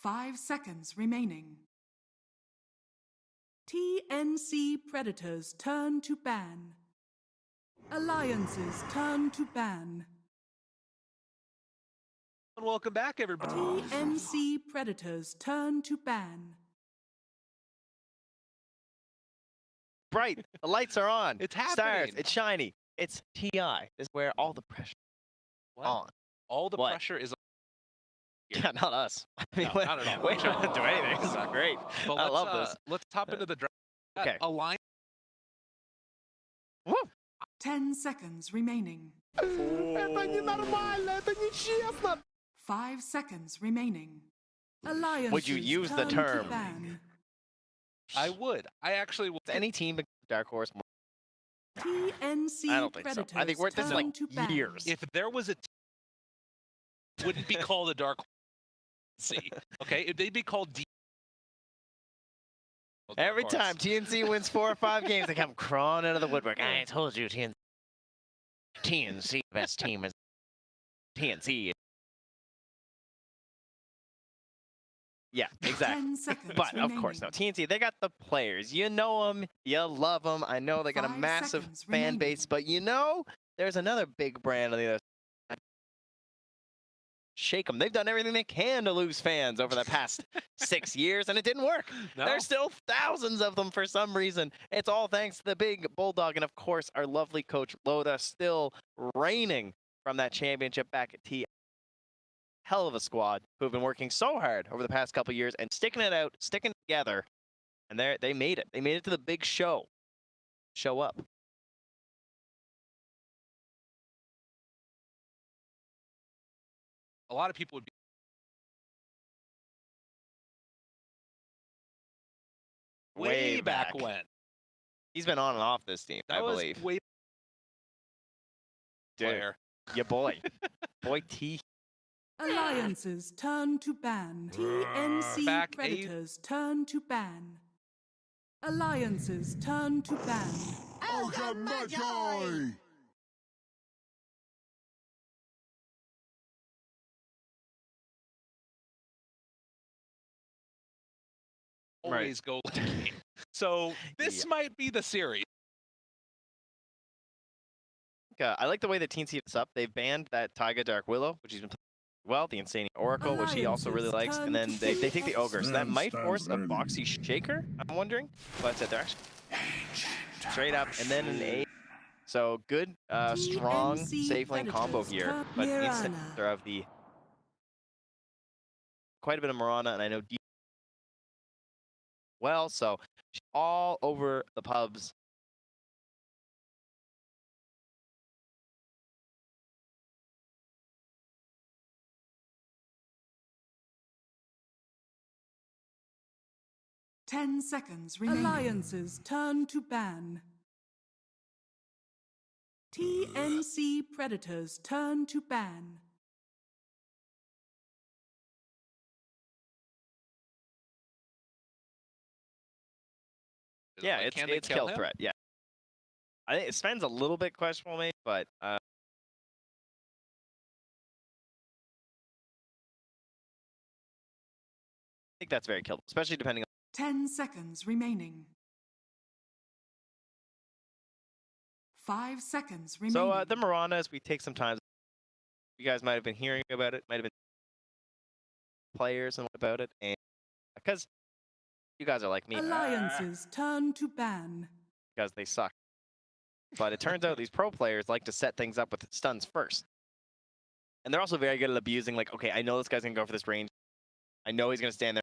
5 seconds remaining. TNC predators turn to ban. Alliances turn to ban. Welcome back, everybody. TNC predators turn to ban. Bright, the lights are on. It's happening. Stars, it's shiny. It's TI. This is where all the pressure is on. All the pressure is on. Yeah, not us. I mean, No, not at all. We don't do anything. This is great. But I love this. Let's hop into the draft. Okay. Align. Woo! 10 seconds remaining. 5 seconds remaining. Alliances Would you use the turn to term? ban. I would. I actually would. Is any team Dark Horse? TNC I don't think so. predators I think this is turn like to ban. years. If there was a team, it wouldn't be called a Dark Horse. Okay, they'd be called D. Every time TNC wins 4 or 5 games, they come crawling out of the woodwork. I told you, TNC best team is TNC. Yeah, exactly. 10 seconds But remaining. of course, no. TNC, they got the players. You know them, you love them. I know they got a 5 massive seconds fan remaining. base, but you know, there's another big brand on the other side. Shake them. They've done everything they can to lose fans over the past 6 years, and it didn't work. No. There's still thousands of them for some reason. It's all thanks to the big Bulldog, and of course, our lovely coach Loda still reigning from that championship back at TI. Hell of a squad who have been working so hard over the past couple years and sticking it out, sticking together, and they made it. They made it to the big show. Show up. A lot of people would be. Way back when. He's been on and off this team, I That was believe. way player. Your boy. Boy T. Alliances turn to ban. TNC Back predators turn to ban. Alliances turn to ban. Always go late. So this might be the series. I like the way that TNC hits this up. They've banned that Taiga Dark Willow, which he's been playing well, the Insane Oracle, which he also really likes, and then they take the Ogre. So that might force a Boxy Shaker, I'm wondering. But they're actually straight up, and then an A. So good, strong, safe lane combo here. But instant of the quite a bit of Mirana, and I know D well, so she's all over the pubs. Ten seconds remaining. Alliances turn to ban. TNC predators turn to ban. Yeah, it's kill threat. Yeah, I think Sven's a little bit questionable, maybe, but I think that's very killable, especially depending on. 10 seconds remaining. 5 seconds remaining. So the Miranas, we take some time. You guys might have been hearing about it, might have been players and what about it, and because you guys are like me. Alliances turn to ban. Because they suck. But it turns out these pro players like to set things up with stuns first. And they're also very good at abusing, like, okay, I know this guy's going to go for this range. I know he's going to stand there,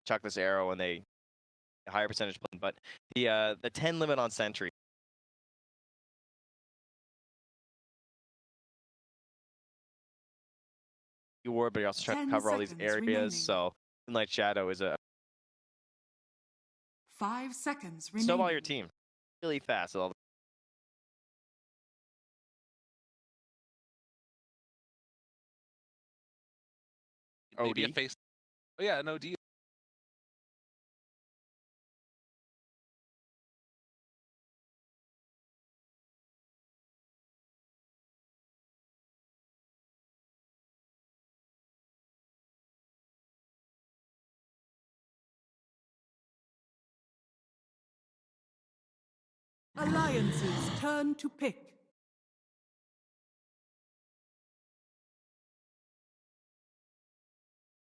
chuck this arrow, and they a higher percentage play. But the 10 limit on Sentry. You ward, but you're also trying to cover all these areas. Remaining. So Moonlight Shadow is a 5 seconds remaining. snowball your team really fast with all the Maybe a OD. face. Oh yeah, an OD. Alliance's turn to pick.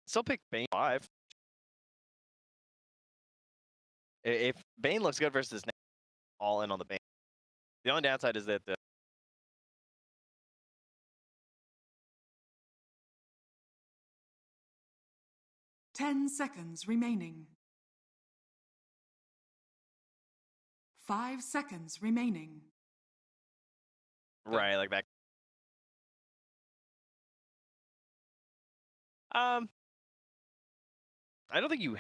Still pick Bane 5. If Bane looks good versus Snake, all in on the Bane. The only downside is that 10 seconds remaining. 5 seconds remaining. right, like that. I don't think you.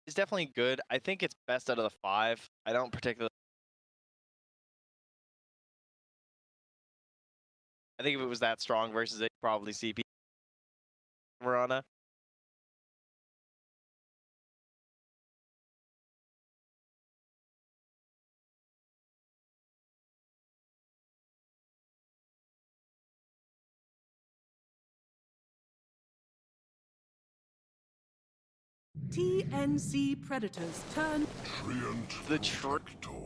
It's definitely good. I think it's best out of the 5. I don't particularly. I think if it was that strong versus it, probably CP Verona. TNC Predators turn.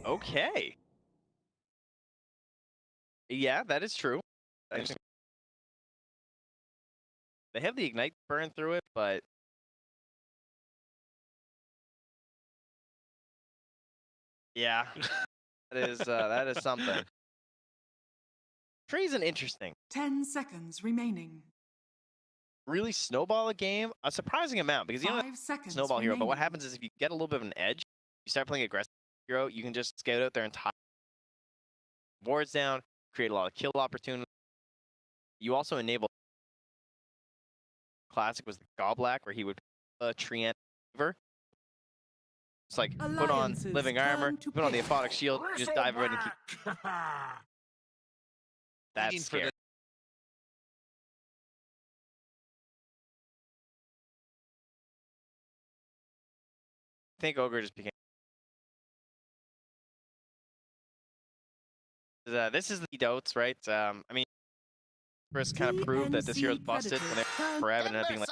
Okay. Yeah, that is true. They have the Ignite burn through it, but yeah, that is something. Tree's an interesting. 10 seconds remaining. Really snowball a game a surprising amount because you don't 5 seconds snowball hero. But what remaining. happens is if you get a little bit of an edge, you start playing aggressive hero, you can just scout out their entire boards down, create a lot of kill opportunities. You also enable. Classic was the Goblak where he would Treant over. It's like put on Alliance's living armor, turn to put on the pick. aphotic shield, you just dive right and keep. That's Waiting for scary. the- I think Ogre just became. This is the dotes, right? I mean, Chris kind of proved that this hero's busted when Forev ended up being like.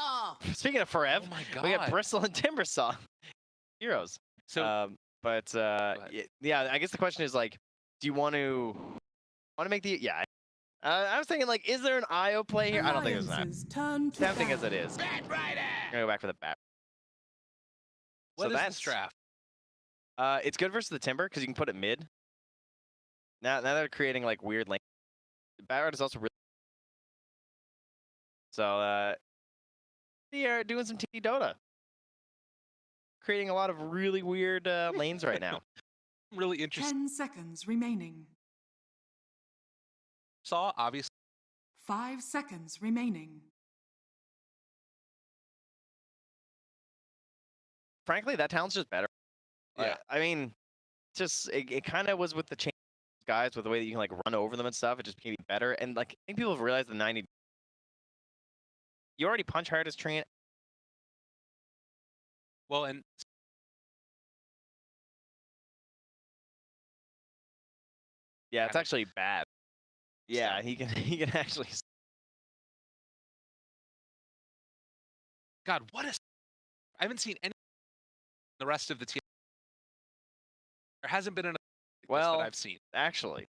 Speaking of Forev, Oh my god. we got Bristle and Timbersaw heroes. So Yeah, I guess the question is like, do you want to make the I was thinking like, is there an IO play here? I don't think there's not. Alliance's turn to Tempting as ban. it is. I'm gonna go back for the bat. what so is that's this draft? It's good versus the Timber because you can put it mid. Now they're creating like weird lane. The Bat is also really. So they are doing some TD Dota. Creating a lot of really weird lanes right now. Really interesting. 10 seconds remaining. Saw obviously. 5 seconds remaining. Frankly, that talent's just better. Yeah. I mean, just it kind of was with the change guys with the way that you can like run over them and stuff. It just became better. And like I think people have realized the 90. You already punch hard as Treant. Well, and Yeah, it's actually bad. Yeah, he can actually. God, what is? I haven't seen any. The rest of the team. There hasn't been enough Well, that I've seen. Actually,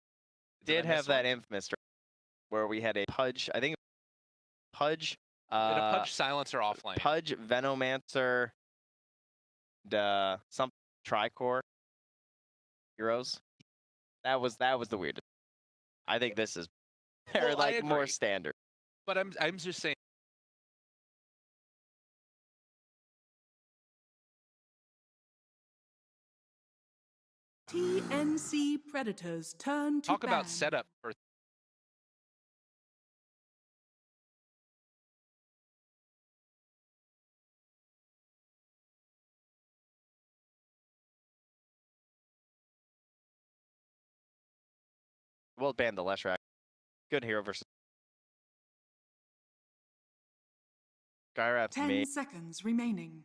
Did I did miss have that one? infamous where we had a Pudge. I think Pudge. Did a Pudge silencer offlane. Pudge Venomancer. Some Tricore heroes. That was the weirdest. I think this is they're Well, I like more agree. standard. But I'm just saying. TNC Predators turn to Talk ban. about setup for. We'll ban the Leshrac. Good hero versus Skyrath. 10 seconds remaining.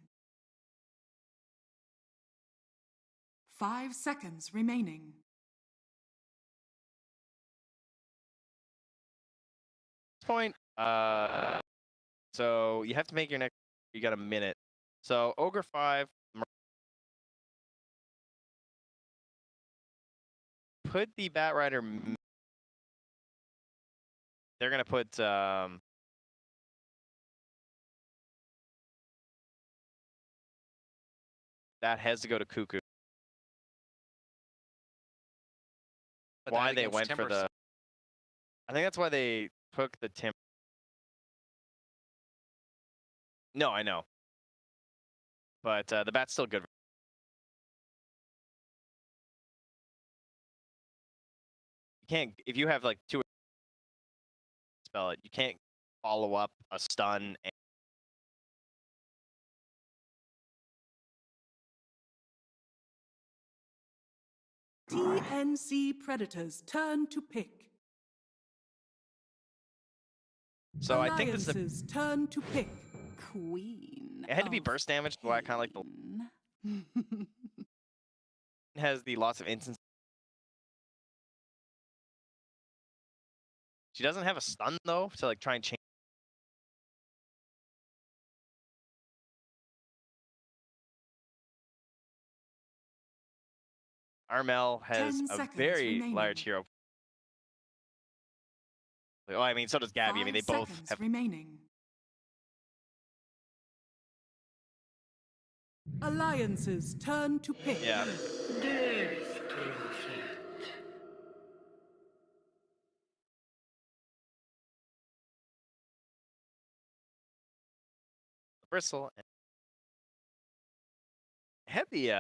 5 seconds remaining. Point. So you have to make your next. You got a minute. So Ogre 5. put the Bat Rider. They're gonna put. That has to go to Cuckoo. But Why that they against went for Timber, the. I think that's why they took the Tim. No, I know. But the Bat's still good. You can't, if you have like 2 spell it, you can't follow up a stun. And TNC Predators turn to pick. so I think this is Alliances turn to pick. Queen. it had to be of burst damage, but I kind of like the Pain. it has the lots of instances. She doesn't have a stun though to like try and change. Armel has 10 a seconds very remaining. large hero. Oh, I mean, so does Gabby. I mean, they 5 both seconds have. remaining. Alliances turn to pick. Yeah. Bristle. Had the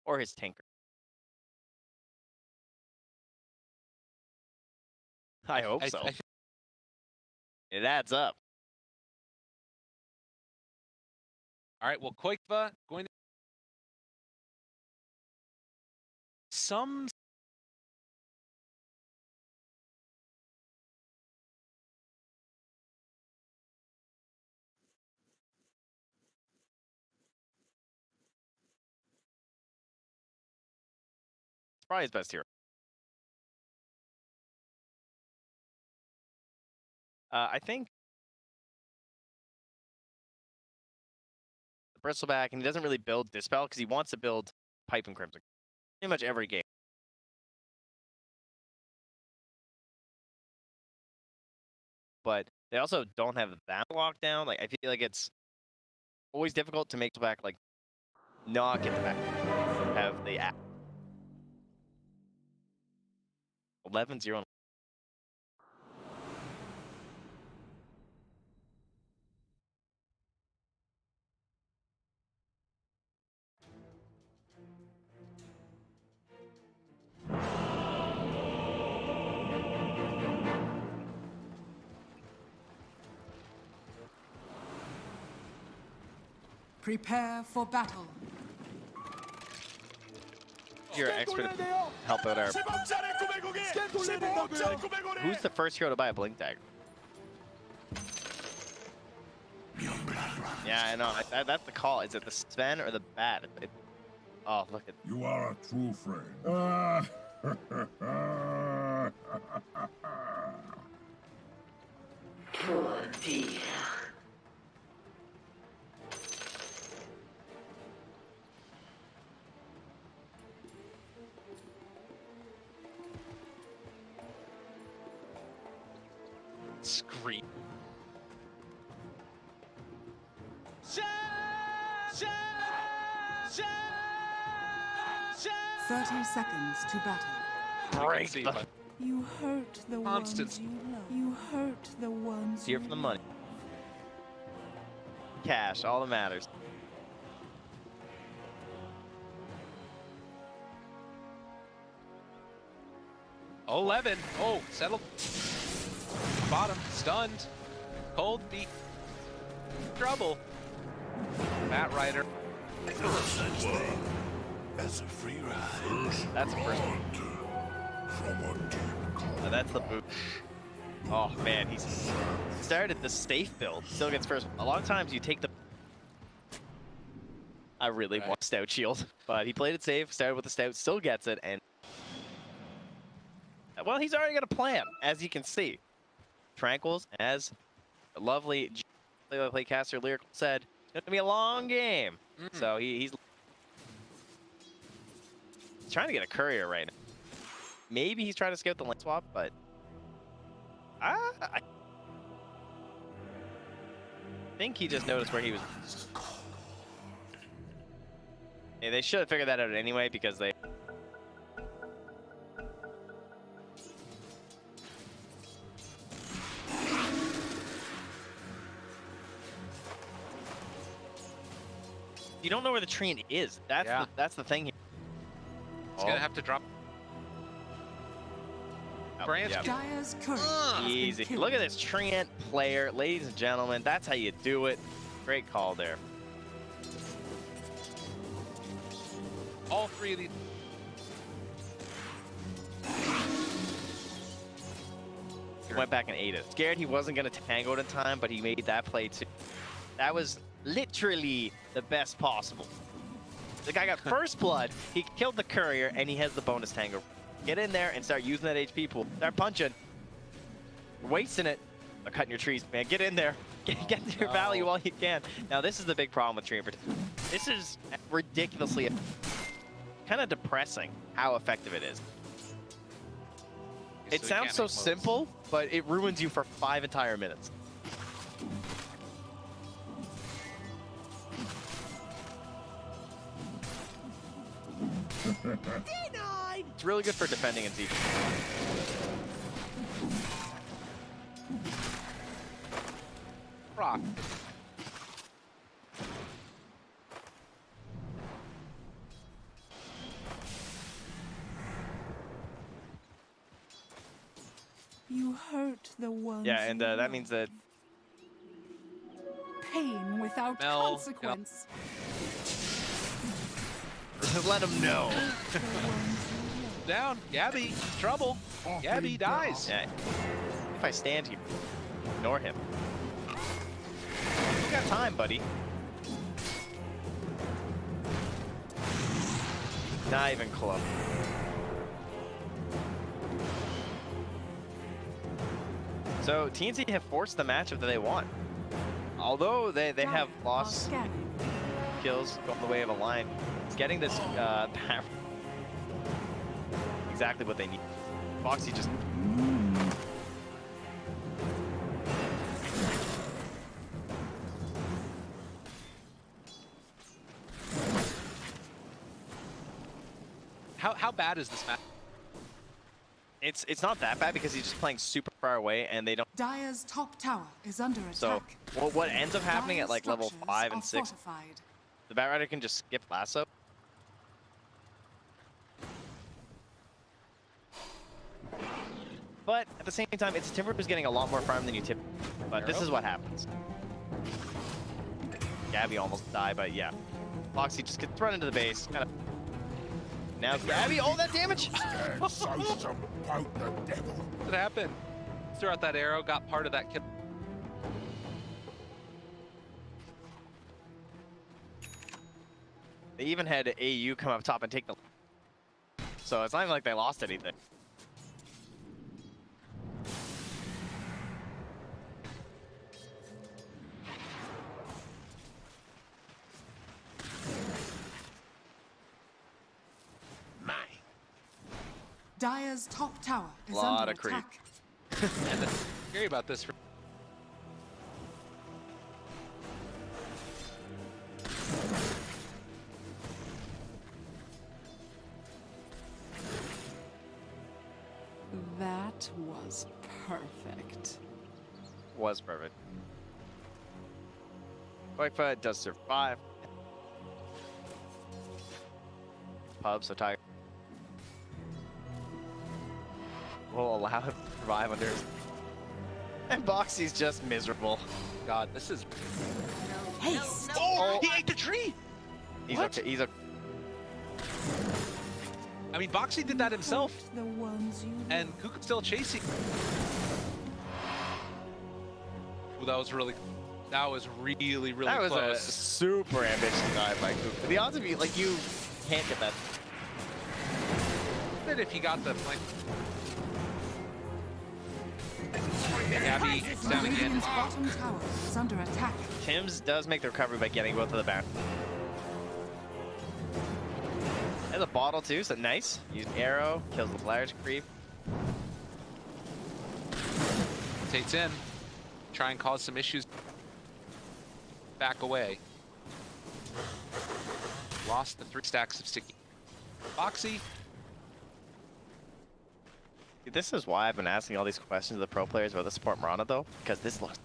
or his tanker. I hope so. It adds up. All right, well, Koikva going to some. It's probably his best hero. I think the Bristleback, and he doesn't really build Dispel because he wants to build Pipe and Crimson pretty much every game. But they also don't have that lockdown. Like I feel like it's always difficult to make the back like not get the back. Have the app 11-0. Prepare for battle. You're an expert to help out our. Who's the first hero to buy a Blink Dagger? Yeah, I know. That's the call. Is it the Sven or the Bat? Oh, look at. You are a true friend. Poor dear. Scream. 30 seconds to battle. Break See, the- but You hurt the Constant. ones you love. You hurt the ones Here you for the money. Cash, all that matters. Oh, 11. Oh, settled. Bottom. Stunned. Cold beat. Trouble. Bat Rider. No such thing as a free ride. That's the first one. From a deep call. That's the boot. Oh man, he's started the safe build. Still gets first. A lot of times you take the. I really Right. want Stout Shield, but he played it safe. Started with the Stout, still gets it, and well, he's already got a plan, as you can see. Tranquils as a lovely play-by-play caster Lyrical said it's going to be a long game. So he's trying to get a courier right now. Maybe he's trying to scout the lane swap, but I think he just noticed where he was. Yeah, they should have figured that out anyway because they. You don't know where the Treant is. That's the thing here. He's gonna have to drop. Branch. Dire's courier has been Easy. killed. Look at this Treant player, ladies and gentlemen. That's how you do it. Great call there. All three of these. He went back and ate it. Scared he wasn't going to tango it in time, but he made that play too. That was literally the best possible. The guy got first blood, he killed the courier, and he has the bonus tango. Get in there and start using that HP pool. Start punching. You're wasting it. They're cutting your trees, man. Get in there. Get your value while you can. Now, this is the big problem with tree in particular. This is ridiculously kind of depressing how effective it is. It So you sounds can't so make moves. simple, but it ruins you for 5 entire minutes. Denied! It's really good for defending and defense. Rock. You hurt the ones. Yeah, and you that love. means that Pain without Mel, consequence. let them know. The ones you love. Down. Gabby. Trouble. Gabby dies. Yeah. If I stand here, ignore him. You got time, buddy. Not even close. So TNC have forced the matchup that they want. Although they have Dire are lost scanning. kills going the way of a line, it's getting this exactly what they need. Foxy just How bad is this match? it's not that bad because he's just playing super far away and they don't. Dire's top tower is under So attack. what ends up happening at like level Dire's 5 and structures 6, are fortified. the Batrider can just skip lasso. But at the same time, it's Timber who's getting a lot more farm than you tip. But this is what happens. Gabby almost died, but yeah. Foxy just gets run into the base. Kind of. Now Gabby, all that damage! What happened? Threw out that arrow, got part of that kill. They even had AU come up top and take the. So it's not even like they lost anything. Dire's top tower is Lot under of creep. attack. And the scary about this. That was perfect. Was perfect. Quakefoot does survive. Pub, so Tiger will allow him to survive under his. And Boxy's just miserable. God, this is. Haste. Oh, he ate the tree. He's What? okay. He's okay. I mean, Boxy did that himself, Hurt the ones you and Kuka's still chasing. Ooh, that was really really That was a close. super ambitious dive by Kuka. The odds of you, like, you can't get that. But if you got the like, Gabby down again. Radiant's bottom tower is under attack. Tim's does make the recovery by getting both of the back. There's a bottle too, so nice. Use arrow, kills the large creep. Rotates in. Try and cause some issues. Back away. Lost the 3 stacks of sticky. Foxy. This is why I've been asking all these questions of the pro players about the support Mirana though, because this looks.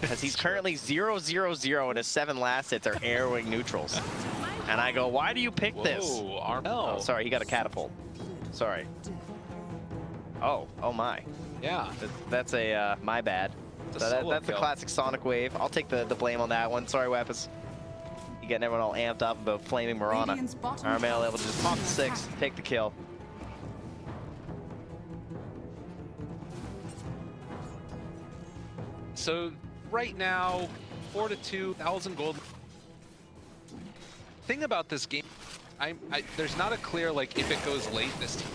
Because he's currently 0-0-0 and his 7 last hits are arrowing neutrals. And I go, why do you pick this? Whoa, Armel. Oh, sorry, he got a catapult. Sorry. Oh my. Yeah. That's a, my bad. It's So a solo that's the kill. classic Sonic wave. I'll take the blame on that one. Sorry, Weapons. You getting everyone all amped up about flaming Mirana. Radiant's bottom Armel tower able to just is pop the under 6, attack. take the kill. So right now, 4-2, 1,000 gold. Thing about this game, there's not a clear like if it goes late this team.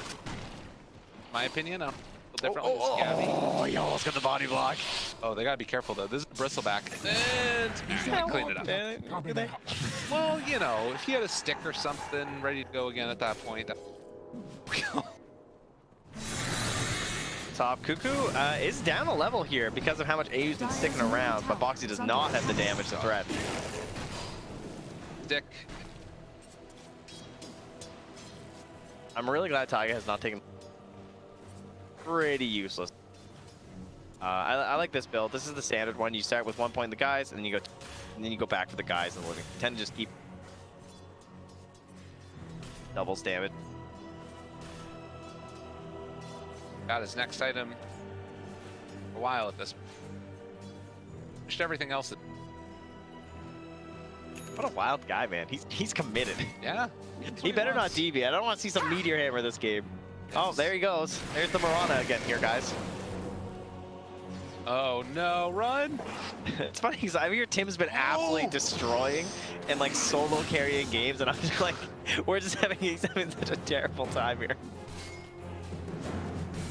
My opinion, I feel differently. This is Gabby. Oh, you almost got the body block. Oh, they gotta be careful though. This is Bristleback, and I cleaned it up. Well, you know, if he had a stick or something ready to go again at that point. Top Cuckoo is down a level here because of how much AU's been sticking around, but Boxy does not have the damage to threat. Stick. I'm really glad Taiga has not taken. Pretty useless. I like this build. This is the standard one. You start with 1 point the guys, and then you go back for the guys and living. Tend to just keep doubles damage. Got his next item for a while at this point. Pushed everything else. What a wild guy, man. He's committed. Yeah. He better not DB. I don't want to see some meteor hammer this game. Oh, there he goes. There's the Mirana again here, guys. Oh no, run! It's funny because I hear Tim's been absolutely destroying and like solo carrying games, and I'm just like, he's having such a terrible time here.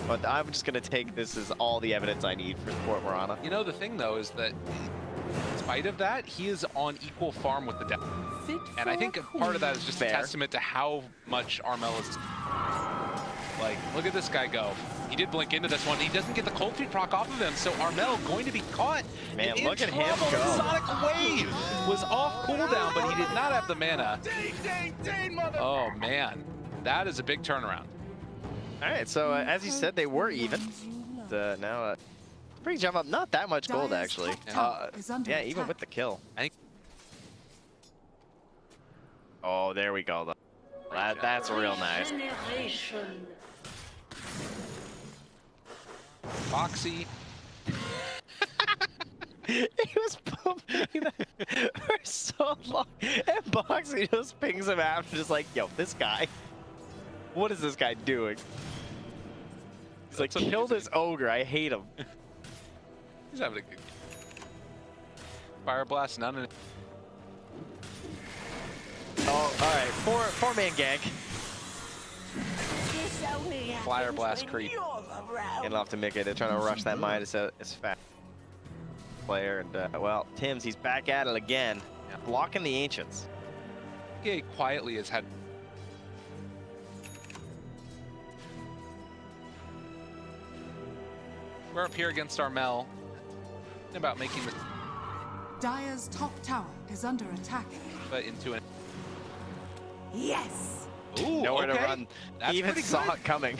But I'm just gonna take this as all the evidence I need for support Mirana. You know, the thing though is that in spite of that, he is on equal farm with the death. And I think part of that is just a Fair. testament to how much Armel is. Like, look at this guy go. He did blink into this one. He doesn't get the cold feet proc off of him, so Armel going to be caught. Man, and in look at him trouble. go. The Sonic Wave was off cooldown, but he did not have the mana. Oh man, that is a big turnaround. All right, so as you said, they were even. Now, pretty jump up. Not that much gold actually. Yeah, even with the kill. I think. Oh, there we go. Though. That's real nice. Generation. Foxy. He was pumping for so long, and Boxy just pings him after, just like, yo, this guy. What is this guy doing? He's like, kill this ogre. I hate him. He's having a good. Fire blast, none of it. Oh, all right, four-man gank. Flyer blast creep. Getting off to Mickey. They're trying to rush that Midas as fast player, and well, Tim's he's back at it again, blocking the ancients. Yeah, quietly has had. We're up here against Armel. About making the Dire's top tower is under attack. but into an. Yes. Ooh, Nowhere okay. to run. That's He even pretty saw good. it coming.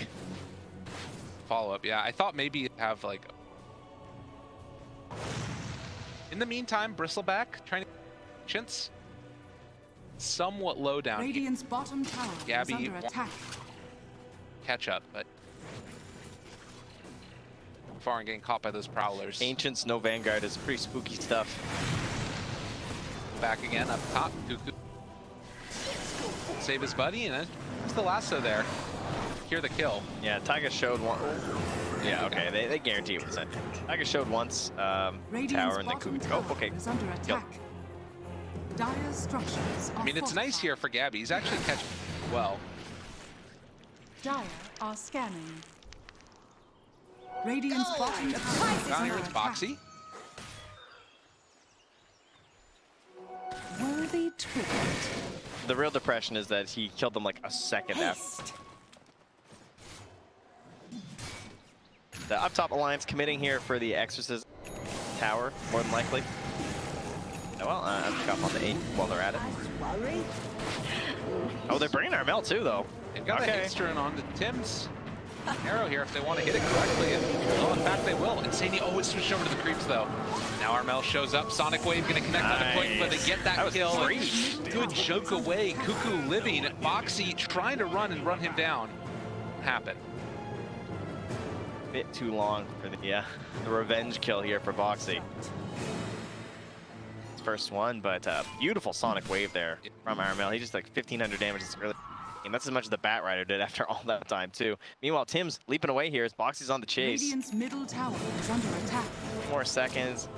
Follow up, yeah. I thought maybe you'd have like. In the meantime, Bristleback trying to chance. Somewhat low down. Here. Radiant's bottom tower Gabby is under attack. Catch up, but far and getting caught by those prowlers. Ancients, no Vanguard is pretty spooky stuff. Back again up top. Cuckoo. Save his buddy, and it's the lasso there. Hear the kill. Yeah, Taiga showed one. Yeah, okay, they guarantee it was it. Taiga showed once, Radiant's tower and then bottom Cuckoo. tower Oh, okay. is under attack. Dire's structures are I mean, it's nice here for Gabby. He's actually catching well. Dire are scanning. Radiant's bottom tower is Down here under it's attack. Boxy. Worthy tribute. The real depression is that he killed them like a second after. Haste. The up top alliance committing here for the Exorcism tower, more than likely. Oh, well, I'm up on the 8 while they're at it. Oh, they're bringing Armel too, though. They've got a Okay. haste turn on the Tim's arrow here if they want to hit it correctly. And well, in fact, they will. Insane always switched over to the creeps, though. Now Armel shows up. Sonic Wave going to connect on the quick, but they get that was kill. great. Good joke away. Cuckoo living. Boxy trying to run and run him down. Happen. Bit too long for the revenge kill here for Boxy. His first one, but beautiful Sonic Wave there from Armel. He just like 1,500 damage this early. And that's as much as the Bat Rider did after all that time, too. Meanwhile, Tim's leaping away here as Boxy's on the chase. Radiant's middle tower is under attack. More seconds.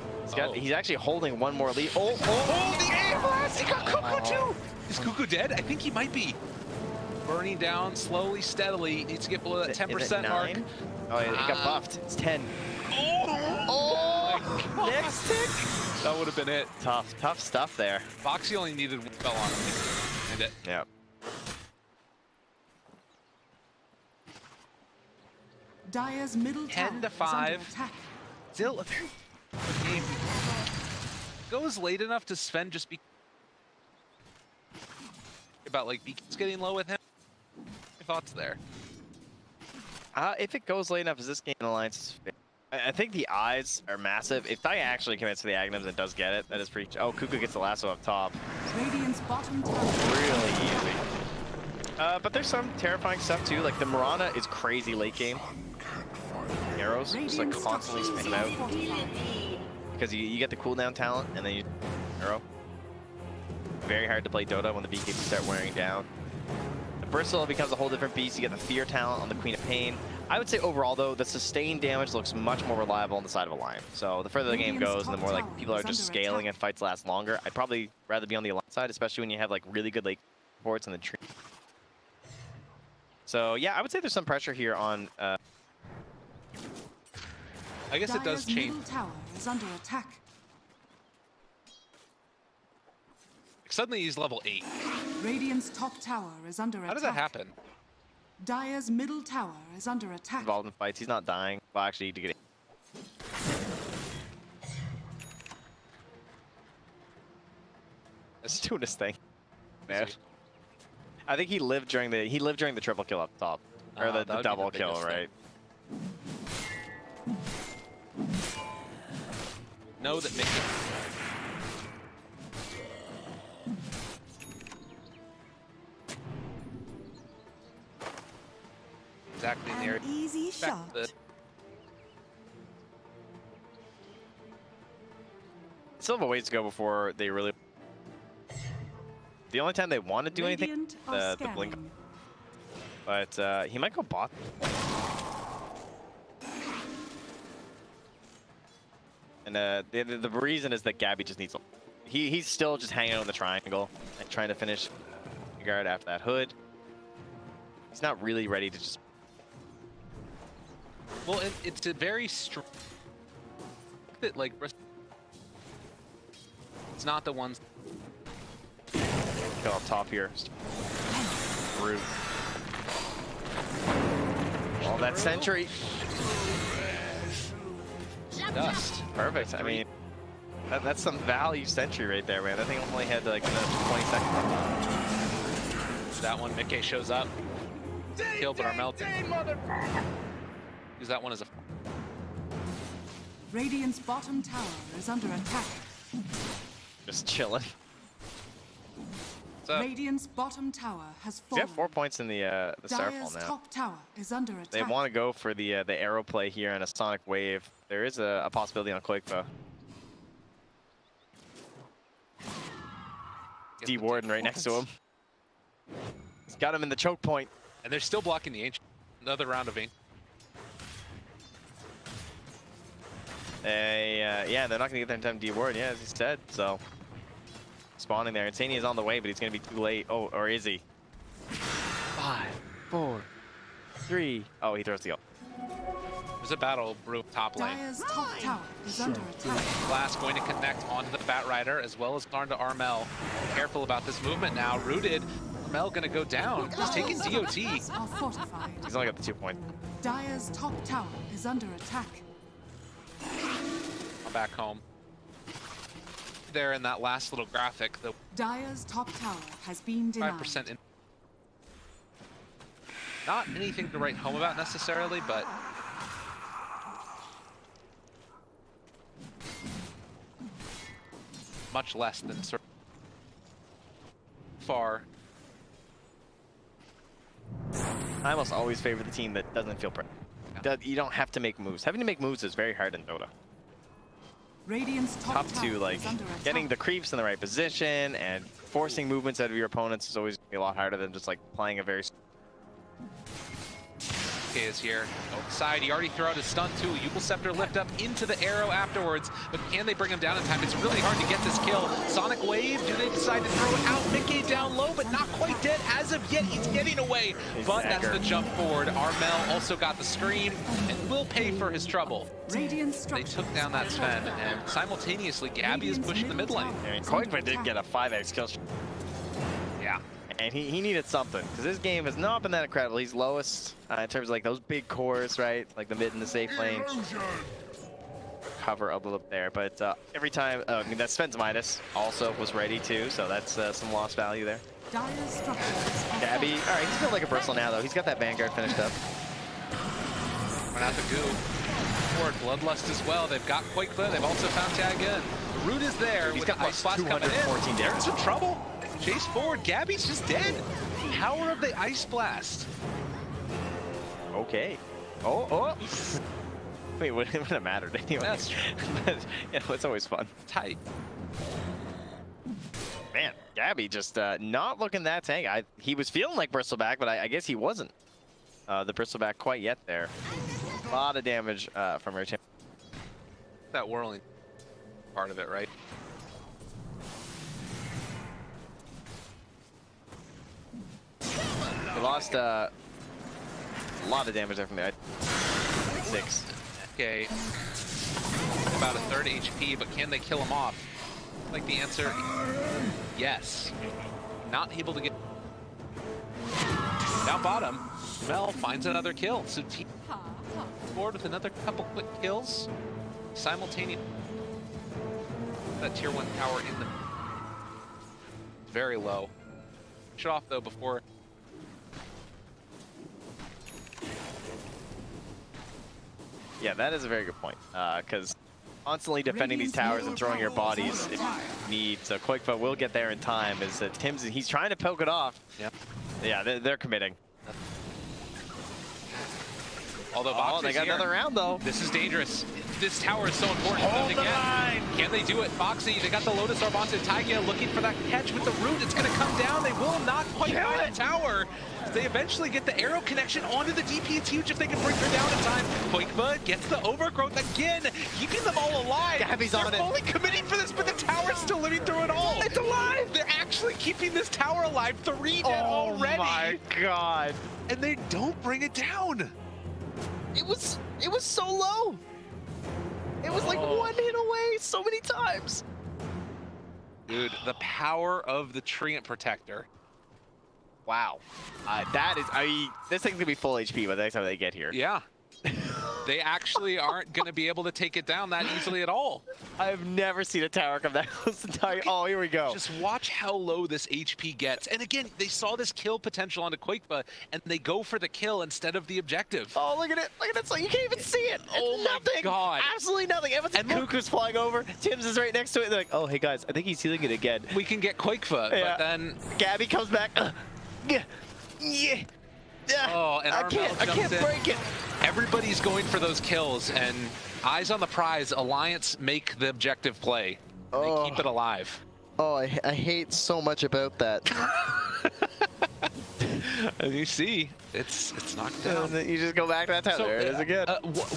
He's actually holding one more lead. Oh, the air blast! He got Cuckoo, too! Is Cuckoo dead? I think he might be. Burning down slowly, steadily. Needs to get below that 10% mark. Oh, it got buffed. It's 10. Oh! Next tick! That would have been it. Tough stuff there. Boxy only needed one spell on him. And it. Yeah. Dire's middle 10 tower to is under 5. attack. Still a very good game. Goes late enough to Sven just be about like beacons getting low with him. Your thoughts there? If it goes late enough, is this game in Alliance is fair? I think the eyes are massive. If Dai actually commits to the Agnums and does get it, that is pretty... Oh, Cuckoo gets the lasso up top. Radiant's bottom tower. Really easy. But there's some terrifying stuff too. Like the Mirana is crazy late game. Arrows just like constantly spinning out because you get the cooldown talent and then you arrow. Very hard to play Dota when the BKBs start wearing down. The Bristle becomes a whole different beast. You get the Fear talent on the Queen of Pain. I would say overall though, the sustained damage looks much more reliable on the side of Alliance. So the further the game goes and the more like people are just scaling and fights last longer, I'd probably rather be on the Alliance side, especially when you have like really good late supports in the tree. So yeah, I would say there's some pressure here on I guess it does Dire's change. middle tower is under attack. Suddenly he's level 8. Radiant's top tower is under attack. How does that happen? Dire's middle tower is under attack. involved in fights. He's not dying. Well, actually, to get it. It's doing his thing, man. I think he lived during the triple kill up top, or the that would be double the kill, biggest thing. right? Know that makes it. Exactly in the area. An easy shot. Still have a ways to go before they really. The only time they want to do anything, Radiant are the blink. scanning. But he might go bot. And the reason is that Gabby just needs. He's still just hanging out in the triangle and trying to finish the guard after that hood. He's not really ready to just. Well, it's a very strong. That like. It's not the ones. Kill up top here. Rude. Oh, that sentry. Dust. Perfect. I mean, that's some value sentry right there, man. That thing only had like 20 seconds left. That one, Mickey shows up. Kill, but Armel use that one as a. Radiant's bottom tower is under attack. Just chilling. So, Radiant's bottom tower has They fallen. have 4 points in the Dire's Starfall now. top tower is under attack. They want to go for the arrow play here and a Sonic Wave. There is a possibility on Quake though. D Warden right next to him. He's got him in the choke point. and they're still blocking the Ancient. Another round of Ancient. Yeah, they're not going to get there in time to D-Ward, yeah, as he said, so. Spawning there. Insania is on the way, but he's going to be too late. Oh, or is he? 5, 4, 3. Oh, he throws the ult. There's a battle brew top lane. Dire's top tower is under attack. Glass going to connect onto the Bat Rider as well as Garn to Armel. Careful about this movement now. Rooted. Armel going to go down. He's taking DOT. Are fortified. He's only got the 2 points. Dire's top tower is under attack. Back home. There in that last little graphic, the Dire's top tower has been denied. 5% in. Not anything to write home about necessarily, but much less than far. I almost always favor the team that doesn't feel pressure. You don't have to make moves. Having to make moves is very hard in Dota. Radiant's top Tough tower to like is under attack. getting the creeps in the right position and forcing movements out of your opponents is always gonna be a lot harder than just like playing a very. Is here. Outside, he already threw out his stun too. Eagle Scepter lift up into the arrow afterwards, but can they bring him down in time? It's really hard to get this kill. Sonic Wave, do they decide to throw it out? Mickey down low, but not quite dead as of yet. He's getting away, but that's the jump forward. Armel also got the scream and will pay for his trouble. Radiant They structures took down that Sven, and simultaneously, Gabby is pushing the mid lane. I mean, Koikva did get a 5x kill. Yeah. And he needed something, because his game has not been that incredible. He's lowest in terms of like those big cores, right? Like the mid and the safe lane. Cover a little bit there, but every time, I mean, that Sven's minus also was ready too, so that's some lost value there. Dire's structures are Gabby, all right, he's built like a bristle now though. He's got that Vanguard finished up. Run out the goo. Forward Bloodlust as well. They've got Quakefoot. They've also found Tag. Root is there. He's with got the Ice Blast coming 214 in. damage. They're in some trouble. Chase forward. Gabby's just dead. Power of the Ice Blast. Okay. Oh. Wait, what would it matter anyway? That's true. Yeah, it's always fun. Tight. Man, Gabby just not looking that tank. He was feeling like Bristleback, but I guess he wasn't the Bristleback quite yet there. A lot of damage from her team. That whirling part of it, right? They lost a lot of damage there from the 6. Okay. About a third HP, but can they kill him off? Like the answer, yes. Not able to get down bottom. Mel finds another kill. So team forward with another couple quick kills. Simultaneous. That tier 1 tower in the very low. Shut off though before. Yeah, that is a very good point. Because constantly defending these towers and throwing your bodies if you need. So Quakefoot will get there in time. As Tim's, he's trying to poke it off. Yep. Yeah, they're committing. Although They got another round though. This is dangerous. This tower is so important for them to get. Can they do it? Foxy, they got the Lotus Arbonte. Taiga looking for that catch with the root. It's going to come down. They will not quite find the tower. They eventually get the arrow connection onto the DP. It's huge if they can bring her down in time. Quakebud gets the overgrowth again, keeping them all alive. Gabby's on it. They're fully committing for this, but the tower's still living through it all. It's alive. They're actually keeping this tower alive. 3 dead already. Oh my god. And they don't bring it down. It was so low. It was like one hit away so many times. Dude, the power of the Treant Protector. Wow. That is, this thing's gonna be full HP by the next time they get here. Yeah. They actually aren't going to be able to take it down that easily at all. I've never seen a tower come that close to die. Oh, here we go. Just watch how low this HP gets. And again, they saw this kill potential onto Quakefa, and they go for the kill instead of the objective. Oh, look at it. Look at it. So you can't even see it. Oh my nothing. God. Absolutely nothing. And Cuckoo's flying over. Tim's is right next to it. They're like, oh, hey, guys, I think he's healing it again. We can get Quakefa, but then... Gabby comes back. Yeah. Oh, and I can't break it. Everybody's going for those kills, and eyes on the prize. Alliance make the objective play. They keep it alive. Oh, I hate so much about that. As you see, it's knocked down. You just go back to that tower. There it is again.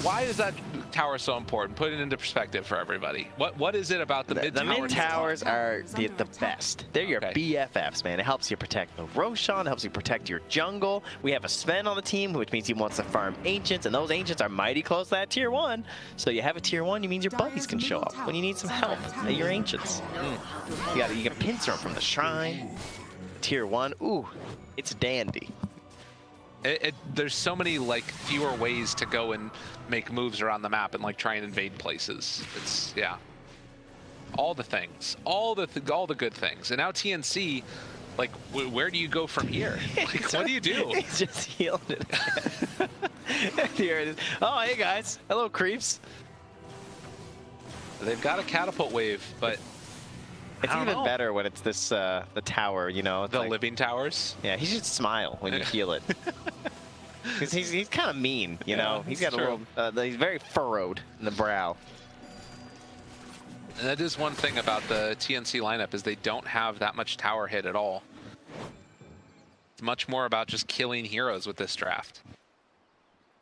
Why is that tower so important? Put it into perspective for everybody. What is it about the mid The towers? mid towers are the best. They're your Okay. BFFs, man. It helps you protect the Roshan, it helps you protect your jungle. We have a Sven on the team, which means he wants to farm ancients, and those ancients are mighty close to that tier 1. So you have a tier 1, it means your buddies can show up when you need some help at your ancients. You can pincer them from the shrine. Tier 1, ooh, it's dandy. There's so many like fewer ways to go and make moves around the map and like try and invade places. It's yeah, all the things, all the good things. And now TNC, like where do you go from here? Like, what do you do? He's just healed it. Here it is. Oh, hey guys, hello creeps. They've got a catapult wave, but It's I don't even know. better when it's this the tower, you know. It's The like, living towers. yeah, he should smile when you heal it. Because he's kind of mean, you know. He's got a true. little. He's very furrowed in the brow. And that is one thing about the TNC lineup is they don't have that much tower hit at all. It's much more about just killing heroes with this draft.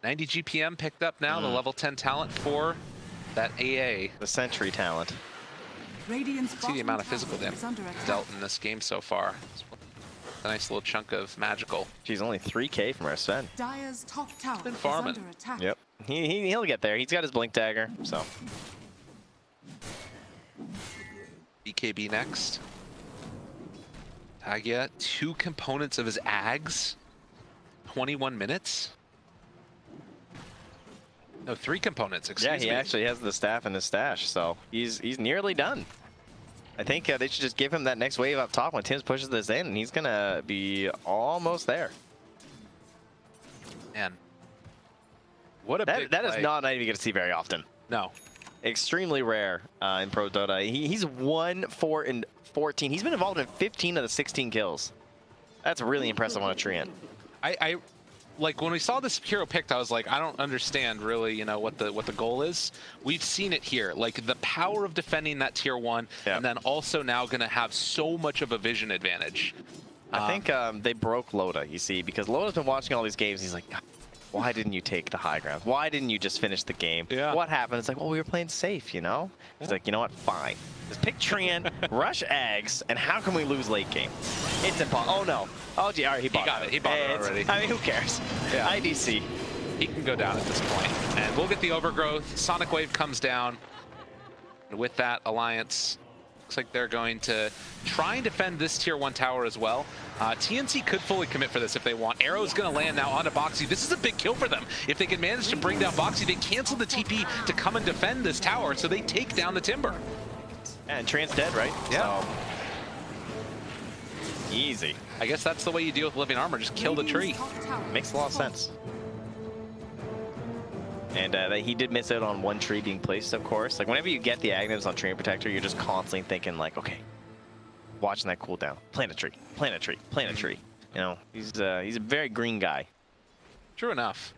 90 GPM picked up now, the level 10 talent for that AA. The sentry talent. Radiant's See the amount of physical damage damage dealt in this game so far. It's a nice little chunk of magical. She's only 3K from our Sven. Dire's top tower been is farming. under attack. Yep. He'll get there. He's got his blink dagger, so. BKB next. Tagia, 2 components of his Ags. 21 minutes. No, 3 components, excuse Yeah, me. he actually has the staff in his stash, so he's nearly done. I think they should just give him that next wave up top when Tim's pushes this in, and he's gonna be almost there. Man. What a big That is play. not even gonna see very often. No. Extremely rare in Pro Dota. He's 1-4 and 14. He's been involved in 15 of the 16 kills. That's really impressive on a Treant. I like when we saw this hero picked, I was like, I don't understand really, you know, what the goal is. We've seen it here, like the power of defending that tier 1, and then also now going to have so much of a vision advantage. I think they broke Loda, you see, because Loda's been watching all these games. He's like, God, why didn't you take the high ground? Why didn't you just finish the game? Yeah. What happened? It's like, well, we were playing safe, you know? He's like, you know what? Fine. Just pick Treant, rush Ags, and how can we lose late game? It's impossible. Oh, no. Oh, gee, all right, he got it. He bought it already. I mean, who cares? Yeah. IDC. He can go down at this point. And we'll get the overgrowth. Sonic Wave comes down. And with that, Alliance looks like they're going to try and defend this tier 1 tower as well. TNC could fully commit for this if they want. Arrow's going to land now onto Boxy. This is a big kill for them. If they can manage to bring down Boxy, they cancel the TP to come and defend this tower, so they take down the Timber. And Treant's dead, right? Yeah. So, easy. I guess that's the way you deal with living armor. Just kill the tree. Radiant's top tower Makes a lot of is falling. sense. And he did miss out on one tree being placed, of course. Like, whenever you get the Agnums on Treant Protector, you're just constantly thinking, like, okay, watching that cooldown. Plant a tree, plant a tree, plant a tree. You know, he's a very green guy. True enough.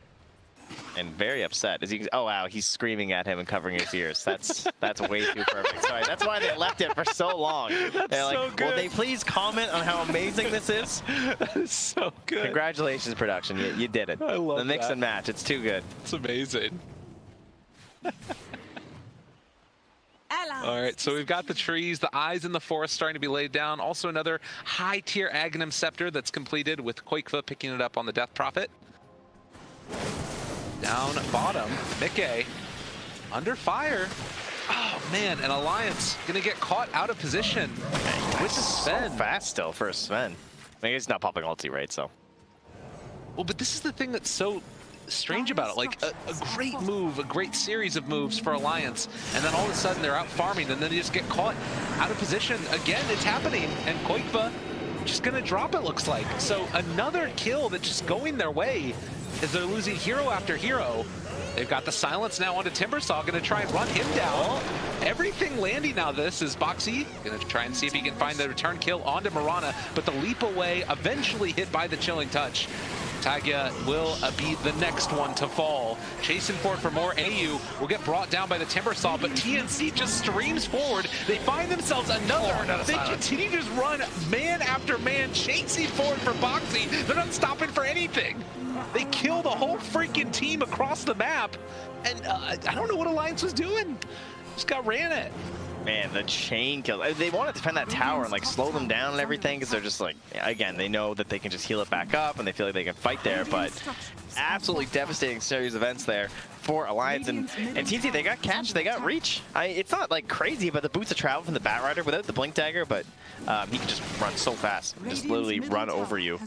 And very upset. As he, oh, wow, he's screaming at him and covering his ears. That's way too perfect. Sorry, that's why they left it for so long. They're like, so good. will they please comment on how amazing this is? That is so good. Congratulations, production. You did it. I love the mix that. and match. It's too good. It's amazing. Allies. All right, so we've got the trees, the eyes in the forest starting to be laid down. Also another high-tier Aghanim Scepter that's completed with Quakefa picking it up on the Death Prophet. Down bottom, Mickey under fire. Oh man, and Alliance gonna get caught out of position with Sven. So fast still for a Sven. I mean, he's not popping ulti, right? So. Well, but this is the thing that's so strange about it. Like a great move, a great series of moves for Alliance, and then all of a sudden they're out farming, and then they just get caught out of position. Again, it's happening, and Quakefa just gonna drop it, looks like. So another kill that's just going their way as they're losing hero after hero. They've got the silence now onto Timbersaw, gonna try and run him down. Everything landing now. This is Boxy gonna try and see if he can find the return kill onto Mirana, but the leap away eventually hit by the Chilling Touch. Tagia will be the next one to fall. Chasing forward for more. AU will get brought down by the Timbersaw, but TNC just streams forward. They find themselves another. They continue to just run man after man, chasing forward for Boxy. They're not stopping for anything. They kill the whole freaking team across the map. And I don't know what Alliance was doing. Just got ran it. Man, the chain kill. They want to defend that tower and like slow them down and everything because they're just like, again, they know that they can just heal it back up and they feel like they can fight there. But absolutely devastating series of events there for Alliance and TNC. They got catch, they got reach. It's not like crazy, but the boots of travel from the Batrider without the blink dagger, but he can just run so fast, just literally run over you.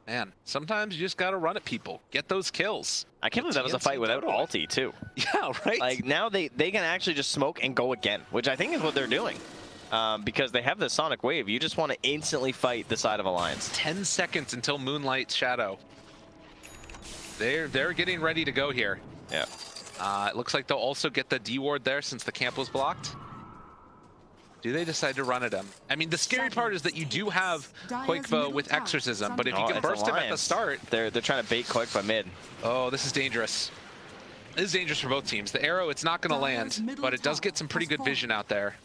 Man, sometimes you just gotta run at people, get those kills. I can't believe that was a fight without ulti too. Yeah, right? Like now they can actually just smoke and go again, which I think is what they're doing. Because they have the Sonic Wave. You just want to instantly fight the side of Alliance. 10 seconds until Moonlight Shadow. They're getting ready to go here. Yeah. It looks like they'll also get the D ward there since the camp was blocked. Do they decide to run at him? I mean, the scary part is that you do have Quakevo with Exorcism, but if you can burst him at the start... They're trying to bait Quakevo mid. Oh, this is dangerous. This is dangerous for both teams. The arrow, it's not going to land, but it does get some pretty good vision out there.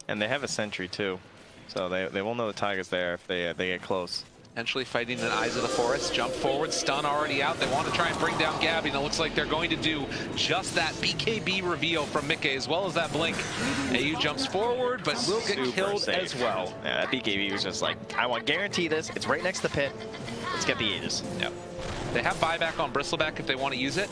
And they have a sentry too, so they will know the Tiger's there if they get close. Potentially fighting in the eyes of the forest. Jump forward, stun already out. They want to try and bring down Gabby, and it looks like they're going to do just that. BKB reveal from Mickey, as well as that blink. AU jumps forward, but will get killed safe as well. Yeah, that BKB was just like, I want to guarantee this. It's right next to the pit. Let's get the Aegis. Yep. They have buyback on Bristleback if they want to use it.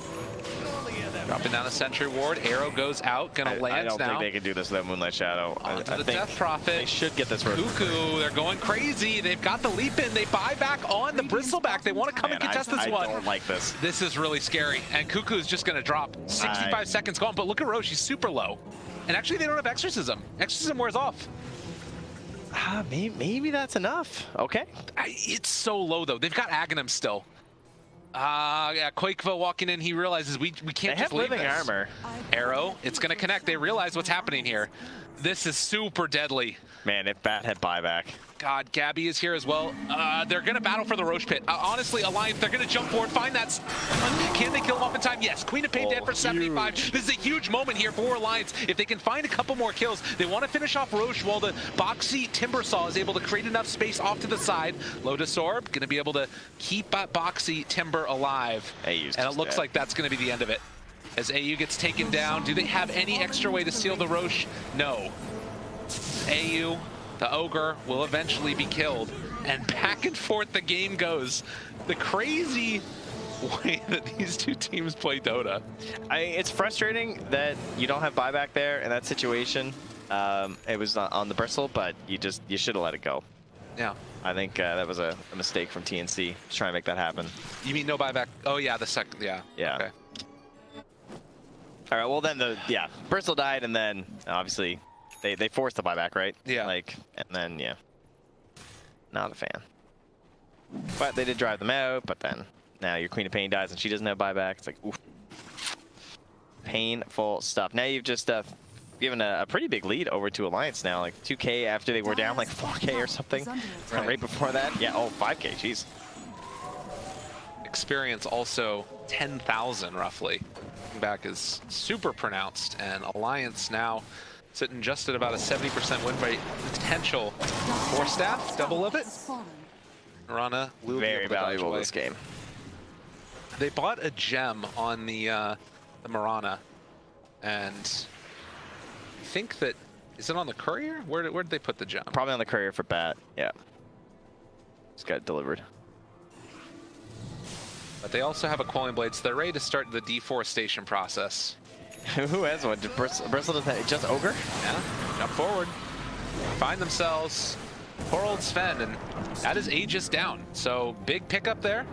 Dropping down a sentry ward. Arrow goes out. Gonna land now. I don't think they can do this without Moonlight Shadow. Onto the think Death Prophet. They should get this road. Cuckoo, they're going crazy. They've got the leap in. They buy back on the Bristleback. They want to come and contest this one. I don't like this. This is really scary. And Cuckoo is just going to drop. 65 seconds gone. But look at Rose. She's super low. And actually, they don't have Exorcism. Exorcism wears off. Maybe that's enough. Okay. It's so low, though. They've got Aghanim still. Yeah, Quakevo walking in, he realizes we can't just leave this. They have living armor. Arrow, it's going to connect. They realize what's happening here. This is super deadly. Man, if Bat had buyback. God, Gabby is here as well. They're going to battle for the Roche Pit. Honestly, Alliance, they're going to jump forward, find that. Can they kill him off in time? Yes. Queen of Pain dead for 75. Huge. This is a huge moment here for Alliance. If they can find a couple more kills, they want to finish off Roche while the Boxy Timbersaw is able to create enough space off to the side. Lotus Orb going to be able to keep Boxy Timber alive. AU's and it looks dead. like that's going to be the end of it. As AU gets taken down, do they have any extra way to steal the Roche? No. AU, the Ogre, will eventually be killed. And back and forth the game goes. The crazy way that these two teams play Dota. It's frustrating that you don't have buyback there in that situation. It was on the Bristle, but you should have let it go. Yeah. I think that was a mistake from TNC, just trying to make that happen. You mean no buyback? Oh yeah, the second, yeah. Yeah. Okay. All right, well then Bristle died, and then obviously they forced the buyback, right? Yeah. Like, and then yeah, not a fan. But they did drive them out. But then now your Queen of Pain dies, and she doesn't have buyback. It's like, oof, painful stuff. Now you've just given a pretty big lead over to Alliance now, like 2K after they were down like 4K or something. Right before that, yeah. Oh, 5K, jeez. Experience also 10,000 roughly. Back is super pronounced, and Alliance now sitting just at about a 70% win rate potential for staff. Double of it. Rana will Very be able to valuable dodge away. this game. They bought a gem on the Marana, and I think that, is it on the courier? Where did they put the gem? Probably on the courier for Bat. Yeah. Just got it delivered. But they also have a Quelling Blade, so they're ready to start the deforestation process. Who has one? Bristle doesn't have, just Ogre? Yeah, jump forward. Find themselves poor old Sven, and that is Aegis down. So big pickup there.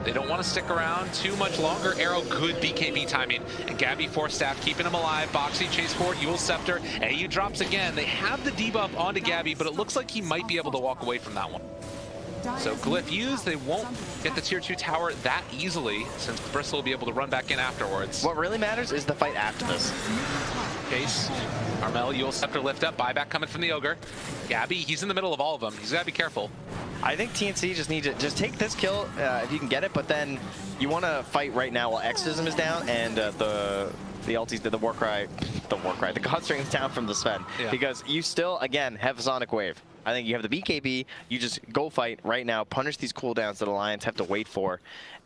They don't want to stick around too much longer. Arrow, good BKB timing. And Gabby Force Staff keeping him alive. Boxy chase forward, Yule Scepter. AU drops again. They have the debuff onto Gabby, but it looks like he might be able to walk away from that one. So Glyph used, they won't get the tier 2 tower that easily, since Bristle will be able to run back in afterwards. What really matters is the fight after this. Case, Armel, Yule Scepter lift up, buyback coming from the Ogre. Gabby, he's in the middle of all of them. He's got to be careful. I think TNC just need to take this kill if you can get it, but then you want to fight right now while Exorcism is down and the the ultis, the Warcry, the God Strings down from the Sven. Yeah. Because you still, again, have Sonic Wave. I think you have the BKB, you just go fight right now, punish these cooldowns that Alliance have to wait for.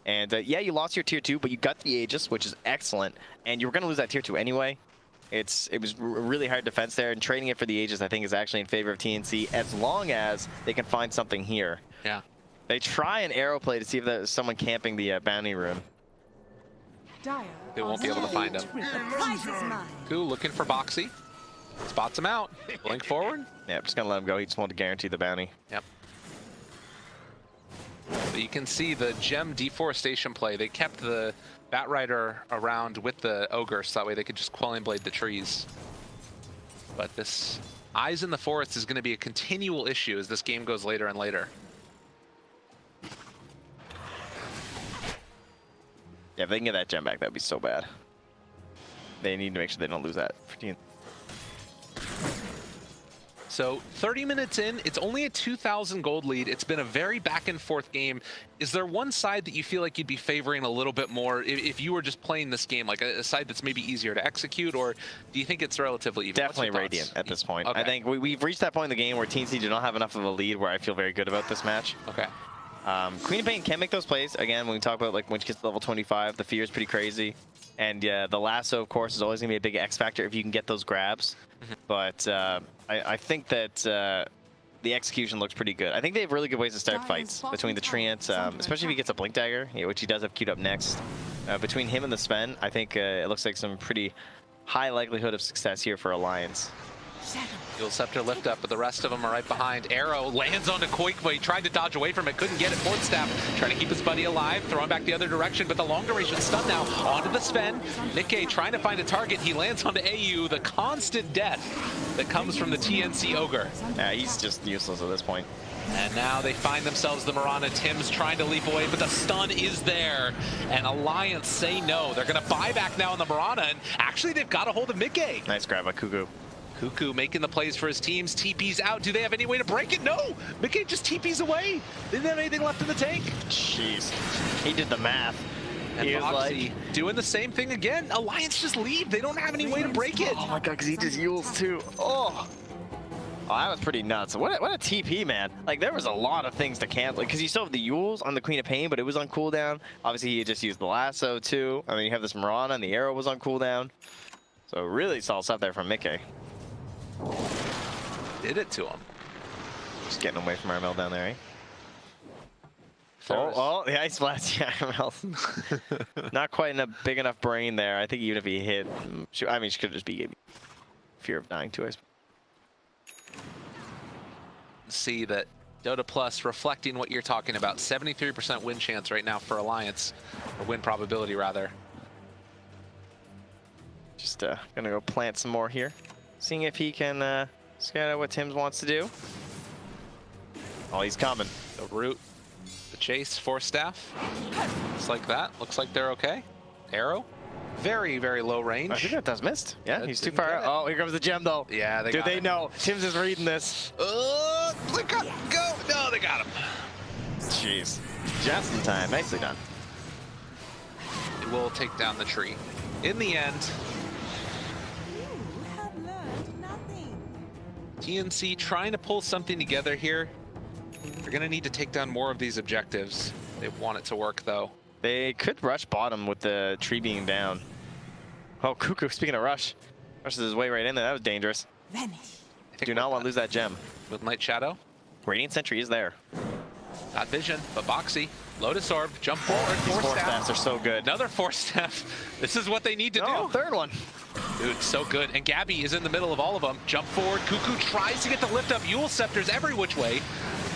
And yeah, you lost your tier 2, but you got the Aegis, which is excellent. And you were going to lose that tier 2 anyway. It was really hard defense there, and trading it for the Aegis, I think, is actually in favor of TNC, as long as they can find something here. Yeah. They try an arrow play to see if there's someone camping the bounty room. They won't be able to find him. Ku looking for Boxy. Spots him out. Blink forward. Yeah, I'm just going to let him go. He just wanted to guarantee the bounty. Yep. But you can see the gem deforestation play. They kept the Batrider around with the Ogre, so that way they could just Quelling Blade the trees. But this Eyes in the Forest is going to be a continual issue as this game goes later and later. Yeah, if they can get that gem back, that would be so bad. They need to make sure they don't lose that for TNC. So 30 minutes in, it's only a 2,000 gold lead. It's been a very back and forth game. Is there one side that you feel like you'd be favoring a little bit more if you were just playing this game, like a side that's maybe easier to execute, or do you think it's relatively even? Definitely Radiant at this point. Okay. I think we've reached that point in the game where TNC do not have enough of a lead where I feel very good about this match. Okay. Queen of Pain can make those plays. Again, when we talk about like when she gets to level 25, the fear is pretty crazy. And the lasso, of course, is always going to be a big X factor if you can get those grabs. But I think that the execution looks pretty good. I think they have really good ways to start fights between the Treant, especially if he gets a Blink Dagger, which he does have queued up next. Between him and the Sven, I think it looks like some pretty high likelihood of success here for Alliance. Dual Scepter lift up, but the rest of them are right behind. Arrow lands onto Koikwa. He tried to dodge away from it, couldn't get it. Fourth Staff trying to keep his buddy alive, throwing back the other direction, but the long duration stun now onto the Sven. Nikkei trying to find a target. He lands onto AU, the constant death that comes from the TNC Ogre. Yeah, he's just useless at this point. And now they find themselves the Mirana. Tim's trying to leap away, but the stun is there. And Alliance say no. They're going to buy back now on the Mirana, and actually they've got a hold of Nikkei. Nice grab by Cuckoo. Cuckoo making the plays for his teams. TP's out. Do they have any way to break it? No! Nikkei just TP's away. They didn't have anything left in the tank. Jeez. He did the math. And he was Boxy like doing the same thing again. Alliance just leave. They don't have any way to break it. Oh my god, because he just yules too. Oh, that was pretty nuts. What a TP, man. Like, there was a lot of things to cancel. Because you still have the yules on the Queen of Pain, but it was on cooldown. Obviously, he just used the lasso too. I mean, you have this Mirana, and the arrow was on cooldown. So really solid stuff there from Nikkei. Did it to him. Just getting away from Armel down there, eh? Oh, the Ice Blast, yeah, Armel. Not quite a big enough brain there. I think even if he hit, I mean, she could just be fear of dying too, I suppose. See that Dota Plus reflecting what you're talking about. 73% win chance right now for Alliance, or win probability rather. Just gonna go plant some more here. Seeing if he can scout out what Tim's wants to do. Oh, he's coming. The root, the chase, Force Staff. Just like that. Looks like they're okay. Arrow. Very, very low range. I think that does missed. Yeah, That he's too didn't far get out. it. Oh, here comes the gem, though. Yeah, they Do got they it. know? Tim's is reading this. Click up, go. No, they got him. Jeez. Just in time. Nicely done. It will take down the tree. In the end, TNC trying to pull something together here. They're going to need to take down more of these objectives. They want it to work, though. They could rush bottom with the tree being down. Oh, Cuckoo, speaking of rush. Rushes his way right in there. That was dangerous. Do not want to lose that gem. With Light Shadow. Radiant Sentry is there. Got vision, but Boxy. Lotus Orb, jump forward, These Force Force Staff. Staffs are so good. Another Force Staff. This is what they need to Oh, do. third one. Dude, so good. And Gabby is in the middle of all of them. Jump forward. Cuckoo tries to get the lift up. Yule Scepters every which way.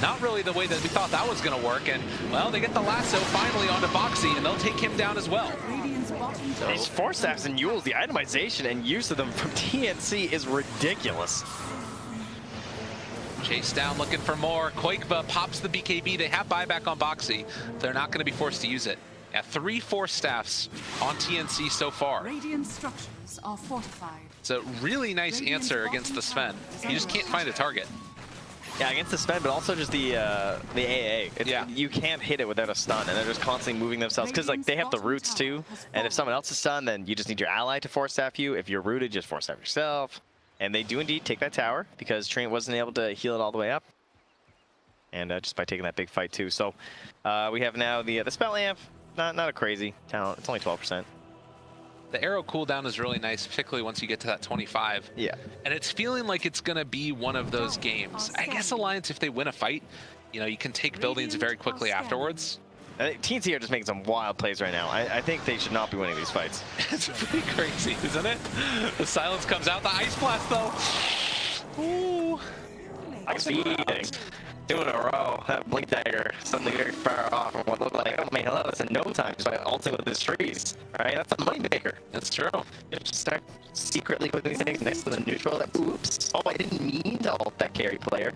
Not really the way that we thought that was going to work. And, well, they get the lasso finally onto Boxy, and they'll take him down as well. These Force Staffs and Yules, the itemization and use of them from TNC is ridiculous. Chase down, looking for more. Koikwa pops the BKB. They have buyback on Boxy. They're not going to be forced to use it. Yeah, 3 Force Staffs on TNC so far. Radiant structures are fortified. It's a really nice answer against the Sven. He just can't find a target. Yeah, against the Sven, but also just the AA. Yeah. You can't hit it without a stun, and they're just constantly moving themselves because like they have the roots too. And if someone else is stunned, then you just need your ally to force staff you. If you're rooted, just force staff yourself. And they do indeed take that tower because Trent wasn't able to heal it all the way up. And just by taking that big fight too. So we have now the spell amp. Not a crazy talent. It's only 12%. The arrow cooldown is really nice, particularly once you get to that 25. Yeah. And it's feeling like it's going to be one of those games. I guess Alliance, if they win a fight, you know, you can take buildings very quickly afterwards. I think TNC are just making some wild plays right now. I think they should not be winning these fights. It's pretty crazy, isn't it? The silence comes out. The Ice Blast, though. Ooh. Speeding. 2 in a row. That Blink Dagger suddenly very far off from what looked like, oh man, hello, that's in no time just by ulting with his trees. Right? That's a moneymaker. That's true. You just start secretly putting things next to the neutral. That, oops. Oh, I didn't mean to ult that carry player.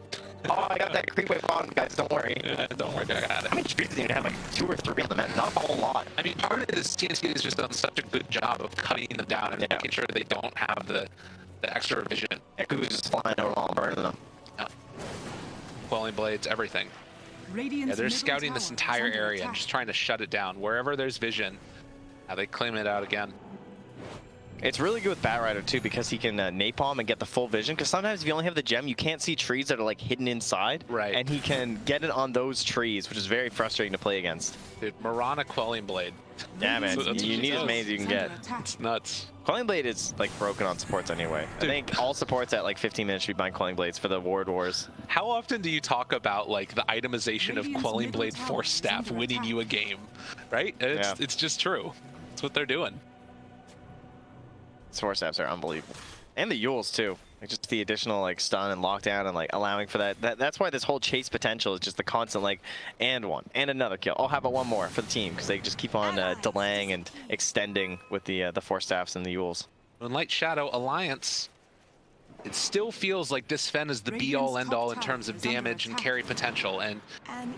Oh, I got that creep wave on, guys. Don't worry. Yeah, don't worry, I got it. How many trees do you have? Like 2 or 3 on the map? Not a whole lot. I mean, part of it is TNC has just done such a good job of cutting them down and making sure they don't have the extra vision. Yeah, Kuku's just flying over all and burning them. Quelling Blades, everything. Yeah, they're scouting this entire area and just trying to shut it down. Wherever there's vision, they claim it out again. It's really good with Batrider too because he can napalm and get the full vision. Because sometimes if you only have the gem, you can't see trees that are like hidden inside. Right. And he can get it on those trees, which is very frustrating to play against. Dude, Mirana Quelling Blade. Yeah, man. You need as many as you can get. It's nuts. Quelling Blade is like broken on supports anyway. Dude. I think all supports at like 15 minutes should be buying Quelling Blades for the Ward Wars. How often do you talk about like the itemization of Quelling Blade Force Staff winning you a game, right? It's just true. That's what they're doing. Force Staffs are unbelievable. And the Yules too. Like just the additional like stun and lockdown and like allowing for that. That's why this whole chase potential is just the constant like and one and another kill. Oh, how about one more for the team because they just keep on delaying and extending with the Force Staffs and the Yules. Moonlight Shadow Alliance, it still feels like this Sven is the be-all end-all in terms of damage and carry potential. And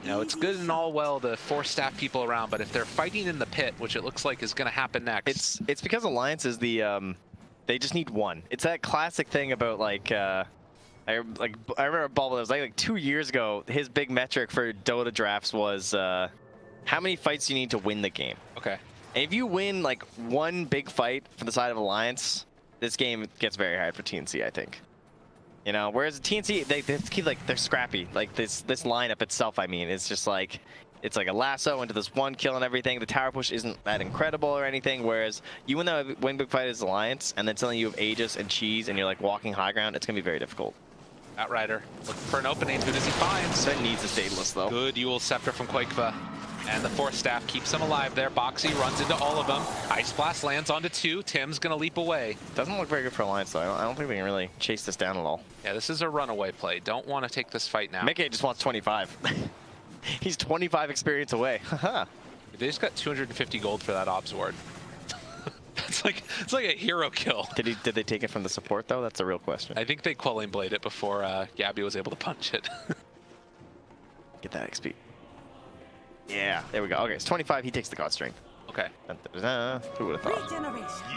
you know, it's good and all well to force staff people around, but if they're fighting in the pit, which it looks like is going to happen next, it's because Alliance is the they just need one. It's that classic thing about like I remember Bubble. It was like 2 years ago. His big metric for Dota drafts was how many fights you need to win the game. Okay. And if you win like one big fight for the side of Alliance, this game gets very hard for TNC, I think. You know, whereas TNC, they keep like they're scrappy. Like this lineup itself, I mean, it's just like it's like a lasso into this one kill and everything. The tower push isn't that incredible or anything. Whereas you win big fight as Alliance, and then suddenly you have Aegis and Cheese, and you're like walking high ground. It's gonna be very difficult. Batrider looking for an opening. Who does he find? Sven needs a stateless though. Good Yule Scepter from Quakeva. And the Force Staff keeps him alive there. Boxy runs into all of them. Ice Blast lands onto 2. Tim's going to leap away. Doesn't look very good for Alliance, though. I don't think they can really chase this down at all. Yeah, this is a runaway play. Don't want to take this fight now. Mickey just wants 25. He's 25 experience away. They just got 250 gold for that Obs Ward. it's like a hero kill. Did they take it from the support, though? That's a real question. I think they Quelling Blade it before Gabby was able to punch it. Get that XP. Yeah, there we go. Okay, it's 25. He takes the God Strength. Okay. Who would have thought?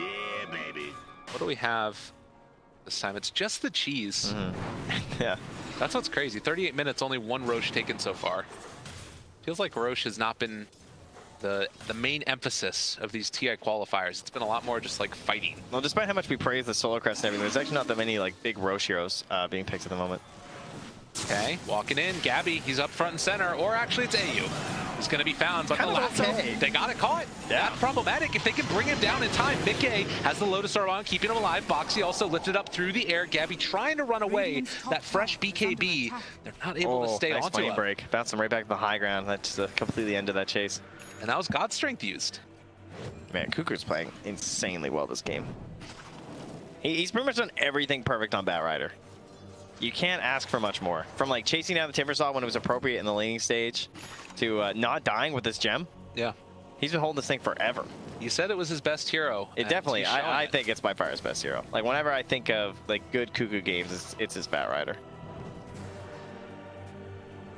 Yeah, baby. What do we have this time? It's just the cheese. Yeah. That's what's crazy. 38 minutes, only 1 Roche taken so far. Feels like Roche has not been the main emphasis of these TI qualifiers. It's been a lot more just like fighting. Well, despite how much we praise the Solar Crest and everything, there's actually not that many like big Roche heroes being picked at the moment. Okay, walking in, Gabby, he's up front and center, or actually it's AU. He's going to be found, but the lasso, they got it caught. Yeah. That's problematic. If they can bring him down in time, Mickey has the Lotus Orb on, keeping him alive. Boxy also lifted up through the air. Gabby trying to run away. That fresh BKB, they're not able to stay nice onto him. break. Bounce him right back to the high ground. That's just completely end of that chase. And that was God Strength used. Man, Kuku's playing insanely well this game. He's pretty much done everything perfect on Batrider. You can't ask for much more. From like chasing down the Timbersaw when it was appropriate in the laning stage to not dying with this gem. Yeah. He's been holding this thing forever. He said it was his best hero. It definitely, I think it's by far his best hero. Like whenever I think of like good Kuku games, it's his Batrider.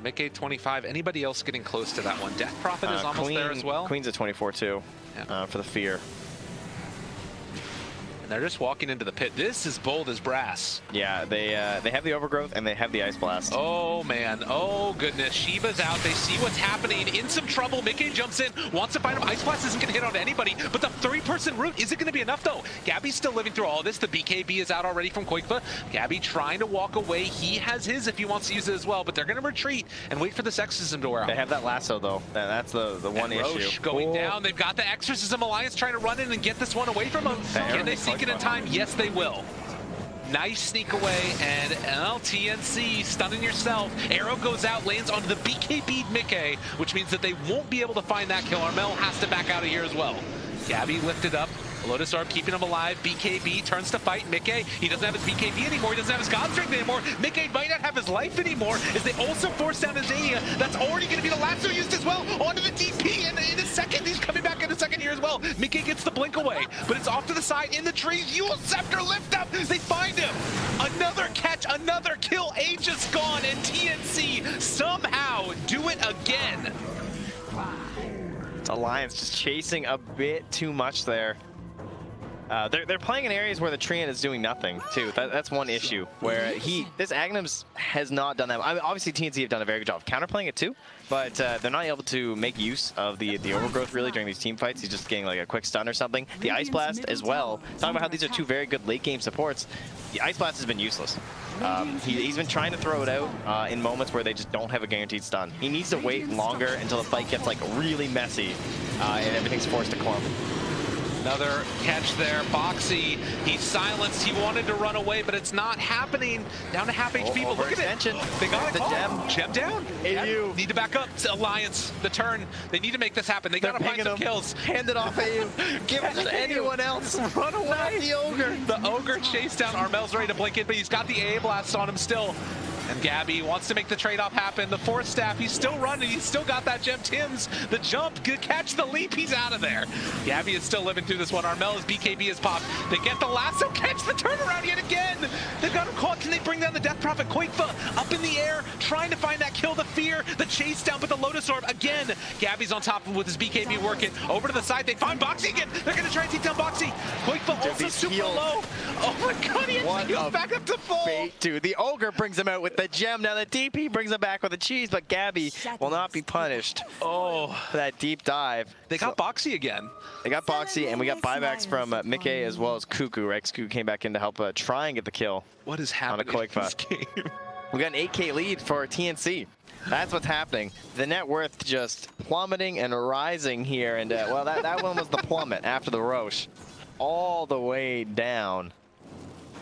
Mickey 25. Anybody else getting close to that one? Death Prophet is almost there as well. Queen's at 24 too, Yeah. for the fear. And they're just walking into the pit. This is bold as brass. Yeah, they have the overgrowth and they have the ice blast. Oh man, oh goodness. Shiva's out. They see what's happening. In some trouble. Mickey jumps in, wants to find him. Ice blast isn't going to hit onto anybody, but the 3-person route isn't going to be enough though. Gabby's still living through all this. The BKB is out already from Koikva. Gabby trying to walk away. He has his if he wants to use it as well, but they're going to retreat and wait for this exorcism to wear out. They have that lasso though. That's the one Roche issue. going down. They've got the Exorcism Alliance trying to run in and get this one away from them. Can they sneak it in time? Yes, they will. Nice sneak away, and TNC stunning yourself. Arrow goes out, lands onto the BKB Mickey, which means that they won't be able to find that kill. Armel has to back out of here as well. Gabby lifted up. Lotus Orb keeping him alive. BKB turns to fight Mickey. He doesn't have his BKB anymore. He doesn't have his God Strength anymore. Mickey might not have his life anymore as they also force down his Zania. That's already going to be the lasso used as well. Onto the DP, and in a second, he's coming back in a second here as well. Mickey gets the blink away, but it's off to the side in the trees. Yule Scepter lift up. They find him. Another catch, another kill. Age is gone, and TNC somehow do it again. Alliance just chasing a bit too much there. They're playing in areas where the Treant is doing nothing too. That's one issue where this Agnums has not done that. I mean, obviously TNC have done a very good job of counterplaying it too, but they're not able to make use of the overgrowth really during these team fights. He's just getting like a quick stun or something. The Ice Blast as well. Talking about how these are two very good late game supports. The Ice Blast has been useless. He's been trying to throw it out in moments where they just don't have a guaranteed stun. He needs to wait longer until the fight gets like really messy and everything's forced to clump. Another catch there. Boxy, he's silenced. He wanted to run away, but it's not happening. Down to half HP. But look at it. They got the gem. Gem down. AU. Need to back up. Alliance, the turn. They need to make this happen. They got to find some kills. Hand it off AU. Give it to anyone else. Run away. Not the Ogre. The Ogre chased down. Armel's ready to blink it, but he's got the AA blasts on him still. And Gabby wants to make the trade-off happen. The Force Staff, he's still running. He's still got that gem. Tim's the jump, catch the leap. He's out of there. Gabby is still living through this one. Armel's BKB is popped. They get the lasso, catch the turnaround yet again. They've got him caught. Can they bring down the Death Prophet? Koikva up in the air, trying to find that kill. The fear, the chase down, but the Lotus Orb again. Gabby's on top of him with his BKB working. Over to the side, they find Boxy again. They're going to try and take down Boxy. Koikva also super low. Oh my God, he heals back up to full. Bait, dude. The Ogre brings him out with the gem. Now the DP brings him back with the cheese, but Gabby will not be punished. Oh, for that deep dive. They got Boxy again. They got Boxy, and we got buybacks from Mickey as well as Cuckoo. Right? Cuckoo came back in to help try and get the kill. What is happening in this game? We got an 8K lead for TNC. That's what's happening. The net worth just plummeting and rising here, and well, that one was the plummet after the Roche, all the way down.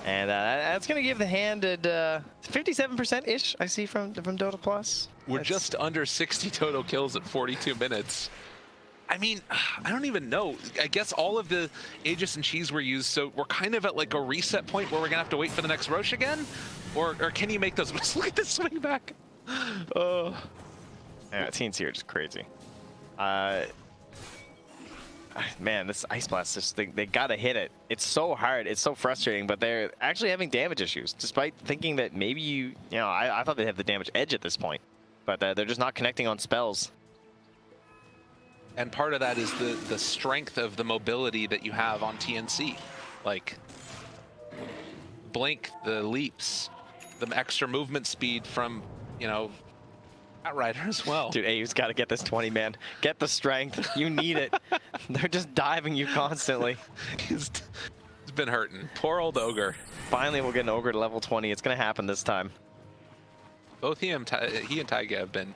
And that's going to give the handed 57%-ish, I see from Dota Plus. We're just under 60 total kills at 42 minutes. I mean, I don't even know. I guess all of the Aegis and Cheese were used, so we're kind of at like a reset point where we're going to have to wait for the next Roche again? Or can you make those? Look at this swing back. Yeah, TNC are just crazy. Man, this Ice Blast, they gotta hit it. It's so hard, it's so frustrating, but they're actually having damage issues, despite thinking that maybe you know, I thought they'd have the damage edge at this point, but they're just not connecting on spells. And part of that is the strength of the mobility that you have on TNC. Like, Blink, the leaps, the extra movement speed from, you know, Outrider as well. Dude, AU's got to get this 20, man. Get the strength. You need it. They're just diving you constantly. He's been hurting. Poor old Ogre. Finally, we'll get an Ogre to level 20. It's going to happen this time. Both he and Taiga have been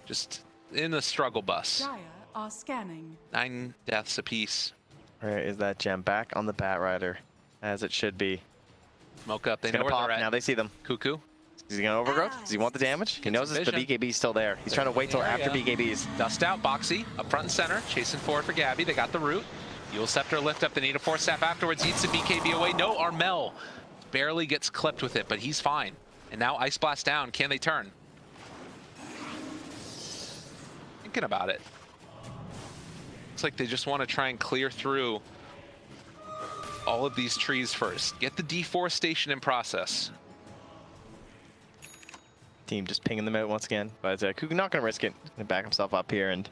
just in a struggle bus. Dire are scanning. 9 deaths apiece. Where is that gem? Back on the Batrider, as it should be. Smoke up. They know where they're at. Now they see them. Cuckoo. Is he going to overgrowth? Does he want the damage? He knows the BKB's still there. He's trying to wait till after BKB's. Dust out, Boxy, up front and center, chasing forward for Gabby. They got the root. Yule Scepter lift up. They need a Force Staff afterwards. Eats the BKB away. No, Armel barely gets clipped with it, but he's fine. And now Ice Blast down. Can they turn? Thinking about it. Looks like they just want to try and clear through all of these trees first. Get the deforestation in process. Team just pinging them out once again, but Cuckoo not going to risk it. Going to back himself up here and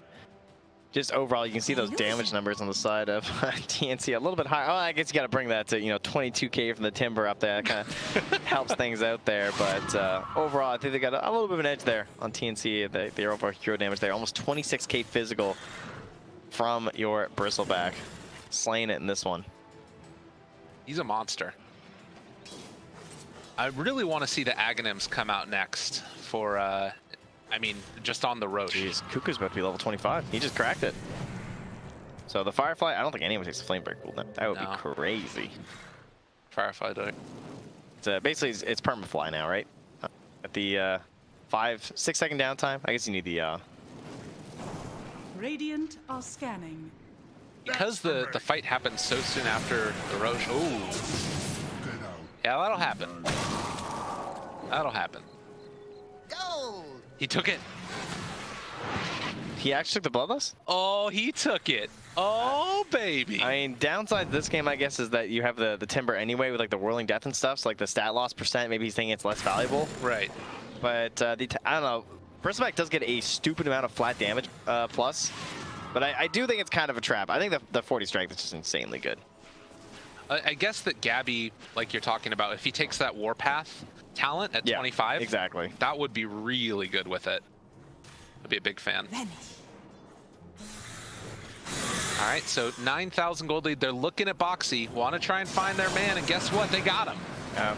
just overall, you can see those damage numbers on the side of TNC a little bit higher. Oh, I guess you got to bring that to, 22K from the Timber up there. That kind of helps things out there. But overall, I think they got a little bit of an edge there on TNC. Their overall hero damage there. Almost 26K physical from your Bristleback. Slaying it in this one. He's a monster. I really want to see the Aghanims come out next for, I mean, just on the road. Jeez, Cuckoo's about to be level 25. He just cracked it. So the Firefly, I don't think anyone takes the Flame Break cooldown. That would be crazy. Firefly doing. Basically, it's perma-fly now, right? At the 5-6 second downtime. I guess you need the... Radiant are scanning. Because the fight happens so soon after the Roche. Ooh. Yeah, that'll happen. That'll happen. Gold. He took it. He actually took the Bloodlust? Oh, he took it. Oh, baby. I mean, downside to this game, I guess, is that you have the Timber anyway with like the Whirling Death and stuff. So like the stat loss percent, maybe he's thinking it's less valuable. Right. But I don't know. Bristleback does get a stupid amount of flat damage plus. But I do think it's kind of a trap. I think the 40 strength is just insanely good. I guess that Gabby, like you're talking about, if he takes that Warpath talent at 25, exactly, that would be really good with it. I'd be a big fan. All right, so 9,000 gold lead. They're looking at Boxy, want to try and find their man, and guess what? They got him.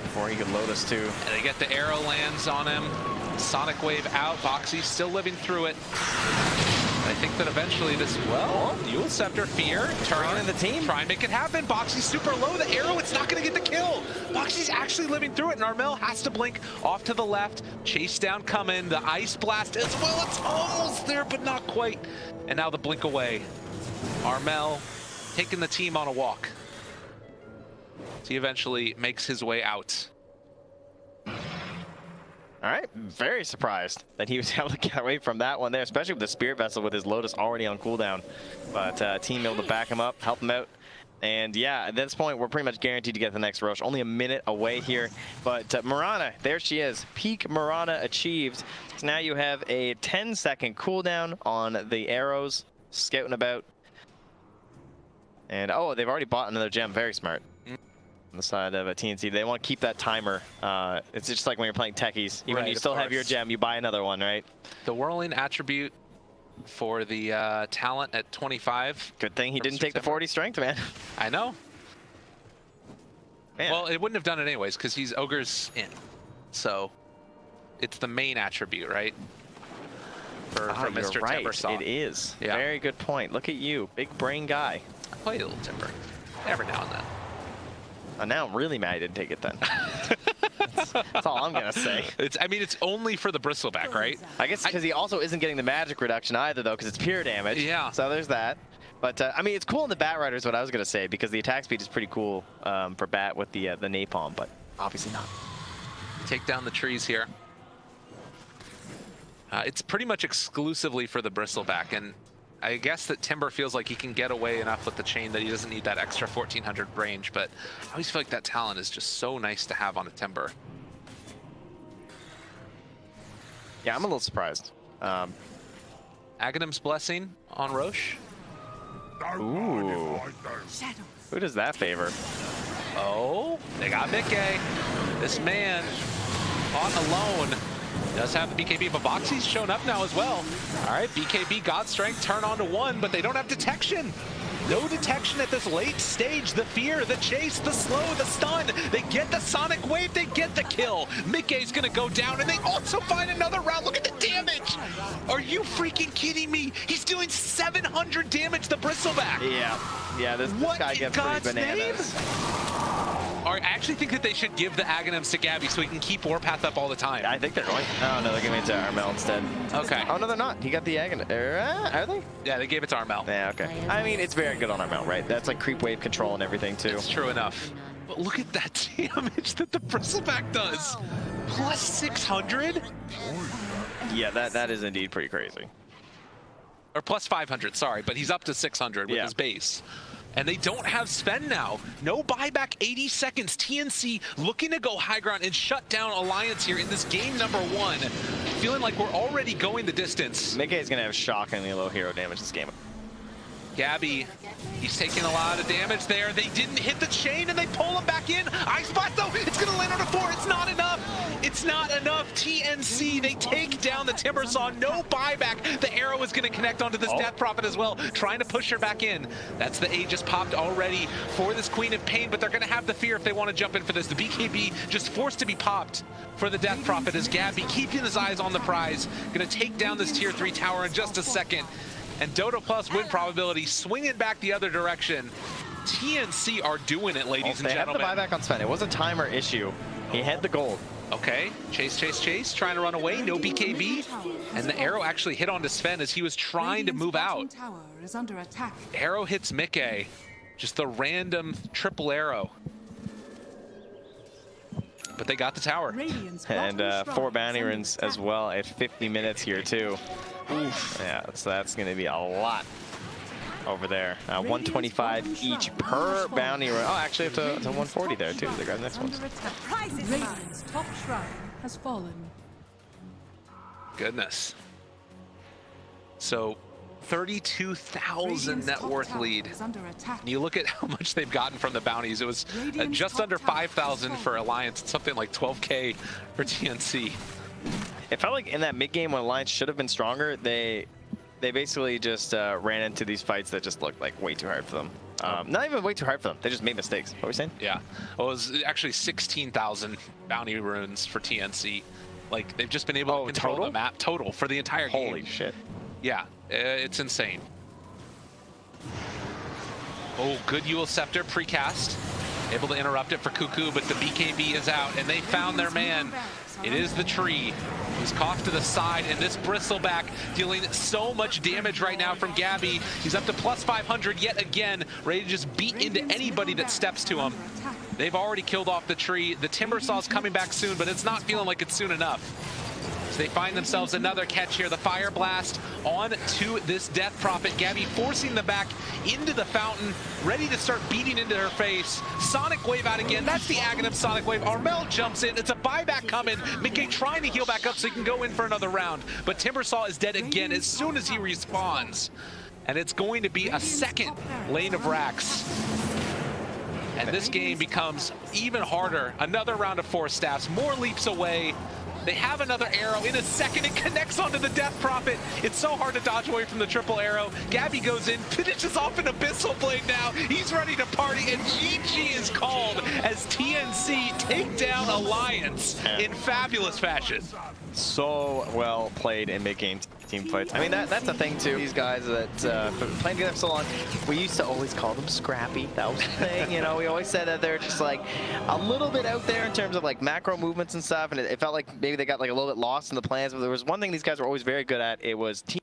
Before he could load us too. And they get the arrow lands on him. Sonic Wave out. Boxy still living through it. I think that eventually this, well, Dual Scepter, Fear, turn in the team. Try and make it happen. Boxy's super low. The arrow, it's not going to get the kill. Boxy's actually living through it, and Armel has to blink off to the left. Chase down coming. The Ice Blast as well. It's almost there, but not quite. And now the blink away. Armel taking the team on a walk. He eventually makes his way out. All right, very surprised that he was able to get away from that one there, especially with the Spirit Vessel with his Lotus already on cooldown. But team able to back him up, help him out. And yeah, at this point, we're pretty much guaranteed to get the next Roche. Only a minute away here. But Mirana, there she is. Peak Mirana achieved. So now you have a 10-second cooldown on the arrows, scouting about. And oh, they've already bought another gem. Very smart. On the side of a TNC, they want to keep that timer. It's just like when you're playing techies. Even when you still have your gem, you buy another one, right? The whirling attribute for the talent at 25. Good thing he didn't take the 40 strength, man. I know. Man. Well, it wouldn't have done it anyways because he's Ogre's in. So it's the main attribute, right? For Mr. Right. Timbersaw. It is. Yeah. Very good point. Look at you, big brain guy. I play a little Timber every now and then. Now I'm really mad I didn't take it then. that's all I'm gonna say. I mean, it's only for the Bristleback, right? I guess because he also isn't getting the magic reduction either, though, because it's pure damage. Yeah. So there's that. But I mean, it's cool in the Bat Rider is what I was gonna say, because the attack speed is pretty cool for Bat with the napalm, but obviously not. Take down the trees here. It's pretty much exclusively for the Bristleback, and I guess that Timber feels like he can get away enough with the chain that he doesn't need that extra 1400 range, but I always feel like that talent is just so nice to have on a Timber. Yeah, I'm a little surprised. Aghanim's Blessing on Roche. Ooh. Who does that favor? Oh, they got Mickey. This man on alone. Does have the BKB, but Boxy's shown up now as well. All right, BKB got strength, turn on to 1, but they don't have detection. No detection at this late stage. The fear, the chase, the slow, the stun. They get the Sonic Wave, they get the kill. Mickey's gonna go down, and they also find another round. Look at the damage. Are you freaking kidding me? He's doing 700 damage to Bristleback. Yeah, this guy gets pretty bananas. I actually think that they should give the Aghanims to Gabby so he can keep Warpath up all the time. I think they're going. Oh, no, they're giving it to Armel instead. Okay. Oh, no, they're not. He got the Aghanim. Are they? Yeah, they gave it to Armel. Yeah, okay. I mean, it's very good on Armel, right? That's like creep wave control and everything, too. It's true enough. But look at that damage that the Bristleback does. Plus 600? Yeah, that is indeed pretty crazy. Or plus 500, sorry, but he's up to 600 with his base. And they don't have spend now. No buyback, 80 seconds. TNC looking to go high ground and shut down Alliance here in this game number 1. Feeling like we're already going the distance. Mickey is going to have shockingly low hero damage this game. Gabby, he's taking a lot of damage there. They didn't hit the chain and they pull him back in. Ice Blast though, it's gonna land on a 4. It's not enough. It's not enough. TNC, they take down the Timbersaw. No buyback. The arrow is gonna connect onto this Death Prophet as well, trying to push her back in. That's the Aegis popped already for this Queen of Pain, but they're gonna have the fear if they want to jump in for this. The BKB just forced to be popped for the Death Prophet as Gabby keeping his eyes on the prize. Gonna take down this tier 3 tower in just a second. And Dota Plus win probability swinging back the other direction. TNC are doing it, ladies and gentlemen. They had the buyback on Sven. It was a timer issue. He had the gold. Okay, chase, trying to run away, no BKB. And the arrow actually hit onto Sven as he was trying to move out. Tower is under attack. Arrow hits Mickey. Just the random triple arrow. But they got the tower. And 4 bounty runes as well at 50 minutes here too. Oof. Yeah, so that's going to be a lot over there. 125 each per bounty rune. Oh, actually, it's a 140 there too. They got the next ones. Radiant's top shrine has fallen. Goodness. So 32,000 net worth lead. And you look at how much they've gotten from the bounties. It was just under 5,000 for Alliance, something like 12K for TNC. It felt like in that mid game when Alliance should have been stronger, they basically just ran into these fights that just looked like way too hard for them. Not even way too hard for them. They just made mistakes. What were we saying? Yeah. Well, it was actually 16,000 bounty runes for TNC. Like, they've just been able to control the map total for the entire game. Holy shit. Yeah, it's insane. Oh, good Yule Scepter precast. Able to interrupt it for Cuckoo, but the BKB is out, and they found their man. It is the tree. He's coughed to the side, and this Bristleback dealing so much damage right now from Gabby. He's up to plus 500 yet again, ready to just beat into anybody that steps to him. They've already killed off the tree. The Timbersaw's coming back soon, but it's not feeling like it's soon enough. So they find themselves another catch here. The Fire Blast on to this Death Prophet. Gabby forcing the back into the fountain, ready to start beating into her face. Sonic Wave out again. That's the Aghanim Sonic Wave. Armel jumps in. It's a buyback coming. Mickey trying to heal back up so he can go in for another round. But Timbersaw is dead again as soon as he respawns. And it's going to be a second lane of racks. And this game becomes even harder. Another round of 4 staffs, more leaps away. They have another arrow in a second. It connects onto the Death Prophet. It's so hard to dodge away from the triple arrow. Gabby goes in, finishes off an Abyssal Blade now. He's ready to party, and GG is called as TNC take down Alliance in fabulous fashion. So well played in mid-game team fights. I mean, that's the thing too. These guys that playing together for so long, we used to always call them scrappy. That was the thing, you know. We always said that they're just like a little bit out there in terms of like macro movements and stuff, and it felt like maybe they got like a little bit lost in the plans. But there was one thing these guys were always very good at. It was team.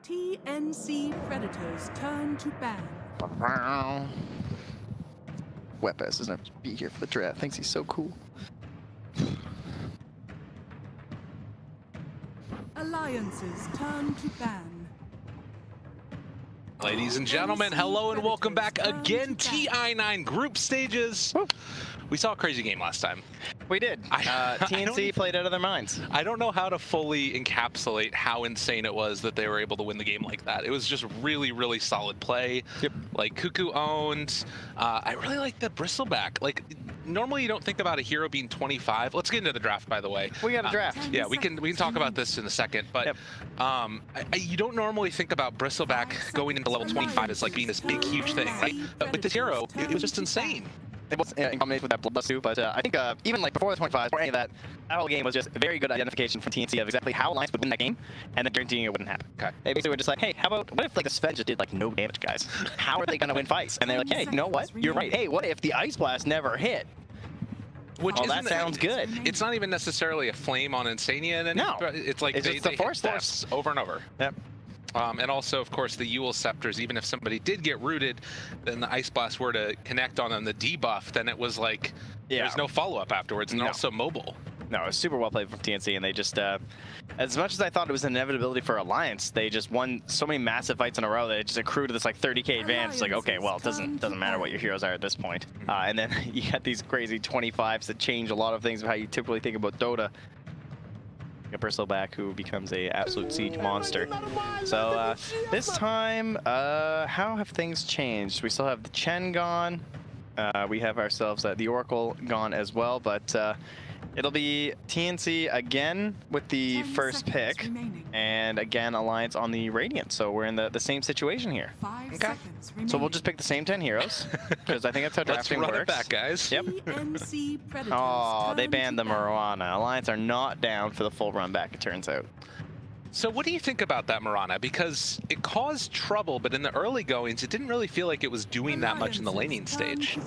TNC Predators turn to ban. Wet-Pass doesn't have to be here for the draft. Thinks he's so cool. Alliances turn to ban. Ladies and gentlemen, hello and welcome back again. TI9 group stages. Woo. We saw a crazy game last time. We did. TNC played out of their minds. I don't know how to fully encapsulate how insane it was that they were able to win the game like that. It was just really, really solid play. Yep. Like Cuckoo owned. I really like the Bristleback. Like normally you don't think about a hero being 25. Let's get into the draft, by the way. We got a draft. Yeah, we can talk about this in a second. But Yep. you don't normally think about Bristleback going into level 25 as like being this big, huge thing, right? But with this hero, it was just insane. It was in combination with that Bloodlust too, but I think even like before the 25, before any of that, that whole game was just a very good identification from TNC of exactly how Alliance would win that game, and then guaranteeing it wouldn't happen. Okay. They basically were just like, hey, what if like the Sven just did like no damage, guys? How are they gonna win fights? And they're like, hey, you know what? You're right. Hey, what if the Ice Blast never hit? Which Well, that sounds good. It's not even necessarily a flame on Insania, and No. it's like It's they just the hit force staffs. over and over. Yep. And also, of course, the Yule Scepters, even if somebody did get rooted, then the Ice Blast were to connect on them, the debuff, then it was like, there's no follow-up afterwards, and No. also mobile. No, it was super well played from TNC, and they just, as much as I thought it was an inevitability for Alliance, they just won so many massive fights in a row that it just accrued to this like 30k advance. It's like, okay, well, it doesn't matter what your heroes are at this point. And then you got these crazy 25s that change a lot of things of how you typically think about Dota. A Bristleback who becomes a absolute siege monster. So this time, how have things changed? We still have the Chen gone. We have ourselves the Oracle gone as well, but it'll be TNC again with the 10 first seconds pick, remaining. and again Alliance on the Radiant. So we're in the same situation here. 5 seconds remaining. So we'll just pick the same 10 heroes because I think that's how Let's drafting run works. it back, guys. Yep. TNC Predators Oh, they turn banned the to ban. Marana. Alliance are not down for the full run back, it turns out. So what do you think about that Marana? Because it caused trouble, but in the early goings, it didn't really feel like it was doing that much in the laning stage.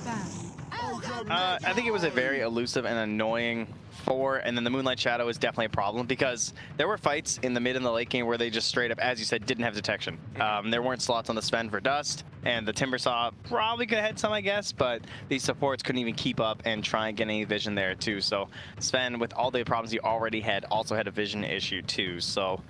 I think it was a very elusive and annoying 4, and then the Moonlight Shadow is definitely a problem because there were fights in the mid and the late game where they just straight up, as you said, didn't have detection. There weren't slots on the Sven for Dust, and the Timbersaw probably could have had some, I guess, but these supports couldn't even keep up and try and get any vision there too. So Sven, with all the problems he already had, also had a vision issue too. So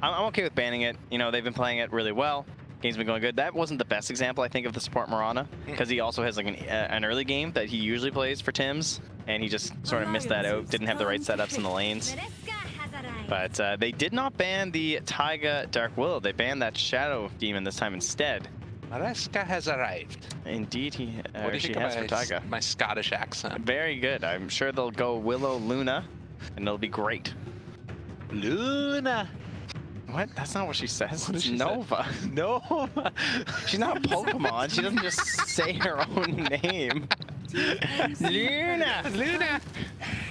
I'm okay with banning it. You know, they've been playing it really well. Game's been going good. That wasn't the best example, I think, of the support Marana, because he also has like an early game that he usually plays for Tims, and he just sort of missed that out. Didn't have the right setups in the lanes. But they did not ban the Taiga Dark Willow. They banned that Shadow Demon this time instead. Mariska has arrived. Indeed, What do you she think has of for Taiga. my Scottish accent? Very good. I'm sure they'll go Willow Luna, and it'll be great. Luna. What? That's not what she says. What does It's she say? Nova. Nova. She's not a Pokemon. She doesn't just say her own name. Luna. Luna.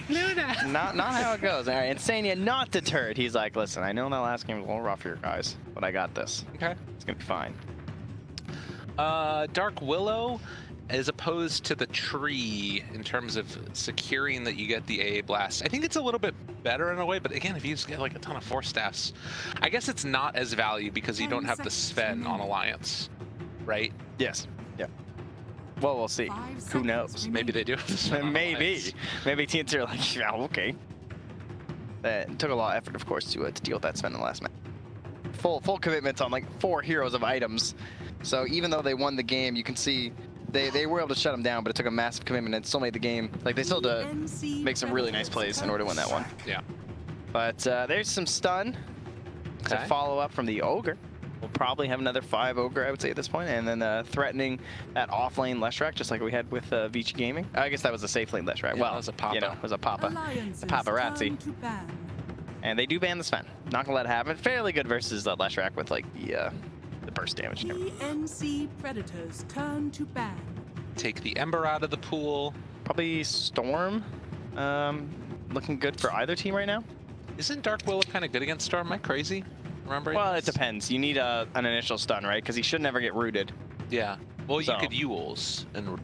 Luna. Not how it goes. All right, Insania not deterred. He's like, listen, I know that last game was a little rough here, guys, but I got this. Okay. It's gonna be fine. Dark Willow, as opposed to the tree in terms of securing that you get the AA blast. I think it's a little bit better in a way, but again, if you just get like a ton of force staffs, I guess it's not as value because you don't have the Sven on Alliance, right? Yes. Yeah. Well, we'll see. 5 Who knows? seconds Maybe they do have the Sven on Maybe. Alliance. Maybe TNC are like, yeah, okay. It took a lot of effort, of course, to deal with that Sven in the last match. Full commitments on like 4 heroes of items. So even though they won the game, you can see they were able to shut them down, but it took a massive commitment and it still made the game. Like they still had to make some really nice plays in order to win that one. Yeah. But there's some stun to Okay. follow up from the Ogre. We'll probably have another 5 Ogre, I would say, at this point, and then threatening that off-lane Leshrac, just like we had with Vici Gaming. I guess that was a safe lane Leshrac. Yeah, Well, that was a Papa. You know, it was a Papa. Alliances A paparazzi. turn to ban. And they do ban the Sven. Not gonna let it happen. Fairly good versus Leshrac with like the burst damage and everything. TNC Predators turn to ban. Take the Ember out of the pool. Probably Storm. Looking good for either team right now. Isn't Dark Willow kind of good against Storm? Am I crazy? Remember? Well, it depends. You need an initial stun, right? Because he should never get rooted. Yeah. Well, So. you could Yules and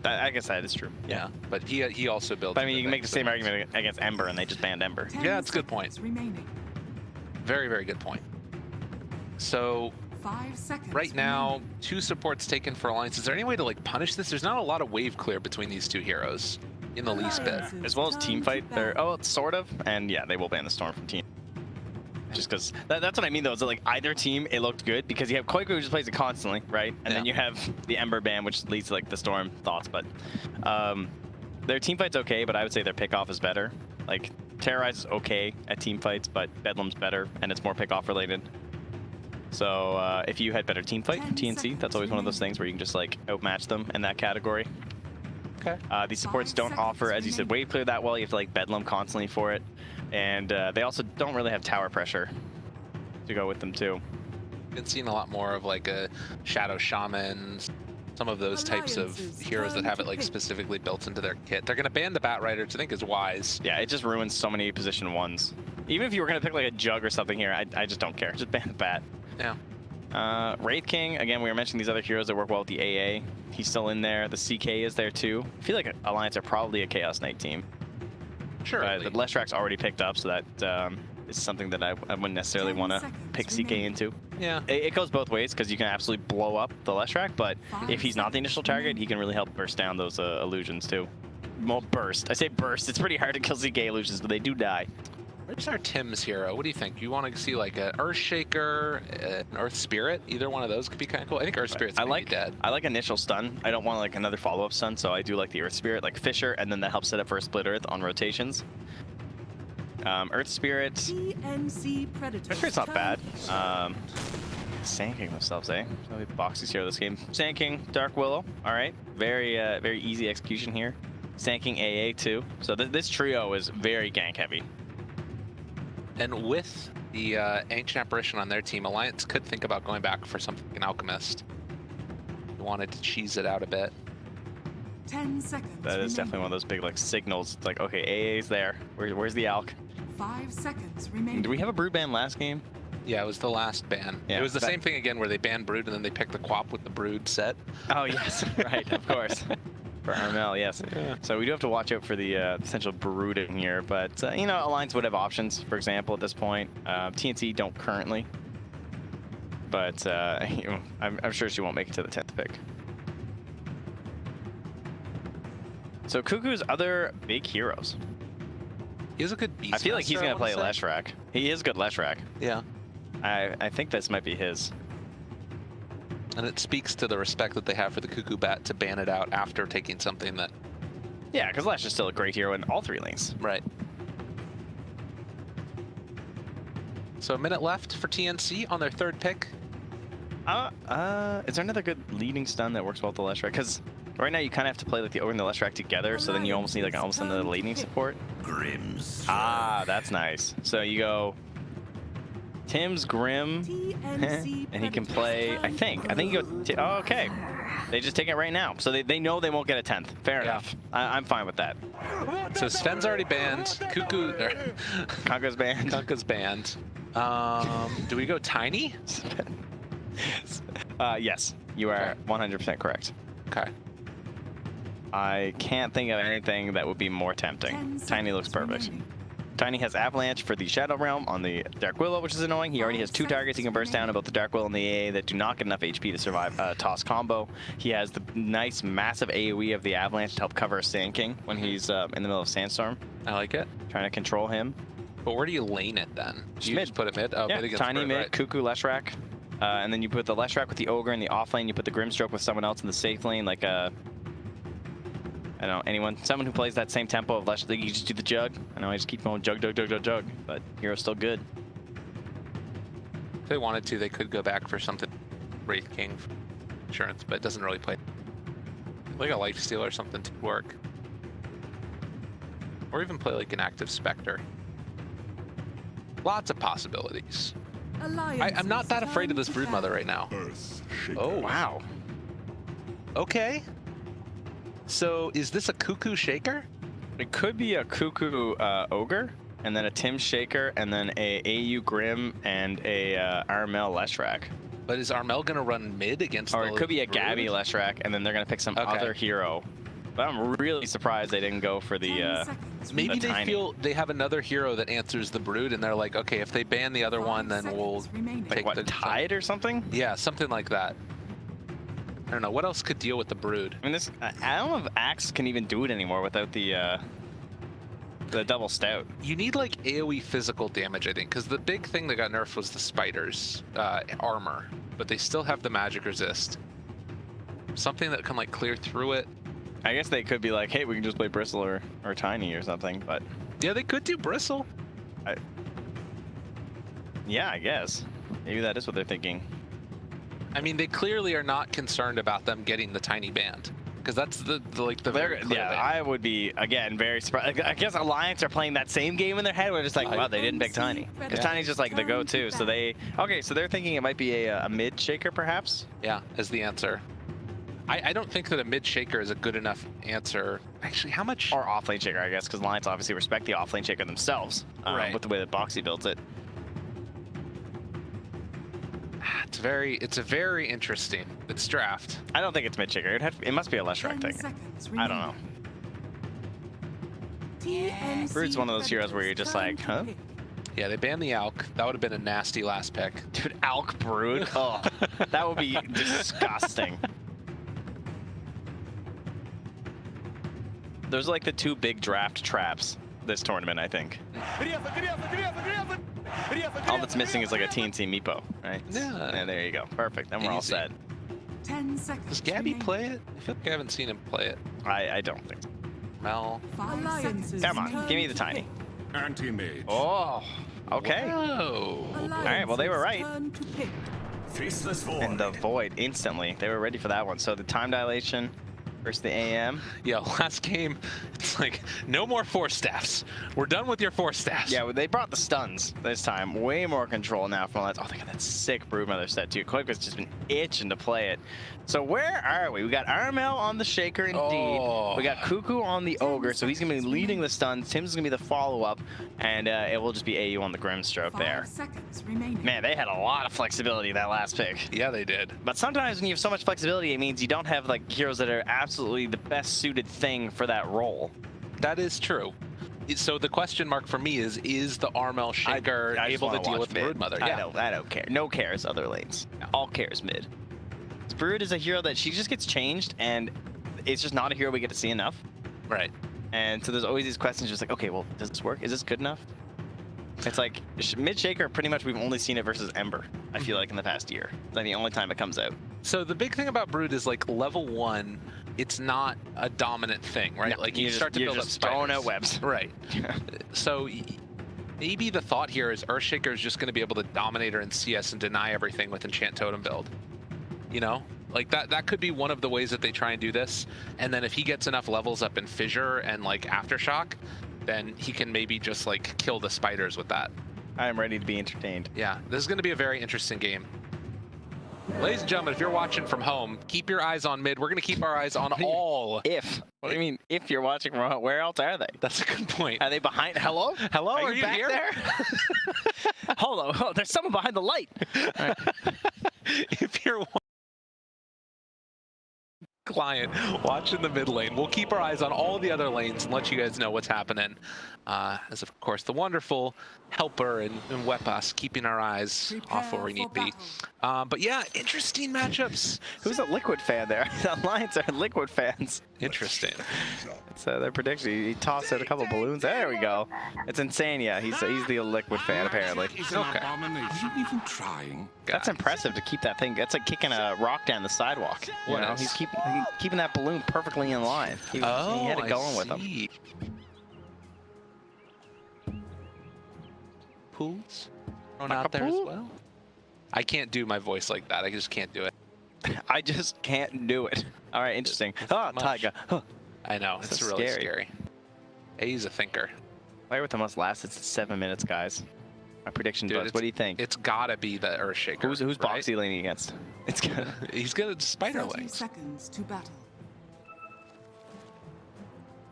I guess that is true. yeah, but he also builds. But I mean, you can make the same argument against Ember, and they just banned Ember. 10 Yeah, that's a good point. seconds remaining. Very, very good point. So 5 seconds. right now, 2 supports taken for Alliance. Is there any way to like punish this? There's not a lot of wave clear between these 2 heroes in the least bit. As well as team fight, they're sort of, and yeah, they will ban the Storm from team. Just because that's what I mean though, is that like either team it looked good because you have Koiku who just plays it constantly, right? And then you have the Ember ban, which leads to like the Storm thoughts. But their team fight's okay, but I would say their pickoff is better. Like Terrorize is okay at team fights, but Bedlam's better and it's more pickoff related. So if you had better team fight from TNC, that's always one of those things where you can just like outmatch them in that category. Okay. These supports don't offer, as you said, wave clear that well. You have to like Bedlam constantly for it. And they also don't really have tower pressure to go with them too. Been seeing a lot more of like a Shadow Shaman, some of those types of heroes that have it like specifically built into their kit. They're gonna ban the Bat Rider, which I think is wise. Yeah, it just ruins so many position 1s. Even if you were gonna pick like a Jug or something here, I just don't care. Just ban the Bat. Yeah. Wraith King, again, we were mentioning these other heroes that work well with the AA. He's still in there. The CK is there too. I feel like Alliance are probably a Chaos Knight team. Sure. The Leshrak's already picked up, so that is something that I wouldn't necessarily want to pick CK into. Yeah. It goes both ways because you can absolutely blow up the Leshrak, but if he's not the initial target, he can really help burst down those illusions too. Well, burst. I say burst. It's pretty hard to kill CK illusions, but they do die. Where's our Tim's hero? What do you think? You want to see like an Earthshaker, an Earth Spirit? Either one of those could be kind of cool. I think Earth Spirit's gonna be dead. I like initial stun. I don't want like another follow-up stun, so I do like the Earth Spirit, like Fisher, and then that helps set up for a split Earth on rotations. Earth Spirit. TNC Predator. Earth Spirit's not bad. Sand King themselves, eh? So we boxes here this game. Sand King, Dark Willow. All right, very easy execution here. Sand King AA too. So this trio is very gank heavy. And with the Ancient Apparition on their team, Alliance could think about going back for something like an Alchemist. They wanted to cheese it out a bit. 10 seconds. That is definitely one of those big like signals. It's like, okay, AA's there. Where's the Alch? 5 seconds remaining. Do we have a Brood ban last game? Yeah, it was the last ban. Yeah, it was the same thing again where they banned Brood and then they picked the Quap with the Brood set. Oh yes, right, of course. For Armel, yes. Yeah. So we do have to watch out for the potential Brood in here, but you know, Alliance would have options. For example, at this point, TNC don't currently, but you know, I'm sure she won't make it to the 10th pick. So Cuckoo's other big heroes. He has a good Beast. I feel like he's gonna play Leshrak. He is good Leshrak. Yeah. I think this might be his. And it speaks to the respect that they have for the Cuckoo Bat to ban it out after taking something that... Yeah, because Lesh is still a great hero in all 3 lanes. Right. So a minute left for TNC on their 3rd pick. Is there another good leading stun that works well with the Leshrak? Because right now you kind of have to play like the Ogre and the Leshrak together, so then you almost need like almost another leading support. Grimm's. Ah, that's nice. So you go Tim's Grim, and he can play, I think you go, oh, okay. They just take it right now. So they know they won't get a 10th. Fair enough. I'm fine with that. So Sven's already banned. Cuckoo, Kanka's banned. Kanka's banned. Do we go Tiny? Yes, you are 100% correct. Okay. I can't think of anything that would be more tempting. Tiny looks perfect. Tiny has Avalanche for the Shadow Realm on the Dark Willow, which is annoying. He already has 2 targets he can burst down, about the Dark Willow and the AA that do not get enough HP to survive Toss combo. He has the nice, massive AoE of the Avalanche to help cover Sand King when he's in the middle of Sandstorm. I like it. Trying to control him. But where do you lane it then? Do you mid. just put it mid? Oh, Yeah, mid against Tiny Bird, mid, right. Cuckoo, Leshrak. And then you put the Leshrak with the Ogre in the off lane. You put the Grimstroke with someone else in the safe lane, like I don't know, someone who plays that same tempo of Leshrak. You just do the Jug. I know I just keep going Jug, but Hero's still good. If they wanted to, they could go back for something Wraith King insurance, but it doesn't really play. Like a Lifesteal or something to work. Or even play like an active Spectre. Lots of possibilities. I'm not that afraid of this Broodmother right now. Oh, wow. Okay. So is this a Cuckoo Shaker? It could be a Cuckoo Ogre, and then a Tim Shaker, and then a AU Grim, and a Armel Leshrak. But is Armel gonna run mid against Or the it could be a Brood? Gabby Leshrak, and then they're gonna pick some other hero But I'm really surprised they didn't go for 10 the. seconds. Maybe The they tiny. feel they have another hero that answers the Brood, and they're like, okay, if they ban the other 5 one, then we'll seconds remaining. take Like what, the Tide or something? Yeah, something like that. I don't know what else could deal with the Brood. I mean, this. I don't know if Axe can even do it anymore without the double stout. You need like AoE physical damage, I think, because the big thing that got nerfed was the spiders armor, but they still have the magic resist. Something that can like clear through it. I guess they could be like, hey, we can just play Bristle or Tiny or something, but Yeah, they could do Bristle. yeah, I guess. Maybe that is what they're thinking. I mean, they clearly are not concerned about them getting the tiny band, because that's the very clear Yeah, ban. I would be, again, very surprised. I guess Alliance are playing that same game in their head. We're just like, wow, they didn't pick Tiny. Because Tiny's just like the go-to. So okay, so they're thinking it might be a mid shaker, perhaps? Yeah, is the answer. I don't think that a mid shaker is a good enough answer. Actually, how much? Or off-lane shaker, I guess, because Alliance obviously respect the off-lane shaker themselves Right. with the way that Boxy builds it. It's a very interesting. It's draft. I don't think it's mid shaker. It must be a less 10 thing. seconds I don't know. remaining. TNC Brood's one of those heroes where you're just like, turn to huh? pick. Yeah, they banned the Alk. That would have been a nasty last pick. Dude, Alk Brood? Oh, that would be disgusting. Those are like the two big draft traps this tournament, I think. All that's missing is like a TNC Meepo, right? Yeah. And there you go. Perfect. Then we're all Easy. set. 10 seconds. Does Gabby remaining. play it? I feel like I haven't seen him play it. I don't think so. Mel. 5 seconds. Come on, give me the tiny. Anti-mage. Oh, okay. Whoa. All right, well, they were right. Turn to pick. Faceless void. And the void instantly. They were ready for that one. So the time dilation versus the AM. Yeah, last game, it's like, no more force staffs. We're done with your force staffs. Yeah, well, they brought the stuns this time. Way more control now from all that. Oh, they got that sick Broodmother set too. Quick has just been itching to play it. So where are we? We got Armel on the Shaker indeed. Oh. We got Cuckoo on the Ogre, so he's gonna be leading the stuns. Tim's gonna be the follow-up, and it will just be AU on the Grimstroke 5 there. seconds remaining. Man, they had a lot of flexibility that last pick. Yeah, they did. But sometimes when you have so much flexibility, it means you don't have like heroes that are absolutely the best suited thing for that role. That is true. So the question mark for me is the Armel Shaker I just able to wanna deal watch with mid. Broodmother? I Yeah. don't care. No cares other lanes. All cares mid. Brood is a hero that she just gets changed, and it's just not a hero we get to see enough. Right. And so there's always these questions just like, okay, well, does this work? Is this good enough? It's like mid shaker, pretty much we've only seen it versus Ember, I feel like, in the past year. It's like the only time it comes out. So the big thing about Brood is like level 1, it's not a dominant thing, right? No, like you you're start to you're build up just throwing spiders. out webs. Right. So maybe the thought here is Earthshaker is just going to be able to dominate her in CS and deny everything with Enchant Totem build. You know? Like that could be one of the ways that they try and do this. And then if he gets enough levels up in Fissure and like Aftershock, then he can maybe just like kill the spiders with that. I am ready to be entertained. Yeah, this is going to be a very interesting game. Ladies and gentlemen, if you're watching from home, keep your eyes on mid. We're going to keep our eyes on all. If. What do you mean, if you're watching from home? Where else are they? That's a good point. Are they behind? Hello? Hello, Are you back here? there? Hold on. Oh, there's someone behind the light. All right. If you're client watching the mid lane, we'll keep our eyes on all the other lanes and let you guys know what's happening. As of course, the wonderful helper and Wepas keeping our eyes off where we need be. But yeah, interesting matchups. Who's a Liquid fan there? The Alliance are Liquid fans. Interesting. It's their prediction. He tossed out a couple balloons. There we go. It's insane. Yeah, he's the Liquid fan apparently. Is an abomination. Are you even trying? That's impressive to keep that thing. That's like kicking a rock down the sidewalk. You What know, is? he's keeping that balloon perfectly in line. He had it going with him. see. Pools thrown out there as Cockapoo? well. I can't do my voice like that. I just can't do it. I just can't do it. All right, interesting. Oh, much. Taiga. Huh. I know, it's So really scary. scary. He's a thinker. Player with the most lasts, it's 7 minutes, guys. My prediction Dude, was. What do you think? It's gotta be the Earthshaker. Who's right? Boxy leaning against? It's good. He's got spider 30 legs. seconds to battle.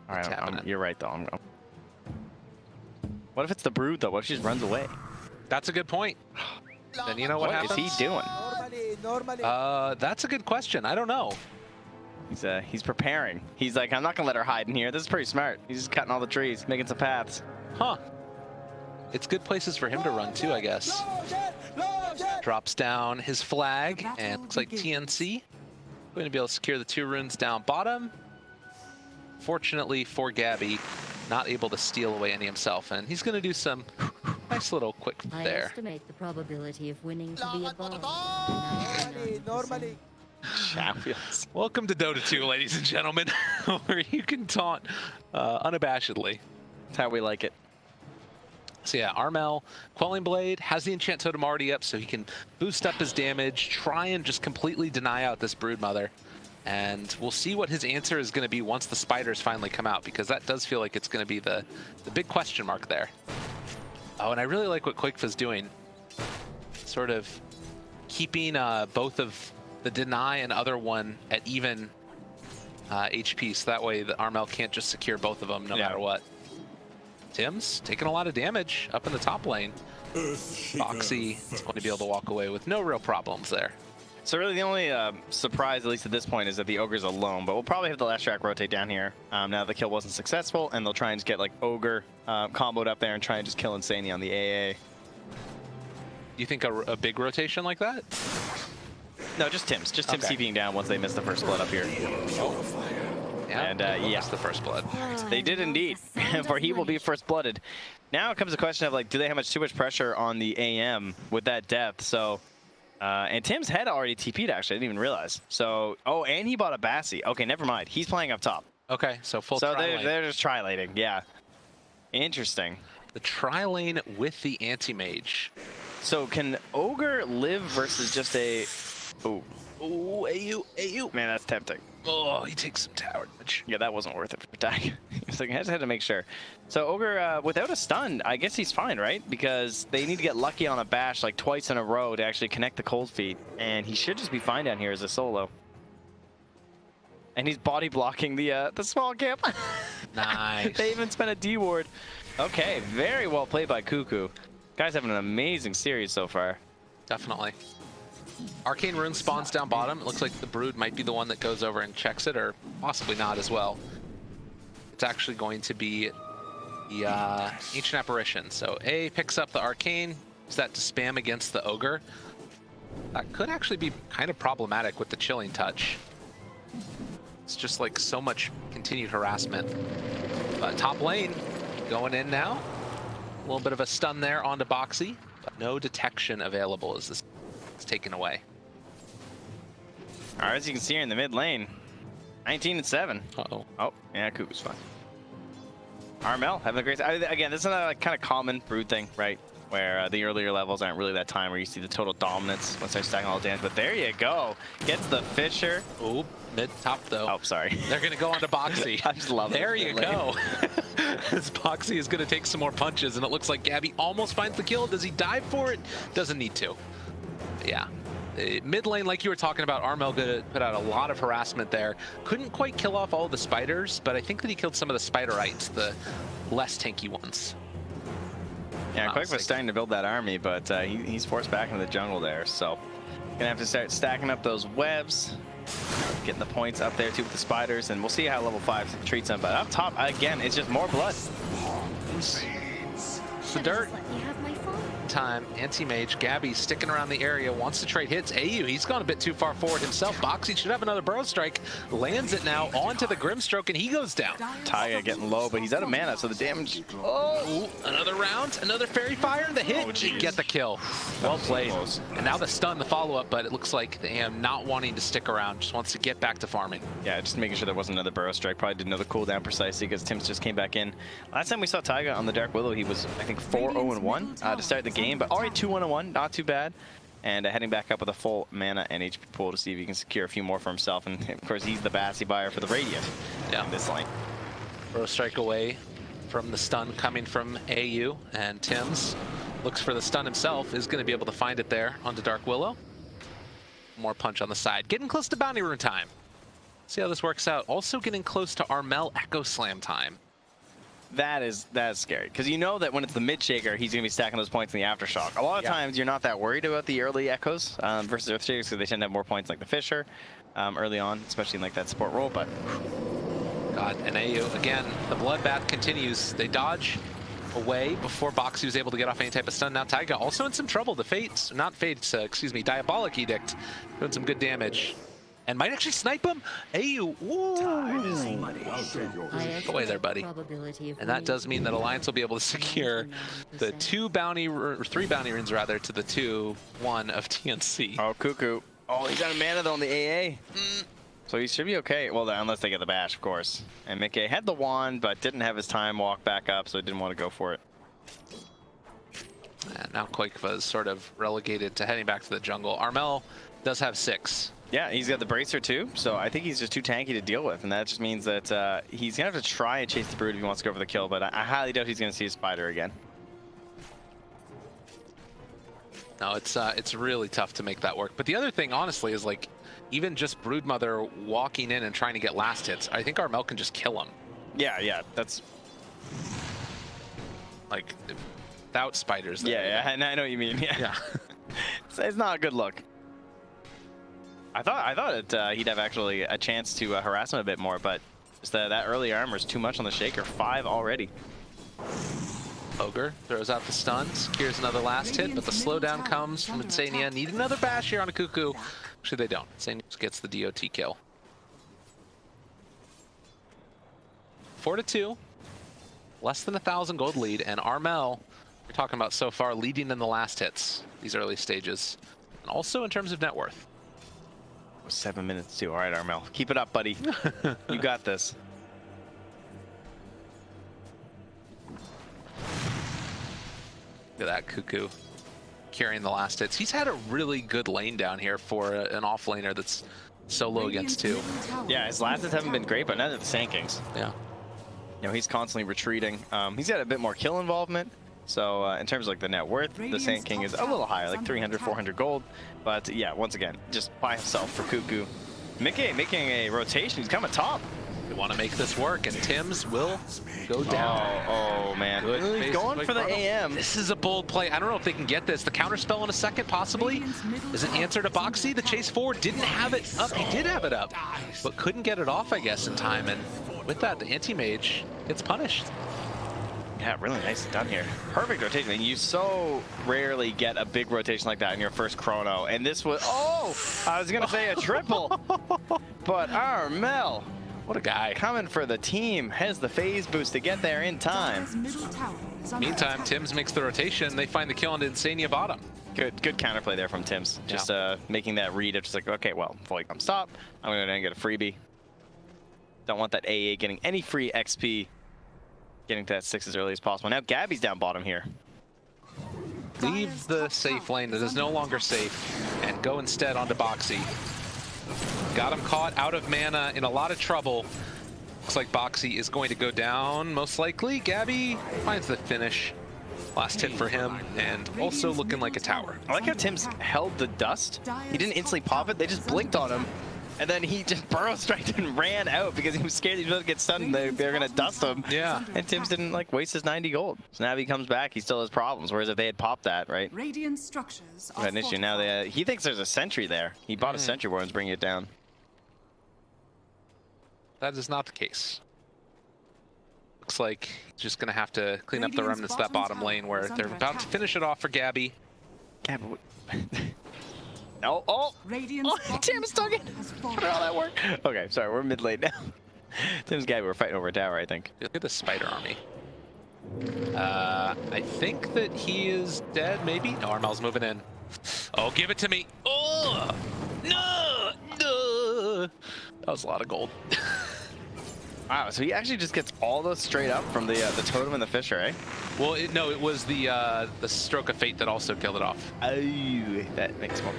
All What's right, happening? you're right though. What if it's the Brood though? What if she just runs away? That's a good point. Then you know what What is happens? he doing? That's a good question. I don't know. He's preparing. He's like, I'm not gonna let her hide in here. This is pretty smart. He's just cutting all the trees, making some paths. Huh. It's good places for him to run too, I guess. Drops down his flag, and looks like TNC going to be able to secure the 2 runes down bottom. Fortunately for Gabby, not able to steal away any himself, and he's going to do some nice little quick there. I estimate the probability of winning to be above. Normally. Champions. Welcome to Dota 2, ladies and gentlemen, where you can taunt unabashedly. That's how we like it. So yeah, Armel, Quelling Blade, has the Enchant Totem already up so he can boost up his damage, try and just completely deny out this Broodmother. And we'll see what his answer is going to be once the spiders finally come out, because that does feel like it's going to be the big question mark there. Oh, and I really like what Quakefa's doing. Sort of keeping both of the Deny and other one at even HP, so that way the Armel can't just secure both of them no matter what. Tim's taking a lot of damage up in the top lane. Boxy is going to be able to walk away with no real problems there. So really the only surprise, at least at this point, is that the Ogre's alone, but we'll probably have the last track rotate down here now the kill wasn't successful, and they'll try and just get like Ogre comboed up there and try and just kill Insania on the AA. Do you think a big rotation like that? No, just Tim's. Just Tim's TPing down once they miss the first blood up here. Yeah, and yeah, the first blood. They did indeed, for he will be first blooded. Now it comes the question of like, do they have too much pressure on the AM with that depth? So, and Tim's had already TP'd actually, I didn't even realize. So, oh, and he bought a Bassi. Okay, never mind. He's playing up top. Okay, so full So tri-lane. they're just tri-laning, yeah. Interesting. The tri-lane with the anti-mage. So can Ogre live versus just a... Ooh. Ooh, AU. Man, that's tempting. Oh, he takes some tower damage. Yeah, that wasn't worth it for Tag. It's like, I just had to make sure. So Ogre, without a stun, I guess he's fine, right? Because they need to get lucky on a bash like twice in a row to actually connect the cold feet. And he should just be fine down here as a solo. And he's body blocking the small camp. Nice. They even spent a D ward. Okay, very well played by Cuckoo. Guy's having an amazing series so far. Definitely. Arcane Rune spawns down bottom. It looks like the Brood might be the one that goes over and checks it, or possibly not as well. It's actually going to be the Ancient Apparition. So A picks up the Arcane, use that to spam against the Ogre. That could actually be kind of problematic with the Chilling Touch. It's just like so much continued harassment. But top lane going in now. A little bit of a stun there onto Boxy, but no detection available as this is taken away. All right, as you can see here in the mid lane, 19-7. Uh-oh. Oh, yeah, Cuckoo's fine. Armel having a great time. Again, this is another like, kind of common Brood thing, right? Where the earlier levels aren't really that time where you see the total dominance once they're stacking all the damage. But there you go. Gets the Fisher. Ooh, mid-top though. Oh, sorry. They're going to go onto Boxy. I just love it. There you go. This Boxy is going to take some more punches, and it looks like Gabby almost finds the kill. Does he dive for it? Doesn't need to. But yeah. Mid lane, like you were talking about, Armel put out a lot of harassment there. Couldn't quite kill off all the spiders, but I think that he killed some of the spiderites, the less tanky ones. Yeah, Quick was starting to build that army, but he's forced back into the jungle there. So gonna have to start stacking up those webs, getting the points up there too with the spiders, and we'll see how level 5 treats them. But up top, again, it's just more blood. The dirt. Let me have my phone. Time, anti-mage, Gabby sticking around the area, wants to trade hits. AU, he's gone a bit too far forward himself. Boxy should have another Burrow Strike, lands it now onto the Grimstroke, and he goes down. Taiga getting low, but he's out of mana, so the damage... Oh, another round, another Fairy Fire, the hit, get the kill. Well played. And now the stun, the follow-up, but it looks like the AM not wanting to stick around, just wants to get back to farming. Yeah, just making sure there wasn't another Burrow Strike. Probably didn't know the cooldown precisely because Tim's just came back in. Last time we saw Taiga on the Dark Willow, he was, I think, 4-0-1 to start the game, but already 2-1-1, not too bad. And heading back up with a full mana and HP pool to see if he can secure a few more for himself. And of course, he's the Bassi buyer for the Radiant in this lane. Burrow Strike away from the stun coming from AU, and Tim's looks for the stun himself, is going to be able to find it there onto Dark Willow. More punch on the side. Getting close to Bounty Rune time. See how this works out. Also getting close to Armel Echo Slam time. That's scary, because you know that when it's the mid shaker, he's gonna be stacking those points in the aftershock. A lot of times you're not that worried about the early echoes versus earth shakers, because they tend to have more points like the Fisher early on, especially in like that support role. But God, and AU again, the bloodbath continues. They dodge away before Boxy was able to get off any type of stun. Now Taiga also in some trouble. The Diabolic Edict doing some good damage. And might actually snipe him. AU, go away there, buddy. And that does mean that Alliance will be able to secure the 3 bounty runes rather to the 2-1 of TNC. oh, Cuckoo. Oh, he's out of mana though on the AA. So he should be okay. Well, unless they get the bash, of course. And Mickey had the wand, but didn't have his time walk back up, so he didn't want to go for it. And now Koikva is sort of relegated to heading back to the jungle. Armel does have 6. Yeah, he's got the bracer too, so I think he's just too tanky to deal with, and that just means that he's gonna have to try and chase the brood if he wants to go for the kill, but I highly doubt he's gonna see a spider again. No, it's really tough to make that work. But the other thing, honestly, is like even just Broodmother walking in and trying to get last hits, I think Armel can just kill him. Yeah, that's like without spiders. Yeah, I know what you mean. Yeah. It's not a good look. I thought that he'd have actually a chance to harass him a bit more, but just that early armor is too much on the shaker. 5 already. Ogre throws out the stun, secures another last hit, but the slowdown comes from Insania. Need another bash here on a Cuckoo. Actually, they don't. Insania gets the DOT kill. 4-2. Less than 1,000 gold lead, and Armel, we're talking about so far, leading in the last hits, these early stages. And also in terms of net worth. 7 minutes too. All right, Armel, keep it up, buddy. You got this. Look at that Cuckoo carrying the last hits. He's had a really good lane down here for an off laner that's solo against 2. Yeah, his last hits haven't been great, but none of the Sand Kings. Yeah. You know, he's constantly retreating. He's got a bit more kill involvement. So in terms of like the net worth, the Sand King is a little higher, like 300, 400 gold. But yeah, once again, just by himself for Cuckoo. Mickey making a rotation. He's coming top. They want to make this work, and Tims will go down. Oh man. He's going for the AM. This is a bold play. I don't know if they can get this. The counter spell in a second, possibly. Is an answer to Boxy. The chase forward didn't have it up. He did have it up, but couldn't get it off, I guess, in time. And with that, the anti-mage gets punished. Yeah, really nicely done here. Perfect rotation. And you so rarely get a big rotation like that in your first chrono. And this was, I was going to say a triple. But Armel, what a guy. Coming for the team, has the phase boost to get there in time. Meantime, Tims makes the rotation. They find the kill on Insania bottom. Good counterplay there from Tims. Just making that read of just like, okay, well, before you come stop, I'm going to get a freebie. Don't want that AA getting any free XP. Getting to that 6 as early as possible. Now Gabby's down bottom here. Leave the safe lane that is no longer safe and go instead onto Boxy. Got him caught out of mana, in a lot of trouble. Looks like Boxy is going to go down, most likely. Gabby finds the finish. Last hit for him, and also looking like a tower. I like how Tims held the dust. He didn't instantly pop it, they just blinked on him. And then he just burrow striked and ran out because he was scared he was going to get stunned and they're going to dust him. Yeah. And Tims didn't like waste his 90 gold. So now if he comes back, he still has problems. Whereas if they had popped that, right? Radiant structures are An issue. Now he thinks there's a sentry there. He bought a sentry ward and bringing it down. That is not the case. Looks like he's just going to have to clean up the remnants of that bottom lane where they're about to finish it off for Gabby. Gabby. Tim's stuck in. How did all that work? Okay, sorry, we're mid lane now. Tim's Gabby, we're fighting over a tower, I think. Look at the spider army. I think that he is dead, maybe? No, Armel's moving in. Oh, give it to me. Oh, no. That was a lot of gold. Wow, so he actually just gets all those straight up from the totem and the Fisher, eh? Well, no, it was the stroke of fate that also killed it off. Oh, that makes more.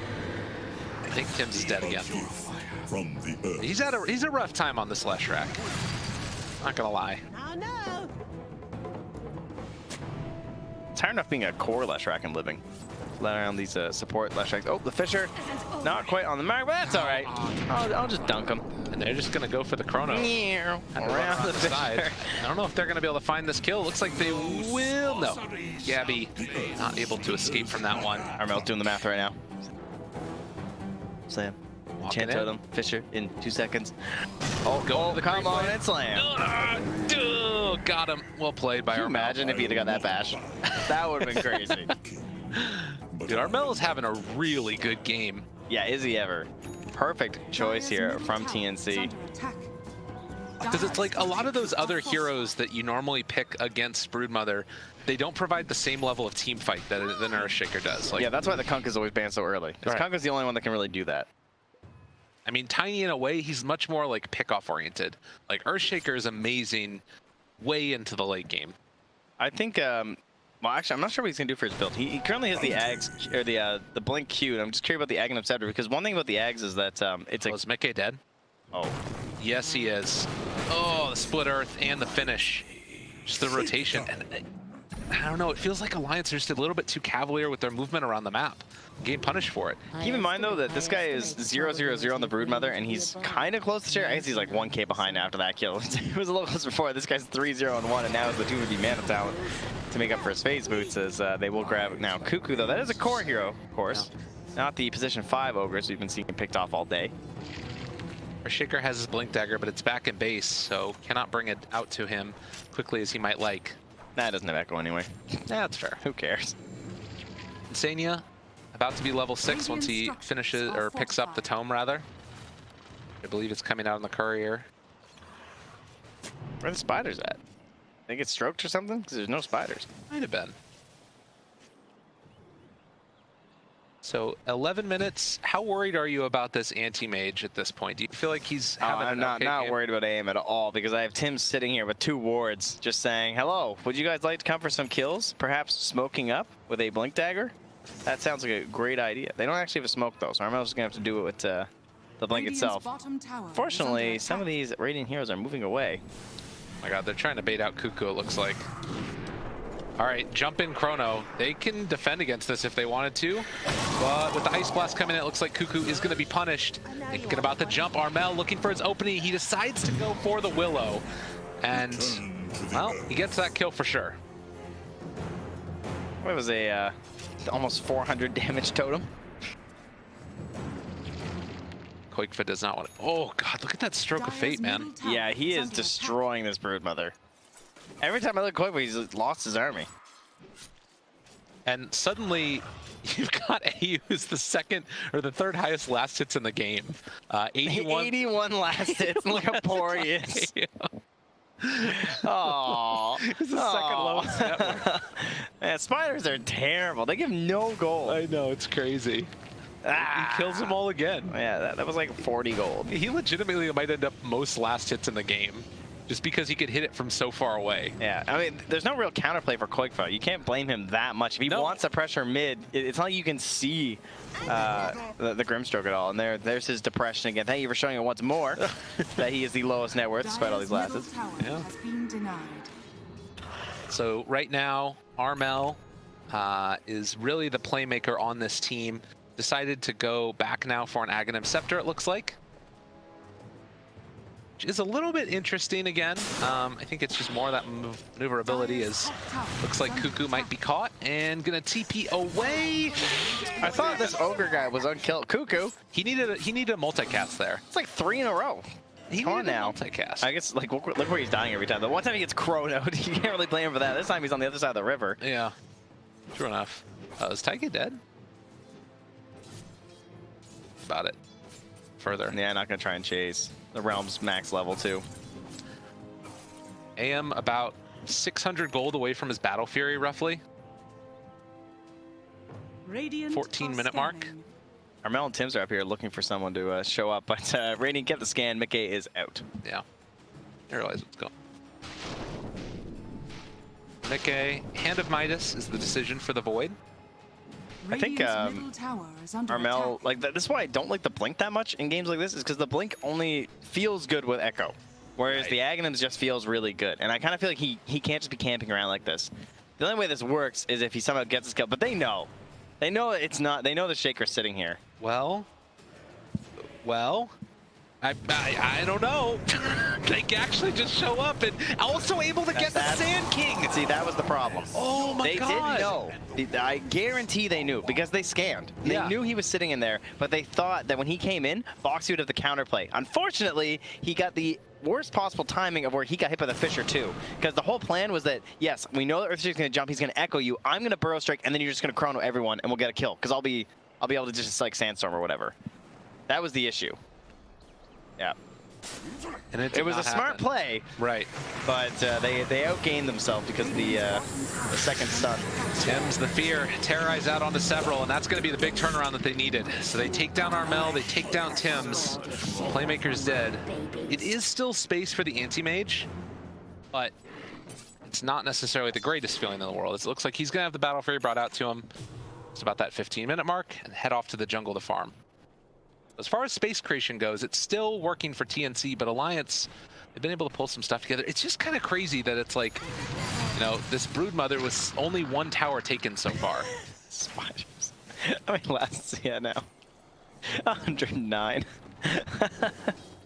I think Tims is dead again. From the earth. He's a rough time on this Leshrac. Not gonna lie. Oh no! It's hard enough being a core Leshrac and living. around these support left strikes. Oh, the Fisher, not quite on the mark, but that's all right. I'll just dunk him. And they're just gonna go for the chrono. Around the side. Fisher. I don't know if they're gonna be able to find this kill. Looks like they will. No, Gabby not able to escape from that one. Armel's doing the math right now. Slam. Chant totem. Fisher in 2 seconds. Oh, come on and slam. Got him. Well played by Can you Armel. imagine if he'd have got that bash? That would have been crazy. Dude, Armel is having a really good game. Yeah, is he ever? Perfect choice here from TNC. Because it's like a lot of those other heroes that you normally pick against Broodmother, they don't provide the same level of team fight that the Earthshaker does. Like, Yeah, that's why the Kunk is always banned so early. Because Kunk is the only one that can really do that. I mean, Tiny in a way, he's much more like pick-off oriented. Like Earthshaker is amazing way into the late game. I think, well, actually, I'm not sure what he's gonna do for his build. He currently has the Ags or the Blink Q, and I'm just curious about the Aghanim Scepter because one thing about the Ags is that it's Is Mickey dead? Oh, Yes, he is. Oh, the split earth and the finish. Just the rotation. And I don't know, it feels like Alliance are just a little bit too cavalier with their movement around the map. Getting punished for it. keep in mind though that this guy is 0-0-0 on the Broodmother, and he's kind of close to share. I guess he's like 1K behind after that kill. It was a little close before. This guy's 3-0-1, and now is the 250 mana talent to make up for his phase boots as they will grab now. Cuckoo though, that is a core hero, of course. Not the position 5 ogres we've been seeing picked off all day. Earthshaker has his Blink Dagger, but it's back in base, so cannot bring it out to him quickly as he might like. Nah, it doesn't have echo anyway. That's fair. Who cares? Insania, about to be level 6 once he finishes, or picks up the tome rather. I believe it's coming out on the courier. Where are the spiders at? They get stroked or something? Because there's no spiders. Might have been. So 11 minutes. How worried are you about this anti-mage at this point? Do you feel like he's having I'm an okay not game? worried about aim at all because I have Tim sitting here with 2 wards just saying, hello, would you guys like to come for some kills? Perhaps smoking up with a Blink Dagger? That sounds like a great idea. They don't actually have a smoke though, so Armel's just going to have to do it with the Blink itself. Fortunately, some of these Radiant heroes are moving away. Oh my god, they're trying to bait out Cuckoo, it looks like. All right, jump in Chrono. They can defend against this if they wanted to, but with the Ice Blast coming in, it looks like Cuckoo is going to be punished. Thinking about the jump, Armel looking for his opening. He decides to go for the Willow, and, well, he gets that kill for sure. What was a almost 400 damage totem? Koikfa does not want to. Oh god, look at that stroke of fate, man. Yeah, he is destroying this Broodmother. Every time I look at Koikfa, he's lost his army. And suddenly, you've got AU who's the second or the third highest last hits in the game. 81. 81 last hits. Look how poor he is. Oh, He's the second lowest net worth. Man, spiders are terrible. They give no gold. I know, it's crazy. He kills them all again. Yeah, that was like 40 gold. He legitimately might end up most last hits in the game, just because he could hit it from so far away. Yeah, I mean, there's no real counterplay for Koikfa. You can't blame him that much. If he wants to pressure mid, it's not like you can see the Grimstroke at all. And there's his depression again. Thank you for showing it once more that he is the lowest net worth despite all these last hits. Yeah. So right now, Armel is really the playmaker on this team. Decided to go back now for an Aghanim Scepter, it looks like. Which is a little bit interesting again. I think it's just more of that maneuverability as looks like Cuckoo might be caught and gonna TP away. I thought this Ogre guy was unkilled. Cuckoo, He needed a multicast there. it's like 3 in a row. He Come on needed a now. multicast. I guess, like, look where he's dying every time. The one time he gets chronoed, you can't really blame him for that. This time he's on the other side of the river. Yeah, true enough. Is Taika dead? About it. Further. Yeah, not gonna try and chase. The Realm's max level too. AM about 600 gold away from his Battle Fury, roughly. 14-minute mark. Armel and Tim's are up here looking for someone to show up, but Radiant get the scan. Mickey is out. Yeah. I realize what's going on. Mickey, Hand of Midas is the decision for the Void. I think Armel, like, this is why I don't like the Blink that much in games like this, is because the Blink only feels good with Echo, whereas the Aghanims just feels really good. And I kind of feel like he can't just be camping around like this. The only way this works is if he somehow gets his kill, but they know. They know it's not. They know the Shaker's sitting here. Well, I don't know. They actually just show up and also able to get the Sand King. See, that was the problem. Oh my God. They didn't know. I guarantee they knew because they scanned. They knew he was sitting in there, but they thought that when he came in, Boxy would have the counterplay. Unfortunately, he got the worst possible timing of where he got hit by the Fisher too. Because the whole plan was that, yes, we know that Earthshaker's going to jump, he's going to echo you, I'm going to burrow strike, and then you're just going to chrono everyone, and we'll get a kill. Because I'll be able to just like Sandstorm or whatever. That was the issue. Yeah. And it was a smart play, right? But they outgained themselves because of the second stun. Tim's the fear, terrorize out onto several, and that's going to be the big turnaround that they needed. So they take down Armel, they take down Tim's. Playmaker's dead. It is still space for the anti-mage, but it's not necessarily the greatest feeling in the world. It looks like he's going to have the Battle Fury brought out to him. It's about that 15-minute mark, and head off to the jungle to farm. As far as space creation goes, it's still working for TNC, but Alliance, they've been able to pull some stuff together. It's just kind of crazy that it's like, you know, this Broodmother was only 1 tower taken so far. Spiders. I mean, lasts, yeah, now. 109.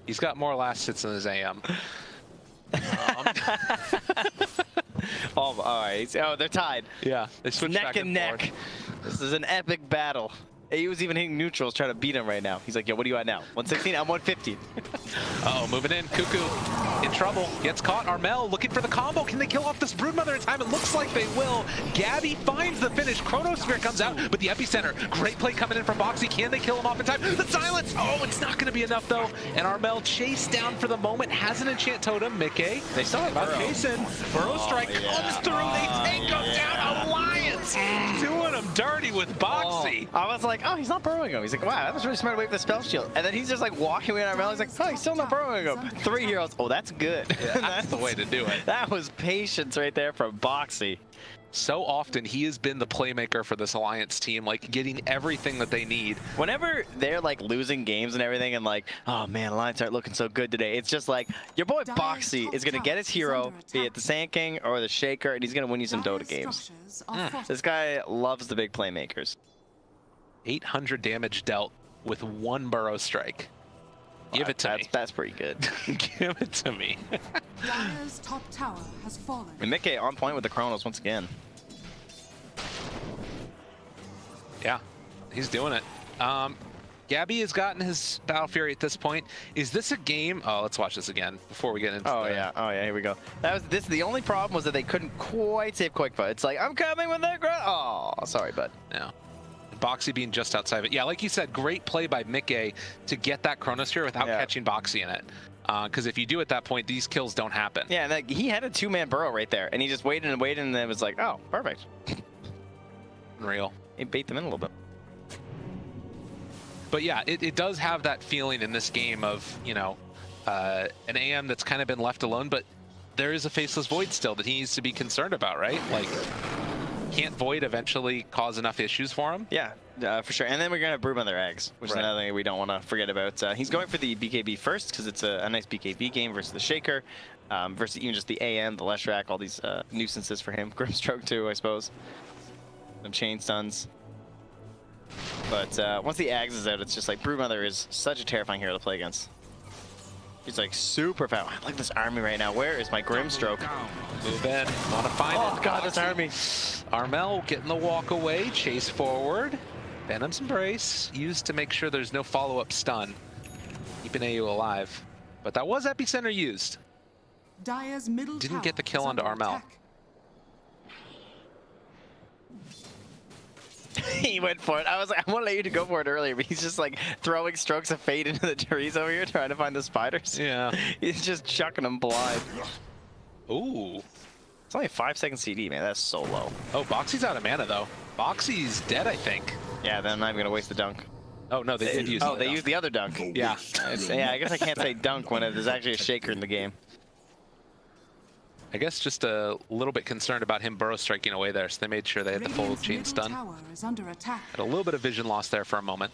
He's got more last hits than his AM. All right. Oh, they're tied. Yeah, they switched neck back and neck. This is an epic battle. He was even hitting neutrals trying to beat him right now. He's like, yo, what are you at now? 116? I'm 115. Uh-oh, moving in. Cuckoo in trouble. Gets caught. Armel looking for the combo. Can they kill off this Broodmother in time? It looks like they will. Gabby finds the finish. Chronosphere comes out, but the epicenter. Great play coming in from Boxy. Can they kill him off in time? The silence! Oh, it's not going to be enough, though. And Armel chased down for the moment. Has an enchant totem. Mickey. They still have Burrow. Jason. Burrow strike comes through. They take him down. Alliance doing him dirty with Boxy. I was like, oh, he's not burrowing him. He's like, wow, that was really smart to wait for the spell shield. And then he's just like walking away on Armel. He's like, oh, he's still not burrowing him. 3 heroes. Oh, that's good. Yeah, that's the way to do it. That was patience right there from Boxy. So often he has been the playmaker for this Alliance team, like getting everything that they need. Whenever they're like losing games and everything and like, oh man, Alliance aren't looking so good today, it's just like, your boy Boxy is going to get his hero, be it the Sand King or the Shaker, and he's going to win you some Dota games. This guy loves the big playmakers. 800 damage dealt with 1 burrow strike. Give it to me. That's pretty good. Give it to me. Dire's top tower has fallen. And Mickey on point with the Chronos once again. Yeah, he's doing it. Gabby has gotten his Battle Fury at this point. Is this a game? Oh, let's watch this again before we get into yeah, here we go. The only problem was that they couldn't quite save Quickfoot. It's like, I'm coming with that ground. Oh, sorry, bud. No. Boxy being just outside of it. Yeah, like you said, great play by Mickey to get that Chronosphere without catching Boxy in it. Because if you do at that point, these kills don't happen. Yeah, and he had a 2-man burrow right there, and he just waited and waited, and then it was like, oh, perfect. Unreal. He bait them in a little bit. But yeah, it does have that feeling in this game of, you know, an AM that's kind of been left alone, but there is a Faceless Void still that he needs to be concerned about, right? Like, can't Void eventually cause enough issues for him? Yeah, for sure. And then we're going to have Broodmother eggs, which is another thing we don't want to forget about. He's going for the BKB first because it's a nice BKB game versus the Shaker, versus even just the AM, the Leshrac, all these nuisances for him. Grimstroke too, I suppose. Some chain stuns. But once the Ags is out, it's just like Broodmother is such a terrifying hero to play against. He's like super fast. I like this army right now. Where is my Grimstroke? Move in. Want to find it. Oh god, this army. Armel getting the walk away. Chase forward. Venom's Embrace. Used to make sure there's no follow-up stun. Keeping AU alive. But that was Epicenter used. Dire's middle Didn't get the kill onto Armel. He went for it. I was like, I want to let you to go for it earlier, but he's just like throwing strokes of fate into the trees over here trying to find the spiders. Yeah. He's just chucking them blind. Ooh. It's only a 5-second CD, man. That's so low. Oh, Boxy's out of mana, though. Boxy's dead, I think. Yeah, then I'm not even going to waste the dunk. Oh, no, they did use Oh, they used the other dunk. Yeah. Yeah, I guess I can't say dunk when there's actually a Shaker in the game. I guess just a little bit concerned about him burrow striking away there, so they made sure they had the full chain stun. Had a little bit of vision loss there for a moment.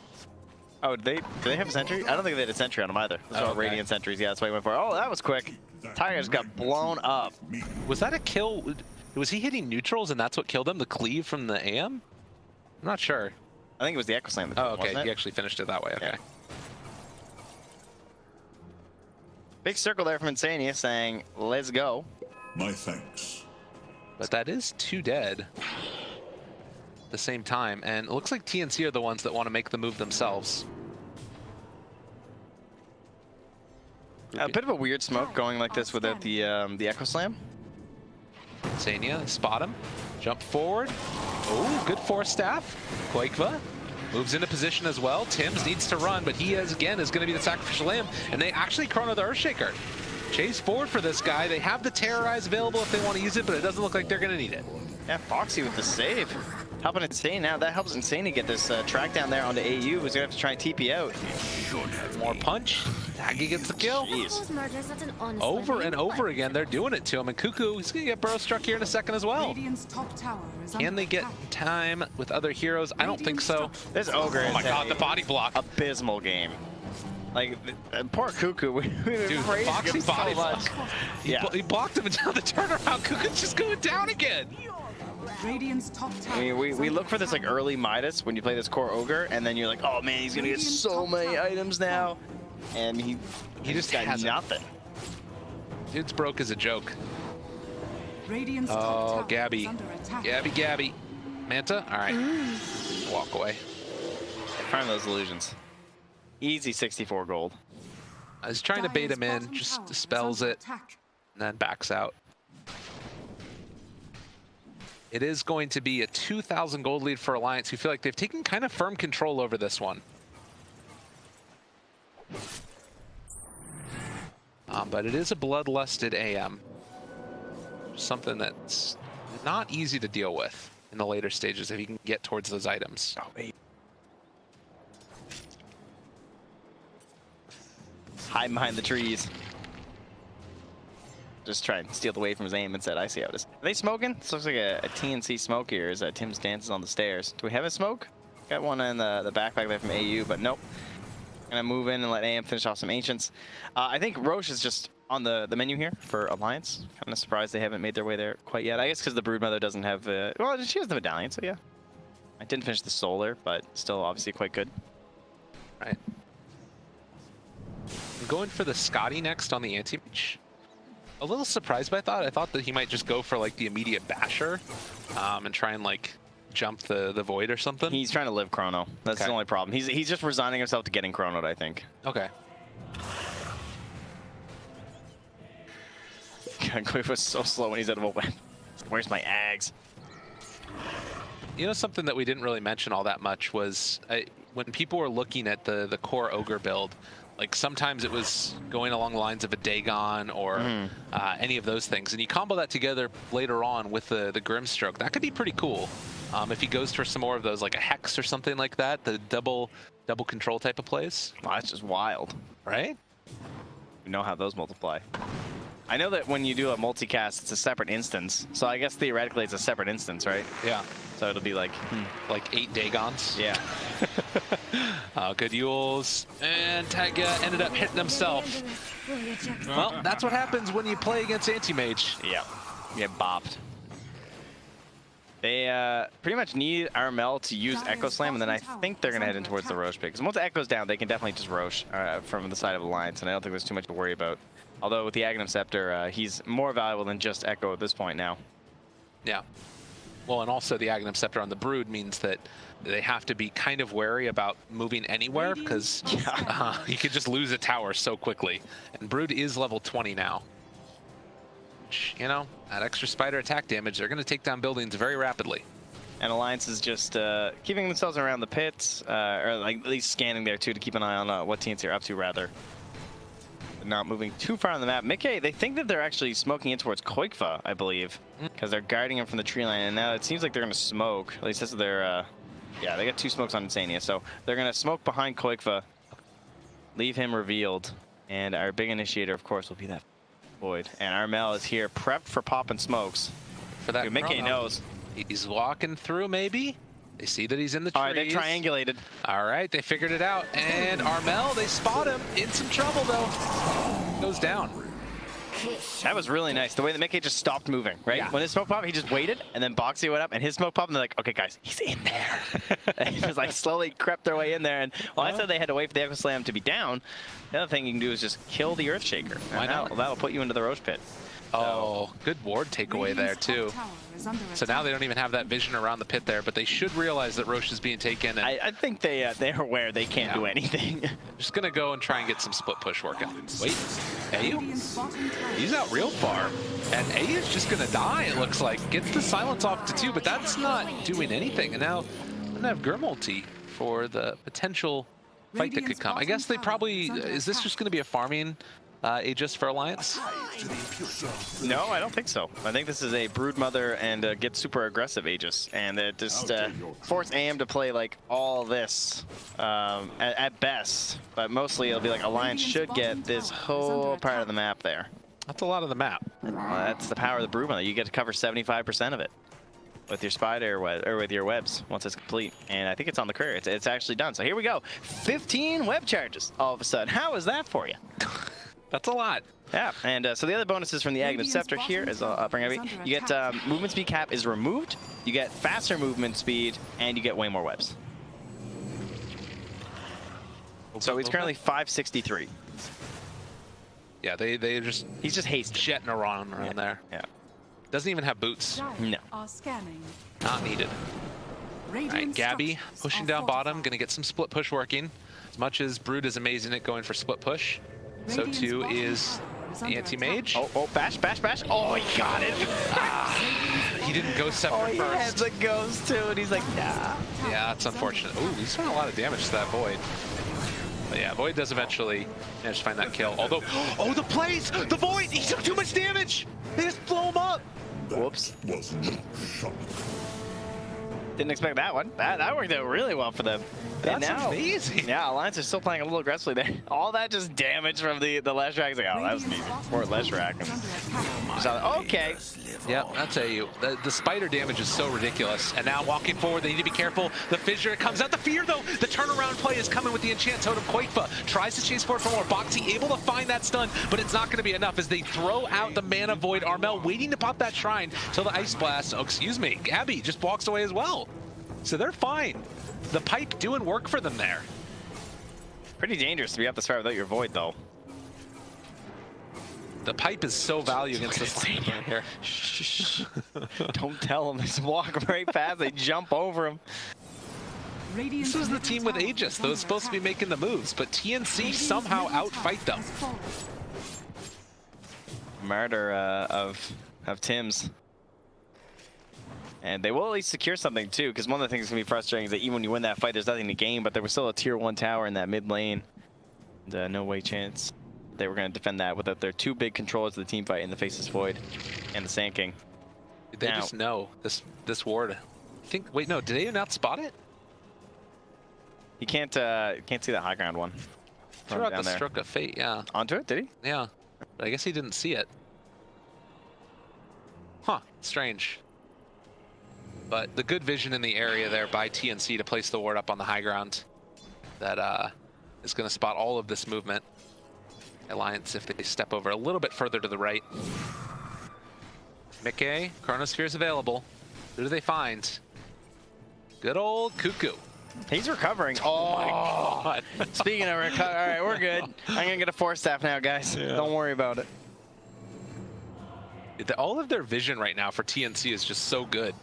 Oh, do they have a sentry? I don't think they had a sentry on him either. Those are all Radiant sentries. Yeah, that's why he went for it. Oh, that was quick. Tigers got blown up. Was that a kill? Was he hitting neutrals and that's what killed him? The cleave from the AM? I'm not sure. I think it was the Echo Slam. Oh, okay. wasn't it? He actually finished it that way. Okay. Yeah. Big circle there from Insania saying, let's go. My thanks. But that is 2 dead at the same time. And it looks like TNC are the ones that want to make the move themselves. A bit of a weird smoke going like this without the Echo Slam. Insania, spot him. Jump forward. Oh, good force staff. Quakeva moves into position as well. Tims needs to run, but he is going to be the sacrificial lamb, and they actually chrono the Earthshaker. Chase forward for this guy. They have the Terrorize available if they want to use it, but it doesn't look like they're going to need it. Yeah, Foxy with the save. Helping Insane now. That helps Insane to get this track down there onto AU, who's going to have to try and TP out. More punch. Taggy gets the kill. Jeez. Murders, that's an honest Over wedding. and over again, they're doing it to him. And Cuckoo, he's going to get burrow struck here in a second as well. Radiant's top tower is Can under they get attack. time with other heroes? I don't think so. This Ogre Oh my is god, a the body block. abysmal game. Like, poor Cuckoo. Dude, Foxy body block. Yeah. He blocked him, and now the turnaround. Cuckoo's just going down again. Radiant's top tower. I mean, we is look under for this like attack. early Midas when you play this core Ogre, and then you're like, oh man, he's gonna get so many items now. And he just got hasn't. nothing. Dude's broke as a joke. Radiant's top Oh, tower Gabby. is under attack. Gabby. Manta? All right. Walk away. Find those illusions. Easy 64 gold. I was trying to bait him in, Dire's just bottom tower is dispels under it, attack. and then backs out. It is going to be a 2,000 gold lead for Alliance, who feel like they've taken kind of firm control over this one. But it is a bloodlusted AM. Something that's not easy to deal with in the later stages if you can get towards those items. Oh, wait. Hide behind the trees. Just try and steal away from his aim and said, I see how it is. Are they smoking? This looks like a TNC smoke here as Tim's dances on the stairs. Do we have a smoke? Got one in the backpack there from AU, but nope. Gonna move in and let AM finish off some Ancients. I think Roche is just on the menu here for Alliance. Kind of surprised they haven't made their way there quite yet. I guess because the Broodmother doesn't have... well, she has the Medallion, so yeah. I didn't finish the Solar, but still obviously quite good. Right. I'm going for the Scotty next on the anti-mage. A little surprised by that. I thought that he might just go for like the immediate basher and try and like jump the void or something. He's trying to live Chrono. That's Okay. the only problem. He's just resigning himself to getting Chronoed, I think. Okay. Quick was so slow when he's out of a weapon. Where's my Ags? You know, something that we didn't really mention all that much was when people were looking at the core Ogre build, like sometimes it was going along the lines of a Dagon or any of those things. And you combo that together later on with the Grimstroke. That could be pretty cool. If he goes for some more of those, like a Hex or something like that, the double control type of plays. Wow, that's just wild. Right? You know how those multiply. I know that when you do a multicast, it's a separate instance. So I guess theoretically it's a separate instance, right? Yeah. So it'll be like... Like 8 Dagons. Yeah. Good Yules. And Tagga ended up hitting himself. Well, that's what happens when you play against Anti-Mage. Yeah. You get bopped. They pretty much need Armel to use Echo Slam, and then I think they're going to head in towards the Roche pick. Because once Echo's down, they can definitely just Roche from the side of Alliance, and I don't think there's too much to worry about. Although with the Aghanim Scepter, he's more valuable than just Echo at this point now. Yeah. Well, and also the Aghanim Scepter on the Brood means that they have to be kind of wary about moving anywhere, because you could just lose a tower so quickly. And Brood is level 20 now. Which, you know, that extra spider attack damage, they're going to take down buildings very rapidly. And Alliance is just keeping themselves around the pits, or like at least scanning there too to keep an eye on what TNC are up to, rather. But not moving too far on the map. Mickey, they think that they're actually smoking in towards Koikva, I believe, because they're guarding him from the tree line, and now it seems like they're going to smoke. At least this is their, yeah, they got 2 smokes on Insania, so they're going to smoke behind Koikva, leave him revealed, and our big initiator, of course, will be that void. And Armel is here, prepped for popping smokes. For that Dude, Mickey chrono. knows. He's walking through, maybe. They see that he's in the trees. All right, they triangulated. All right, they figured it out. And Armel, they spot him. In some trouble, though. Goes down. That was really nice. The way that Mickey just stopped moving, right? Yeah. When his smoke popped, he just waited, and then Boxy went up, and his smoke popped, and they're like, okay, guys, he's in there. And he just like slowly crept their way in there. And while I said they had to wait for the Echo Slam to be down, the other thing you can do is just kill the Earthshaker. Why not? That'll put you into the Roach Pit. Oh, good ward takeaway there too. So now they don't even have that vision around the pit there, but they should realize that Roche is being taken. And I think they're aware they can't do anything. just gonna go and try and get some split push working. Wait, Ayu? He's out real far. And Ayu's just gonna die, it looks like. Gets the silence off to 2, but that's not doing anything. And now I'm gonna have Gurmulti for the potential fight that could come. I guess they probably, is this just gonna be a farming Aegis for Alliance? No, I don't think so. I think this is a Broodmother and get super aggressive Aegis, and just force AM to play like all this at best, but mostly it'll be like Alliance should get this whole part of the map there. That's a lot of the map. That's the power of the Broodmother. You get to cover 75% of it with your spider or with your webs once it's complete, and I think it's on the courier. It's actually done. So here we go. 15 web charges all of a sudden. How is that for you? That's a lot. Yeah, and so the other bonuses from the Aghanim Scepter here is I'll bring every. You get movement speed cap is removed, you get faster movement speed, and you get way more webs. So he's currently 563. Yeah, they just he's just hasted. Jetting around there. Yeah. Doesn't even have boots. No. Not needed. All right, Gabby pushing down bottom, gonna get some split push working. As much as Brood is amazing at going for split push, so too is the anti-mage. Oh, bash. Oh, he got it. He didn't go scepter first. He had the ghost too, and he's like, nah. Yeah, that's unfortunate. Oh, he's doing a lot of damage to that Void. But yeah, Void does eventually manage to find that kill. Although, oh, the plays! The Void! He took too much damage! They just blow him up! Whoops. Didn't expect that one. That worked out really well for them. That's amazing. Yeah, Alliance are still playing a little aggressively there. All that just damage from the Leshrac. He's like, oh, that was easy. Poor Leshrac. Okay. Yep, that's the spider damage is so ridiculous. And now walking forward, they need to be careful. The fissure comes out. The fear, though. The turnaround play is coming with the Enchant Totem. Quakefa tries to chase forward for more. Boxy able to find that stun, but it's not going to be enough as they throw out the Mana Void. Armel waiting to pop that Shrine till the Ice Blast. Oh, excuse me. Gabby just walks away as well. So they're fine. The pipe doing work for them there. Pretty dangerous to be up this far without your Void, though. The pipe is so valuable against this lane right here. Shh. Don't tell them. They just walk right past. They jump over him. This is the team with Aegis. Those supposed to be making the moves, but TNC somehow outfight them. Murder of Tim's. And they will at least secure something too, because one of the things that's going to be frustrating is that even when you win that fight, there's nothing to gain, but there was still a tier 1 tower in that mid lane. And, no way chance they were going to defend that without their 2 big controllers of the team fight in the Faceless Void and the Sand King. They just know this ward. I think, wait, no, did they not spot it? He can't see that high ground one. Threw out the Stroke of Fate, yeah. Onto it, did he? Yeah, but I guess he didn't see it. Huh, strange. But the good vision in the area there by TNC to place the ward up on the high ground that is going to spot all of this movement. Alliance, if they step over a little bit further to the right. Mickey, Chronosphere is available. Who do they find? Good old Cuckoo. He's recovering. Oh my God. Speaking of recovery, all right, we're good. I'm going to get a 4-staff now, guys. Yeah. Don't worry about it. All of their vision right now for TNC is just so good.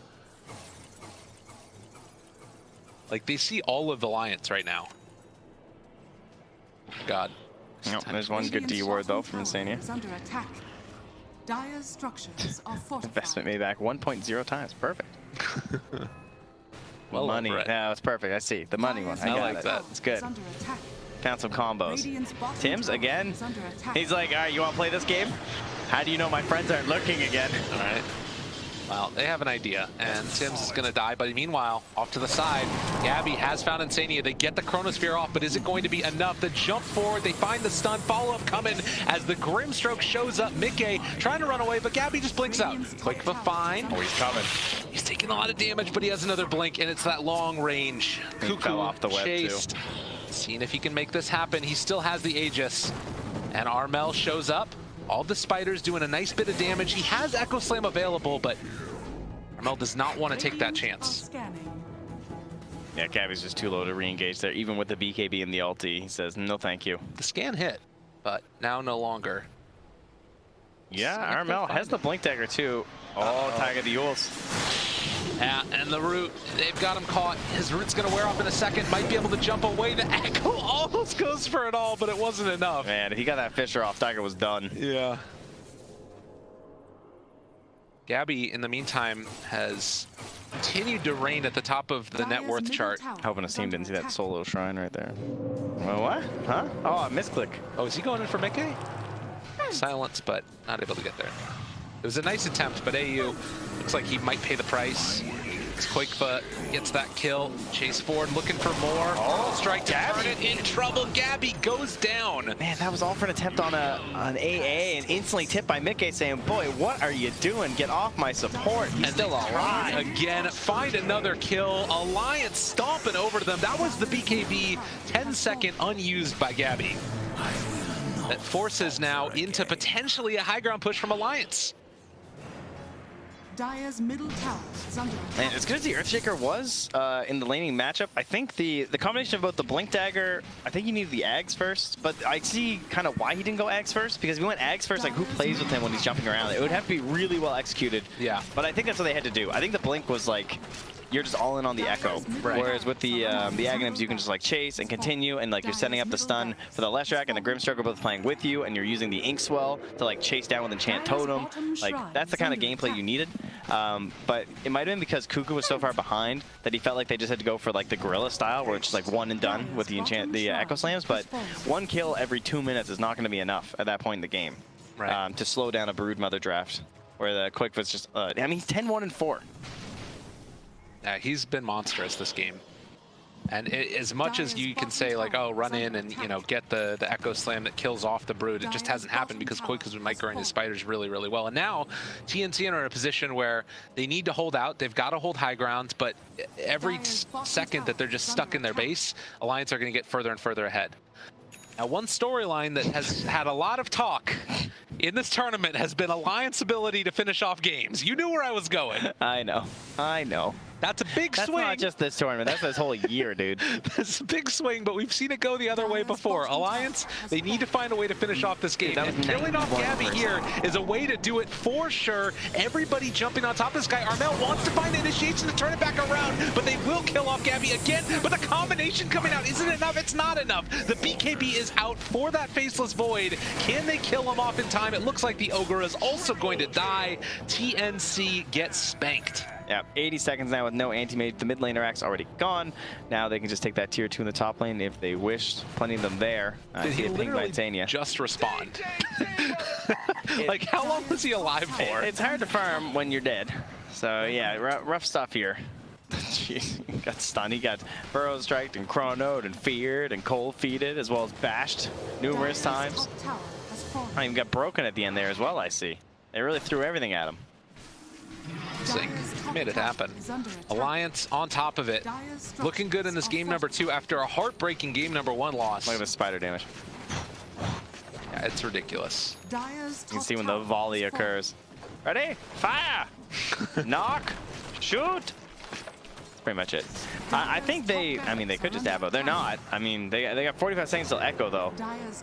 Like, they see all of the Alliance right now. God. Nope, there's one good D ward, though, from Insania. Investment made back 1.0 times. Perfect. Well, money. Yeah, that's perfect. I see. The money one. I like that. It's good. Found some combos. Tim's, again. He's like, all right, you want to play this game? How do you know my friends aren't lurking again? All right. Well, they have an idea, and Tim's is going to die, but meanwhile, off to the side, Gabby has found Insania. They get the Chronosphere off, but is it going to be enough? The jump forward, they find the stun, follow-up coming as the Grimstroke shows up. Mickey trying to run away, but Gabby just blinks out. Quick for fine. Oh, he's coming. He's taking a lot of damage, but he has another blink, and it's that long range. Cuckoo fell off the web, chased. Seeing if he can make this happen. He still has the Aegis, and Armel shows up. All the spiders doing a nice bit of damage. He has Echo Slam available, but Armel does not want to take that chance. Yeah, Gabby's just too low to re-engage there, even with the BKB and the ulti. He says, no thank you. The scan hit, but now no longer. Yeah, Armel has the Blink Dagger too. Oh, Tiger the Yules. Yeah, and the root, they've got him caught. His root's gonna wear off in a second. Might be able to jump away. The Echo almost goes for it all, but it wasn't enough. Man, if he got that Fisher off, Tiger was done. Yeah. Gabby, in the meantime, has continued to reign at the top of the net worth chart. Hoping his team didn't see that solo shrine right there. Well, what? Huh? Oh, a misclick. Oh, is he going in for Mickey? Silence, but not able to get there. It was a nice attempt, but AU looks like he might pay the price. Quakefa gets that kill. Chase forward, looking for more. Oh, strike to turn it in trouble. Gabby goes down. Man, that was all for an attempt on an AA and instantly tipped by Mickey saying, boy, what are you doing? Get off my support. He's still alive. Again, find another kill. Alliance stomping over to them. That was the BKB 10-second unused by Gabby. That forces now into potentially a high ground push from Alliance. Dire's middle tower is under attack. And as good as the Earthshaker was in the laning matchup, I think the combination of both the Blink Dagger, I think he needed the Ags first, but I see kind of why he didn't go Ags first, because if he went Ags first, like who plays with him when he's jumping around? It would have to be really well executed. Yeah. But I think that's what they had to do. I think the Blink was like, you're just all in on the Echo. Right. Whereas with the Aghanims, you can just like chase and continue, and like you're setting up the stun for the Leshrac and the Grimstroke are both playing with you, and you're using the Inkswell to like chase down with Enchant Totem. Like that's the kind of gameplay you needed. But it might have been because Kuku was so far behind that he felt like they just had to go for like the Gorilla style, where it's just like one and done with the Echo Slams. But one kill every 2 minutes is not going to be enough at that point in the game, right. To slow down a Broodmother draft, where the Quick was just. I mean, he's 10-1-4. Yeah, he's been monstrous this game. And as much as you can say, like, oh, run in and, you know, get the Echo Slam that kills off the Brood, it just hasn't happened because Quick has been microing his spiders really, really well. And now TNC are in a position where they need to hold out. They've got to hold high ground, but every second that they're just stuck in their base, Alliance are going to get further and further ahead. Now, one storyline that has had a lot of talk in this tournament has been Alliance ability to finish off games. You knew where I was going. I know. I know. That's a big swing. That's not just this tournament. That's this whole year, dude. That's a big swing, but we've seen it go the other way before. Alliance, they need to find a way to finish off this game. And killing off Gabby here is a way to do it for sure. Everybody jumping on top of this guy. Armel wants to find initiation to turn it back around, but they will kill off Gabby again. But the combination coming out isn't enough. It's not enough. The BKB is out for that Faceless Void. Can they kill him off in time? It looks like the Ogre is also going to die. TNC gets spanked. Yeah, 80 seconds now with no anti-mage. The mid laner act's already gone. Now they can just take that tier 2 in the top lane if they wish. Plenty of them there. Did he literally just respond? Like, how long was he alive for? It's hard to farm when you're dead. So yeah, rough stuff here. Jeez, he got stunned. He got Burrow Striked and Chronoed and Feared and Cold Feeded, as well as bashed numerous times. I even got broken at the end there as well, I see. They really threw everything at him. He made it happen. Alliance on top of it. Looking good in this game number 2 after a heartbreaking game number 1 loss. Look at the spider damage. Yeah, it's ridiculous. You can see when the volley occurs. Ready? Fire! Knock! Shoot! That's pretty much it. I think they could just Dabo. They're not. I mean, they got 45 seconds till Echo, though.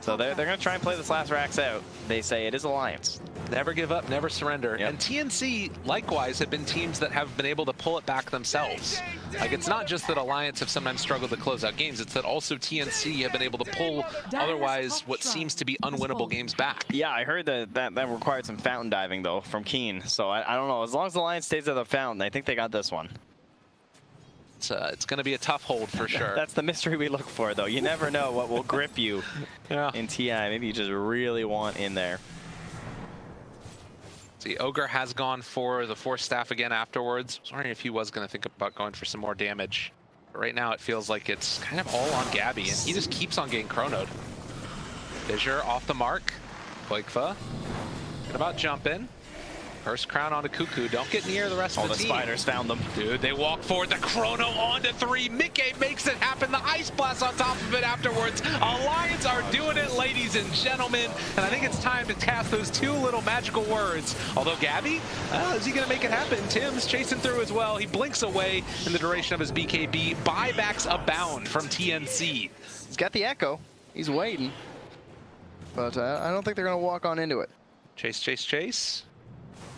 So they're going to try and play this last Rax out. They say it is Alliance. Never give up, never surrender. Yep. And TNC, likewise, have been teams that have been able to pull it back themselves. Like, it's not just that Alliance have sometimes struggled to close out games, it's that also TNC have been able to pull otherwise what seems to be unwinnable games back. Yeah, I heard that required some fountain diving, though, from Keen. So I don't know. As long as Alliance stays at the fountain, I think they got this one. It's going to be a tough hold for sure. That's the mystery we look for, though. You never know what will grip you in TI. Maybe you just really want in there. See, Ogre has gone for the Force Staff again afterwards. I was wondering if he was going to think about going for some more damage. But right now it feels like it's kind of all on Gabby, and he just keeps on getting chronoed. Fissure off the mark. Quakefa. Good about jumping. First crown onto Cuckoo. Don't get near the rest All of the the team. spiders found them. Dude, they walk forward. The chrono onto 3. Mickey makes it happen. The ice blast on top of it afterwards. Alliance are doing it, ladies and gentlemen. And I think it's time to cast those 2 little magical words. Although Gabby, is he going to make it happen? Tim's chasing through as well. He blinks away in the duration of his BKB. Buybacks abound from TNC. He's got the echo. He's waiting. But I don't think they're going to walk on into it. Chase, chase, chase.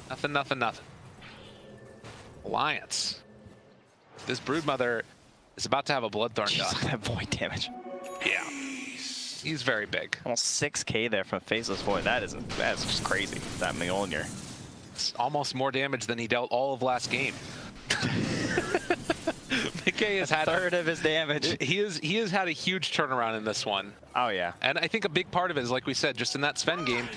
Nothing, nothing, nothing. Alliance. This Broodmother is about to have a Bloodthorn Jeez, done. look at that void damage. Yeah. He's very big. Almost 6k there from Faceless Void. That's just crazy. That Mjolnir. It's almost more damage than he dealt all of last game. Mickey has had a third of his damage. He has had a huge turnaround in this one. Oh yeah. And I think a big part of it is, like we said, just in that Sven game,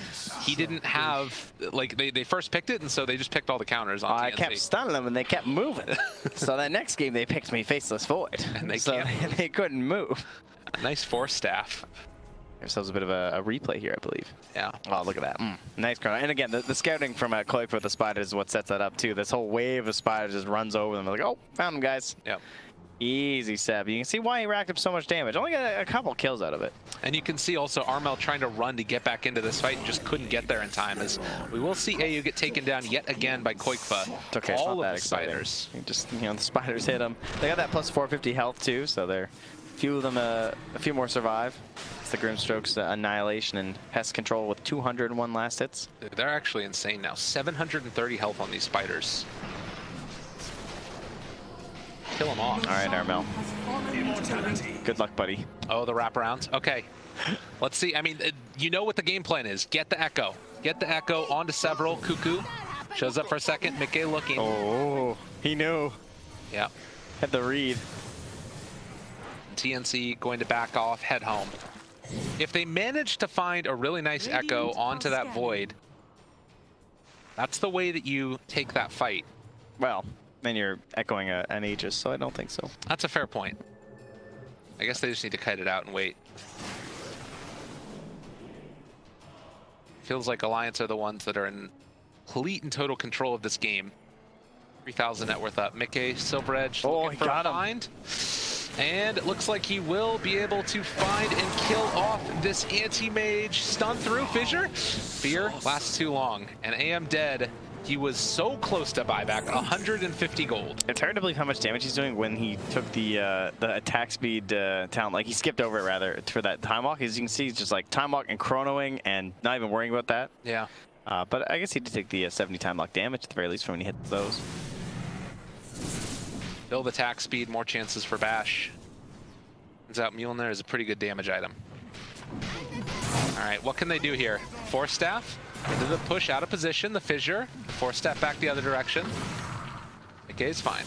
he didn't have, like, they first picked it, and so they just picked all the counters on TNC. I kept stunning them, and they kept moving. So that next game, they picked me Faceless Void. And they they couldn't move. Nice Force Staff. Ourselves a bit of a replay here, I believe. Yeah. Oh, look at that. Nice chrono. And again, the scouting from Koik with the spiders is what sets that up, too. This whole wave of spiders just runs over them. They're like, oh, found them, guys. Yep. Easy Seb. You can see why he racked up so much damage. Only got a couple kills out of it. And you can see also Armel trying to run to get back into this fight and just couldn't get there in time, as we will see AU get taken down yet again by Koikfa. It's okay, all it's not that of the exciting. spiders. You just, the spiders hit them. They got that plus 450 health, too, so they're a few of them, a few more survive. It's the Grimstrokes Annihilation and Pest Control with 201 last hits. Dude, they're actually insane now. 730 health on these spiders. Kill them off. All right, Armel. Good luck, buddy. Oh, the wraparounds. Okay. Let's see. I mean, you know what the game plan is. Get the Echo. Get the Echo onto several. Cuckoo shows up for a second. Mickey looking. Oh, he knew. Yeah. Had the read. TNC going to back off, head home. If they manage to find a really nice Echo onto that Void, that's the way that you take that fight. Well, then you're echoing an Aegis, so I don't think so. That's a fair point. I guess they just need to kite it out and wait. Feels like Alliance are the ones that are in complete and total control of this game. 3,000 net worth up. Mickey, Silver Edge, looking for a find. And it looks like he will be able to find and kill off this anti-mage. Stun through Fissure. Fear lasts too long. And AM dead. He was so close to buyback, 150 gold. It's hard to believe how much damage he's doing when he took the attack speed talent. Like, he skipped over it, rather, for that Time Walk. As you can see, he's just like Time Walk and chronoing and not even worrying about that. Yeah. But I guess he did take the 70 Time Lock damage, at the very least, from when he hit those. Build attack speed, more chances for Bash. Turns out Mjolnir is a pretty good damage item. All right, what can they do here? Force Staff? Into the push out of position, the Fissure. Force Staff back the other direction. Mickey's fine.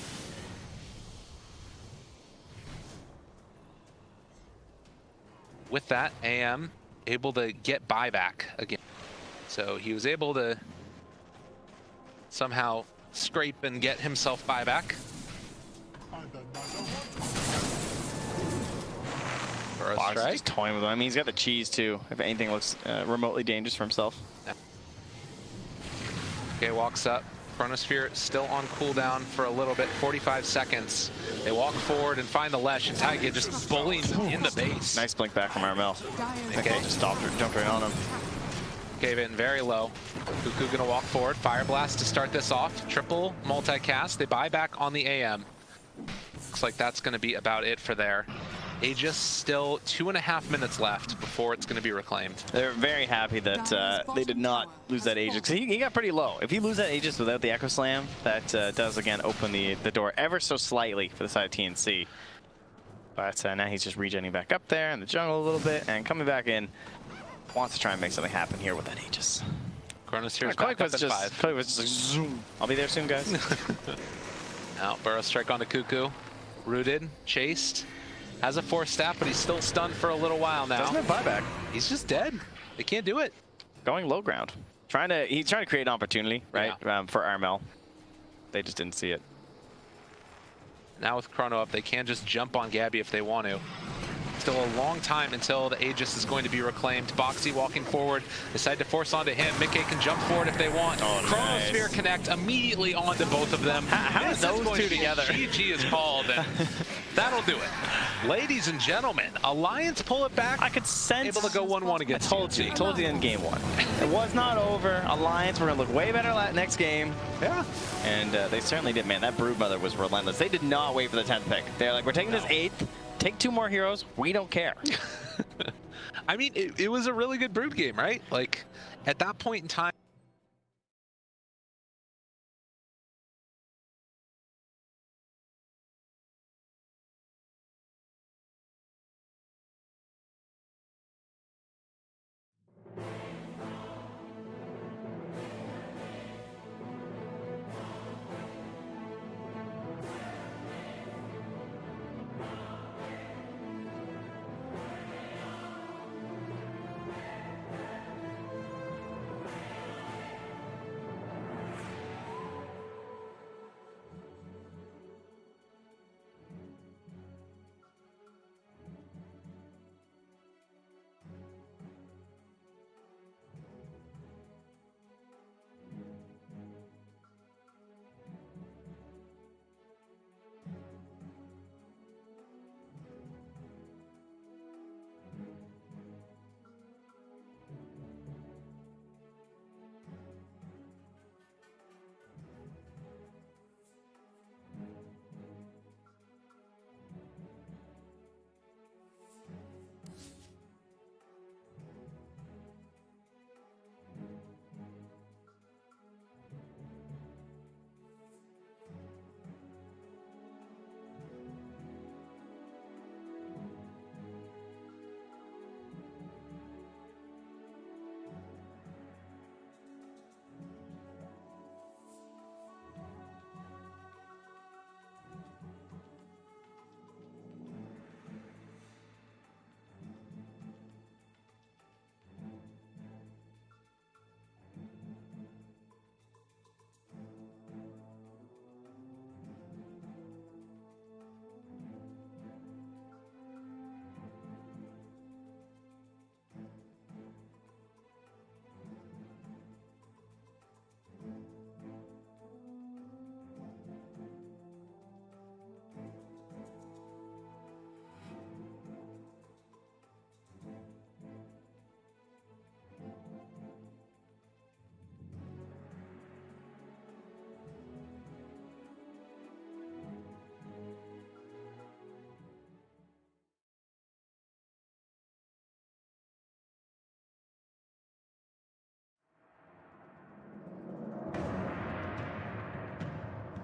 With that, AM able to get buyback again. So he was able to somehow scrape and get himself buyback. Fox just toying with him. I mean, he's got the cheese too. If anything looks remotely dangerous for himself. Yeah. Okay, walks up. Chronosphere still on cooldown for a little bit, 45 seconds. They walk forward and find the Lesh, and Taiga just bullying in the base. Nice blink back from Armel. Okay, just stopped her, jumped right on him. Gave in very low. Cuckoo gonna walk forward. Fire Blast to start this off. Triple multicast. They buy back on the AM. Looks like that's gonna be about it for there. Aegis still 2.5 minutes left before it's going to be reclaimed. They're very happy that they did not lose that Aegis. 'Cause he got pretty low. If you lose that Aegis without the Echo Slam, that does again open the door ever so slightly for the side of TNC. But now he's just regenning back up there in the jungle a little bit and coming back in. Wants to try and make something happen here with that Aegis. Chronosphere's back up at 5. Koik was just like, zoom. I'll be there soon, guys. Now Burrow Strike onto Cuckoo. Rooted, chased. Has a Force Staff, but he's still stunned for a little while now. Doesn't have buyback. He's just dead. They can't do it. Going low ground. He's trying to create an opportunity, right, for Armel. They just didn't see it. Now with Chrono up, they can just jump on Gabby if they want to. Still a long time until the Aegis is going to be reclaimed. Boxy walking forward, decide to force onto him. Mickey can jump forward if they want. Oh, Chronosphere nice. connect immediately onto both of them. How This are those going two to be together? GG is called, and that'll do it. Ladies and gentlemen, Alliance pull it back. I could sense. Able to go 1-1 I against told you. TNC. Told you in game 1. It was not over. Alliance, we're going to look way better next game. Yeah. And they certainly did. Man, that Broodmother was relentless. They did not wait for the 10th pick. They're like, we're taking this 8th. Take 2 more heroes. We don't care. I mean, it was a really good Brood game, right? Like, at that point in time,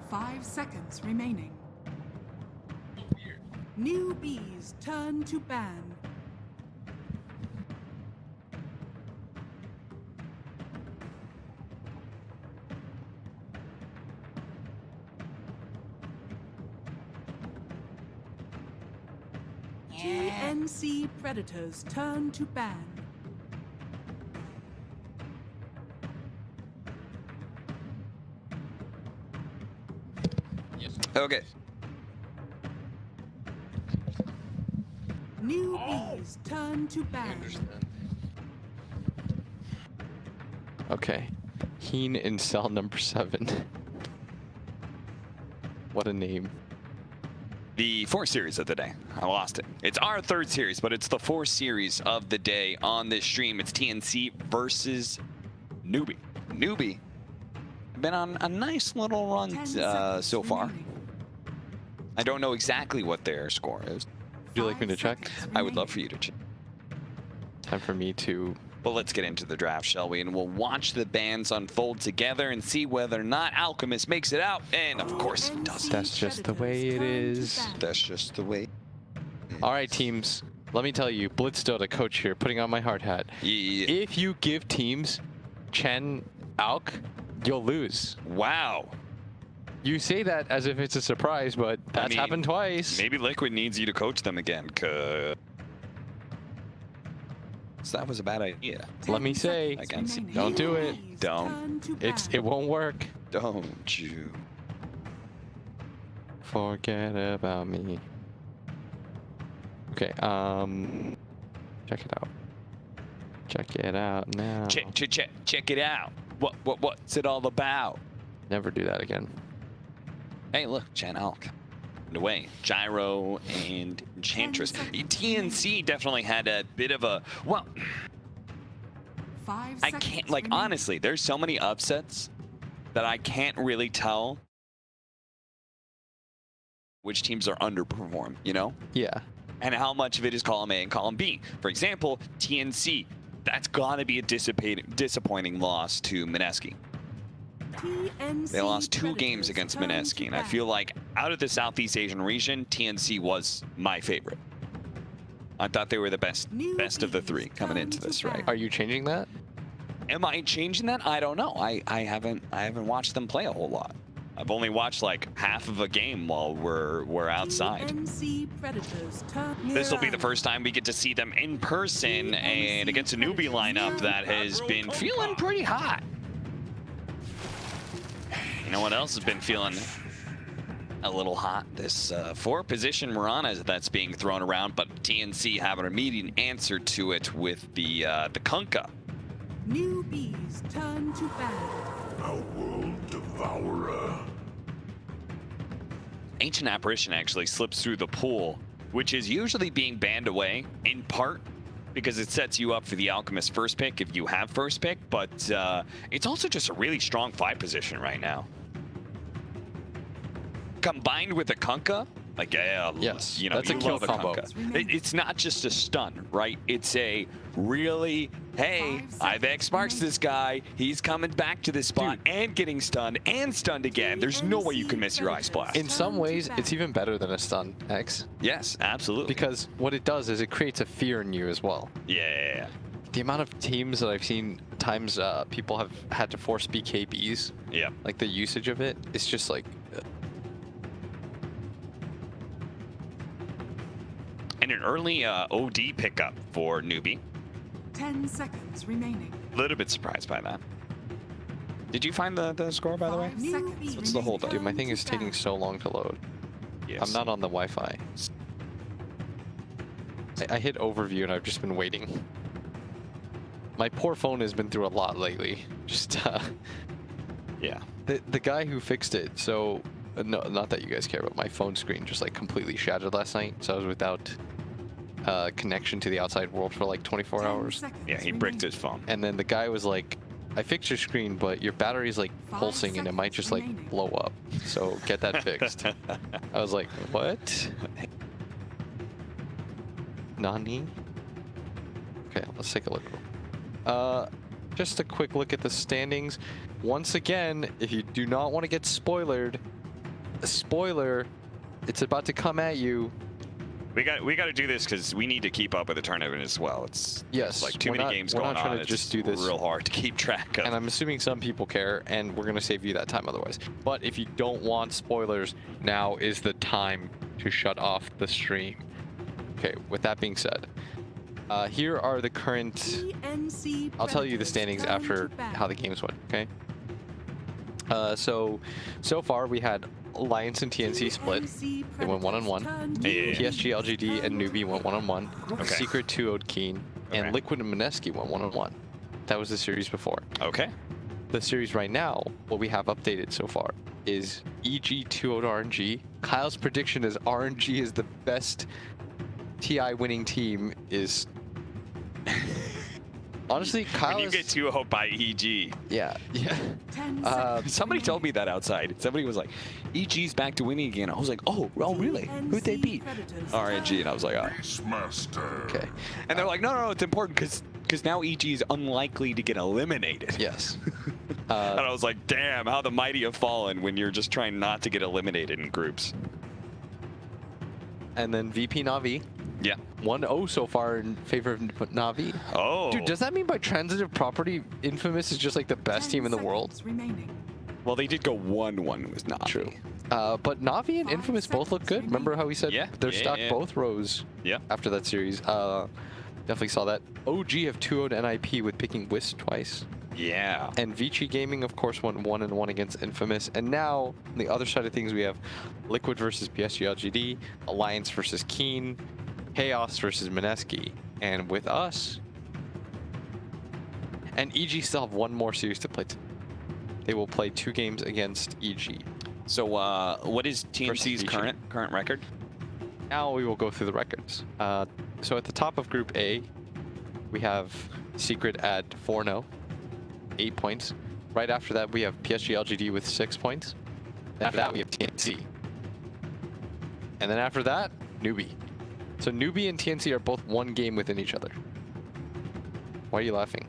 Five seconds remaining. Newbees turn to ban. TNC Predators turn to ban. Okay. Newbees turn to ban. Okay. Heen in cell number 7. What a name. The 4th series of the day. I lost it. It's our 3rd series, but it's the 4th series of the day on this stream. It's TNC versus Newbee. Newbee been on a nice little run so far. I don't know exactly what their score is. Would you like me to check? I would love for you to check. Time for me to... Well, let's get into the draft, shall we? And we'll watch the bans unfold together and see whether or not Alchemist makes it out. And of course he does. That's just the way it is. That's just the way. All right, teams. Let me tell you, Blitzdota coach here, putting on my hard hat. Yeah. If you give teams Chen, Alk, you'll lose. Wow. You say that as if it's a surprise, but that's happened twice. Maybe Liquid needs you to coach them again, cause that was a bad idea. Let me say, don't do it. Don't. It won't work. Don't you Forget about me. Okay, check it out. Check it out now. Check it out. What's it all about? Never do that again. Hey, look, Chen Alk. Away. Gyro and Enchantress. TNC definitely had a bit of a, well, 5 I seconds can't, like, remaining. honestly, there's so many upsets that I can't really tell which teams are underperformed, you know? Yeah. And how much of it is column A and column B. For example, TNC, that's gotta be a disappointing loss to Mineski. TNC They lost 2 Predators games against turn to Mineski, and I bat. feel like out of the Southeast Asian region, TNC was my favorite. I thought they were the best of the 3 coming into this, right? Are you changing that? Am I changing that? I don't know. I haven't watched them play a whole lot. I've only watched like half of a game while we're outside. TNC Predators turn This will be the first time we get to see them in person and against a Newbee lineup that has been feeling pretty hot. You know what else has been feeling a little hot? This 4-position Mirana that's being thrown around, but TNC have an immediate answer to it with the Kunkka. Newbies turn to bat. A world devourer. Ancient Apparition actually slips through the pool, which is usually being banned away, in part because it sets you up for the Alchemist first pick if you have first pick, but it's also just a really strong 5 position right now. Combined with the Kunkka, like, Yes, you know, that's a you kill love a combo. Kunkka. It's not just a stun, right? It's a really, hey, 5 Ivex marks this guy, he's coming back to this spot and getting stunned and stunned again. There's no way you can miss your Ice Blast. In some ways, it's even better than a stun, X. Yes, absolutely. Because what it does is it creates a fear in you as well. Yeah. The amount of teams that I've seen times people have had to force BKBs, Yeah. like the usage of it, it's just like, And an early OD pickup for Newbee. 10 seconds remaining. A little bit surprised by that. Did you find the score, by the way? 5 seconds What's the holdup? dude, my thing is taking so long to load. Yes. I'm not on the Wi-Fi. I hit overview and I've just been waiting. My poor phone has been through a lot lately. Just Yeah. the guy who fixed it. So no, not that you guys care, but my phone screen just like completely shattered last night. So I was without connection to the outside world for like 24 hours. Yeah, he bricked his phone. And then the guy was like, I fixed your screen, but your battery's like 5 pulsing and it might just like remaining. blow up. So get that fixed. I was like, what? Nani? Okay, let's take a look. Just a quick look at the standings. Once again, if you do not want to get spoilered, a spoiler, it's about to come at you. We got to do this because we need to keep up with the tournament as well. It's Yes, like too we're many not- games we're going not trying on. to It's just do this. real hard to keep track of. And I'm assuming some people care, and we're going to save you that time otherwise. But if you don't want spoilers, now is the time to shut off the stream. Okay, with that being said, here are the current... TNC I'll tell you the Predators standings turn after to bat. how the games went, okay? So far we had Alliance and TNC split. TNC They went 1-1. Predators turn Yeah. to PSG LGD and Newbee went 1-1. Okay. Secret 2-0'd Keen, Okay. and Liquid and Mineski went 1-1. That was the series before. Okay. The series right now, what we have updated so far, is EG 2-0'd RNG. Kyle's prediction is RNG is the best TI winning team is... Honestly, Kyle When you is... get too hope by EG. Yeah. 10 seconds Somebody told me remaining. that outside. Somebody was like, EG's back to winning again. I was like, oh really? Who'd they TNC beat? Predators RNG. And I was like, oh. Beastmaster. Okay. And they're like, no, it's important because now EG is unlikely to get eliminated. Yes. And I was like, damn, how the mighty have fallen when you're just trying not to get eliminated in groups. And then VP Na'Vi. Yeah. 1-0 so far in favor of Na'Vi. Oh. Dude, does that mean by transitive property, Infamous is just like the best 10 team in the world? seconds remaining. Well, they did go 1-1 with Na'Vi. True. But Na'Vi and 5 Infamous both look good. seconds Remember how we said Yeah, their yeah, stock yeah. both rose Yeah. after that series? Definitely saw that. OG have 2-0'd NIP with picking Wisp twice. Yeah. And Vici Gaming, of course, went 1-1 against Infamous. And now, on the other side of things, we have Liquid versus PSG LGD, Alliance versus Keen, Chaos versus Mineski, and with us, and EG still have one more series to play. They will play 2 games against EG. So what is TNC's current record? Now we will go through the records. So at the top of Group A, we have Secret at 4-0, 8 points. Right after that, we have PSG LGD with 6 points. After that, we have TNC. And then after that, Newbee. So Newbee and TNC are both 1 game within each other. Why are you laughing?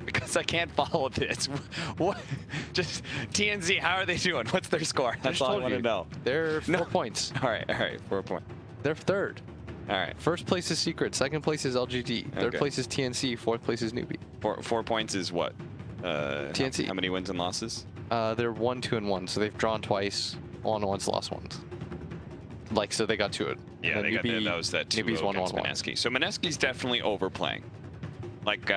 Because I can't follow this. What? Just TNC, how are they doing? What's their score? That's all I want to know. They're 4 points. All right, 4 points. They're third. All right. First place is Secret. Second place is LGD. Third place is TNC. Fourth place is Newbee. 4 points is what? TNC. How many wins and losses? They're 1, 2, and 1. So they've drawn twice, won once, lost once. Like, so they got to it. Yeah, they got that was that 2-0 Newbee's 1-1-1. against Mineski. So Mineski's definitely overplaying. Like,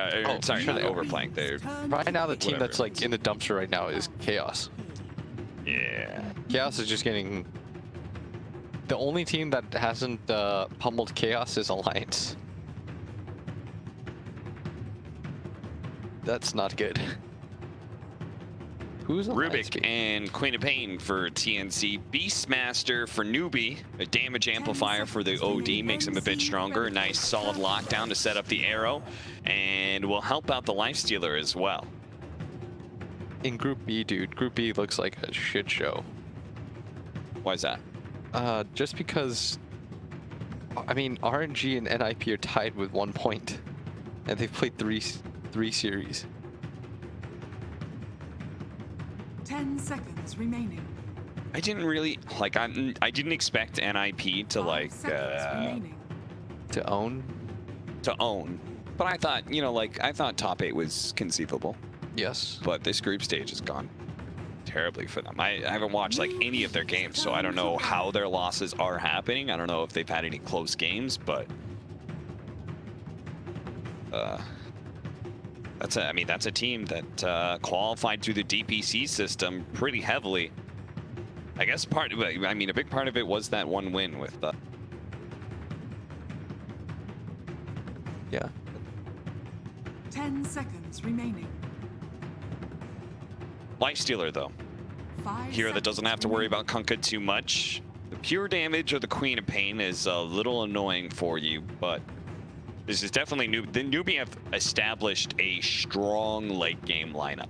sorry, not overplaying. They're right now the team that's like in the dumpster right now is Chaos. Yeah. Chaos is just getting. The only team that hasn't pummeled Chaos is Alliance. That's not good. Who's Alliance? Rubik and Queen of Pain for TNC. Beastmaster for Newbee. A damage amplifier for the OD makes him a bit stronger. Nice solid lockdown to set up the arrow. And will help out the Lifestealer as well. In Group B, dude, Group B looks like a shit show. Why is that? Just because, I mean, RNG and NIP are tied with 1 point. And they've played three series. 10 seconds remaining. I didn't really like. I didn't expect NIP to like to own. But I thought, you know, like I thought top 8 was conceivable. Yes. But this group stage has gone terribly for them. I haven't watched like any of their games, so I don't know how their losses are happening. I don't know if they've had any close games, but that's a team that qualified through the DPC system pretty heavily. I guess a big part of it was that 1 win with yeah. 10 seconds remaining. Lifestealer though. Here that doesn't have to worry about Kunkka too much. The pure damage or the Queen of Pain is a little annoying for you, but this is definitely new. The Newbee have established a strong late game lineup.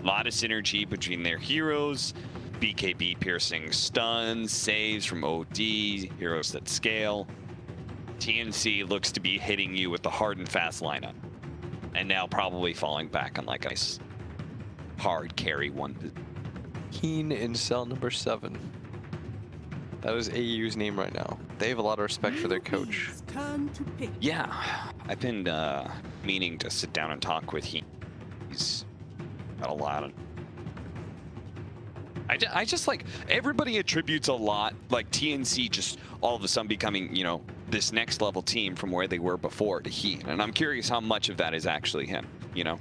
A lot of synergy between their heroes, BKB piercing stuns, saves from OD, heroes that scale. TNC looks to be hitting you with the hard and fast lineup. And now probably falling back on like a nice hard carry one. Keen in cell number 7. That is AU's name right now. They have a lot of respect for their coach. Yeah, I've been meaning to sit down and talk with him. He's got a lot of... I just like, everybody attributes a lot, like TNC just all of a sudden becoming, you know, this next level team from where they were before to Heat. And I'm curious how much of that is actually him, you know?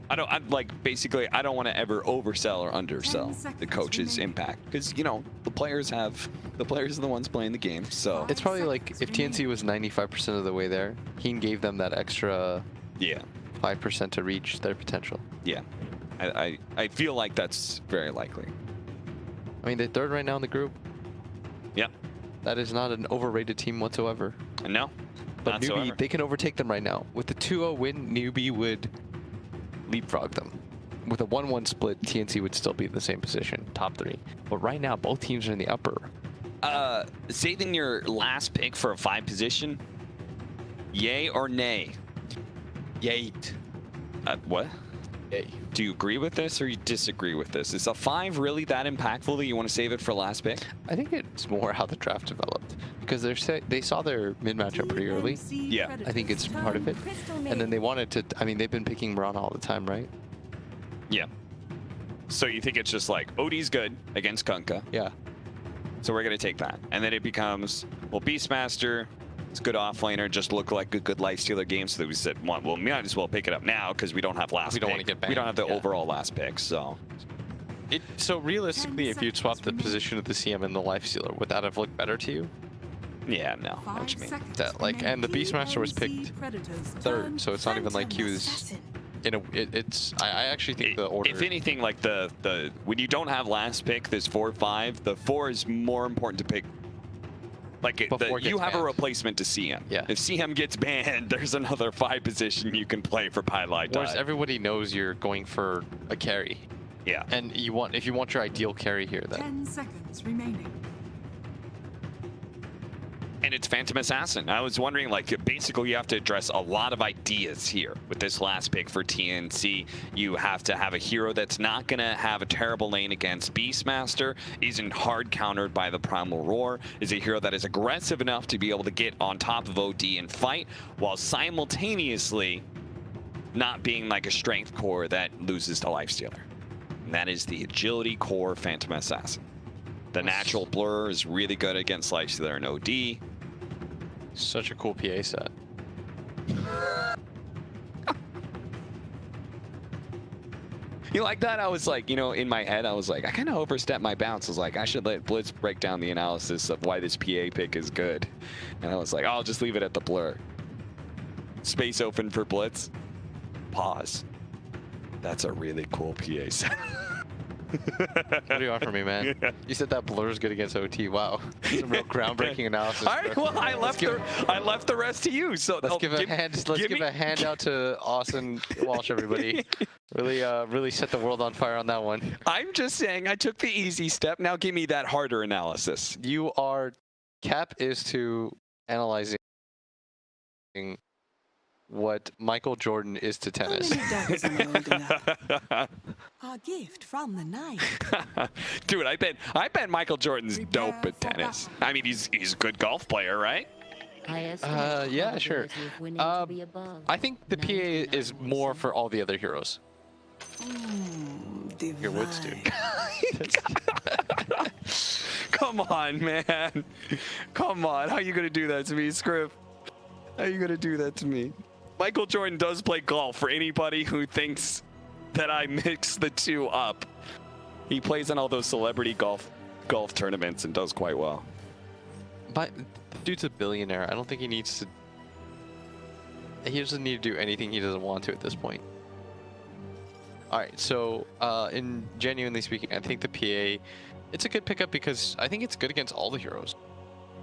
I don't want to ever oversell or undersell the coach's impact, because, you know, the players are the ones playing the game, so. It's probably like if TNC was 95% of the way there, Heen gave them that extra 5% to reach their potential. Yeah, I feel like that's very likely. I mean, they're 3rd right now in the group. Yep. That is not an overrated team whatsoever. No, but Newbee, they can overtake them right now. With the 2-0 win, Newbee would leapfrog them. With a 1-1 split, TNC would still be in the same position, top 3. But right now, both teams are in the upper. Saving your last pick for a 5 position, yay or nay? Yay. What? Yay. Do you agree with this or you disagree with this? Is a 5 really that impactful that you want to save it for last pick? I think it's more how the draft developed, because they saw their mid matchup pretty early. Yeah. I think it's part of it. And then they wanted to, I mean, they've been picking Mirana all the time, right? Yeah. So you think it's just like, OD's good against Kunkka. Yeah. So we're going to take that. And then it becomes, well, Beastmaster, it's a good offlaner, just look like a good Lifestealer game. So that we said, well, we might as well pick it up now because we don't have last pick. We don't want to get banged. We don't have the overall last pick, so. So realistically, if you'd swap the position of the CM and the Lifestealer, would that have looked better to you? Yeah, no. I know what you mean. That, like, and the Beastmaster was picked third, so it's not even like he was in a. I actually think the order. If anything, like the when you don't have last pick, this 4-5, the 4 is more important to pick. Like you have a replacement to CM. Yeah. If CM gets banned, there's another 5 position you can play for Pylai. Whereas everybody knows you're going for a carry. Yeah. And if you want your ideal carry here, then 10 seconds remaining. And it's Phantom Assassin. I was wondering, like, basically you have to address a lot of ideas here with this last pick for TNC. You have to have a hero that's not going to have a terrible lane against Beastmaster, isn't hard countered by the Primal Roar, is a hero that is aggressive enough to be able to get on top of OD and fight, while simultaneously not being like a strength core that loses to Lifestealer. And that is the agility core Phantom Assassin. The natural blur is really good against Lifestealer and OD. such a cool PA set. You like that? I was like, you know, in my head, I was like, I kind of overstepped my bounds. I was like, I should let Blitz break down the analysis of why this PA pick is good. And I was like, I'll just leave it at the blur. Space open for Blitz. Pause. That's a really cool PA set. What do you want from me, man? Yeah. You said that blur is good against OT. Wow, some real groundbreaking analysis. All right, well, I left the rest to you. So let's give a handout to Austin Walsh, everybody. Really set the world on fire on that one. I'm just saying, I took the easy step. Now give me that harder analysis. Cap is to analyzing what Michael Jordan is to tennis. A gift from the night. Dude, I bet Michael Jordan's dope at tennis. I mean, he's a good golf player, right? Yeah, sure. I think the PA is more for all the other heroes. Your Woods, dude. Come on, man. Come on. How are you gonna do that to me, Scriff? How are you gonna do that to me? Michael Jordan does play golf, for anybody who thinks that I mix the two up. He plays in all those celebrity golf tournaments and does quite well. But dude's a billionaire. I don't think he needs to. He doesn't need to do anything he doesn't want to at this point. All right, so in genuinely speaking, I think the PA, it's a good pickup because I think it's good against all the heroes.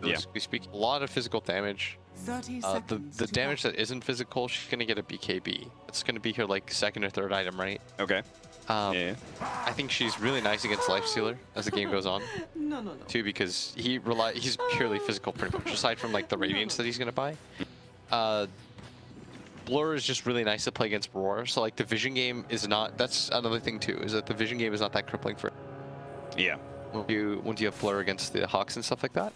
Yeah. We speak a lot of physical damage. 30 seconds. The damage that isn't physical, she's gonna get a BKB. It's gonna be her like second or third item, right? Okay. Yeah. I think she's really nice against Lifestealer as the game goes on. No. Too, because he's purely physical pretty much, aside from like the Radiance that he's gonna buy. Blur is just really nice to play against Roar. So like the vision game is not. That's another thing too, is that the vision game is not that crippling for. Yeah. When you have Blur against the Hawks and stuff like that.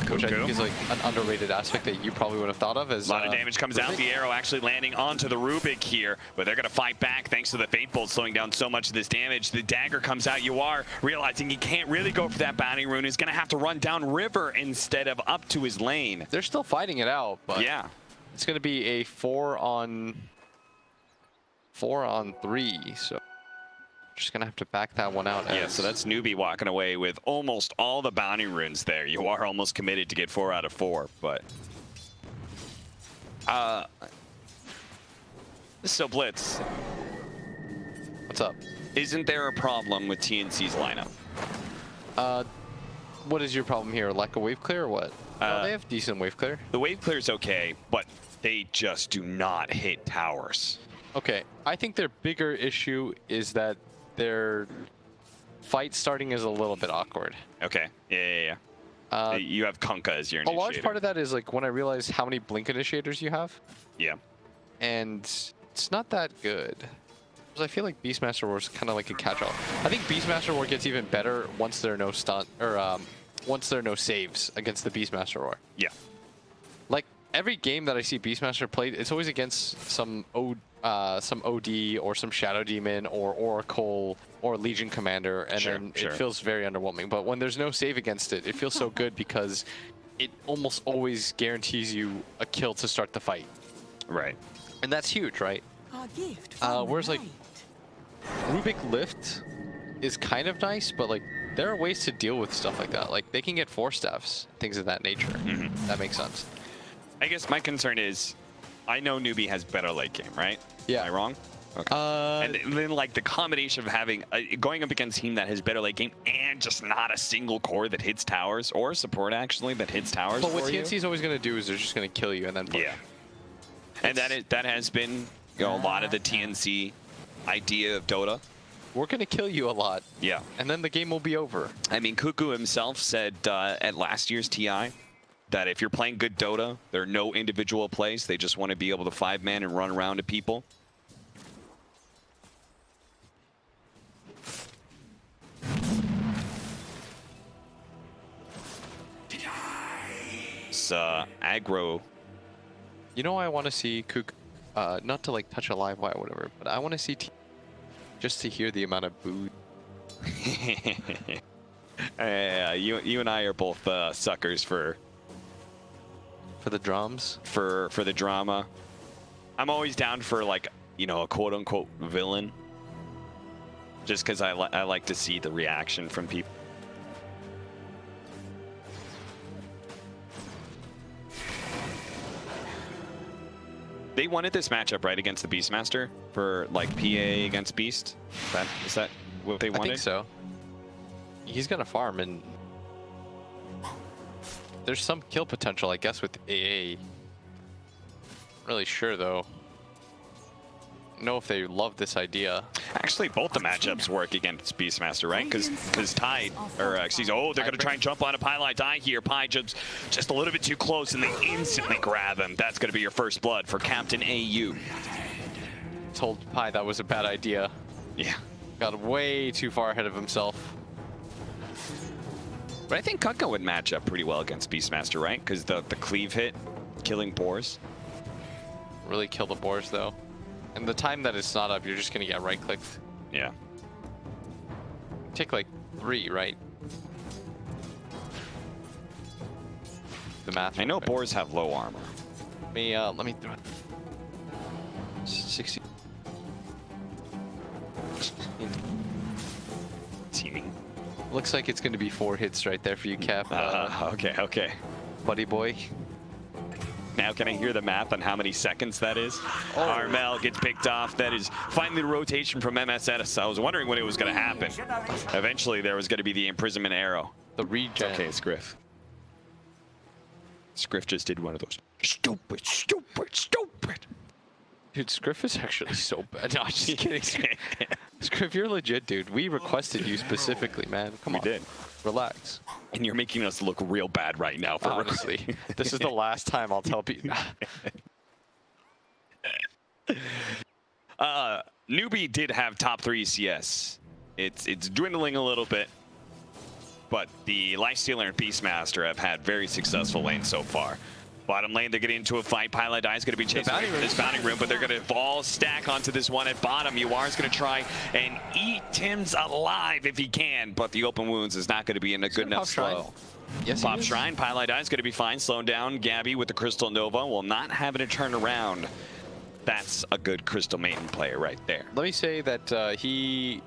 Which I think is like an underrated aspect that you probably would have thought of as a lot of damage comes out. The arrow actually landing onto the Rubik here, but they're going to fight back thanks to the Fate Bolt slowing down so much of this damage. The dagger comes out. You are realizing he can't really go for that bounty rune. He's going to have to run down river instead of up to his lane. They're still fighting it out, but yeah, it's going to be a 4-on-3. So just gonna have to back that one out. Yeah, so that's Newbee walking away with almost all the bounty runes there. You are almost committed to get 4 out of 4, but so Blitz, what's up? Isn't there a problem with TNC's lineup? What is your problem here? Lack of wave clear or what? They have decent wave clear. The wave clear is okay, but they just do not hit towers. Okay, I think their bigger issue is that their fight starting is a little bit awkward. Okay, yeah. You have Kunkka as your initiator. A large part of that is like when I realize how many blink initiators you have. Yeah. And it's not that good. Because I feel like Beastmaster War is kind of like a catch-all. I think Beastmaster War gets even better once there are no stun or once there are no saves against the Beastmaster War. Yeah. Like every game that I see Beastmaster played, it's always against some OD or some Shadow Demon or Oracle or Legion Commander, and then it feels very underwhelming. But when there's no save against it, it feels so good because it almost always guarantees you a kill to start the fight. Right. And that's huge, right? A gift from whereas like Rubik Lift is kind of nice, but like there are ways to deal with stuff like that. Like, they can get 4 staffs, things of that nature. That makes sense. I guess my concern is, I know Newbee has better late game, right? Yeah. Am I wrong? Okay. And then like the combination of having going up against a team that has better late game and just not a single core that hits towers, or support actually that hits towers. But what TNC is always going to do is they're just going to kill you and then push. Yeah. And that has been, you know, a lot of the TNC idea of Dota. We're going to kill you a lot. Yeah. And then the game will be over. I mean, Cuckoo himself said at last year's TI that if you're playing good Dota, there are no individual plays. They just want to be able to 5-man and run around to people. It's aggro. You know, I want to see Kook, not to like touch a live wire or whatever, but I want to see just to hear the amount of boo. Yeah, you and I are both suckers for the drums, for the drama. I'm always down for, like, you know, a quote-unquote villain, just because I like to see the reaction from people. They wanted this matchup, right, against the Beastmaster for, like, PA against Beast? Is that what they wanted? I think so. He's gonna farm, and there's some kill potential, I guess, with AA. Really sure, though. I don't know if they love this idea. Actually, both the matchups work against Beastmaster, right? Because Tide, or excuse me, oh, they're going to try and jump on a Pi die here. Pi jumps just a little bit too close, and they instantly grab him. That's going to be your first blood for Captain AU. Told Pi that was a bad idea. Yeah. Got way too far ahead of himself. But I think Kukka would match up pretty well against Beastmaster, right? Because the cleave hit, killing boars. Really kill the boars, though. And the time that it's not up, you're just going to get right-clicked. Yeah. Take like 3, right? The math. I know boars have low armor. Let me throw it. 60. Teaming. Looks like it's going to be 4 hits right there for you, Cap. Okay. Buddy boy. Now can I hear the math on how many seconds that is? Oh. Armel gets picked off. That is finally the rotation from MSS. I was wondering when it was going to happen. Eventually there was going to be the imprisonment arrow. The regen. Okay, Scriff. Scriff just did one of those. Stupid. Dude, Scriff is actually so bad. No, I'm just kidding. Scriff, you're legit, dude. We requested you specifically, man. Come on. We did. Relax. And you're making us look real bad right now. For honestly, this is the last time I'll tell people. Newbee did have top 3 CS. It's dwindling a little bit, but the Lifestealer and Beastmaster have had very successful lanes so far. Bottom lane, they're getting into a fight. Pilot Die is going to be chasing this bounty room, but they're going to all stack onto this one at bottom. UR is going to try and eat Tim's alive if he can, but the open wounds is not going to be in a good enough slow. Yes, Pop Shrine, Pilot Die is going to be fine. Slowing down Gabby with the Crystal Nova. Will not have it to turn around. That's a good Crystal Maiden player right there. Let me say that he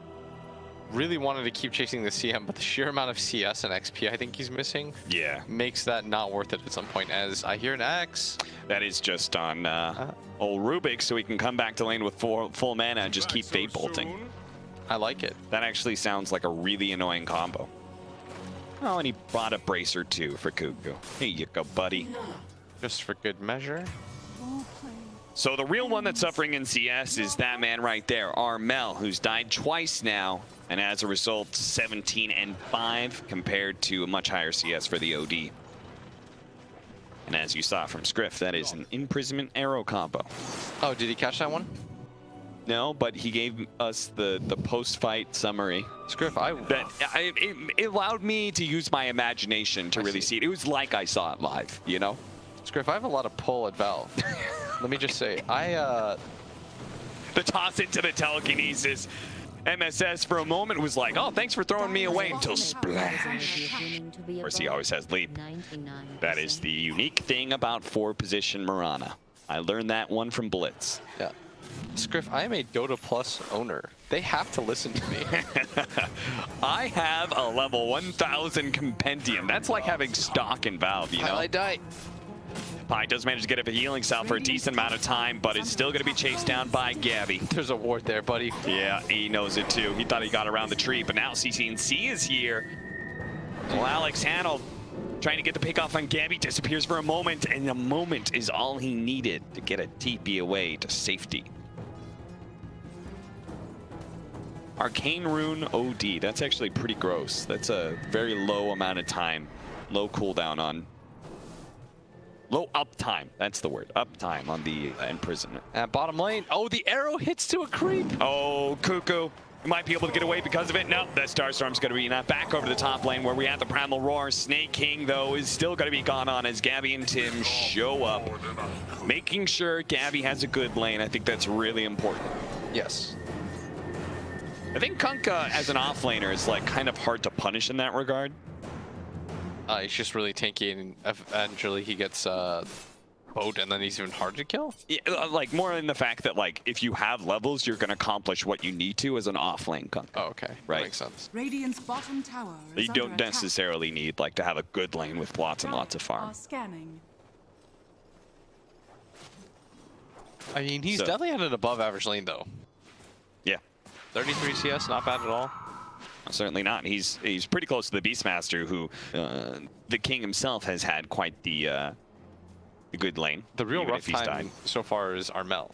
really wanted to keep chasing the CM, but the sheer amount of CS and XP I think he's missing makes that not worth it at some point, as I hear an X. That is just on old Rubik, so he can come back to lane with full mana and just keep Fate Bolting. I like it. That actually sounds like a really annoying combo. Oh, and he brought a Bracer too for Cuckoo. Here you go, buddy. Just for good measure. So the real one that's suffering in CS is that man right there, Armel, who's died twice now, and as a result, 17-5 compared to a much higher CS for the OD. And as you saw from Scriff, that is an imprisonment arrow combo. Oh, did he catch that one? No, but he gave us the post-fight summary. Scriff, it allowed me to use my imagination to really see it. It was like I saw it live, you know? Scriff, I have a lot of pull at Valve. Let me just say, the toss into the telekinesis. MSS for a moment was like, oh, thanks for throwing me away, until splash. Of course, he always has leap. That is the unique thing about 4-position Mirana. I learned that one from Blitz. Yeah. Scriff, I am a Dota Plus owner. They have to listen to me. I have a level 1000 compendium. That's like having stock in Valve, you know? I die. Pi does manage to get up a healing cell for a decent amount of time, but it's still going to be chased down by Gabby. There's a ward there, buddy. Yeah, he knows it too. He thought he got around the tree, but now CCNC is here. Well, Alex Hanold trying to get the pick off on Gabby, disappears for a moment, and a moment is all he needed to get a TP away to safety. Arcane Rune OD, that's actually pretty gross. That's a very low amount of time. Low cooldown on... Low uptime, that's the word. Uptime on the imprisonment. At bottom lane, oh, the arrow hits to a creep. Oh, Cuckoo. You might be able to get away because of it. No, that Starstorm's going to be not back over to the top lane where we have the Primal Roar. Snake King, though, is still going to be gone on as Gabby and Tim show up. Making sure Gabby has a good lane. I think that's really important. Yes. I think Kunkka as an offlaner is like kind of hard to punish in that regard. He's just really tanky, and eventually he gets boat, and then he's even hard to kill. Yeah, like more in the fact that like if you have levels, you're going to accomplish what you need to as an offlane Kunkka. Oh, okay, right. That makes sense. Radiant's bottom tower is You under don't attack. necessarily need like to have a good lane with lots and lots of farm. Are scanning. I mean, he's So- definitely had an above average lane though. Yeah. 33 CS, not bad at all. Certainly not. He's pretty close to the Beastmaster, who the king himself has had quite the good lane. The real even rough if he's time died. so far is Armel.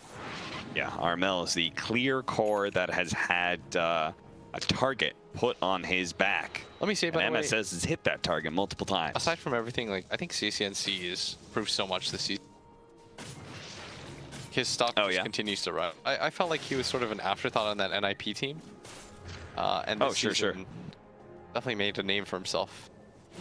Yeah, Armel is the clear core that has had a target put on his back. Let me say, by and the way, MSS has hit that target multiple times. aside from everything, like I think CCNC has proved so much this season. His stock just continues to run. I felt like he was sort of an afterthought on that NIP team. And this season definitely made a name for himself.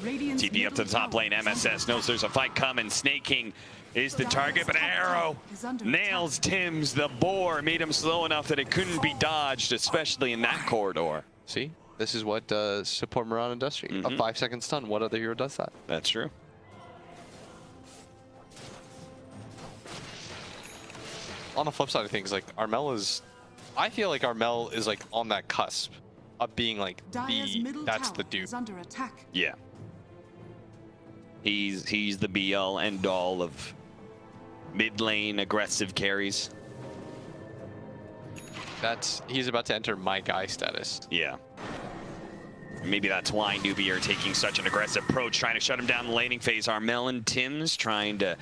TP up to the top lane. MSS knows there's a fight coming. Snake King is the target, but Arrow nails Tim's. The boar made him slow enough that it couldn't be dodged, especially in that corridor. See, this is what support Mirana does to you. A 5-second stun. What other hero does that? That's true. On the flip side of things, like Armel is, I feel like Armel is like on that cusp of being like that's the dude. Under attack. Yeah. He's the be-all, end-all of mid-lane aggressive carries. He's about to enter my guy status. Yeah. Maybe that's why Newbee are taking such an aggressive approach, trying to shut him down in the laning phase. Armel and Tim's trying to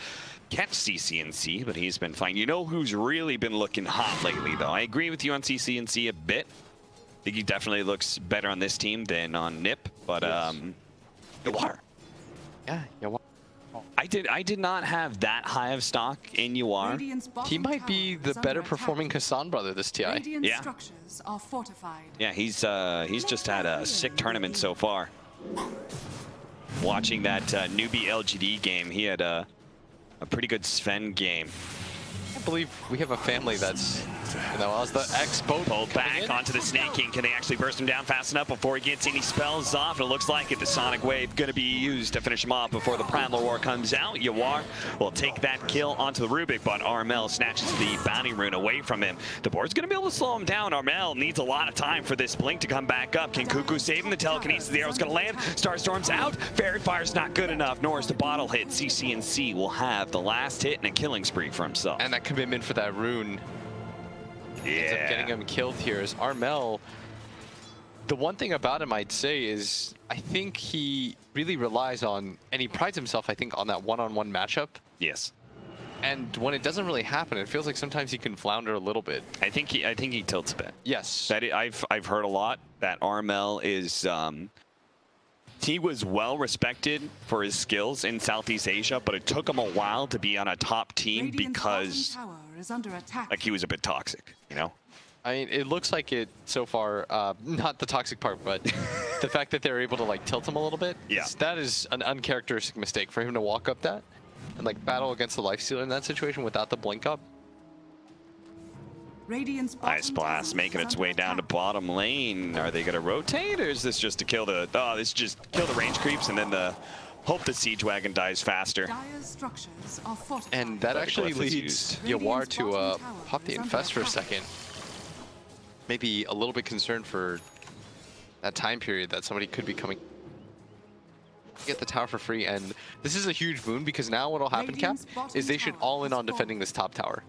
catch CCNC, but he's been fine. You know who's really been looking hot lately, though? I agree with you on CCNC a bit. I think he definitely looks better on this team than on NIP, but Yawar. Yeah, Yawar. I did not have that high of stock in Yawar. He might be the better performing Hassan brother this TI. Radiant structures are fortified. Yeah, he's just had a sick tournament so far. Watching that Newbee LGD game, he had a pretty good Sven game. I believe we have a family that's, you know, as the X-boat pulled back onto the Snake King. Can they actually burst him down fast enough before he gets any spells off? And it looks like it. The Sonic Wave going to be used to finish him off before the Primal War comes out. Yawar will take that kill onto the Rubik, but Armel snatches the Bounty Rune away from him. The board's going to be able to slow him down. Armel needs a lot of time for this Blink to come back up. Can Cuckoo save him? The telekinesis of the arrow's going to land. Starstorm's out. Fairy Fire's not good enough, nor is the bottle hit. CCNC will have the last hit and a killing spree for himself. And that commitment for that rune ends up getting him killed here. Is Armel, the one thing about him I'd say is I think he really relies on, and he prides himself, I think, on that one-on-one matchup. Yes. And when it doesn't really happen, it feels like sometimes he can flounder a little bit. I think he tilts a bit. Yes. I've heard a lot that Armel is he was well respected for his skills in Southeast Asia, but it took him a while to be on a top team because like he was a bit toxic, you know? I mean, it looks like it so far, not the toxic part, but the fact that they're able to like tilt him a little bit. Yeah. That is an uncharacteristic mistake for him to walk up that and like battle against the Lifestealer in that situation without the blink up. Ice Blast making its way down to bottom lane. Are they going to rotate, or is this just to kill the... Oh, this is just kill the range creeps, and then the Hope the Siege Wagon dies faster. Dire's structures are fortified. And that actually leads Yawar to pop the Infest for a second. Maybe a little bit concerned for that time period that somebody could be coming. Get the tower for free, and this is a huge boon because now what'll happen, Cap, is they should all in on defending this top tower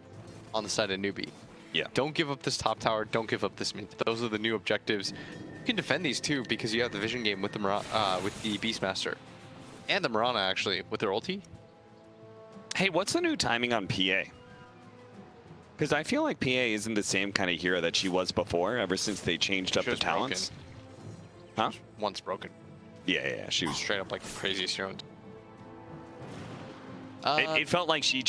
on the side of Newbee. Yeah. Don't give up this top tower. Don't give up this mid. Those are the new objectives. You can defend these too because you have the vision game with the Beastmaster and the Mirana actually with their ulti. Hey, what's the new timing on PA? Because I feel like PA isn't the same kind of hero that she was before, ever since they changed up the talents. Huh? Once broken. Yeah, she was straight up like the craziest hero. It felt like she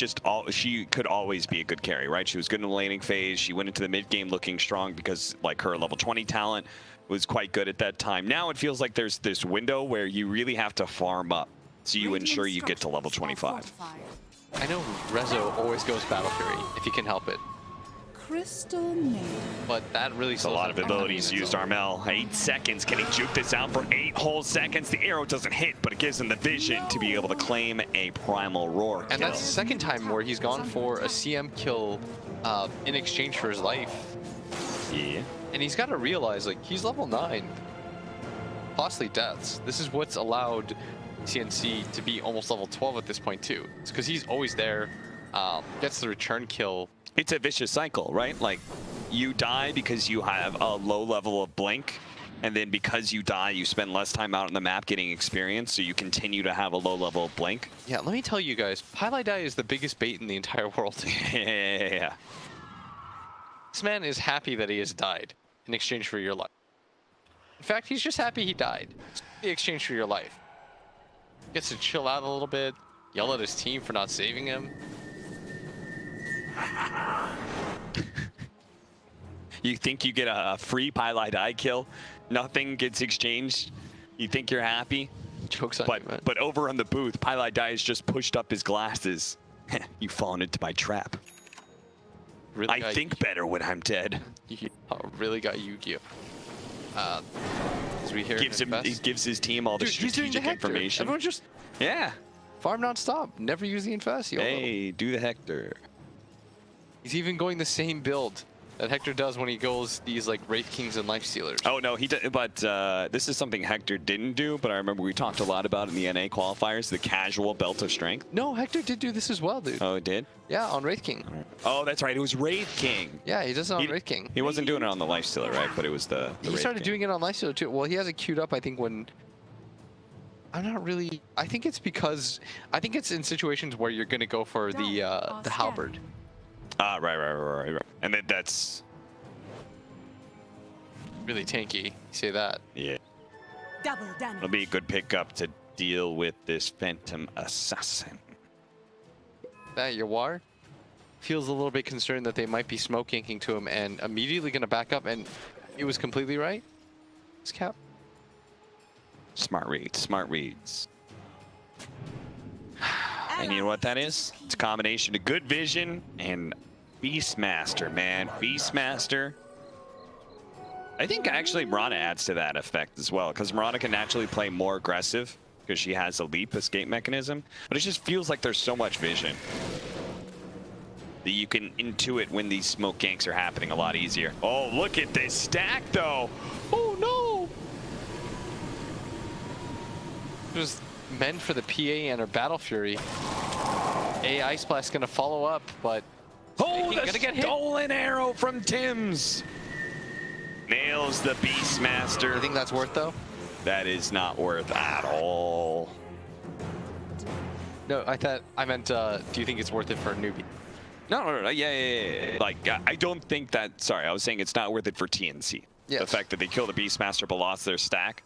could always be a good carry, right? She was good in the laning phase. She went into the mid game looking strong because like her level 20 talent was quite good at that time. Now it feels like there's this window where you really have to farm up so you ensure you get to level 25. I know Rezo always goes Battle Fury if he can help it. Crystal Maiden. But that really a lot of abilities used. Armel, 8 seconds. Can he juke this out for 8 whole seconds? The arrow doesn't hit, but it gives him the vision to be able to claim a primal roar kill. And that's the second time where he's gone for a CM kill in exchange for his life. Yeah. And he's got to realize, like, he's level 9. Costly deaths. This is what's allowed TNC to be almost level 12 at this point, too. It's because he's always there, gets the return kill. It's a vicious cycle, right? Like, you die because you have a low level of blink, and then because you die, you spend less time out on the map getting experience, so you continue to have a low level of blink. Yeah, let me tell you guys, Pylai Die is the biggest bait in the entire world. Yeah. This man is happy that he has died in exchange for your life. In fact, he's just happy he died in exchange for your life. Gets to chill out a little bit, yell at his team for not saving him. You think you get a free Pylai Die kill, nothing gets exchanged, you think you're happy? Jokes on you, man. But over on the booth, Pylai Die has just pushed up his glasses. You've fallen into my trap. Really I think better when I'm dead. Really got Yu-Gi-Oh. As we hear He gives his team all the strategic information. Everyone just farm non-stop. Never use the Infest. Hey, do the Hector. He's even going the same build that Hector does when he goes these like Wraith Kings and Lifestealers. Oh no, he did, but this is something Hector didn't do, but I remember we talked a lot about in the NA qualifiers, the casual belt of strength. No, Hector did do this as well, dude. Oh, it did? Yeah, on Wraith King. Oh, that's right, it was Wraith King. Yeah, he does it on Wraith King. He wasn't doing it on the Lifestealer, right? But it was the He started doing it on Lifestealer too. Well, he has it queued up, I think, when... I'm not really... I think it's because... I think it's in situations where you're going to go for the halberd. Ah, right. And then that's... really tanky, you say that. Yeah. Double damage. It'll be a good pickup to deal with this Phantom Assassin. That Yawar feels a little bit concerned that they might be smoke ganking to him and immediately going to back up, and he was completely right. It's Cap. Smart reads. And you know what that is? It's a combination of good vision and Beastmaster, man. Beastmaster. I think actually Mirana adds to that effect as well, because Mirana can actually play more aggressive because she has a leap escape mechanism, but it just feels like there's so much vision that you can intuit when these smoke ganks are happening a lot easier. Oh, look at this stack though. Oh no. It was meant for the PA and her Battle Fury. Ice Blast gonna follow up, but oh, the stolen arrow from Tim's. Nails the Beastmaster. I think that's worth though. That is not worth at all. No, I meant, do you think it's worth it for a newbie? No. Yeah. Like, I don't think that, sorry, I was saying it's not worth it for TNC. Yes. The fact that they killed the Beastmaster but lost their stack.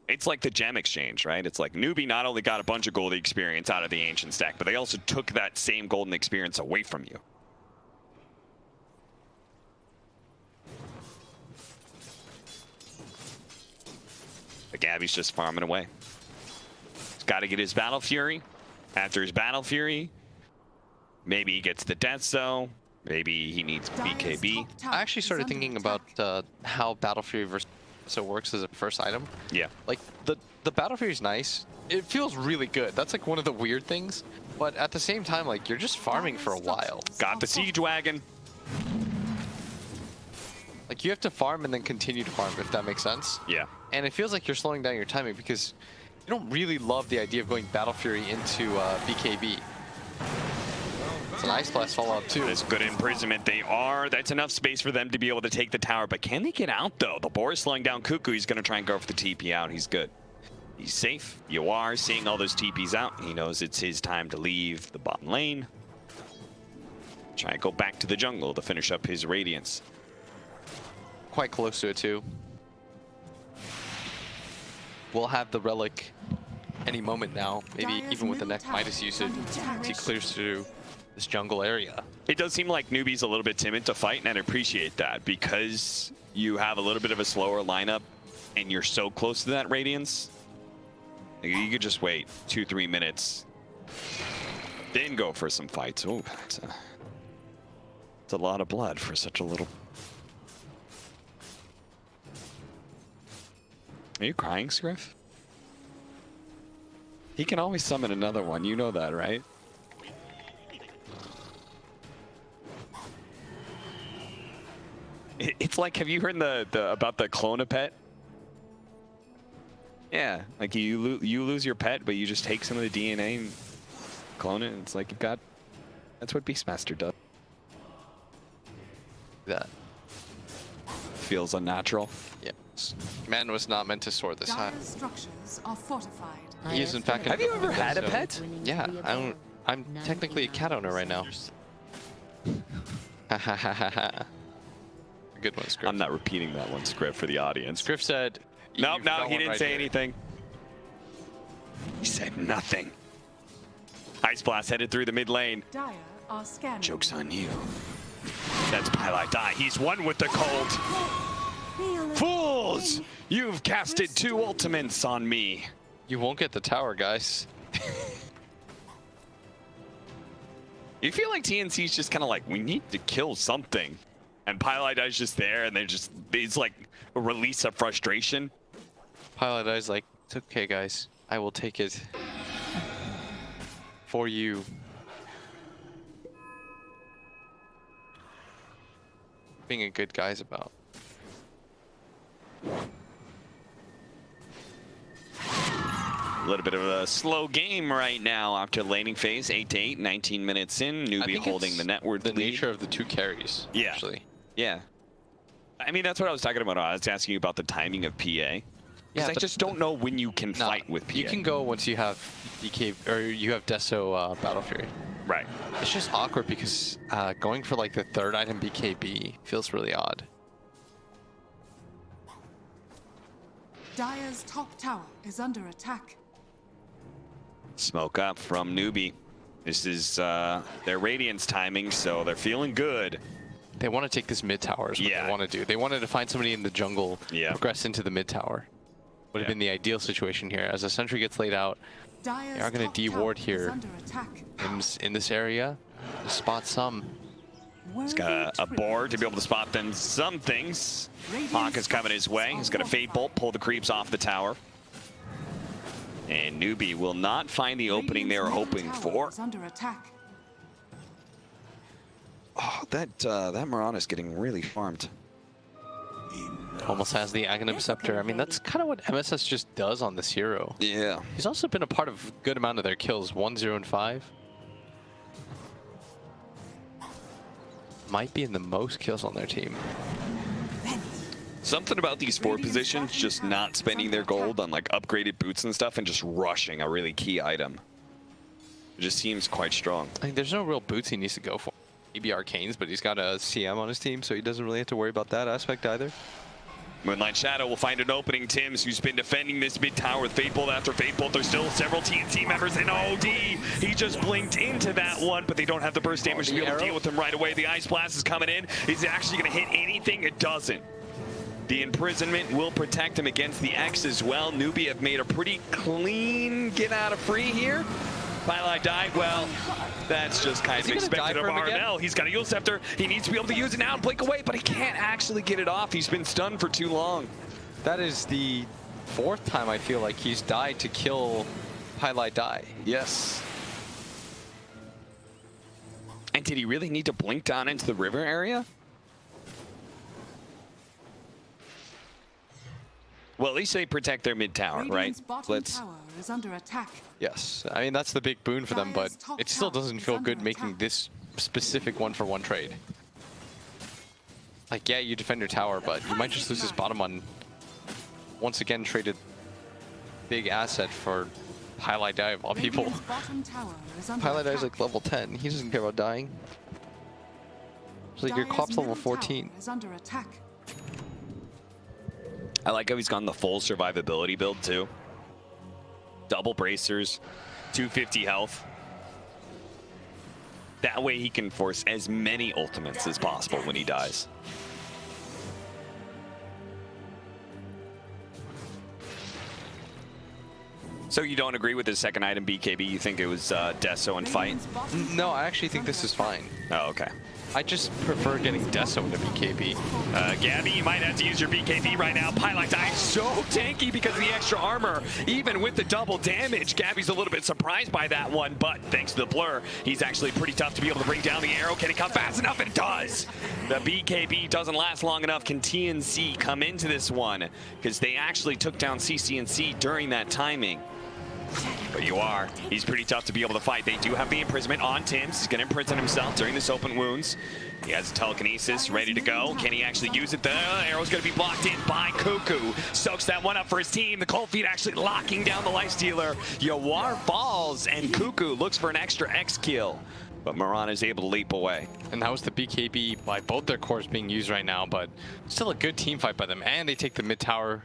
It's like the gem exchange, right? It's like Newbee not only got a bunch of gold experience out of the ancient stack, but they also took that same golden experience away from you. But Gabby's just farming away. He's got to get his Battle Fury. After his Battle Fury, maybe he gets the Death Zone. Maybe he needs BKB. I actually started thinking about how Battle Fury versus so it works as a first item. Yeah. Like, the Battle Fury is nice. It feels really good. That's like one of the weird things. But at the same time, like, you're just farming for a while. Got the Siege Wagon. Like, you have to farm and then continue to farm, if that makes sense. Yeah. And it feels like you're slowing down your timing because you don't really love the idea of going Battle Fury into BKB. It's an Ice Blast Fallout too. That's good imprisonment. That's enough space for them to be able to take the tower. But can they get out, though? The boar is slowing down Cuckoo. He's going to try and go for the TP out. He's good. He's safe. You are seeing all those TPs out. He knows it's his time to leave the bottom lane. Try and go back to the jungle to finish up his Radiance. Quite close to it too. We'll have the relic any moment now. Maybe even with the next Midas usage, as he clears through this jungle area. It does seem like Newbee's a little bit timid to fight, and I appreciate that because you have a little bit of a slower lineup and you're so close to that Radiance. You could just wait 2-3 minutes, then go for some fights. Oh, it's a lot of blood for such a little. Are you crying, Scriff? He can always summon another one. You know that, right? It's like, have you heard about the clone a pet? Yeah, like you lose your pet, but you just take some of the DNA and clone it. And it's like that's what Beastmaster does. That feels unnatural. Yeah, man was not meant to soar this high. Dire structures are fortified. He is in fact. Have you ever had a pet? Yeah, I'm technically a cat owner right now. Ha ha ha ha ha. Good one, Scriff. I'm not repeating that one, Scriff, for the audience. Scriff said. No, he didn't say anything. He said nothing. Ice Blast headed through the mid lane. Dire are scanning. Joke's on you. That's Pilot Die. He's one with the cold. Fools! You've casted 2 ultimates on me. You won't get the tower, guys. You feel like TNC's just kind of like, we need to kill something. And Pilot Die's just there, and it's like a release of frustration. Pilot Die's like, it's okay, guys. I will take it for you. Being a good guy's about. A little bit of a slow game right now after laning phase. 8-8, 19 minutes in. Newbee holding the network lead. The nature of the 2 carries, yeah. Actually. Yeah. I mean, that's what I was talking about. I was asking you about the timing of PA. Because I just don't know when you can fight with PA. You can go once you have DK, or you have Deso Battle Fury. Right. It's just awkward because going for like the 3rd item BKB feels really odd. Dire's top tower is under attack. Smoke up from Newbee. This is their Radiance timing, so they're feeling good. They want to take this mid tower is what they want to do. They wanted to find somebody in the jungle, progress into the mid tower. Would have been the ideal situation here. As a sentry gets laid out, they are going to de-ward here in this area to spot some. He's got a board to be able to spot them some things. Hawk is coming his way. He's got a Fade Bolt, pull the creeps off the tower. And Newbee will not find the opening they were hoping for. Oh, that Mirana's getting really farmed. Almost has the Aghanim Scepter. I mean, that's kind of what MSS just does on this hero. Yeah. He's also been a part of a good amount of their kills. 1, 0, and 5. Might be in the most kills on their team. Something about these 4 positions just not spending their gold on like upgraded boots and stuff and just rushing a really key item. It just seems quite strong. I mean, there's no real boots he needs to go for. Maybe Arcanes, but he's got a CM on his team, so he doesn't really have to worry about that aspect either. Moonlight Shadow will find an opening. Tims, who's been defending this mid tower with Fade Bolt after Fade Bolt. There's still several TNC members in OD. He just blinked into that one, but they don't have the burst damage to be able to deal with him right away. The Ice Blast is coming in. Is it actually going to hit anything? It doesn't. The imprisonment will protect him against the X as well. Newbee have made a pretty clean get out of free here. Pilot died. Well, that's just kind of expected of RML. He's got a Yule Scepter. He needs to be able to use it now and blink away, but he can't actually get it off. He's been stunned for too long. That is the 4th time I feel like he's died to kill Highlight Die. Yes. And did he really need to blink down into the river area? Well, at least they protect their mid tower, right? Let's. Tower is under attack. Yes, I mean, that's the big boon for them, but it still doesn't feel good making this specific one-for-one trade. Like, yeah, you defend your tower, but you might just lose his bottom on, once again, traded big asset for Highlight Die of all people. Highlight Die is like level 10. He doesn't care about dying. It's like your Clop's level 14. Is under attack. I like how he's gone the full survivability build too. Double bracers, 250 health. That way he can force as many ultimates as possible when he dies. So you don't agree with his second item BKB? You think it was Deso and Fight? No, I actually think this is fine. Oh, okay. I just prefer getting Deso into BKB. Gabby, you might have to use your BKB right now. Pilot Die so tanky because of the extra armor. Even with the double damage, Gabby's a little bit surprised by that one, but thanks to the blur, he's actually pretty tough to be able to bring down the arrow. Can it come fast enough? It does. The BKB doesn't last long enough. Can TNC come into this one? Because they actually took down CCNC during that timing. But you are. He's pretty tough to be able to fight. They do have the imprisonment on Tims. He's going to imprison himself during this open wounds. He has telekinesis ready to go. Can he actually use it? The arrow's going to be blocked in by Cuckoo. Soaks that one up for his team. The Cold Feet actually locking down the Lifestealer. Yawar falls, and Cuckoo looks for an extra X kill. But Mirana is able to leap away. And that was the BKB by both their cores being used right now, but still a good team fight by them. And they take the mid tower.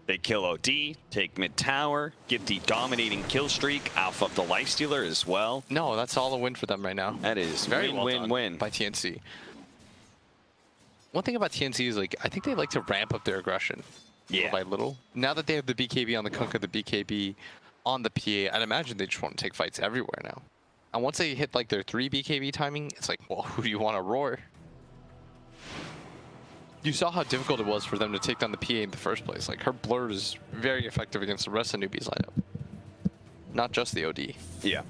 They kill OD, take mid tower, get the dominating kill streak, alpha up the Lifestealer as well. No, that's all a win for them right now. That is very win-win by TNC. One thing about TNC is, like, I think they like to ramp up their aggression little by little. Now that they have the BKB on the Kunkka, the BKB on the PA, I'd imagine they just want to take fights everywhere now. And once they hit like their 3 BKB timing, it's like, well, who do you want to roar? You saw how difficult it was for them to take down the PA in the first place. Like, her blur is very effective against the rest of Newbee's lineup. Not just the OD. Yeah.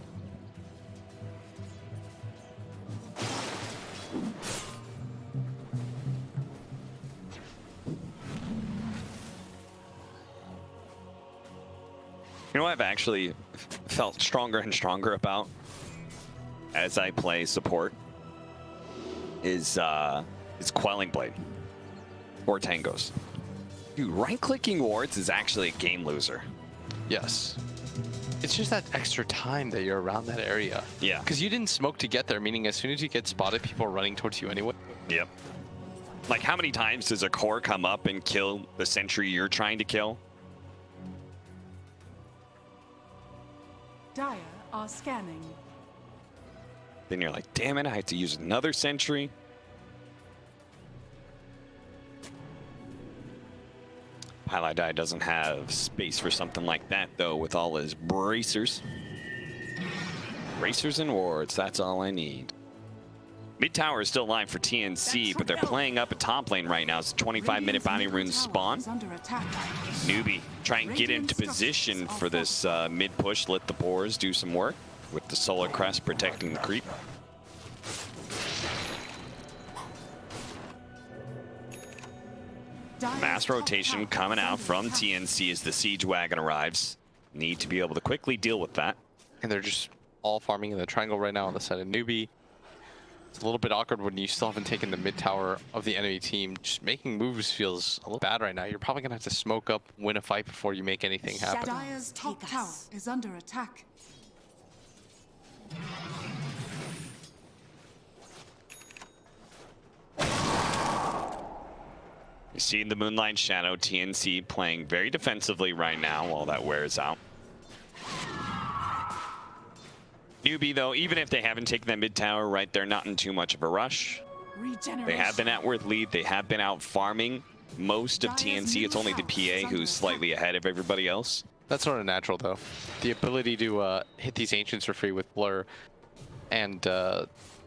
You know what I've actually felt stronger and stronger about as I play support is Quelling Blade. Or Tangos. Dude, right-clicking wards is actually a game loser. Yes. It's just that extra time that you're around that area. Yeah. Because you didn't smoke to get there, meaning as soon as you get spotted, people are running towards you anyway. Yep. Like, how many times does a core come up and kill the sentry you're trying to kill? Dire are scanning. Then you're like, damn it, I have to use another sentry. Highlight Die doesn't have space for something like that, though, with all his bracers. Bracers and wards, that's all I need. Mid tower is still live for TNC, but they're playing up a top lane right now. It's a 25-minute bounty rune spawn. Newbee try and get into position for this mid push, let the boars do some work with the Solar Crest protecting the creep. Mass rotation coming out from TNC as the siege wagon arrives. Need to be able to quickly deal with that. And they're just all farming in the triangle right now on the side of Newbee. It's a little bit awkward when you still haven't taken the mid tower of the enemy team. Just making moves feels a little bad right now. You're probably going to have to smoke up, win a fight before you make anything happen. Dire's top tower is under attack. You see the Moonlight Shadow, TNC playing very defensively right now while that wears out. Newbee, though, even if they haven't taken that mid tower, right, they're not in too much of a rush. They have been at worth lead. They have been out farming most of TNC. It's only the PA who's slightly ahead of everybody else. That's sort of natural, though. The ability to hit these Ancients for free with Blur and,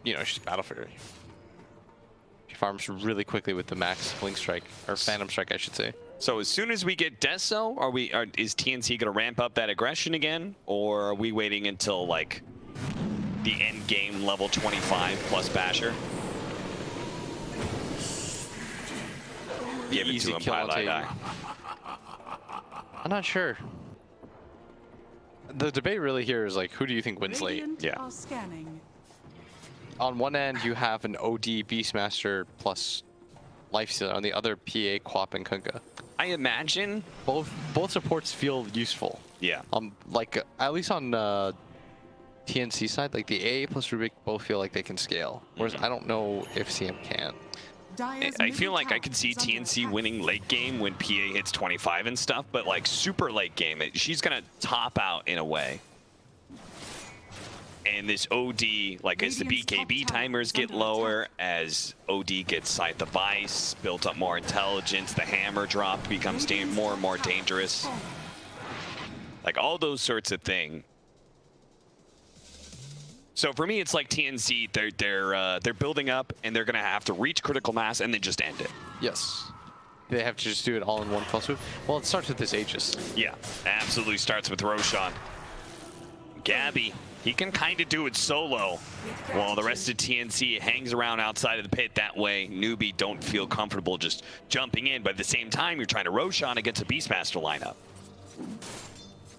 you know, she's Battle Fury. She farms really quickly with the max Blink Strike, or Phantom Strike, I should say. So as soon as we get Deso, is TNC gonna ramp up that aggression again, or are we waiting until like the end game level 25 plus Basher? Give it Easy to him, kill on Pilot tape. Eye. I'm not sure. The debate really here is like, who do you think wins late? Radiant Yeah. are scanning. On one end, you have an OD Beastmaster plus Lifestealer. On the other, PA, Quap, and Kunkka. I imagine. Both supports feel useful. Yeah. Like at least on TNC side, like the AA plus Rubik both feel like they can scale. Whereas I don't know if CM can. Dire's I middle feel like I tower could see is under TNC attack. winning late game when PA hits 25 and stuff, but like super late game, she's gonna top out in a way. And this OD, like as the Radiant's top BKB tower timers is get under lower, as OD gets Scythe the Vice, built up more intelligence, the hammer drop becomes Radiant's more and more top tower dangerous. fallen. Like all those sorts of things. So for me, it's like TNC. They're building up, and they're gonna have to reach critical mass and then just end it. Yes. They have to just do it all in one fell swoop. Well, it starts with this Aegis. Yeah, absolutely starts with Roshan. Gabby, he can kind of do it solo, while the rest of TNC hangs around outside of the pit. That way, Newbee don't feel comfortable just jumping in, but at the same time, you're trying to Roshan against a Beastmaster lineup.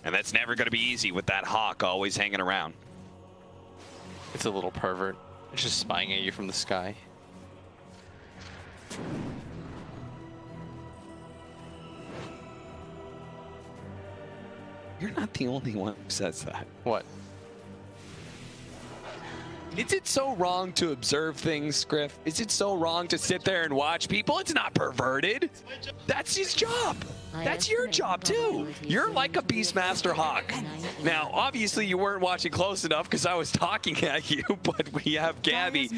And that's never going to be easy with that Hawk always hanging around. It's a little pervert. It's just spying at you from the sky. You're not the only one who says that. What? Is it so wrong to observe things, Griff? Is it so wrong to sit there and watch people? It's not perverted. That's his job. That's your job too. You're like a Beastmaster Hawk. Now, obviously you weren't watching close enough because I was talking at you, but we have Gabby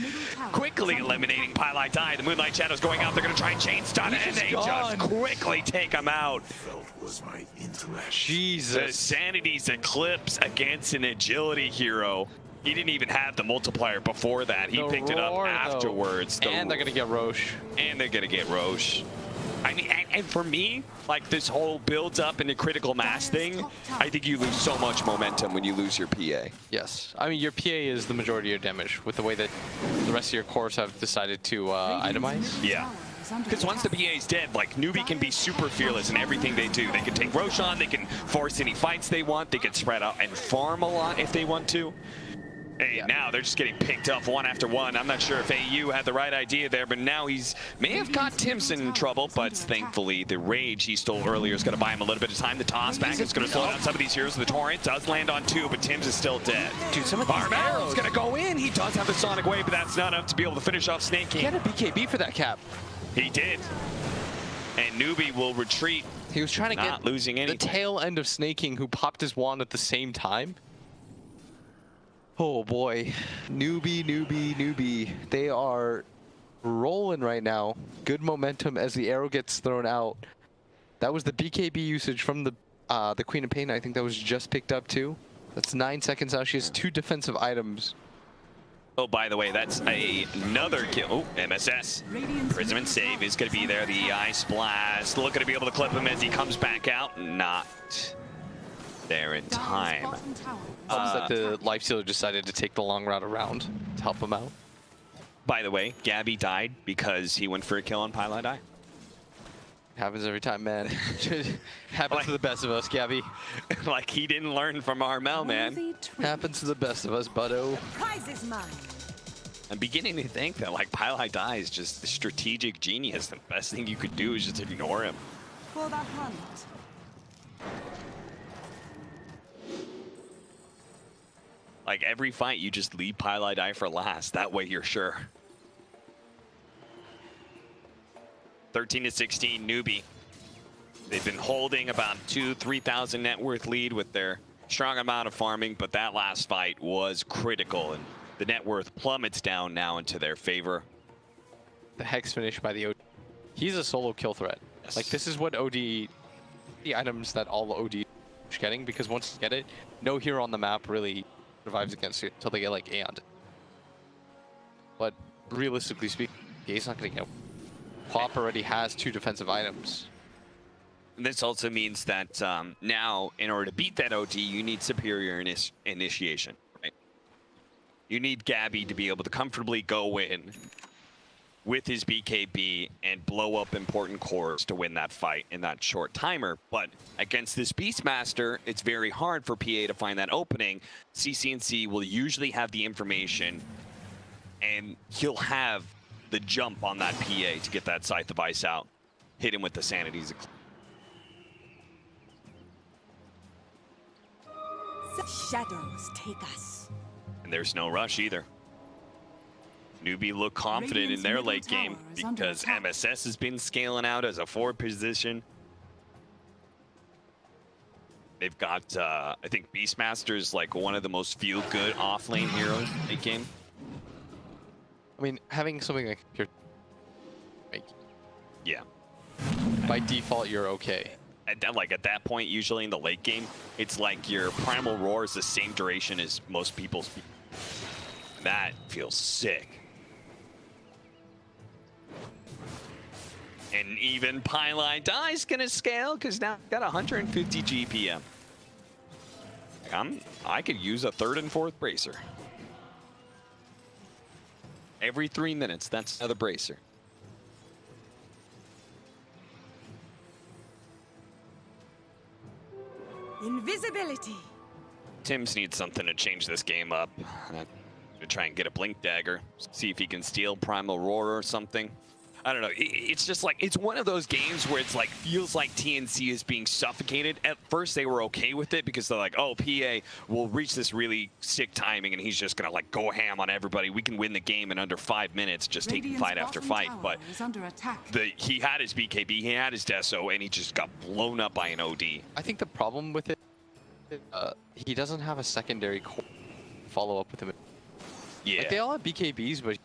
quickly eliminating Pylite Die. The Moonlight Shadow's going out. They're going to try and chain stun, and they just quickly take him out. Felt was my intellect. The Jesus. Sanity's Eclipse against an agility hero. He didn't even have the multiplier before that. He picked it up roar, though. afterwards. And they're going to get Roche. And they're going to get Roche. I mean, and for me, like this whole builds up into critical mass thing, I think you lose so much momentum when you lose your PA. Yes. I mean, your PA is the majority of your damage with the way that the rest of your cores have decided to itemize. Yeah. Because once the PA is dead, like Newbee can be super fearless in everything they do. They can take Roshan, they can force any fights they want, they can spread out and farm a lot if they want to. Hey, now they're just getting picked up one after one. I'm not sure if AU had the right idea there, but now may have got Timson in trouble, but thankfully the rage he stole earlier is going to buy him a little bit of time. The toss back is going to slow down some of these heroes. The Torrent does land on two, but Tim's is still dead. Dude, some of these Barbaro's going to go in. He does have the Sonic Wave, but that's not enough to be able to finish off Snake He King. had a BKB for that cap. He did. And Newbee will retreat. He was trying to Not get losing the anything. tail end of Snake King, who popped his wand at the same time. Oh boy. Newbee. They are rolling right now. Good momentum as the arrow gets thrown out. That was the BKB usage from the Queen of Pain. I think that was just picked up too. That's 9 seconds now. She has 2 defensive items. Oh, by the way, that's another kill. Oh, MSS. Prism save is going to be there. The Ice Blast. Looking to be able to clip him as he comes back out. Not there in time. That the Lifestealer decided to take the long route around to help him out. By the way, Gabby died because he went for a kill on Pylite Eye. Happens every time, man. Happens to the best of us, Gabby. Like he didn't learn from Armel, man. Happens to the best of us, buddo. Prize is mine. I'm beginning to think that like Pylite Eye is just a strategic genius. The best thing you could do is just ignore him. For the hunt. Like every fight, you just leave Pylite Eye for last. That way you're sure. 13-16 Newbee. They've been holding about 2,000-3,000 net worth lead with their strong amount of farming, but that last fight was critical, and the net worth plummets down now into their favor. The Hex finish by the OD. He's a solo kill threat. Yes. Like this is what OD, the items that all OD is getting, because once you get it, no hero on the map really survives against you until they get like Aeon. But realistically speaking, he's not gonna get. Pop already has 2 defensive items. This also means that now, in order to beat that OT, you need superior initiation, right? You need Gabby to be able to comfortably go in with his BKB and blow up important cores to win that fight in that short timer. But against this Beastmaster, it's very hard for PA to find that opening. CCNC will usually have the information, and he'll have the jump on that PA to get that Scythe of Ice out, hit him with the Sanities. Shadows take us. And there's no rush either. Newbee look confident in their late game because MSS has been scaling out as a 4 position. They've got, I think Beastmaster's like one of the most feel-good off-lane heroes late game. I mean, having something like your... Yeah. By default, you're okay. At that point, usually in the late game, it's like your Primal Roar is the same duration as most people's. That feels sick. And even Pylon Die's gonna scale because now I've got 150 GPM. I could use a 3rd and 4th bracer. Every 3 minutes, that's another bracer. Invisibility. Tim's needs something to change this game up. To try and get a Blink Dagger, see if he can steal Primal Roar or something. I don't know. It's just like, it's one of those games where it's like, feels like TNC is being suffocated. At first they were okay with it because they're like, oh, PA will reach this really sick timing and he's just gonna like go ham on everybody. We can win the game in under 5 minutes, just taking fight after fight. But he had his BKB, he had his Deso, and he just got blown up by an OD. I think the problem with it, he doesn't have a secondary core follow up with him. Yeah. Like they all have BKBs, but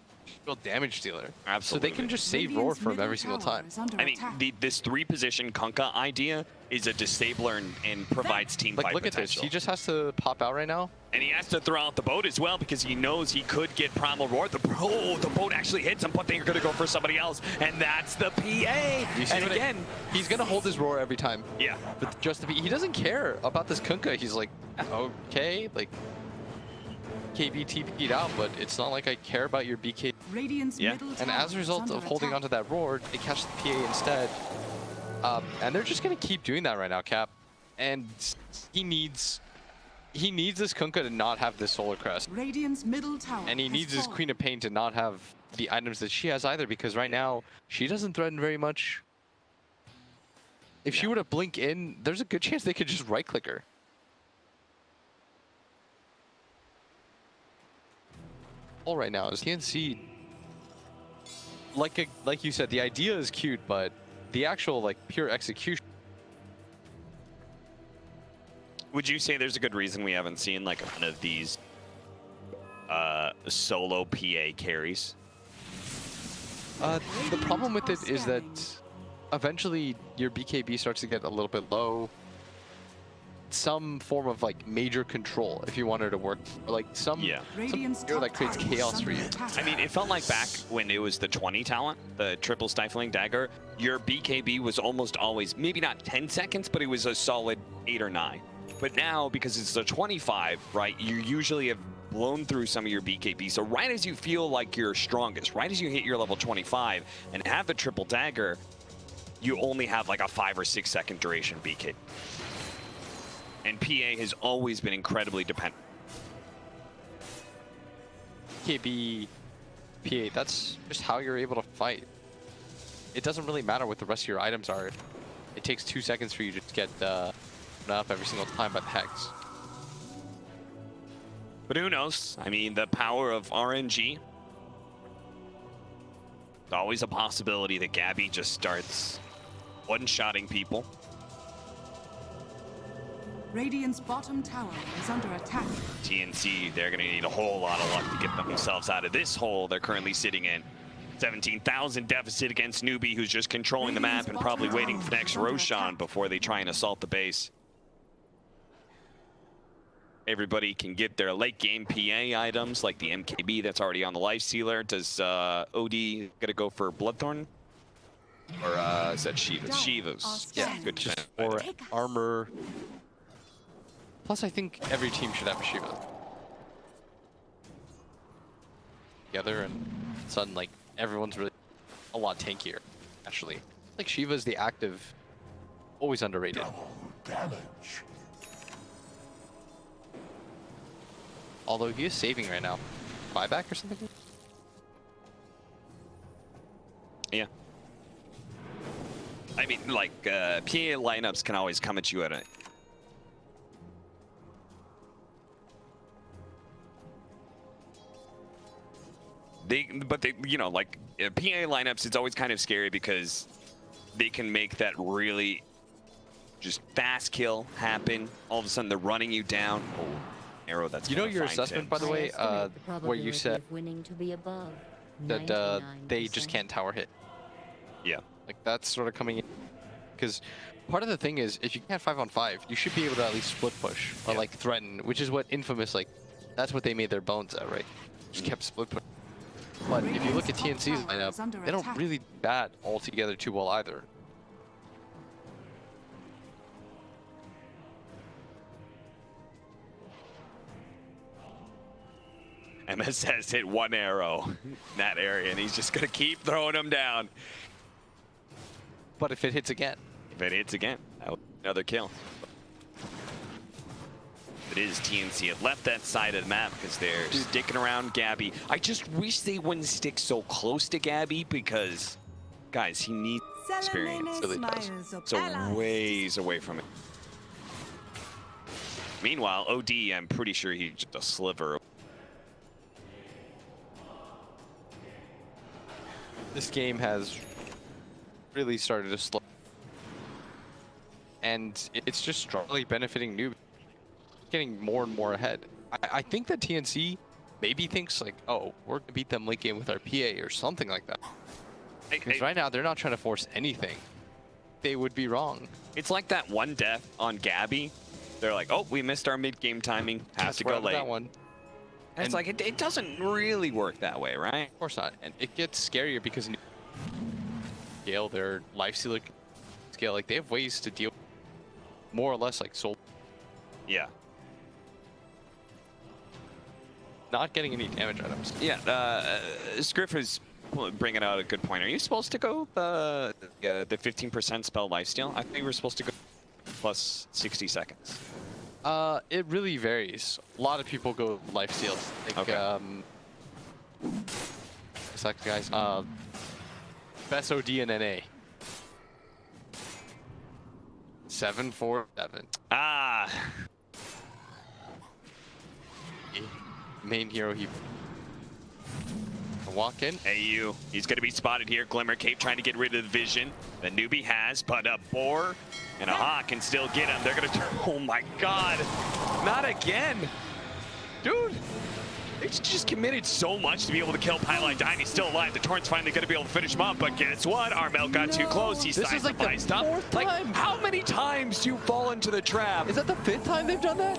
real damage dealer. Absolutely. So they can just save Roar from every single time. I mean, this 3-position Kunkka idea is a disabler and provides team fight look potential. at this. He just has to pop out right now. And he has to throw out the boat as well because he knows he could get Primal Roar. The boat actually hits him, but they're going to go for somebody else. And that's the PA. And again, he's going to hold his Roar every time. Yeah. But just to be, he doesn't care about this Kunkka. He's like, okay, like, KB TP'd out, but it's not like I care about your BK. Yeah. And as a result of holding onto that Roar, they catch the PA instead. And they're just going to keep doing that right now, Cap. And he needs this Kunkka to not have this Solar Crest. Radiant's middle tower And he needs his Queen of Pain to not have the items that she has either, because right now, she doesn't threaten very much. If she were to blink in, there's a good chance they could just right-click her. All right now is TNC. Like you said, the idea is cute, but the actual like pure execution. Would you say there's a good reason we haven't seen like one of these solo PA carries? The problem with it is that eventually your BKB starts to get a little bit low. Some form of like major control if you want her to work, or like some hero that creates chaos for you. I mean, it felt like back when it was the 20 talent, the triple stifling dagger, your BKB was almost always, maybe not 10 seconds, but it was a solid 8 or 9. But now, because it's the 25, right, you usually have blown through some of your BKB. So right as you feel like you're strongest, right as you hit your level 25 and have the triple dagger, you only have like a 5 or 6 second duration BKB. And PA has always been incredibly dependent. KB, PA, that's just how you're able to fight. It doesn't really matter what the rest of your items are. It takes 2 seconds for you to get up every single time by the Hex. But who knows? I mean, the power of RNG. It's always a possibility that Gabby just starts one-shotting people. Radiant's bottom tower is under attack. TNC, they're going to need a whole lot of luck to get themselves out of this hole they're currently sitting in. 17,000 deficit against Newbee, who's just controlling the map and probably waiting for next Roshan before they try and assault the base. Everybody can get their late game PA items like the MKB that's already on the life sealer. Does OD gonna go for Bloodthorn? Or is that Shiva's? Shiva's. Yeah, Good just defense. Or armor. Plus, I think every team should have a Shiva. Together, and suddenly, like, everyone's really a lot tankier, actually. Like, Shiva's the active, always underrated. Damage. Although he is saving right now. Buyback or something? Yeah. I mean, like, PA lineups can always come at you at a... But they, you know, like, PA lineups, it's always kind of scary because they can make that really just fast kill happen. All of a sudden, they're running you down. Oh, arrow that's You know gonna your find assessment, him. by the way, where you said winning to be above that they just can't tower hit. Yeah. Like, that's sort of coming in. Because part of the thing is, if you can't 5-on-5, you should be able to at least split push or, like, threaten, which is what Infamous, like, that's what they made their bones at, right? Just kept split push. But if you look at TNC's lineup, they don't really bat altogether too well either. MS has hit one arrow in that area, and he's just going to keep throwing them down. But if it hits again. If it hits again, that would be another kill. It is TNC. It left that side of the map because they're sticking around Gabby. I just wish they wouldn't stick so close to Gabby because, guys, he needs experience. Really does. So ways away from it. Meanwhile, OD, I'm pretty sure he's just a sliver. This game has really started to slow. And it's just strongly benefiting Newbee. Getting more and more ahead. I think that TNC maybe thinks like, oh, we're gonna beat them late game with our PA or something like that. Because right now they're not trying to force anything. They would be wrong. It's like that one death on Gabby. They're like, oh, we missed our mid-game timing. Has to go late. That one. And it's like, it doesn't really work that way, right? Of course not. And it gets scarier because scale their life stealer scale. Like, they have ways to deal more or less like soul. Yeah. Not getting any damage items. Yeah, Scriff is bringing out a good point. Are you supposed to go the 15% spell lifesteal? I think we were supposed to go plus 60 seconds. It really varies. A lot of people go lifesteal. Like, Okay. It's like, guys, best OD in NA. 747. Ah. Main hero, he walk in. Hey, you. He's going to be spotted here. Glimmer Cape trying to get rid of the vision. The Newbee has, but a Boar and a Hawk can still get him. They're going to turn. Oh my God. Not again. Dude. They just committed so much to be able to kill Pylon Dime. He's still alive. The Torrent's finally going to be able to finish him up. But guess what? Armel got too close. He This is like the fourth Like, time. how many times do you fall into the trap? Is that the 5th time they've done that?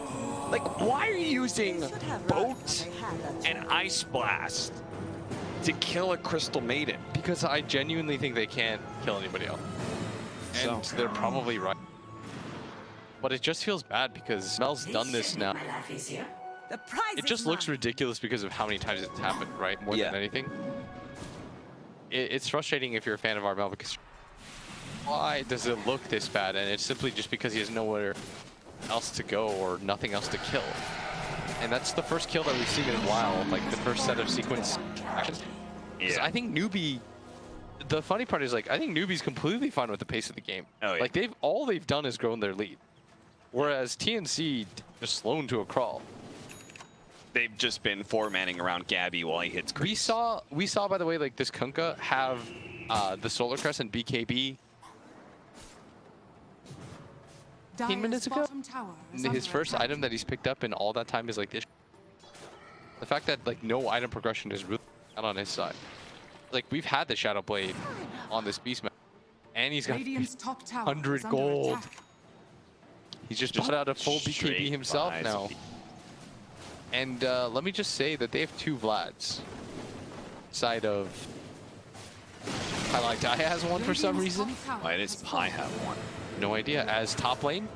Like, why are you using Boat and Ice Blast to kill a Crystal Maiden? Because I genuinely think they can't kill anybody else. And they're probably right. But it just feels bad because Mel's done this now. My life easier. The prize It just looks ridiculous because of how many times it's happened, right? More than anything. It's frustrating if you're a fan of Armel because why does it look this bad? And it's simply just because he has nowhere else to go or nothing else to kill. And that's the first kill that we've seen in a while, like the first set of sequence actions. Yeah. I think Newbee, the funny part is, like, I think Newbee's completely fine with the pace of the game. Oh, yeah. Like, all they've done is grown their lead. Whereas TNC just slown to a crawl. They've just been four-manning around Gabby while he hits creeps. We saw, by the way, like, this Kunkka have the Solar Crest and BKB 15 minutes ago. His first item that he's picked up in all that time is like this. The fact that like no item progression is really not on his side. Like, we've had the Shadow Blade on this beast map, and he's got 100 gold. He's just bought out a full BKB himself now. And let me just say that they have 2 Vlads. Side of Highlight Die has one for some reason. Why does Pi have one? No idea. As top lane,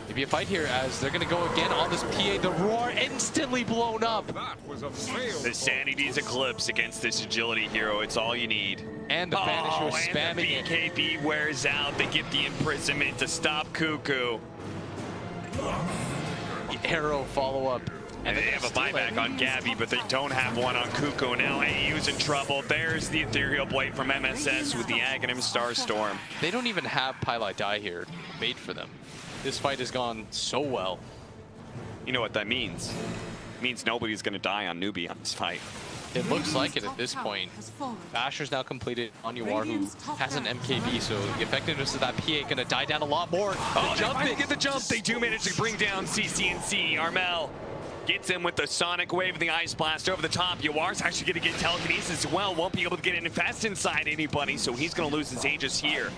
maybe a fight here as they're going to go again on this PA. The roar instantly blown up. The Sanity's Eclipse against this agility hero. It's all you need. And the Banisher was spamming and the BKB wears out. They get the imprisonment to stop Cuckoo. The arrow follow-up. And they have a buyback on Gabby, but they don't have one on Cuckoo. Now AU's in trouble. There's the Ethereal Blade from MSS with the Aghanim Starstorm. They don't even have Pilot Die here made for them. This fight has gone so well. You know what that means? It means nobody's going to die on Newbee on this fight. It looks like it at this point. Basher's now completed on Yuar, who has an MKB, so the effectiveness of that PA going to die down a lot more. Oh, they get the jump. They do manage to bring down CCNC. Armel gets him with the Sonic Wave and the Ice Blast over the top. Yuar's actually going to get telekinesis as well. Won't be able to get in fast inside anybody, so he's going to lose his Aegis here.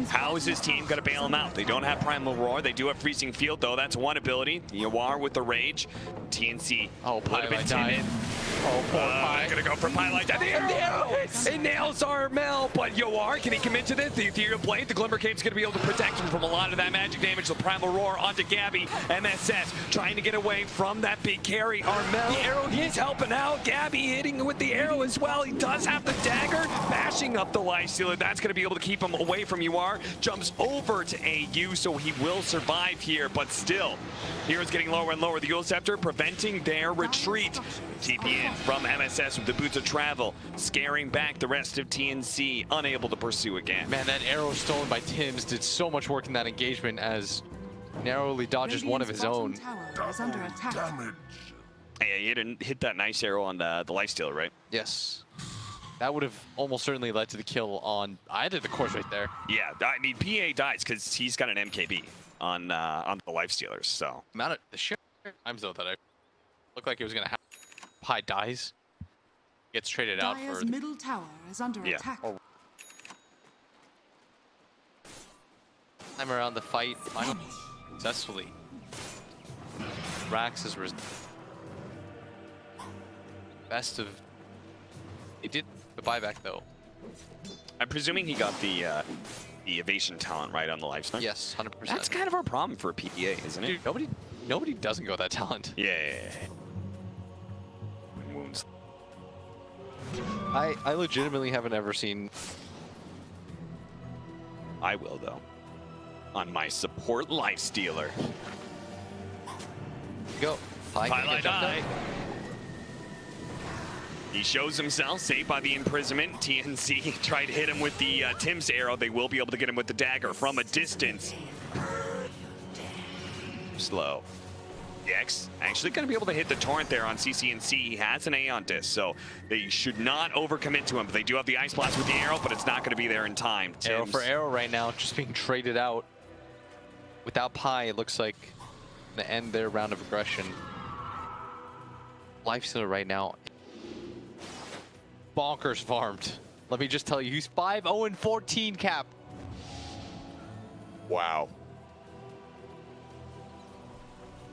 How is his team going to bail him out? They don't have Primal Roar. They do have Freezing Field, though. That's one ability. Yuar with the Rage. TNC. Oh, Pilot Die. Oh, poor Pi. Gonna go for Pilot. And the arrow hits! It nails Armel, but Yuar, can he commit to this? The Ethereal Blade, the Glimmer Cape's gonna be able to protect him from a lot of that magic damage. The Primal Roar onto Gabby. MSS trying to get away from that big carry. Armel, the arrow, he's helping out. Gabby hitting with the arrow as well. He does have the dagger, bashing up the Lifestealer. That's gonna be able to keep him away from Yuar. Jumps over to AU, so he will survive here, but still. Hero's getting lower and lower. The Eul Scepter preventing their retreat. TP in from MSS with the Boots of Travel, scaring back the rest of TNC, unable to pursue again. Man, that arrow stolen by Tims did so much work in that engagement as narrowly dodges one of his own. Yeah, he hit that nice arrow on the Lifestealer, right? Yes. That would have almost certainly led to the kill on either the course right there. Yeah, I mean, PA dies because he's got an MKB on the Lifestealers, so. Amount of the sheer times though that I looked like it was gonna happen. Pi dies, gets traded out for. Dire's middle tower is under attack. Time around the fight, finally successfully. Rax is best of. He did the buyback though. I'm presuming he got the evasion talent right on the lifestyle. Yes, 100%. That's kind of our problem for a PPA, isn't it? Dude, nobody doesn't go that talent. Yeah. Wounds. I legitimately haven't ever seen. I will though. On my support Lifestealer. Go. Pilot Die. He shows himself, saved by the imprisonment. TNC tried to hit him with the Tim's arrow. They will be able to get him with the dagger from a distance. Slow. X actually going to be able to hit the torrent there on CCNC. He has an Aeon disc, so they should not overcommit to him. But they do have the Ice Blast with the arrow, but it's not going to be there in time. Arrow for arrow right now, just being traded out. Without Pi, it looks like going to end their round of aggression. Lifestealer right now. Bonkers farmed. Let me just tell you, he's 5-0-14 cap. Wow.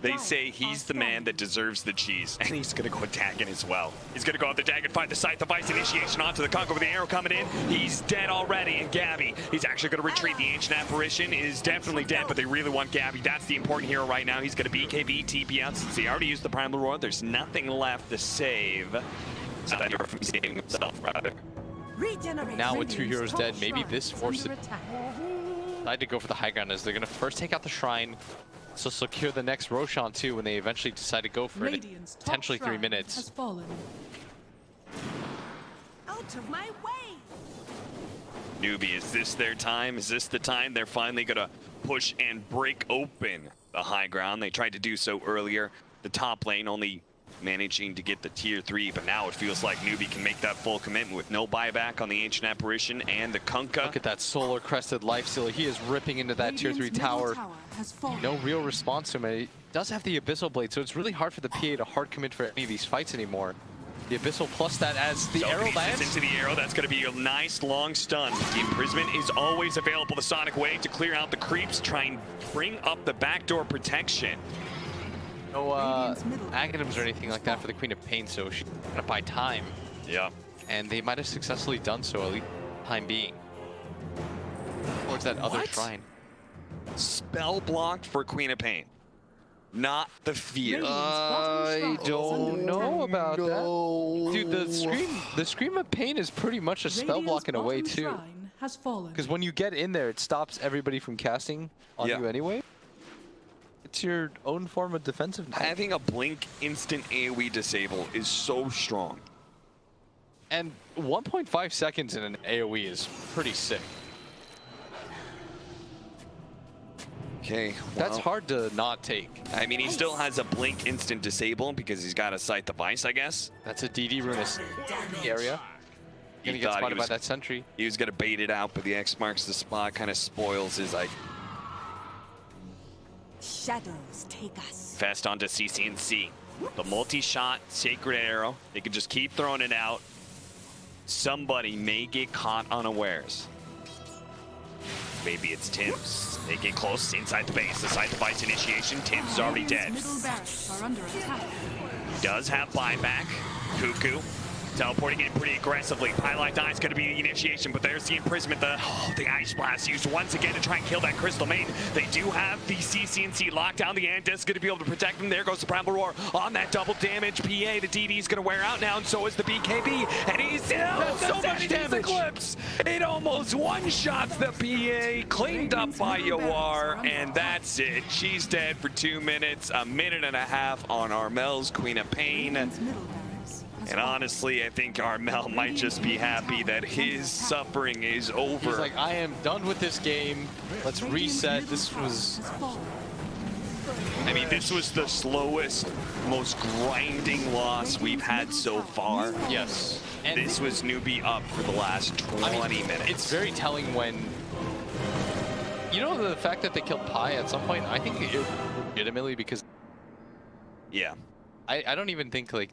They say he's the man that deserves the cheese, and he's going to go attacking as well. He's going to go up the dagger, find the Scythe, the Vice initiation onto the Conquer with the arrow coming in. He's dead already, and Gabby, he's actually going to retreat. The Ancient Apparition is definitely dead, but they really want Gabby. That's the important hero right now. He's going to BKB, TP out. Since he already used the Primal Roar, there's nothing left to save. So that hero from saving himself, rather. Now with two heroes dead, maybe this forced it. Decide to go for the high ground as they're going to first take out the Shrine. So secure the next Roshan too when they eventually decide to go for it. Potentially 3 minutes. Out of my way! Newbee, is this their time? Is this the time they're finally going to push and break open the high ground? They tried to do so earlier. The top lane only managing to get the tier 3, but now it feels like Newbee can make that full commitment with no buyback on the Ancient Apparition and the Kunkka. Look at that solar crested Lifestealer. He is ripping into that tier 3 tower. No real response to him. He does have the Abyssal Blade, so it's really hard for the PA to hard commit for any of these fights anymore. The Abyssal plus that as the arrow lands. Into the arrow, that's going to be a nice long stun. The imprisonment is always available. The Sonic Wave to clear out the creeps, try and bring up the backdoor protection. No Aghanims or anything like that for the Queen of Pain, so she's gonna buy time. Yeah. And they might have successfully done so, at least time being. Towards that other shrine. Spell blocked for Queen of Pain. Not the fear. I don't know about that. Dude, the Scream of Pain is pretty much a spell block in a way too. Because when you get in there, it stops everybody from casting on you anyway. It's your own form of defensiveness. Having a blink instant AoE disable is so strong. And 1.5 seconds in an AoE is pretty sick. Okay, that's hard to not take. I mean, he still has a blink instant disable because he's got a sight device, I guess. That's a DD rune area. Gonna get spotted by that sentry. He was gonna bait it out, but the X marks the spot, kind of spoils his like. Shadows take us. Fast onto CCNC. The multi-shot Sacred Arrow. They could just keep throwing it out. Somebody may get caught unawares. Maybe it's Tim's. They get close inside the base. The side device initiation. Tim's already dead. Middle barracks are under attack. Does have buyback. Cuckoo teleporting in pretty aggressively. Pylite Die is going to be the initiation, but there's the imprisonment. The Ice Blast used once again to try and kill that Crystal Main. They do have the CCNC locked down. The Antis is going to be able to protect them. There goes the Primal Roar on that double damage. PA, the DD is going to wear out now, and so is the BKB. And he's still so much damage. Eclipse. It almost one-shots the PA. Cleaned up by Yawar, and that's it. She's dead for 2 minutes. A minute and a half on Armel's Queen of Pain. And honestly, I think Armel might just be happy that his suffering is over. He's like, I am done with this game. Let's reset. This was... I mean, this was the slowest, most grinding loss we've had so far. Yes. And this was Newbee up for the last 20 minutes. It's very telling when... You know, the fact that they killed Pi at some point, I think it legitimately because... Yeah. I don't even think, like...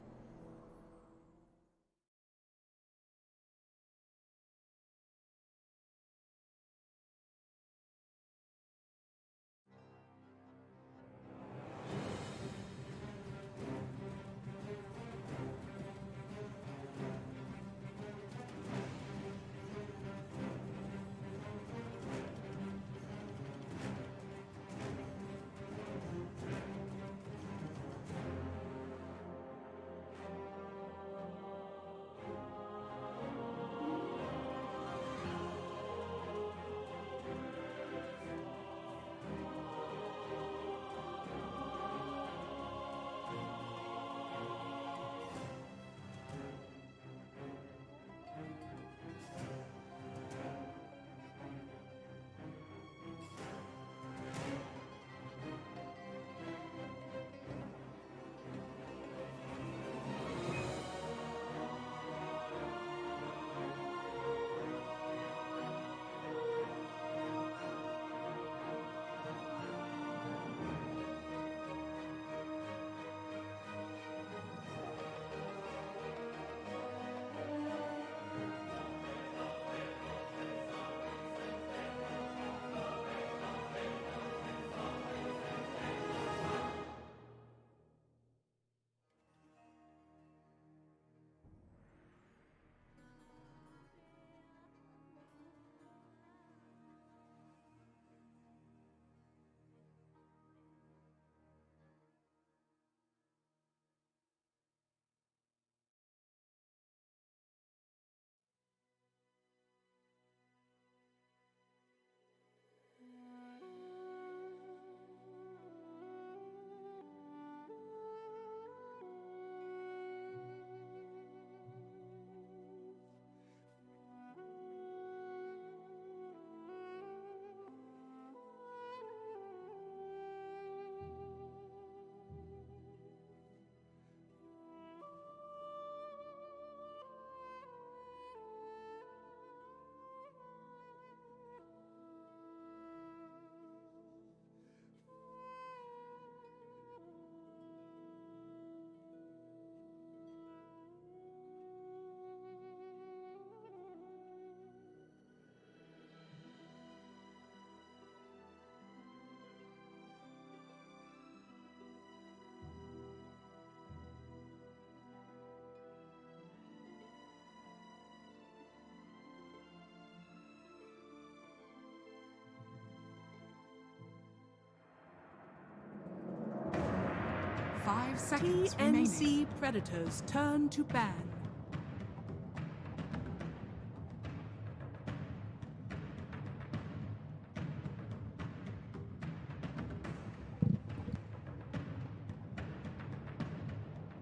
5 seconds TNC Predators turn to ban.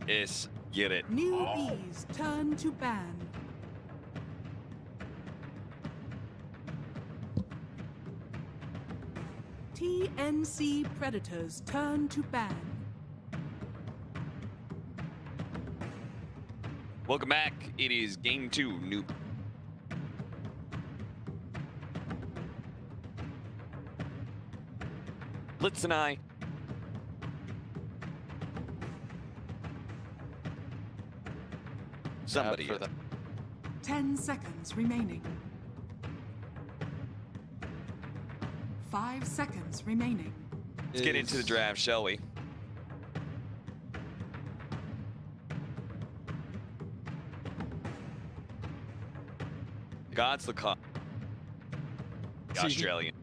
Yes, get it. Newbees turn to ban. TNC Predators turn to ban. Welcome back. It is game 2, Newbee. Blitz and I. Somebody. For that. 10 seconds remaining. 5 seconds remaining. Let's get into the draft, shall we? God's the cop. The Australian.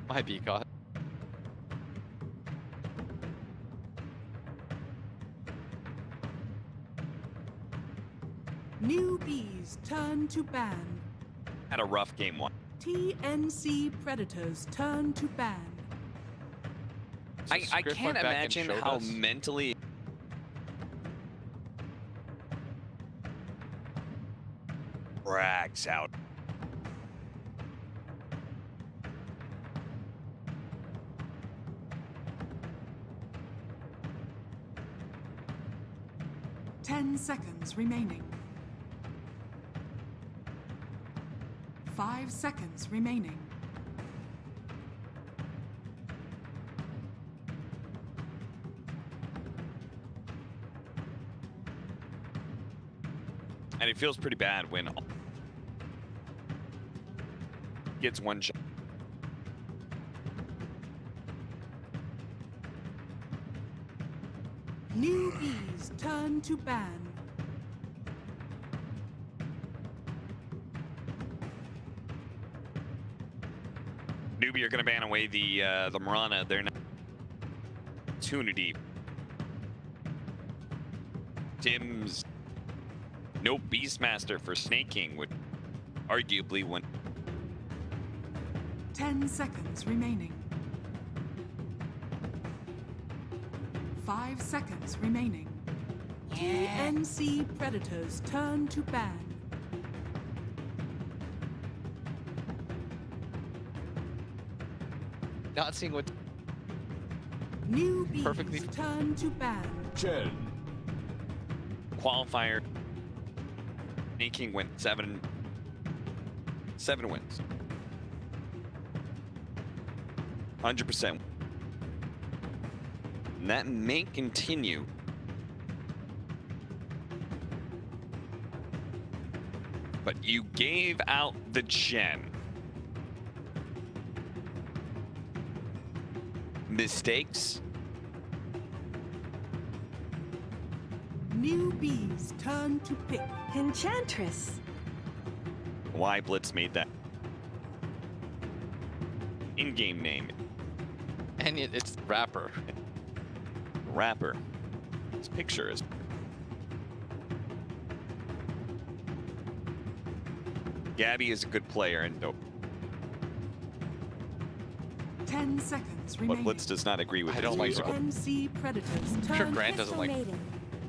Might be God. Newbees turn to ban. Had a rough game 1. TNC Predators turn to ban. I Script can't went back and imagine showed how us. mentally drags out. Ten seconds remaining. 5 seconds remaining. And it feels pretty bad when gets one shot. Newbees turn to ban. Newbee are going to ban away the Marana. They're not opportunity. Tim's no Beastmaster for snaking would arguably win. 10 seconds remaining. 5 seconds remaining. TNC Predators turn to ban. Not seeing what. Newbees Perfectly. turn to ban. Chen. Qualifier. Snaking went 7 wins. 100%. And that may continue. But you gave out the Chen. Mistakes? Newbees turn to pick. Enchantress. Why Blitz made that in-game name. And it's rapper. Rapper. His picture is. Gabby is a good player, and no, 10 seconds but remaining. Blitz does not agree with I his don't like musical. TNC Predators I'm turn sure Grant doesn't like. Maiden.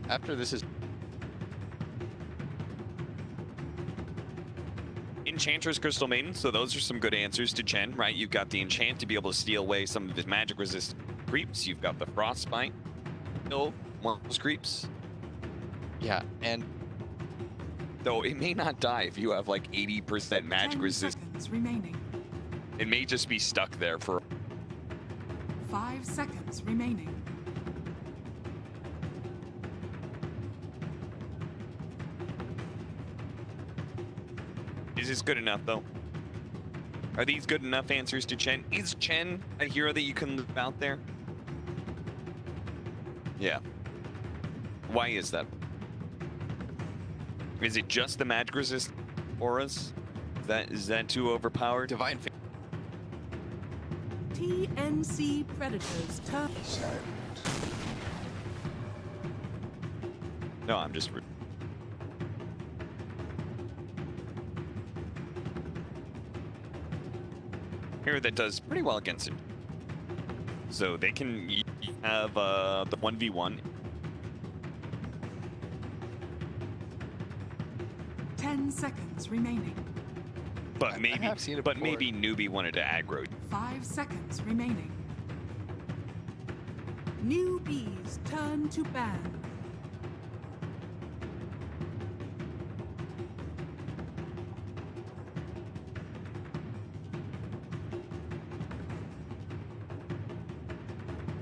After this is. Enchantress, Crystal Maiden, so those are some good answers to Chen, right? You've got the Enchant to be able to steal away some of his magic resist creeps. You've got the Frostbite. Still one of those creeps. Yeah, and Though it may not die if you have like 80% magic 10 resist. seconds remaining. It may just be stuck there for. 5 seconds remaining. Is this good enough, though? Are these good enough answers to Chen? Is Chen a hero that you can live out there? Yeah. Why is that? Is it just the magic resist? auras? Is that too overpowered? Divine. TNC Predators turn. No, I'm just. Here that does pretty well against him. So they can have the 1v1. 10 seconds remaining. But I maybe, have seen it but before. maybe Newbee wanted to aggro. 5 seconds remaining. Newbees turn to ban.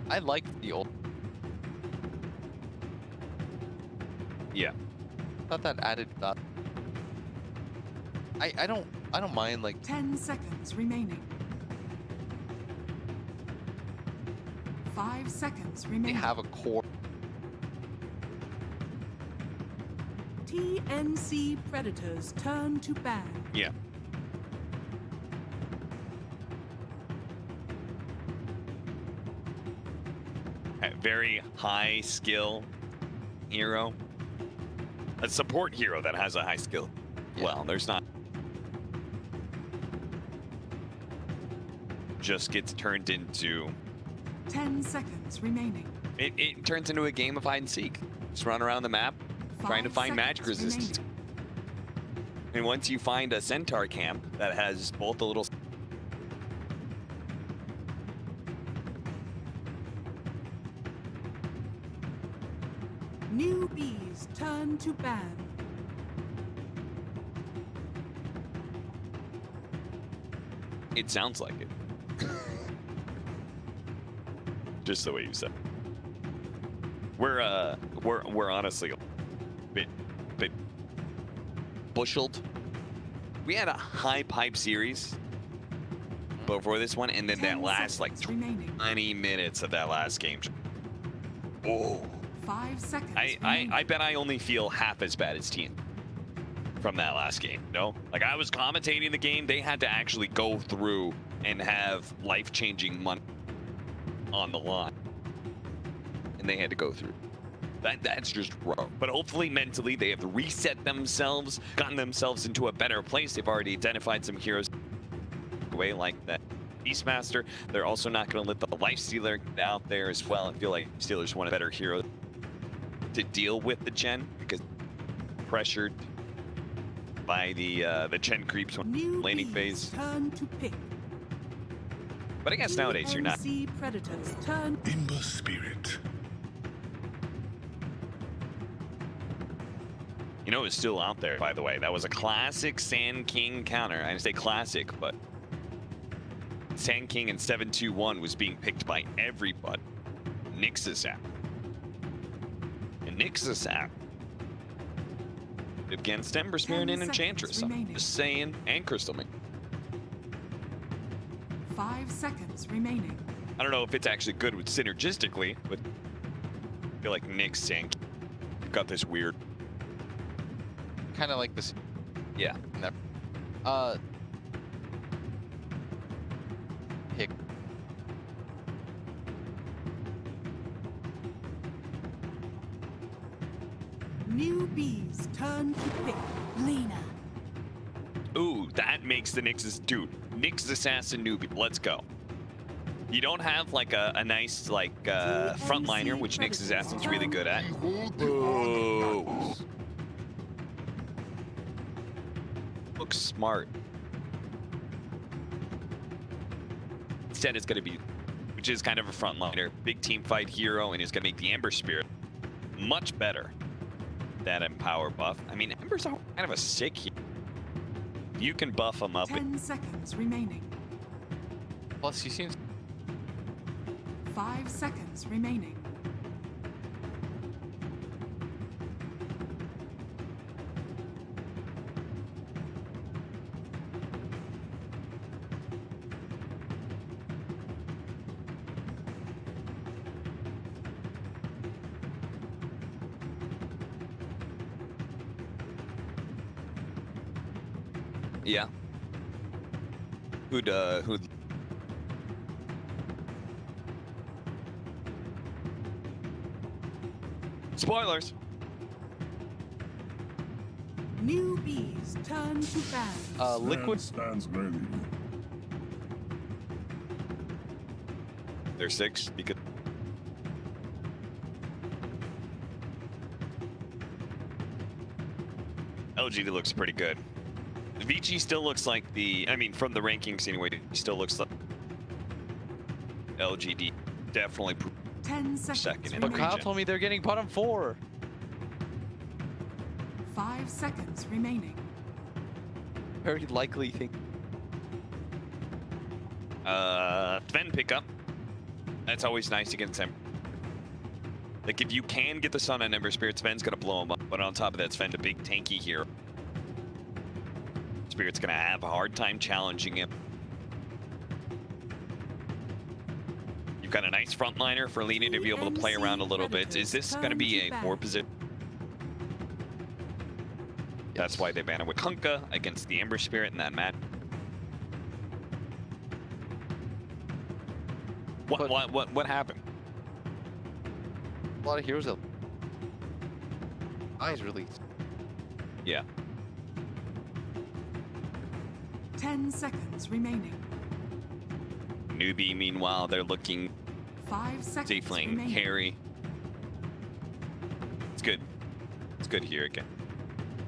I liked the old. Yeah. Thought that added that. I don't mind like 10 seconds remaining. 5 seconds they remaining. have a core. TNC Predators turn to ban. Yeah. A very high skill hero. A support hero that has a high skill. Yeah. Well, there's not. Just gets turned into. 10 seconds remaining. It turns into a game of hide and seek. Just run around the map, trying to 5 find magic seconds resistance. remaining. And once you find a centaur camp that has both the little. Newbees turn to ban. It sounds like it. Just the way you said. We're honestly a bit busheled. We had a high pipe series before this one, and then 10 that last like seconds remaining. 20 minutes of that last game. Oh, 5 seconds I remaining. bet I only feel half as bad as Team from that last game. No, like I was commentating the game. They had to actually go through and have life-changing money on the line, and they had to go through. That's just rough. But hopefully mentally they have reset themselves, gotten themselves into a better place. They've already identified some heroes away like that Beastmaster. They're also not going to let the Lifestealer get out there as well. I feel like Stealer's one of the better heroes to deal with the Chen, because pressured by the Chen creeps when laning phase. Turn to pick. But I guess nowadays you're not. TNC Predators turn. Imba Spirit. You know, it's still out there, by the way. That was a classic Sand King counter. I say classic, but Sand King in 7-2-1 was being picked by everybody. Nix's app. And Nix's app against Ember Spirit 10 and Enchantress. seconds I'm remaining. just saying, and Crystal Mink. 5 seconds remaining. I don't know if it's actually good with synergistically, but I feel like Nix Sand King got this weird. Kind of like this. Yeah. Pick. Newbees turn to pick. Lena. Ooh, that makes the Nix's dude. Nix Assassin Newbee. Let's go. You don't have like a nice like frontliner, which Nix Assassin's really good at. Ooh. Looks smart. Instead, it's going to be, which is kind of a frontliner, big team fight hero, and is going to make the Ember Spirit much better. That Empower buff. I mean, Ember's kind of a sick hero. You can buff him up. 10 seconds remaining. Plus, he seems. 5 seconds remaining. Yeah. Who'd Spoilers. Newbees turn to bans. Liquid. Stands ready. They're 6 because LGD looks pretty good. VG still looks like I mean, from the rankings anyway, he still looks like LGD. Definitely 10 seconds second in the remaining. But Kyle region. told me they're getting bottom 4. 5 seconds remaining. Very likely thing. Sven pickup. That's always nice against him. Like, if you can get the Sun on Ember Spirit, Sven's gonna blow him up. But on top of that, Sven's a big tanky hero. Spirit's gonna have a hard time challenging him. You've got a nice frontliner for Lena to be able to play around a little bit. Is this gonna be a 4 position? That's why they ban him with Kunkka against the Ember Spirit in that match. What happened? A lot of heroes. Eyes released. Yeah. 10 seconds remaining. Newbee, meanwhile, they're looking 5 seconds Tiefling, remaining. Harry. It's good. It's good here again.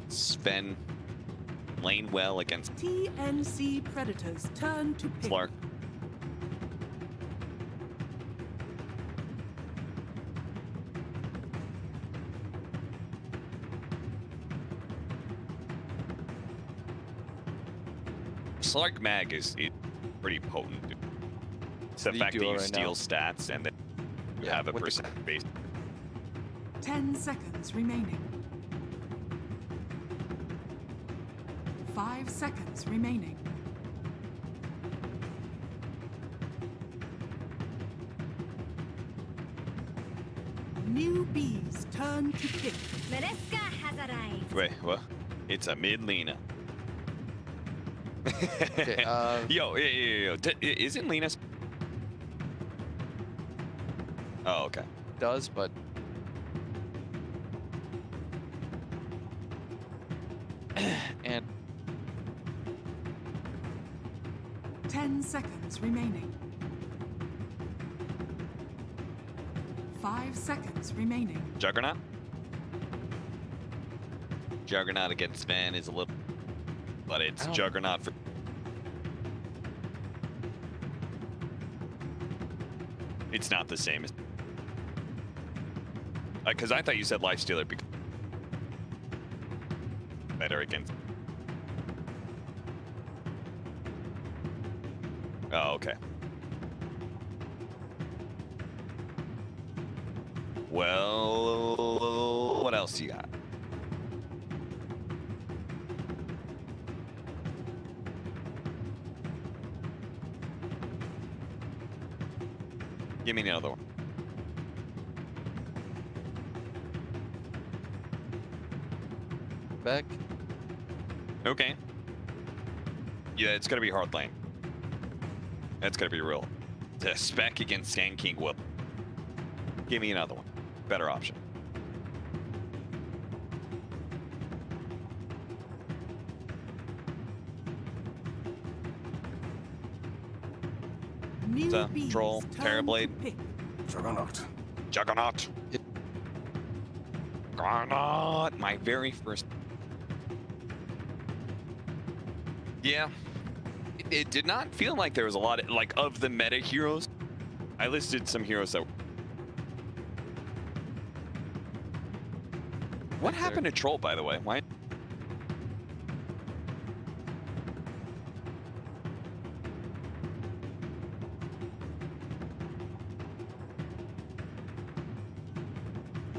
Sven lane well against TNC Predators turn to pink. Clark. Slark Mag is pretty potent. It's the The fact that duo you right steal now. stats and then you Yeah, have a with the- percent base. 10 seconds remaining. 5 seconds remaining. Newbees turn to pink. Mineska has arrived. Wait, what? It's a mid Lena. Okay, Yo. Isn't Lena? Oh, okay. does, but and 10 seconds remaining. 5 seconds remaining. Juggernaut? Juggernaut against Sven is a little... But it's I don't- Juggernaut for... It's not the same as... Because I thought you said Lifestealer because... Better against... Oh, okay. Well, what else you got? Give me another one. back. Okay. Yeah, it's gonna be hard lane. That's gonna be real. The spec against Sand King will. Give me another one. Better option. Newbees troll, turn Terrorblade. to pink. Juggernaut. Juggernaut. Juggernaut. My very first. Yeah. It did not feel like there was a lot of, like, of the meta heroes. I listed some heroes that. What happened to Troll, by the way? Why?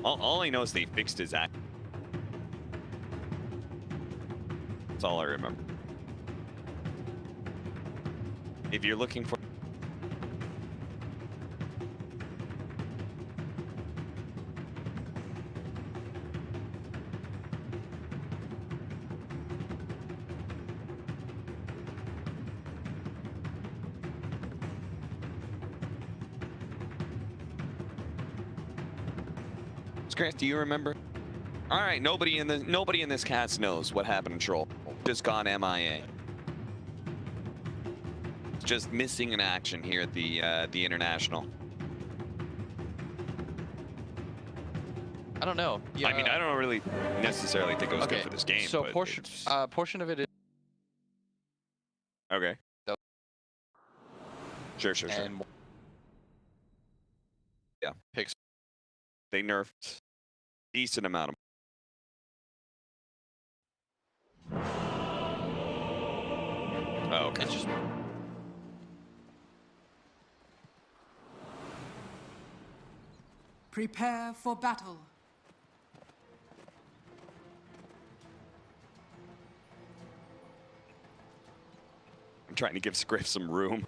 All I know is they fixed his act. That's all I remember. If you're looking for... Chris, do you remember? All right, nobody in this cast knows what happened in Troll. Just gone MIA. Just missing in action here at the International. I don't know. Yeah. I mean, I don't really necessarily think it was Okay, good for this game. so but portion of it is okay. So- Sure. and Yeah. picks. They nerfed decent amount of. Oh, okay. It's just Prepare for battle. I'm trying to give Scriff some room.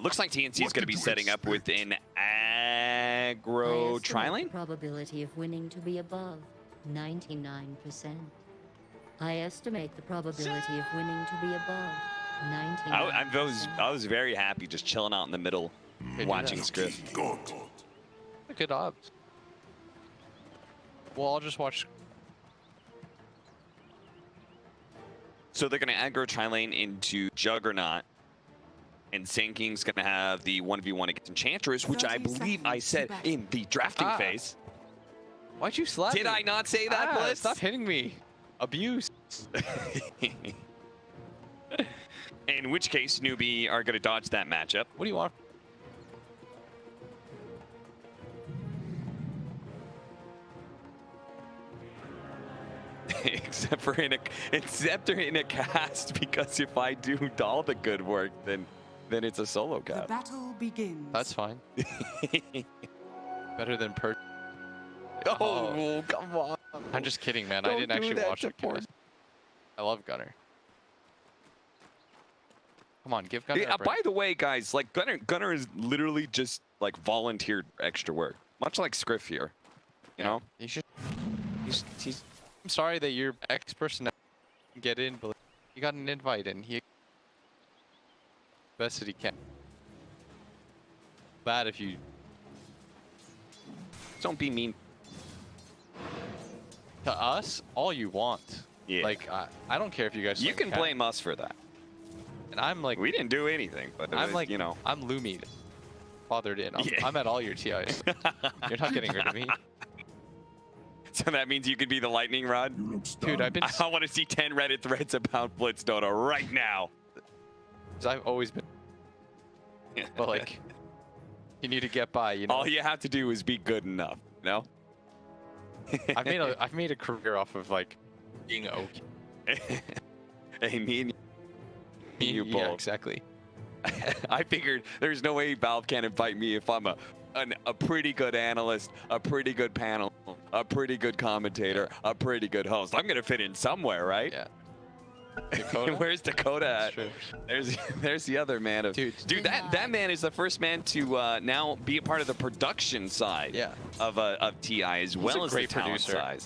Looks like TNC is going to be setting up with an aggro tri-lane. Probability of winning to be above 99%. I estimate the probability of winning to be above 99%. I was very happy just chilling out in the middle, watching Scriff. good odds. Well, I'll just watch. So they're going to aggro tri-lane into Juggernaut. And Sand King's going to have the 1v1 against Enchantress, which I believe I said in the drafting phase. Why'd you slap Did me? I not say that, Blitz? Stop hitting me. Abuse. In which case, Newbee are going to dodge that matchup. What do you want? except for in a cast, because if I do all the good work, then it's a solo The cast. battle begins. That's fine. Better than per. Oh, come on. I'm just kidding, man. I Don't didn't do actually that watch to it. poor- I love Gunner. Come on, give Gunner a break. By the way, guys, like Gunner is literally just like volunteered extra work, much like Scriff here. You know, You should. He's. I'm sorry that your ex-person didn't get in, but you got an invite and he best that he can. Bad if you don't be mean. to us all you want. Yeah. Like I don't care if you guys. You like can cat. blame us for that. And I'm like. We didn't do anything, but I'm like, you know, I'm Loomied. Bothered in. I'm at all your TIs. You're not getting rid of me. So that means you could be the lightning rod? Dude, I've been. I want to see 10 Reddit threads about Blitz Dota right now. I've always been. But like, you need to get by. You know. All you have to do is be good enough. No. I've made a career off of like being okay. Hey, me and you both. Yeah, exactly. I figured there's no way Valve can invite me if I'm a pretty good analyst, a pretty good panel, a pretty good commentator, a pretty good host. I'm gonna fit in somewhere, right? Yeah. Dakota? Where's Dakota at? True. There's the other man of dude. That man is the first man to now be a part of the production side. Yeah. Of TI as well as the talent side.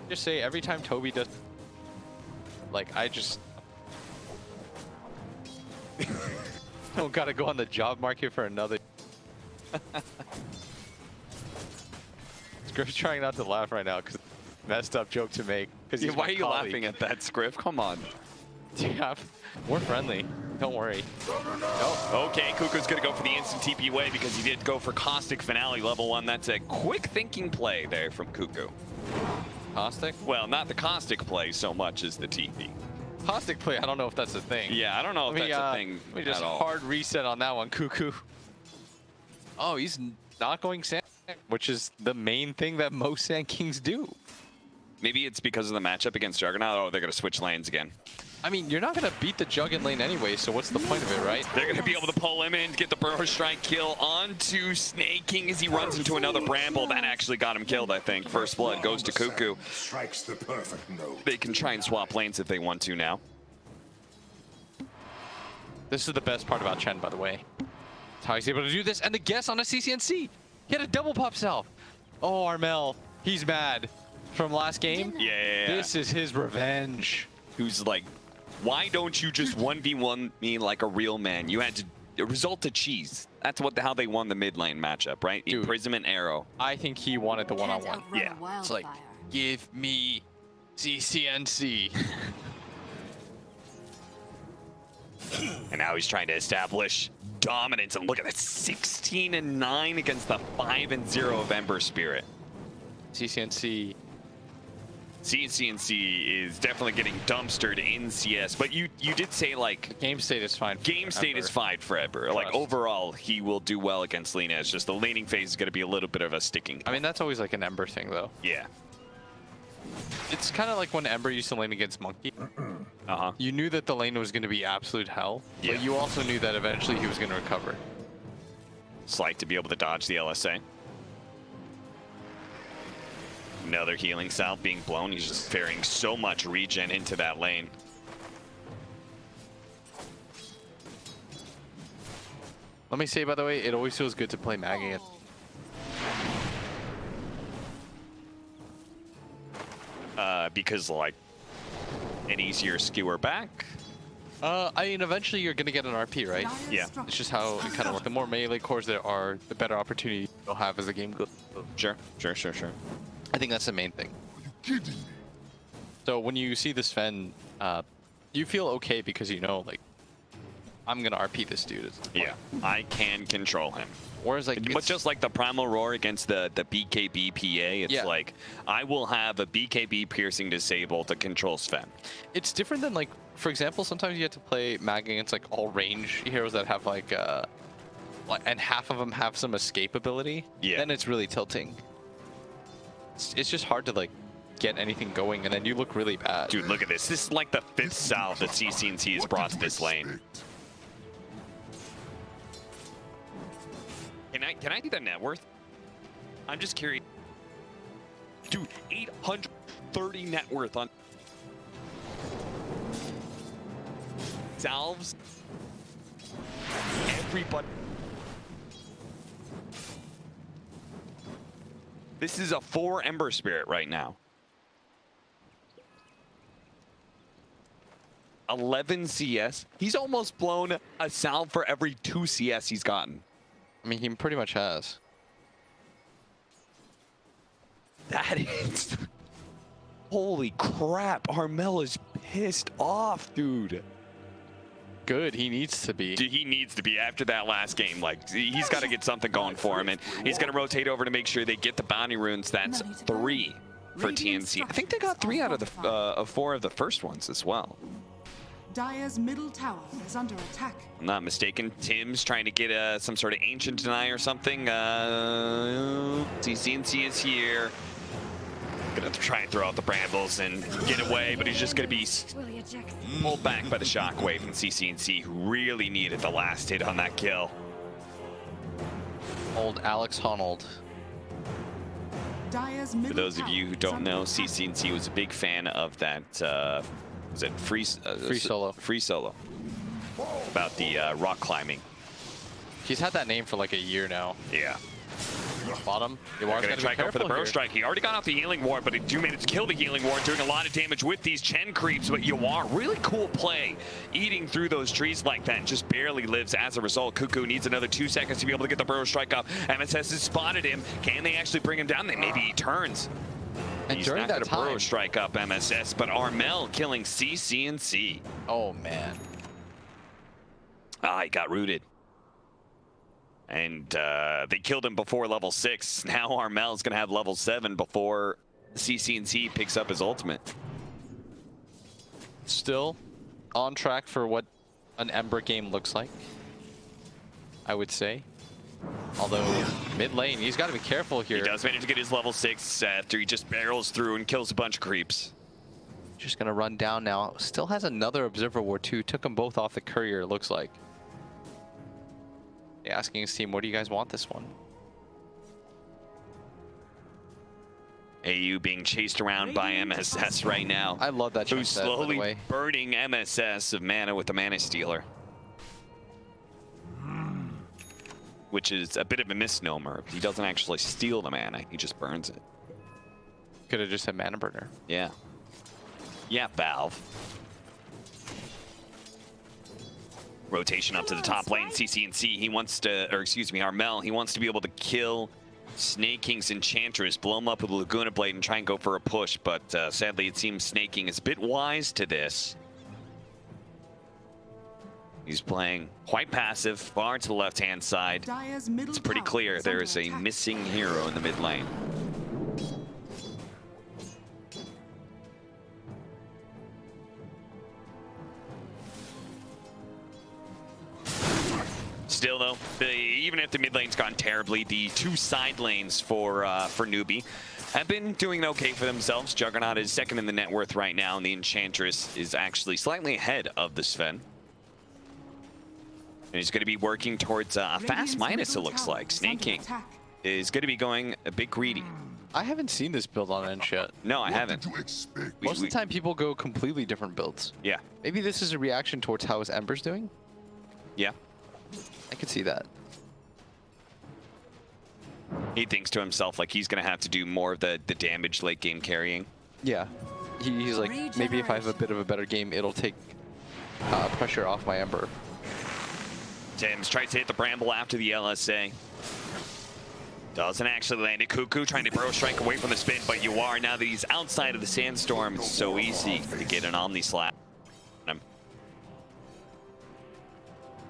Just say every time Toby does, like I just don't gotta go on the job market for another. Scriff's trying not to laugh right now because messed up joke to make. Yeah, why are you laughing at that, Scriff? Come on. Yeah, we're friendly. Don't worry. Oh, okay, Kuku's gonna go for the instant TP away because he did go for Caustic Finale level 1. That's a quick thinking play there from Kuku. Caustic? Well, not the Caustic play so much as the TP. Caustic play, I don't know if that's a thing. Yeah, I don't know if that's a thing Let me just at all. hard reset on that one, Kuku. Oh, he's not going Sand, which is the main thing that most Sand Kings do. Maybe it's because of the matchup against Juggernaut. Oh, they're going to switch lanes again. I mean, you're not going to beat the Juggernaut lane anyway, so what's the point of it, right? They're going to be able to pull him in, get the Burrow Strike kill onto Snake King as he runs into another Bramble. That actually got him killed, I think. First blood goes to Kuku. Strikes the perfect note. They can try and swap lanes if they want to now. This is the best part about Chen, by the way. That's how he's able to do this, and the guess on a CCNC. He had a double pop self. Oh, Armel, he's mad from last game. Yeah. This is his revenge. Who's like, why don't you just 1v1 me like a real man? You had to result to cheese. That's how they won the mid lane matchup, right? Dude. Imprisonment arrow. I think he wanted the one-on-one. Yeah. It's like, give me CCNC. And now he's trying to establish dominance. And look at that, 16-9 against the 5-0 of Ember Spirit. CCNC is definitely getting dumpstered in CS, but you did say like game state is fine. Game state is fine for Ember. Like overall, he will do well against Lina. It's just the laning phase is going to be a little bit of a sticking. I mean, that's always like an Ember thing, though. Yeah. It's kind of like when Ember used to lane against Monkey. You knew that the lane was going to be absolute hell, but you also knew that eventually he was going to recover. Slight to be able to dodge the LSA. Another healing salve being blown. He's just ferrying so much regen into that lane. Let me say, by the way, it always feels good to play Mag against. Because like an easier skewer back. I mean, eventually you're gonna get an RP, right? Yeah. It's just how it kind of works. The more melee cores there are, the better opportunity you'll have as the game goes. Sure. I think that's the main thing. So when you see this Sven, you feel okay because you know, like, I'm gonna RP this dude. Yeah, I can control him. Whereas, like, but just like the Primal Roar against the BKB PA, it's like, I will have a BKB piercing disable to control Sven. It's different than, like, for example, sometimes you have to play Mag against, like, all range heroes that have, like, and half of them have some escape ability. Yeah. Then it's really tilting. It's just hard to, like, get anything going, and then you look really bad. Dude, look at this. This is like the 5th salve that CCNC has brought to this lane. Can I do that net worth? I'm just curious. Dude, 830 net worth on salves. Everybody. This is a 4 Ember Spirit right now. 11 CS. He's almost blown a salve for every 2 CS he's gotten. I mean, he pretty much has. That is... Holy crap, Armel is pissed off, dude. Good, he needs to be. Dude, he needs to be after that last game. Like, he's got to get something going for him, and he's going to rotate over to make sure they get the bounty runes. That's 3 for TNC. I think they got 3 out of the 4 of the first ones as well. Dire's middle tower is under attack. I'm not mistaken. Tim's trying to get some sort of ancient deny or something. CNC is here. Gonna have to try and throw out the brambles and get away, but he's just gonna be pulled back by the shockwave from CCNC, who really needed the last hit on that kill. Old Alex Honnold. For those of you who don't know, CCNC was a big fan of that. Was it free solo? Free solo. About the rock climbing. He's had that name for like a year now. Yeah. Bottom. You're gonna try to go for the burrow strike. He already got off the healing ward, but he do manage to kill the healing ward, doing a lot of damage with these Chen creeps. But Yawar, really cool play, eating through those trees like that, and just barely lives as a result. Cuckoo needs another 2 seconds to be able to get the burrow strike up. MSS has spotted him. Can they actually bring him down? Maybe he turns. And He's during not that gonna time, burrow strike up MSS, but Armel killing CCNC. Oh man. He got rooted. And they killed him before level 6. Now Armel's gonna have level 7 before CCNC picks up his ultimate. Still on track for what an Ember game looks like, I would say. Although mid lane, he's got to be careful here. He does manage to get his level 6 after he just barrels through and kills a bunch of creeps. Just gonna run down now. Still has another Observer Ward too. Took them both off the courier, it looks like. Asking his team, what do you guys want this one? AU being chased around by MSS right now. I love that. Who's slowly burning MSS of mana with the Mana Stealer. Which is a bit of a misnomer. He doesn't actually steal the mana, he just burns it. Could have just said Mana Burner. Yeah. Yeah, Valve. Rotation up to the top lane. CCNC, he wants to, or excuse me, Armel, he wants to be able to kill Snake King's Enchantress, blow him up with a Laguna Blade and try and go for a push, but sadly it seems Snake King is a bit wise to this. He's playing quite passive, far to the left-hand side. It's pretty clear there is a missing hero in the mid lane. Still though, even if the mid lane's gone terribly, the two side lanes for Newbee have been doing okay for themselves. Juggernaut is second in the net worth right now, and the Enchantress is actually slightly ahead of the Sven. And he's going to be working towards a fast minus, it looks like. Snake King is going to be going a bit greedy. I haven't seen this build on Ench yet. No, I haven't. Most of the time people go completely different builds. Yeah. Maybe this is a reaction towards how his Ember's doing? Yeah. I could see that. He thinks to himself like he's going to have to do more of the damage late game carrying. Yeah. He's like, maybe if I have a bit of a better game, it'll take pressure off my Ember. Tim's tries to hit the Bramble after the LSA. Doesn't actually land it. Cuckoo trying to burrow strike away from the spin, but you are, now that he's outside of the Sandstorm, it's so easy to get an Omni Slap.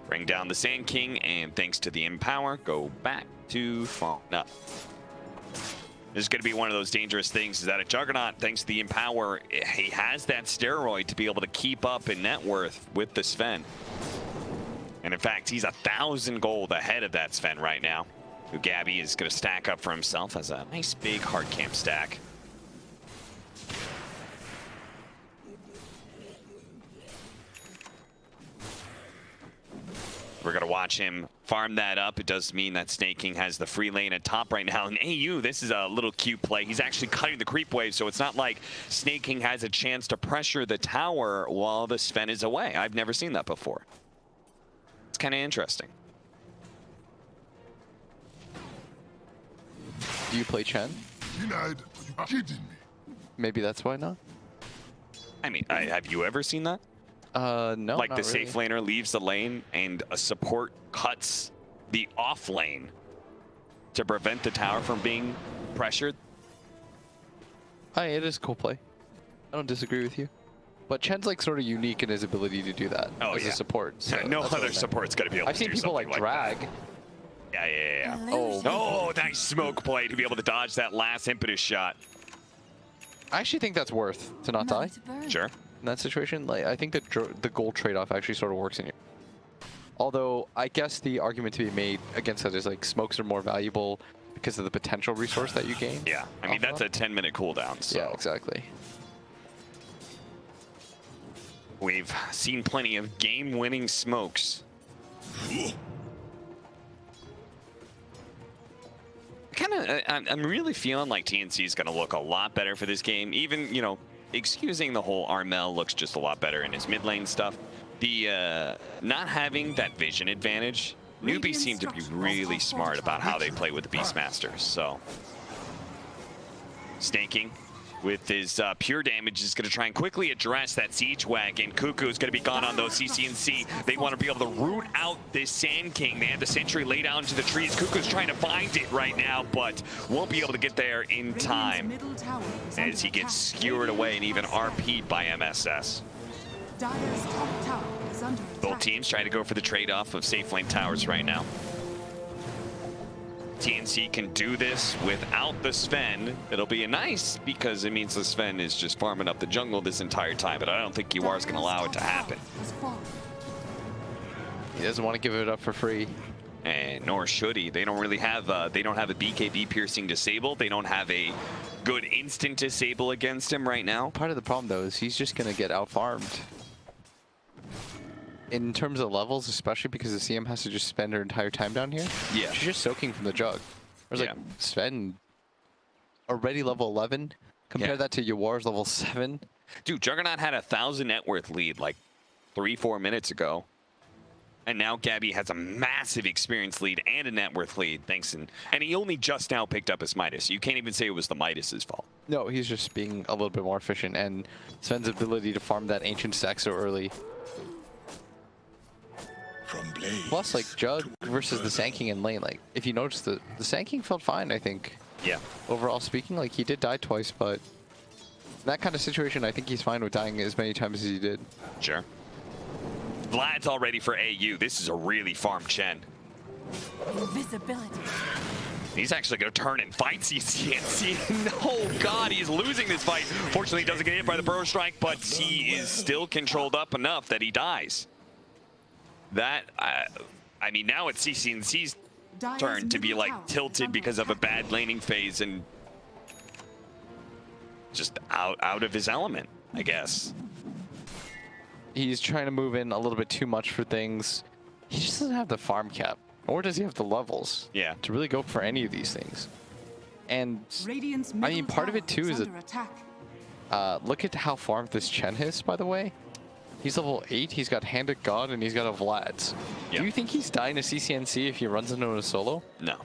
Bring down the Sand King, and thanks to the Empower, go back to Fauna. This is going to be one of those dangerous things, is that a Juggernaut, thanks to the Empower, he has that steroid to be able to keep up in net worth with the Sven. And in fact, he's 1,000 gold ahead of that Sven right now, who Gabby is going to stack up for himself as a nice big hard camp stack. We're going to watch him farm that up. It does mean that Snake King has the free lane at top right now. And AU, this is a little cute play. He's actually cutting the creep wave, so it's not like Snake King has a chance to pressure the tower while the Sven is away. I've never seen that before. It's kind of interesting. Do you play Chen? Denied? Are you kidding me? Maybe that's why not. I mean, have you ever seen that? No, like not the safe really. laner leaves the lane and a support cuts the off lane to prevent the tower from being pressured. It is a cool play. I don't disagree with you. But Chen's like sort of unique in his ability to do that as a support. So no other support's going to be able I've to seen do people something like drag. that. Yeah. Oh, Oh, nice smoke play to be able to dodge that last impetus shot. I actually think that's worth to not die. Sure. In that situation, like I think the gold trade-off actually sort of works in here. Although I guess the argument to be made against that is like smokes are more valuable because of the potential resource that you gain. Yeah, I mean that's a 10-minute cooldown. So. Yeah, exactly. We've seen plenty of game-winning smokes. I'm really feeling like TNC is going to look a lot better for this game. Even, you know, excusing the whole Armel looks just a lot better in his mid lane stuff. The not having that vision advantage, Newbee seem to be really smart about how they play with the Beastmasters. So, Snaking with his pure damage is going to try and quickly address that siege wagon. Cuckoo is going to be gone on those CCNC. They want to be able to root out this Sand King. They have the sentry laid out into the trees. Cuckoo's trying to find it right now, but won't be able to get there in time as he gets skewered away and even RP'd by MSS. Both teams trying to go for the trade-off of safe lane towers right now. TNC can do this without the Sven. It'll be nice because it means the Sven is just farming up the jungle this entire time, but I don't think UR is going to allow it to happen. He doesn't want to give it up for free. And nor should he. They don't really have they don't have a BKB piercing disable. They don't have a good instant disable against him right now. Part of the problem though is he's just going to get out farmed. In terms of levels, especially because the CM has to just spend her entire time down here. Yeah. She's just soaking from the jug. There's like Sven already level 11. Compare that to Yawar's level 7. Dude, Juggernaut had 1,000 net worth lead like 3-4 minutes ago. And now Gabby has a massive experience lead and a net worth lead, thanks. And he only just now picked up his Midas. You can't even say it was the Midas's fault. No, he's just being a little bit more efficient. And Sven's ability to farm that ancient stack so early From blade. Plus, like, Jug versus the Sanking in lane, like, if you notice, the Sanking felt fine, I think. Yeah. Overall speaking, like, he did die twice, but in that kind of situation, I think he's fine with dying as many times as he did. Sure. Vlad's all ready for AU. This is a really farm Chen. Invisibility. He's actually going to turn and fight TNC. No, God, he's losing this fight. Fortunately, he doesn't get hit by the Burrow Strike, but he is still controlled up enough that he dies. That, I mean, now it's TNC's turn to be, like, tilted because of a bad laning phase and just out of his element, I guess. He's trying to move in a little bit too much for things. He just doesn't have the farm cap. Or does he have the levels to really go for any of these things? And I mean, part of it too is that look at how farmed this Chen is, by the way. He's level 8, he's got Hand of God, and he's got a Vlad's. Yep. Do you think he's dying to CCNC if he runs into a solo? No.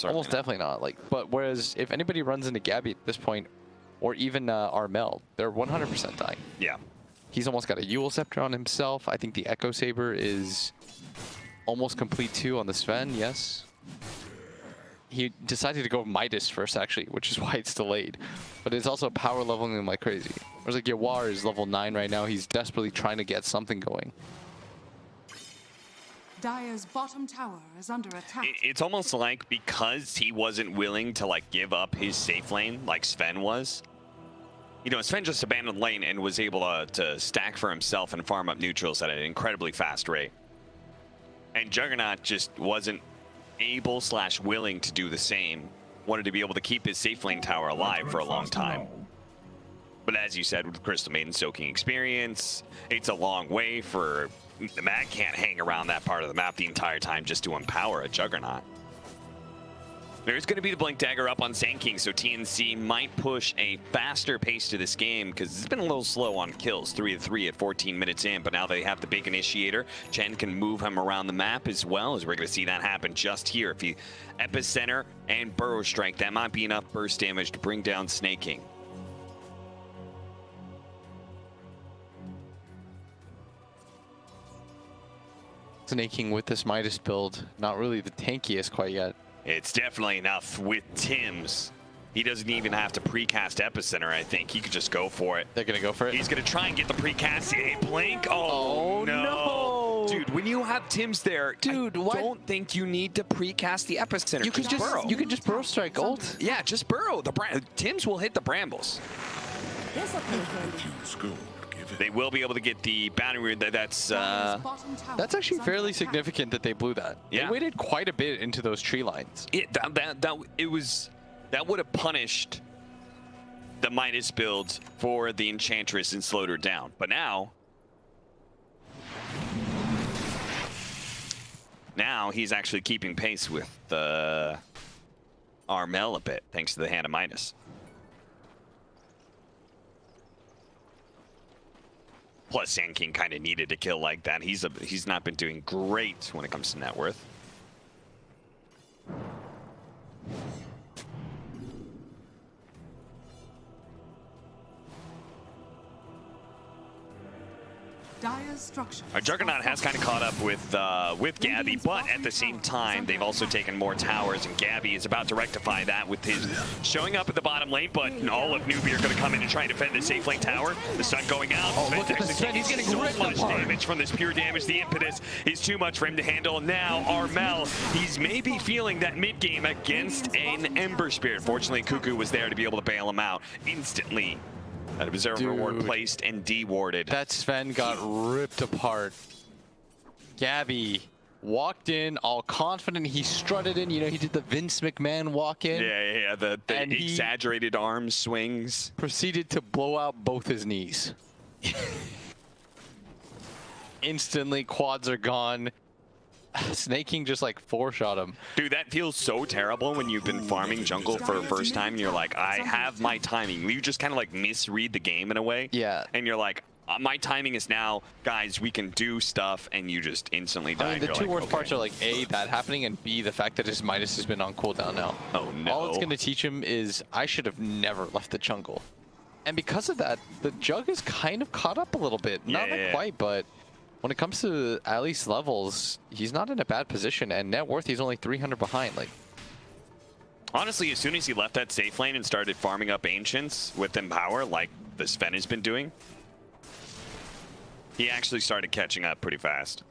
Almost definitely not. Like, but whereas if anybody runs into Gabby at this point, or even Armel, they're 100% dying. Yeah. He's almost got a Yule Scepter on himself. I think the Echo Saber is almost complete too on the Sven, yes. He decided to go Midas first, actually, which is why it's delayed. But it's also power leveling him like crazy. Whereas like Yawar is level 9 right now. He's desperately trying to get something going. Dire's bottom tower is under attack. It's almost like because he wasn't willing to like give up his safe lane like Sven was. You know, Sven just abandoned lane and was able to stack for himself and farm up neutrals at an incredibly fast rate. And Juggernaut just wasn't able / willing to do the same. Wanted to be able to keep his safe lane tower alive for a long time. But as you said, with Crystal Maiden soaking experience, it's a long way for the Mag can't hang around that part of the map the entire time just to empower a Juggernaut. There's going to be the Blink Dagger up on Sand King, so TNC might push a faster pace to this game because it's been a little slow on kills, 3-3 at 14 minutes in, but now they have the big initiator. Chen can move him around the map as well, as we're going to see that happen just here. If he Epicenter and Burrow Strike, that might be enough burst damage to bring down Snake King. Snake King with this Midas build, not really the tankiest quite yet. It's definitely enough with Tim's. He doesn't even have to precast Epicenter, I think. He could just go for it. They're going to go for it? He's going to try and get the precast. Blink. Oh, no. Dude, when you have Tim's there, dude, I don't think you need to precast the Epicenter. You could just burrow. You could just Burrow Strike ult. Yeah, just burrow. Tim's will hit the brambles. They will be able to get the boundary. That's actually fairly significant that they blew that. Yeah. They waited quite a bit into those tree lines. That would have punished the Midas build for the Enchantress and slowed her down. But now he's actually keeping pace with the Armel a bit, thanks to the Hand of Midas. Plus, Sand King kind of needed to kill like that. He's not been doing great when it comes to net worth. Dire's structure. Our Juggernaut has kind of caught up with Gabby, but at the same time, they've also taken more towers, and Gabby is about to rectify that with his showing up at the bottom lane, but all of Newbee are going to come in and try and defend the safe lane tower. The stun going out. Oh, look at the Sven. He's getting so much damage from this pure damage. The impetus is too much for him to handle. Now, Armel, he's maybe feeling that mid-game against an Ember Spirit. Fortunately, Cuckoo was there to be able to bail him out instantly. That observer ward placed and dewarded. That Sven got ripped apart. Gabby walked in all confident. He strutted in. You know, he did the Vince McMahon walk in. Yeah. The exaggerated arm swings. Proceeded to blow out both his knees. Instantly, quads are gone. Snake King just like 4-shot him. Dude, that feels so terrible when you've been farming jungle for the first time and you're like, I have my timing. You just kind of like misread the game in a way. Yeah. And you're like, my timing is now, guys, we can do stuff, and you just instantly die. I mean, the two worst parts are like A, that happening, and B, the fact that his Midas has been on cooldown now. Oh no. All it's going to teach him is I should have never left the jungle. And because of that, the Jug is kind of caught up a little bit. Not quite, but when it comes to at least levels, he's not in a bad position, and net worth, he's only 300 behind. Like, honestly, as soon as he left that safe lane and started farming up Ancients with Empower, like the Sven has been doing, he actually started catching up pretty fast.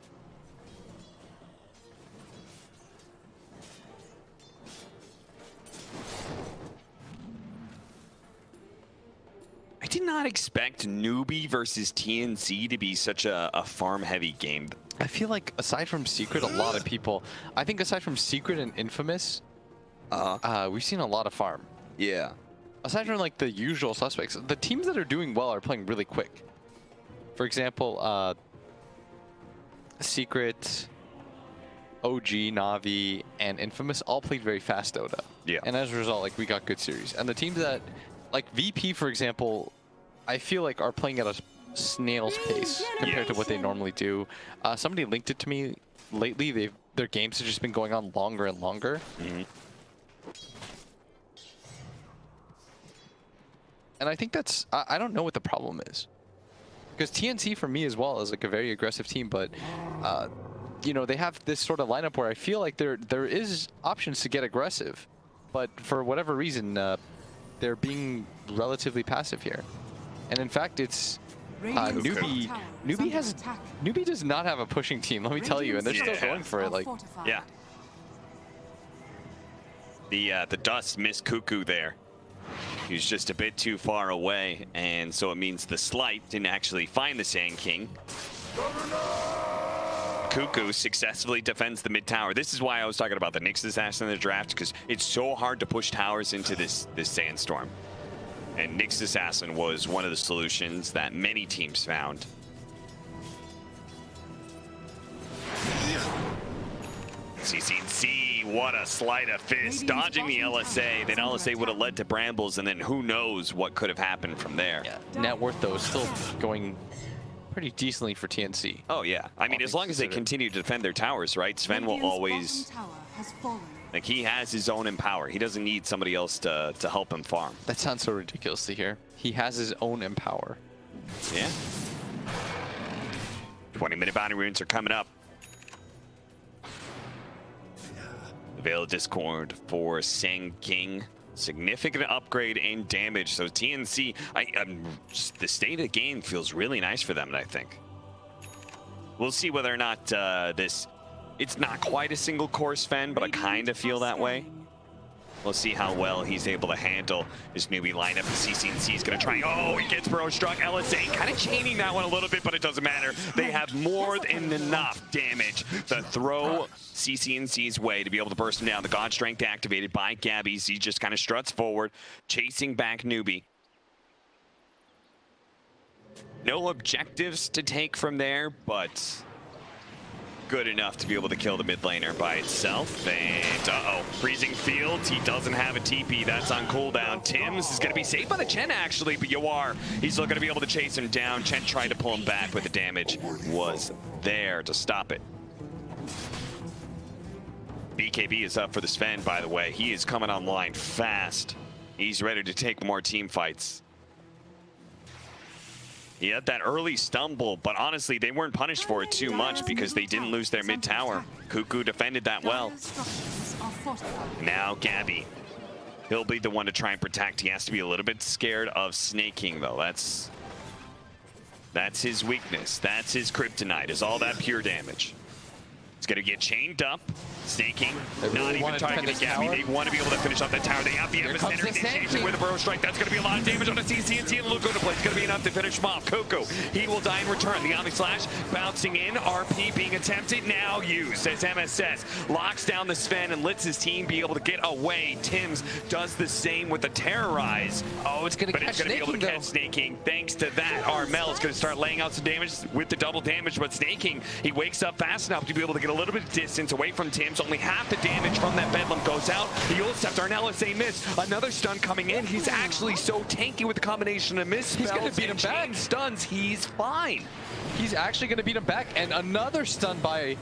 I did not expect Newbee versus TNC to be such a farm-heavy game. I feel like aside from Secret, a lot of people, I think aside from Secret and Infamous, we've seen a lot of farm. Yeah. Aside from like the usual suspects, the teams that are doing well are playing really quick. For example, Secret, OG, Na'Vi, and Infamous all played very fast Dota. Yeah. And as a result, like, we got good series. And the teams that, like VP, for example, I feel like are playing at a snail's pace compared to what they normally do. Somebody linked it to me lately. Their games have just been going on longer and longer. And I think that's, I don't know what the problem is. Because TNC for me as well is like a very aggressive team, but you know, they have this sort of lineup where I feel like there is options to get aggressive, but for whatever reason, they're being relatively passive here. And in fact, it's Newbee does not have a pushing team, let me tell you, and they're still going for it. Like, yeah. The dust missed Cuckoo there. He was just a bit too far away, and so it means the Slight didn't actually find the Sand King. Cuckoo successfully defends the mid tower. This is why I was talking about the Nyx Assassin in the draft, because it's so hard to push towers into this sandstorm. And Nyx Assassin was one of the solutions that many teams found. CCC, what a sleight of fist, dodging the LSA. Then LSA would have led to Brambles, and then who knows what could have happened from there. Yeah. Net worth, though, is still going pretty decently for TNC. Oh, yeah. I mean, as long as they continue to defend their towers, right? Sven will always... Like, he has his own Empower. He doesn't need somebody else to help him farm. That sounds so ridiculous to hear. He has his own Empower. Yeah. 20-minute bounty runes are coming up. Veil Discord for Sand King. Significant upgrade in damage. So TNC, the state of the game feels really nice for them, I think. We'll see whether or not it's not quite a single core Sven, but I kind of feel that way. We'll see how well he's able to handle his Newbee lineup. CCC is going to try. Oh, he gets bro struck. LSA kind of chaining that one a little bit, but it doesn't matter. They have more than enough damage to throw CCNC's way to be able to burst him down. The God Strength activated by Gabby. He just kind of struts forward, chasing back Newbee. No objectives to take from there, but good enough to be able to kill the mid laner by itself. And uh-oh, freezing fields. He doesn't have a TP. That's on cooldown. Tim's is going to be saved by the Chen, actually, but Yawar, he's looking to be able to chase him down. Chen tried to pull him back, but the damage was there to stop it. BKB is up for the Sven, by the way. He is coming online fast. He's ready to take more team fights. He had that early stumble, but honestly, they weren't punished for it too much because they didn't lose their mid tower. Cuckoo defended that well. Now Gabby. He'll be the one to try and protect. He has to be a little bit scared of snaking, though. That's his weakness. That's his kryptonite, is all that pure damage. It's going to get chained up. Snaking, not even targeting Gabby. They want to be able to finish off that tower. They have the epicenter. They chase it with a burrow strike. That's going to be a lot of damage on the CCNC, and look good to play. It's going to be enough to finish him off. Cuckoo, he will die in return. The Omni Slash bouncing in. RP being attempted, now used as MSS locks down the Sven and lets his team be able to get away. Tim's does the same with the Terrorize. Oh, it's going to catch Snaking, be able to catch Snaking. Thanks to that, Armel is going to start laying out some damage with the double damage, but Snaking, he wakes up fast enough to be able to get a little bit of distance away from Tim's. Only half the damage from that Bedlam goes out. The Ulcept, an LSA miss. Another stun coming in. He's actually so tanky with the combination of miss spells. He's going to beat him back. Stuns. He's fine. He's actually going to beat him back. And another stun by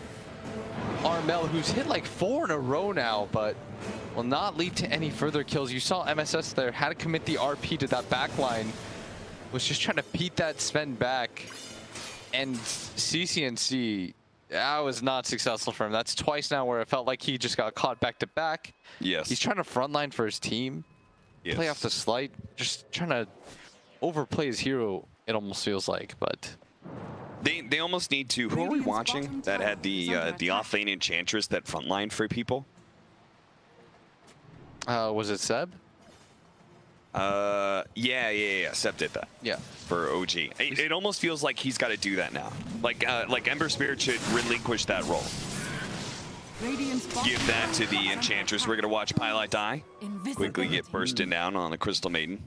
Armel, who's hit like 4 in a row now, but will not lead to any further kills. You saw MSS there, had to commit the RP to that back line. Was just trying to beat that Sven back. And CCNC, that was not successful for him. That's twice now where it felt like he just got caught back to back. Yes. He's trying to frontline for his team. Yes. Play off the slight, just trying to overplay his hero, it almost feels like, but... They almost need to... Who are we watching that had the off-lane Enchantress that frontline for people? Was it Seb? Yeah. Seb did that. Yeah. For OG. It almost feels like he's got to do that now. Like Ember Spirit should relinquish that role. Give that to the Enchantress. We're going to watch Pylite die. Quickly get bursted down on the Crystal Maiden.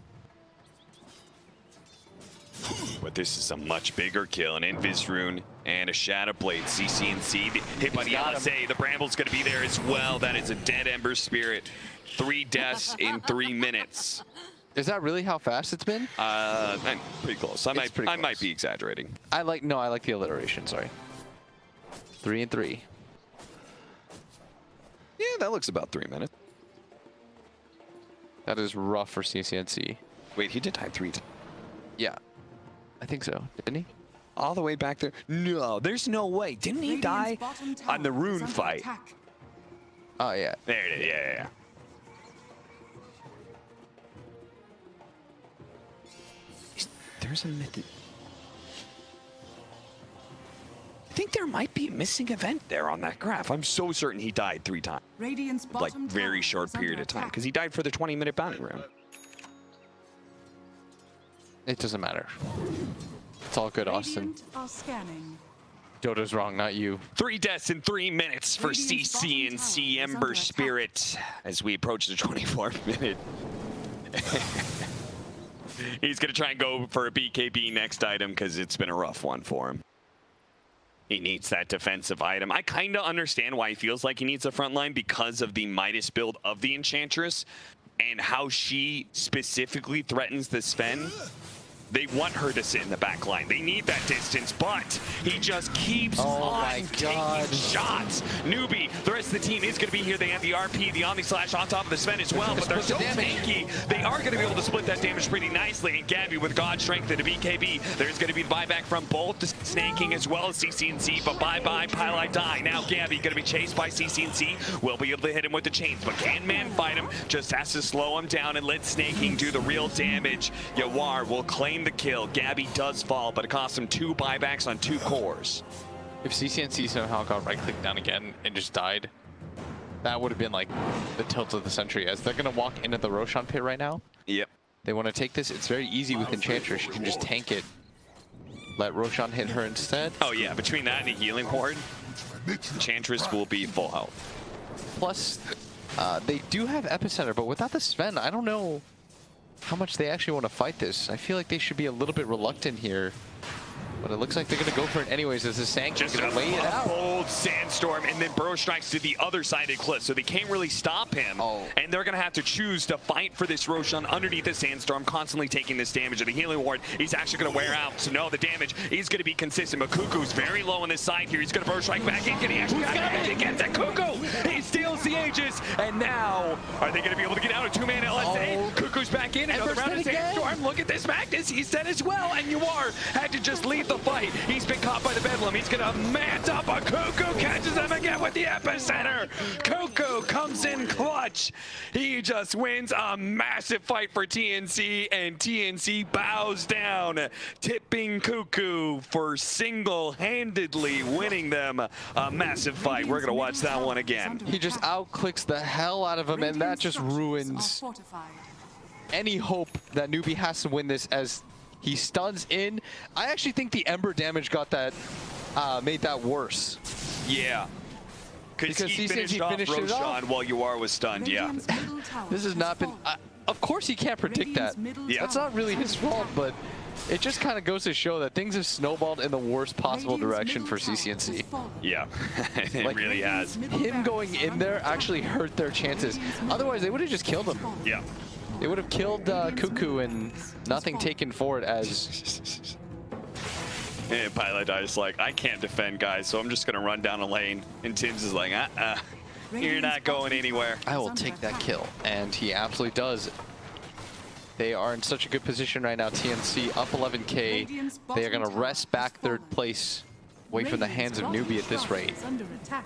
But this is a much bigger kill. An Invis Rune and a Shadow Blade. CCNC hit by the LSA. The Bramble's going to be there as well. That is a dead Ember Spirit. 3 deaths in 3 minutes. Is that really how fast it's been? I'm pretty close. I might be exaggerating. I like the alliteration, sorry. 3 and 3. Yeah, that looks about 3 minutes. That is rough for CCNC. Wait, he did die 3 times. Yeah. I think so, didn't he? All the way back there? No, there's no way. Didn't he die on the rune fight? Oh, yeah. There it is. Yeah. There's a method. I think there might be a missing event there on that graph. I'm so certain he died 3 times. Like very short period of time because he died for the 20-minute bounty round. It doesn't matter. It's all good, Austin. Dodo's wrong, not you. 3 deaths in 3 minutes for CCNC Ember Spirit as we approach the 24th minute. He's going to try and go for a BKB next item because it's been a rough one for him. He needs that defensive item. I kind of understand why he feels like he needs a front line because of the Midas build of the Enchantress and how she specifically threatens the Sven. They want her to sit in the back line. They need that distance, but he just keeps on taking shots. Newbee, the rest of the team is going to be here. They have the RP, the Omni Slash on top of the Sven as well, but they're so tanky. They are going to be able to split that damage pretty nicely. And Gabby with God Strength and a BKB. There's going to be the buyback from both the Snaking as well as CCNC, but bye-bye, Pylite die. Now Gabby going to be chased by CCNC. Will be able to hit him with the chains, but can man fight him? Just has to slow him down and let Snaking do the real damage. Yawar will claim the kill. Gabby does fall, but it costs him 2 buybacks on 2 cores. If CCNC somehow got right-clicked down again and just died, that would have been like the tilt of the century. As they're going to walk into the Roshan pit right now. Yep. They want to take this. It's very easy with Enchantress. You can just tank it. Let Roshan hit her instead. Oh yeah, between that and a healing ward, Enchantress will be full health. Plus, they do have Epicenter, but without the Sven, I don't know how much they actually want to fight this. I feel like they should be a little bit reluctant here. But it looks like they're going to go for it anyways as the Sanction is going to lay it out. Bold Sandstorm, and then Burrow strikes to the other side of the cliff, so they can't really stop him. And they're going to have to choose to fight for this Roshan underneath the Sandstorm, constantly taking this damage. And the healing ward, he's actually going to wear out. So no, the damage is going to be consistent. But Cuckoo's very low on this side here. He's going to Burrow strike back in. Can he actually get the Cuckoo? He steals the Aegis, and now are they going to be able to get out of 2-man LSA? Cuckoo's back in. Another round of Sandstorm. Look at this Magnus. He's dead as well. And Yawar had to just leave the fight. He's been caught by the Bedlam. He's gonna mant up a Cuckoo, catches him again with the Epicenter. Cuckoo comes in clutch. He just wins a massive fight for TNC, and TNC bows down, tipping Cuckoo for single-handedly winning them a massive fight. We're gonna watch that one again. He just outclicks the hell out of him, and that just ruins any hope that Newbee has to win this as he stuns in. I actually think the Ember damage got that, made that worse. Yeah. Because he finished off Roshan while Yawar was stunned, yeah. This has not been... of course he can't predict that. Yeah. That's not really his fault, but it just kind of goes to show that things have snowballed in the worst possible direction for CCNC. Yeah, it really has. Him going in there actually hurt their chances. Otherwise, they would have just killed him. Yeah. They would have killed Cuckoo and nothing taken for it as... And Pilot is like, I can't defend, guys, so I'm just going to run down a lane. And Tim's is like, you're not going anywhere. I will take that kill. And he absolutely does. They are in such a good position right now. TNC up 11k. Radiant's They are going to bottom rest tower back has third fallen. place away from the hands of Radiant's Newbee at this bottom rate. shrine is under attack.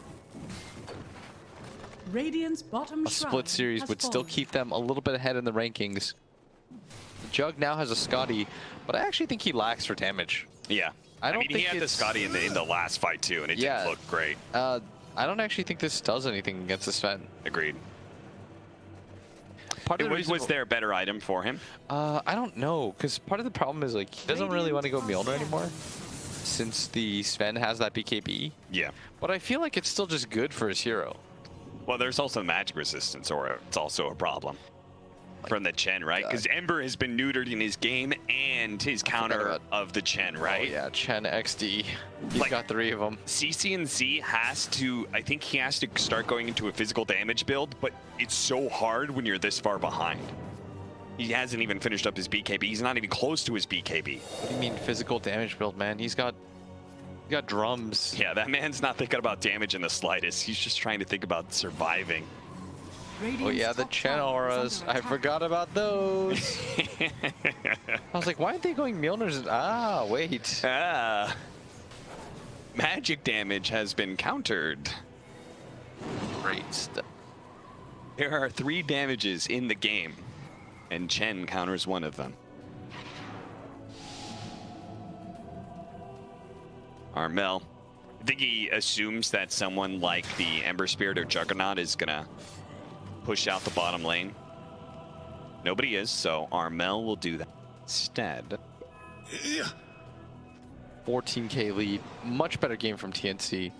Radiant's bottom A split shrine series has would still fallen. keep them a little bit ahead in the rankings. Jug now has a Scotty, but I actually think he lacks for damage. Yeah. I don't mean, think he had the it's- Scotty in the last fight too, and it Yeah. didn't look great. I don't actually think this does anything against the Sven. Agreed. Part of the reason Was there a better item for him? I don't know, because part of the problem is like he doesn't really want to go Mjolnir anymore, since the Sven has that BKB. Yeah. But I feel like it's still just good for his hero. Well, there's also magic resistance, or it's also a problem from the Chen, right? Because Ember has been neutered in his game and his counter of the Chen, right? Oh, yeah, Chen XD. He's Like, got 3 of them. CCNC has to, I think he has to start going into a physical damage build, but it's so hard when you're this far behind. He hasn't even finished up his BKB. He's not even close to his BKB. What do you mean physical damage build, man? He's got drums. Yeah, that man's not thinking about damage in the slightest. He's just trying to think about surviving. Oh yeah, the Chen auras. I forgot about those. I was like, why aren't they going Mjolnir's? Ah, wait. Magic damage has been countered. Great stuff. There are 3 damages in the game, and Chen counters 1 of them. Armel. I think he assumes that someone like the Ember Spirit or Juggernaut is gonna push out the bottom lane. Nobody is, so Armel will do that instead. 14k lead. Much better game from TNC.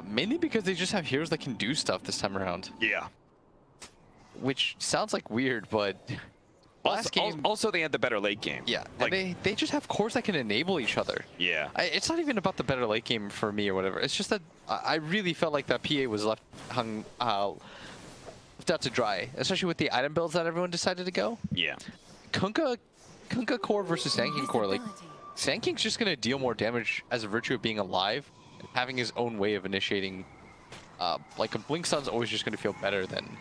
Mainly because they just have heroes that can do stuff this time around. Yeah. Which sounds like weird, but last game... Also, they had the better late game. Yeah, Like, and they just have cores that can enable each other. yeah. It's not even about the better late game for me or whatever. It's just that I really felt like that PA was left out to dry, especially with the item builds that everyone decided to go. Yeah. Kunkka core versus Sand core, like Sand King's just gonna deal more damage as a virtue of being alive and having his own way of initiating. Like a Blink Stun's always just gonna feel better than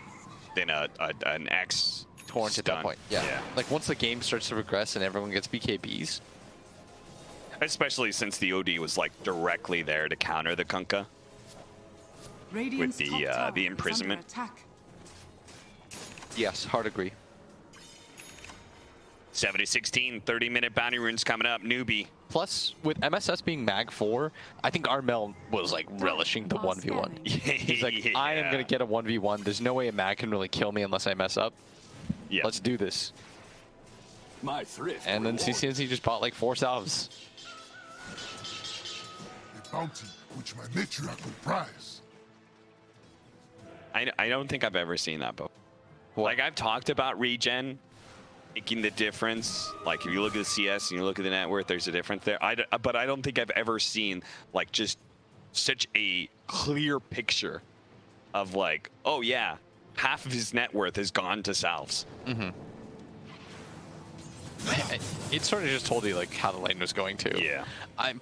an X Torrent at that point. Yeah. Like once the game starts to regress and everyone gets BKBs. Especially since the OD was like directly there to counter the Kunkka with the imprisonment. Yes, hard agree. 70-16, 30-minute bounty runes coming up. Newbee. Plus, with MSS being Mag 4, I think Armel was like relishing the 1v1. He's like, I am going to get a 1v1. There's no way a Mag can really kill me unless I mess up. Yeah. Let's do this. My thrift. And then CCNC just bought like 4 salves. A bounty which my matriarch will prize. I don't think I've ever seen that before. Like, I've talked about regen making the difference. Like, if you look at the CS and you look at the net worth, there's a difference there. But I don't think I've ever seen, like, just such a clear picture of, like, oh, yeah, half of his net worth has gone to salves. Mm-hmm. It sort of just told you, like, how the lane was going to. Yeah.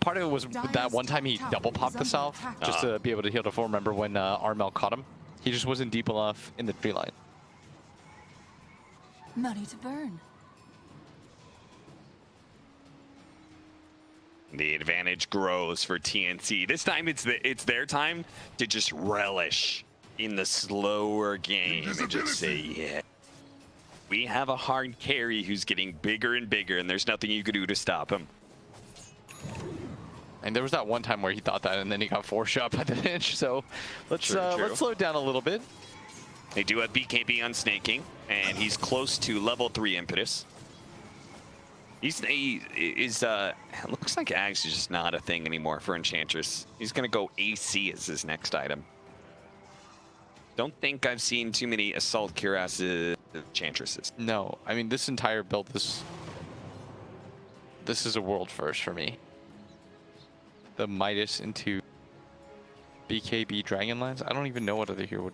Part of it was that one time he double popped the salve just to be able to heal the full. Remember when Armel caught him? He just wasn't deep enough in the tree line. Money to burn. The advantage grows for TNC. This time it's their time to just relish in the slower game and just say, yeah, we have a hard carry who's getting bigger and bigger, and there's nothing you can do to stop him. And there was that one time where he thought that, and then he got 4-shot by the inch. So let's slow it down a little bit. They do have BKB on snaking, and he's close to level 3 impetus. It looks like Ags is just not a thing anymore for Enchantress. He's gonna go AC as his next item. Don't think I've seen too many Assault Cuirass Enchantresses. No, I mean this entire build, this is a world first for me. The Midas into BKB Dragonlance. I don't even know what other hero would.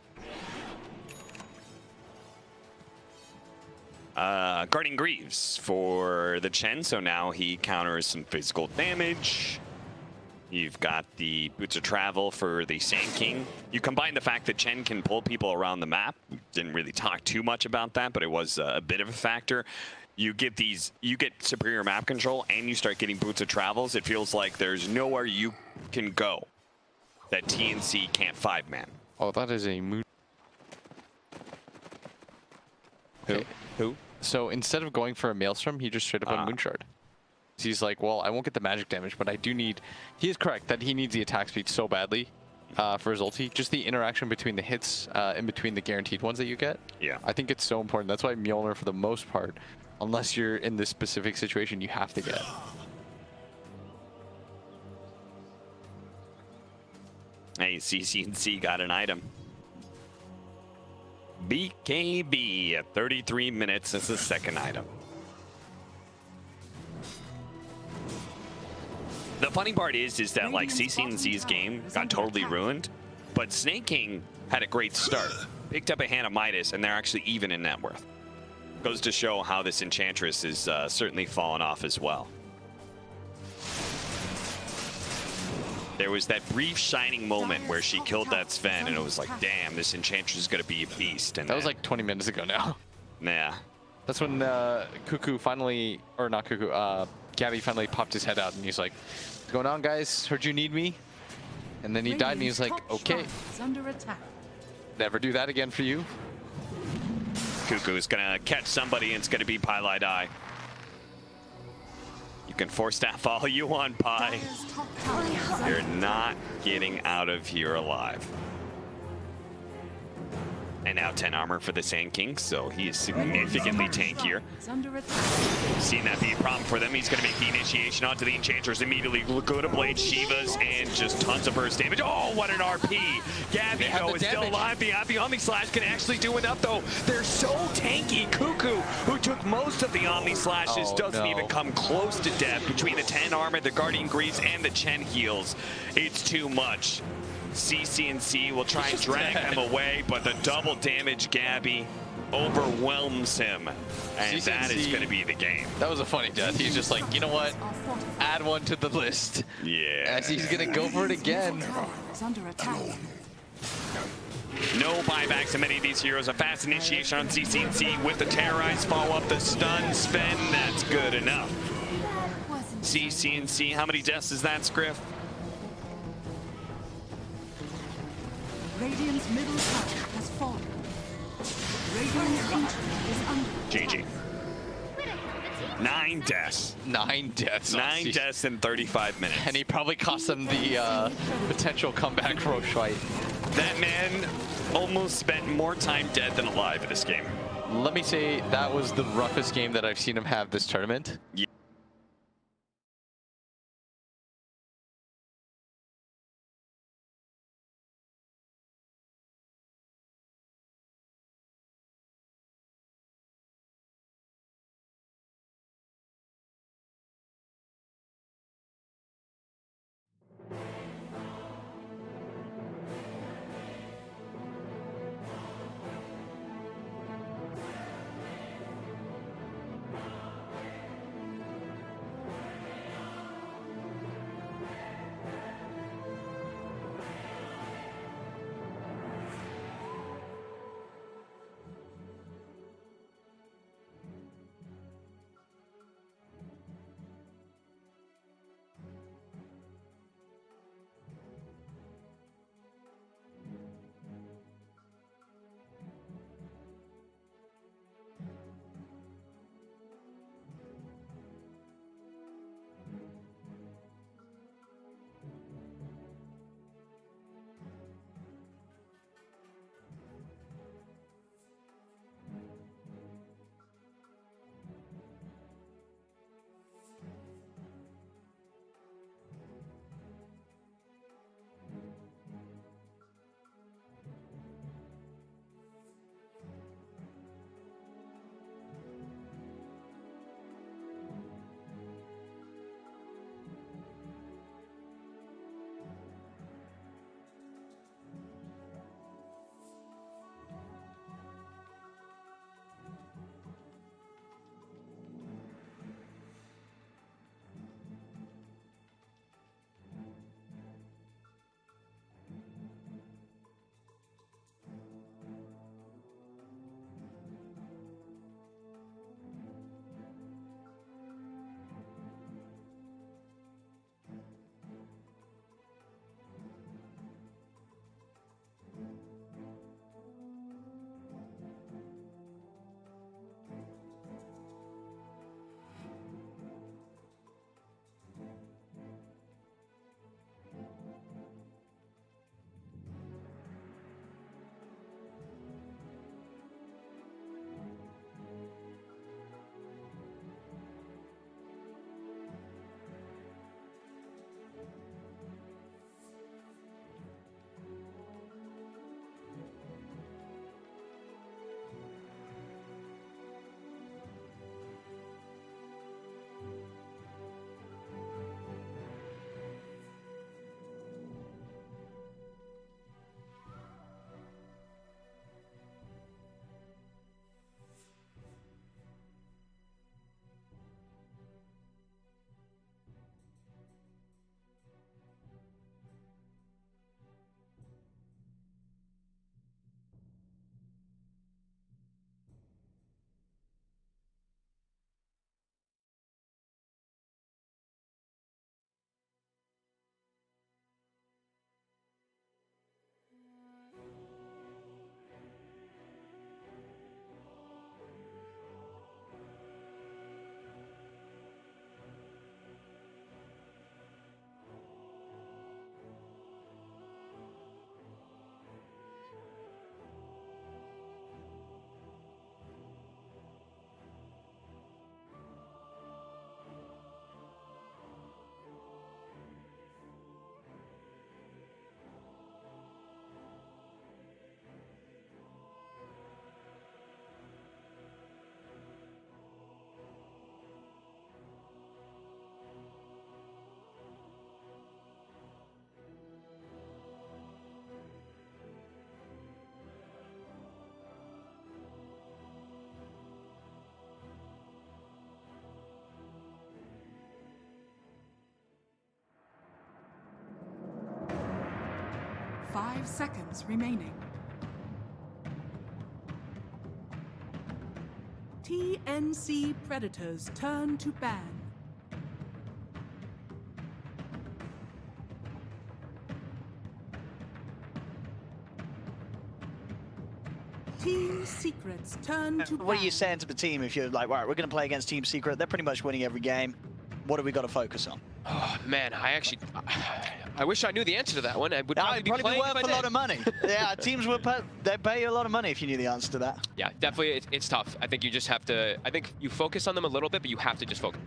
Guardian Greaves for the Chen, so now he counters some physical damage. You've got the Boots of Travel for the Sand King. You combine the fact that Chen can pull people around the map. Didn't really talk too much about that, but it was a bit of a factor. You get superior map control, and you start getting Boots of Travels. It feels like there's nowhere you can go that TNC can't 5-man. Oh, that is a moon. Who? So instead of going for a Maelstrom, he just straight up went Moonshard. He's like, well, I won't get the magic damage, but I do need... He is correct that he needs the attack speed so badly for his ulti. Just the interaction between the hits in between the guaranteed ones that you get. Yeah. I think it's so important. That's why Mjolnir, for the most part, unless you're in this specific situation, you have to get. Hey, CNC got an item. BKB at 33 minutes is the second item. The funny part is that like CNC's game got totally ruined, but Snake King had a great start. Picked up a hand of Midas, and they're actually even in net worth. Goes to show how this Enchantress is certainly fallen off as well. There was that brief shining moment where she killed that Sven, and it was like, damn, this Enchantress is going to be a beast. And that was like 20 minutes ago now. Yeah. That's when Cuckoo finally, or not Cuckoo, Gabby finally popped his head out, and he's like, what's going on, guys? Heard you need me? And then he died, and he was like, okay. Never do that again for you. Cuckoo's going to catch somebody, and it's going to be Pylai Die. You can force staff all you want, Pi. You're not getting out of here alive. And now 10 armor for the Sand King, so he is significantly tankier. Seen that be a problem for them. He's going to make the initiation onto the Enchantress immediately. Go to Blade Shivas and just tons of burst damage. Oh, what an RP! Gabby, though, is still alive. The Omni Slash can actually do enough, though. They're so tanky. Cuckoo, who took most of the Omni Slashes, doesn't even come close to death between the 10 armor, the Guardian Greaves, and the Chen heals. It's too much. CNC will try and drag him away, but the double damage Gabby overwhelms him, and that is going to be the game. That was a funny death. He's just like, you know what? Add one to the list. Yeah. As he's going to go for it again. No buybacks in many of these heroes. A fast initiation on CNC with the Terrorize, follow up the stun, Sven. That's good enough. CNC, how many deaths is that, Scriff? Radiant's middle tower has fallen. Radiant's ancient is under GG. 9 deaths. 9 deaths. 9 deaths in 35 minutes. And he probably cost them the potential comeback Roche fight. That man almost spent more time dead than alive in this game. Let me say that was the roughest game that I've seen him have this tournament. Yeah. 5 seconds remaining. TNC Predators turn to ban. Team Secrets turn to ban. What are you saying to the team if you're like, right, we're going to play against Team Secret? They're pretty much winning every game. What have we got to focus on? Oh man, I wish I knew the answer to that one. I would probably be probably playing worth a lot of money. Yeah, teams would they pay you a lot of money if you knew the answer to that. Yeah, definitely, it's tough. I think you just have to. I think you focus on them a little bit, but you have to just focus.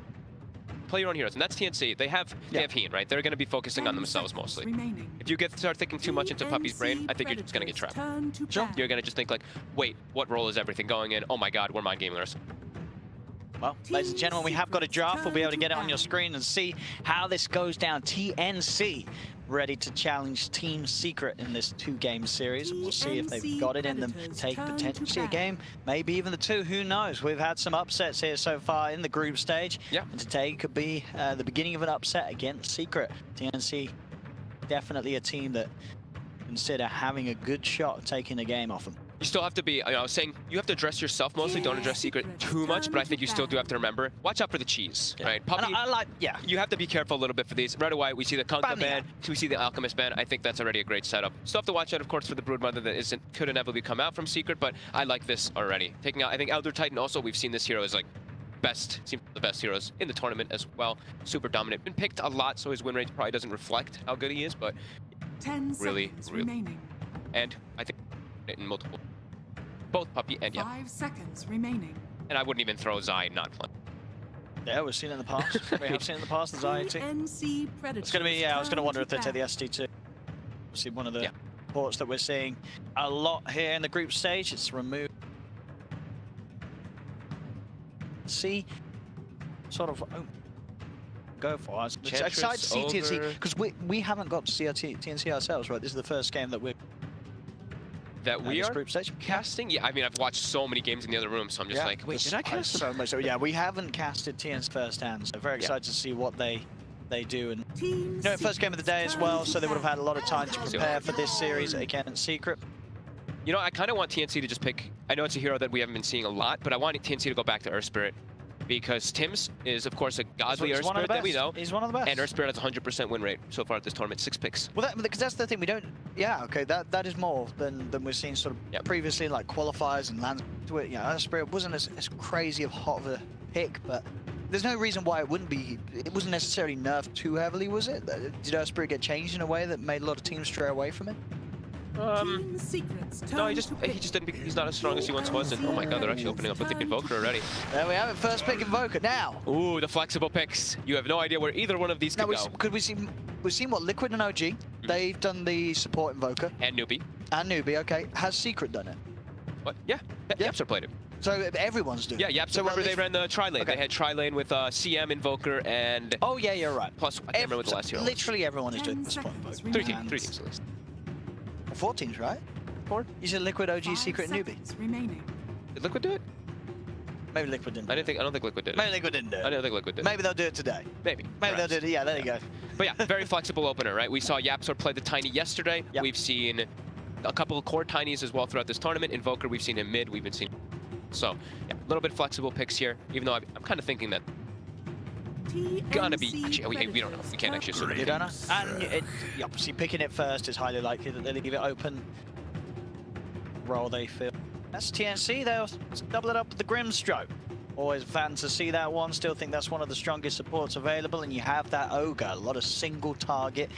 Play your own heroes, and that's TNC. They have Heen, right? They're going to be focusing on themselves mostly. Remaining. If you start thinking too much into Puppy's brain, I think you're just going to get trapped. Sure. You're going to just think like, wait, what role is everything going in? Oh my God, we're mind gamers. Well, ladies and gentlemen, we have got a draft. We'll be able to get it on your screen and see how this goes down. TNC ready to challenge Team Secret in this 2-game series. And we'll see if they've got it in them to take potentially a game, maybe even the 2. Who knows? We've had some upsets here so far in the group stage. Yeah. And today could be the beginning of an upset against Secret. TNC, definitely a team that consider having a good shot at taking the game off them. You still have to be, I was saying, you have to address yourself mostly, don't address Secret too much, but I think you still do have to remember, watch out for the cheese, right? Puppy, you have to be careful a little bit for these. Right away, we see the Kunkka ban, we see the Alchemist ban. I think that's already a great setup. Still have to watch out, of course, for the Broodmother that could inevitably come out from Secret, but I like this already. Taking out, I think Elder Titan also, we've seen this hero as like seems the best heroes in the tournament as well. Super dominant. Been picked a lot, so his win rate probably doesn't reflect how good he is, but 10 really. remaining. And I think in multiple. Both Puppy and 5 seconds remaining. And I wouldn't even throw Zai not playing. Yeah, we've seen it in the past. We have seen it in the past, the Zai too. TNC Predators. It's going to be, I was going to wonder if they take the ST2. Obviously, one of the ports that we're seeing a lot here in the group stage. It's removed. See, sort of go for us. It's excited to see TNC because we haven't got to see our TNC ourselves, right? This is the first game that we are group stage casting. Yeah, I mean, I've watched so many games in the other room, so I'm just like, wait, did I cast? So much. So yeah, we haven't casted TNC firsthand. So very excited to see what they do. And you know, first game of the day as well, so they would have had a lot of time to prepare for this series against Secret. You know, I kind of want TNC to just pick. I know it's a hero that we haven't been seeing a lot, but I want TNC to go back to Earth Spirit. Because Tim's is, of course, a godly Earth Spirit that we know. He's one of the best. And Earth Spirit has 100% win rate so far at this tournament, 6 picks. Well, because that's the thing, we don't... Yeah, okay, that is more than we've seen sort of previously, like qualifiers and lands to it. You know, Earth Spirit wasn't as crazy of hot of a pick, but there's no reason why it wouldn't be. It wasn't necessarily nerfed too heavily, was it? Did Earth Spirit get changed in a way that made a lot of teams stray away from it? No, he just didn't. He's not as strong as he once was. And oh my God, they're actually opening up with the Invoker already. There we have it. First pick Invoker now. Ooh, the flexible picks. You have no idea where either one of these could go. We've seen what Liquid and OG. They've done the support Invoker. And Newbee. And Newbee. Okay, has Secret done it? What? Yeah. Yapster played it. So everyone's doing it. Yeah, Yapster. Remember they ran the tri-lane. Okay. They had tri-lane with CM Invoker and. Oh yeah, you're right. Plus, I can't remember what the last hero. Literally everyone is doing the support Invoker. 3 teams at least. 4 teams, right? 4? You said Liquid, OG, Secret, and Newbee. Remaining. Did Liquid do it? Maybe Liquid didn't. I don't think Liquid did it. Maybe Liquid didn't do it. I don't think Liquid did it. Maybe they'll do it today. Maybe they'll do it. Yeah, there you go. But yeah, very flexible opener, right? We saw Yapsor play the Tiny yesterday. Yep. We've seen a couple of core Tinies as well throughout this tournament. Invoker, we've seen him mid. We've been seeing. So yeah, a little bit flexible picks here. Even though I'm kind of thinking that. Gonna be. Actually, we don't know. We can't actually assume it. You don't know. And obviously picking it first is highly likely that they leave it open. Role they feel. That's TNC, they'll double it up with the Grimstroke. Always a fan to see that one, still think that's one of the strongest supports available, and you have that Ogre, a lot of single target.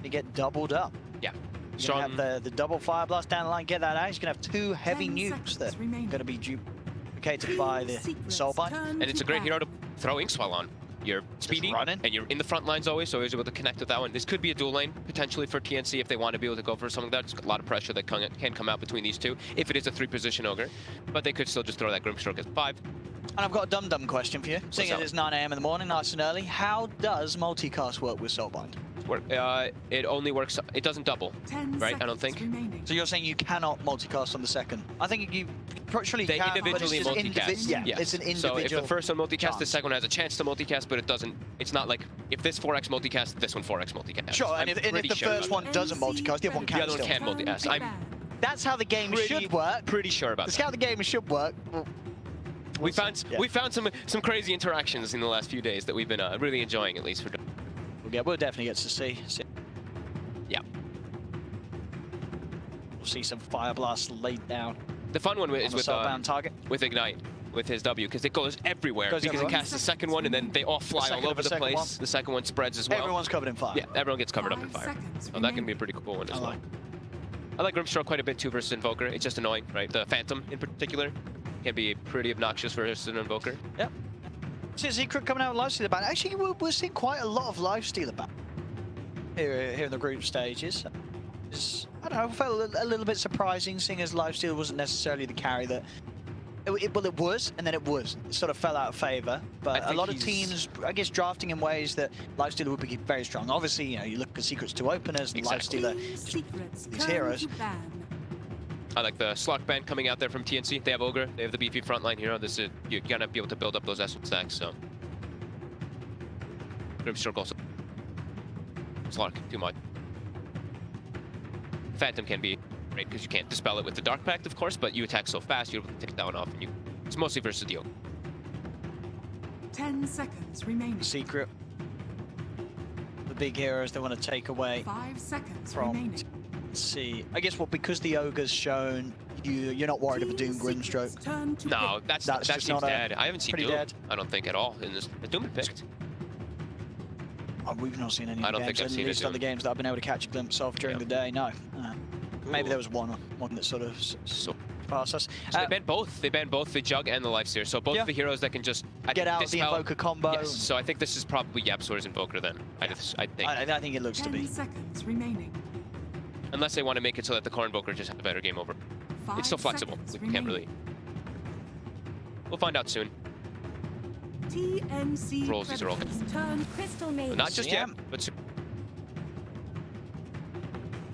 You get doubled up. Yeah. You have the double Fire Blast down the line, get that out. He's going to have 2 heavy nukes that are going to be duplicated by the Soulbind. And it's a great hero to throw Inkswell on. You're speedy, and you're in the front lines always, so always able to connect with that one. This could be a dual lane, potentially, for TNC if they want to be able to go for something like that. There's a lot of pressure that can come out between these two, if it is a 3-position Ogre. But they could still just throw that Grimstroke as 5. And I've got a dumb question for you. Seeing as it's 9 AM in the morning, nice and early, how does multicast work with Soulbind? It only works, it doesn't double, right? I don't think. So you're saying you cannot multicast on the second? I think you surely they you can, individually but it's multicast. yeah, Yes. it's an individual. So if the first one multicast, chance. the second one has a chance to multicast, but it doesn't. It's not like if this 4x multicast, this one 4x multicast. Sure, I'm and if pretty the sure first about one doesn't multicast, the other one can. The other one still. can multicast. I'm That's how the game should work. pretty sure about That's that. how the game should work. We found some crazy interactions in the last few days that we've been really enjoying, at least for. Yeah, we'll definitely get to see. Yeah. We'll see some fire blasts laid down. The fun one is with target. With Ignite, with his W, because it goes everywhere. Because everywhere. he casts the second one, and then they all fly all over the place. One. The second one spreads as well. Everyone's covered in fire. Yeah, everyone gets covered up in fire. So that can be a pretty cool one as well. I like Grimstroke quite a bit too versus Invoker. It's just annoying, right? The Phantom in particular can be pretty obnoxious versus an Invoker. Yep. See Secret coming out with Lifestealer ban. Actually, we're seeing quite a lot of Lifestealer ban here in the group stages. I don't know, it felt a little bit surprising, seeing as Lifestealer wasn't necessarily the carry that. Well, it was, and then it was. It sort of fell out of favor. But a lot of teams, I guess, drafting in ways that Lifestealer would be very strong. Obviously, you know, you look at Secret's 2 openers, and Lifestealer, these heroes. I like the Slock ban coming out there from TNC. They have Ogre, they have the beefy frontline hero. This is, you're gonna be able to build up those S1 stacks, so. Grimstroke also. Slock, too much. Phantom can be great because you can't dispel it with the Dark Pact, of course, but you attack so fast, you're able to take that one off, and it's mostly versus the Ogre. 10 seconds remaining. Secret. The big heroes they want to take away. 5 seconds from remaining. See, I guess because the Ogre's shown, you're not worried of a Doom Grimstroke. No, that just seems not dead. I haven't seen Doom. Dead. I don't think at all in this. Has Doom been picked? We've not seen any I don't games, think I've seen at least other games that I've been able to catch a glimpse of during the day. No. Maybe there was one that sort of passed us. So they banned both. They banned both the Jug and the Lifestealer. So both the heroes that can just get out of the Invoker combo. Yes, so I think this is probably YapzOr's Invoker then. I think. I think it looks to be. 10 seconds remaining. Unless they want to make it so that the core Invoker just has a better game over. It's still flexible. We can't really. We'll find out soon. TNC rolls, these are all good. Turn Crystal Maiden. Not just yet, but soon.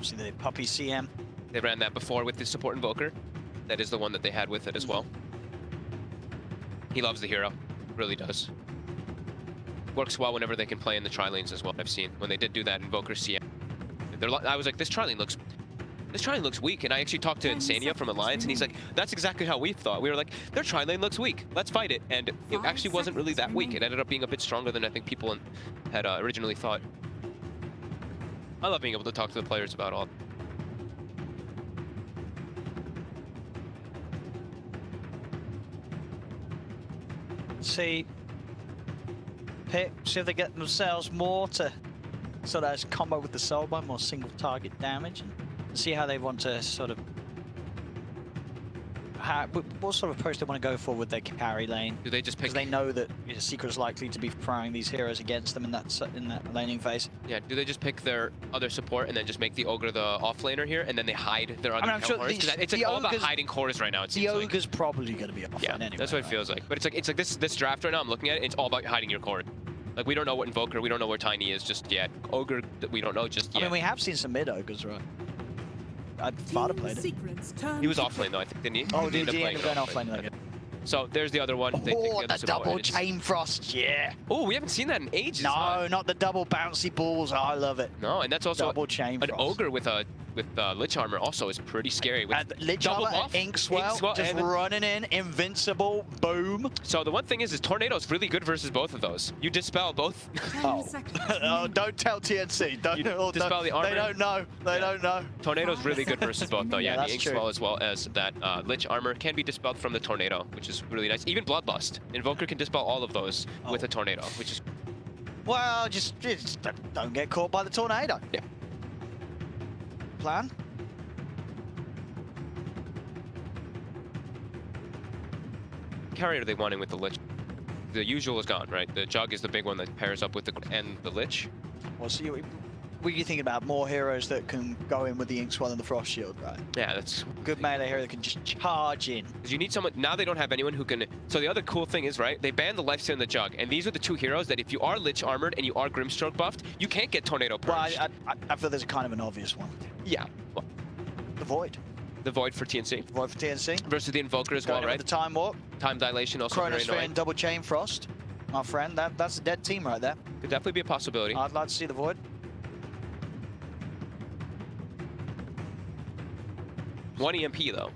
See the Puppy CM. They ran that before with the support Invoker. That is the one that they had with it as well. He loves the hero, really does. Works well whenever they can play in the tri-lanes as well. I've seen when they did do that Invoker CM. I was like, this tri-lane looks weak, and I actually talked to Insania from Alliance, and he's like, that's exactly how we thought. We were like, their tri-lane looks weak, let's fight it, and it actually wasn't really that weak. It ended up being a bit stronger than I think people had originally thought. I love being able to talk to the players about all. See if they get themselves more to sort of combo with the Soulbind, more single target damage, and see how they want to sort of what sort of approach they want to go for with their carry lane. Do they just pick? Because they know that Secret is likely to be throwing these heroes against them in that laning phase. Yeah. Do they just pick their other support and then just make the Ogre the offlaner here, and then they hide their other cores? It's like all about hiding cores right now. It seems the Ogre's probably going to be offline anyway. That's what it feels like. But it's like this draft right now. I'm looking at it. It's all about hiding your core. Like we don't know what Invoker, we don't know where Tiny is just yet. Ogre, we don't know just yet. I mean, we have seen some mid Ogres, right? Father played it. He was offlane though, I think, didn't he? Oh, did he end up going offlane? Okay. So there's the other one. Oh, the double chain frost, yeah. Oh, we haven't seen that in ages. No, not the double bouncy balls. Oh, I love it. No, and that's also double chain frost. An Ogre with Lich Armor also is pretty scary. With Lich Armor and Inkswell just running in, invincible, boom. So the one thing is Tornado's really good versus both of those. You dispel both. Oh, don't tell TNC. Don't dispel the armor. They don't know. They don't know. Tornado's really good versus both though. Yeah, the that's Inkswell as well as that Lich Armor can be dispelled from the Tornado, which is really nice. Even Bloodlust. Invoker can dispel all of those with a Tornado, which is... Well, just don't get caught by the Tornado. Yeah. Plan? Carry are they wanting with the Lich? The usual is gone, right? The Jug is the big one that pairs up with the Lich. Well, so what are you thinking about? More heroes that can go in with the Inkswell and the Frost Shield, right? Yeah, that's... Good melee hero that can just charge in. Because you need someone... Now they don't have anyone who can... So the other cool thing is, right, they banned the Lifesteal and the Jug, and these are the two heroes that if you are Lich Armored and you are Grimstroke buffed, you can't get Tornado purged. Well, I feel there's a kind of an obvious one. Yeah. Well, the Void. the Void for TNC. Void for TNC. Versus the Invoker as well, right? The Time Warp. Time Dilation also very Chronosphere annoying. and Double Chain Frost. My friend, that's a dead team right there. Could definitely be a possibility. I'd like to see the Void. One EMP though.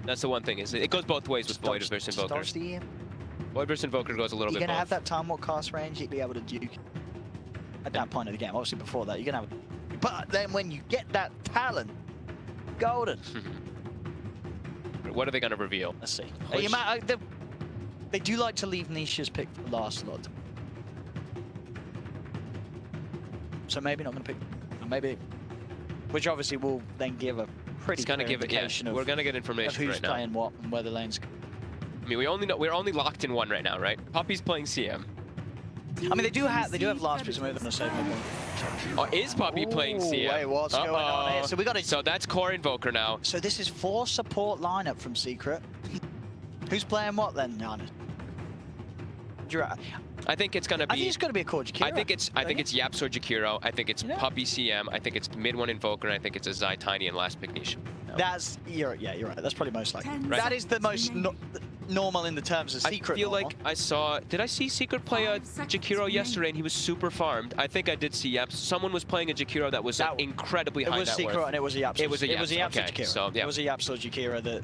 That's the one thing, is it goes both ways with Void versus Invoker. Void versus Invoker goes a little bit You're going to both. have that Time Warp cast range, you'd be able to duke. At that point of the game, obviously before that, you're going to have... But then when you get that talent, golden. What are they going to reveal? Let's see. They do like to leave niches picked for the last lot. So maybe not going to pick... Maybe... Which obviously will then give a pretty clear indication of... We're going to get information who's right now. playing what and where the lanes go. I mean, we're only locked in one right now, right? Poppy's playing CM. I mean, they do have last bits of move on the same one. Oh, is Poppy playing CM? Wait, what's going on here? So we got a... So that's core Invoker now. So this is 4 support lineup from Secret. Who's playing what then, Giannis? I think it's gonna be. I think it's gonna be a core Jakiro. I think it's Yaps or Jakiro. I think it's Puppy CM. I think it's mid one Invoker. And I think it's a Zai Tiny and last pick niche. That's you're right. That's probably most likely. Right. That is the most normal in the terms of Secret. I feel like I saw. Did I see Secret play a Jakiro yesterday and he was super farmed? I think I did see Yaps. Someone was playing a Jakiro that was incredibly high net worth. It was Secret and it was a Yaps. It was a Yaps. Jakiro. So yeah. It was a Yaps or Jakiro that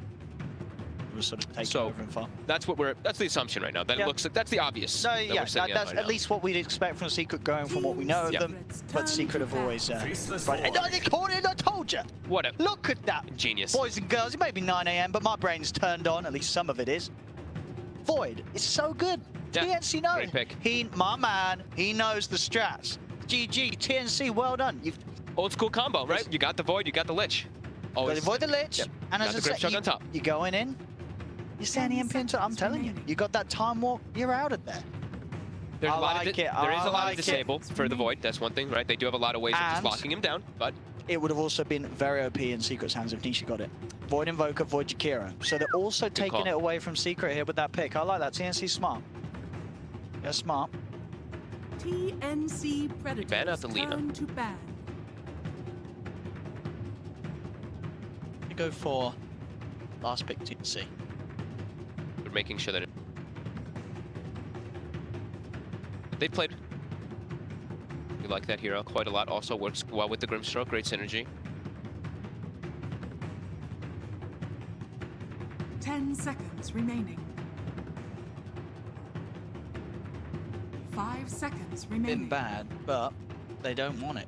was sort of taking over and far. That's the assumption right now. That it looks like that's the obvious. No, yeah, that's at least what we'd expect from Secret going from what we know of them. But Secret have always right. I told you. What a look at that. Genius. Boys and girls, it may be 9 AM, but my brain's turned on, at least some of it is. Void is so good. Yeah. TNC knows. Great pick. My man, he knows the strats. GG, TNC, well done. Old school combo, right? You got the Void, you got the Lich. Always. Avoid the Lich, and as I said, on top. You're going in. You're standing in pin. I'm telling you, you got that time walk. You're out of there. There's a lot of disable for the Void. That's one thing, right? They do have a lot of ways of just locking him down, but it would have also been very OP in Secret's hands if Nisha got it. Void Invoker, Void Jakiro. So they're also taking it away from Secret here with that pick. I like that. TNC smart. Yeah, smart. TNC Predators ban out the Lina. To ban. You go for last pick TNC. They're making sure that they played. We like that hero quite a lot. Also works well with the Grimstroke. Great synergy. 10 seconds remaining. 5 seconds remaining. Been bad, but they don't want it.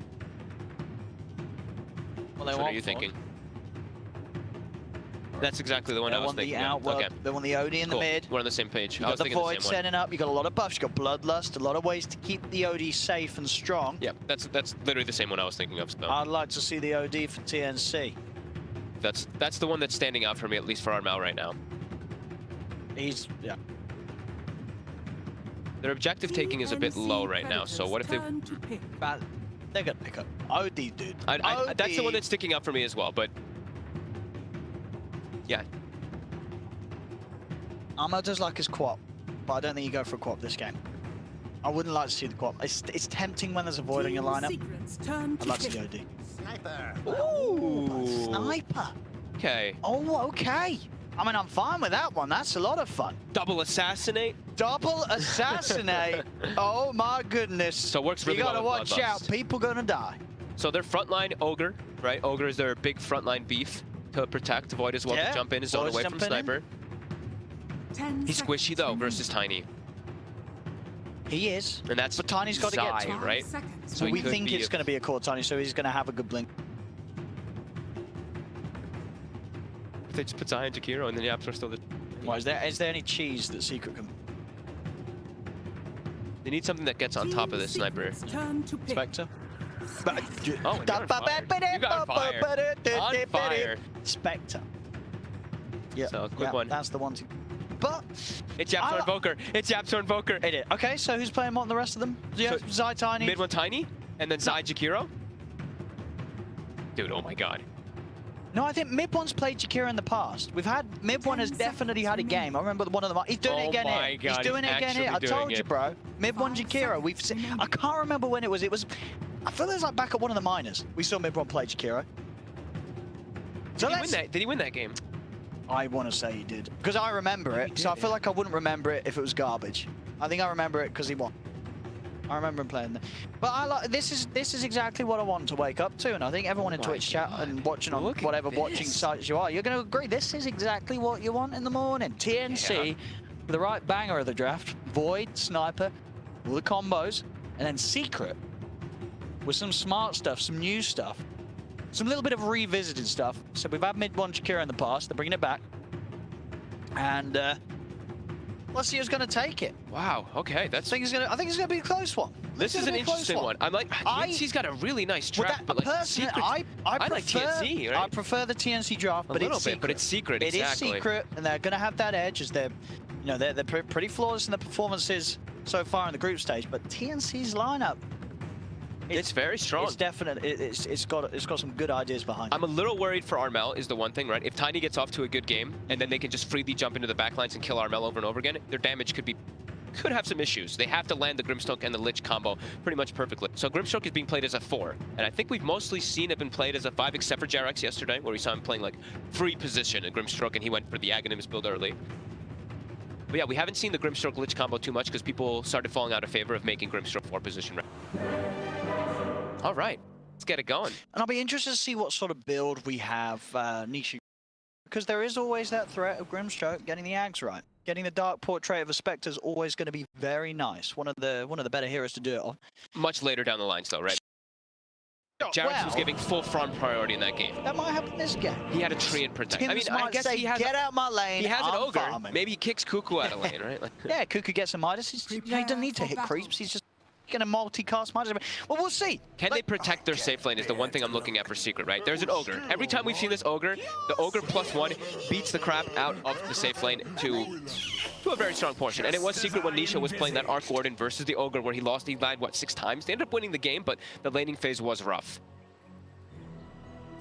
Well, What are you thinking? That's exactly the one I was thinking. Okay. They want the OD in the mid. We're on the same page. You got the Void setting up. You got a lot of buffs. You got Bloodlust. A lot of ways to keep the OD safe and strong. Yeah, that's literally the same one I was thinking of. So. I'd like to see the OD for TNC. That's the one that's standing out for me, at least for Armel right now. Yeah. Their objective taking is a bit low right now. So what if they? But they're gonna pick up OD, dude. That's the one that's sticking out for me as well. But yeah. Armo does like his quap, but I don't think you go for a quap this game. I wouldn't like to see the quap. It's tempting when there's a Void on your lineup. I'd like to see OD. Sniper. Ooh. Sniper. Okay. Oh, okay. I mean, I'm fine with that one. That's a lot of fun. Double assassinate. Double assassinate. Oh my goodness. So it works really well. You gotta watch out. People gonna die. So their frontline Ogre, right? Ogre is their big frontline beef to protect. Void as well to jump in his zone away from Sniper. He's squishy though versus Tiny. He is. And that's but Tiny's got to get to right? So we think it's going to be a core Tiny, so he's going to have a good blink. They just put Zai and Jakiro and then the Yaps are still the... Why, is there any cheese that Secret can... They need something that gets on top of the Sniper. Spectre? Oh, you got on fire. On fire. Spectre. Yeah, so quick one. That's the one to... But... It's Yaps or Invoker. It's Yaps or Invoker. It is. Okay, so who's playing what in the rest of them? Yeah, so Zai Tiny. Mid one Tiny, and then Zai Jakiro. Dude, oh my god. No, I think Mid One's played Jakiro in the past. We've had Mid One has definitely had a game. I remember one of them. He's doing it again here. God, he's doing it again here. I told you, bro. Mid One Jakiro. We've seen. I can't remember when it was. I feel it was like back at one of the minors. We saw Mid One play Jakiro. So Did he win that game? I want to say he did. Because I remember it. So I feel like I wouldn't remember it if it was garbage. I think I remember it because he won. I remember him playing that. But I like this is exactly what I want to wake up to, and I think everyone in Twitch chat and watching on whatever watching sites you are, you're going to agree. This is exactly what you want in the morning. TNC with the right banger of the draft, Void, Sniper, all the combos, and then Secret with some smart stuff, some new stuff, some little bit of revisited stuff. So we've had mid-1 Shakira in the past. They're bringing it back, and let's see who's going to take it. Wow. Okay, that's. I think it's going to be a close one. This is an interesting one. I'm like, TNC's got a really nice draft, but like personally, I like TNC. Right? I prefer the TNC draft, but it's secret. But it's secret. It is secret, and they're going to have that edge as they're, they're pretty flawless in the performances so far in the group stage. But TNC's lineup, it's very strong. It's definite. It's got some good ideas behind it. I'm a little worried for Armel is the one thing, right? If Tiny gets off to a good game and then they can just freely jump into the backlines and kill Armel over and over again, their damage could have some issues. They have to land the Grimstroke and the Lich combo pretty much perfectly. So Grimstroke is being played as a 4, and I think we've mostly seen it been played as a 5, except for JRX yesterday, where we saw him playing like free position in Grimstroke, and he went for the Aghanims build early. But yeah, we haven't seen the Grimstroke Lich combo too much because people started falling out of favor of making Grimstroke 4 position. All right, let's get it going. And I'll be interested to see what sort of build we have Nisha, because there is always that threat of Grimstroke getting the Ags right. Getting the Dark Portrait of a Spectre is always going to be very nice. One of the better heroes to do it on. Much later down the line still, right? JRX was giving full farm priority in that game. That might happen this game. He had a tree and protect. Tim's I guess he has get out my lane. He has an ogre. Farming. Maybe he kicks Cuckoo out of lane, right? Like, yeah, Cuckoo gets a Midas. He doesn't need to hit creeps. He's just going to multicast Midas. Well, we'll see. Can they protect their safe lane is the one thing I'm looking at for Secret, right? There's an ogre. Every time we've seen this ogre, the ogre +1 beats the crap out of the safe lane to a very strong portion. And it was Secret when Nisha was playing that Arc Warden versus the ogre where he died, what, 6 times? They ended up winning the game, but the laning phase was rough.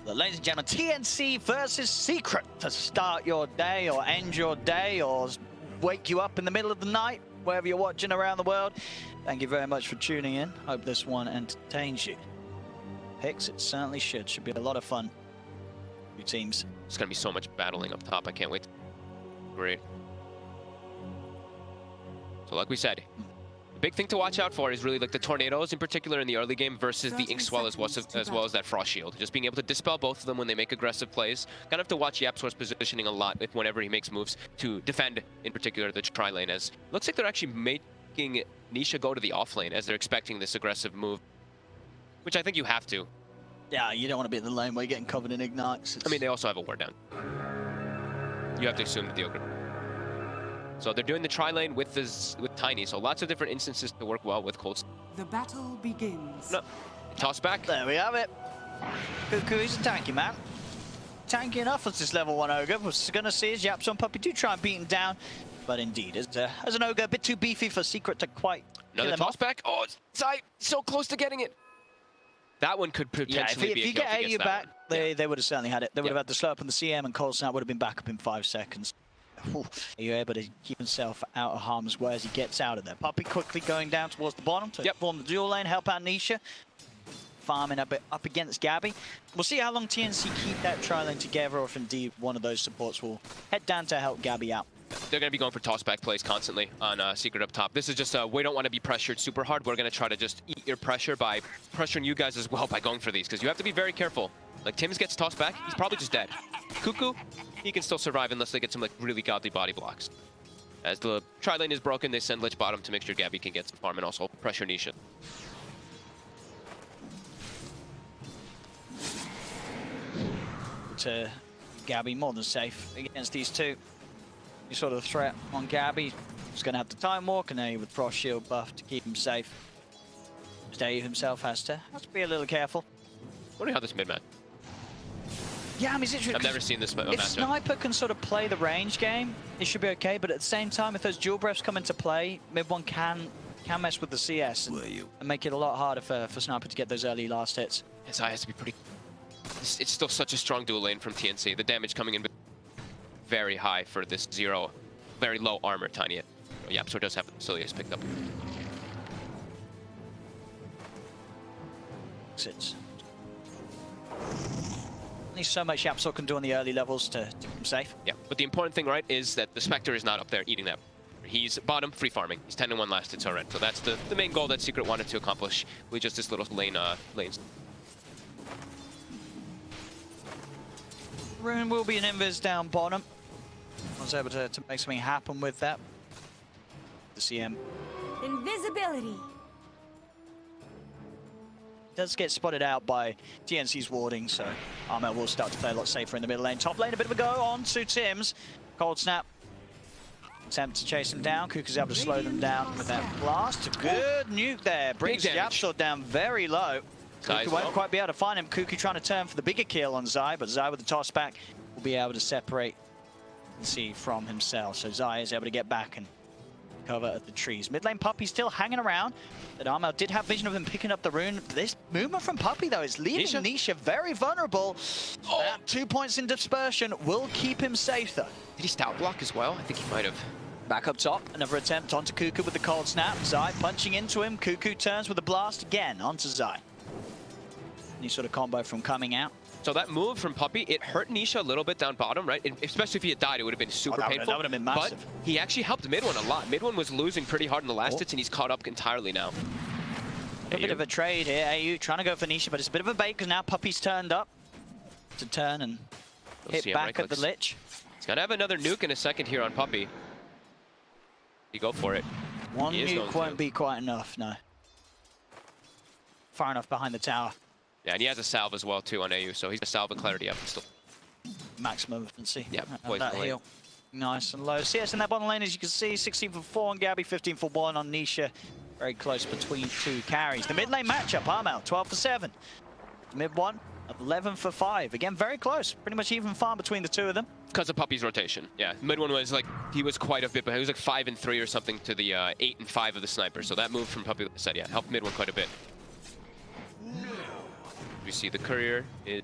Ladies and gentlemen, TNC versus Secret to start your day or end your day or wake you up in the middle of the night, wherever you're watching around the world. Thank you very much for tuning in. Hope this one entertains you. Picks, it certainly should. Should be a lot of fun. 2 teams. It's going to be so much battling up top. I can't wait. Great. So like we said, the big thing to watch out for is really like the tornadoes in particular in the early game versus the Inkswell as well as that Frost Shield. Just being able to dispel both of them when they make aggressive plays. Kind of have to watch YapzOr's positioning a lot whenever he makes moves to defend, in particular, the tri lane. As looks like they're actually making Nisha go to the off lane as they're expecting this aggressive move, which I think you have to. Yeah, you don't want to be in the lane where you're getting covered in ignites. I mean, they also have a ward down. You have to assume that the ogre. So they're doing the tri lane with Tiny, so lots of different instances to work well with Colts. The battle begins. No, toss back. There we have it. Cuckoo is a tanky man. Tanky enough as this level 1 ogre. We're going to see his YapzOr Puppy do try and beat him down, but indeed, as an ogre, a bit too beefy for Secret to quite. Another toss back. Oh, it's so close to getting it. That one could potentially be a kill. If you get AU back, they would have certainly had it. They would have had the slow up on the CM, and Cold Snap would have been back up in 5 seconds. Are you able to keep himself out of harm's way as he gets out of there? Puppy quickly going down towards the bottom to form the dual lane, help out Nisha. Farming a bit up against Gabby. We'll see how long TNC keep that tri-lane together, or if indeed one of those supports will head down to help Gabby out. They're going to be going for toss-back plays constantly on Secret up top. This is just, we don't want to be pressured super hard. We're going to try to just eat your pressure by pressuring you guys as well by going for these, because you have to be very careful. Like, Tim's gets tossed back, he's probably just dead. Cuckoo, he can still survive unless they get some like really godly body blocks. As the tri-lane is broken, they send Lich bottom to make sure Gabby can get some farm and also pressure Nisha. To Gabby, more than safe against these two. You saw the threat on Gabby. He's going to have the time walk, and now with Frost Shield buff to keep him safe. Dave himself has to be a little careful. Wonder how this mid-man. Yeah, I mean, it's interesting. I've never seen this matchup. If Sniper can sort of play the range game, it should be okay. But at the same time, if those dual breaths come into play, mid-1 can mess with the CS and make it a lot harder for Sniper to get those early last hits. His eye has to be pretty. It's still such a strong dual lane from TNC. The damage coming in very high for this very low armor Tiny. YapzOr does have the Basilius picked up. Sits. Only so much Yapsor can do on the early levels to keep him safe. Yeah, but the important thing, right, is that the Spectre is not up there eating that. He's bottom, free farming. He's 10-1 last hits already. So that's the main goal that Secret wanted to accomplish with just this little lanes. Rune will be an invis down bottom. I was able to make something happen with that. The CM Invisibility. does get spotted out by TNC's warding, so Armel will start to play a lot safer in the middle lane. Top lane, a bit of a go on to Tim's. Cold snap. Attempt to chase him down. Kuku's able to slow them down with that blast. Good nuke there. Brings Yapsor down very low. Kuku won't quite be able to find him. Kuku trying to turn for the bigger kill on Zai, but Zai with the toss back will be able to separate and see from himself. So Zai is able to get back and cover at the trees. Mid lane Puppy still hanging around. But Armel did have vision of him picking up the rune. This movement from Puppy, though, is leaving Nisha very vulnerable. That 2 points in dispersion will keep him safe, though. Did he stout block as well? I think he might have. Back up top, another attempt onto Kuku with the cold snap. Zai punching into him. Kuku turns with a blast again onto Zai. Any sort of combo from coming out. So that move from Puppy, it hurt Nisha a little bit down bottom, right? Especially if he had died, it would have been super painful. That would have been massive. But he actually helped Mid-One a lot. Mid-One was losing pretty hard in the last hits, and he's caught up entirely now. A bit of a trade here. AU trying to go for Nisha, but it's a bit of a bait because now Puppy's turned up to turn and hit back at the Lich. He's going to have another nuke in a second here on Puppy. You go for it. One nuke won't be quite enough, no. Far enough behind the tower. Yeah, and he has a salve as well, too, on AU, so he's a salve and clarity up and still. Maximum movemency. Yeah, that heal. Nice and low. CS in that bottom lane, as you can see, 16 for 4 on Gabby, 15 for 1 on Nisha. Very close between two carries. The mid lane matchup, Armel, 12 for 7. The mid one, 11 for 5. Again, very close. Pretty much even farm between the two of them. Because of Puppy's rotation. Yeah, mid one was like, he was quite a bit, but he was like 5 and 3 or something to the 8 and 5 of the sniper. So that move from Puppy, said, yeah, helped mid one quite a bit. We see the courier is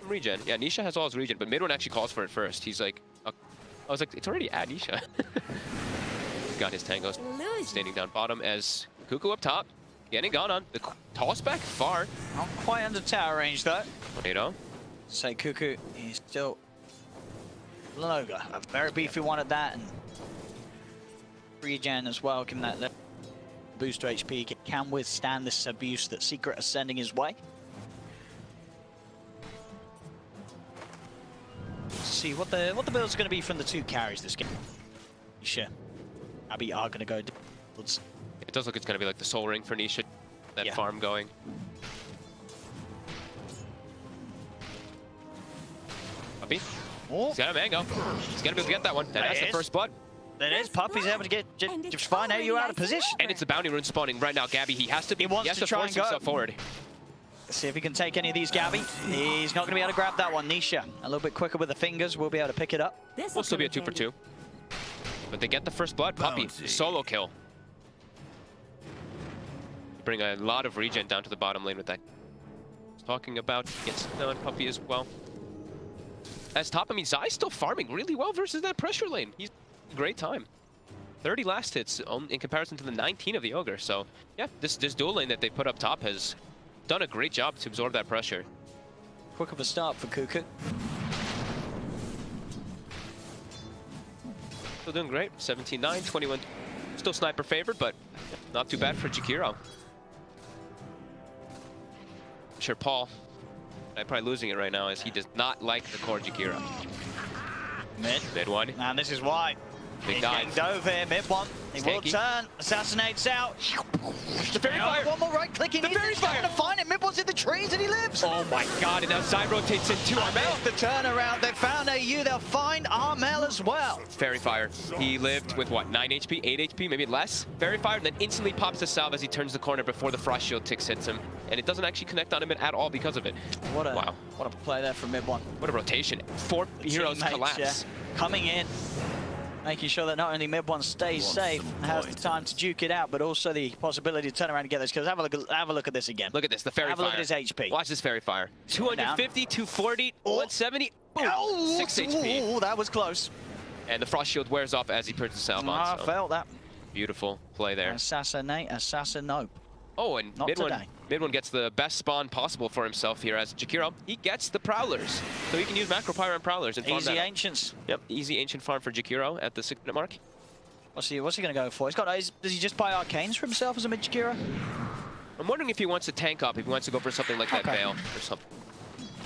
regen. Yeah, Nisha has all his regen, but mid one actually calls for it first. He's like, I was like, it's already at Nisha. Got his tangos standing down bottom as Kuku up top, getting gone on. The toss back far. Not quite under tower range though. Tornado. Say Kuku, he's still Loga. A very beefy one at that, and regen as well. Give him that boost to HP. Can withstand this abuse that Secret are sending his way. Let's see what the build's going to be from the two carries this game. Nisha, Abby are going to go. It does look it's going to be like the Soul Ring for Nisha. That farm going. Puppy. Oh. He's got a mango. He's going to be able to get that one. That's the first blood. That is. Puppy's able to get just find AU out of position. And it's the bounty rune spawning right now. Gabby, he has to try force himself forward. Let's see if he can take any of these, Gabby. He's not going to be able to grab that one. Nisha, a little bit quicker with the fingers. We'll be able to pick it up. We'll still be a 2 for 2. But they get the first blood. Puppy, solo kill. Bring a lot of regen down to the bottom lane with that. Talking about gets on Puppy as well. As top, I mean, Zai's still farming really well versus that pressure lane. He's great time. 30 last hits in comparison to the 19 of the Ogre. So yeah, this dual lane that they put up top has done a great job to absorb that pressure. Quick of a start for Kuku. Still doing great. 17-9, 21. Still sniper favored, but not too bad for Jakiro. I'm sure Paul, I'm probably losing it right now, as he does not like the core Jakiro. Mid one. And this is why. Big dive. Dove here, mid one. He will turn, assassinates out. The fairy fire. One more right clicking. The fairy fire. Trying to find it. Mid one's in the trees and he lives. Oh my god, and now Zai rotates into Armel. The turnaround. They found AU. They'll find Armel as well. Fairy fire. He lived with what, 9 HP, 8 HP, maybe less. Fairy fire, and then instantly pops the salve as he turns the corner before the frost shield ticks hits him. And it doesn't actually connect on him at all because of it. What a play there from mid one. What a rotation. 4 heroes collapse. Yeah. Coming in. Making sure that not only mid one stays safe and has the time to duke it out, but also the possibility to turn around and get this. Because have a look at this again. Look at this, the fairy fire. Have a look at his HP. Watch this fairy fire. 250, 240, 170. Boom, 6 HP. Oh, that was close. And the frost shield wears off as he puts the salve on. I felt that. Beautiful play there. Assassinate, assassinope. Oh, and not mid one. today. Mid one gets the best spawn possible for himself here as Jakiro. He gets the Prowlers, so he can use Macro Pyro and Prowlers and farm Easy that. Ancients. Yep, easy Ancient farm for Jakiro at the 6-minute mark. What's he going to go for? Does he just buy Arcanes for himself as a mid Jakiro? I'm wondering if he wants to tank up, if he wants to go for something like that Veil or something.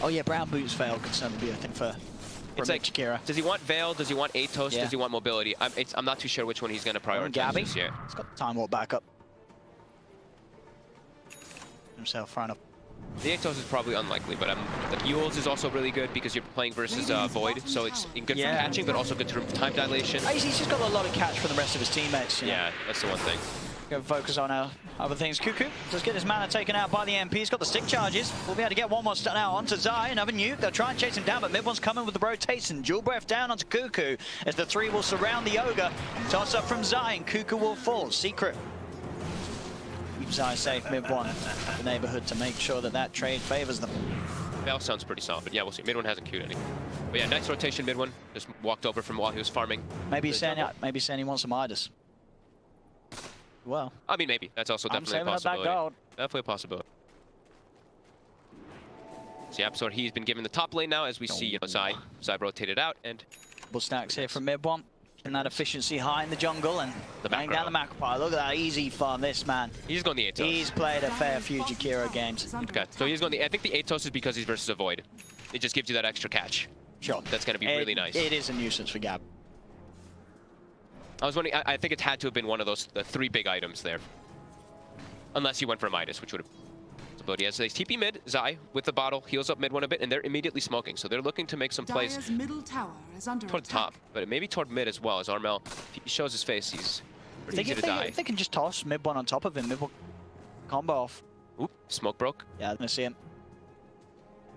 Oh yeah, Brown Boots Veil could certainly be a thing for It's like, Jakiro. Does he want Veil? Does he want Atos? Yeah. Does he want mobility? I'm not too sure which one he's going to prioritize Gabby. this year. He's got the Time Warp back up. Himself front up. The Atos is probably unlikely, but the Yules is also really good because you're playing versus Void, so it's good for catching, but also good for time dilation. He's just got a lot of catch from the rest of his teammates. Yeah, that's the one thing. Go focus on other things. Cuckoo does get his mana taken out by the MP. He's got the stick charges. We'll be able to get one more stun out onto Zai. Another nuke. They'll try and chase him down, but mid one's coming with the rotation. Dual breath down onto Cuckoo as the three will surround the Ogre. Toss up from Zai and Cuckoo will fall. Secret. Keep Zai safe mid one. The neighborhood to make sure that trade favors them. Veil sounds pretty solid, but yeah, we'll see. Mid one hasn't queued any. But yeah, nice rotation mid one. Just walked over from while he was farming. Maybe saying he wants some Midas. Well, I mean, maybe. That's also definitely a possibility. Definitely a possibility. So yeah, so he's been given the top lane now, as we see Zai rotated out, and double stacks here from mid one. And that efficiency high in the jungle, and laying down the macro pile. Look at that easy farm, this man. He's going the Atos. He's played a fair few Jakiro games. Okay, so he's going I think the Atos is because he's versus a Void. It just gives you that extra catch. Sure. That's going to be really nice. It is a nuisance for Gab. I was wondering, I think it had to have been one of the 3 big items there. Unless he went for Midas, which would have... But yeah, so they TP mid, Zai with the bottle, heals up mid one a bit, and they're immediately smoking. So they're looking to make some plays middle tower is under toward the top, but maybe toward mid as well, as Armel, if he shows his face, he's easy to die. If they can just toss mid one on top of him, mid one combo off. Oop, smoke broke. Yeah, I'm gonna see him.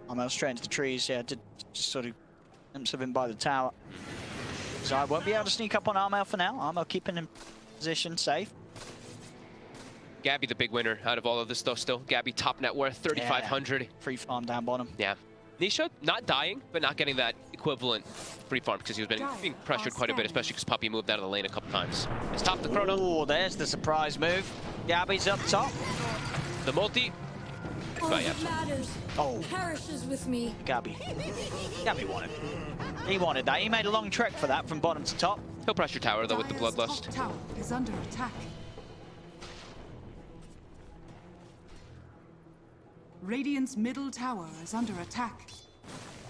Armel straight into the trees, yeah, did just sort of glimpse of him by the tower. Zai won't be able to sneak up on Armel for now. Armel keeping him position safe. Gabby the big winner out of all of this stuff still. Gabby top net worth, 3,500. Free farm down bottom. Yeah. Nisha not dying, but not getting that equivalent free farm because he's been being pressured quite a bit, especially because Puppy moved out of the lane a couple times. Let's top the chrono. Oh, there's the surprise move. Gabby's up top. The multi. All that matters perishes with me. Gabby wanted. He wanted that. He made a long trek for that from bottom to top. He'll pressure tower though with the bloodlust. Top tower is under attack. Radiant's middle tower is under attack.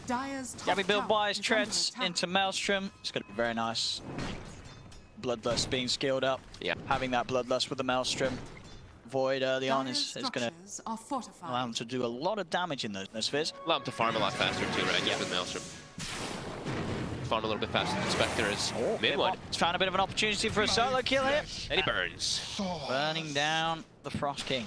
Dire's top Gabby build tower wise is treads under attack. into Maelstrom. It's going to be very nice. Bloodlust being skilled up. Yeah. Having that Bloodlust with the Maelstrom Void early on is going to fortified. allow him to do a lot of damage in those spheres. Allow him to farm a lot faster too, right? Yeah, with Maelstrom. Farm a little bit faster than Spectre is mid one. He's found a bit of an opportunity for a solo kill here. And he burns. Burning down the Frost King.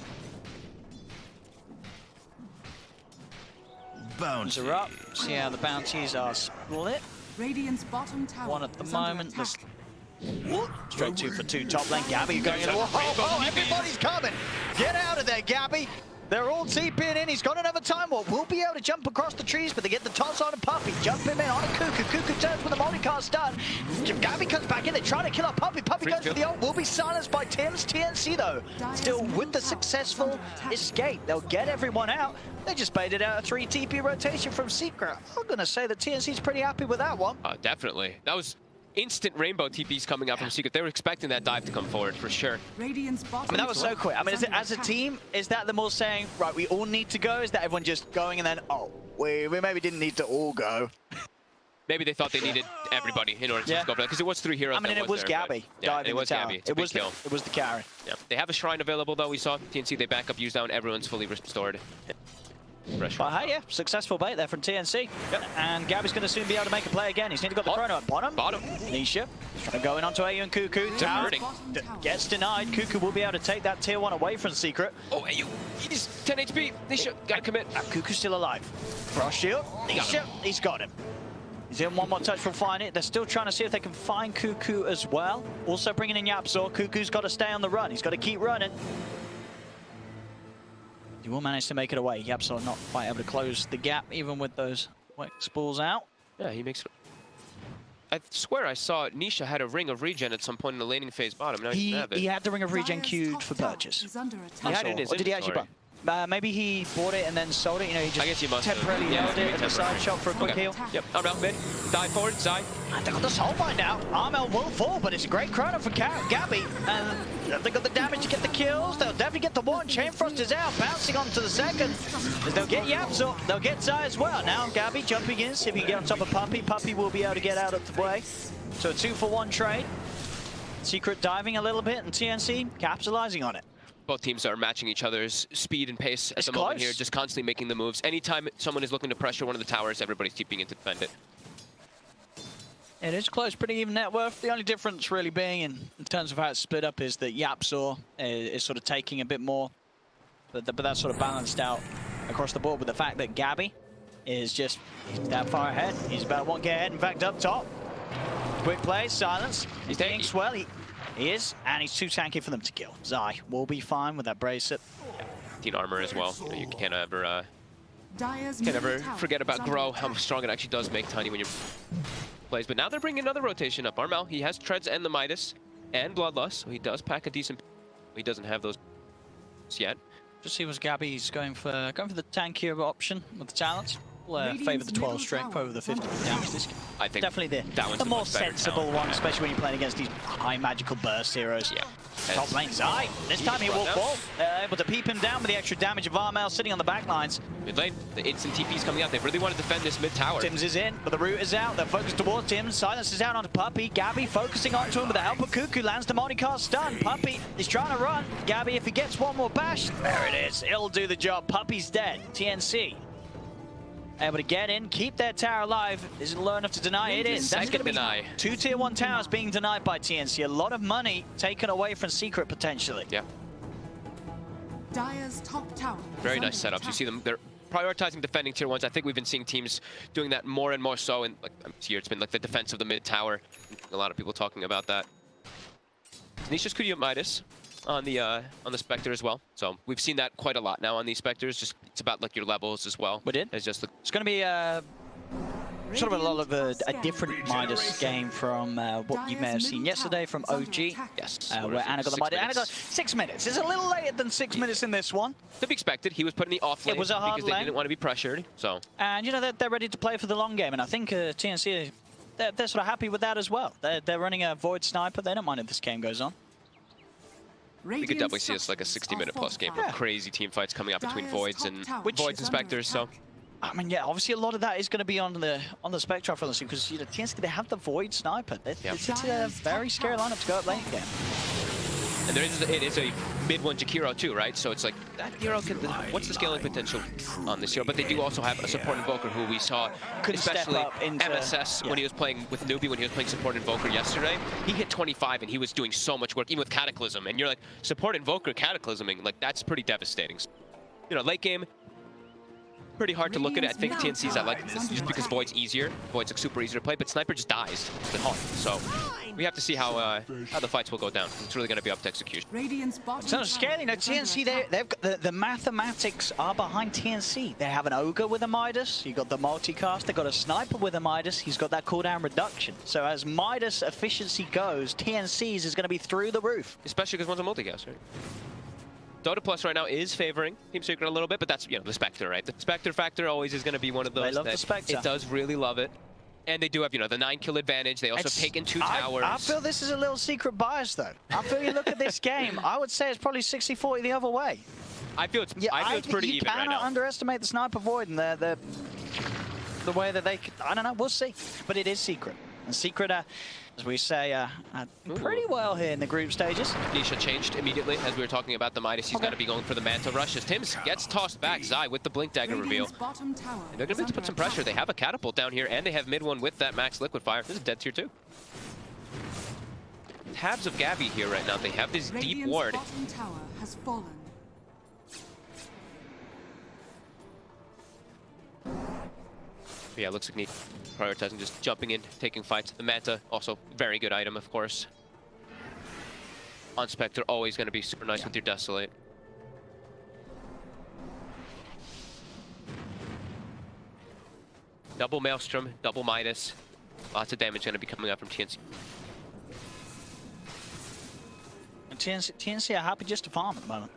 Bounties are up. See how the bounties are split. Radiant's bottom tower One at the is moment. under attack. Straight 2 for 2 top lane. Gabby going in. Oh, everybody's coming. Get out of there, Gabby. They're all TPing in. He's got another time warp. We'll be able to jump across the trees, but they get the toss on a Puppy. Jump him in on a Cuckoo. Cuckoo turns with a multicast stun. Gabby comes back in. They're trying to kill our Puppy. Puppy goes for the ult. Will be silenced by Tim's TNC, though. Still with the successful escape. They'll get everyone out. They just baited out a 3 TP rotation from Secret. I'm going to say that TNC's pretty happy with that one. Definitely. That was instant rainbow TPs coming out from Secret. They were expecting that dive to come forward for sure. Radiant's bottom. I mean, that was so quick. I mean, as a team, is that them all saying, right, we all need to go? Is that everyone just going and then, oh, we maybe didn't need to all go? Maybe they thought they needed everybody in order to go for that, because it was 3 heroes. I mean, it was there, Gabby. Yeah, it was Gabby. It's a big kill. It was the carry. Yeah. They have a shrine available, though. We saw TNC, they back up, use down, everyone's fully restored. But hey, yeah, successful bait there from TNC. Yep. And Gabby's going to soon be able to make a play again. He's nearly got the chrono at bottom. Nisha trying to go in onto AU and Cuckoo. Tower gets denied. Cuckoo will be able to take that tier 1 away from Secret. Oh, AU, he's 10 HP. Nisha, gotta commit. Cuckoo's still alive. Frost shield. Nisha, he's got him. He's in one more touch, will find it. They're still trying to see if they can find Cuckoo as well. Also bringing in Yapzor. Cuckoo's got to stay on the run. He's got to keep running. He will manage to make it away. Yapzor not quite able to close the gap, even with those Wex balls out. Yeah, he makes it. I swear I saw Nisha had a ring of regen at some point in the laning phase bottom. Now he doesn't have it. He had the ring of regen queued for purchase. He had it in his or did he actually buy? Maybe he bought it and then sold it. You know, he just I guess he must temporarily held it at the side shop for a quick heal. Yep. Armel mid. Dive forward. Side. And they got the soul bind out. Armel will fall, but it's a great chrono for Gabby. And they got the damage to get the kills. They'll definitely get the one. Chain Frost is out, bouncing onto the second. They'll get Yapzor. They'll get Zai as well. Now Gabby jumping in. See if he can get on top of Puppey. Puppey will be able to get out of the way. So a 2-for-1 trade. Secret diving a little bit, and TNC capitalizing on it. Both teams are matching each other's speed and pace at the moment here, just constantly making the moves. Anytime someone is looking to pressure one of the towers, everybody's keeping in to defend it. It is close, pretty even net worth. The only difference really being in terms of how it's split up is that Yapzor is sort of taking a bit more, but that's sort of balanced out across the board with the fact that Gabby is just that far ahead. He's about 1k ahead, in fact, up top. Quick play, silence. He's taking swell. He is, and he's too tanky for them to kill. Zai will be fine with that bracelet. Teen armor as well. You can't ever forget about Grow, how strong it actually does make Tiny when you plays. But now they're bringing another rotation up. Armel, he has Treads and the Midas and Bloodlust, so he does pack a decent. He doesn't have those yet. Just see what Gabby's going for the tankier option with the talents. Favor the 12 strength over the 50 damage. This I think definitely the more sensible one, especially when you're playing against these high magical burst heroes. Yeah. Top lane Zai. This time he will fall. Able to peep him down with the extra damage of Armel sitting on the back lines. Mid lane, the instant TP's coming out. They really want to defend this mid tower. Tim's is in, but the root is out. They're focused towards Tim. Silence is out onto Puppey. Gabby focusing onto him with the help of Cuckoo. Lands the Monicast stun. Puppey is trying to run. Gabby, if he gets one more bash, there it is. It'll do the job. Puppey's dead. TNC. Able to get in, keep their tower alive. Is it low enough to deny? It is. That's going to be 2 tier 1 towers being denied by TNC. A lot of money taken away from Secret potentially. Yeah. Dire's top tower. Very nice setups. You see them. They're prioritizing defending tier 1s. I think we've been seeing teams doing that more and more so. In like this year, it's been like the defense of the mid tower. A lot of people talking about that. Nisha's Kudio Midas on the Spectre as well. So we've seen that quite a lot now on these Spectres. Just it's about like your levels as well. We did. It's just it's going to be sort of a lot of a different Midas game from what you may have seen yesterday from OG. Yes. Where Anna got the Midas. Anna got 6 minutes. It's a little later than 6 minutes in this one. To be expected. He was put in the off lane it was a hard because they didn't want to be pressured. So. And you know they're ready to play for the long game, and I think TNC they're sort of happy with that as well. They're running a Void Sniper. They don't mind if this game goes on. We could definitely see us like a 60-minute plus game with crazy team fights coming out between Voids and Spectres. So, I mean, yeah, obviously a lot of that is going to be on the Spectre for because you know TNC they have the Void Sniper. It's a very scary lineup to go up lane again. And it is a mid-1 Jakiro too, right? So it's like that hero can. What's the scaling potential on this hero? But they do also have a support invoker who we saw, especially MSS when he was playing with Newbee, when he was playing support invoker yesterday. He hit 25 and he was doing so much work, even with Cataclysm. And you're like, support invoker Cataclysming, like that's pretty devastating. You know, late game, pretty hard to look at it. I think TNCs I like this just because Void's easier. Void's like super easy to play, but Sniper just dies. It's been hard. So we have to see how the fights will go down. It's really going to be up to execution. It's not scary. You know, TNC, they've got the mathematics are behind TNC. They have an Ogre with a Midas. You've got the multicast. They've got a Sniper with a Midas. He's got that cooldown reduction. So as Midas efficiency goes, TNC's is going to be through the roof. Especially because one's a multicast, right? Dota Plus right now is favoring Team Secret a little bit, but that's, you know, the Spectre, right? The Spectre factor always is going to be one of those. They love the Spectre. It does really love it. And they do have, you know, the 9-kill advantage. They also have taken 2 towers. I feel this is a little secret bias, though. I feel you look at this game, I would say it's probably 60-40 the other way. I feel it's, I feel it's pretty even right now. You cannot underestimate the Sniper Void and the way that they, I don't know, we'll see. But it is Secret. And Secret, as we say, pretty well here in the group stages. Nisha changed immediately as we were talking about the Midas. He's got to be going for the Manta rush as Tims gets tossed back. Zai with the Blink Dagger reveal. And they're going to put some pressure. They have a Catapult down here, and they have mid-1 with that Max Liquid Fire. This is dead tier 2. Tabs of Gabby here right now. They have this deep ward. Tower has fallen. But yeah, looks like neat. Prioritizing just jumping in, taking fights. The Manta, also very good item, of course. On Spectre, always going to be super nice with your Desolate. Double Maelstrom, double Midas. Lots of damage going to be coming up from TNC. And TNC are happy just to farm at the moment.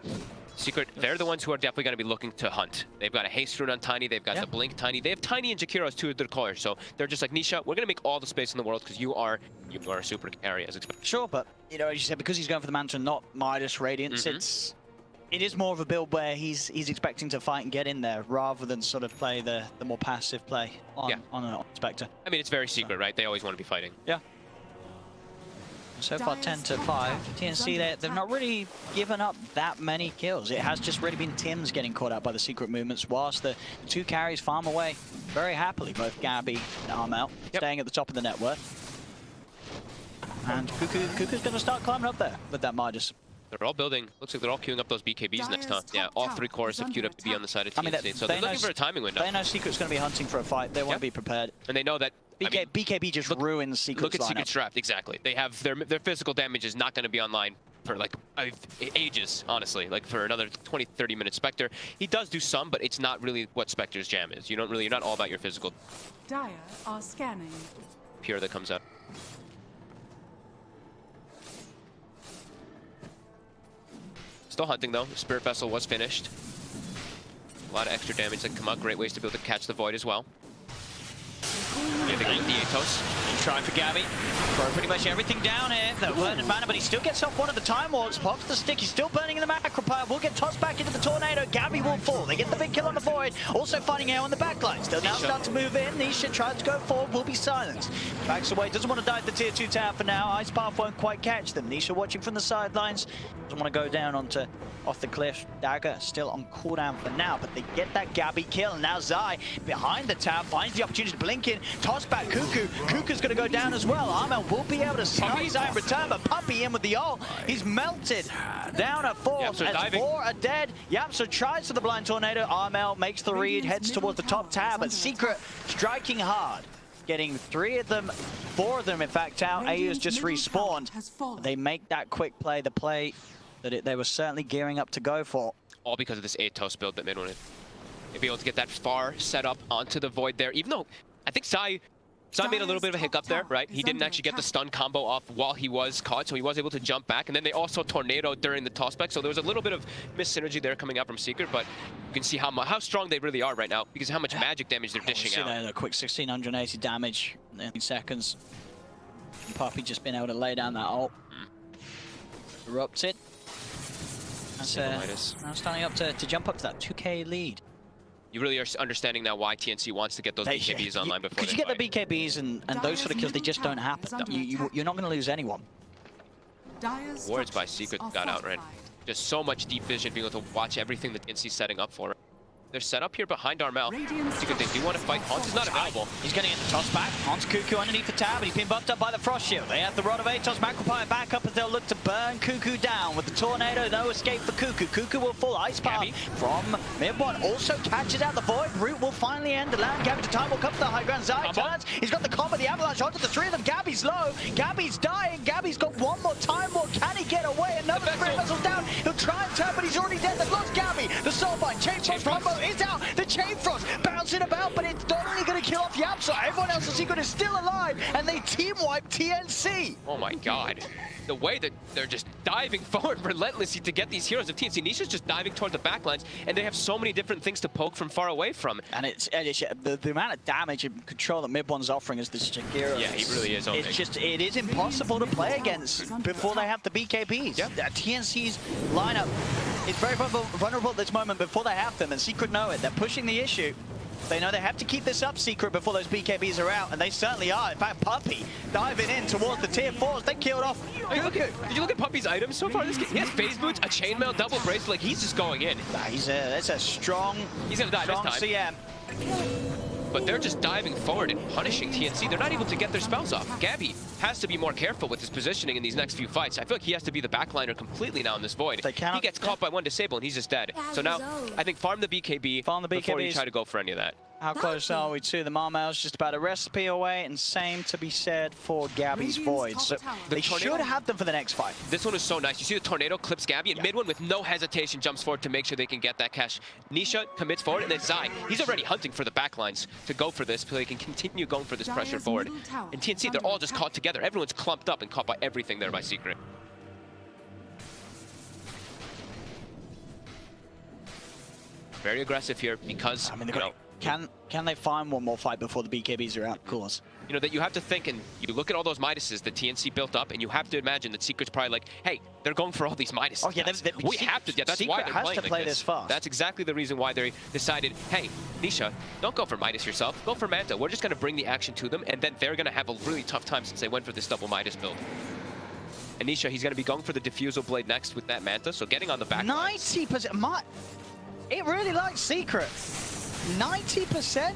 Secret, they're the ones who are definitely going to be looking to hunt. They've got a haste rune on Tiny, they've got the blink Tiny, they have Tiny and Jakiro's two of their callers, so they're just like, Nisha, we're going to make all the space in the world because you are a super carry as expected. Sure, but you know, as you said, because he's going for the Mantle, not Midas Radiance, it is more of a build where he's expecting to fight and get in there rather than sort of play the more passive play on an Spectre. I mean, it's very secret, right? They always want to be fighting. Yeah. So far 10 to 5. TNC, they've not really given up that many kills. It has just really been Tim's getting caught out by the secret movements, whilst the two carries farm away very happily, both Gabby and Armel, staying at the top of the net worth. And Cuckoo's going to start climbing up there with that Midas. They're all building. Looks like they're all queuing up those BKBs next time. Yeah, all three cores have queued up to be on the side of TNC. So they're looking for a timing window. They know Secret's going to be hunting for a fight. They want to be prepared. And they know that BKB just ruins Secret's Look at Secret's draft, exactly. They have their physical damage is not going to be online for like ages, honestly. Like for another 20-30 minute Spectre. He does do some, but it's not really what Spectre's jam is. You're not all about your physical. Dire are scanning. Pure that comes out. Still hunting though. Spirit Vessel was finished. A lot of extra damage that can come out. Great ways to be able to catch the Void as well. Yeah, the Atos. He's trying for Gabby. Throw pretty much everything down here. The burning mana, but he still gets off one of the Time Warps. Pops the stick. He's still burning in the Macropire. Will get tossed back into the Tornado. Gabby will fall. They get the big kill on the Void. Also finding air on the backline. Still now start to move in. Nisha tries to go forward. Will be silenced. Backs away. Doesn't want to dive the tier 2 tower for now. Ice Path won't quite catch them. Nisha watching from the sidelines. Doesn't want to go down off the cliff. Dagger still on cooldown for now, but they get that Gabby kill. And now Zai behind the tower finds the opportunity to blink in. Toss back Cuckoo. Cuckoo's going to go down as well. Armel will be able to snipe Zai in return, but Puppy in with the ult. He's melted down at 4 as 4 are dead. Yapsa tries for the blind tornado. Armel makes the read, heads towards the top tower, but Secret striking hard. Getting 3 of them, 4 of them in fact out. AU's just respawned. They make that quick play, the play that they were certainly gearing up to go for. All because of this Atos build that mid wanted. They'd be able to get that far set up onto the Void there, even though I think Zai made a little bit of a hiccup there, right? He didn't actually get the stun combo off while he was caught, so he was able to jump back. And then they also tornado during the toss back, so there was a little bit of mis-synergy there coming out from Secret, but you can see how strong they really are right now because of how much magic damage they're dishing out. A quick 1680 damage in seconds. And Puppy just been able to lay down that ult. Erupted. That's now starting up to jump up to that 2k lead. You really are understanding now why TNC wants to get those BKBs online before Because you get the BKBs and those sort of kills, they just don't happen. You're not going to lose anyone. Wards by Secret got out, right? Just so much deep vision, being able to watch everything that TNC's setting up for. They're set up here behind Armel. Secret, they do want to fight. Hans is not available. He's getting in the toss back. Hans Cuckoo underneath the tab, but he's been buffed up by the Frost Shield. They have the Rod of Atos. Macropire back up as they'll look to burn Cuckoo down. With the Tornado, no escape for Cuckoo. Cuckoo will fall. Ice Path from mid-1. Also catches out the Void. Root will finally end the land. Gabby to time will come to the high ground. Zai turns. He's got the combo, the Avalanche onto the 3 of them. Gabby's low. Gabby's dying. Gabby's got one more time war. Can he get away? Another Spirit Vessel down. He'll try and turn, but he's already dead. They've lost Gabby. The Soulbind. Chain Frost combo is out. The Chain Frost bouncing about, but it's not only going to kill off Yapsa. Everyone else in Secret is still alive, and they team wipe TNC. Oh my god. The way that they're just diving forward relentlessly to get these heroes of TNC. Nisha's just diving toward the backlines, and they have so many different things to poke from far away from. And it's the amount of damage and control that mid-1's offering is this Jakiro. Yeah, he really is. It is impossible to play against before they have the BKBs. Yeah. TNC's lineup is very vulnerable at this moment before they have them, and Secret know it. They're pushing the issue. They know they have to keep this up Secret before those BKBs are out, and they certainly are. In fact, Puppy diving in towards the tier 4s. They killed off. Did you look at Puppy's items so far? This game, he has phase boots, a chainmail, double brace. Like he's just going in. That's a strong. He's gonna die this time. CM. But they're just diving forward and punishing TNC. They're not able to get their spells off. Gabby has to be more careful with his positioning in these next few fights. I feel like he has to be the backliner completely now in this Void. He gets caught by one disable and he's just dead. So now I think farm the BKB before you try to go for any of that. How close are we to the Marmel's? Just about a recipe away, and same to be said for Gabby's Void. So they should have them for the next fight. This one is so nice. You see the Tornado clips Gabby, and mid-1 with no hesitation jumps forward to make sure they can get that cash. Nisha commits forward, and then Zai, he's already hunting for the backlines to go for this so they can continue going for this pressure forward. And TNC, they're all just caught together. Everyone's clumped up and caught by everything there by Secret. Very aggressive here because, I mean, can they find one more fight before the BKBs are out, of course? You know, that you have to think, and you look at all those Midases that TNC built up, and you have to imagine that Secret's probably like, hey, they're going for all these Midases. Oh, yeah, we have to. Yeah, that's Secret why they're has playing to like play this fast. That's exactly the reason why they decided, hey, Nisha, don't go for Midas yourself. Go for Manta. We're just going to bring the action to them, and then they're going to have a really tough time since they went for this double Midas build. And Nisha, he's going to be going for the Diffusal Blade next with that Manta, so getting on the back. 90%. It really likes Secret. 90%?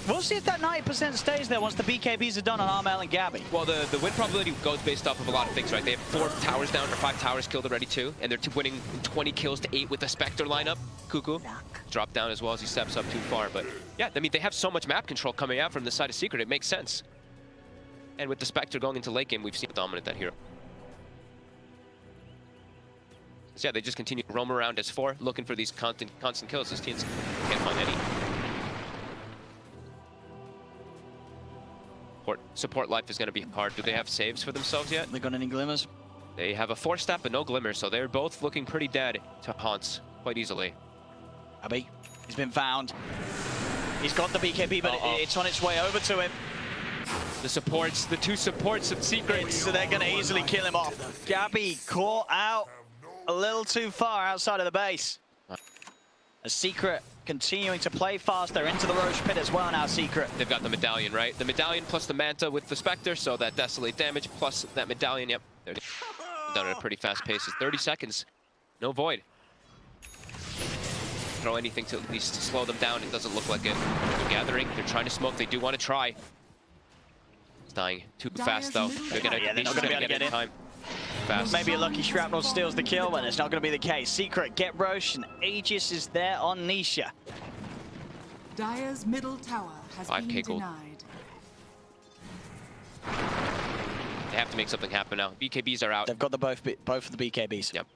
We'll see if that 90% stays there once the BKBs are done on Armel and Gabby. Well, the win probability goes based off of a lot of things, right? They have 4 towers down, or 5 towers killed already, too. And they're winning 20 kills to 8 with the Spectre lineup. Cuckoo dropped down as well as he steps up too far. But yeah, I mean, they have so much map control coming out from the side of Secret. It makes sense. And with the Spectre going into late game, we've seen how dominant that hero. So yeah, they just continue to roam around as 4, looking for these constant kills. This team can't find any. Support life is going to be hard. Do they have saves for themselves yet? They got any glimmers? They have a 4-step but no glimmer, so they're both looking pretty dead to Haunts quite easily. Abby, he's been found. He's got the BKB, but it's on its way over to him. The 2 supports of Secret. So they're going to easily kill him off. Gabby caught out a little too far outside of the base. A Secret continuing to play fast. They're into the Roche pit as well now, Secret. They've got the medallion, right? The medallion plus the Manta with the Spectre, so that Desolate damage plus that medallion. Yep, they're done at a pretty fast pace. It's 30 seconds. No Void. Throw anything to at least slow them down. It doesn't look like it. They're gathering. They're trying to smoke. They do want to try. It's dying too fast, though. They're not going to be able to get in time. Fast. Maybe a lucky shrapnel steals the kill, but it's not going to be the case. Secret, get Roche, and Aegis is there on Nisha. Dire's middle tower has been denied. They have to make something happen now. BKBs are out. They've got both of the BKBs. Yep.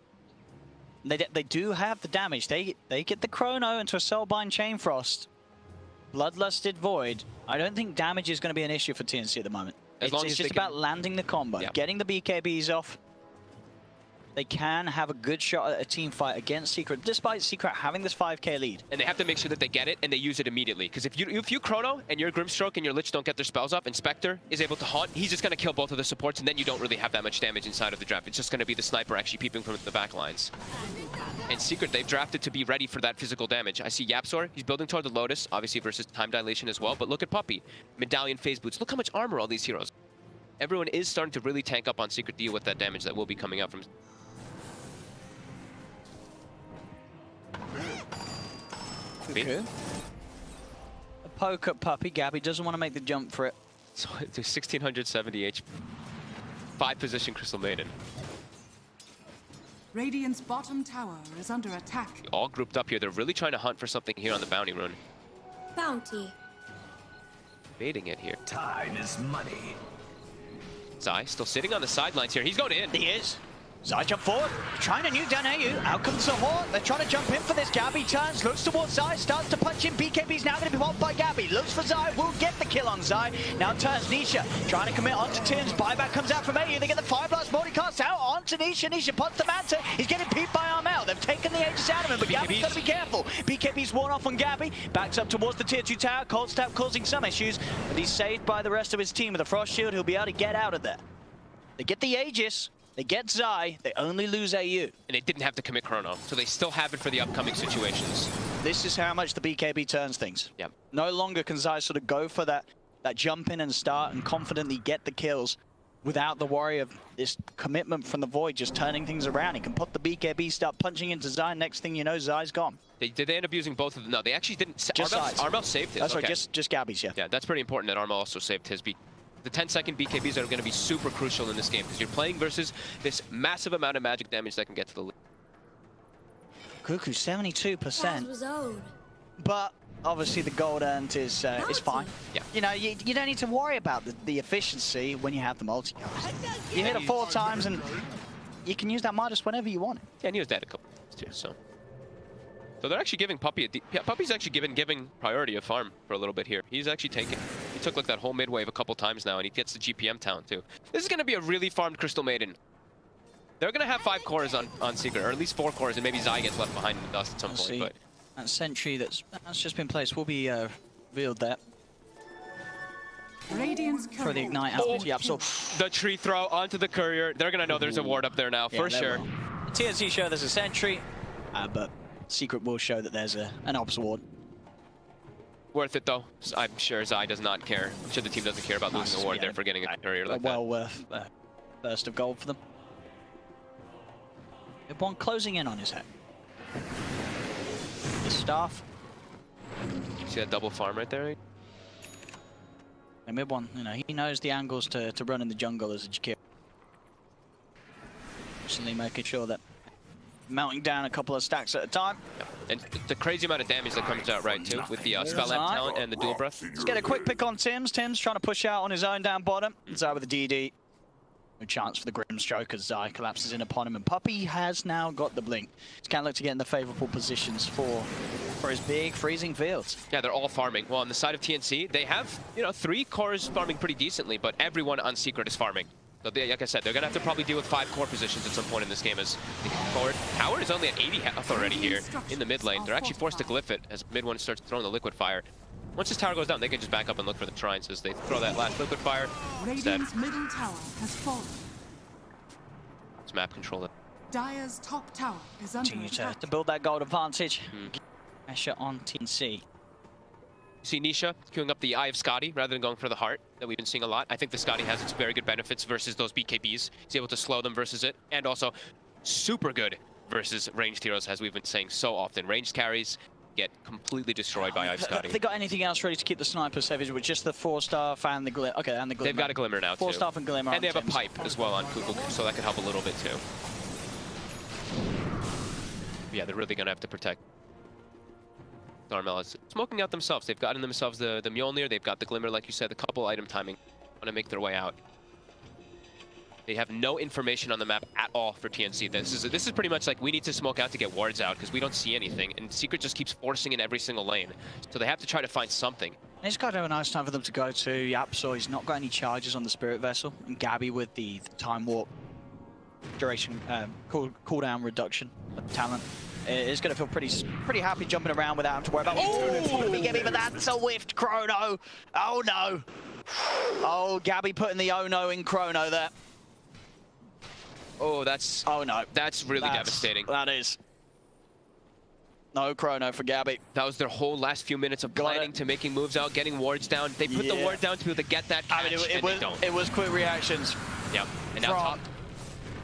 They do have the damage. They get the Chrono into a Soulbind Chainfrost. Bloodlusted Void. I don't think damage is going to be an issue for TNC at the moment. It's just about landing the combo, getting the BKBs off. They can have a good shot at a team fight against Secret, despite Secret having this 5k lead. And they have to make sure that they get it and they use it immediately. Because if you Chrono and your Grimstroke and your Lich don't get their spells up and Spectre is able to haunt, he's just going to kill both of the supports and then you don't really have that much damage inside of the draft. It's just going to be the sniper actually peeping from the back lines. And Secret, they've drafted to be ready for that physical damage. I see Yapsor, he's building toward the Lotus, obviously versus time dilation as well, but look at Puppey. Medallion phase boots, look how much armor all these heroes. Everyone is starting to really tank up on Secret, deal with that damage that will be coming out from... Okay. A poke at Puppey. Gabby doesn't want to make the jump for it. So it's 1670 HP. 5 position Crystal Maiden. Radiant's bottom tower is under attack. All grouped up here. They're really trying to hunt for something here on the bounty rune. Bounty. Baiting it here. Time is money. Zai still sitting on the sidelines here. He's going in. He is. Zai jump forward, trying to nuke down AU. Out comes the Horde. They're trying to jump in for this. Gabby turns, looks towards Zai, starts to punch in. BKB's now going to be blocked by Gabby. Looks for Zai, will get the kill on Zai. Now turns Nisha, trying to commit onto Tim's. Buyback comes out from AU. They get the Fire Blast multicast out onto Nisha. Nisha pots the Manta. He's getting peeped by Armel. They've taken the Aegis out of him, but Gabby's got to be careful. BKB's worn off on Gabby. Backs up towards the tier 2 tower. Cold Snap causing some issues, but he's saved by the rest of his team with a Frost Shield. He'll be able to get out of there. They get the Aegis. They get Zai, they only lose AU. And they didn't have to commit Chrono, so they still have it for the upcoming situations. This is how much the BKB turns things. Yep. No longer can Zai sort of go for that jump in and start and confidently get the kills without the worry of this commitment from the Void just turning things around. He can put the BKB, start punching into Zai, next thing you know, Zai's gone. Did they end up using both of them? No, they actually didn't. Just Armel saved his. That's right, just Gabby's, yeah. Yeah, that's pretty important that Armel also saved his. The 10-second BKBs are going to be super crucial in this game because you're playing versus this massive amount of magic damage that can get to the lead. Cuckoo, 72%. Was owed. But obviously the gold earned is fine. Yeah. You know, you don't need to worry about the efficiency when you have the multicast. You hit it 4 times and you can use that Midas whenever you want it. Yeah, and he was dead a couple times too, so they're actually giving Puppey Puppey's actually giving priority of farm for a little bit here. He's actually taking. He took like that whole mid wave a couple times now, and he gets the GPM town too. This is going to be a really farmed Crystal Maiden. They're going to have 5 cores on Secret, or at least 4 cores, and maybe Zai gets left behind in the dust at some point. But That sentry that's just been placed will be revealed there. Radiant's For the ignite out to Yapsor. The tree throw onto the courier. They're gonna know there's a ward up there now, for sure. TNC show there's a sentry, but Secret will show that there's an ops ward. Worth it though. I'm sure Zai does not care. I'm sure the team doesn't care about losing a ward there for getting a courier like that. Well worth burst of gold for them. One closing in on his head. His staff. See that double farm right there? And mid one, you know, he knows the angles to run in the jungle as a Jakir. Recently making sure that melting down a couple of stacks at a time. Yep. And the crazy amount of damage that comes out right too with the spell amp talent and the dual breath. Let's get a quick pick on Tim's. Tim's trying to push out on his own down bottom. Zai with the DD. No chance for the Grimstroke as Zai collapses in upon him. And Puppey has now got the blink. He's kind of look to get in the favorable positions for his big freezing fields. Yeah, they're all farming. Well, on the side of TNC, they have, you know, 3 cores farming pretty decently, but everyone on Secret is farming. So they, like I said, they're going to have to probably deal with 5 core positions at some point in this game as they come forward. Tower is only at 80 health already here in the mid lane. They're actually forced to glyph it as mid one starts throwing the liquid fire. Once this tower goes down, they can just back up and look for the shrines as they throw that last liquid fire. Radiant's middle tower has fallen. It's map control. Dire's top tower is under Continue attack. to build that gold advantage. Pressure on TNC. See Nisha queuing up the Eye of Scotty rather than going for the heart that we've been seeing a lot. I think the Scotty has its very good benefits versus those BKBs. He's able to slow them versus it, and also super good versus ranged heroes, as we've been saying so often. Ranged carries get completely destroyed by Eye of Scotty. Have they got anything else ready to keep the sniper savage with just the 4-staff and the glimmer? Okay, and the glimmer. They've got a glimmer now too. 4-staff and glimmer. And they have a pipe as well on Kukuk, so that could help a little bit too. Yeah, they're really gonna have to protect. Darmel is smoking out themselves. They've gotten themselves the Mjolnir, they've got the Glimmer, like you said, the couple item timing. Want to make their way out. They have no information on the map at all for TNC. This is pretty much like we need to smoke out to get wards out because we don't see anything, and Secret just keeps forcing in every single lane. So they have to try to find something. And it's kind of a nice time for them to go to Yapsor. He's not got any charges on the Spirit Vessel, and Gabby with the time warp duration cooldown reduction talent. Is going to feel pretty happy jumping around without him to worry about BKB, but that's a whiffed Chrono. Oh no. Oh, Gabby putting the oh no in Chrono there. Oh, that's really devastating. That is. No Chrono for Gabby. That was their whole last few minutes of planning to making moves out, getting wards down. They put the ward down to be able to get that catch, it was quick reactions. Yep. And now top.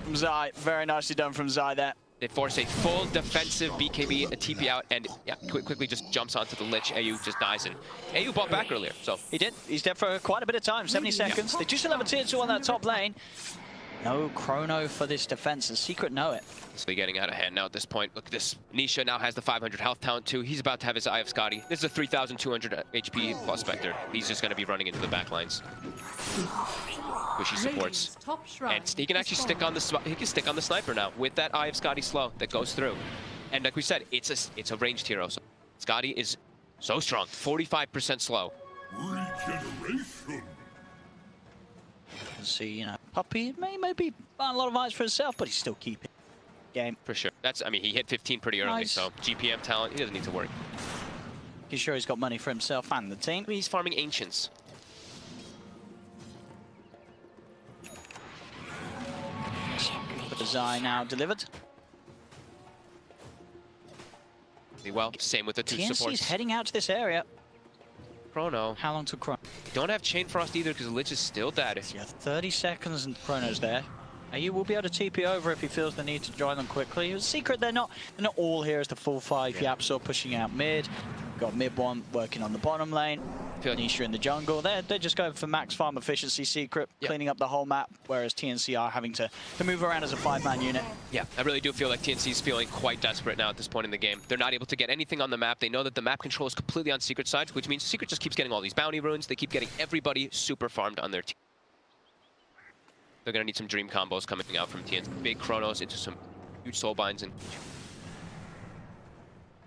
From Zai. Very nicely done from Zai there. They force a full defensive BKB, a TP out, and yeah, quickly just jumps onto the Lich. AU just dies, and AU bought back earlier, so. He did. He's dead for quite a bit of time, 70 seconds. They do still have a tier 2 on that top lane. No Chrono for this defense, and Secret know it. So they're getting out of hand now at this point. Look at this. Nisha now has the 500 health talent too. He's about to have his Eye of Scotty. This is a 3,200 HP plus Spectre. He's just going to be running into the back lines, which he supports. And he can actually stick on the sniper now with that Eye of Scotty slow that goes through. And like we said, it's a ranged hero. So Scotty is so strong, 45% slow. Regeneration. See, you know, Puppey may be buying a lot of eyes for himself, but he's still keeping game. For sure. I mean, he hit 15 pretty early, so GPM talent, he doesn't need to worry. He's sure he's got money for himself and the team. He's farming Ancients. The design now delivered. Well, same with the two supports. TNC's heading out to this area. Chrono. How long till Chrono? Don't have Chain Frost either because the Lich is still dead. Yeah, 30 seconds and Chrono's there. AU will be able to TP over if he feels the need to join them quickly. It was Secret, they're not all here as the full 5. Yapsor pushing out mid. Got mid one working on the bottom lane. Nisha in the jungle. They're just going for max farm efficiency. Secret cleaning up the whole map, whereas TNC are having to move around as a 5-man unit. Yeah, I really do feel like TNC is feeling quite desperate now at this point in the game. They're not able to get anything on the map. They know that the map control is completely on Secret's side, which means Secret just keeps getting all these bounty runes. They keep getting everybody super farmed on their team. They're going to need some dream combos coming out from TNC. Big Chronos into some huge soul binds, and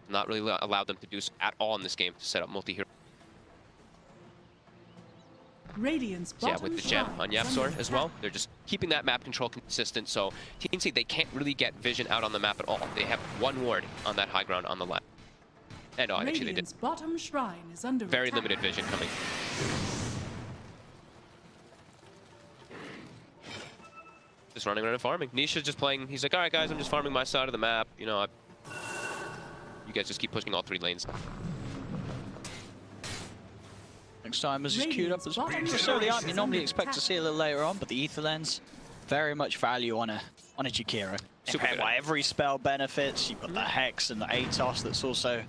not really allowed them to do at all in this game to set up multi-hero. Radiant's yeah, with the gem on Yapsor as well. They're just keeping that map control consistent, so TNC, they can't really get vision out on the map at all. They have one ward on that high ground on the left. And no, actually they did. Radiant's bottom shrine is under Very attack. limited vision coming. Just running around and farming. Nisha's just playing. He's like, all right, guys, I'm just farming my side of the map. You know, you guys just keep pushing all 3 lanes. Next time as is queued up as necessarily up. You normally expect to see a little later on, but the Ether Lens, very much value on a Jakiro. Super good. Why every spell benefits. You've got the Hex and the Atos that's also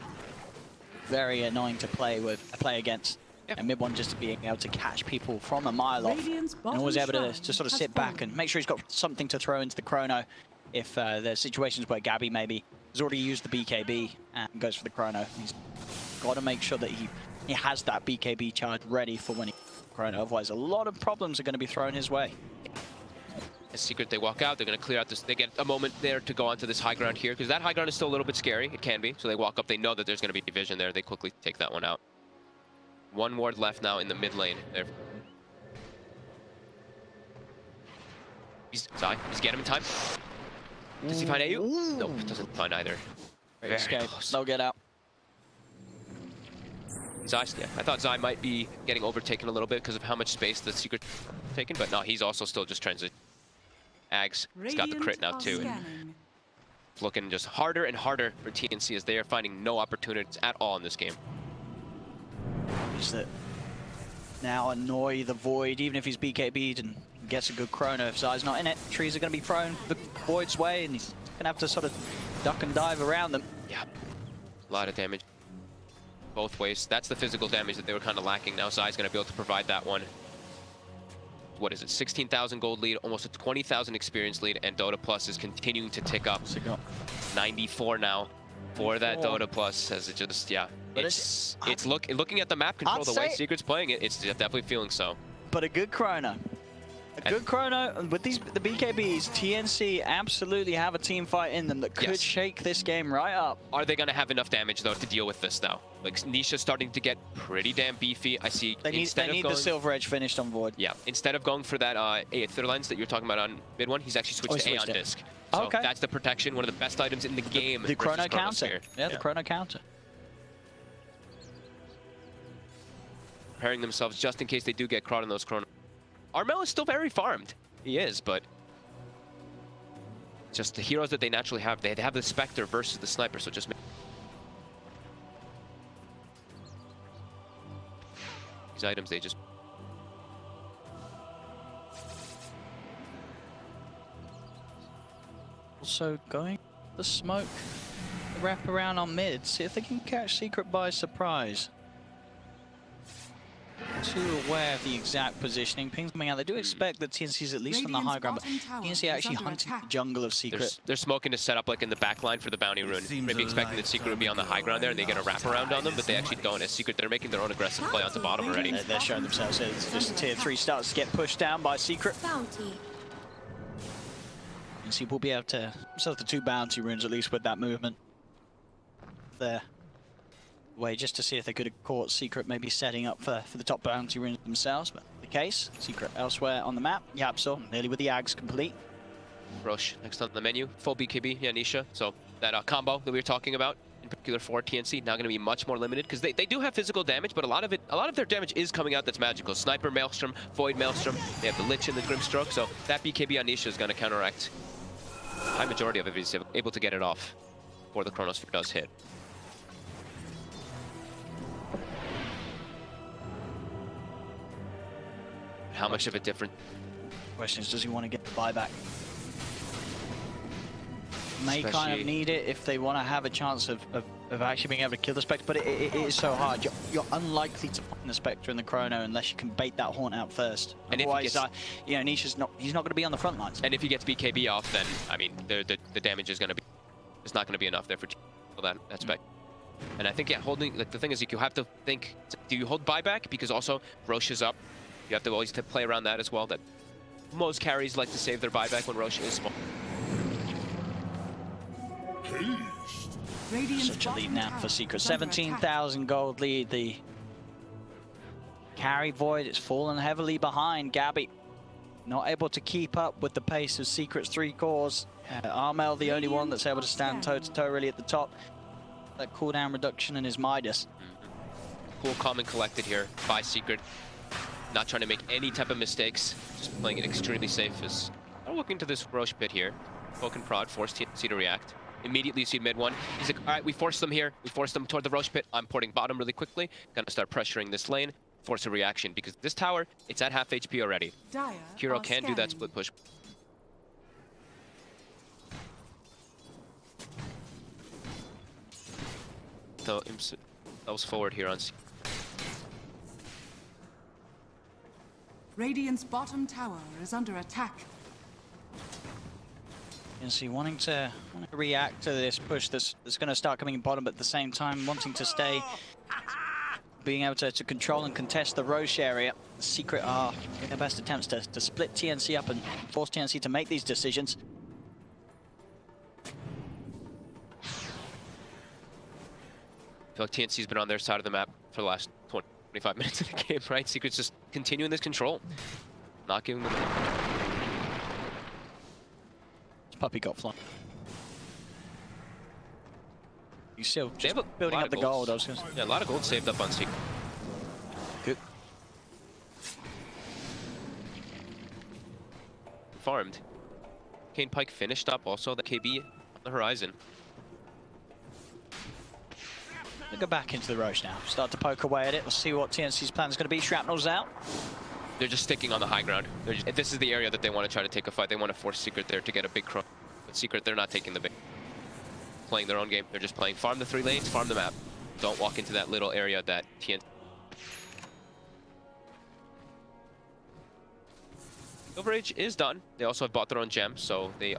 very annoying to play against. Yep. And mid-1 just being able to catch people from a mile off. And always able to just sort of sit back and make sure he's got something to throw into the chrono. If there's situations where Gabby maybe has already used the BKB and goes for the chrono. He's got to make sure that he has that BKB charge ready for when he chrono. Otherwise, a lot of problems are going to be thrown his way. As Secret, they walk out, they're going to clear out this. They get a moment there to go onto this high ground here, because that high ground is still a little bit scary. It can be. So they walk up, they know that there's going to be division there. They quickly take that one out. 1 ward left now in the mid lane. There. He's getting him in time. Does he find AU? Nope, doesn't find either. Very close. They'll get out. Zai, yeah, I thought Zai might be getting overtaken a little bit because of how much space the Secret taken, but no, he's also still just transit. Ags, he's got the crit now too. And it's looking just harder and harder for TNC as they are finding no opportunities at all in this game. Is that now annoy the Void, even if he's BKB'd and gets a good chrono. If Zai's not in it, trees are going to be thrown the Void's way, and he's going to have to sort of duck and dive around them. Yeah, a lot of damage. Both ways. That's the physical damage that they were kind of lacking. Now Zai's going to be able to provide that one. What is it? 16,000 gold lead, almost a 20,000 experience lead, and Dota Plus is continuing to tick up. 94 now for that Dota Plus, as it just, yeah. But it's looking at the map control, the way Secret's playing it, it's definitely feeling so. But a good chrono. A good chrono with the BKBs. TNC absolutely have a team fight in them that could shake this game right up. Are they going to have enough damage though to deal with this now? Like Nisha's starting to get pretty damn beefy. I see. They need the Silver Edge finished on Void. Yeah. Instead of going for that Aether Lens that you're talking about on mid 1, he's actually switched to Aeon Disc. So that's the protection, one of the best items in the game. The chrono counter. Yeah, the chrono counter. Preparing themselves just in case they do get caught in those chrono. Armel is still very farmed. He is, but just the heroes that they naturally have. They have the Spectre versus the Sniper, so just these items, they just... Also going the smoke, wrap around on mid, see if they can catch Secret by surprise. Too aware of the exact positioning. Pings coming out. They do expect that TNC's at least on the high ground, but TNC actually hunting the jungle of Secret. They're smoking to set up like in the back line for the bounty rune. Maybe expecting that Secret would be on the high ground there and they get a wraparound on them, but they actually don't. As Secret, they're making their own aggressive play onto bottom already. They're showing themselves here. Just tier 3 starts to get pushed down by Secret. TNC will be able to sell the 2 bounty runes at least with that movement there. Way just to see if they could have caught Secret maybe setting up for the top bounty runes themselves, but the case, Secret elsewhere on the map. Yapsor nearly with the Ags complete. Roche next on the menu, full BKB, yeah, Nisha. So that combo that we were talking about, in particular for TNC, now going to be much more limited because they do have physical damage, but a lot of their damage is coming out that's magical. Sniper Maelstrom, Void Maelstrom, they have the Lich and the Grimstroke, so that BKB on Nisha is going to counteract. High majority of it is able to get it off before the Chronosphere does hit. How much of a different... Question is, does he want to get the buyback? May kind of need it if they want to have a chance of actually being able to kill the Spectre, but it is so hard. You're unlikely to find the Spectre in the chrono unless you can bait that Haunt out first. And otherwise, you know, Nisha's he's not going to be on the front lines. And if he gets BKB off, then, I mean, the damage is going to be... It's not going to be enough there for that Spectre. And I think, yeah, holding... Like, the thing is, you have to think, do you hold buyback? Because also, Roche is up. You have to always play around that as well. That most carries like to save their buyback when Roche is small. Such a lead now for Secret. 17,000 gold lead. The carry Void is fallen heavily behind. Gabby not able to keep up with the pace of Secret's 3 cores. Armel the only one that's able to stand toe-to-toe really at the top. that cooldown reduction in his Midas. Cool, calm, and collected here by Secret. Not trying to make any type of mistakes. Just playing it extremely safe. Is looking to this Roche pit here. Poke and prod, force TNC to react. Immediately you see mid one. He's like, all right, we forced them here. We forced them toward the Roche pit. I'm porting bottom really quickly. Gonna start pressuring this lane. Force a reaction because this tower, it's at half HP already. Hero can do that split push. So that was forward here on. Radiant's bottom tower is under attack. TNC wanting to react to this push that's going to start coming in bottom, but at the same time wanting to stay, being able to control and contest the Roche area. The Secret are in their best attempts to split TNC up and force TNC to make these decisions. I feel like TNC's been on their side of the map for the last 25 minutes of the game, right? Secret's just continuing this control. Not giving them... Puppy got flying. He's still just building up the gold. Yeah, a lot of gold saved up on Secret. Good. Farmed. Kane Pike finished up also. The KB on the horizon. We'll go back into the Roche now. Start to poke away at it. We'll see what TNC's plan is going to be. Shrapnel's out. They're just sticking on the high ground. This is the area that they want to try to take a fight. They want to force Secret there to get a big crush. But Secret, they're not taking the big. Playing their own game. They're just playing farm the 3 lanes, farm the map. Don't walk into that little area that TNC. Silver Age is done. They also have bought their own gem, so they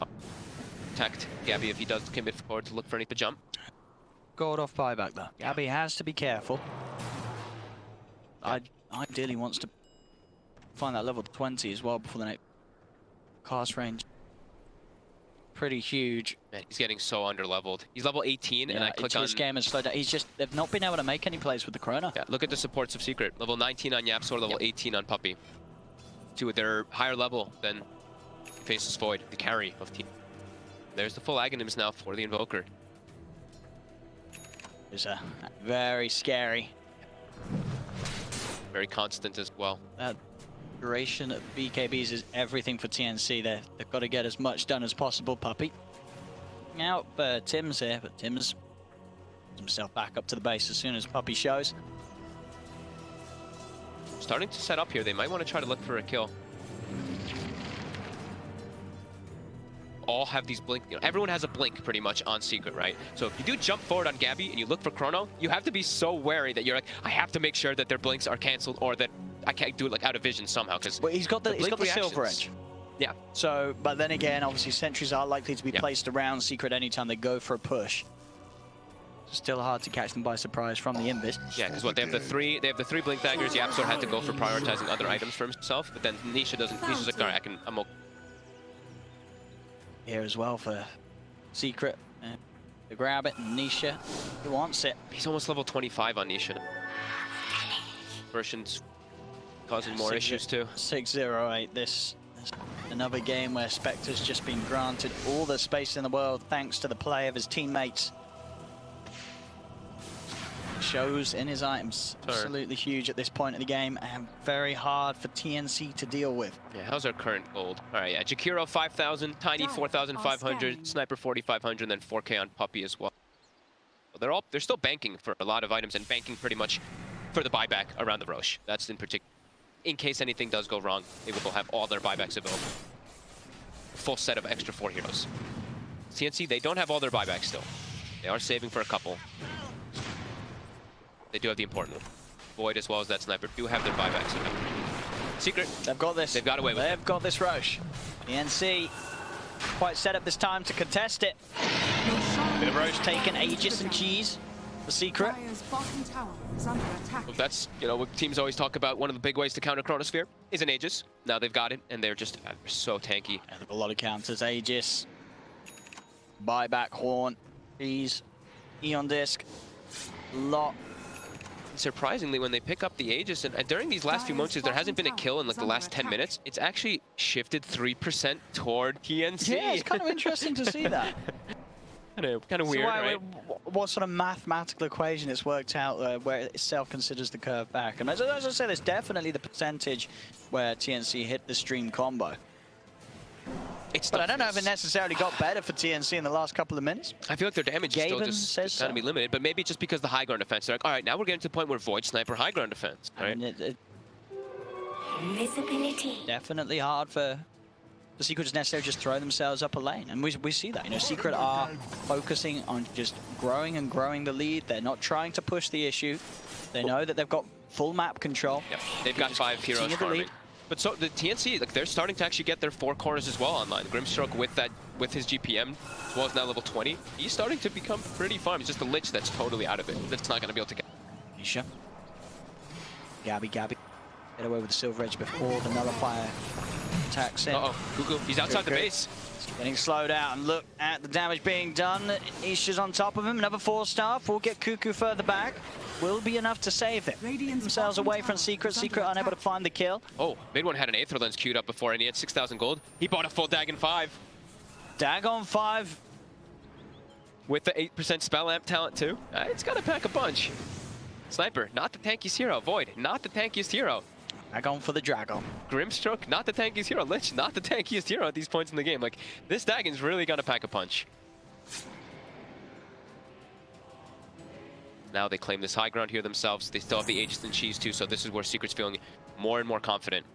protect Gabby if he does commit forward to look for any to jump. Gold off buyback though. Gabby has to be careful. Ideally wants to find that level 20 as well before the next cast range. Pretty huge. Man, he's getting so under-leveled. He's level 18, and I click on... His game has slowed down. They've not been able to make any plays with the Chrono. Yeah, look at the supports of Secret. Level 19 on Yapsor, level 18 on Puppy. Two, they're higher level than Faceless Void, the carry of team. There's the full Aghanims now for the Invoker. It's very scary. Very constant as well. That duration of BKBs is everything for TNC. They've got to get as much done as possible, Puppy. Out Tim's here, but Tim's himself back up to the base as soon as Puppy shows. Starting to set up here. They might want to try to look for a kill. All have these blink. Everyone has a blink pretty much on Secret, right? So if you do jump forward on Gabby and you look for Chrono, you have to be so wary that you're like, I have to make sure that their blinks are canceled or that I can't do it like out of vision somehow. Because he's got the Silver Edge. Yeah. So, but then again, obviously sentries are likely to be placed around Secret anytime they go for a push. Still hard to catch them by surprise from the Invis. Yeah, because they have the three blink daggers. Yapsor had to go for prioritizing other items for himself, but then Nisha doesn't. Nisha's like, all right, I'm okay. Here as well for Secret. To grab it, Nisha, he wants it. He's almost level 25 on Nisha. Version's causing more issues too. 6-0-8. This another game where Spectre's just been granted all the space in the world thanks to the play of his teammates. Shows in his items. Absolutely huge at this point in the game and very hard for TNC to deal with. Yeah, how's our current gold? All right, yeah, Jakiro 5,000, Tiny 4,500, Sniper 4,500, and then 4K on Puppy as well. They're still banking for a lot of items and banking pretty much for the buyback around the Roche. That's in particular. In case anything does go wrong, they will have all their buybacks available. Full set of extra 4 heroes. TNC, they don't have all their buybacks still. They are saving for a couple. They do have the important one. Void as well as that Sniper do have their buybacks. Secret. They've got this. They've got away with it. They've got this Roche. TNC quite set up this time to contest it. Bit of Roche taking Aegis and Cheese. The Secret. Well, that's, what teams always talk about. One of the big ways to counter Chronosphere is an Aegis. Now they've got it, and they're just so tanky. Yeah, a lot of counters. Aegis. Buyback, Horn, Cheese, Eon Disc. Lot. Surprisingly, when they pick up the Aegis, and during these last few moments, there hasn't been a kill in like the last 10 minutes. It's actually shifted 3% toward TNC. Yeah, it's kind of interesting to see that. Kind of weird, right? what sort of mathematical equation it's worked out where it itself considers the curve back. And as I said, it's definitely the percentage where TNC hit the stream combo. But I don't know if it necessarily got better for TNC in the last couple of minutes. I feel like their damage is still just going to be limited, but maybe just because the high ground defense. They're like, all right, now we're getting to the point where Void Sniper high ground defense. Right? I mean, Visibility. Definitely hard for the Secret to necessarily just throw themselves up a lane. And we see that. You know, Secret are focusing on just growing and growing the lead. They're not trying to push the issue. They know that they've got full map control. Yep. They've got 5 heroes farming. But so the TNC, like they're starting to actually get their 4 corners as well online. Grimstroke with his GPM, as well as now level 20, he's starting to become pretty farm. It's just the Lich that's totally out of it. That's not going to be able to get. Nisha. Gabby. Get away with the Silver Edge before the Nullifier attacks in. Uh-oh, Cuckoo, he's outside the base. Getting slowed out, and look at the damage being done. Isha's on top of him, another 4-star. We'll get Cuckoo further back. Will be enough to save it. Themselves away from Secret. Secret unable to find the kill. Oh, Mid1 had an Aether Lens queued up before, and he had 6,000 gold. He bought a full Dagon 5. Dagon 5. With the 8% spell amp talent too. It's got to pack a punch. Sniper, not the tankiest hero. Void, not the tankiest hero. Dagon for the Dragon. Grimstroke, not the tankiest hero. Lich, not the tankiest hero at these points in the game. Like, this Dagon's really got to pack a punch. Now they claim this high ground here themselves. They still have the Aegis and Cheese too, so this is where Secret's feeling more and more confident.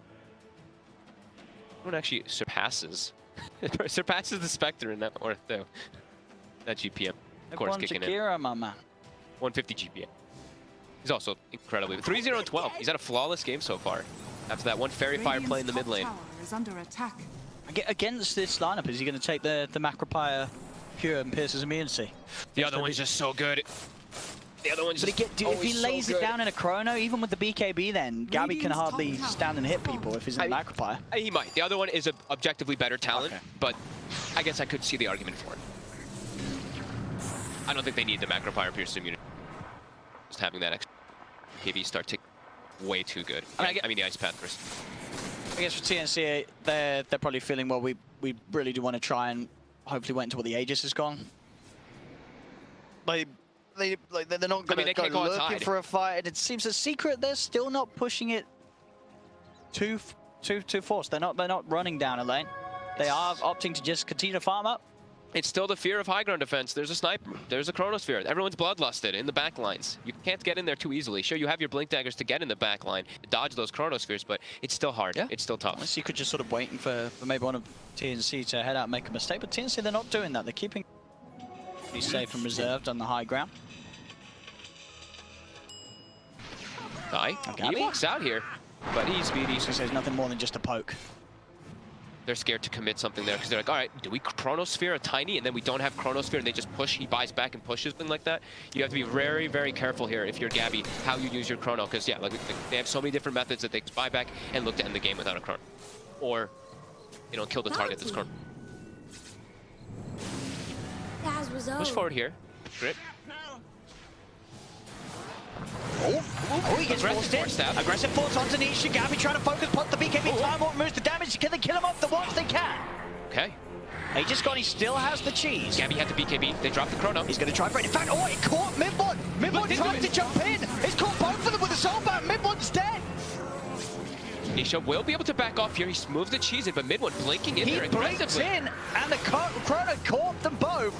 One actually surpasses the Spectre in that order though. That GPM, of course, kicking Shakira, in. Mama. 150 GPM. He's also incredibly 3-0 and 12. He's had a flawless game so far. After that one Fairy Fire play in the mid lane. Is under attack. Against this lineup, is he going to take the Macropire Pure and Pierce's immunity? The other one's just so good. The other one's just if he lays it down in a chrono, even with the BKB, then Gabby can hardly stand and hit people if he's in the Macropire. He might. The other one is an objectively better talent, but I guess I could see the argument for it. I don't think they need the Macropire Pierce's immunity. Just having that extra BKB start tick way too good. I mean the Ice Path first. I guess for TNC, they're probably feeling, well, we really do want to try and hopefully wait until the Aegis is gone. They're not going to go looking for a fight. And it seems a Secret, they're still not pushing it too forced. They're not running down a lane. They are opting to just continue to farm up. It's still the fear of high ground defense. There's a sniper. There's a Chronosphere. Everyone's bloodlusted in the back lines. You can't get in there too easily. Sure, you have your Blink Daggers to get in the back line, dodge those Chronospheres, but it's still hard. Yeah. It's still tough. Secret just sort of waiting for maybe one of TNC to head out and make a mistake, but TNC, they're not doing that. They're keeping safe and reserved on the high ground. He walks out here, but he's speedy. So there's nothing more than just a poke. They're scared to commit something there because they're like, all right, do we Chronosphere a tiny and then we don't have Chronosphere and they just push, he buys back and pushes, something like that? You have to be very, very careful here if you're Gabby, how you use your Chrono, because yeah, like they have so many different methods that they buy back and look to end the game without a Chrono. Or, you know, kill the target that's Chrono. Push forward here. Grip. Oh, he gets forced in. Aggressive force onto Nisha. Gabby trying to focus, put the BKB. Time won't move the damage. Can they kill him off the once they can? Okay. He still has the cheese. Gabby had the BKB. They dropped the Chrono. He's going to try for it. In fact, oh, it caught Mid1. Mid1 tried to jump in. It's caught both of them with a soulbound. Mid1's dead. Nisha will be able to back off here. He moves the cheese in, but Mid1 blinking in there aggressively. He blinks in, and the Chrono caught them both.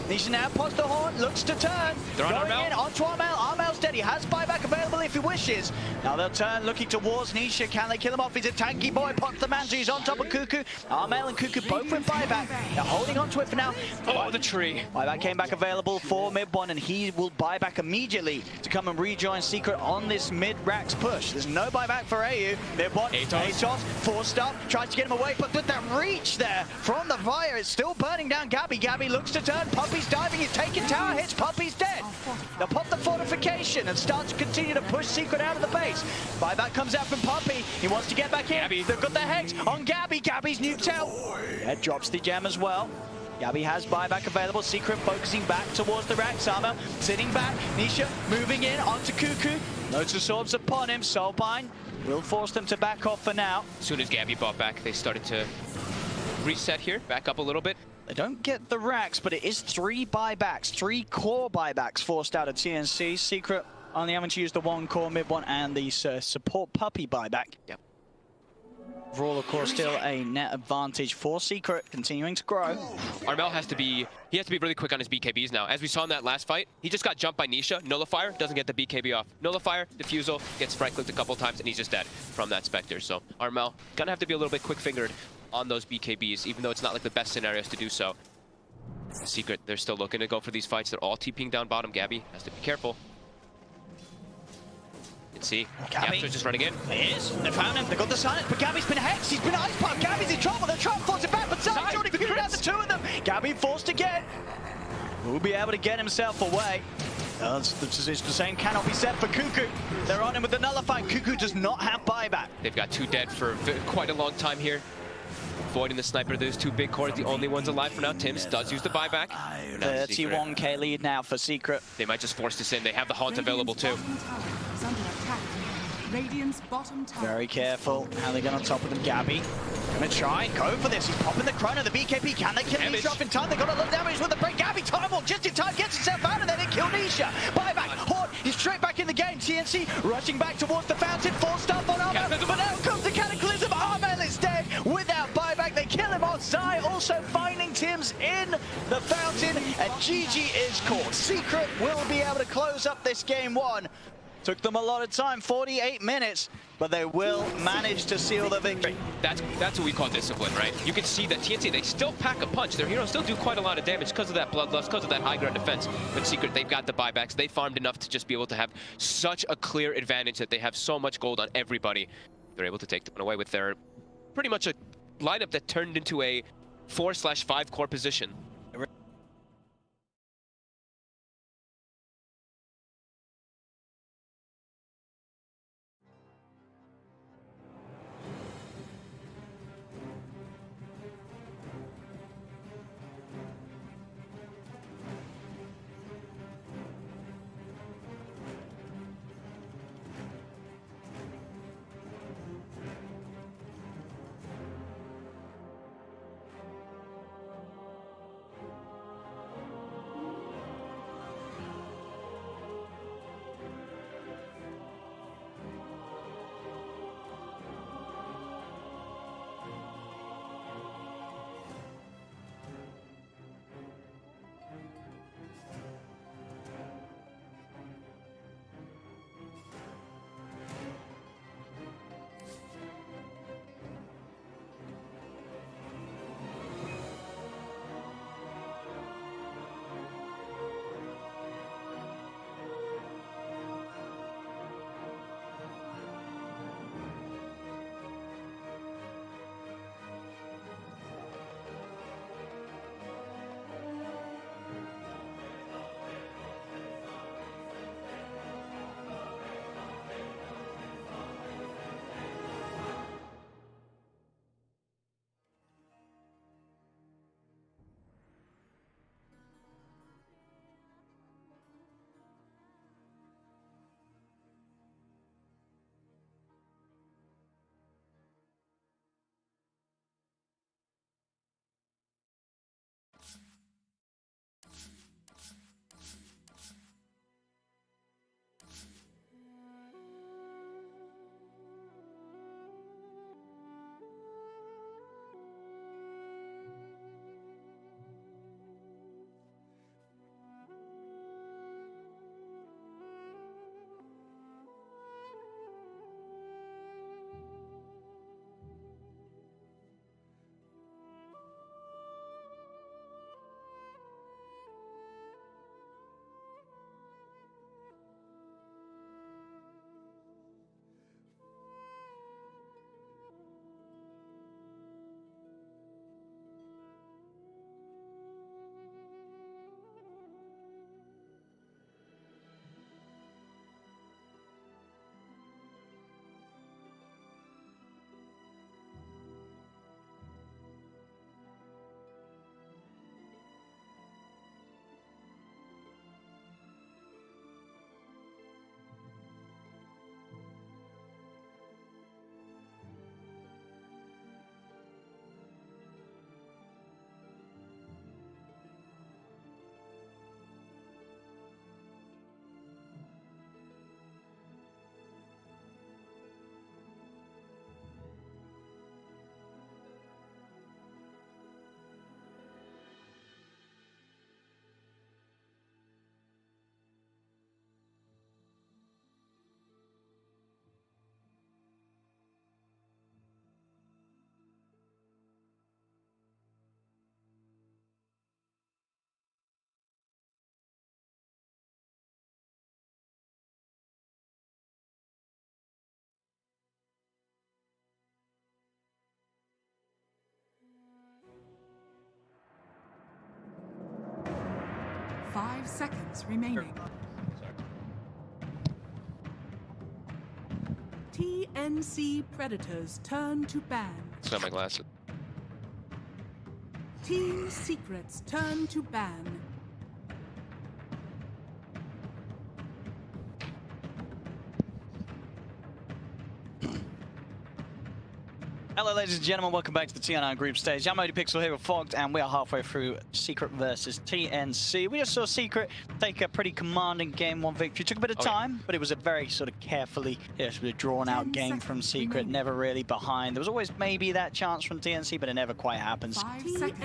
Nisha now pops the horn, looks to turn. They're on Going in onto Armel. Armel's dead. He has buyback available if he wishes. Now they'll turn, looking towards Nisha. Can they kill him off? He's a tanky boy. Pops the mantle. He's on top of Cuckoo. Armel and Cuckoo both with buyback. They're holding on to it for now. Oh, the tree. Buyback came back available for Mid1, and he will buy back immediately to come and rejoin Secret on this mid-racks push. There's no buyback for AU. Mid1, Atos, 4-star, tries to get him away, but with that reach there from the fire, it's still burning down Gabby. Gabby looks to turn. Puppy's diving. He's taking tower hits. Puppy's dead. They'll pop the fortification and start to continue to push Secret out of the base. Buyback comes out from Puppy. He wants to get back in. Gabby. They've got the Hex on Gabby. Gabby's nuked out. That drops the gem as well. Gabby has buyback available. Secret focusing back towards the Rax armor. Sitting back. Nisha moving in onto Cuckoo. Loads of swords upon him. Soulbind will force them to back off for now. As soon as Gabby bought back, they started to reset here, back up a little bit. They don't get the racks, but it is 3 buybacks, 3 core buybacks forced out of TNC. Secret only having to use the 1 core mid one and the support puppy buyback. Yep. Overall, of course, still a net advantage for Secret, continuing to grow. Armel has to be really quick on his BKBs now. As we saw in that last fight, he just got jumped by Nisha. Nullifier doesn't get the BKB off. Nullifier, Diffusal, gets right clicked a couple times, and he's just dead from that Spectre. So Armel gonna have to be a little bit quick-fingered on those BKBs, even though it's not like the best scenarios to do so. Secret, they're still looking to go for these fights. They're all TPing down bottom. Gabby has to be careful. See, Gabby just running in. It is. They found him. They got the silence, but Gabby's been hexed. He's been ice pumped. Gabby's in trouble. They're trying to force it back, but Side's already cleared out the 2 of them. Gabby forced again. Will be able to get himself away. The same cannot be said for Cuckoo. They're on him with the Nullify. Cuckoo does not have buyback. They've got 2 dead for quite a long time here. Avoiding the sniper, there's 2 big cores, the only ones alive for now. Tims does use the buyback. 31k lead now for Secret. They might just force this in. They have the Haunt available too. Very careful how they get on top of them. Gabby gonna try and go for this. He's popping the chrono. The BKB, can they kill Nisha drop in time? They got a lot of damage with the break. Gabby time walk just in time, gets himself out, and then they kill Nisha. Buyback, Haunt, he's straight back in the game. TNC rushing back towards the fountain. 4 stuff on Armel, but now comes the Cataclysm. Armel is dead without buyback. They kill him on side, also finding Tims in the fountain, and GG is caught. Secret will be able to close up this game 1. Took them a lot of time, 48 minutes, but they will manage to seal the victory. That's what we call discipline, right? You can see that TNC, they still pack a punch. Their heroes still do quite a lot of damage because of that bloodlust, because of that high ground defense. But Secret, they've got the buybacks. They farmed enough to just be able to have such a clear advantage that they have so much gold on everybody. They're able to take them away with their pretty much a lineup that turned into a 4/5 core position. 5 seconds remaining. TNC Predators turn to ban. It's not my glasses. Team Secrets turn to ban. Hello ladies and gentlemen, welcome back to the TI9 group stage. I'm Pixel here with Fogged, and we are halfway through Secret versus TNC. We just saw Secret take a pretty commanding Game 1 victory. Took a bit of time, but it was a very sort of carefully drawn out game from Secret, never really behind. There was always maybe that chance from TNC, but it never quite happens.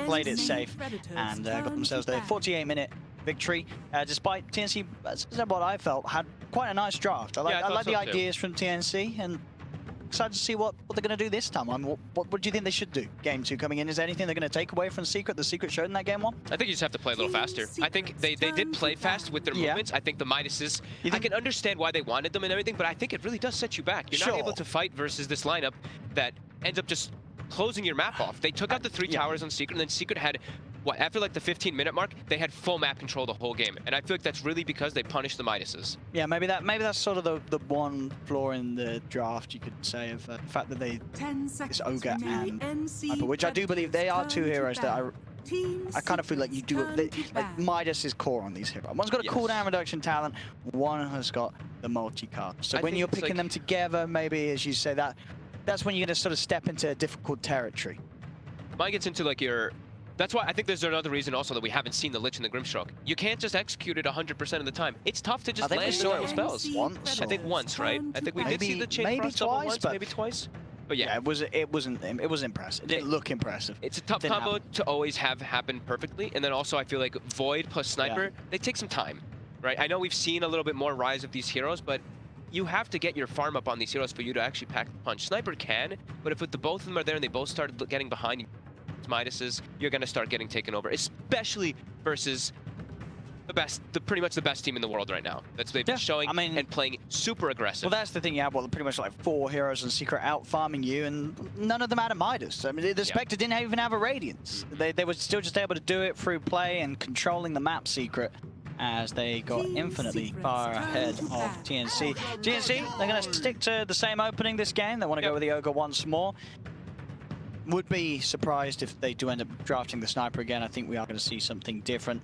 Played it safe and got themselves the 48-minute victory, despite TNC, what I felt, had quite a nice draft. I like the ideas from TNC, and excited to see what they're going to do this time. What do you think they should do? Game 2 coming in, is there anything they're going to take away from Secret? The Secret showed in that Game 1? I think you just have to play a little faster. I think they did play fast with their movements. I think the Midases, I can understand why they wanted them and everything, but I think it really does set you back. You're not able to fight versus this lineup that ends up just closing your map off. They took out the 3 towers on Secret, and then Secret had, what, after like the 15-minute mark, they had full map control the whole game. And I feel like that's really because they punished the Midases. Yeah, maybe that's sort of the one flaw in the draft, you could say, of the fact that they, this Ogre and Hyper, which I do believe they are 2 heroes that I kind of feel like you do, like Midas is core on these heroes. One's got a cooldown reduction talent, one has got the multi-cast. So when you're picking them together, maybe, as you say, that's when you're going to sort of step into a difficult territory. Mine gets into like your... That's why I think there's another reason also that we haven't seen the Lich and the Grimstroke. You can't just execute it 100% of the time. It's tough to just land the spells. Once. I think once, right? I think we did see the chain frost double once, maybe twice. But yeah, it was impressive. It didn't look impressive. It's a tough combo to always have happen perfectly. And then also I feel like Void plus Sniper, they take some time, right? I know we've seen a little bit more rise of these heroes, but you have to get your farm up on these heroes for you to actually pack the punch. Sniper can, but if the both of them are there and they both start getting behind Midases, you're going to start getting taken over, especially versus pretty much the best team in the world right now. That's they've been showing and playing super aggressive. Well, that's the thing. You have pretty much like 4 heroes in Secret out farming you, and none of them had a Midas. I mean, the Spectre didn't even have a Radiance. They were still just able to do it through play and controlling the map Secret, as they got infinitely far ahead of TNC. TNC, they're going to stick to the same opening this game. They want to go with the Ogre once more. Would be surprised if they do end up drafting the Sniper again. I think we are going to see something different.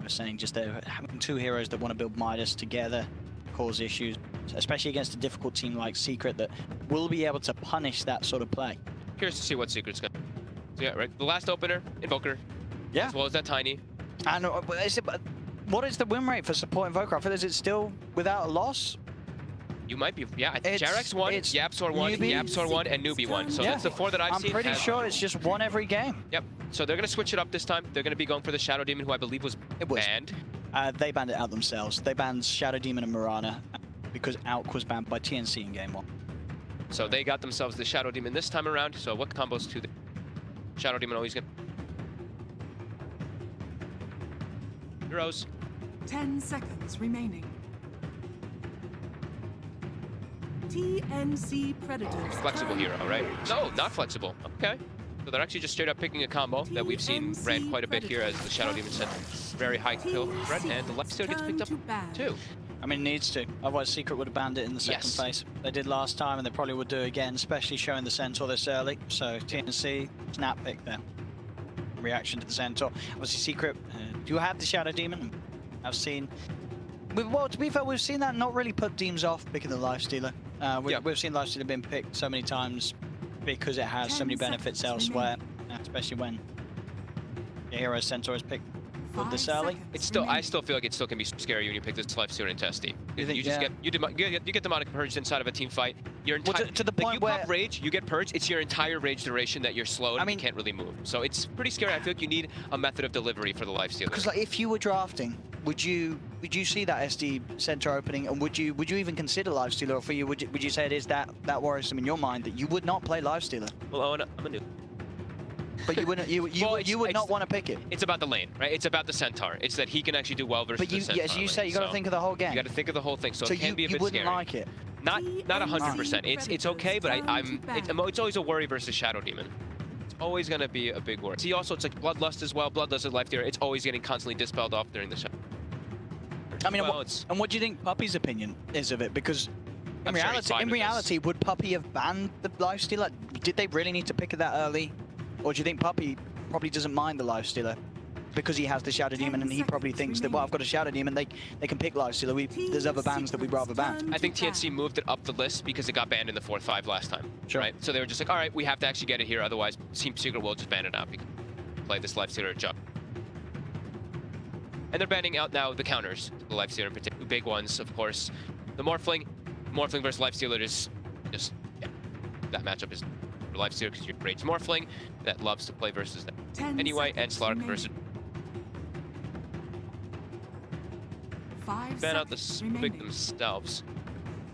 We're saying just they're having 2 heroes that want to build Midas together cause issues, especially against a difficult team like Secret that will be able to punish that sort of play. Curious to see what Secret's going to do. So yeah, right. The last opener, Invoker, as well as that Tiny. And what is the win rate for support Invoker? I feel is it still without a loss? You might be, yeah. Jarex won, Yapsor won, Yapsor won, and Newbee won. So that's the 4 that I've seen. I'm pretty sure it's just one every game. Yep. So they're going to switch it up this time. They're going to be going for the Shadow Demon, who I believe was banned. They banned it out themselves. They banned Shadow Demon and Mirana because Alk was banned by TNC in Game 1. So they got themselves the Shadow Demon this time around. So what combos to the Shadow Demon always going to... Heroes. 10 seconds remaining. TNC Predators. Flexible hero, right? No, not flexible. Okay. So they're actually just straight up picking a combo that we've seen ran quite a bit here as the Shadow Demon sent very high kill threat, and the lifesteal gets picked up too. I mean, it needs to. Otherwise, Secret would have banned it in the second phase. They did last time, and they probably would do again, especially showing the Centaur this early. So TNC, snap pick there. Reaction to the Centaur. Obviously, Secret do have the Shadow Demon. I've seen... Well, to be fair, we've seen that not really put teams off picking the Lifestealer. We've seen Lifestealer being picked so many times because it has so many benefits elsewhere, especially when your hero Centaur is picked with this early. It's still, I still feel like it still can be scary when you pick this Lifestealer in Testy. You just get demonic purged inside of a team fight. Your entire, to the point where pop rage, you get purged. It's your entire rage duration that you're slowed. And you can't really move. So it's pretty scary. I feel like you need a method of delivery for the Lifestealer. Because like, if you were drafting, would you see that SD Centaur opening, and would you even consider Lifestealer, or for you would you say it is that worrisome in your mind that you would not play Lifestealer? Well, Owen, I'm a noob. But you wouldn't. You would not want to pick it. It's about the lane, right? It's about the Centaur. It's that he can actually do well versus the Centaur. But you say you got to think of the whole game. You got to think of the whole thing. So it can be a bit scary. You wouldn't like it. Not 100%. It's okay, but it's always a worry versus Shadow Demon. always going to be a big word. See, also, it's like Bloodlust as well. Bloodlust is life there. It's always getting constantly dispelled off during the show. I mean, well, and what do you think Puppy's opinion is of it? Because in reality, would Puppy have banned the Lifestealer? Did they really need to pick it that early? Or do you think Puppy probably doesn't mind the Lifestealer because he has the Shadow Demon and he probably thinks that, well, I've got a Shadow Demon, they can pick Lifestealer. There's other bans that we'd rather ban. I think TNC moved it up the list because it got banned in the 4th-5 last time, right? So they were just like, all right, we have to actually get it here, otherwise Team Secret will just ban it out because play this Lifestealer jump. And they're banning out now the counters, the Lifestealer in particular. Two big ones, of course. The Morphling versus Lifestealer is just, yeah, that matchup is for Lifestealer because you're Rage Morphling that loves to play versus them anyway, and Slark versus... Ban out the Rubik themselves.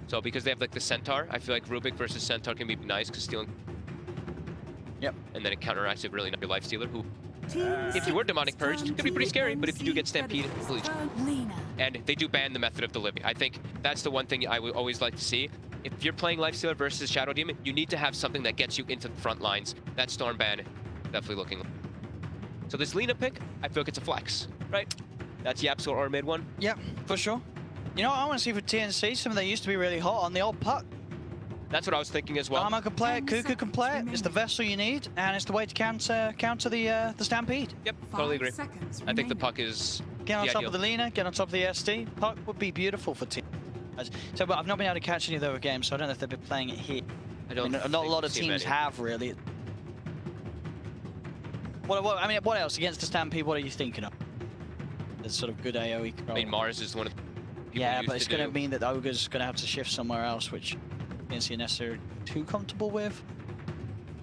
So because they have like the Centaur, I feel like Rubik versus Centaur can be nice because stealing... Yep. And then it counteracts it really not your Lifestealer, who... if you were Demonic Purged, it could be pretty scary, but if you do get Stampede, and they do ban the method of delivery. I think that's the one thing I would always like to see. If you're playing Lifestealer versus Shadow Demon, you need to have something that gets you into the front lines. That Storm ban, definitely looking. So this Lina pick, I feel like it's a flex, right? That's Yapsor or mid one. Yeah, for sure. You know what I want to see for TNC? Some of them used to be really hot on the old puck. That's what I was thinking as well. Armor can play it, Kuka can play it. It's the vessel you need, and it's the way to counter the Stampede. Yep, totally agree. I think the puck is get on top of the Lina, get on top of the SD. Puck would be beautiful for teams. So, but I've not been able to catch any of the other games, so I don't know if they've been playing it here. Not a lot of teams have really. I mean, what else against the Stampede? What are you thinking of? There's sort of good AOE control. I mean, Mars is one of the people yeah, but it's going to mean that the Ogre's going to have to shift somewhere else, which TNC necessarily too comfortable with.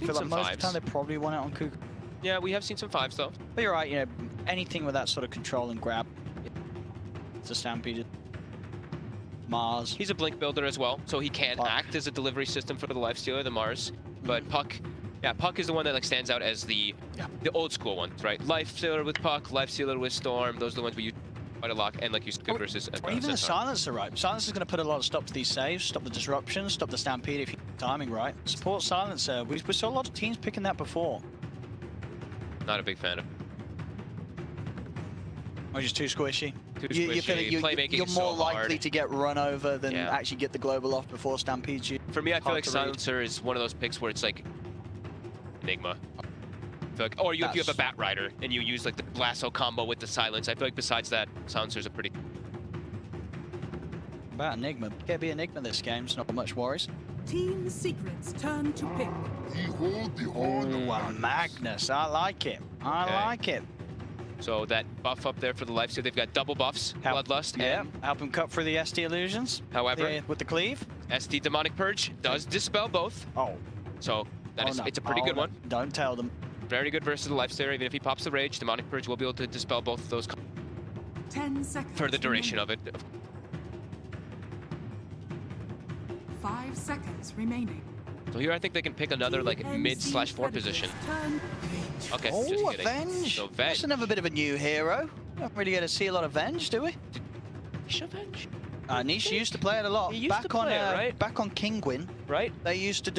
I feel like most of the time they probably want it on Kuka. Yeah, we have seen some 5s though. But you're right, you know, anything with that sort of control and grab. It's a Stampede. Mars. He's a Blink builder as well, so he can act as a delivery system for the Lifestealer, the Mars. But Puck, yeah, Puck is the one that like stands out as the old school ones, right? Lifestealer with Puck, Lifestealer with Storm. Those are the ones we use quite a lot, and like you said, versus. Or even the Silencer, right? Silencer is going to put a lot of stop to these saves, stop the disruptions, stop the Stampede if you get the timing right. Support Silencer. We saw a lot of teams picking that before. Not a big fan of. Or just too squishy. You feel like you're more likely to get run over than actually get the global off before Stampede you. For me, I feel like Silencer is one of those picks where it's like Enigma. I feel like, or if you have a Bat Rider and you use like the Lasso combo with the Silence, I feel like besides that, Silencer's a pretty... About Enigma. Can't be Enigma this game, it's not much worries. Team Secret's turn to pick. Well, Magnus, I like it. I like it. So that buff up there for the Lifestealer, they've got double buffs, Bloodlust. Yeah, help him cut through the SD illusions. However, with the cleave. SD Demonic Purge does dispel both. So that is, it's a pretty good one. Don't tell them. Very good versus the Lifestealer. Even if he pops the Rage, Demonic Purge will be able to dispel both of those 10 seconds for the duration of it. 5 seconds remaining. So here I think they can pick another like mid/4 position. Okay, just kidding. Avenge. So Venge. That's another bit of a new hero. Don't really get to see a lot of Venge, do we? Venge? Nisha used to play it a lot. Back on Kingwin, right? They used to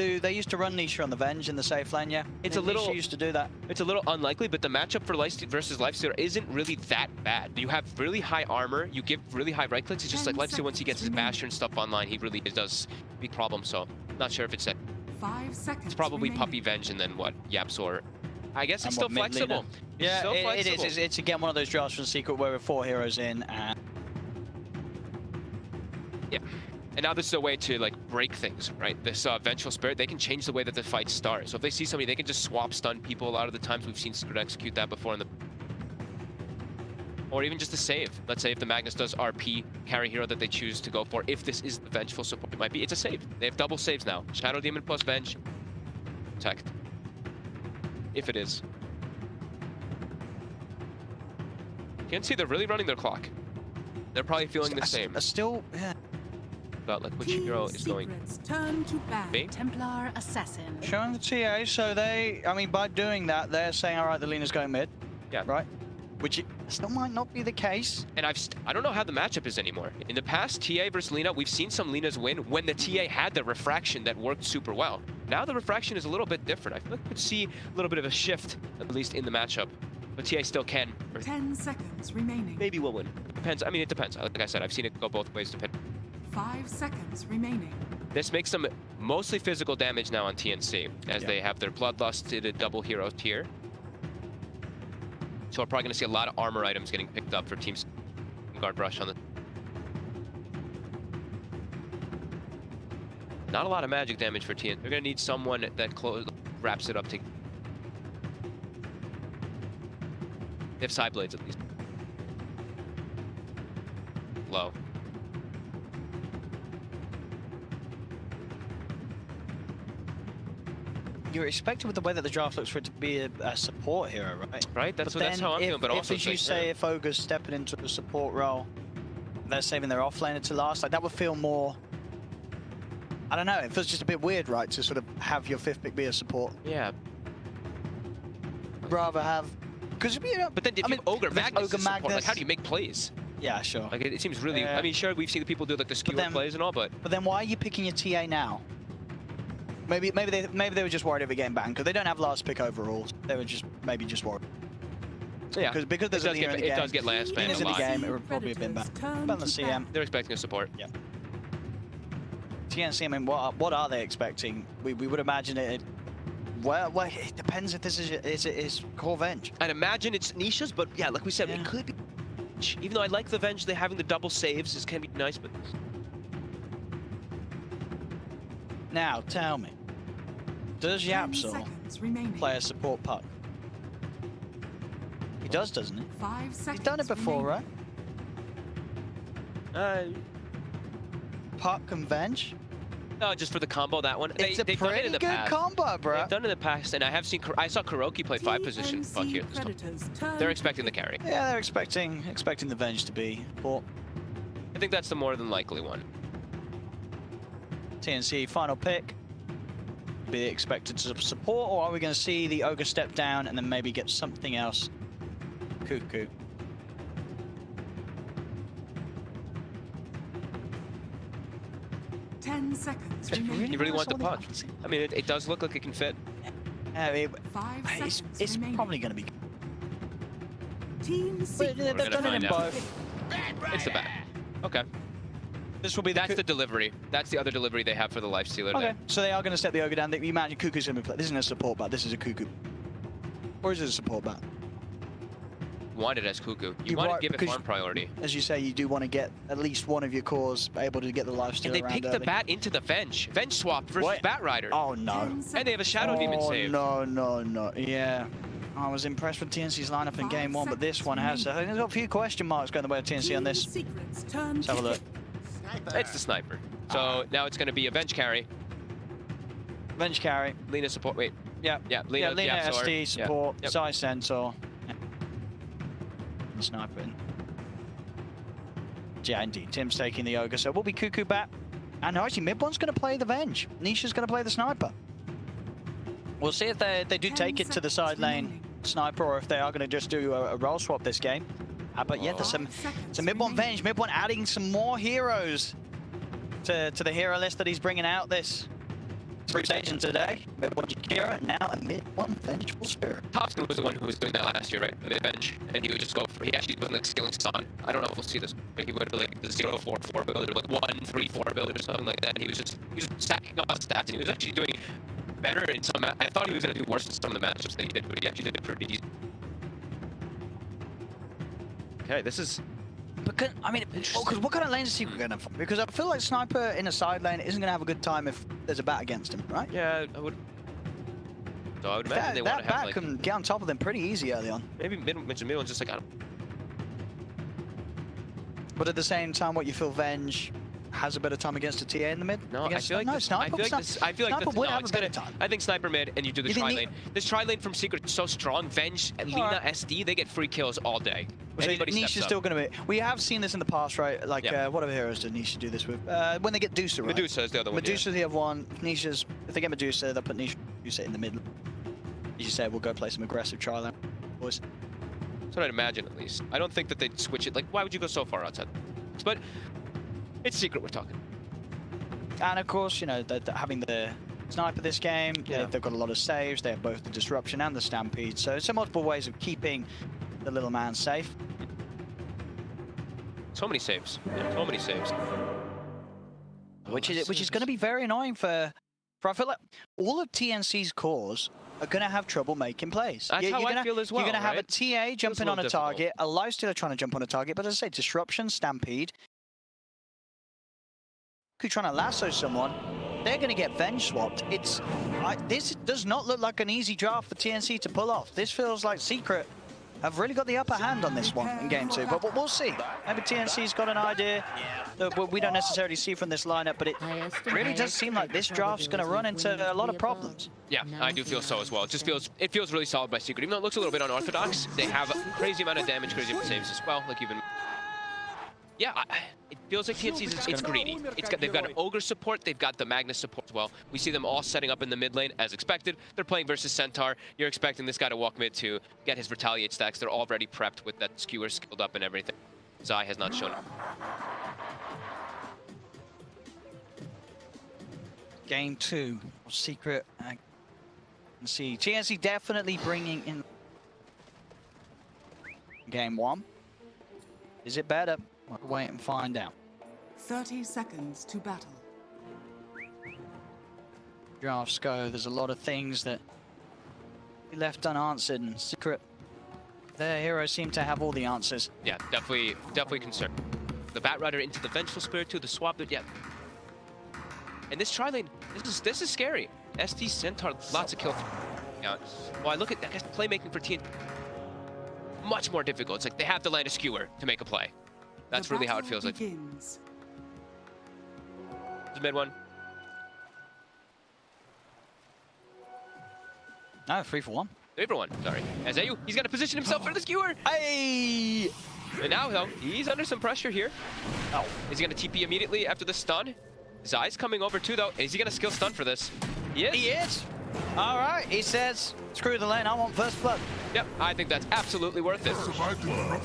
run Nisha on the Venge in the safe lane. Yeah, Nisha used to do that. It's a little unlikely, but the matchup for Lifestealer versus Lifestealer isn't really that bad. You have really high armor, you give really high right clicks. It's just like Lifestealer, once he gets his Bastion and stuff online, he really does big problem. So not sure if it's 5 seconds. It's probably Puppy Venge and then what Yapsor. I guess it's still flexible. Yeah, it is. It's again one of those drafts from Secret where we're 4 heroes in and. Yeah, and now this is a way to like break things, right? This Vengeful Spirit, they can change the way that the fights start. So if they see somebody, they can just swap stun people. A lot of the times we've seen Secret execute that before in the... Or even just a save. Let's say if the Magnus does RP, carry hero that they choose to go for, if this is the Vengeful support, it might be, it's a save. They have double saves now. Shadow Demon plus Venge. Protect. If it is. You can see they're really running their clock. They're probably feeling the same. Yeah. About like which hero is going turn to ban. Templar Assassin. Showing the TA, so they, I mean, by doing that, they're saying, all right, the Lina's going mid. Yeah. Right? Which still might not be the case. And I don't know how the matchup is anymore. In the past, TA versus Lina, we've seen some Linas win when the TA had the refraction that worked super well. Now the refraction is a little bit different. I feel like we could see a little bit of a shift, at least in the matchup. But TI still can. 10 seconds remaining. Maybe will win. Depends. I mean, it depends. Like I said, I've seen it go both ways. 5 seconds remaining. This makes them mostly physical damage now on TNC, as they have their bloodlusted double hero tier. So we're probably going to see a lot of armor items getting picked up for teams. Guard brush on the... Not a lot of magic damage for TNC. They're going to need someone that wraps it up to... They have side blades at least. Low. You're expecting with the way that the draft looks for it to be a support hero, right? Right, that's how I'm feeling, but also... If, as you say, if Ogre's stepping into a support role, they're saving their offlaner to last, like that would feel more... I don't know, it feels just a bit weird, right, to sort of have your 5th pick be a support. Yeah. Rather have... Because, you know... But then if you Ogre Magnus is support, like how do you make plays? Yeah, sure. Like it seems really... I mean, sure, we've seen the people do like the skewer plays and all, but... But then why are you picking your TA now? Maybe they were just worried of it getting banned because they don't have last pick overall. They were just worried. So yeah, because there's it does get last banned a in the lot. game, it would probably have been banned. Ban the CM. They're expecting a support. Yeah. TNC, I mean, what are they expecting? We would imagine it. Well, it depends if this is core Venge. I'd imagine it's Nisha's, but yeah, like we said, it could be. Even though I like the Venge, having the double saves is can be nice, but. Now, tell me, does Yapsel play a support puck? He does, doesn't he? 5 seconds. He's done it before, remaining. right? Puck and Venge? No, just for the combo, that one. It's they've done it in the good past. combo, bro. They've done it in the past, and I saw Kuroki play 5 position puck here. They're expecting the carry. Yeah, they're expecting the Venge to be support. I think that's the more than likely one. TNC final pick. Be expected to support, or are we going to see the Ogre step down and then maybe get something else? Cuckoo. Seconds. You really want the puck? I mean, it does look like it can fit. It's probably going to be. Team They've done it in both. It's the back. Okay. This will be that's the delivery. That's the other delivery they have for the Lifestealer. Okay, so they are going to step the Ogre down. You imagine Cuckoo's going to play. This isn't a support bat. This is a Cuckoo. Or is it a support bat? Want it as Cuckoo. You want to give it farm priority. As you say, you do want to get at least one of your cores able to get the Lifestealer. And they picked the bat into the Venge. Venge swap versus Bat Rider. Oh no. And they have a Shadow Demon save. No. Yeah. I was impressed with TNC's lineup in game 1, but this one has. I think there's got a few question marks going the way of TNC on this. Let's have a look. It's the sniper. So now it's going to be a Venge carry. Venge carry. Lena support. Wait. Yeah. Lena SD support. Sai Centaur. The sniper in. Yeah, indeed. Tim's taking the Ogre, so it will be Cuckoo Bat. And actually, Mid-One's going to play the Venge. Nisha's going to play the sniper. We'll see if they do take it to the side lane sniper, or if they are going to just do a role swap this game. But yeah, there's some Mid-One Venge. Mid-One adding some more heroes to the hero list that he's bringing out this station today. Mid-One Jakira, now a Mid-One Vengeful Spirit. Thompson was the one who was doing that last year, right? Mid-Venge. And he would just go for, he actually put like skilling Sun. I don't know if we'll see this, but he would like the 0-4-4 build, or like 1-3-4 build or something like that. And he was stacking up stats, and he was actually doing better in some. I thought he was going to do worse in some of the matchups that he did, but he actually did it pretty easy. Okay, this is. Because I mean, because what kind of lanes is he going to? Because I feel like Sniper in a side lane isn't going to have a good time if there's a bat against him, right? Yeah, I would. So I would imagine they want to have bat like. Can get on top of them pretty easy early on. Maybe mid-one's just like I don't. But at the same time, what you feel Venge has a better time against a TA in the mid? No, I feel like Sniper would have a better time. I think Sniper mid, and you do the tri-lane. This tri-lane from Secret is so strong. Venge and Lina SD, they get free kills all day. So Niche is still going to be. We have seen this in the past, right? Like, what other heroes did Niche do this with? When they get Medusa, right? Medusa is the other one. Medusa's the other one. Niche's, if they get Medusa, they'll put Medusa in the mid. As you said, we'll go play some aggressive tri-lane, boys. That's what I'd imagine, at least. I don't think that they'd switch it. Like, why would you go so far outside? But it's Secret we're talking. And of course, you know, having the sniper this game. Yeah. They've got a lot of saves. They have both the disruption and the stampede. So it's multiple ways of keeping the little man safe. So many saves. Yeah, so many saves. Which is going to be very annoying for I feel like all of TNC's cores are going to have trouble making plays. That's how I feel as well. You're going to have right? a TA jumping on a target, a lifestealer trying to jump on a target, but as I say, disruption, stampede. Who's trying to lasso someone? They're going to get venge swapped. This does not look like an easy draft for TNC to pull off. This feels like Secret have really got the upper hand on this one in game 2, but we'll see. Maybe TNC's got an idea that we don't necessarily see from this lineup, but it really does seem like this draft's going to run into a lot of problems. Yeah, I do feel so as well. It feels really solid by Secret. Even though it looks a little bit unorthodox, they have a crazy amount of damage, crazy amount of saves as well. Like even, yeah, it feels like TNC's it's greedy. They've got an Ogre support, they've got the Magnus support as well. We see them all setting up in the mid lane as expected. They're playing versus Centaur. You're expecting this guy to walk mid to get his Retaliate stacks. They're already prepped with that skewer skilled up and everything. Zai has not shown up. Game 2 of Secret. Let's see, TNC definitely bringing in game 1. Is it better? We'll wait and find out. 30 seconds to battle. Drafts go. There's a lot of things that we left unanswered, and Secret, their heroes seem to have all the answers. Yeah, definitely concerned. The Batrider into the Vengeful Spirit too, the swap, yeah. And this tri-lane, this is scary. ST Centaur, lots of kill. Yeah. Well, I look at, I guess, playmaking for TNC, much more difficult. It's like they have to land a skewer to make a play. That's really how it feels like. The mid one. No, 3 for 1. 3 for 1, sorry. Azayu, he's got to position himself for the skewer. Hey! And now, though, he's under some pressure here. Oh, is he going to TP immediately after the stun? Zai's coming over too, though. Is he going to skill stun for this? He is. He is. All right, he says, screw the lane, I want first blood. Yep, I think that's absolutely worth it.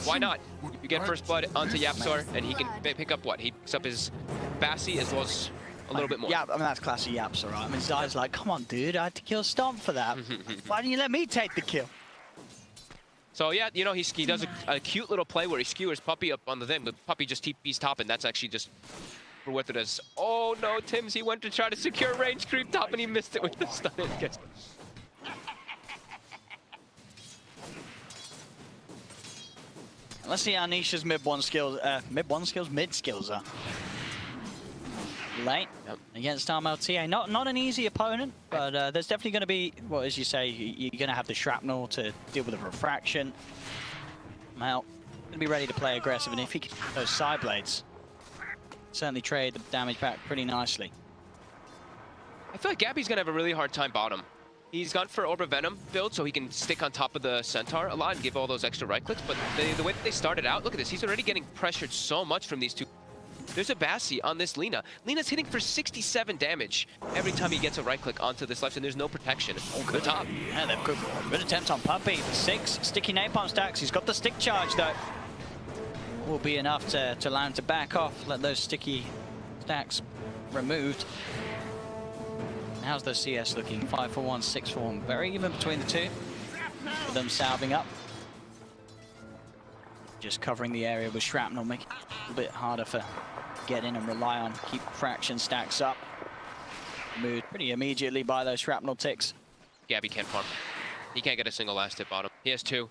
Why not? You get first blood onto Yapzor, and he can pick up what? He picks up his Bassi as well as a little bit more. Yeah, I mean, that's classy Yapzor, right? I mean, Zai's like, come on, dude, I had to kill Stomp for that. Why didn't you let me take the kill? So yeah, you know, he does a cute little play where he skewers Puppey up on the thing, but Puppey just TP's top, and that's actually just with it as, oh no, Tims, he went to try to secure range creep top and he missed it with the stun. Let's see how Nisha's mid skills are. Late against Armel TA. Not an easy opponent, but there's definitely going to be, well, as you say, you're going to have the shrapnel to deal with the refraction. Well, going to be ready to play aggressive, and if he can those side blades, certainly trade the damage back pretty nicely. I feel like Gabby's going to have a really hard time bottom. He's gone for Orb Venom build so he can stick on top of the Centaur a lot and give all those extra right clicks, but the way that they started out, look at this, he's already getting pressured so much from these two. There's a Bassi on this Lina. Lina's hitting for 67 damage every time he gets a right click onto this left, and there's no protection. Oh, good top. Yeah, they've got good attempt on Puppey. 6 sticky napalm stacks. He's got the stick charge though. Will be enough to allow him to back off, let those sticky stacks removed. How's the CS looking? 5 for 1, 6 for 1. Very even between the two. With them salving up. Just covering the area with shrapnel, making it a little bit harder for get in and rely on, keep fraction stacks up. Moved pretty immediately by those shrapnel ticks. Gabby can't farm. He can't get a single last hit bottom. He has 2.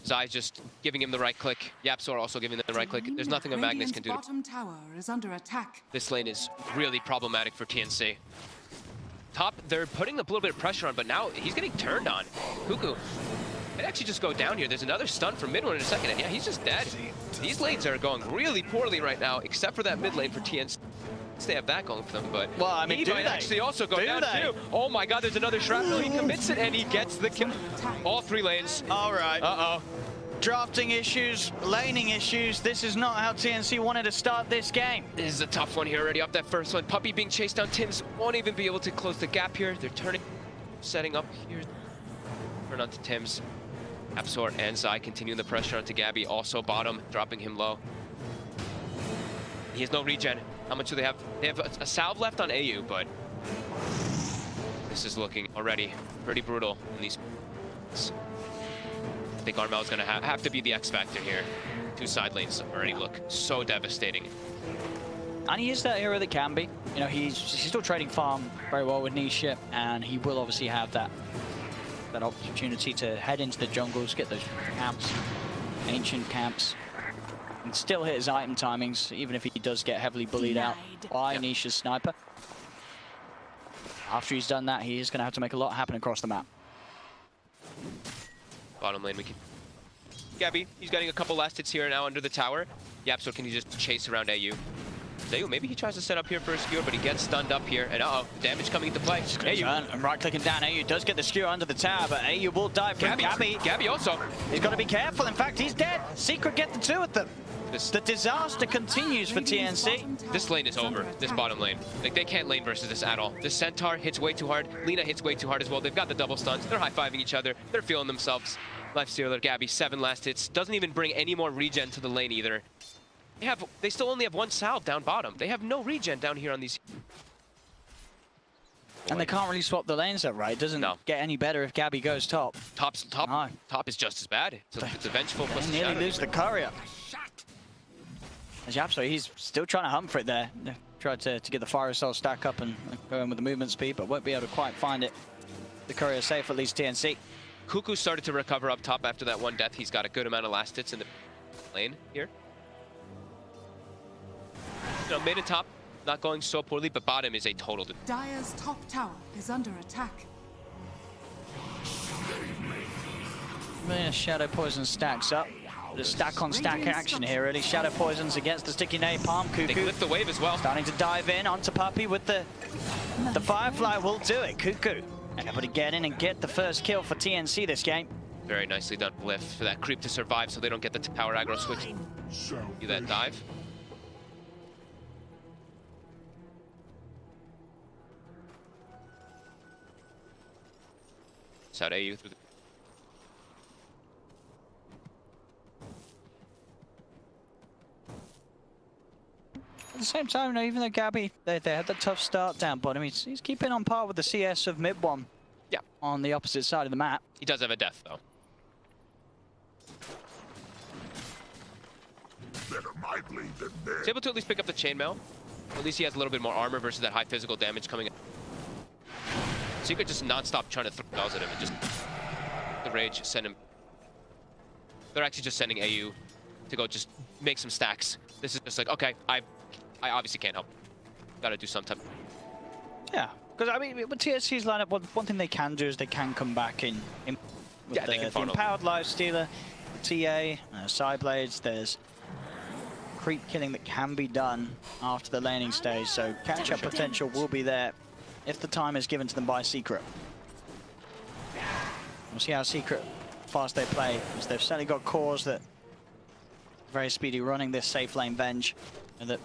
Zai's just giving him the right click. Yapzor also giving him the right click. There's nothing a Magnus can do. Bottom tower is under attack. This lane is really problematic for TNC. Top, they're putting a little bit of pressure on, but now he's getting turned on. Cuckoo. Might actually just go down here. There's another stun from mid one in a second, and yeah, he's just dead. These lanes are going really poorly right now, except for that mid lane for TNC. They have that going for them, but well, I mean, he might actually also go down too. Oh my god, there's another shrapnel. He commits it, and he gets the kill. All 3 lanes. All right. Uh-oh. Drafting issues, laning issues. This is not how TNC wanted to start this game. This is a tough one here already up that first one. Puppey being chased down. Tims won't even be able to close the gap here. They're turning, setting up here. Turn onto Tims. Yapzor and Zai continuing the pressure onto Gabby. Also bottom, dropping him low. He has no regen. How much do they have? They have a salve left on AU, but This is looking already pretty brutal in these. I think Armel is going to have to be the X factor here. Two side lanes already look so devastating. And he is that hero that can be. You know, he's still trading farm very well with Nisha, and he will obviously have that opportunity to head into the jungles, get those camps, ancient camps, and still hit his item timings, even if he does get heavily bullied out by Nisha's sniper. After he's done that, he is going to have to make a lot happen across the map. Bottom lane, we can. Gabby, he's getting a couple last hits here now under the tower. Yep, so can he just chase around AU? AU, maybe he tries to set up here for a skewer, but he gets stunned up here, and damage coming into play. AU. And right-clicking down, AU does get the skewer under the tower, but AU will die from Gabby. Gabby also. He's got to be careful. In fact, he's dead. Secret get the two of them. The disaster continues for TNC. This lane is over, this bottom lane. Like, they can't lane versus this at all. The Centaur hits way too hard. Lina hits way too hard as well. They've got the double stuns. They're high-fiving each other. They're feeling themselves. Lifestealer, Gabby, 7 last hits. Doesn't even bring any more regen to the lane either. They still only have 1 salve down bottom. They have no regen down here on these. And they can't really swap the lanes up, right? It doesn't get any better if Gabby goes top. Top is just as bad. It's a vengeful plus They nearly lose the courier. As Yapso, he's still trying to hunt for it there. Tried to get the Fire Soul stack up and go in with the movement speed, but won't be able to quite find it. The courier safe, at least TNC. Cuckoo started to recover up top after that 1 death. He's got a good amount of last hits in the lane here. You know, mid and top, not going so poorly, but bottom is a total. Dire's top tower is under attack. Shadow Poison stacks up. The stack on stack action here, really. Shadow Poisons against the sticky napalm. Cuckoo. They can lift the wave as well. Starting to dive in onto Puppy with the Firefly will do it. Cuckoo able to get in and get the first kill for TNC this game. Very nicely done, Lift, for that creep to survive so they don't get the tower aggro switch. Do that dive. Out AU through the. At the same time, you know, even though Gabby, they had the tough start down bottom, he's keeping on par with the CS of mid one. Yeah. On the opposite side of the map. He does have a death, though. He's able to at least pick up the chainmail. At least he has a little bit more armor versus that high physical damage coming in. Secret just non-stop trying to throw spells at him and just the rage send him. They're actually just sending AU to go just make some stacks. This is just like, okay, I obviously can't help. Gotta do something. Yeah, because I mean, with TNC's lineup, one thing they can do is they can come back in with they can the Empowered Lifestealer, the TA, Psyblades. There's creep killing that can be done after the laning stage, so catch-up potential will be there if the time is given to them by Secret. We'll see how Secret fast they play, because they've certainly got cores that very speedy running this safe lane Venge, and that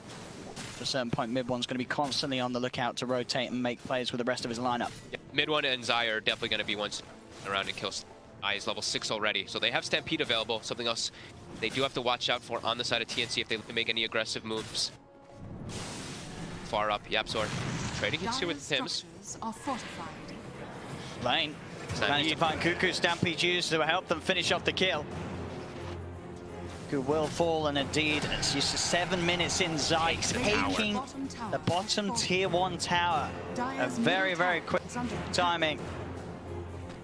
at a certain point mid one's going to be constantly on the lookout to rotate and make plays with the rest of his lineup. Yeah, mid one and Zai are definitely going to be ones around and kill. Zai is level 6 already, so they have Stampede available. Something else they do have to watch out for on the side of TNC if they make any aggressive moves. Far up, Yapzor trading hits here with Tims. Lane. Managed to find Cuckoo. Stampede used to help them finish off the kill. Cuckoo will fall, and indeed, it's just 7 minutes in. Zai taking the bottom tier 1 tower. A very, very quick timing.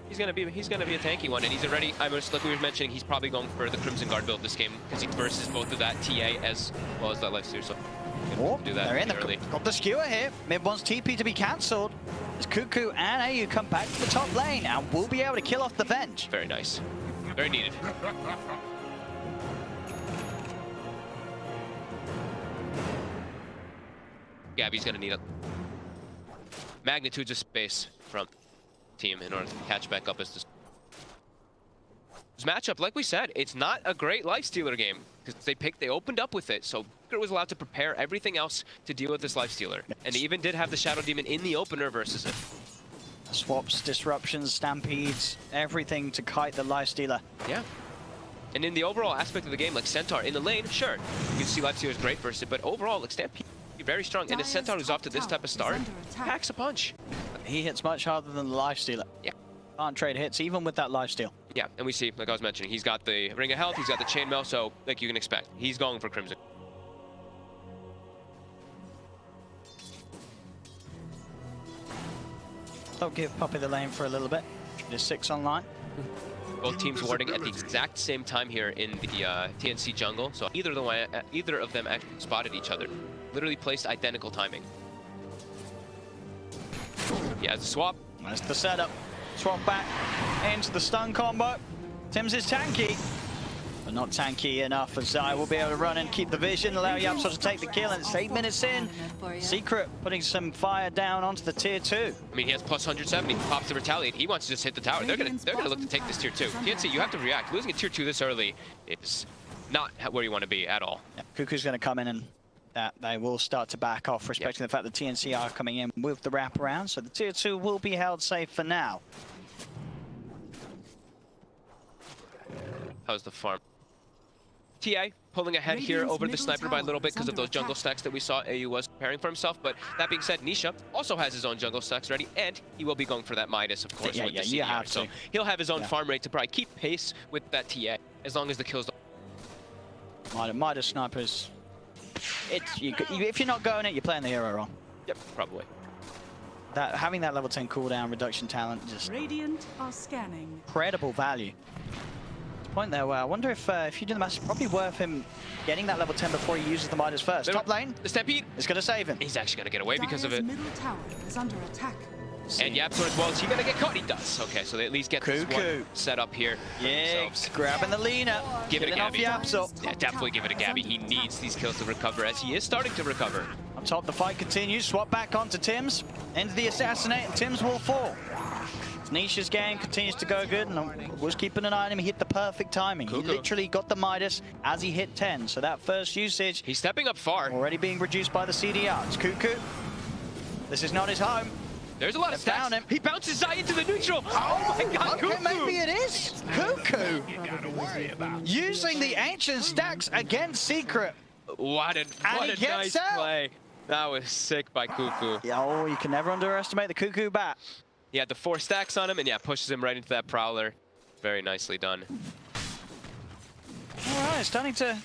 He's gonna be a tanky one, and he's already. Like we were mentioning, he's probably going for the Crimson Guard build this game because he versus both of that TA as well as that Lifestealer. So do that. They're in got the skewer here. Mid one's TP to be cancelled. As Cuckoo and AU come back to the top lane and will be able to kill off the Venge. Very nice. Very needed. Gabby's gonna need a magnitudes of space from team in order to catch back up as this matchup. Like we said, it's not a great Lifestealer game because they opened up with it, so Secret was allowed to prepare everything else to deal with this Lifestealer, and they even did have the Shadow Demon in the opener versus it. Swaps, disruptions, stampedes, everything to kite the Lifestealer. Yeah. And in the overall aspect of the game, like Centaur in the lane, sure, you can see Lifestealer is great versus it, but overall, like Stampede very strong, and a Centaur who's off to this type of start packs a punch. he hits much harder than the lifestealer. Yeah. Can't trade hits even with that lifesteal. Yeah, and we see, like I was mentioning, he's got the Ring of Health, he's got the Chainmail, so like you can expect, he's going for Crimson. Don't give Puppey the lane for a little bit. There's 6 online. Both teams warding at the exact same time here in the TNC jungle, so either of them actually spotted each other. Literally placed identical timing. Yeah, it's a swap. That's the setup. Swap back into the stun combo. Tims is tanky, but not tanky enough as Zai will be able to run and keep the vision, allow Yapso to take the kill, and it's 8 minutes in. Secret putting some fire down onto the tier 2. I mean, he has plus 170, pops to retaliate. He wants to just hit the tower. They're gonna look to take this tier 2. TNC, you have to react. Losing a tier 2 this early is not where you want to be at all. Yeah, Cuckoo's gonna come in and they will start to back off, respecting the fact that TNC are coming in with the wraparound, so the tier 2 will be held safe for now. How's the farm? TI pulling ahead here over the sniper by a little bit because of those jungle stacks that we saw AU was preparing for himself, but that being said, Nisha also has his own jungle stacks ready, and he will be going for that Midas, of course, with the CDR. So he'll have his own farm rate to probably keep pace with that TA, as long as the kills don't... Midas snipers, if you're not going it, you're playing the hero wrong. Yep, probably. Having that level 10 cooldown reduction talent, just Radiant are scanning. Incredible value. Point there where I wonder if you do the math, it's probably worth him getting that level 10 before he uses the Midas first. Top lane, the Stampede is going to save him. He's actually going to get away because of it. Middle tower is under attack. And Yapso as well. Is he going to get caught? He does. Okay, so they at least get this one set up here. Yeah, grabbing the Lina. Give it a Gabby. Yapso. Yeah, definitely give it a Gabby. He needs these kills to recover, as he is starting to recover. On top, the fight continues. Swap back onto Tims. Into the assassinate, and Tims will fall. Nisha's game continues to go good, and I was keeping an eye on him. He hit the perfect timing. He literally got the Midas as he hit 10. So that first usage... He's stepping up far. Already being reduced by the CDR. It's Cuckoo. This is not his home. There's a lot of stacks. Him. He bounces Zai into the neutral. Oh my god, okay, Cuckoo! Maybe it is. Cuckoo! Using the ancient stacks against Secret. What a nice play. That was sick by Cuckoo. Yeah, oh, you can never underestimate the Cuckoo bat. He had the 4 stacks on him, and yeah, pushes him right into that Prowler. Very nicely done. All right, starting to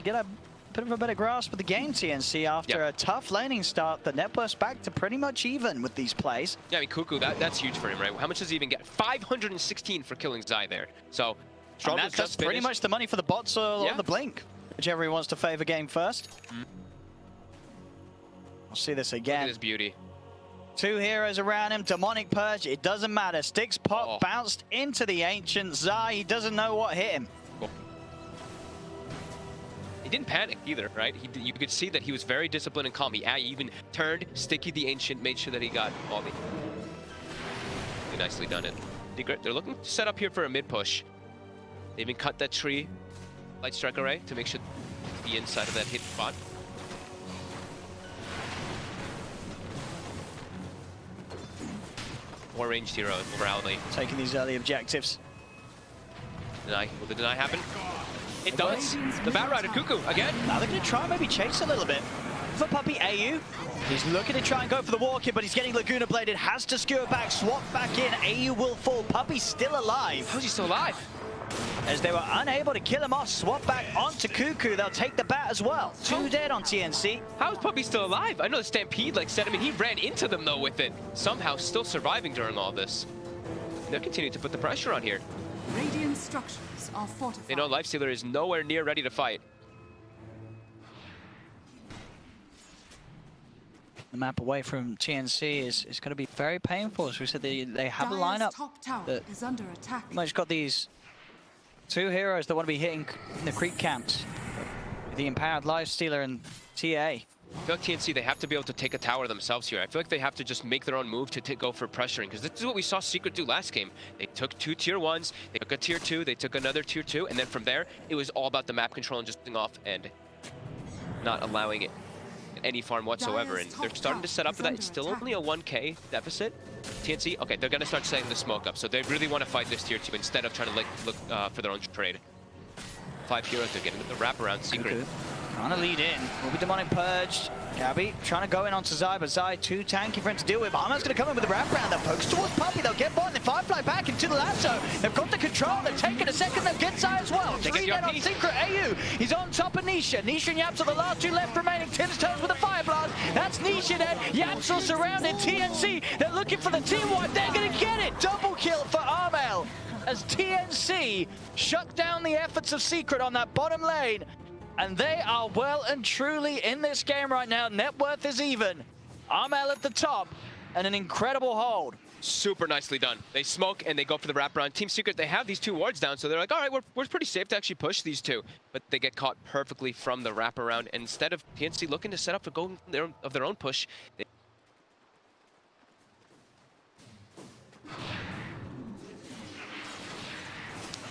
get a bit of a better grasp of the game, TNC, after a tough laning start. The net worth's back to pretty much even with these plays. Yeah, I mean, Cuckoo, that's huge for him, right? How much does he even get? 516 for killing Zai there. So, that's pretty much the money for the bots or the Blink, whichever he wants to favor game first. We'll see this again. Look at his beauty. 2 heroes around him, Demonic Purge, it doesn't matter. Sticks pop, bounced into the Ancient. Zai, he doesn't know what hit him. Cool. He didn't panic either, right? You could see that he was very disciplined and calm. He even turned, Sticky the Ancient, made sure that he got all the... Really nicely done it. Secret, they're looking to set up here for a mid push. They even cut that tree, light strike array, to make sure to be inside of that hit spot. More ranged hero over Alley. Taking these early objectives. Deny. Will the deny happen? It does. The Bat Rider Cuckoo again. Now they're going to try maybe chase a little bit. For Puppey, AU. He's looking to try and go for the walk-in, but he's getting Laguna Bladed. Has to skewer back, swap back in. AU will fall. Puppey's still alive. How's he still alive? As they were unable to kill him off, swap back onto Cuckoo. They'll take the bat as well. 2 dead on TNC. How is Puppey still alive? I know the Stampede said, I mean, he ran into them though with it. Somehow still surviving during all this. They're continuing to put the pressure on here. Radiant structures are fortified. They know Lifestealer is nowhere near ready to fight. The map away from TNC is going to be very painful. As we said, they have a lineup top tower is under attack. They've got these 2 heroes that want to be hitting the creep camps. The Empowered Lifestealer and TA. I feel like TNC, they have to be able to take a tower themselves here. I feel like they have to just make their own move to go for pressuring, because this is what we saw Secret do last game. They took 2 tier 1s, they took a tier 2, they took another tier 2, and then from there, it was all about the map control and just getting off and not allowing it any farm whatsoever. And they're starting to set up for that. It's still only a 1k deficit. TNC, okay, they're going to start setting the smoke up, so they really want to fight this tier 2 instead of trying to look for their own trade. 5 heroes, they're getting the wraparound Secret. Trying to lead in. Will be Demonic Purged. Gabby trying to go in onto Zai, but Zai too tanky for him to deal with. Armo's going to come in with the wraparound. They'll focus towards Puppey. They'll get bot and Firefly back into the lasso. They've got the control. They're taking a second. They'll get Zai as well. They Three get dead on Secret. AU. He's on top of Nisha. Nisha and Yaps are the last two left remaining. Tim's toes with a fire blast. That's Nisha dead. Yaps are surrounded. TNC. They're looking for the team wipe. They're going to get it. Double kill for Armel as TNC shut down the efforts of Secret on that bottom lane. And they are well and truly in this game right now. Net worth is even. Armel at the top and an incredible hold. Super nicely done. They smoke and they go for the wraparound. Team Secret, they have these two wards down, so they're like, all right, we're pretty safe to actually push these two. But they get caught perfectly from the wraparound. And instead of TNC looking to set up for going of their own push, they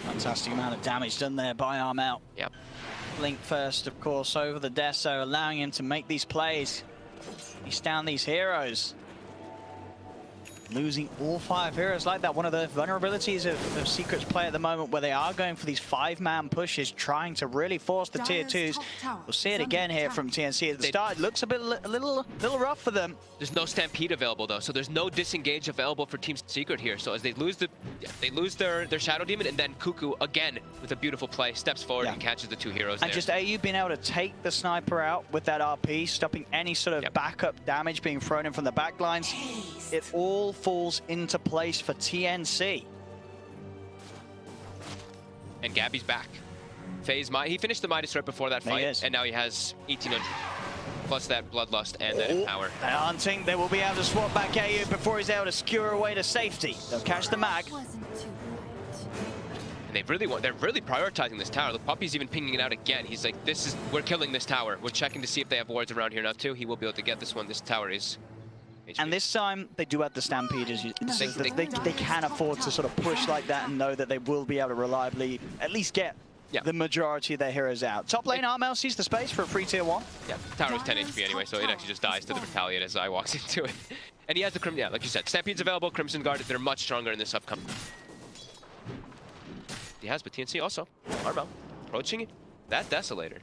fantastic amount of damage done there by Armel. Yep. Blink first, of course, over the Deso, allowing him to make these plays. He's down these heroes. Losing all 5 heroes like that. One of the vulnerabilities of Secret's play at the moment, where they are going for these 5-man pushes, trying to really force the tier 2s. We'll see it again here from TNC at the start. It looks a little rough for them. There's no Stampede available though, so there's no disengage available for Team Secret here. So as they lose their Shadow Demon, and then Cuckoo again with a beautiful play steps forward and catches the 2 heroes. And just AU being able to take the sniper out with that RP, stopping any sort of backup damage being thrown in from the back lines. It all falls into place for TNC. And Gabby's back. FaZe, he finished the Midas right before that fight, and now he has 1800 plus that Bloodlust and that Empower. They're hunting. They will be able to swap back AU before he's able to skewer away to safety. They'll catch the mag. And they're really prioritizing this tower. The Puppey's even pinging it out again. He's like, we're killing this tower. We're checking to see if they have wards around here now too. He will be able to get this one. This tower is HP. And this time, they do have the Stampeders. They can afford to sort of push like that and know that they will be able to reliably at least get the majority of their heroes out. Top lane, Armel sees the space for a free tier 1. Yeah, tower is 10 HP anyway, so it actually just dies to the Retaliate as I walks into it. And he has the Crimson, like you said, Stampede's available, Crimson Guard, they're much stronger in this upcoming. He has, but TNC also. Armel approaching that Desolator.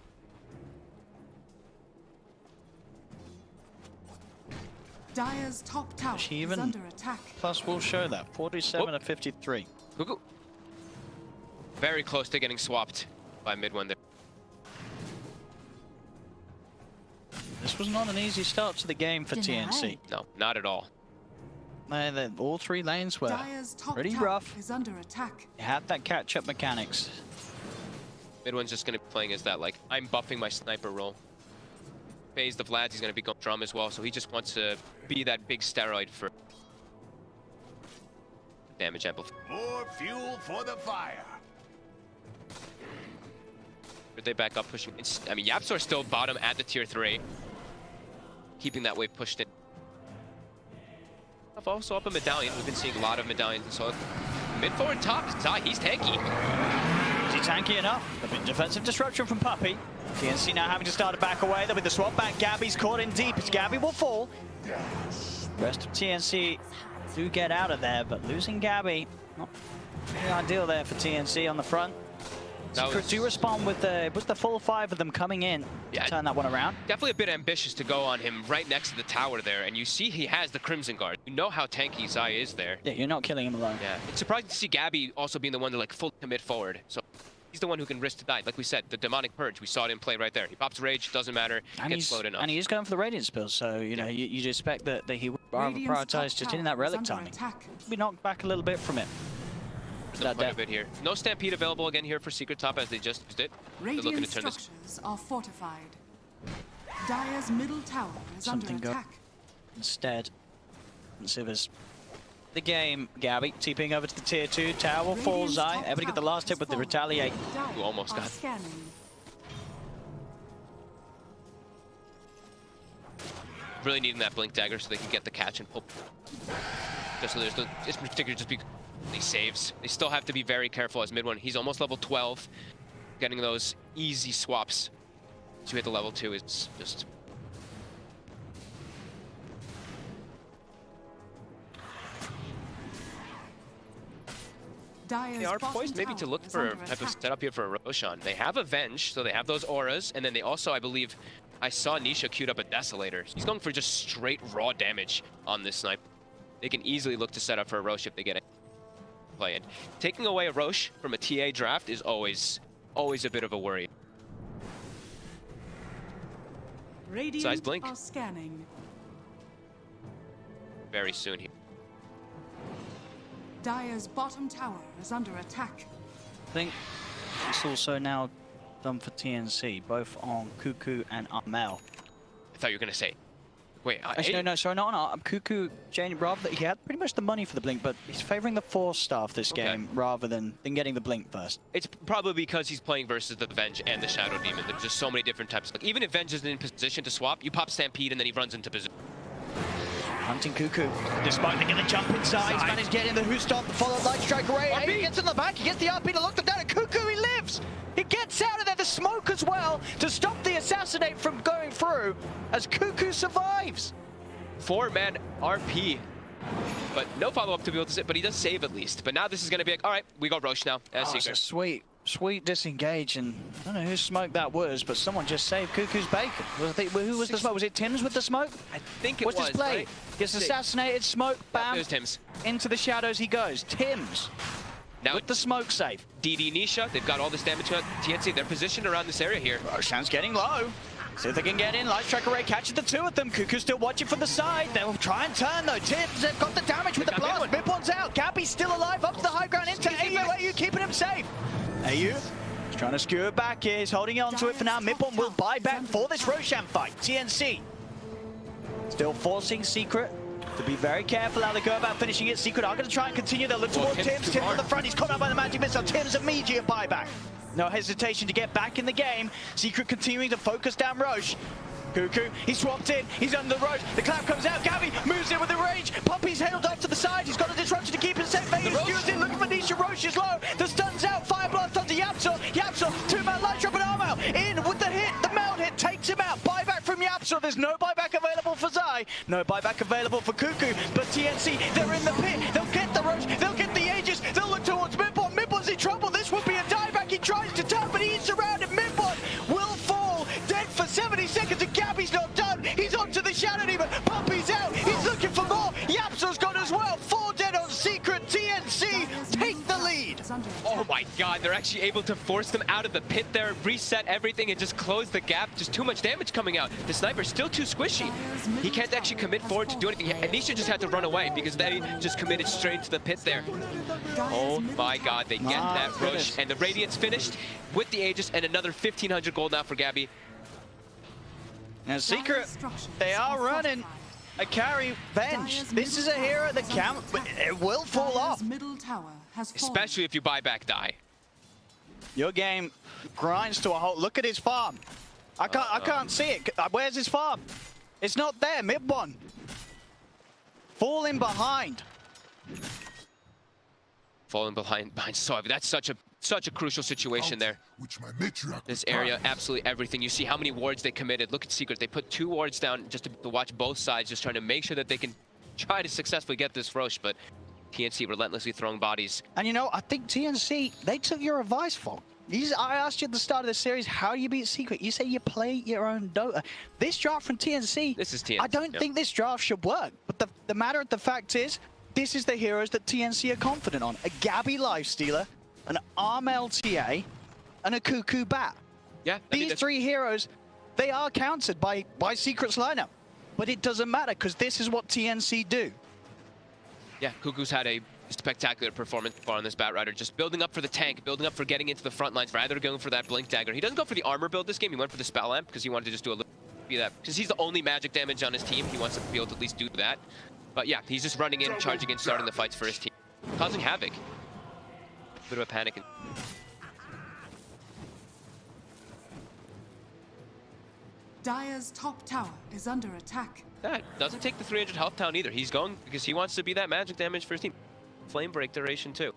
Dire's top tower is under attack. Plus will show that. 47 to 53. Cuckoo. Very close to getting swapped by mid one there. This was not an easy start to the game for TNC. No, not at all. All 3 lanes were pretty rough. Is under attack. You had that catch-up mechanics. Mid one's just going to be playing as that, like, I'm buffing my sniper role. FaZe the Vlads, he's going to be going drum as well, so he just wants to be that big steroid for damage amplifier. More fuel for the fire. But they back up pushing. I mean, Yapsor's still bottom at the tier 3, keeping that wave pushed in. Also up a medallion. We've been seeing a lot of medallions. So mid forward top, he's tanky. Is he tanky enough? A bit defensive disruption from Puppey. TNC now having to start to back away. There'll be the swap back. Gabby's caught in deep as Gabby will fall. Rest of TNC do get out of there, but losing Gabby, not very ideal there for TNC on the front. Secret do respond with the full 5 of them coming in to turn that one around. Definitely a bit ambitious to go on him right next to the tower there, and you see he has the Crimson Guard. You know how tanky Zai is there. Yeah, you're not killing him alone. Yeah, it's surprising to see Gabby also being the one to like full commit forward. So he's the one who can risk to die. Like we said, the Demonic Purge, we saw it in play right there. He pops Rage, doesn't matter, gets slowed enough. And he is going for the Radiant spill, so you know you'd expect that he would prioritize just hitting that relic timing. Be knocked back a little bit from it. Quite a bit here. No Stampede available again here for Secret top as they just used it. They're looking to turn this. Structures are fortified. Dire's middle tower is under attack. Instead, Sivers. The game, Gabby, TPing over to the tier 2. Tower will fall, Zai. Able to get the last hit with the Retaliate. Who almost got. Really needing that Blink Dagger so they can get the catch and pull. Just so there's this particular just be these saves. They still have to be very careful as mid one. He's almost level 12. Getting those easy swaps to hit the level 2 is just. They are poised maybe to look for a type of setup here for a Roshan. They have Avenge, so they have those auras, and then they also, I believe, I saw Nisha queued up a Desolator. He's going for just straight raw damage on this snipe. They can easily look to set up for a Roche if they get it. Play it. Taking away a Roche from a TA draft is always a bit of a worry. Radiant Size blink. are scanning. Very soon here. Dire's bottom tower is under attack. I think it's also now done for TNC, both on Cuckoo and Armel. I thought you were going to say... Wait, actually, no, sorry, not on Cuckoo. Jane, rather, he had pretty much the money for the blink, but he's favoring the Force staff this game rather than getting the blink first. It's probably because he's playing versus the Venge and the Shadow Demon. There's just so many different types. Like, even if Venge isn't in position to swap, you pop Stampede and then he runs into position. Hunting Cuckoo, despite they're going to jump inside. He's managed to get in the Who Stop, the followed Light Strike Array. He gets in the back, he gets the RP to lock them down, and Cuckoo, he lives! He gets out of there, the smoke as well, to stop the Assassinate from going through, as Cuckoo survives. 4-man RP, but no follow-up to be able to sit, but he does save at least. But now this is going to be like, all right, we got Roche now. It's a sweet disengage, and I don't know whose smoke that was, but someone just saved Cuckoo's bacon. Who was the smoke? Was it Tim's with the smoke? I think it was. What's his play? Right? Gets assassinated, smoke, bam. It was Tim's. Into the shadows he goes. Tim's. Now with the smoke save. DD Nisha, they've got all this damage on TNC. They're positioned around this area here. Roshan's getting low. See if they can get in. Light Strike Array catches the two of them. Cuckoo's still watching from the side. They'll try and turn though. Tibbs, they've got the damage with the blast. Mipon's out. Gabby's still alive. Up to the high ground into AU keeping him safe. AU is trying to skewer it back here. He's holding on to it for now. Mipon will buy back for this Roshan fight. TNC still forcing Secret to be very careful how they go about finishing it. Secret are going to try and continue. They'll look towards Tim's. Tim's on the front. He's caught out by the magic missile. Tim's immediate buyback. No hesitation to get back in the game. Secret continuing to focus down Roche. Cuckoo, he swapped in, he's under the Roche. The clap comes out, Gabby moves in with the rage. Puppy's held off to the side, he's got a disruption to keep him safe. Vegas in, looking for Nisha, Roche is low. The stun's out, Fire Blast onto Yapsor. Yapsor, two-man light drop and Armel. In with the hit, the meld hit takes him out. Buyback from Yapsor, there's no buyback available for Zai. No buyback available for Cuckoo, but TNC, they're in the pit. They'll get the Roche, they'll get the Aegis, they'll look towards Mipon. Mipon's in trouble, this would be a dieback. He tries to turn, but he's surrounded. Mipon will fall, dead for 70 seconds, and Gabby's not done. He's onto the Shadow Demon. Puppy's out. He's looking for more. Yapsor's gone as well. 4 dead on Secret. TNC take the lead. Oh my god, they're actually able to force them out of the pit there, reset everything, and just close the gap. Just too much damage coming out. The sniper's still too squishy. He can't actually commit forward to do anything. Anisha just had to run away because they just committed straight to the pit there. Oh my god, they get that Roche. And the Radiant's finished with the Aegis and another 1,500 gold now for Gabby. Now Secret, they are running a carry Venge. This is a hero that it will fall off. Especially if you buy back die. Your game grinds to a halt. Look at his farm. I can't see it. Where's his farm? It's not there. Mid one. Falling behind. Falling behind. So that's such a crucial situation there. This area, absolutely everything. You see how many wards they committed. Look at Secret. They put 2 wards down just to watch both sides, just trying to make sure that they can try to successfully get this Roche, but TNC relentlessly throwing bodies. And you know, I think TNC, they took your advice for. I asked you at the start of the series, how do you beat Secret? You say you play your own Dota. This draft from TNC, this is TNC. I don't think this draft should work. But the matter of the fact is, this is the heroes that TNC are confident on. A Gabby Lifestealer, an Armel TA, and a Cuckoo Bat. Yeah, These 3 heroes, they are countered by Secret's lineup. But it doesn't matter, because this is what TNC do. Yeah, Cuckoo's had a spectacular performance far on this Batrider, just building up for the tank, building up for getting into the front lines, rather going for that Blink Dagger. He doesn't go for the armor build this game, he went for the Spell Amp, because he wanted to just do a little bit of that. Because he's the only magic damage on his team, he wants to be able to at least do that. But yeah, he's just running in, charging in, starting the fights for his team. Causing havoc. A bit of a panic. Dire's top tower is under attack. That doesn't take the 300 health down either. He's going because he wants to be that magic damage for his team. Flame break duration too.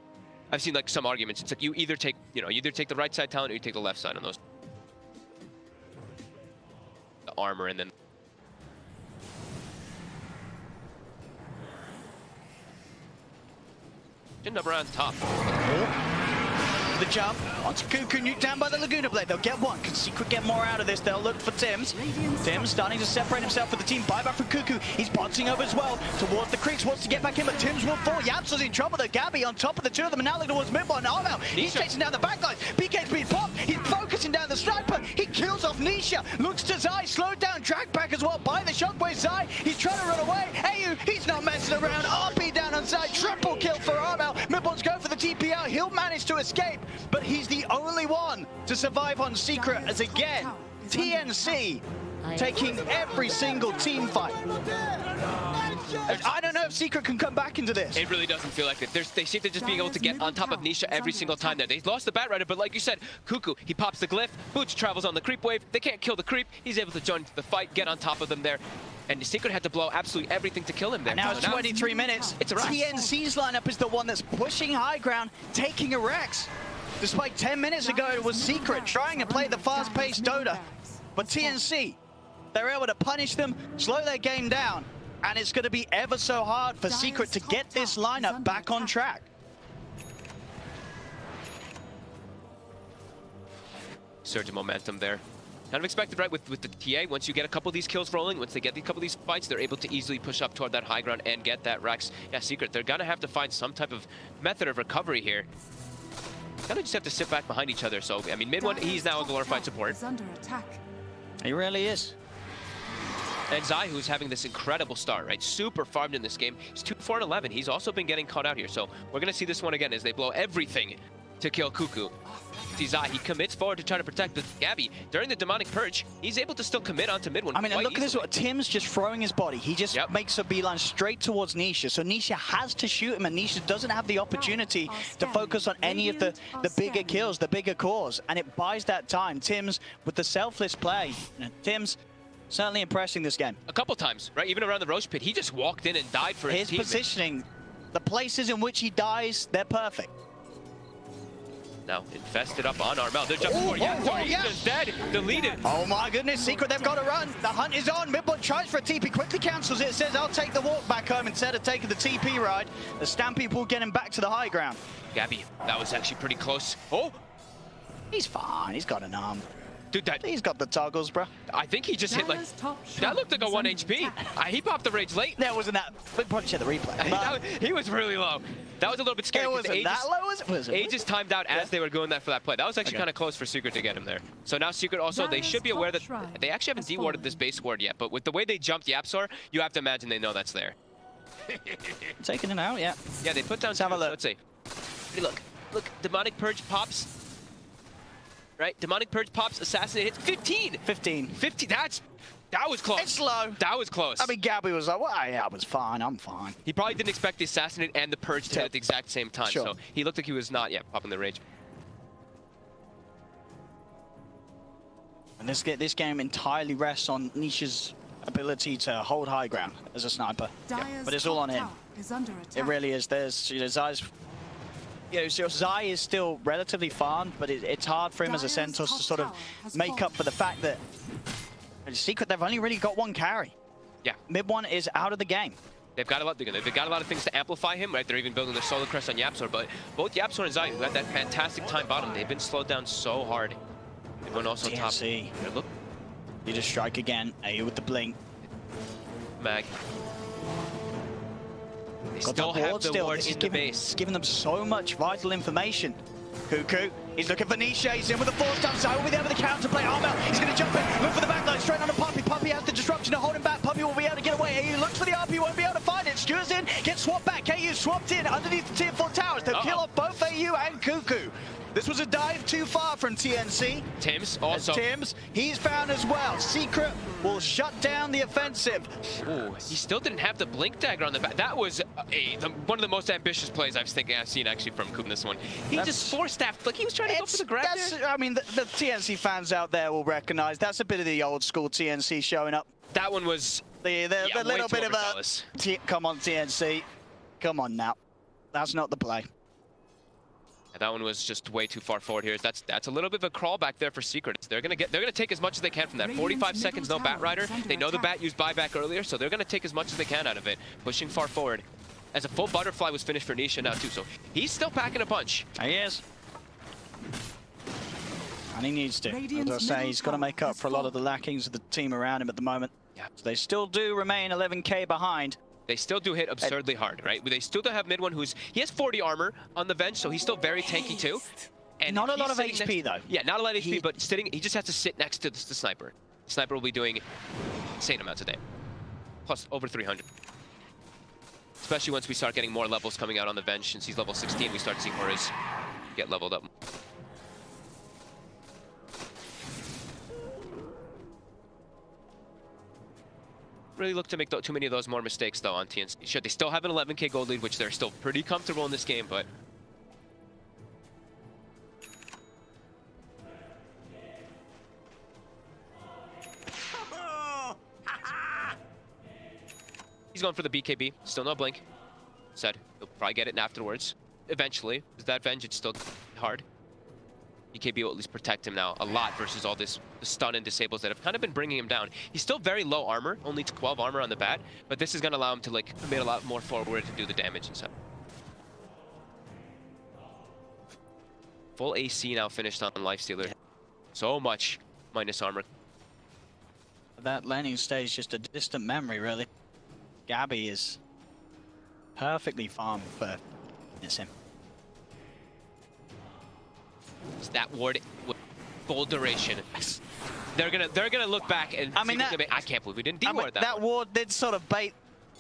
I've seen like some arguments. It's like you either take, either take the right side talent or you take the left side on those. The armor and then. End up around top. The jump onto Cuckoo, nuked down by the Laguna Blade. They'll get one. Can Secret get more out of this? They'll look for Tims. Tims starting to separate himself with the team. Buyback from Cuckoo. He's bouncing over as well towards the creeks. Wants to get back in, but Tims will fall. Yapso's in trouble though. Gabby on top of the two of them, and now looking towards mid-one. Armel, he's chasing down the backline. PK's being popped. He's focusing down the sniper. He kills off Nisha. Looks to Zai. Slowed down. Drag back as well by the shockwave. Zai. He's trying to run away. AU, he's not messing around. RP down on Zai. Triple kill for Armel. Mid-one's going for the TP out. He'll manage to escape, but he's the only one to survive on Secret as again, TNC taking every single team fight. I don't know if Secret can come back into this. It really doesn't feel like it. They seem to just being able to get on top of Nisha every single time there. They lost the Batrider, but like you said, Cuckoo, he pops the glyph, Boots travels on the creep wave. They can't kill the creep. He's able to join the fight, get on top of them there. And the Secret had to blow absolutely everything to kill him there. And now it's 23 minutes. It's a rush. TNC's lineup is the one that's pushing high ground, taking a Rex. Despite 10 minutes ago, it was Secret trying to play the fast-paced Dota. But TNC, they're able to punish them, slow their game down, and it's going to be ever so hard for Secret to get this lineup back on track. Surge of momentum there. Kind of expected, right, with the TA. Once you get a couple of these kills rolling, once they get a couple of these fights, they're able to easily push up toward that high ground and get that Rex. Yeah, Secret, they're going to have to find some type of method of recovery here. Kind of just have to sit back behind each other. So, I mean, mid-one, he's now a glorified support. He really is. And Zai, who's having this incredible start, right? Super farmed in this game. He's 2-4-11. He's also been getting caught out here. So we're going to see this one again as they blow everything to kill Cuckoo. See Zai, he commits forward to try to protect the Gabby. During the demonic purge, he's able to still commit onto mid-one. I mean, and look at this, Tim's just throwing his body. He just makes a beeline straight towards Nisha. So Nisha has to shoot him, and Nisha doesn't have the opportunity to focus on any of the bigger kills, the bigger cores. And it buys that time. Tim's with the selfless play. Tim's certainly impressing this game. A couple times, right? Even around the Roche pit, he just walked in and died for his team. His positioning, the places in which he dies, they're perfect. Now infested up on Armel. They're jumping for he's just dead. Deleted. Oh my goodness, Secret, they've got to run. The hunt is on. Midbot tries for a TP, quickly cancels it. Says, I'll take the walk back home instead of taking the TP ride. The Stampede will get him back to the high ground. Gabby, that was actually pretty close. Oh! He's fine. He's got an arm. Dude, he's got the toggles, bro. I think he just hit like... That looked like a 1 HP. He popped the rage late. That wasn't that... We probably check the replay. He was really low. That was a little bit scary. It wasn't that low, was it? Aegis timed out as they were going for that play. That was actually kind of close for Secret to get him there. So now Secret also, they should be aware that they actually haven't de-warded this base ward yet, but with the way they jumped Yapsor, you have to imagine they know that's there. Taking it out, yeah. Yeah, they put down... Let's have a look. Let's see. Hey, look, Demonic Purge pops. Right, Demonic Purge pops, Assassinate hits 15. 15. 15, that was close. It's low. That was close. I mean, Gabby was like, well, yeah, I was fine, I'm fine. He probably didn't expect the Assassinate and the Purge to hit at the exact same time, so he looked like he was not yet popping the rage. And this game entirely rests on Nisha's ability to hold high ground as a sniper. But it's all on him. It really is. There's, Zai's... so Zai is still relatively farmed, but it's hard for him as a Centaur to sort of make up for the fact that Secret, they've only really got one carry. Yeah. Mid-one is out of the game. They've got a lot of things to amplify him, right? They're even building their Solar Crest on Yapsor, but both Yapsor and Zai, who had that fantastic time bottom, they've been slowed down so hard. Everyone also TNC. top. Yeah, look. You just strike again. AU with the blink. Mag. They still have the ward in the base. It's giving them so much vital information. Cuckoo, he's looking for Nisha. He's in with a 4-star. Zai will be there with the counter play. Armel, he's going to jump in, look for the backline, straight on the Puppey. Puppey has the disruption to hold him back. Puppey will be able to get away. AU looks for the RP, won't be able to find it. Stewar's in, gets swapped back. AU swapped in underneath the tier 4 towers. They'll kill off both AU and Cuckoo. This was a dive too far from TNC. Tims also. Tims, he's found as well. Secret will shut down the offensive. Ooh, he still didn't have the blink dagger on the back. That was one of the most ambitious plays I've seen actually from Coop in this one. He just force-staffed, like he was trying to go for the grab there. I mean, the TNC fans out there will recognize that's a bit of the old school TNC showing up. That one was the little bit of a... Come on, TNC. Come on now. That's not the play. That one was just way too far forward here. That's a little bit of a crawl back there for Secret. They're gonna take as much as they can from that. 45 seconds, no Bat Rider. They know the Bat used buyback earlier, so they're gonna take as much as they can out of it. Pushing far forward. As a full butterfly was finished for Nisha now too, so he's still packing a punch. He is. And he needs to. As I say, he's got to make up for a lot of the lackings of the team around him at the moment. Yeah. So they still do remain 11k behind. They still do hit absurdly hard, right? They still do have mid one he has 40 armor on the bench, so he's still very tanky too. And not a lot of HP though. Yeah, not a lot of HP, but he just has to sit next to the sniper. The sniper will be doing insane amounts a day. Plus over 300. Especially once we start getting more levels coming out on the bench. Since he's level 16, we start to see Horus get leveled up. Really look to make too many of those more mistakes though on TNC. Should they still have an 11k gold lead, which they're still pretty comfortable in this game, but he's going for the BKB. Still no blink. Said he'll probably get it afterwards. Eventually, because that venge it's still hard. BKB will at least protect him now a lot versus all this stun and disables that have kind of been bringing him down. He's still very low armor, only 12 armor on the bat, but this is going to allow him to like commit a lot more forward to do the damage and stuff. Full AC now finished on Lifestealer. So much minus armor. That landing stage is just a distant memory, really. Gabby is perfectly farmed for it's him. That ward with full duration. They're gonna look back and I can't believe we didn't deward that. That ward did sort of bait.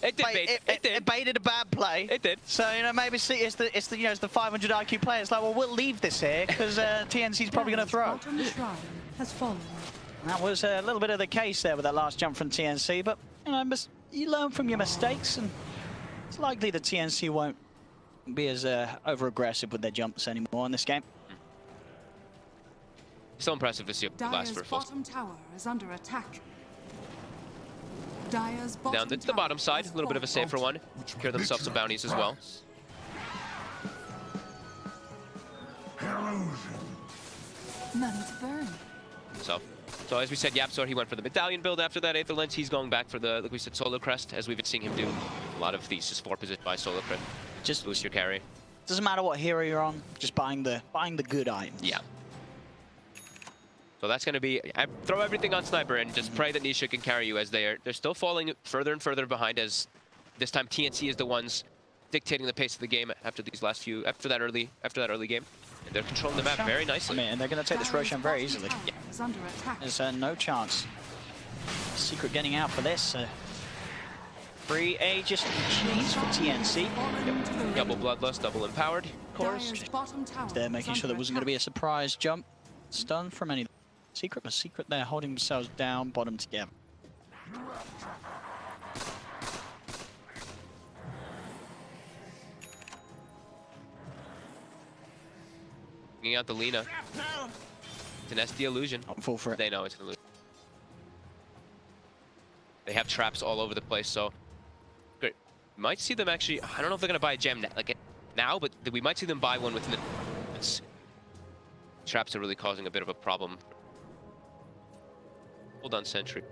It did. It baited a bad play. It did. So maybe see it's the it's the 500 IQ player. It's like, well, we'll leave this here because TNC's probably gonna throw. Has fallen. That was a little bit of the case there with that last jump from TNC, but you learn from your mistakes, and it's likely that TNC won't be as over-aggressive with their jumps anymore in this game. So impressive to see it last for a full. Bottom tower is under attack. Dire's down the bottom side, a little bit of a safer one. Secure themselves some bounties as well. Money to burn. So as we said, Yapzor, he went for the medallion build after that Aether Lens. He's going back for the, like we said, Solar Crest, as we've been seeing him do a lot of these just 4 position by Solar Crest. Just boost your carry. Doesn't matter what hero you're on, just buying the good items. Yeah. So that's going to be, throw everything on Sniper and just pray that Nisha can carry you, as they're still falling further and further behind, as this time TNC is the ones dictating the pace of the game after these last few, after that early game. And they're controlling the map very nicely. And they're going to take this Roshan very easily. Yeah. There's no chance. Secret getting out for this. Free Aegis Cheese for TNC. Yep. Double Bloodlust, double Empowered, of course. They're making sure there wasn't going to be a surprise jump. Stun from any Secret, but Secret there holding themselves down, bottom together. Bringing out the Lina. It's an SD illusion. I'll fall for it. They know it's an illusion. They have traps all over the place, so great. We might see them actually. I don't know if they're gonna buy a gem now, but we might see them buy one within the. Traps are really causing a bit of a problem. Hold on, Sentry.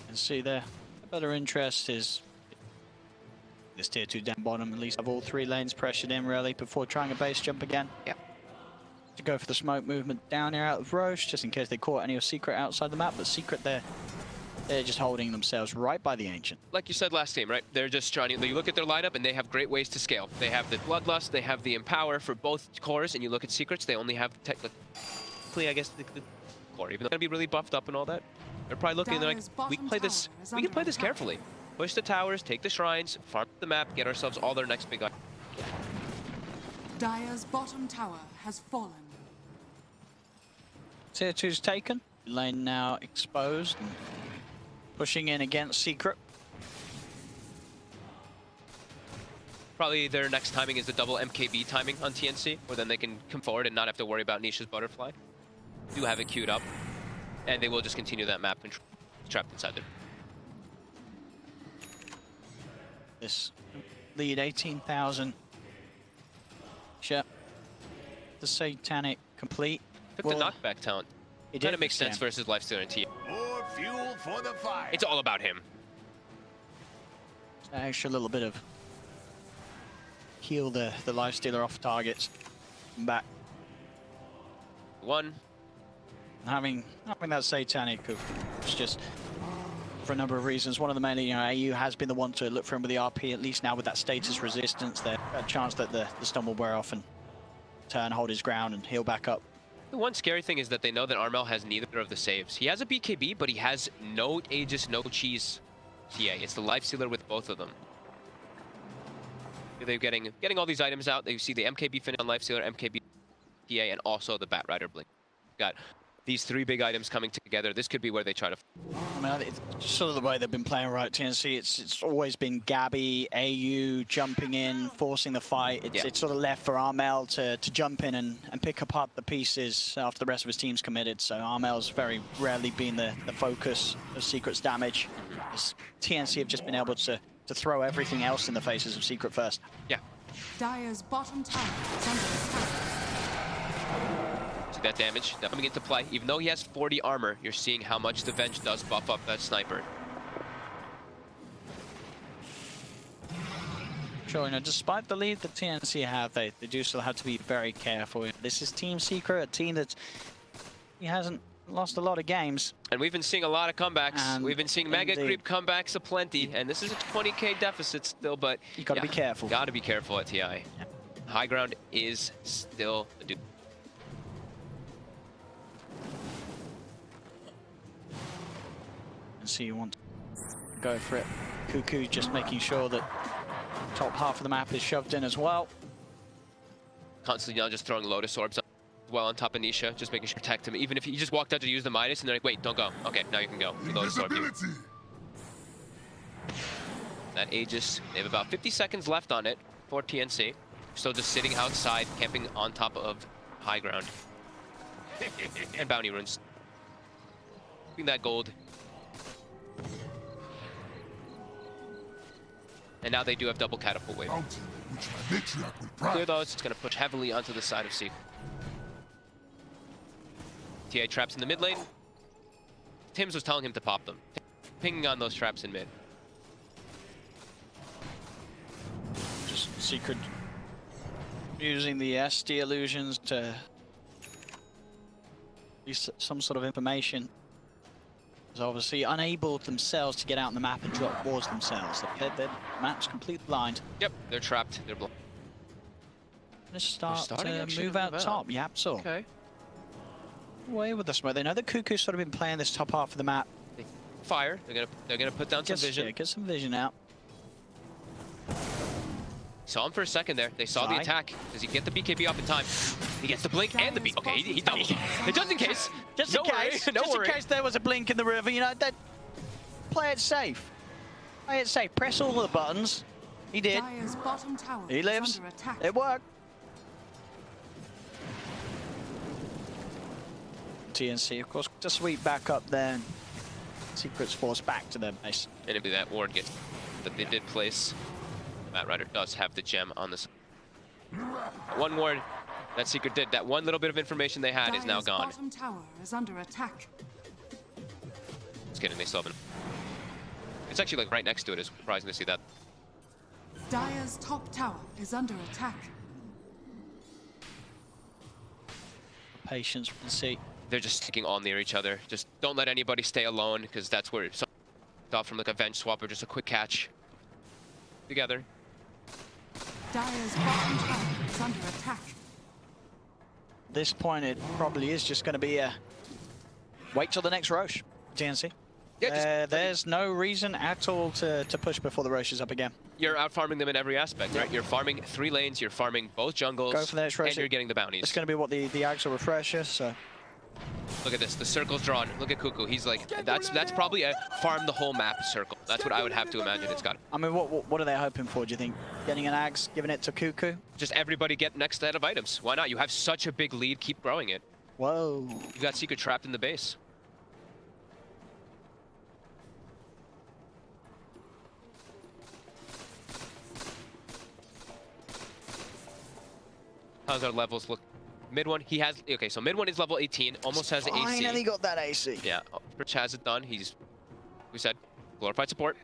And see there, a better interest is this tier 2 down bottom. At least have all 3 lanes pressured in really before trying a base jump again. Yep. To go for the smoke movement down here out of Roche, just in case they caught any of Secret outside the map. But Secret there, they're just holding themselves right by the Ancient. Like you said last game, right? They're just trying to, you look at their lineup and they have great ways to scale. They have the Bloodlust, they have the Empower for both cores, and you look at Secrets, they only have technically, I guess, the core. Even though they're going to be really buffed up and all that, they're probably looking, they're like, we can play this carefully. Push the towers, take the shrines, farm the map, get ourselves all their next big items. Dire's bottom tower has fallen. Tier 2's taken. Lane now exposed. And pushing in against Secret. Probably their next timing is the double MKB timing on TNC, where then they can come forward and not have to worry about Nisha's Butterfly. Do have it queued up, and they will just continue that map and trapped inside there. This lead 18,000. Sure. The Satanic complete. Took the knockback talent. It kind of makes sense versus Lifestealer and TI. More fuel for the fire. It's all about him. Extra little bit of heal the lifestealer off targets. Back. One. Having that satanic, it's just for a number of reasons. One of the mainly, AU has been the one to look for him with the RP. At least now with that status resistance, there a chance that the stun will wear off and turn, hold his ground, and heal back up. The one scary thing is that they know that Armel has neither of the saves. He has a BKB, but he has no Aegis, no Cheese TA. It's the Lifestealer with both of them. They're getting all these items out. You see the MKB finish on Lifestealer, MKB TA, and also the Bat Rider Blink. Got these 3 big items coming together. This could be where they try to... I mean, it's sort of the way they've been playing, right, TNC. It's always been Gabby, AU jumping in, forcing the fight. It's sort of left for Armel to jump in and pick apart the pieces after the rest of his team's committed. So Armel's very rarely been the focus of Secret's damage. As TNC have just been able to throw everything else in the faces of Secret first. Yeah. Dire's bottom tower is under attack. See that damage coming into play. Even though he has 40 armor, you're seeing how much the Venge does buff up that sniper. Sure, despite the lead that TNC have, they do still have to be very careful. This is Team Secret, a team that he hasn't lost a lot of games. And we've been seeing a lot of comebacks. We've been seeing Mega Creep comebacks aplenty, and this is a 20k deficit still, but... You gotta be careful. Gotta be careful at TI. Yeah. High ground is still a dude. So you want to go for it. Cuckoo just making sure that top half of the map is shoved in as well. Constantly now just throwing Lotus Orbs well on top of Nisha, just making sure to protect him. Even if he just walked out to use the Midas and they're like, wait, don't go. Okay, now you can go. Lotus Orb you. That Aegis, they have about 50 seconds left on it for TNC. Still just sitting outside, camping on top of high ground. And bounty runes. Keeping that gold. And now they do have double catapult wave. Clear those, it's going to push heavily onto the side of C. TA traps in the mid lane. Tim's was telling him to pop them. Pinging on those traps in mid. Just Secret using the SD illusions to use some sort of information. Obviously unable themselves to get out on the map and drop wards themselves. Their map's completely blind. Yep, they're trapped. They're blind. Let's start to move out top. Yapsor. Okay. Away with the smoke. They know that Cuckoo's sort of been playing this top half of the map. Fire. They're gonna put down some vision. Yeah, get some vision out. Saw him for a second there. They saw the attack. Does he get the BKB off in time? He gets the blink and the B. Okay, he doubles. Just in case. Just in case. Just in case there was a blink in the river. Play it safe. Play it safe. Press all the buttons. He did. He lives. It worked. TNC, of course, to sweep back up there. Secret's forced back to their base. And if that ward gets that they did place. Matt Rider does have the gem on this. One ward that Secret did, that one little bit of information they had is now gone. Bottom tower is under attack. Just kidding, they still haven't. It's actually like right next to it. It's surprising to see that. Dire's top tower is under attack. Patience from C. They're just sticking all near each other. Just don't let anybody stay alone, because that's where it's off from like a Venge swap or just a quick catch. Together. Dire's bottom tower is under attack. At this point, it probably is just going to be a wait till the next Roche, TNC. Yeah, there's no reason at all to push before the Roche is up again. You're out farming them in every aspect, right? You're farming 3 lanes, you're farming both jungles, go for the next Roche, and you're getting the bounties. It's going to be what the Ags will refresh us, so. Look at this, the circle's drawn. Look at Cuckoo. He's like, that's probably a farm the whole map circle. That's what I would have to imagine it's got. I mean, what are they hoping for, do you think? Getting an Ags, giving it to Cuckoo? Just everybody get next set of items. Why not? You have such a big lead, keep growing it. Whoa. You got Secret trapped in the base. How's our levels look? Mid one, he has, okay, so mid one is level 18, almost has AC. Finally got that AC. Yeah, Rich has it done. He's, we said, glorified support.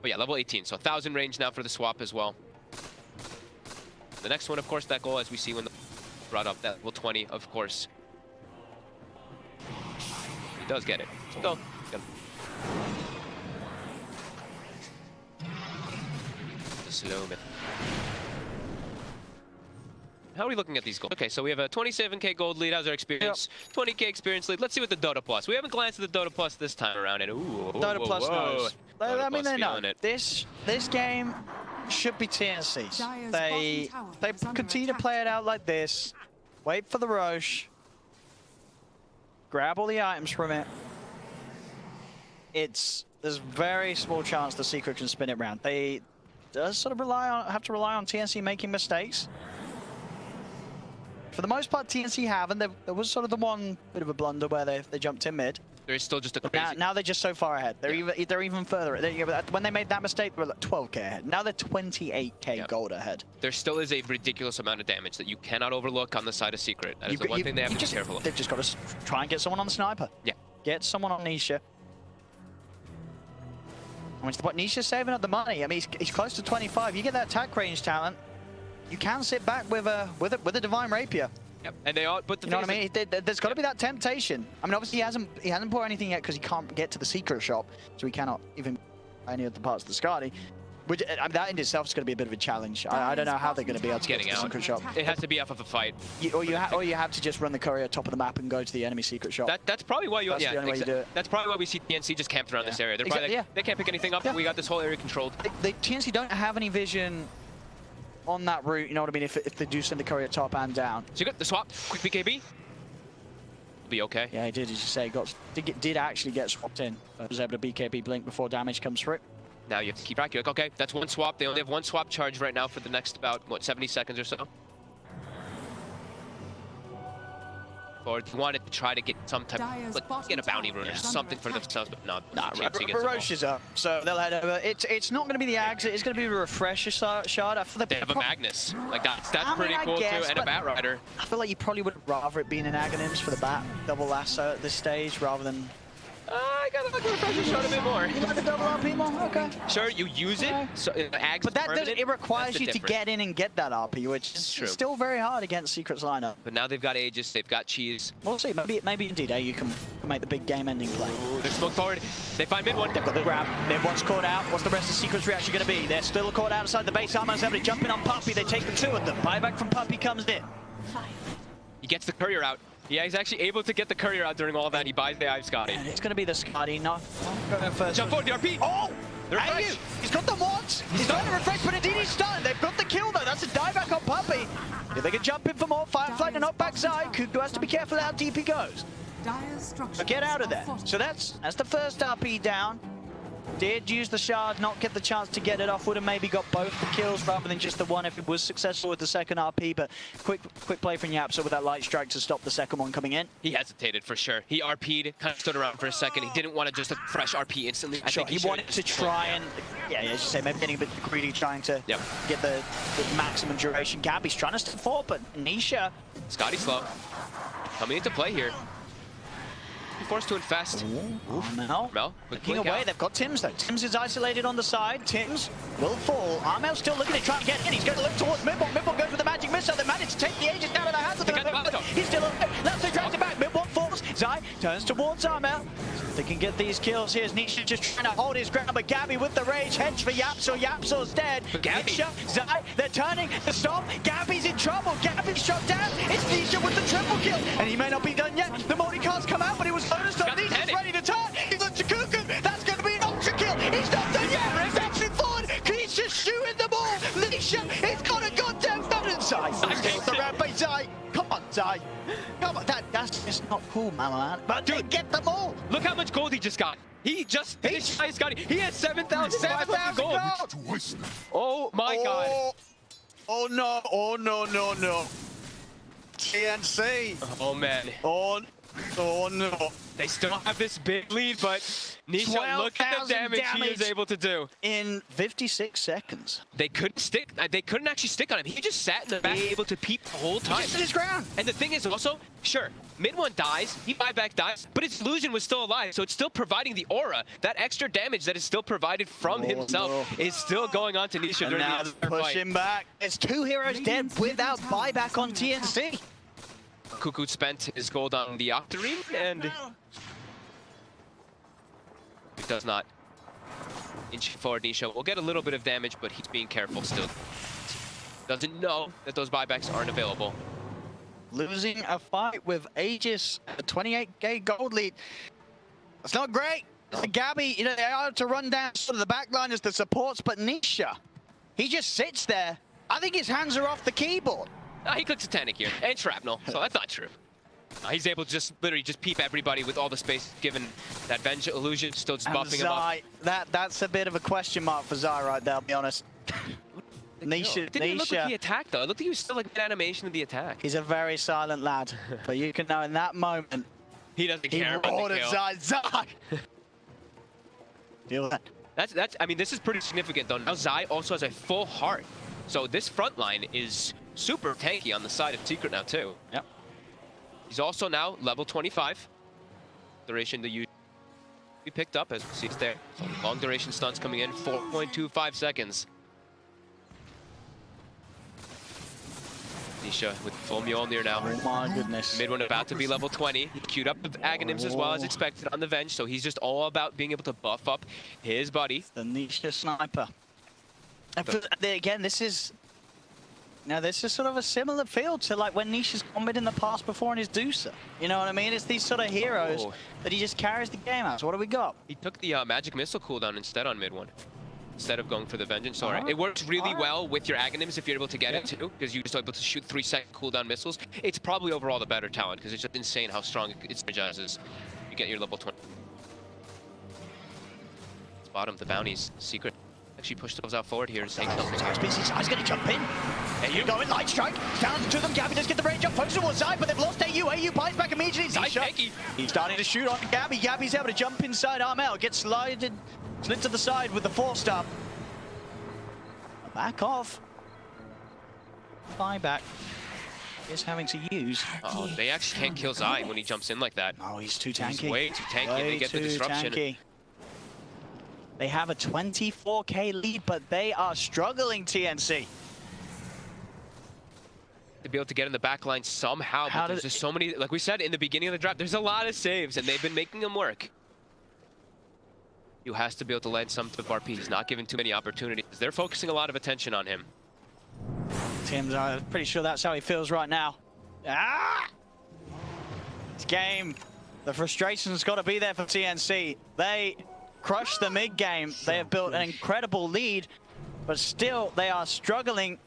But yeah, level 18, so 1,000 range now for the swap as well. The next one, of course, that goal, as we see when the brought up that level 20, of course. He does get it. Still, the slow man. How are we looking at these goals? Okay, so we have a 27k gold lead. How's our experience? 20k experience lead. Let's see what the Dota Plus. We haven't glanced at the Dota Plus this time around. And ooh, Dota Plus knows. I mean, they know. It. This game should be TNCs. They continue to play it out like this. Wait for the Roche. Grab all the items from it. There's very small chance the Secret can spin it round. They does sort of have to rely on TNC making mistakes. For the most part, TNC have, and there was sort of the one bit of a blunder where they jumped in mid. There's still just a crazy... Now they're just so far ahead. They're even further. When they made that mistake, they were like 12k ahead. Now they're 28k gold ahead. There still is a ridiculous amount of damage that you cannot overlook on the side of Secret. That is the one thing they have to be careful of. They've just got to try and get someone on the sniper. Yeah. Get someone on Nisha. I mean, what Nisha's saving up the money. I mean, he's close to 25. You get that attack range talent, you can sit back with a Divine Rapier. Yep. And they all, but the you know what I mean? There's got to be that temptation. I mean, obviously he hasn't bought anything yet because he can't get to the secret shop, so he cannot even buy any of the parts of the Skadi. Which, I mean, that in itself is going to be a bit of a challenge. I don't know how they're going to be able to get to the secret shop. It has to be off of a fight. Or you have to just run the courier top of the map and go to the enemy secret shop. That's probably why you. That's the only way you do it. That's probably why we see TNC just camped around this area. They're probably like, they can't pick anything up. We got this whole area controlled. TNC don't have any vision on that route, you know what I mean, if they do send the courier top and down. So you got the swap, quick BKB. Be okay. Yeah, he did, as you say, did actually get swapped in. Was able to BKB blink before damage comes through. Now you have to keep track. You're like, okay, that's one swap. They only have one swap charge right now for the next about, what, 70 seconds or so? Or they wanted to try to get some type of, like, get a bounty rune or something for themselves, but not. Nah, Roche is up, so they'll head over. It's not going to be the Ags, it's going to be a Refresher shard. They have a Magnus. Like, that's pretty cool, guess, too, and a Bat Rider. I feel like you probably would rather it being an Aghanims for the Bat double lasso at this stage rather than... I gotta look at Refresher shard a bit more. You like the double RP more? Okay. Sure, you use it, so Ags but it requires you to get in and get that RP, which is still very hard against Secret's lineup. But now they've got Aegis, they've got Cheese. We'll see, maybe indeed, you can make the big game-ending play. Ooh, they're smoked forward. They find mid one. They've got the grab. Mid-one's caught out. What's the rest of Secret's reaction going to be? They're still caught outside the base. Armo's able to jump in on Puppy. They take the two of them. Buyback from Puppy comes in. He gets the courier out. Yeah, he's actually able to get the courier out during all that. He buys the Ive Scotty. And it's going to be the Scotty, not going first. Jump forward, the RP! Oh! He's got them once! He's got the refresh, but indeed he's stunned. They've got the kill, though. That's a dieback on Puppy. If they can jump in for more, Firefly to knock back Zai. Kuku has to be careful how deep he goes. But get out of there. So that's the first RP down. Did use the shard, not get the chance to get it off. Would have maybe got both the kills rather than just the one if it was successful with the second RP. But quick play from Yapso with that light strike to stop the second one coming in. He hesitated for sure. He RP'd, kind of stood around for a second. He didn't want to just a fresh RP instantly. I think he wanted to try and, yeah, as you say, maybe getting a bit greedy, trying to get the maximum duration. Gabby's trying to step forward, but Nisha. Scotty slow. Coming into play here. Forced to infest. Mel looking away. They've got Tims though. Tims is isolated on the side. Tims will fall. Armel's still looking to try and get in. He's going to look towards Mibble. Mibble goes with the magic missile. They managed to take the Aegis down in the hands of the He's still alive. Lasso drags it back. Mibble falls. Zai turns towards Armel. They can get these kills here. Nisha just trying to hold his ground, but Gabby with the rage heads for Yapso. Yapso's dead. Nisha, Zai, they're turning to stop. Gabby's in trouble. Gabby's shot down. It's Nisha with the triple kill, and he may not be done yet. The multi-cards come out, but he was bonus on. Nisha's ready to turn. He's on Kuku. That's going to be an ultra kill. He's not done yet. He's actually forward. He's just shooting the ball. Nisha, he's got a goddamn button. Zai takes the rampage. Zai, come on, Zai. Come on, that's just not cool, man. But they get them all. Look how much gold he just got. He just finished his Scotty. He has 7,000 gold. Oh my god. Oh no. Oh no. TNC. Oh man. Oh no. They still have this big lead, but Nisha, look at the damage he is able to do. In 56 seconds. They couldn't stick. They couldn't actually stick on him. He just sat in the back, able to peep the whole time. He just stood his ground. And the thing is also, sure, mid one dies, he buyback dies, but his illusion was still alive, so it's still providing the aura. That extra damage that is still provided from himself is still going on to Nisha during the pushing back. It's 2 heroes dead without buyback on TNC. Cuckoo spent his gold on the Octarine, and it does not inch forward. Nisha will get a little bit of damage, but he's being careful still. Doesn't know that those buybacks aren't available. Losing a fight with Aegis, a 28k gold lead. That's not great. Gabby, you know, they are to run down sort of the back line as the supports, but Nisha, he just sits there. I think his hands are off the keyboard. He clicks Satanic here, and Shrapnel, so that's not true. He's able to just literally just peep everybody with all the space given that Venge illusion, still just buffing him up. That's a bit of a question mark for Zai right there, I'll be honest. Nisha didn't even look like he attacked though. It looked like he was still like an animation of the attack. He's a very silent lad, but you can know in that moment he doesn't care about the kill. Zai. Deal with that. That's. I mean, this is pretty significant though. Now Zai also has a full heart, so this front line is super tanky on the side of Secret now too. Yep. He's also now level 25. Duration to use be picked up as we see it's there. So long duration stunts coming in, 4.25 seconds. Nisha with full Mjolnir now. Oh my goodness. Mid one about to be level 20. He queued up the Aghanims as well as expected on the Venge, so he's just all about being able to buff up his buddy. The Nisha sniper. Again, this is sort of a similar feel to like when Nisha's combat in the past before in his Dusa. You know what I mean? It's these sort of heroes that he just carries the game out. So what do we got? He took the magic missile cooldown instead on mid one, instead of going for the vengeance. It works really well with your Aghanims if you're able to get it too, because you're just able to shoot 3-second cooldown missiles. It's probably overall the better talent because it's just insane how strong it synergizes. You get your level 20. It's bottom, the bounties, Secret. Actually push those out forward here. Species Zai's going to jump in. And you go in, Light Strike. Down to them. Gabby does get the range up. Focus towards Zai, but they've lost AU. AU buys back immediately. Zai tanky. He's starting to shoot on Gabby. Gabby's able to jump inside Armel. Gets slid to the side with the 4-star. Back off. Buyback is having to use. Oh, they actually can't kill Zai when he jumps in like that. Oh, he's too tanky. He's way too tanky. They get the disruption. Tanky. They have a 24k lead, but they are struggling, TNC. To be able to get in the back line somehow, but there's just so many, like we said in the beginning of the draft, there's a lot of saves, and they've been making them work. You has to be able to land some to RP. He's not given too many opportunities. They're focusing a lot of attention on him. Tim's pretty sure that's how he feels right now. This game, the frustration's got to be there for TNC. They crushed the mid game. They have built an incredible lead, but still they are struggling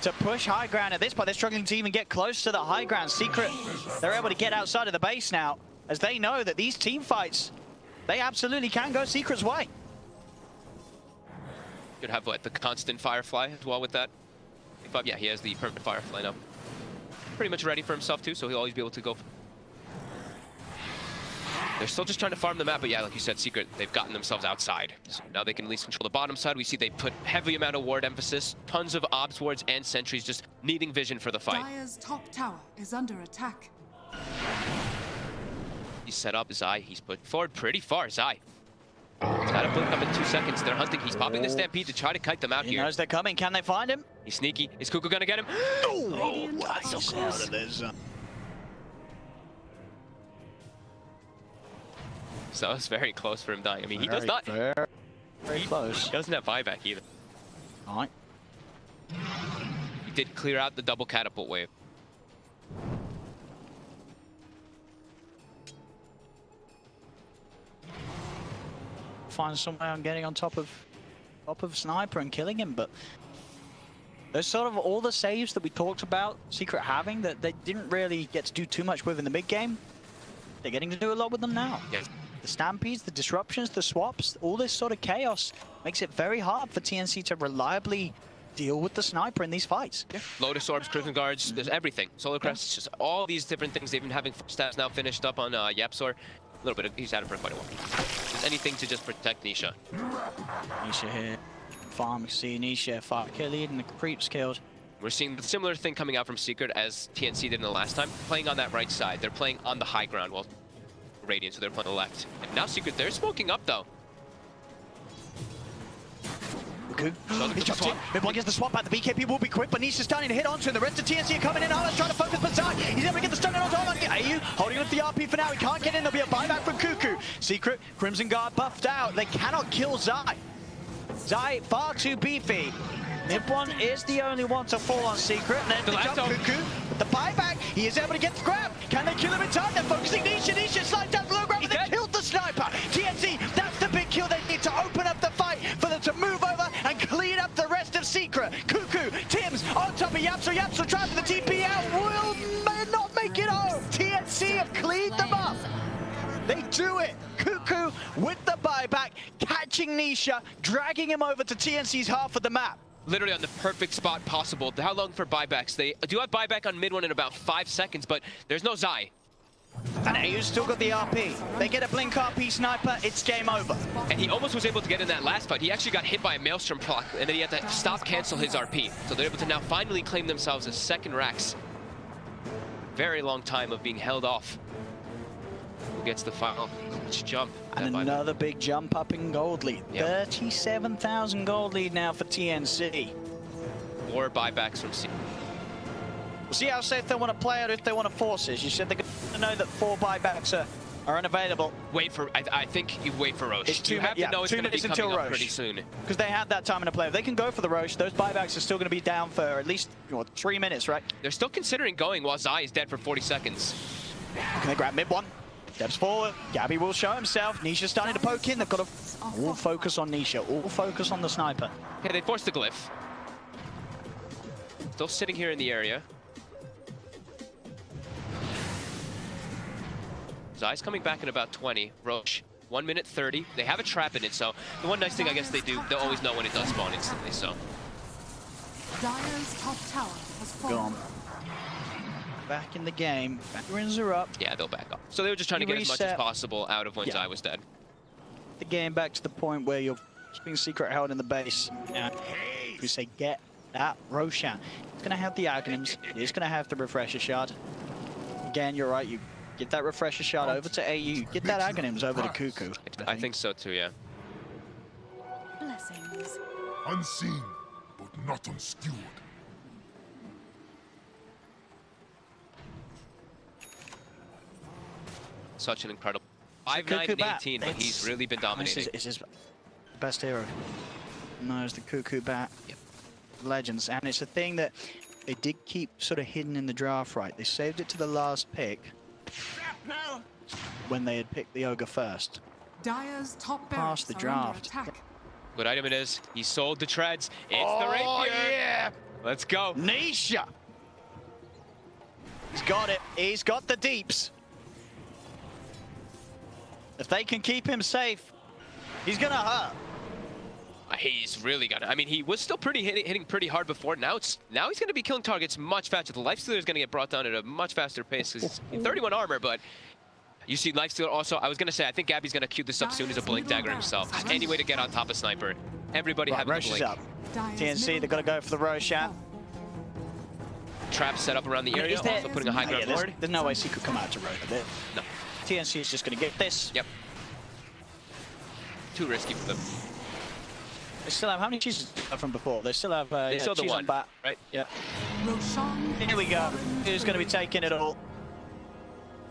to push high ground at this point. They're struggling to even get close to the high ground. Secret, they're able to get outside of the base now, as they know that these team fights, they absolutely can go Secret's way. Could have what, the constant Firefly as well with that. Yeah, he has the permanent Firefly now. Pretty much ready for himself too, so he'll always be able to go. They're still just trying to farm the map, but yeah, like you said, Secret, they've gotten themselves outside. So now they can at least control the bottom side. We see they put heavy amount of ward emphasis, tons of obs wards and sentries just needing vision for the fight. Dire's top tower is under attack. He's set up Zai, he's put forward pretty far, Zai. He's got a blink up in 2 seconds. They're hunting, he's popping the Stampede to try to kite them out here. He knows they're coming, can they find him? He's sneaky, is Cuckoo gonna get him? Oh, that's so close. So it's very close for him dying. I mean, he does not. Very close. He doesn't have buyback either. All right. He did clear out the double catapult wave. Find some way on getting on top of Sniper and killing him, but there's sort of all the saves that we talked about Secret having that they didn't really get to do too much with in the mid game. They're getting to do a lot with them now. Yes. The stampedes, the disruptions, the swaps, all this sort of chaos makes it very hard for TNC to reliably deal with the sniper in these fights. Yeah. Lotus Orbs, Crimson Guards, there's everything. Solar Crests, just all these different things. They've been having stats now finished up on Yapsor. A little bit, he's had it for quite a while. Just anything to just protect Nisha. Nisha here. Farm, you see Nisha, 5k lead, and the creeps killed. We're seeing the similar thing coming out from Secret as TNC did in the last time. Playing on that right side. They're playing on the high ground while Radiant, so they're playing on the left. And now Secret, they're smoking up though. Mid-1 gets the swap back. The BKB will be quick, but Nisha's starting to hit onto him. The rest of TNC are coming in. Arla's trying to focus beside. He's able to get the stun in on Arla. AU holding up the RP for now. He can't get in. There'll be a buyback from Cuckoo. Secret, Crimson Guard buffed out. They cannot kill Zai. Zai, far too beefy. Mid-1 is the only one to fall on Secret. And then the jump Cuckoo. The buyback. He is able to get the grab. Can they kill him in time? They're focusing Nisha. Nisha slides down below grab, and they killed the sniper. TNC, that's the big kill. They need to open up the fight for them to move over and clean up the rest of Secret. Cuckoo, Tim's on top of Yapsor. Yapsor trying for the TP out. Will not make it home. TNC have cleaned them up. They do it. Cuckoo with the buyback, catching Nisha, dragging him over to TNC's half of the map. Literally on the perfect spot possible. How long for buybacks? They do have buyback on mid-1 in about 5 seconds, but there's no Zai. And AU's still got the RP. They get a blink RP sniper, it's game over. And he almost was able to get in that last fight. He actually got hit by a Maelstrom proc, and then he had to stop cancel his RP. So they're able to now finally claim themselves as second racks. Very long time of being held off. Who gets the final jump? And another big jump up in gold lead. Yep. 37,000 gold lead now for TNC. More buybacks from C. We'll see how safe they want to play it, if they want to force it. You said they're going to know that 4 buybacks are unavailable. Wait for, I think you wait for Roche. It's you have to know it's 2 going to be minutes coming until up Roche. pretty soon. Because they have that time in the play. If they can go for the Roche, those buybacks are still going to be down for at least 3 minutes, right? They're still considering going while Zai is dead for 40 seconds. Can they grab mid-1? Steps forward. Gabby will show himself. Nisha's starting to poke in. They've got to all focus on Nisha. All focus on the sniper. Okay, they forced the glyph. Still sitting here in the area. Zai's coming back in about 20. Roche, 1 minute 30. They have a trap in it, so the one nice thing I guess they do, they'll always know when it does spawn instantly, so. Dire's top tower has fallen. Gone. Back in the game. Veterans are up. Yeah, they'll back up. So they were just trying to get as much as possible out of when Zai was dead. The game back to the point where you're keeping Secret held in the base. And we say get that Roshan. It's going to have the Aghanims. It's going to have the Refresher Shard. Again, you're right. You get that Refresher Shard over to AU. Get that Aghanims over to Cuckoo. I think so too, yeah. Blessings. Unseen, but not unskewered. Such an incredible 5'9" and 18, but he's really been dominating. It's his best hero. Knows the Cuckoo bat. Yep. Legends, and it's a thing that they did keep sort of hidden in the draft, right? They saved it to the last pick when they had picked the Ogre first. Dire's top Past the draft. Good item it is. He sold the treads. It's the rapier. Yeah! Let's go. Nisha! He's got it. He's got the deeps. If they can keep him safe, he's gonna hurt. He's really got it. I mean, he was still pretty hitting pretty hard before. Now he's going to be killing targets much faster. The Lifestealer is going to get brought down at a much faster pace because he's in 31 armor, but you see Lifestealer also. I was going to say, I think Gabby's going to queue this up soon as a Blink Dagger himself. Just any way to get on top of Sniper. Everybody having a Blink. Up. TNC, they've got to go for the Roshan. Trap set up around the area, also putting a high ground board. There's no way he could come out to road a bit. No. TNC is just going to get this. Yep. Too risky for them. They still have, how many cheeses from before? They still have they still the one, bat. Right? Yeah. Here we go. Who's going to be taking it all?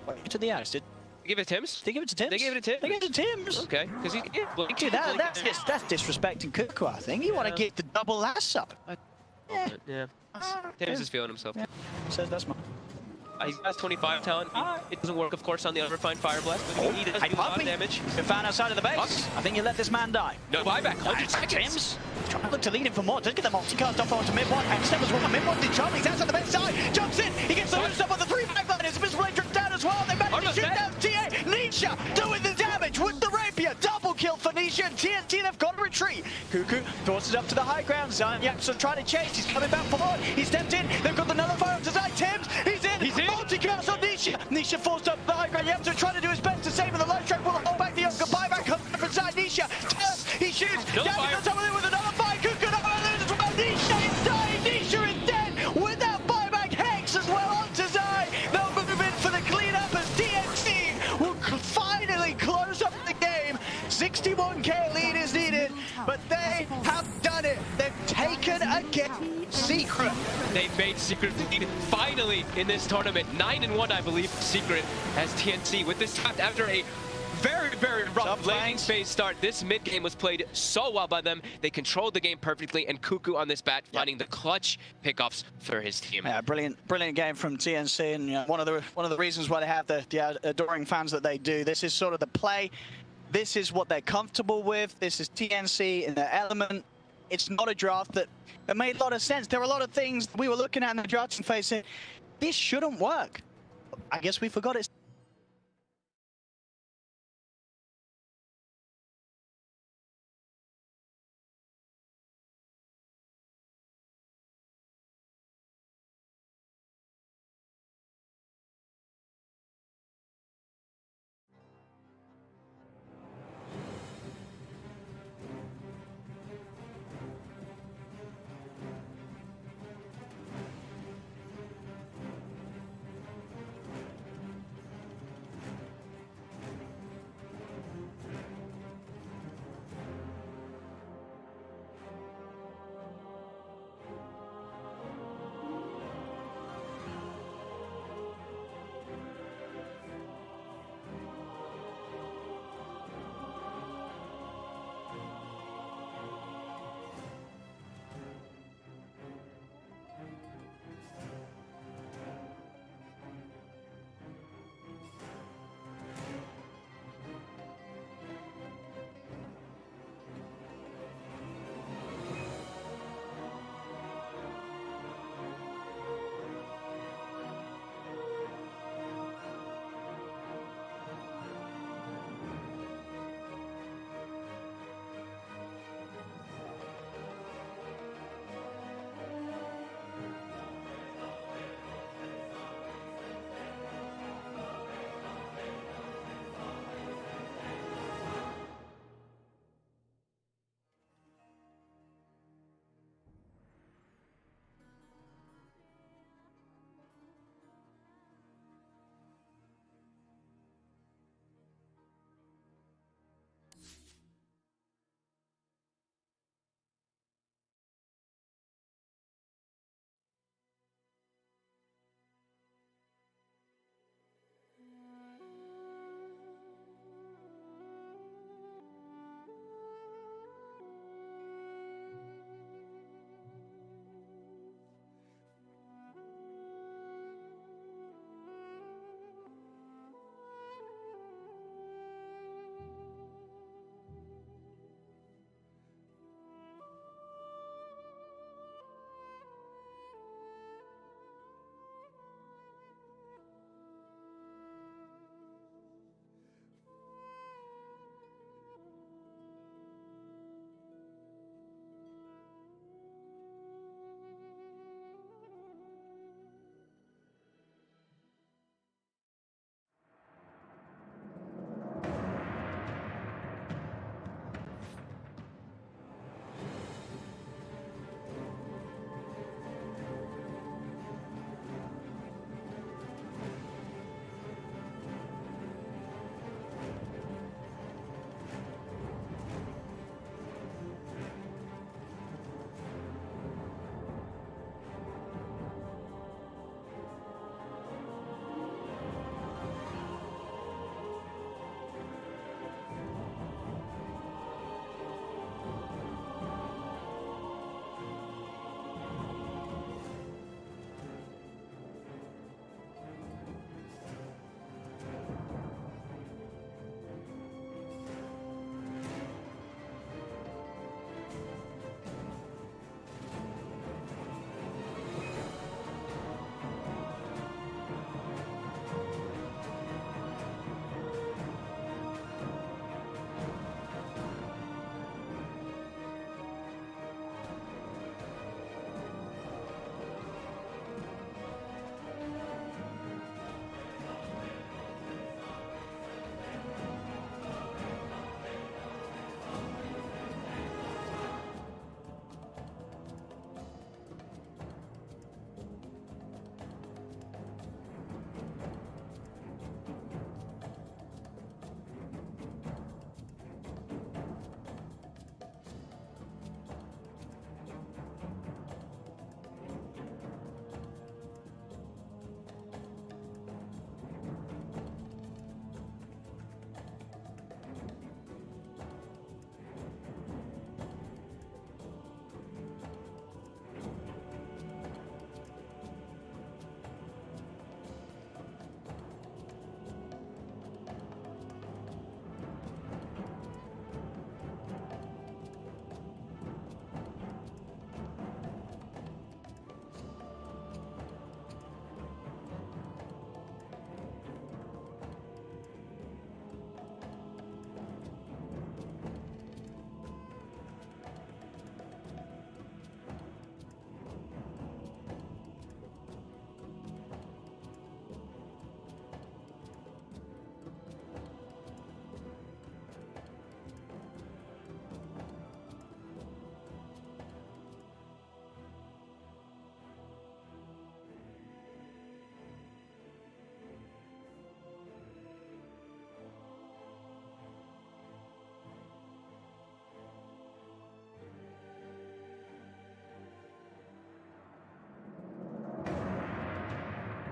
Wait, to the ice. Did they give it to Tim's? They give it to Tim's? They gave it to Tim's. They gave it to Tim's. Okay. Because he, that's disrespecting Cuckoo, I think. You want to get the double ass up. Yeah. Tim's is feeling himself. Yeah. Says that's mine. He has 25 talent. It doesn't work, of course, on the unrefined Fire Blast, but he does do a lot of damage. Been found outside of the base. I think you let this man die. No buyback, 100 seconds. Tim's trying to look to lead him for more. Does get the multicast off onto mid-1. And Steppers one. Mid-1 did jump. He's outside the base side. Jumps in. He gets the loose up on the 3-5 line. His Invisible Blade down as well. They managed to shoot down TA. Nisha doing the damage with the rapier. Double kill for Nisha. And TNT, they've got to retreat. tree. Cuckoo forces up to the high ground. Zion Yapson trying to chase. He's coming back forward. He stepped in. They've got the nullifier up to Zion. Tims. He's in. He's in. Multi-cast on Nisha. Nisha forced up the high ground. Yapson trying to do his best to save him. The low track will hold back the Yoga. Buyback comes from Zion. Nisha. He shoots. Down goes over there with another fire. Cuckoo loses as well. Nisha is dying. Nisha is dead. With that buyback Hex as well onto Zai. They'll move in for the cleanup as TNC will finally close up the game. 61k lead is needed, but they have done it. They've taken a game. Secret. They've made Secret lead finally in this tournament. 9-1, I believe, Secret as TNC with this draft after a very rough laning phase start. This mid game was played so well by them. They controlled the game perfectly, and Cuckoo on this bat finding the clutch pickoffs for his team. Yeah, brilliant game from TNC, and one of the reasons why they have the adoring fans that they do. This is sort of the play. This is what they're comfortable with. This is TNC in their element. It's not a draft that made a lot of sense. There were a lot of things we were looking at in the drafting phase saying, this shouldn't work. I guess we forgot it.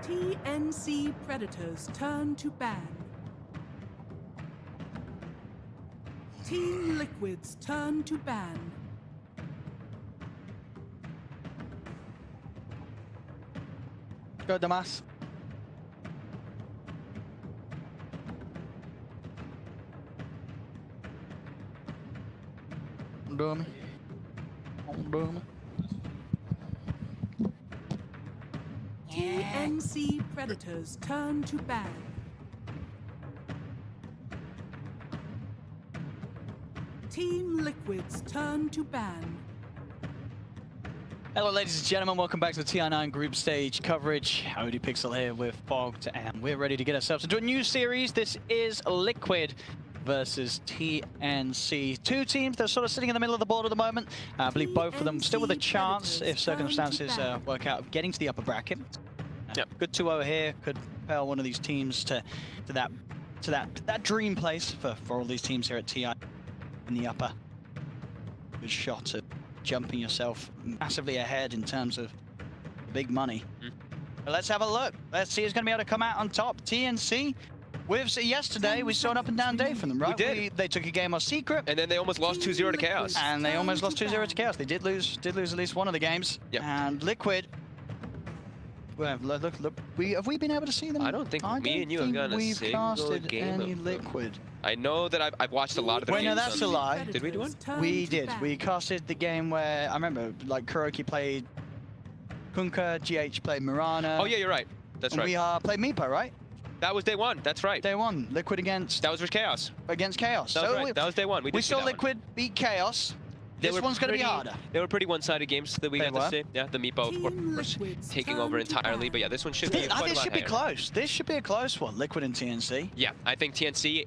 TNC Predators turn to ban. Team Liquid's turn to ban. Go, Damas. Dummy. Dummy. TNC Predators turn to ban. Team Liquid's turn to ban. Hello ladies and gentlemen, welcome back to the TI9 group stage coverage. OD Pixel here with Fogged, and we're ready to get ourselves into a new series. This is Liquid versus TNC. Two teams that are sort of sitting in the middle of the board at the moment. I believe both of them still with a chance, if circumstances work out, of getting to the upper bracket. Good 2-0 here could propel one of these teams to that dream place for all these teams here at TI in the upper. Good shot at jumping yourself massively ahead in terms of big money. But let's have a look. Let's see who's going to be able to come out on top. TNC. Yesterday, we saw an up and down day from them, right? We did. They took a game off Secret. And then they almost lost 2-0 to Chaos. And they almost lost 2-0 to Chaos. They did lose at least one of the games. Yep. And Liquid. Well, look. Have we been able to see them? I don't think me and you have gotten a single game any of Liquid. Them. I know that I've watched a lot of the games. No, that's a lie. Did we do one? We did. We casted the game where, I remember, like, Kuroki played Kunkka, GH played Mirana. Oh, yeah, you're right. That's right. We played Meepo, right? That was day one. That's right. Day one. Liquid against... That was for Chaos. Against Chaos. That was right. That was day one. We saw Liquid beat Chaos. This one's going to be harder. They were pretty one-sided games that we got to see. Yeah, the Meepo, of course, taking over entirely. But yeah, this one should be This should be close. This should be a close one, Liquid and TNC. Yeah, I think TNC,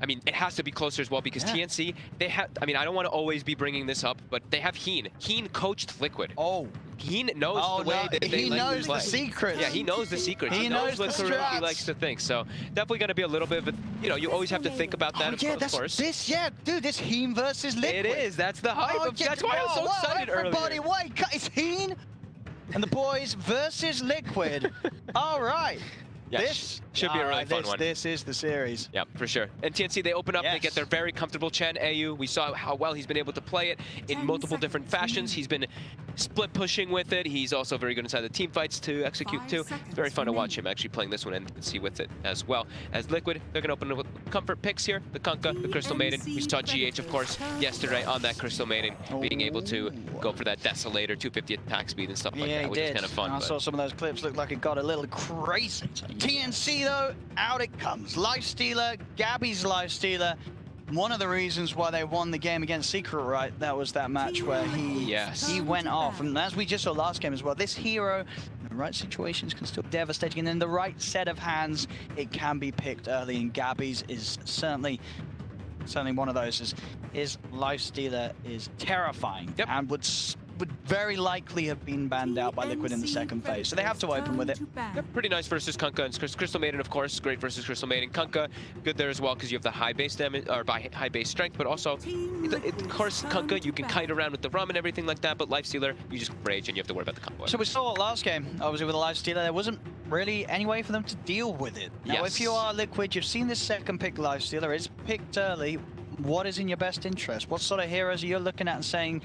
I mean, it has to be closer as well because TNC, they have, I mean, I don't want to always be bringing this up, but they have Heen. Heen coached Liquid. Oh. Heen knows the way that they like to play. He knows the secrets. Yeah, he knows the secrets. He knows what Kuroki likes to think. So definitely going to be a little bit of a, you know, you always have to think about that, of course. This Heen versus Liquid. It is. That's the hype. That's why I was so excited earlier. Everybody, wait, it's Heen and the boys versus Liquid. All right. Yeah, this should be a really fun one. This is the series. Yeah, for sure. And TNC, they open up, they get their very comfortable Chen AU. We saw how well he's been able to play it in multiple different fashions. He's been split pushing with it. He's also very good inside the team fights to execute too. It's very fun to watch him actually playing this one and see with it as well. As Liquid, they're going to open up with comfort picks here. The Kunkka, the Crystal Maiden. We saw GH, of course, yesterday on that Crystal Maiden, being able to go for that Desolator, 250 attack speed and stuff like that, which is kind of fun. I saw some of those clips, looked like it got a little crazy. TNC though, out it comes. Lifestealer, Gabby's Lifestealer. One of the reasons why they won the game against Secret, right? That was that match where he went off. And as we just saw last game as well, this hero, in the right situations, can still be devastating. And in the right set of hands, it can be picked early. And Gabby's is certainly one of those. His Lifestealer is terrifying and would very likely have been banned out by Liquid in the second phase. So they have to open with it. Yep, pretty nice versus Kunkka and Crystal Maiden, of course. Great versus Crystal Maiden. Kunkka, good there as well because you have the high base damage, or by high base strength, but also, of course, Kunkka, you can kite around with the rum and everything like that, but Lifestealer, you just rage and you have to worry about the combo. So we saw last game, obviously with the Lifestealer, there wasn't really any way for them to deal with it. Now, if you are Liquid, you've seen this second pick Lifestealer, it's picked early. What is in your best interest? What sort of heroes are you looking at and saying,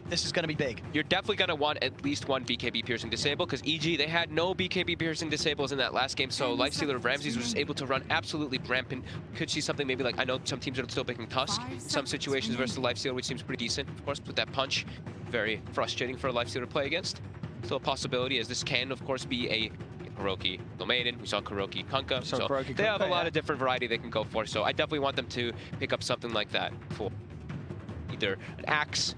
this is going to be big? You're definitely going to want at least one BKB piercing disable because EG, they had no BKB piercing disables in that last game, so Lifestealer of Ramses was just able to run absolutely rampant. Could see something maybe like, I know some teams are still picking Tusk, some situations versus Lifestealer, which seems pretty decent. Of course, with that punch, very frustrating for a Lifestealer to play against. Still a possibility, as this can, of course, be a Kuroki, the Maiden, we saw Kuroki, Kunkka, so they have a lot of different variety they can go for, so I definitely want them to pick up something like that for either an Axe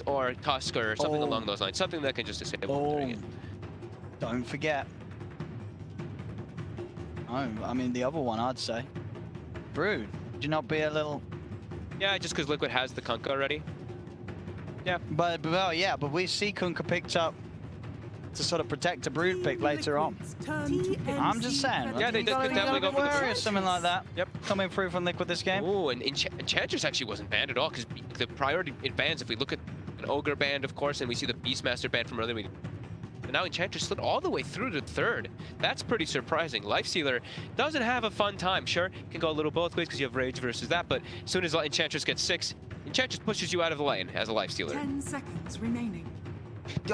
or Tusk or something along those lines, something that can just disable it. Don't forget. I mean the other one, I'd say. Brood, would you not be a little... Yeah, just because Liquid has the Kunkka already. Yeah. But we see Kunkka picked up to sort of protect a Brood pick later on. I'm just saying. Yeah, they could definitely go for the Brood. Something like that. Yep. Coming through from Liquid this game. Oh, and Enchantress actually wasn't banned at all because the priority in bans, if we look at an Ogre band, of course, and we see the Beastmaster band from earlier, now Enchantress slid all the way through to third. That's pretty surprising. Lifestealer doesn't have a fun time. Sure, can go a little both ways because you have Rage versus that, but as soon as Enchantress gets 6, Enchantress pushes you out of the lane as a Lifestealer. 10 seconds remaining.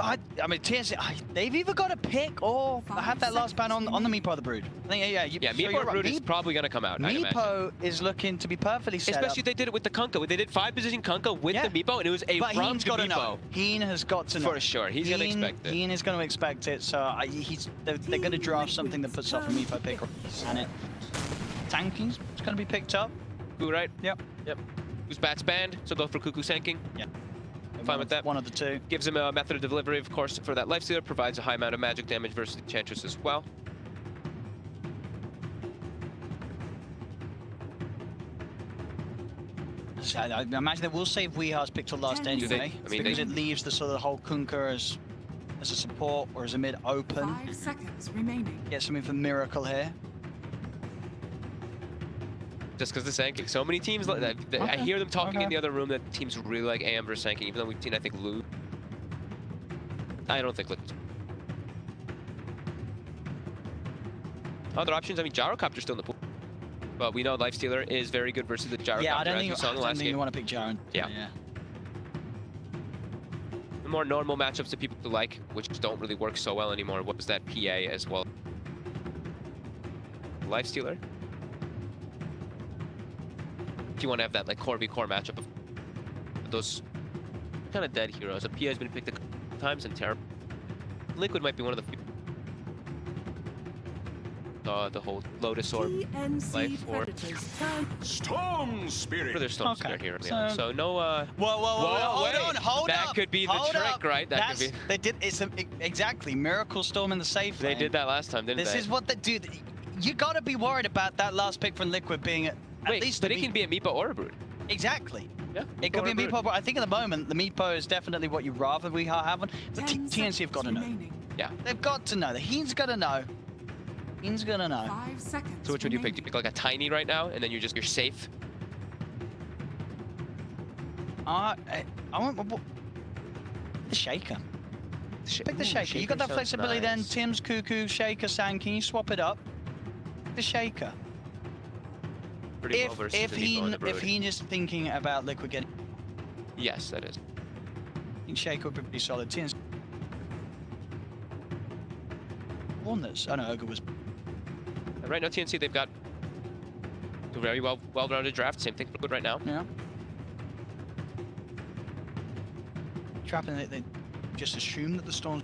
I mean, TNC, they've either got to pick or have that last ban on the Meepo the Brood. I think, yeah, Meepo Brood is probably going to come out. Meepo is looking to be perfectly set Especially if they did it with the Kunkka. They did 5 position Kunkka with the Meepo, and it was a run to Meepo. Heen has got to know. For sure, he's going to expect it. Heen is going to expect it, so they're going to draft something that puts off a Meepo pick and it. Tanking's going to be picked up. Cuckoo, right? Yep. Who's Bat's banned, so go for Cuckoo Sanking. Yeah. Fine with that. One of the two. Gives him a method of delivery, of course, for that Lifestealer. Provides a high amount of magic damage versus the Enchantress as well. So I imagine they will save Weehar's pick till last anyway. Because it leaves the sort of whole Kunkka as a support or as a mid open. 5 seconds remaining. Get something for Miracle here. Just because the Sanking. So many teams, I hear them talking in the other room that teams really like AM versus Sanking, even though we've seen, I think, Lou. I don't think Liquid. Other options, I mean, Gyrocopter's still in the pool. But we know Lifestealer is very good versus the Gyrocopter. Yeah, I don't think you want to pick Gyro. Yeah. The more normal matchups that people like, which don't really work so well anymore, what was that PA as well? Lifestealer. If you want to have that like core v core matchup of those kind of dead heroes. A PA has been picked a couple times and terrible. Liquid might be one of the few. The whole Lotus Orb life for Storm Spirit. For their Storm Spirit here. So no. Hold on. That could be the trick, right? That could be. They did. It's exactly Miracle Storm in the safe lane. They did that last time, didn't they? This is what they do. You got to be worried about that last pick from Liquid being at least. But it can be a Meepo or a Brood. Exactly. Yeah. It could be a Meepo, but I think at the moment the Meepo is definitely what you rather we have. The TNC have got to know. Yeah. They've got to know. The Heen's got to know. Heen's gonna know. 5 seconds. So which would you pick? Do you pick like a Tiny right now, and then you're safe? I want the Shaker. Pick the Shaker. You got that flexibility then. Tim's Cuckoo, Shaker, Sang. Can you swap it up? The Shaker. Pretty well versus if Heen is thinking about Liquid getting. Yes, that is. I think Shaker would be pretty solid. Tim's. Walnuts. Oh no, Ogre was. Right now, TNC, they've got a very well-rounded draft. Same thing for Liquid right now. Yeah. Trapping it, they just assume that the Storm's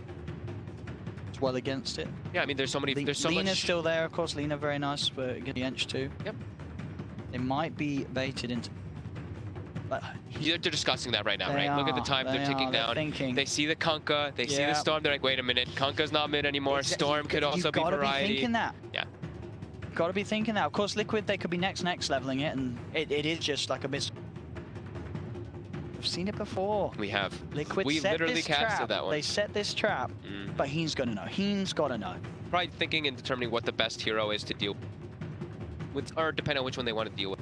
well against it. Yeah, I mean, there's so many. There's so Lena's much. still there, of course. Lena very nice, but getting the Ench too. Yep. They might be baited into. But they're discussing that right now, right? Look at the time they're ticking down. Thinking. They see the Kunkka, they see the Storm. They're like, wait a minute, Kunkka's not mid anymore. Storm could also be variety. You've got to be thinking that. Yeah. Got to be thinking that. Of course, Liquid, they could be next leveling it, and it is just like a bit. We've seen it before. We have. Liquid we set literally this casted trap. that one. They set this trap, but Heen's gonna know. Heen's gotta know. Probably thinking and determining what the best hero is to deal with, or depending on which one they want to deal with.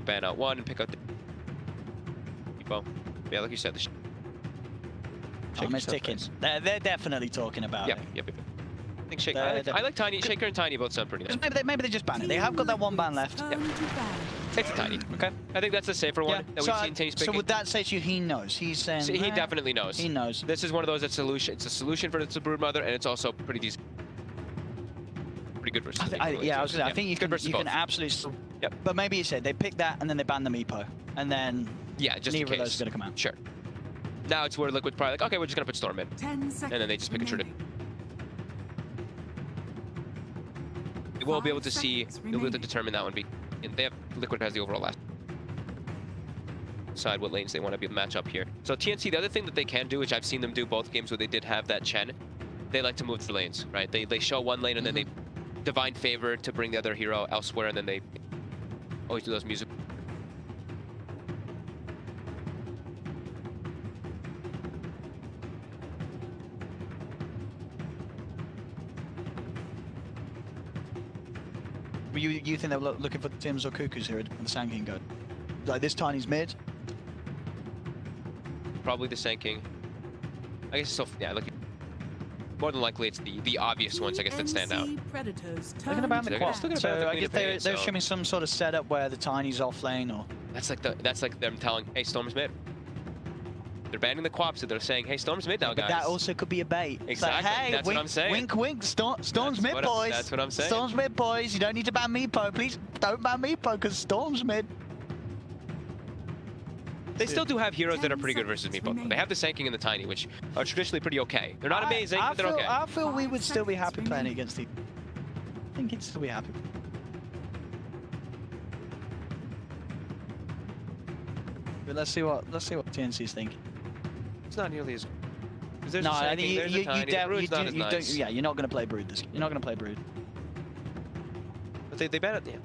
Ban out one and pick out the Meepo. Yeah, like you said, the Time is ticking. They're definitely talking about it. Yep. I think I like Tiny. Shaker and Tiny both sound pretty nice. Maybe they just ban it. They have got that one ban left. Yep. It's a Tiny. Okay. I think that's the safer one that we've seen teams picking. So would that say to you he knows? He's saying... So he definitely knows. He knows. This is one of those that's solution. It's a solution for the Brood Mother, and it's also pretty decent. Pretty good versus I think you can absolutely... Yep. But maybe you said they pick that, and then they ban the Meepo. And then... Yeah, just neither in case. of those is going to come out. Sure. Now it's where Liquid's probably like, okay, we're just going to put Storm in. 10 seconds. And then they just pick a tradition. We will be able to see, you'll be able to determine that one. And they have, Liquid has the overall last. Decide what lanes they want to be able to match up here. So TNC, the other thing that they can do, which I've seen them do both games where they did have that Chen, they like to move through lanes, right? They show one lane and then they divine favor to bring the other hero elsewhere, and then they always do those music. You think they're looking for the Tims or Cuckoos here when the Sand King go? Like this Tiny's mid? Probably the Sand King. I guess so. Yeah, look. more than likely it's the obvious ones, I guess, that stand out. Predators They're going to ban the quad. Still gonna So ban the I guess Queen of they're Pain, assuming some sort of setup where the Tiny's off lane or... That's like them telling, hey, Storm's mid. They're banning the quap, so they're saying, hey, Storm's mid now, guys. But that also could be a bait. Exactly. It's like, hey, That's wink, what I'm saying. Wink, wink, Storm's mid, boys. That's what I'm saying. Storm's mid, boys. You don't need to ban Meepo. Please don't ban Meepo because Storm's mid. They still do have heroes that are pretty good versus Meepo, though. They have the Sanking and the Tiny, which are traditionally pretty okay. They're not amazing, but they're okay. I feel we would still be happy playing against the... I think he'd still be happy. But let's see what TNC's thinking. It's not nearly as... There's No, a I Sanking, think there's a Tiny, the Brood's not as nice. yeah, you're not going to play Brood this game. You're not going to play Brood. But they ban it, yeah.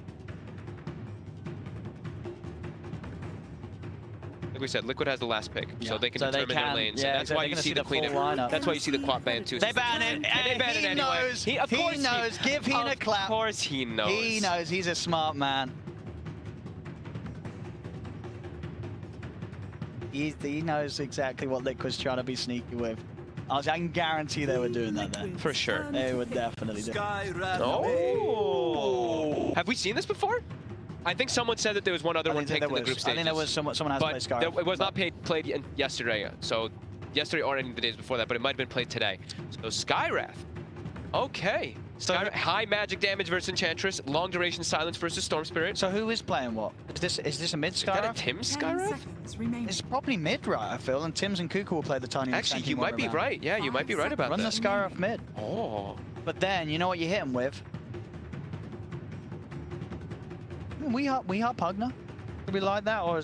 Like we said, Liquid has the last pick, so they can determine their lanes. Yeah, and that's why you see the Queen of... That's why you see the quap ban too. They ban it, and they ban it anyway. Knows, he knows. Give Heen a clap. Of course he knows. He knows. He's a smart man. He knows exactly what Liquid's trying to be sneaky with. I can guarantee they were doing that there. For sure. They would definitely do it. Oh! Have we seen this before? I think someone said that there was one other one taken in the group stages. I think there was someone has played Skyrim. It was not played yesterday, so yesterday or any of the days before that, but it might have been played today. So Skywrath. Okay. Skywrath, high magic damage versus Enchantress, long duration silence versus Storm Spirit. So who is playing what? Is this a mid Skywrath? Is that a Tim's Skywrath? It's probably mid, right, I feel, and Tim's and Kuku will play the Tiny. Actually, you might be right. Yeah, you might be right about that. Run the Skywrath mid. Oh. But then, you know what you hit him with? We are Pugner. Do we like that, or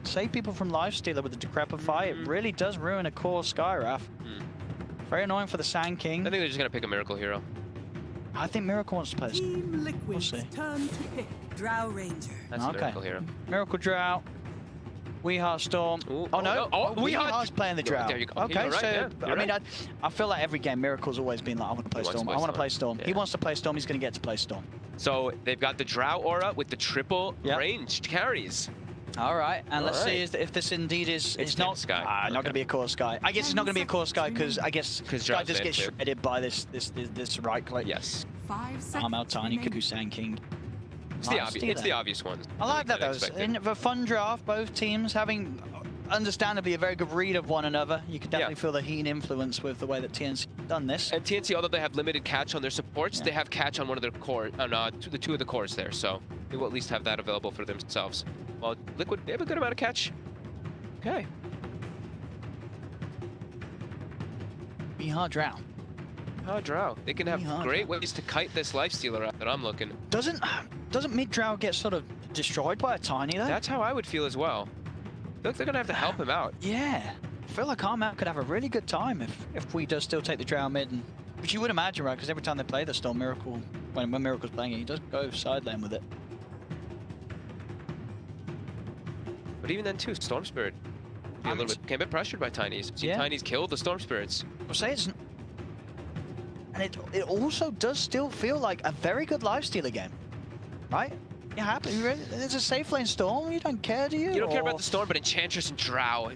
save people from Lifestealer with the Decrepit Fight? It really does ruin a core Skywrath. Very annoying for the Sand King. I think they're just gonna pick a Miracle Hero. I think Miracle wants to play. Team Liquid's turn to pick Drow Ranger. That's a Miracle Hero. Miracle Drow. Weeheart Storm. Ooh, oh no! Weeheart's playing the Drow. There you go. Okay, right, so yeah, I mean, I feel like every game Miracle's always been like, I want to play Storm. I want to play Storm. Yeah. He wants to play Storm. He's going to get to play Storm. So they've got the Drow aura with the triple ranged carries. All right, and let's see if this indeed is. It's not Sky. Not going to be a core Sky. I guess it's not going to be a core Sky because I guess Sky does get too. shredded by this right click. Yes. I'm out Tiny Kuku Sand King. It's the obvious one. I like that though. In a fun draft, both teams having understandably a very good read of one another. You can definitely feel the Heen influence with the way that TNC done this. And TNC, although they have limited catch on their supports, they have catch on one of their core, the two of the cores there. So they will at least have that available for themselves. Well, Liquid, they have a good amount of catch. Okay. Weeheart Drow. Drow. They can have great ways to kite this Lifestealer out that I'm looking. Doesn't mid Drow get sort of destroyed by a Tiny though? That's how I would feel as well. I feel like they're gonna have to help him out. Yeah. I feel like our map could have a really good time if we does still take the Drow mid, which you would imagine, right? Because every time they play the Storm Miracle, when Miracle's playing it, he does go side lane with it. But even then too, Storm Spirit be a bit pressured by Tinies. Seen Tinies kill the Storm Spirits. I'll say it's, and it also does still feel like a very good Lifestealer game, right? You're happy. It's a safe lane Storm. You don't care, do you? You don't care about the Storm, but Enchantress and Drow.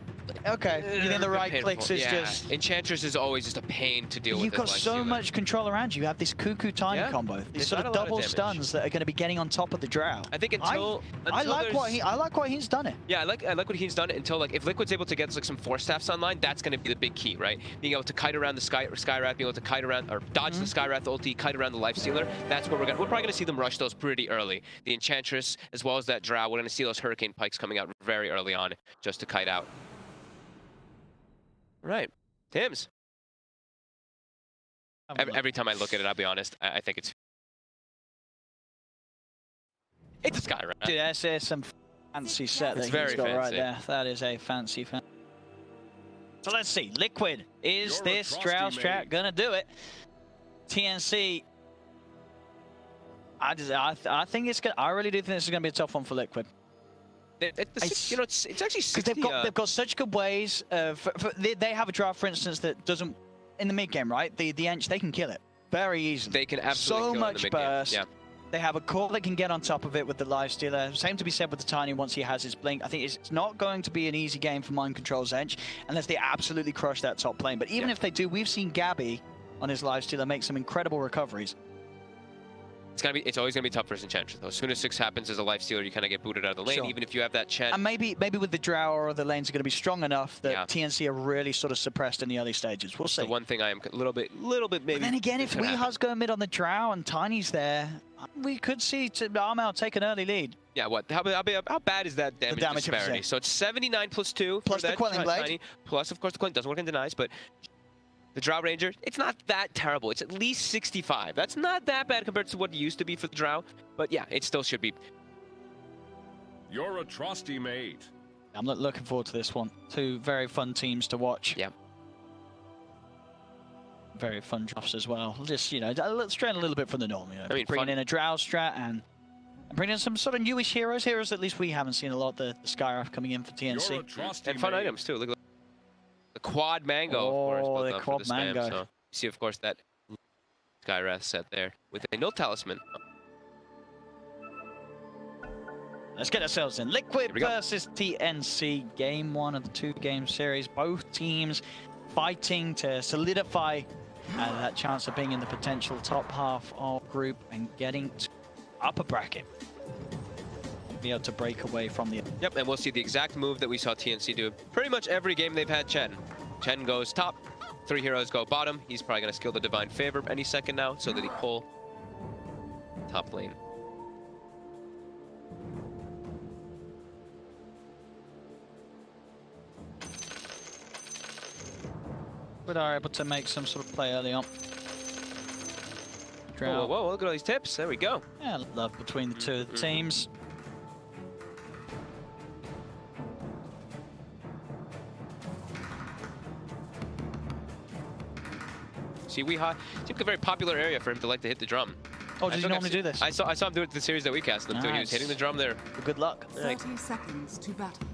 Okay, you think the right clicks is just... Enchantress is always just a pain to deal with. You've got so much control around you. You have this Kuku Tiny combo. These sort of double stuns that are going to be getting on top of the Drow. I think until I like what he's done it. Yeah, I like what he's done it until, like, if Liquid's able to get like some Force Staffs online, that's going to be the big key, right? Being able to kite around the Skywrath, being able to kite around or dodge the Skywrath ulti, kite around the Lifestealer. That's where we're probably going to see them rush those pretty early. The Enchantress as well as that Drow, we're going to see those Hurricane Pikes coming out very early on just to kite out. Right, Tim's. Every time I look at it, I'll be honest, I think it's a Skywrath. Dude, that's some fancy set that he's got right there. That is a fancy. So let's see, Liquid, is this Drow strat gonna do it? TNC. I think it's gonna. I really do think this is gonna be a tough one for Liquid. It's actually 60, because they've got such good ways. They have a draft, for instance, that doesn't in the mid game, right? The Ench, they can kill it very easily. They can absolutely so kill much it in the mid burst. game. They have a core that can get on top of it with the lifestealer. Same to be said with the Tiny once he has his blink. I think it's not going to be an easy game for Mind Control's Edge unless they absolutely crush that top lane. But even if they do, we've seen Gabby on his lifestealer make some incredible recoveries. It's always gonna be tough versus Enchantress though. As soon as 6 happens as a lifestealer, you kind of get booted out of the lane, even if you have that Chen. And maybe with the Drow or the lanes are going to be strong enough that TNC are really sort of suppressed in the early stages. We'll see. The one thing I am a little bit maybe. But then again, if Weeha's going mid on the Drow and Tiny's there, we could see Armel take an early lead. Yeah, what? How bad is that damage disparity? So it's 79 plus 2 plus the Quelling Blade. Tiny, plus of course the Quelling doesn't work in denies, but the Drow Ranger, it's not that terrible. It's at least 65. That's not that bad compared to what it used to be for the Drow. But yeah, it still should be. You're a trusty mate. I'm looking forward to this one. 2 very fun teams to watch. Yeah. Very fun drafts as well. Just, you know, let's strain a little bit from the norm. You know, I mean, bringing in a Drow strat and bringing in some sort of newish heroes at least we haven't seen a lot. The Skywrath coming in for TNC. And fun items too. Look at the quad mango, of course. The quad mango. So you see, of course, that Skywrath set there with a no talisman. Let's get ourselves in. Liquid versus TNC, game 1 of the 2-game series. Both teams fighting to solidify that chance of being in the potential top half of group and getting to upper bracket. Be able to break away from the... Yep, and we'll see the exact move that we saw TNC do pretty much every game they've had Chen. Chen goes top, 3 heroes go bottom. He's probably going to skill the Divine Favor any second now so that he pull top lane. But are able to make some sort of play early on. Whoa, whoa, look at all these tips. There we go. Yeah, love between the 2 of the teams. See, Weeha seems like a very popular area for him to like to hit the drum. Oh, did you normally do this? I saw him do it to the series that we cast them too. He was hitting the drum there. Well, good luck. 30 seconds to battle.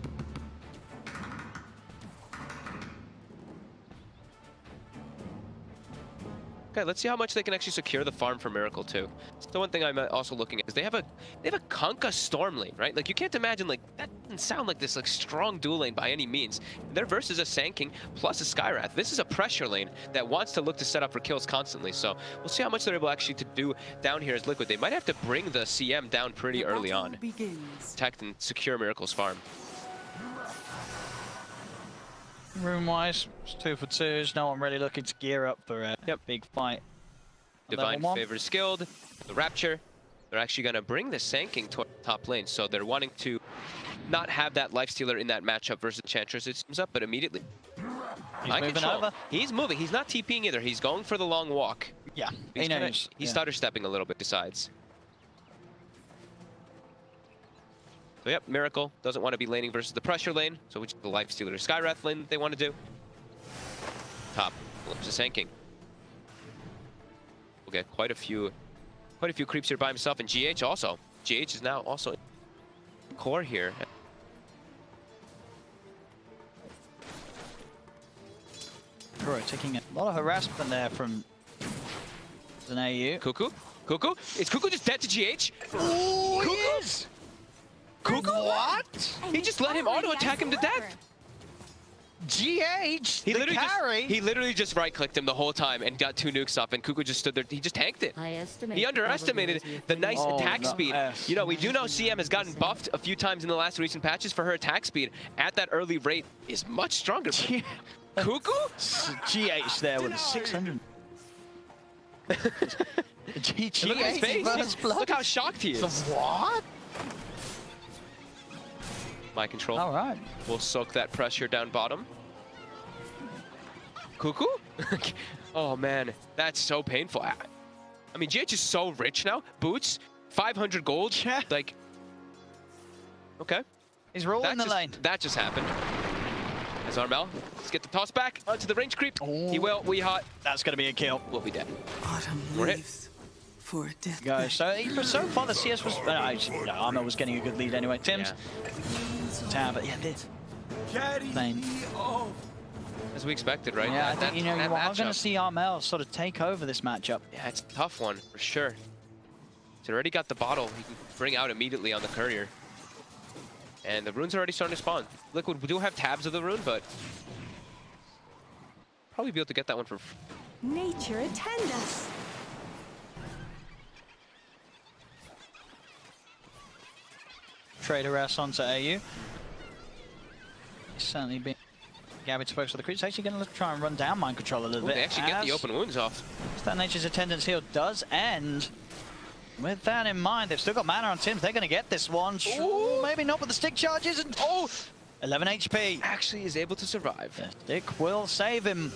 Okay, let's see how much they can actually secure the farm for Miracle too. So one thing I'm also looking at is they have a Kunkka Storm lane, right? Like you can't imagine like that doesn't sound like this like strong dual lane by any means. Their versus a Sand King plus a Skywrath. This is a pressure lane that wants to look to set up for kills constantly. So we'll see how much they're able actually to do down here as Liquid. They might have to bring the CM down pretty early on. Protect and secure Miracle's farm. Room-wise, 2 for 2s. No one really looking to gear up for a big fight. Divine Favor skilled. The Rapture. They're actually going to bring the Sand King to top lane. So they're wanting to not have that Lifestealer in that matchup versus Enchantress. It comes up, but immediately. He's moving over. He's moving. He's not TPing either. He's going for the long walk. Yeah, he knows. He's stutter stepping a little bit besides. So yep, Miracle doesn't want to be laning versus the pressure lane, so which is the Lifestealer or Skywrath lane that they want to do. Top, flips the Sand King. We'll get quite a few creeps here by himself, and GH also. GH is now also in core here. Kuro taking a lot of harassment there from an AU. Cuckoo? Cuckoo? Is Cuckoo just dead to GH? Oh, he is! Cuckoo? What? He just let him auto-attack him to death. GH, he literally just right-clicked him the whole time and got 2 nukes up, and Cuckoo just stood there. He just tanked it. He underestimated the nice attack speed. You know, we do know CM has gotten buffed a few times in the last recent patches for her attack speed. At that early rate is much stronger. Cuckoo? GH there with a 600. GH Look at his face. Look how shocked he is. What? Mind control. All right. We'll soak that pressure down bottom. Cuckoo? Oh man, that's so painful. I mean, GH is so rich now. Boots, 500 gold. Yeah. Like, okay. He's rolling the lane. That just happened. As Armel, let's get the toss back onto the range creep. Oh. He will. Weeha. That's going to be a kill. We'll be dead. We're hit. For death. Guys, so far the CS was... Armel was getting a good lead anyway. Tim's... Yeah. But yeah, this... Lane. As we expected, right? Yeah, I think, you are going to see Armel sort of take over this matchup. Yeah, it's a tough one, for sure. He's already got the bottle he can bring out immediately on the courier. And the runes are already starting to spawn. Liquid, we do have tabs of the rune, but probably be able to get that one for... Nature attend us. Trader S onto AU. He's certainly been Gabby's focus for the crew. He's actually going to try and run down mind control a little bit. They actually get the open wounds off. That Nature's Attendance heal does end. With that in mind, they've still got mana on Tims. They're going to get this one. Ooh, maybe not with the stick charges. And 11 HP. Actually is able to survive. The stick will save him.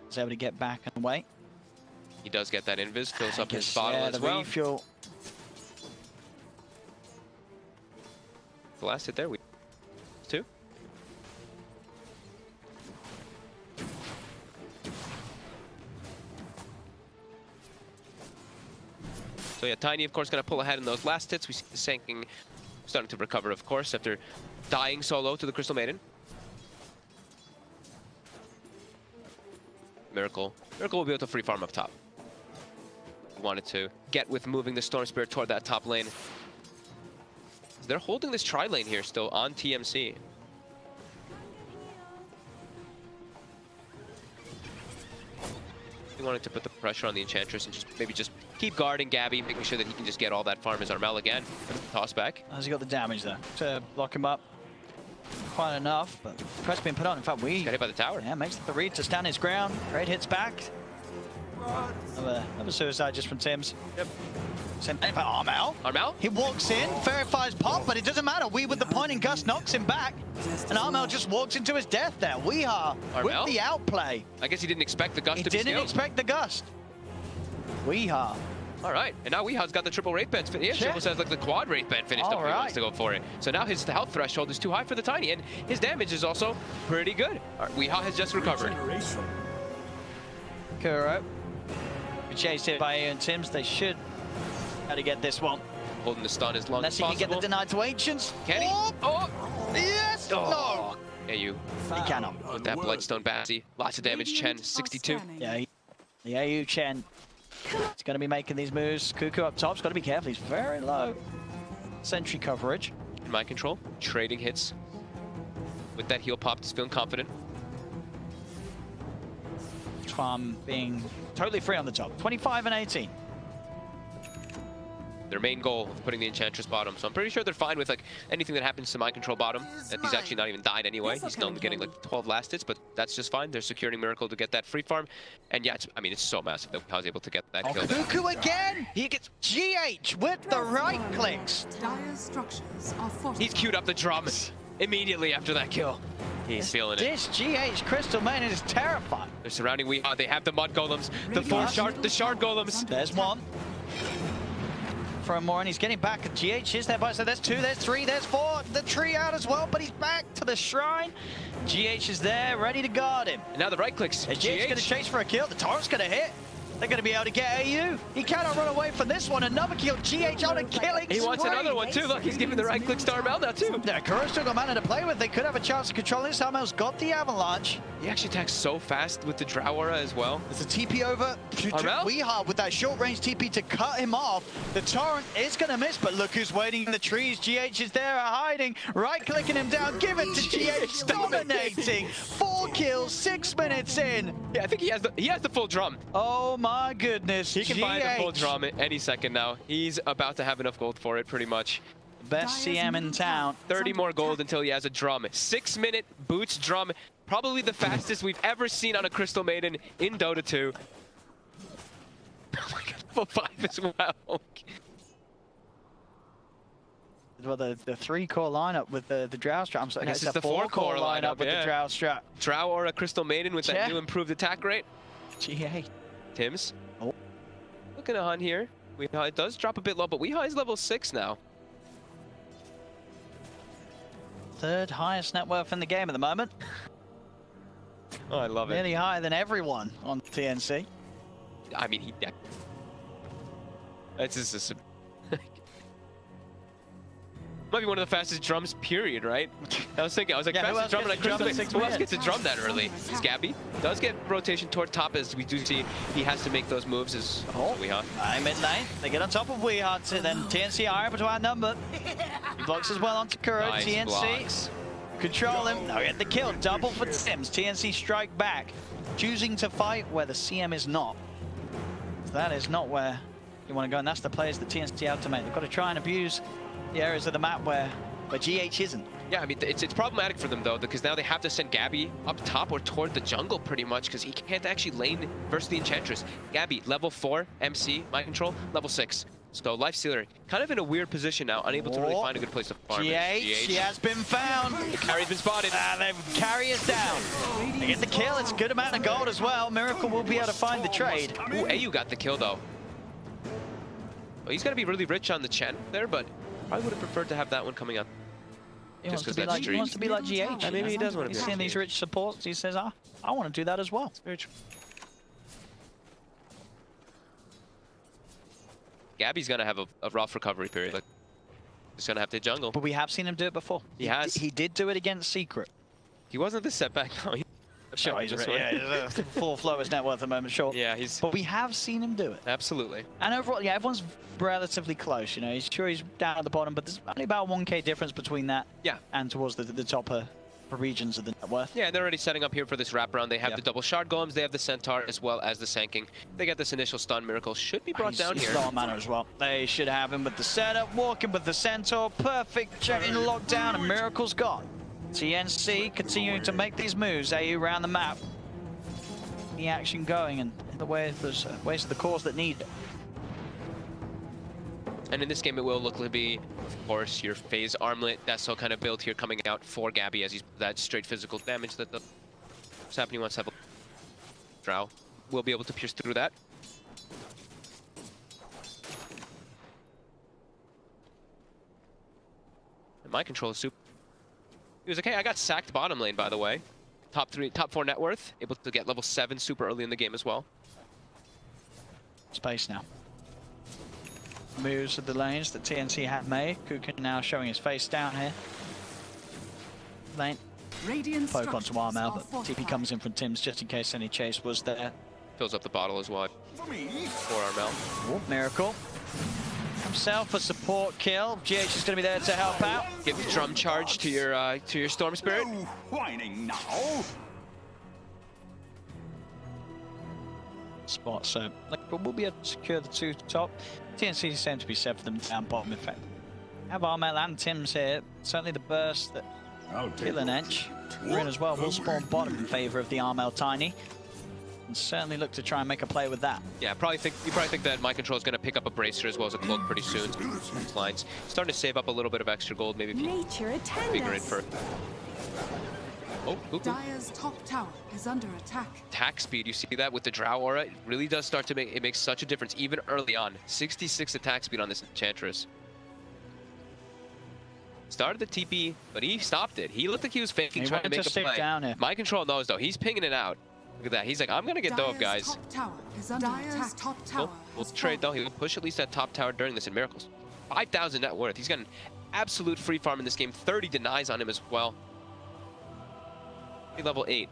He's able to get back and away. He does get that invis, fills up his bottle as well. Refuel. The last hit there, we 2. So yeah, Tiny, of course, going to pull ahead in those last hits. We see the sinking starting to recover, of course, after dying solo to the Crystal Maiden. Miracle will be able to free farm up top. He wanted to get with moving the Storm Spirit toward that top lane. They're holding this tri-lane here still on TMC. He wanted to put the pressure on the Enchantress and maybe just keep guarding Gabby, making sure that he can just get all that farm as Armel again. Toss back. Has he got the damage there to lock him up? Quite enough, but press being put on. In fact, we got hit by the tower. Yeah, makes the read to stand his ground. Great hits back. Another suicide just from Tims. Yep. Sent in by Armel. Armel? He walks in, verifies pop, but it doesn't matter. We with the point and Gus knocks him back. And Armel just walks into his death there. We are with the outplay. I guess he didn't expect the gust to be He didn't expect the gust. Weehaw. All right, and now Weeha's got the triple Wraith Band. He actually almost has like the quad Wraith Band finished up if he wants to go for it. So now his health threshold is too high for the Tiny, and his damage is also pretty good. All right, Weeha has just recovered. Kuro. Chased it by Ian Tims. They should how to get this one. Holding the stun as long as possible. Unless he can get the denied to Ancients. Can he? Oh! Yes! Oh. No! Yeah, you. He cannot. With that Bloodstone Batsy. Lots of damage, Chen, 62. Yeah, the AU Chen. He's going to be making these moves. Cuckoo up top's got to be careful. He's very low. Sentry coverage. Mind control. Trading hits. With that heal pop, just feeling confident. Farm being totally free on the top. 25 and 18. Their main goal of putting the Enchantress bottom. So I'm pretty sure they're fine with like anything that happens to Mind Control bottom. And he's actually not even died anyway. He's only getting like 12 last hits, but that's just fine. They're securing Miracle to get that free farm. And yeah, it's so massive that I was able to get that kill. Cuckoo again! He gets GH with the right clicks. He's queued up the drums immediately after that kill. He's feeling it. This GH Crystal Man is terrifying. They're surrounding Weeha. They have the mud golems, the shard golems. There's one. From more, and he's getting back. GH is there by, so there's 2, there's 3, there's 4. The tree out as well, but he's back to the shrine. GH is there, ready to guard him. And now the right clicks. GH is going to chase for a kill. The torrent's going to hit. They're going to be able to get AU. He cannot run away from this one. Another kill. GH on a killing He wants another one too. Look, he's giving the right clicks to Armel now too. Yeah, Kuro's still got mana to play with. They could have a chance of controlling this. Armel's got the avalanche. He actually attacks so fast with the Drow Aura as well. There's a TP over to Weeha with that short-range TP to cut him off. The torrent is going to miss, but look who's waiting in the trees. GH is there, hiding, right-clicking him down. Give it to GH, dominating. 4 kills, 6 minutes in. Yeah, I think he has the full drum. Oh my goodness. He can buy the full drum any second now. He's about to have enough gold for it, pretty much. Best CM in town. 30 more gold until he has a drum. 6-minute boots drum. Probably the fastest we've ever seen on a Crystal Maiden in Dota 2. Oh my god, level 5 as well. Well, the 3-core lineup with the Drow Strat. I'm sorry, this it's is the 4-core lineup with the Drow Strat. Drow or a Crystal Maiden with that new improved attack rate. GA. Tims. Looking on here. Weeha, it does drop a bit low, but Weeha is level 6 now. 3rd highest net worth in the game at the moment. Oh, I love it. Nearly higher than everyone on TNC. I mean, Might be one of the fastest drums, period, right? I was thinking, fastest drum, and I couldn't think, who else gets to drum that early? It's Gabby. Does get rotation toward top, as we do see he has to make those moves as Weehaw. Mid lane, they get on top of Weehaw, then TNC are able to outnumber. He blocks as well onto Kuro. Nice TNC blocks. control him. Now get the kill, double for Sims. TNC strike back, choosing to fight where the CM is not. That is not where you want to go, and that's the players that TNC ultimate. They've got to try and abuse the areas of the map where GH isn't. Yeah, I mean, it's problematic for them, though, because now they have to send Gabby up top or toward the jungle, pretty much, because he can't actually lane versus the Enchantress. Gabby, level 4, MC, mind control, level 6. So Life Stealer, kind of in a weird position now, unable to really find a good place to farm. GH, she has been found. The carry's been spotted. They carry us down. They get the kill, it's a good amount of gold as well. Miracle will be able to find the trade. Ooh, AU got the kill, though. Well, he's going to be really rich on the Chen there, but probably would have preferred to have that one coming up. He wants to be like GH. Yeah, maybe he does want to be He's seeing these rich supports. He says, I want to do that as well. Very true. Gabby's going to have a rough recovery period. Like, he's going to have to jungle. But we have seen him do it before. He has. He did do it against Secret. He wasn't this setback, no. Sure, he's full flow is net worth at the moment, sure. Yeah, But we have seen him do it. Absolutely. And overall, yeah, everyone's relatively close, you know. He's down at the bottom, but there's only about 1k difference between that and towards the top regions of the net worth. Yeah, they're already setting up here for this wraparound. They have the double shard golems, they have the centaur, as well as the sanking. They get this initial stun. Miracle should be brought down here. He's low on mana as well. They should have him with the setup, walking with the centaur, perfect chain lockdown, and Miracle's gone. TNC continuing to make these moves, AU around the map. The action going, and in the way there's ways of the cause that need it. And in this game, it will look to be, of course, your phase armlet. That's all kind of built here, coming out for Gabby as he's that straight physical damage that what's happening. He wants to have a drow. Will be able to pierce through that. And my control is super. He was okay. I got sacked bottom lane, by the way. Top 4 net worth. Able to get level 7 super early in the game as well. Space now. Moves of the lanes that TNC had made. Kukin now showing his face down here. Lane. Poke onto Armel, but TP comes in from Tim's just in case any chase was there. Fills up the bottle as well for Armel. Oh, Miracle. Himself a support kill. GH is going to be there to help out. Give the drum charge to your Storm Spirit. No whining now. Spot, so we'll be able to secure the 2 top. TNC seem to be set for them down bottom. In fact, have Armel and Tim's here. Certainly the burst that kill an edge. We're in as well. Will spawn bottom in favor of the Armel Tiny. And certainly look to try and make a play with that. Yeah, you probably think that my control is going to pick up a bracer as well as a cloak pretty soon. Lines starting to save up a little bit of extra gold, maybe if you figure in for. Oh, Dire's top tower is under attack. Attack speed, you see that with the drow aura, it really does start to make it makes such a difference even early on. 66 attack speed on this Enchantress. Started the TP, but he stopped it. He looked like he was faking, trying to make a play. Down here. My control knows though, he's pinging it out. Look at that. He's like, I'm gonna get dove, guys. Top tower is under attack. Top tower we'll trade though. He'll push at least that top tower during this in Miracles. 5,000 net worth. He's got an absolute free farm in this game. 30 denies on him as well. Level 8.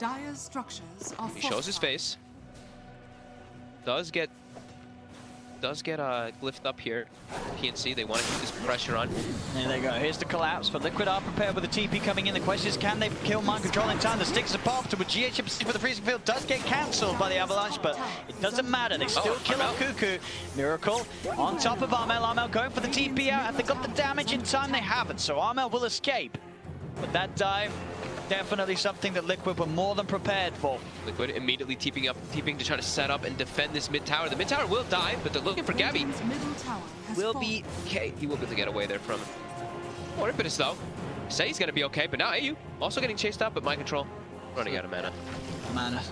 Dire's structures are He shows his face. Does get glyphed up here. PNC, they want to keep this pressure on. There they go. Here's the collapse, but Liquid are prepared with the TP coming in. The question is, can they kill Mind Control in time? The sticks are popped, but GH for the freezing field does get cancelled by the Avalanche, but it doesn't matter. They still kill off Cuckoo. Miracle on top of Armel. Armel going for the TP out. Have they got the damage in time? They haven't, so Armel will escape. But that dive, definitely something that Liquid were more than prepared for. Liquid immediately TPing to try to set up and defend this mid tower. The mid tower will die, but they're looking for Gabby. Will be okay. He will be able to get away there from Impetus though. Say he's gonna be okay, but now AU also getting chased out, but Mind Control running out of mana.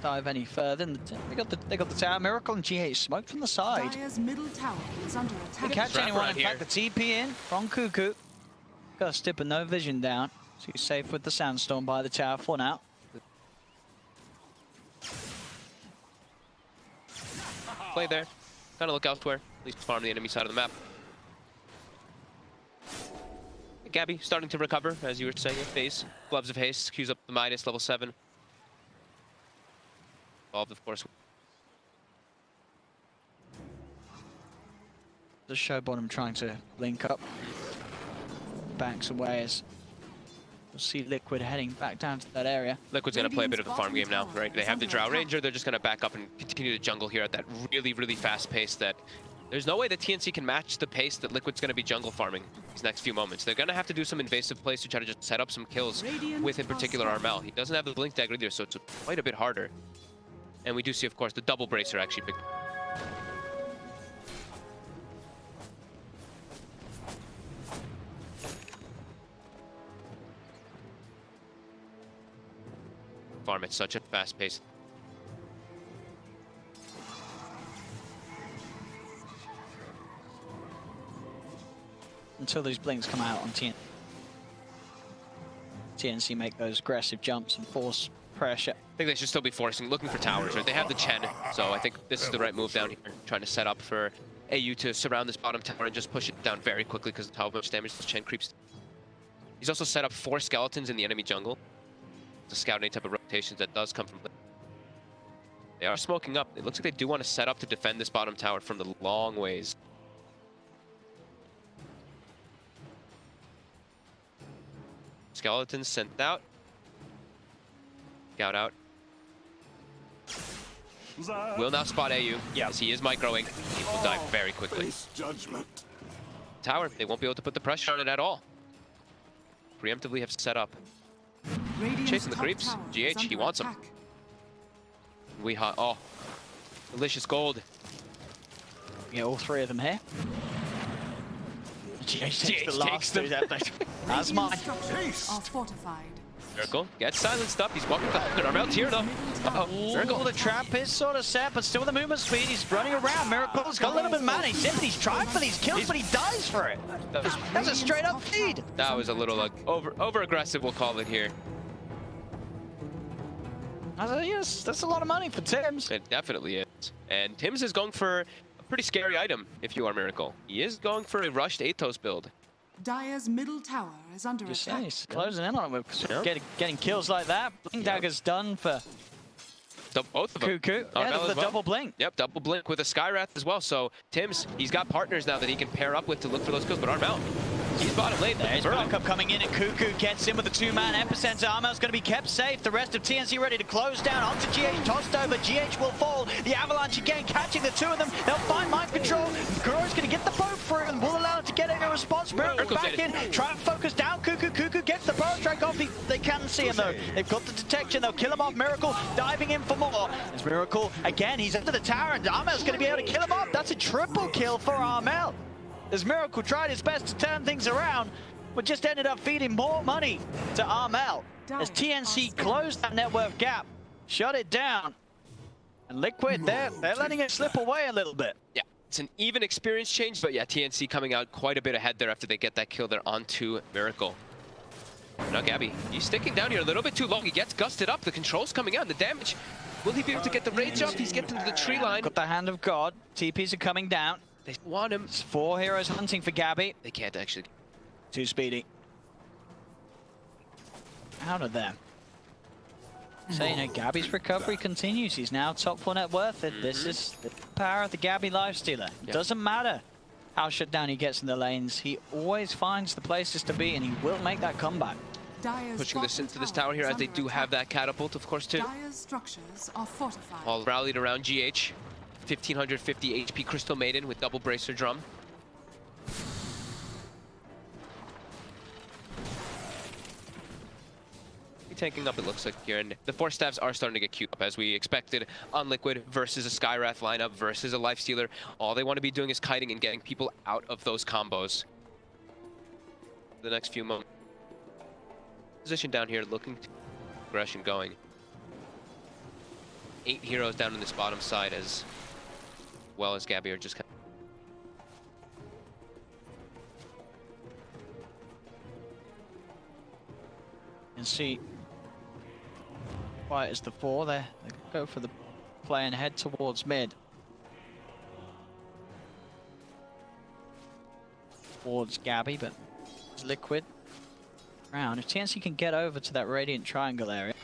Dive any further, and they got the tower. Miracle and GH smoke from the side. Dire's middle tower is under attack. They catch anyone. In fact, the TP in from Cuckoo. Got a stip and no vision down. So he's safe with the Sandstorm by the tower for now. Play there. kind of look elsewhere, at least farm the enemy side of the map. Gabby starting to recover, as you were saying, phase. Gloves of Haste, queues up the Midas, level 7. Involved, of course. The show bottom trying to link up. Backs away as we'll see Liquid heading back down to that area. Liquid's going to play a bit of the farm game now, right? They have the Drow Ranger, they're just going to back up and continue to jungle here at that really, really fast pace that there's no way that TNC can match the pace that Liquid's going to be jungle farming these next few moments. They're going to have to do some invasive plays to try to just set up some kills with, in particular, Armel. He doesn't have the Blink Dagger either, so it's quite a bit harder. And we do see, of course, the double bracer actually pick. Farm at such a fast pace. Until these blinks come out on TNC make those aggressive jumps and force pressure. I think they should still be looking for towers, right? They have the Chen, so I think this is the right move down here, trying to set up for AU to surround this bottom tower and just push it down very quickly because of how much damage this Chen creeps. He's also set up 4 skeletons in the enemy jungle to scout any type of rotations that does come from. They are smoking up. It looks like they do want to set up to defend this bottom tower from the long ways. Skeletons sent out. Scout out. Will now spot AU. Yes, he is microing. He will die very quickly. Tower, they won't be able to put the pressure on it at all. Preemptively have set up. Chasing the creeps. GH, he wants them. Oh, delicious gold. Yeah, all 3 of them here. GH takes the last. That's mine. Are fortified. Miracle gets silenced up. He's walking back. Armel tier though. Miracle, the trap is sort of set, but still the movement speed. He's running around. Miracle's got a little bit of mana. He's tried for these kills, but he dies for it. That's a straight up feed. That was a little over aggressive, we'll call it here. Yes, that's a lot of money for Tims. It definitely is. And Tims is going for a pretty scary item if you are Miracle. He is going for a rushed Athos build. Dire's middle tower is under attack. He's closing in on him. Getting kills like that. Blink Dagger's done for both of them. Cuckoo. Yeah, the double blink. Yep, double blink with a Skyrath as well. So Tims, he's got partners now that he can pair up with to look for those kills. But Armel, he's bottom lane. There's backup coming in, and Cuckoo gets in with the 2-man epicenter. Armel's going to be kept safe. The rest of TNC ready to close down onto GH. Tossed over. GH will fall. The Avalanche again catching the 2 of them. They'll find mind control. Guro's going to get the boat through and will allow it to get in a response. Miracle back in. Try and focus down. Cuckoo. Cuckoo gets the power strike off. They can see him though. They've got the detection. They'll kill him off. Miracle diving in for more. There's Miracle again. He's under the tower, and Armel's going to be able to kill him off. That's a triple kill for Armel. As Miracle tried his best to turn things around, but just ended up feeding more money to Armel. As TNC closed that net worth gap, shut it down. And Liquid, they're letting it slip away a little bit. Yeah, it's an even experience change, but yeah, TNC coming out quite a bit ahead there after they get that kill there onto Miracle. Now Gabby, he's sticking down here a little bit too long. He gets gusted up. The control's coming out. The damage. Will he be able to get the rage up? He's getting to the tree line. Got the hand of God. TPs are coming down. They want him. It's 4 heroes hunting for Gabby. They can't actually. Too speedy. Out of there. So, you know, Gabby's recovery continues. He's now top 4 net worth. This is the power of the Gabby Lifestealer. It doesn't matter how shut down he gets in the lanes. He always finds the places to be, and he will make that comeback. Pushing this into this tower here, as they do have that catapult, of course, too. Dire's structures are fortified. All rallied around GH. 1550 HP Crystal Maiden with double bracer drum. Tanking up, it looks like here, and the 4 staffs are starting to get queued up as we expected on Liquid versus a Skyrath lineup versus a Lifestealer. All they want to be doing is kiting and getting people out of those combos. The next few moments. Position down here, looking to aggression going. 8 heroes down on this bottom side, as well as Gabby are just kind of. And see, quiet as the 4 there. They go for the play and head towards mid. towards Gabby, but it's Liquid around. If TNC can get over to that Radiant Triangle area,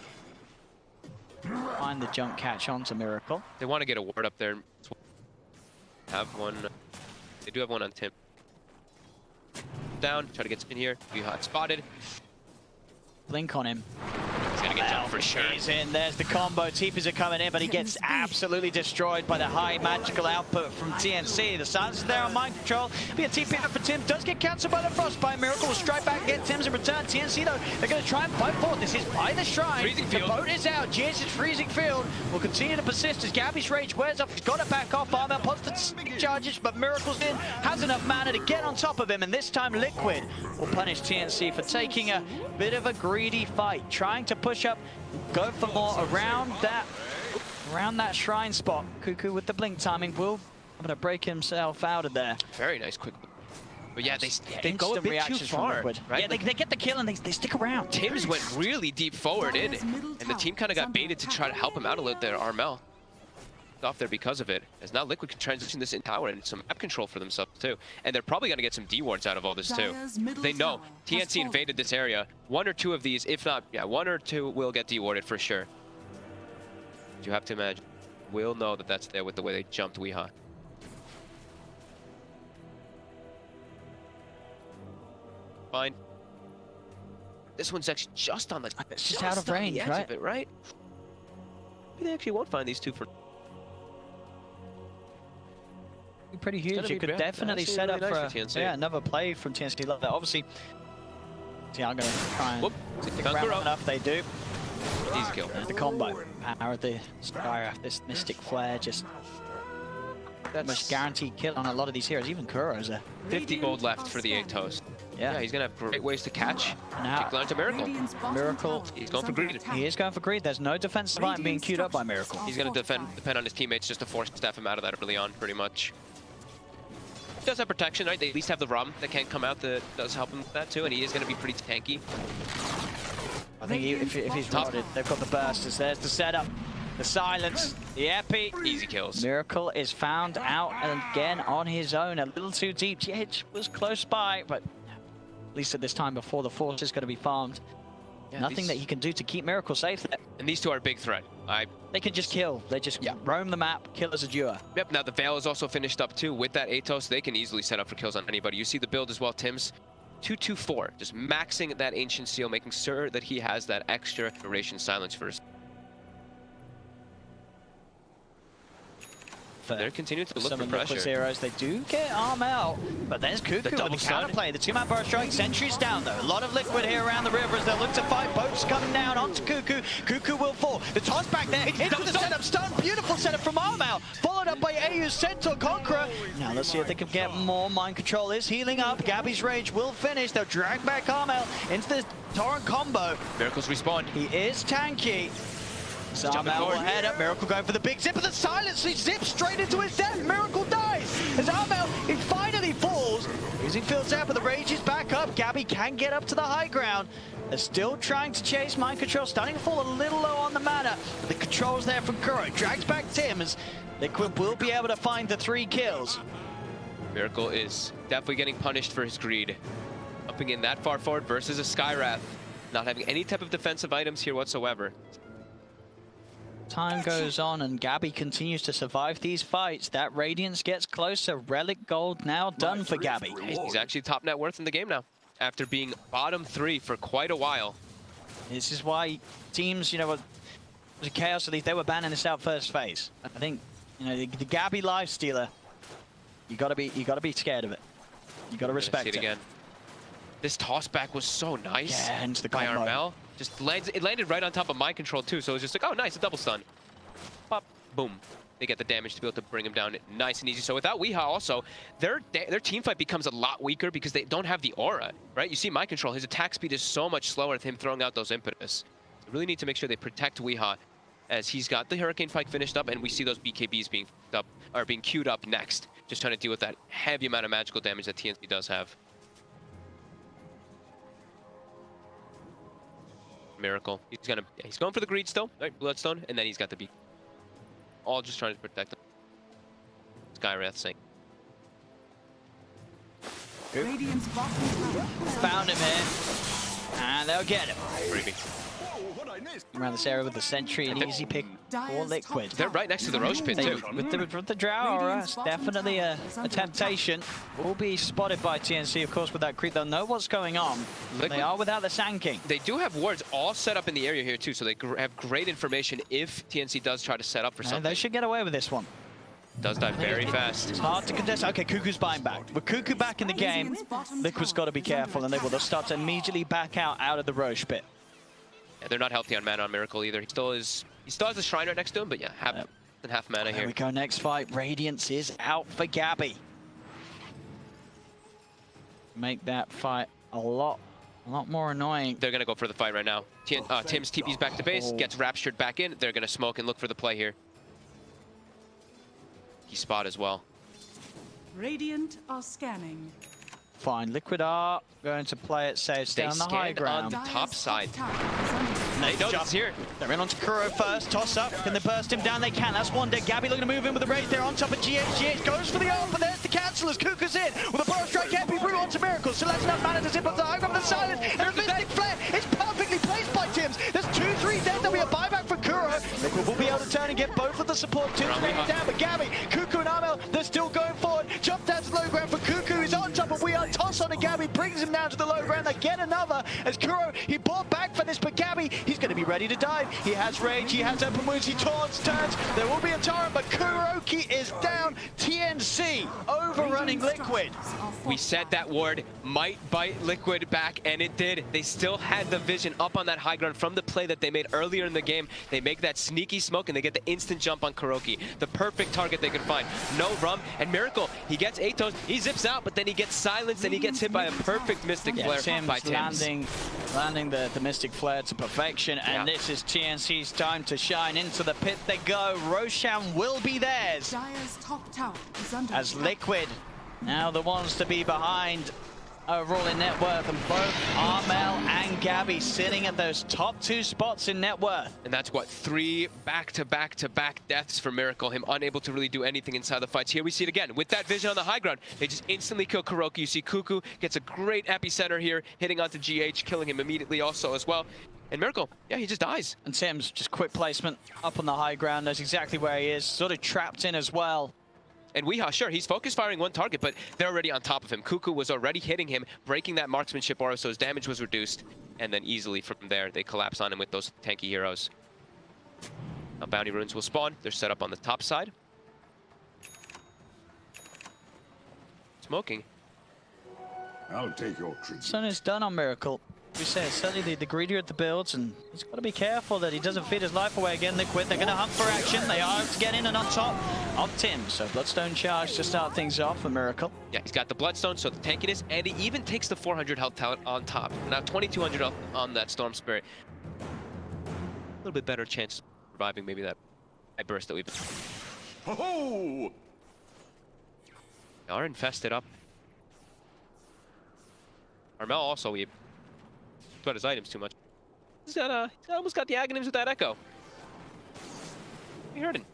find the jump catch onto Miracle. They want to get a ward up there. Have one. They do have one on Tim. Down, try to get spin here. Be hot spotted. Blink on him. He's gonna get jumped for sure. He's in. There's the combo. TPs are coming in, but he gets absolutely destroyed by the high magical output from TNC. The silence is there on mind control. Be a TP out for Tim. Does get cancelled by the Frostbite. Miracle will strike back and get Tim's in return. TNC, though, they're going to try and fight forward. This is by the shrine. Freezing the field. boat is out. GS's freezing field will continue to persist as Gabby's rage wears off. He's got to back off. Armor pops the charges, but Miracle's in. Has enough mana to get on top of him, and this time Liquid will punish TNC for taking a bit of a greedy fight, trying to push up, go for more around that shrine spot. Cuckoo with the blink timing will going to break himself out of there. Very nice quick. But yeah, they go a Instant bit too reactions from far, Liquid. right? Yeah, they get the kill and they stick around. Tim's went really deep forward in, and the team kind of got baited to try to help him out a little there. Armel off there because of it, as now Liquid can transition this in tower and some map control for themselves too. And they're probably going to get some D wards out of all this too. They know TNC invaded this area. One or two of these, if not, yeah, one or two will get D warded for sure. You have to imagine, we'll know that that's there with the way they jumped Weehaw. Fine. This one's actually just on the. It's just out of range, right? Of it, right? Maybe they actually won't find these two for. Pretty huge. It could definitely set up really for nice for yeah, another play from TNC. Love that. Obviously, yeah, I'm going to try and stick around long enough. They do. Easy kill. The combo. Power of the Skywrath, this Mystic Flare, just almost guaranteed kill on a lot of these heroes. Even Kuro's a 50 gold left for the Atos. Yeah, he's going to have great ways to catch. Kick line to Miracle. Miracle. He's going for greed. He is going for greed. There's no defensive item being queued up by Miracle. He's going to depend on his teammates just to force staff him out of that early on, pretty much. He does have protection, right? They at least have the Rum that can't come out that does help him with that too, and he is going to be pretty tanky. I think if he's rotted, they've got the bursters. There's the setup, the silence, the epi. Easy kills. Miracle is found out again on his own, a little too deep. The edge was close by, but at least at this time before the force is going to be farmed. Yeah, nothing that he can do to keep Miracle safe there. And these two are a big threat. They can just kill. They just roam the map, kill as a duo. Yep, now the Veil is also finished up too. With that Atos, they can easily set up for kills on anybody. You see the build as well, Tim's. 224, just maxing that Ancient Seal, making sure that he has that extra duration silence first. They're continuing to look for pressure. Liquid's heroes, they do get arm out, but there's Cuckoo with the counterplay. The two-man burst strike, sentries down though. A lot of liquid here around the river as they'll look to fight. Boats coming down onto Cuckoo. Cuckoo will fall. The toss back there, into the setup, stun. Beautiful setup from Armel, followed up by AU's Centaur Conqueror. Now let's see if they can get more. Mind control is healing up. Gabby's rage will finish. They'll drag back Armel into the Torrent combo. Miracles respawn. He is tanky. So Armel will head up. Miracle going for the big zip, but the silence, he zips straight into his death. Miracle dies as Armel, he finally falls. Losing fields out, but the rage is back up. Gabby can get up to the high ground. They're still trying to chase mind control, starting to fall a little low on the mana. But the control's there from Kuro. Drags back Tim as Liquid will be able to find the 3 kills. Miracle is definitely getting punished for his greed. Upping in that far forward versus a Skywrath. Not having any type of defensive items here whatsoever. Time goes on and Gabby continues to survive these fights. That Radiance gets closer. Relic gold now done for Gabby. He's actually top net worth in the game now, after being bottom 3 for quite a while. This is why teams, you know, was a Chaos Elite, they were banning this out first phase. I think, you know, the Gabby Lifestealer, you gotta be scared of it. You gotta respect it. Again. This toss back was so nice. Yeah, into the by combo. Armel. Just lands, it landed right on top of mind control too, so it was just like, oh nice, a double stun. Pop, boom. They get the damage to be able to bring him down nice and easy. So without Weehaw also, their team fight becomes a lot weaker because they don't have the aura, right? You see mind control, his attack speed is so much slower with him throwing out those impetus. They really need to make sure they protect Weehaw as he's got the Hurricane Pike finished up and we see those BKBs being queued up next. Just trying to deal with that heavy amount of magical damage that TNC does have. Miracle. He's going for the greed still, right? Bloodstone, and then he's got the beak. All just trying to protect him. Skywrath saying. Radiant's bottom tower. Found him here. And they'll get him. Around this area with the sentry, an easy pick for Liquid. They're right next to the Roche pit too. With the Drow aura, it's definitely a temptation. Will be spotted by TNC, of course, with that creep. They'll know what's going on. They are without the Sand King. They do have wards all set up in the area here too, so they have great information if TNC does try to set up for something. They should get away with this one. Does die very fast. It's hard to contest. Okay, Cuckoo's buying back. With Cuckoo back in the game, Liquid's got to be careful, and they will start to immediately back out of the Roche pit. Yeah, they're not healthy on mana on Miracle either. He still has a Shrine right next to him, but yeah, half mana here. Here we go, next fight. Radiance is out for Gabby. Make that fight a lot more annoying. They're gonna go for the fight right now. Tim's TP's back to base, gets raptured back in. They're gonna smoke and look for the play here. He spot as well. Radiant are scanning. Fine, Liquid are going to play it safe, stay on the high ground. On the top side. They know it's here. They're in onto Kuro first. Toss up. Can they burst him down? They can. That's one dead. Gabby looking to move in with the raid. They're on top of GH. GH goes for the ult, but there's the cancel as Cuckoo's in with a blow strike. Epi through onto Miracle. Still has enough mana to zip up the high ground with the silence. And the Mystic Flare. It's perfectly placed by Tims. There's 2-3 dead. There'll be a buyback for Kuro. Liquid will be able to turn and get both of the support. Tims taken down, but Gabby, Cuckoo and Amel, they're still going forward. Jump down to the low ground for Cuckoo. He's on top, but we are toss on to Gabby. Brings him down to the low ground. They get another as Kuro, he bought back for this, but Gabby, he's going to be ready to dive. He has rage, he has open wounds, he taunts, turns. There will be a torrent, but Kuroki is down. TNC overrunning Liquid. We said that ward might bite Liquid back, and it did. They still had the vision up on that high ground from the play that they made earlier in the game. They make that sneaky smoke, and they get the instant jump on Kuroki. The perfect target they could find. No rum, and Miracle, he gets Atos, he zips out, but then he gets silenced, and he gets hit by a perfect Mystic Flare by Tims. Landing the Mystic Flare to perfection, and this is TNC's time to shine. Into the pit they go. Roshan will be theirs. Dire's top tower is under As Liquid, now the ones to be behind overall in net worth, and both Armel and Gabby sitting at those top 2 spots in net worth. And that's what, 3 back-to-back deaths for Miracle, him unable to really do anything inside the fights. Here we see it again, with that vision on the high ground, they just instantly kill Kuroki. You see Cuckoo gets a great epicenter here, hitting onto GH, killing him immediately also as well. And Miracle, yeah, he just dies. And Tim's just quick placement up on the high ground, knows exactly where he is, sort of trapped in as well. And Weehaw, sure, he's focus firing one target, but they're already on top of him. Cuckoo was already hitting him, breaking that marksmanship aura, so his damage was reduced. And then easily from there, they collapse on him with those tanky heroes. Now Bounty Runes will spawn. They're set up on the top side. Smoking. I'll take your tribute. Sun is done on Miracle. We say certainly the greedier at the builds, and he's got to be careful that he doesn't feed his life away again. Liquid, they're going to hunt for action. They are to get in and on top of Tim. So Bloodstone charge to start things off for Miracle. Yeah, he's got the Bloodstone, so the tankiness, and he even takes the 400 health talent on top. Now 2200 health on that Storm Spirit. A little bit better chance of surviving maybe that burst that we've been. Ho-ho! They are infested up. Armel also, we got his items too much. He's almost got the Aghanims with that Echo. We heard him.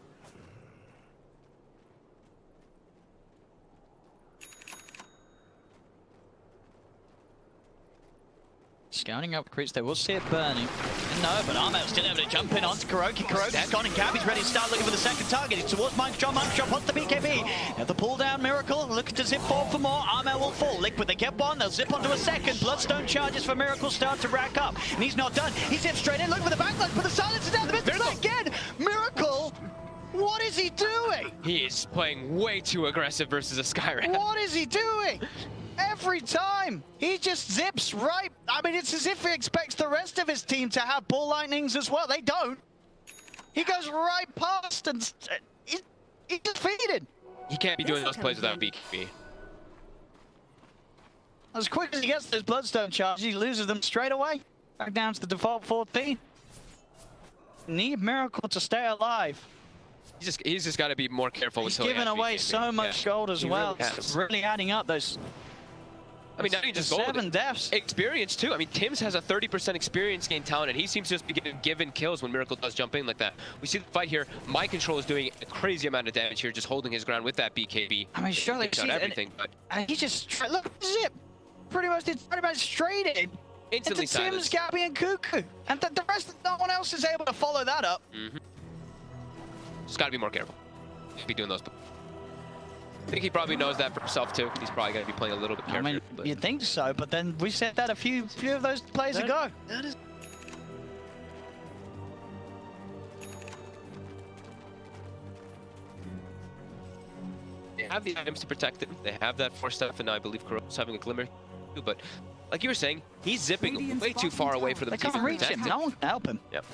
Scouting up creeps, they will see it burning. No, but Armel's still able to jump in onto Kuroki. Kuroki's gone and Gabby's ready to start looking for the second target. He's towards Minecraft. Minecraft wants the BKB. Have the pull down Miracle, looking to zip forward for more. Armel will fall. Liquid, they get one, they'll zip onto a second. Bloodstone charges for Miracle start to rack up. And he's not done. He zips straight in, looking for the backlash, but the silence is down. The Mystic Flare again. Miracle, what is he doing? He is playing way too aggressive versus a Skyrim. What is he doing? Every time, he just zips right. I mean, it's as if he expects the rest of his team to have ball lightnings as well. They don't. He goes right past and he's defeated. He can't be doing those plays without BKB. As quick as he gets those Bloodstone charges, he loses them straight away. Back down to the default 14. Need Miracle to stay alive. He's just got to be more careful. He's giving away so much gold as well. It's really adding up those I mean, not even just gold. 7 deaths. Experience, too. I mean, Tim's has a 30% experience gain talent, and he seems to just be getting given kills when Miracle does jump in like that. We see the fight here. Mind Control is doing a crazy amount of damage here, just holding his ground with that BKB. I mean, surely not everything, but he just look, zip. Pretty much straight in. Instantly into Tim's, silenced. Gabby, and Cuckoo. And the rest, no one else is able to follow that up. Just gotta be more careful. Be doing those. I think he probably knows that for himself too. He's probably gonna be playing a little bit careful. I mean, you'd think so, but then we said that a few of those plays ago. They have the items to protect him. They have that 4-step, and I believe Kuro's having a glimmer too. But like you were saying, he's zipping way too far away for them to can't reach him. No one can help him. Yep.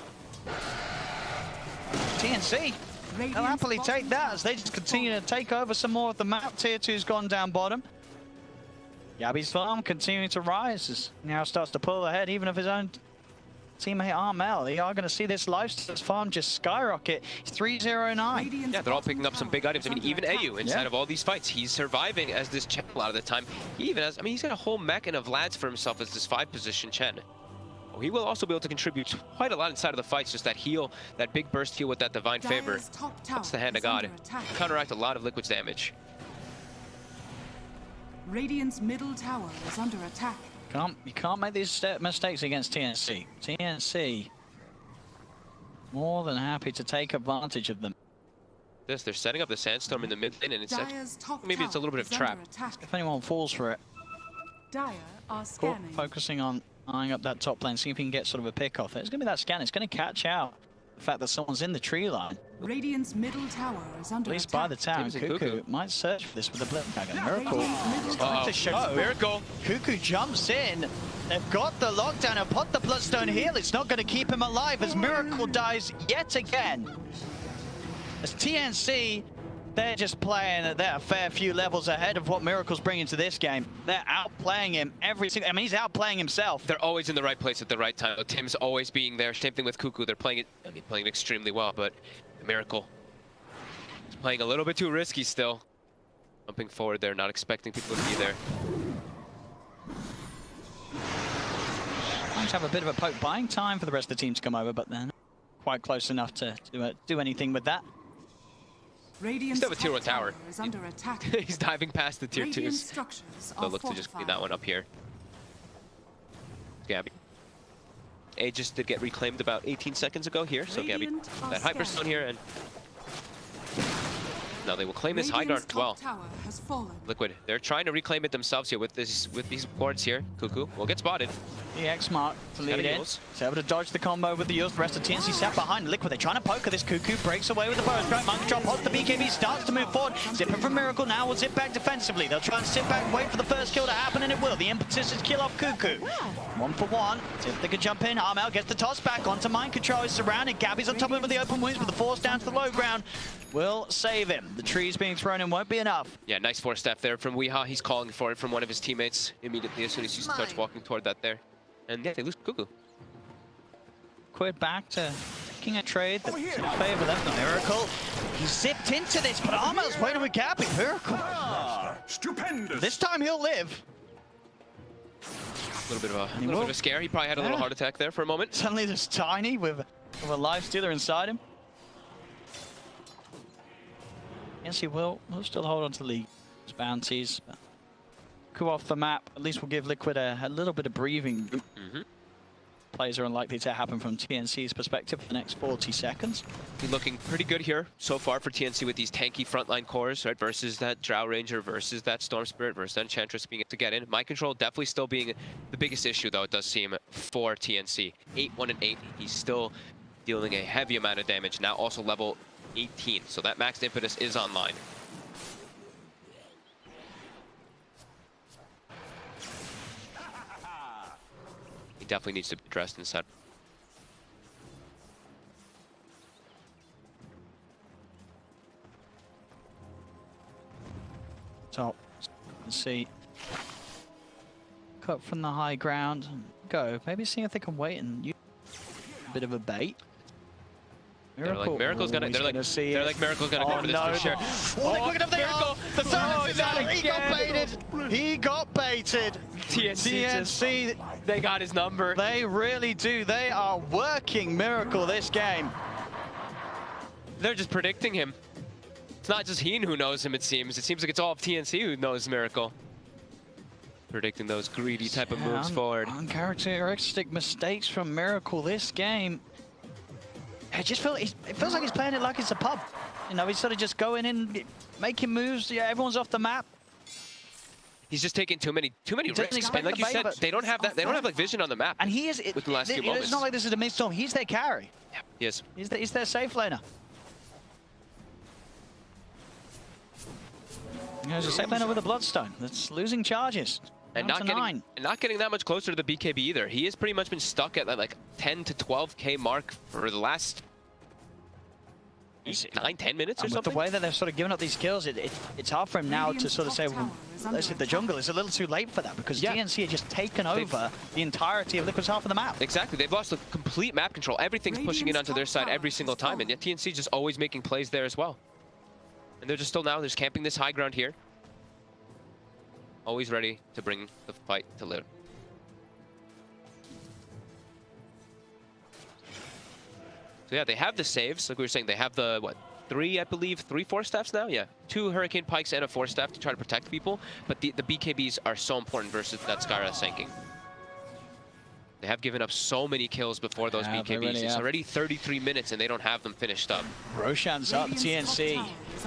TNC. They'll happily take that as they just continue to take over some more of the map. Tier 2's gone down bottom. Gabby's farm continuing to rise as now starts to pull ahead even of his own teammate Armel. They are going to see this Lifestyle's farm just skyrocket. It's 309. Yeah, they're all picking up some big items. I mean, even AU inside of all these fights, he's surviving as this Chen a lot of the time. He even has, I mean, he's got a whole mech and of Vlads for himself as this 5-position Chen. He will also be able to contribute quite a lot inside of the fights. Just that heal, that big burst heal with that Divine Favor. That's the hand of God. Counteract a lot of Liquid's damage. Radiant's middle tower is under attack. You can't make these mistakes against TNC. TNC more than happy to take advantage of them. They're setting up the Sandstorm in the mid lane, and it's maybe it's a little bit of a trap. If anyone falls for it. Dire are scanning. Focusing on eyeing up that top lane, see if he can get sort of a pick off it. It's going to be that scan. It's going to catch out the fact that someone's in the tree line. Radiant's middle tower is under At least attack. by the town, Cuckoo might search for this with a blip dagger. Miracle is going to show. Miracle. Cuckoo jumps in. They've got the lockdown and put the Bloodstone heal. It's not going to keep him alive as Miracle dies yet again. As TNC, they're just playing at a fair few levels ahead of what Miracle's bringing to this game. They're outplaying him every single... I mean, he's outplaying himself. They're always in the right place at the right time. Tim's always being there. Same thing with Cuckoo. They're playing it, I mean, playing it extremely well, but Miracle is playing a little bit too risky still. Jumping forward there, not expecting people to be there. Might have a bit of a poke buying time for the rest of the team to come over, but then quite close enough to do anything with that. Radiant's still have a tier 1 tower. Is under attack. He's diving past the tier 2s. They'll look to just clean that one up here. Gabby. Aegis did get reclaimed about 18 seconds ago here, so Gabby, that Hyperstone here, and now they will claim this high ground as well. Liquid, they're trying to reclaim it themselves here with these wards here. Cuckoo will get spotted. The X mark to lead in. He's able to dodge the combo with the Eels. The rest of TNC sat behind Liquid. They're trying to poke at this. Cuckoo breaks away with the burst strike. Mind Control pods the BKB, starts to move forward. Zipping from Miracle now will zip back defensively. They'll try and sit back and wait for the first kill to happen, and it will. The impetus is kill off Cuckoo. 1 for 1. See if they can jump in. Armel gets the toss back onto Mind Control. He's surrounded. Gabby's on top of him with the open wounds, with the force down to the low ground. Will save him. The trees being thrown in won't be enough. Yeah, nice 4-step there from Weehaw. He's calling for it from one of his teammates immediately as soon as he starts walking toward that there. And yeah, they lose Cuckoo. Quid back to taking a trade that's in favor of them. The Miracle. He zipped into this, but Armel's waiting with Gabby. Miracle. Stupendous. This time he'll live. A little bit of a scare. He probably had a little heart attack there for a moment. Suddenly there's Tiny with a life stealer inside him. Yes, he will still hold on to League's bounties. But coup off the map, at least will give Liquid a little bit of breathing. Plays are unlikely to happen from TNC's perspective for the next 40 seconds. He's looking pretty good here so far for TNC with these tanky frontline cores, right? Versus that Drow Ranger, versus that Storm Spirit, versus that Enchantress being able to get in. Mind Control definitely still being the biggest issue, though, it does seem, for TNC. 8-1 and 8. He's still dealing a heavy amount of damage, now also level 18, so that maxed impetus is online. He definitely needs to be dressed inside. Top. Let's see. Cut from the high ground. Go. Maybe see if they can wait and use a bit of a bait. Miracle. Miracle's gonna. They're like Miracle's gonna go for this for sure. Oh, look at him! The he got baited. He got baited. TNC, they got his number. They really do. They are working Miracle this game. They're just predicting him. It's not just Heen who knows him, it seems. It seems like it's all of TNC who knows Miracle. Predicting those greedy type of moves forward. Uncharacteristic mistakes from Miracle this game. It just feels like he's playing it like it's a pub. You know, he's sort of just going in, making moves. Yeah, everyone's off the map. He's just taking too many risks. And like you said, they don't have that. They don't have like vision on the map. And he is. With the last few moments. It's not like this is a mid-storm. He's their carry. Yeah, he is. He's their safe laner. There's a safe laner with a Bloodstone that's losing charges. And not getting that much closer to the BKB either. He has pretty much been stuck at that like 10 to 12k mark for the last 9-10 minutes or something. The way that they've sort of given up these kills, it's hard for him now to sort of say, well, let's hit the jungle. It's a little too late for that because TNC have just taken over the entirety of Liquid's half of the map. Exactly. They've lost the complete map control. Everything's pushing it onto their side every single time, and yet TNC just always making plays there as well. And they're just still now, they're just camping this high ground here. Always ready to bring the fight to live. So yeah, they have the saves, like we were saying. They have the, what, 3 Force Staffs now? Yeah, 2 Hurricane Pikes and a Force Staff to try to protect people. But the BKBs are so important versus that Skyra sinking. They have given up so many kills before those BKBs. Really it's already 33 minutes and they don't have them finished up. Roshan's up, TNC.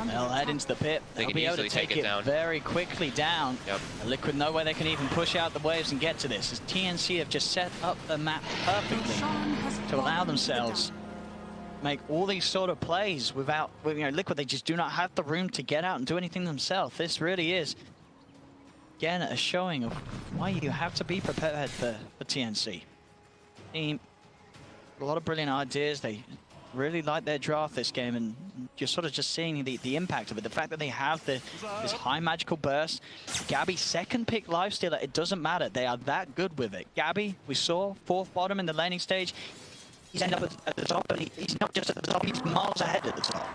They'll head into the pit. They'll be able to take it down very quickly down. Yep. Liquid know where they can even push out the waves and get to this, as TNC have just set up the map perfectly to allow themselves make all these sort of plays without, you know, Liquid, they just do not have the room to get out and do anything themselves. This really is, again, a showing of why you have to be prepared for TNC. Team, a lot of brilliant ideas. They really like their draft this game, and you're sort of just seeing the impact of it. The fact that they have this high magical burst. Gabby, second pick lifestealer, it doesn't matter. They are that good with it. Gabby, we saw 4th bottom in the laning stage. He's ended up at the top, but he's not just at the top, he's miles ahead at the top.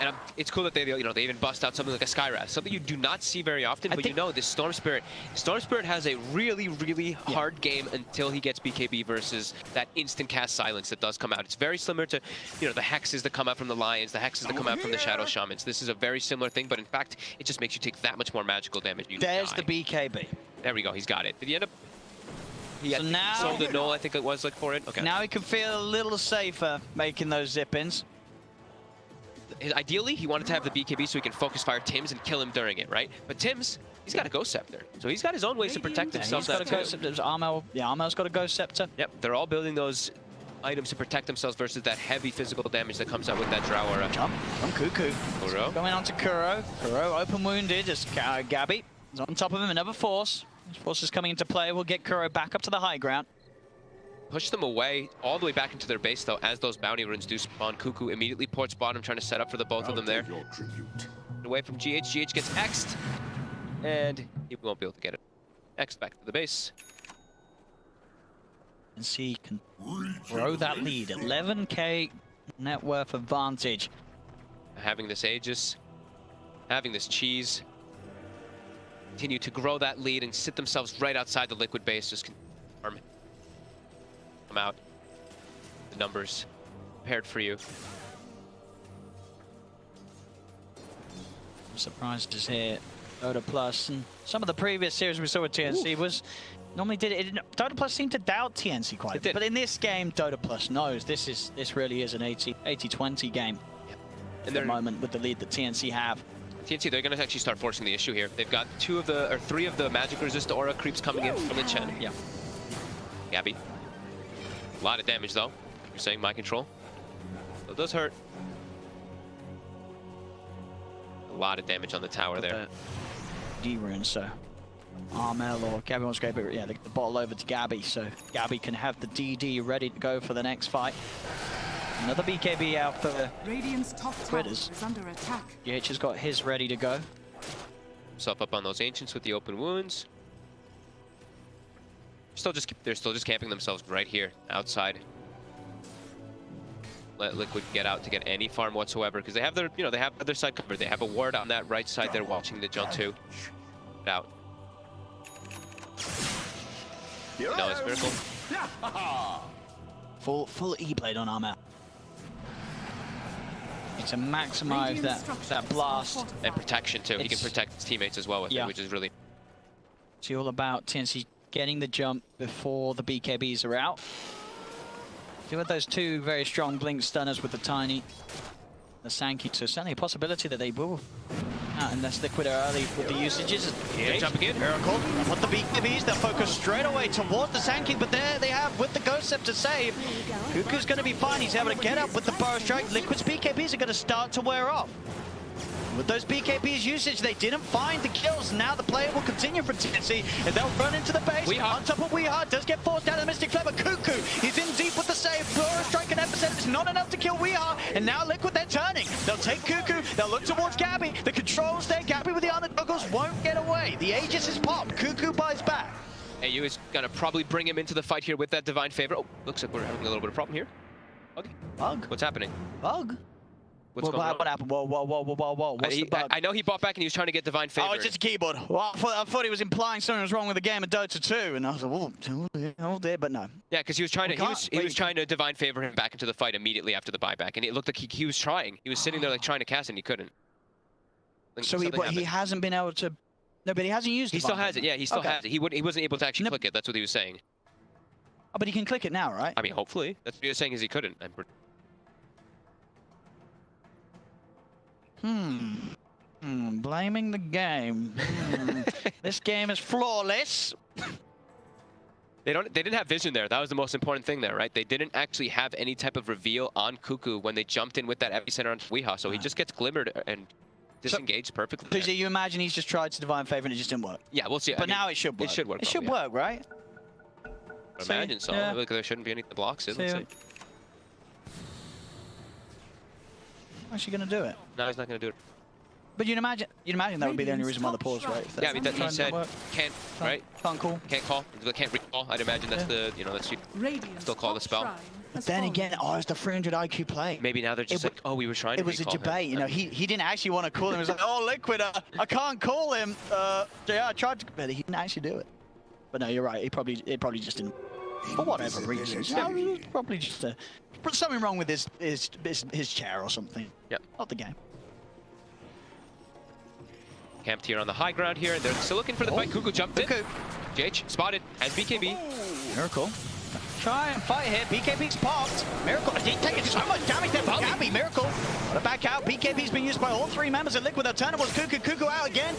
And it's cool that they even bust out something like a Skyra, something you do not see very often. But you know, this Storm Spirit has a really, really hard game until he gets BKB versus that instant cast silence that does come out. It's very similar to, you know, the hexes that come out from the Lions, the hexes that come out from the Shadow Shamans. This is a very similar thing, but in fact, it just makes you take that much more magical damage. There's the BKB. There we go. He's got it. Did he end up? He sold the null, I think it was, like, for it. Okay. Now he can feel a little safer making those zip-ins. Ideally, he wanted to have the BKB so he can focus fire Tims and kill him during it, right? But Tims, he's got a Ghost Scepter, so he's got his own ways to protect himself. He's got a Ghost Scepter. Armel's got a Ghost Scepter. Yep, they're all building those items to protect themselves versus that heavy physical damage that comes out with that Drow Aura. Jump from Cuckoo. Kuro. Going on to Kuro. Kuro open wounded. Just Gabby is on top of him. Another Force. Force is coming into play. We'll get Kuro back up to the high ground. Push them away, all the way back into their base, though, as those bounty runes do spawn. Cuckoo immediately ports bottom, trying to set up for the both of them there. Away from GH. GH gets X'd, and he won't be able to get it. X back to the base. And see, can grow that lead. 11k net worth advantage. Having this Aegis, having this cheese, continue to grow that lead and sit themselves right outside the Liquid base. Just confirm. Come out. The numbers prepared for you. I'm surprised to hear Dota Plus, and some of the previous series we saw with TNC was normally Dota Plus seemed to doubt TNC quite a bit, but in this game Dota Plus knows this really is an 80-20 game. At the moment with the lead that TNC have. TNC, they're going to actually start forcing the issue here. They've got 3 of the magic resist aura creeps coming in from the Chen. Yeah. Gabby. A lot of damage, though. You're saying mind control. So it does hurt. A lot of damage on the tower there. D-rune, so Armel or Gabby wants to go, but yeah, the bottle over to Gabby, so Gabby can have the DD ready to go for the next fight. Another BKB out for Radiant's top tower is under attack. GH has got his ready to go. Himself up on those Ancients with the open wounds. They're still just camping themselves right here outside. Let Liquid get out to get any farm whatsoever, because they have their, they have their side covered. They have a ward on that right side there watching the jump too. Out. No, it's Miracle. Full E-blade on Armel. To maximize that blast. And protection too. He can protect his teammates as well with it, which is really... It's all about TNC getting the jump before the BKBs are out. Do with those two very strong blink stunners with the Tiny, the Sankey, so certainly a possibility that they will out unless Liquid are early with the usages. Yeah, jump again. Miracle. With the BKBs, they'll focus straight away towards the Sankey, but there they have with the Ghost Scepter save. Cuckoo's going to be fine. He's able to get up with the Burrow Strike. Liquid's BKBs are going to start to wear off. With those BKBs usage, they didn't find the kills. Now the play will continue for TNC, and they'll run into the base. On top of Weeha, does get forced down to the Mystic Flame, but Cuckoo, he's in deep with the save. Burrow Strike and Epicenter is not enough to kill Weeha, and now Liquid, they're turning. They'll take Cuckoo, they'll look towards Gabby. The controls there, Gabby with the armor goggles won't get away. The Aegis is popped, Cuckoo buys back. AU is gonna probably bring him into the fight here with that Divine Favor. Oh, looks like we're having a little bit of problem here. Bug? What's happening? Bug? What's going on? What happened? Whoa. What's the bug? I know he bought back and he was trying to get Divine Favor. Oh, it's just a keyboard. Well, I thought he was implying something was wrong with the game of Dota 2, and I was like, oh dear, but no. Yeah, because he was trying to Divine Favor him back into the fight immediately after the buyback, and it looked like he was trying. He was sitting there like trying to cast and he couldn't. So he hasn't been able to. No, but he hasn't used it. He still has it. Yeah, he still has it. He wasn't able to actually click it. That's what he was saying. Oh, but he can click it now, right? I mean, hopefully. That's what he was saying is he couldn't. Blaming the game. This game is flawless. They didn't have vision there. That was the most important thing there, right? They didn't actually have any type of reveal on Cuckoo when they jumped in with that epicenter on Weeha, so he just gets glimmered and disengaged perfectly. So you imagine he's just tried to Divine Favor and it just didn't work? Yeah, we'll see. But now it should work. It should work. It should work, right? I imagine so. Yeah. Look, there shouldn't be any blocks. Let's see. How's she gonna do it? No, he's not gonna do it. But you'd imagine that would be the only reason why the pause, right? Yeah, I mean, he said can't, right? Can't call. Can't call. Can't recall. I'd imagine that's the, that's you still call the spell. But then again, it's the 300 IQ play. Maybe now they're just like, oh, we were trying to recall. It was a debate, he didn't actually want to call him. He was like, oh, Liquid, I can't call him. Yeah, I tried to, but he didn't actually do it. But no, you're right. It probably just didn't. For whatever reason. It was probably just something wrong with his chair or something. Yep. Not the game. Camped here on the high ground here, and they're still looking for the fight. Cuckoo jumped in. JH spotted as BKB. Miracle. Try and fight here. BKB's popped. Miracle taking so much damage there from Gabby. Miracle. Got to back out. BKB's been used by all three members of Liquid. They'll turn towards Cuckoo. Cuckoo out again.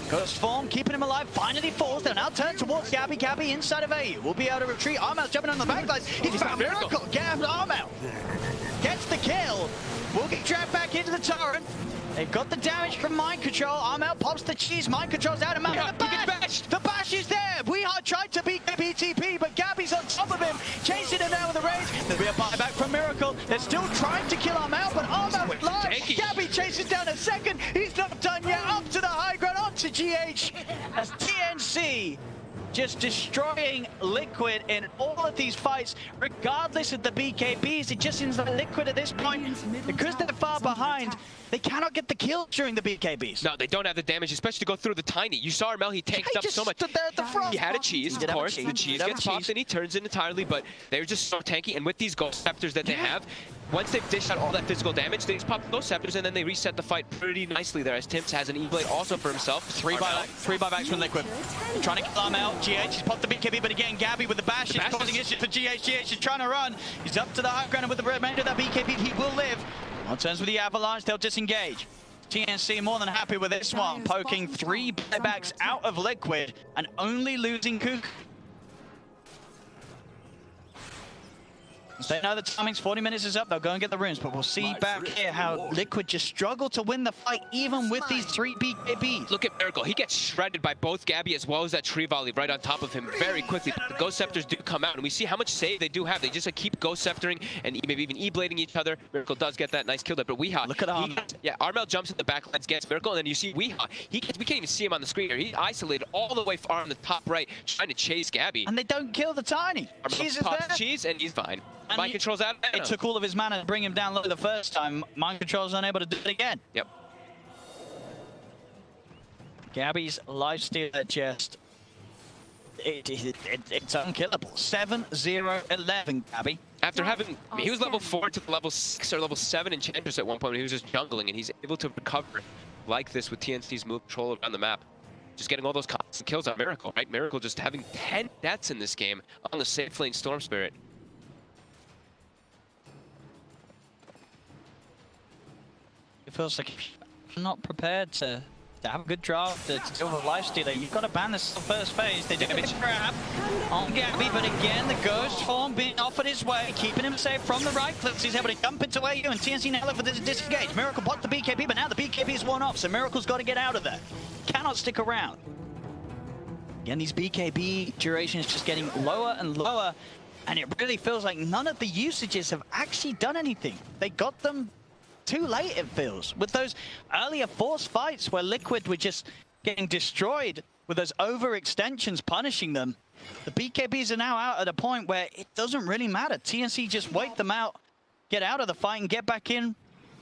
Ghost form, keeping him alive. Finally falls. They'll now turn towards Gabby. Gabby inside of AU. Will be able to retreat. Armel's jumping on the backline. He's found Miracle. Get after Armel. Gets the kill. Will get dragged back into the turret. They've got the damage from Mind Control. Armel pops the cheese. Mind Control's out of Mount. The bash! The bash is there! Weeha tried to beat BTP, but Gabby's on top of him. Chasing him down with the rage. There'll be a buyback from Miracle. They're still trying to kill Armel, but Armel with live. Gabby chases down a second. He's not done yet. Up to the high ground, onto GH. As TNC just destroying Liquid in all of these fights, regardless of the BKBs. It just seems like Liquid at this point, because they're far behind, they cannot get the kill during the BKBs. No, they don't have the damage, especially to go through the Tiny. You saw Armel, he tanked up so much. Stood there at the front. He had a cheese, of course. The cheese gets popped and he turns it entirely, but they're just so tanky. And with these Ghost Scepters that they have, once they've dished out all that physical damage, they just pop Ghost Scepters and then they reset the fight pretty nicely there, as Timps has an E-Blade also for himself. Three buybacks from Liquid. They're trying to kill Armel. GH, he's popped the BKB, but again, Gabby with the bash is causing issues for GH. GH is trying to run. He's up to the high ground, and with the remainder of that BKB, he will live. On turns with the Avalanche, they'll disengage. TNC more than happy with this one, poking 3 buybacks out of Liquid and only losing Cuckoo. They know the timing's 40 minutes is up. They'll go and get the runes, but we'll see back here how Liquid just struggle to win the fight even with these 3 BKBs. Look at Miracle. He gets shredded by both Gabby as well as that tree volley right on top of him very quickly. The Ghost Scepters do come out, and we see how much save they do have. They just keep Ghost Sceptering and maybe even E-blading each other. Miracle does get that nice kill there, but Weeha. Look at Armel. Yeah, Armel jumps in the backlines, gets Miracle, and then you see Weeha. We can't even see him on the screen here. He's isolated all the way far on the top right, trying to chase Gabby. And they don't kill the Tiny. Cheese is there. Cheese, and he's fine. Mind Control's out. It took all of his mana to bring him down low the first time. Mind Control's unable to do it again. Yep. Gabby's lifesteal just it's unkillable. 7-0-11, Gabby. After having, he was level 4 to level 6 or level 7 Enchantress at one point when he was just jungling, and he's able to recover like this with TNC's move control around the map. Just getting all those constant kills on Miracle, right? Miracle just having 10 deaths in this game on the safe lane Storm Spirit. It feels like if you're not prepared to have a good draft, to deal with a lifestealer, you've got to ban this first phase. They did a trap on Gabby, but again, the ghost form being offered his way, keeping him safe from the right clicks. He's able to jump into AU, and TNC now look for this disengage. Miracle blocked the BKB, but now the BKB is one off, so Miracle's got to get out of there. Cannot stick around. Again, these BKB durations just getting lower and lower, and it really feels like none of the usages have actually done anything. They got them too late, it feels. With those earlier force fights where Liquid were just getting destroyed with those overextensions punishing them, the BKBs are now out at a point where it doesn't really matter. TNC just wait them out, get out of the fight, and get back in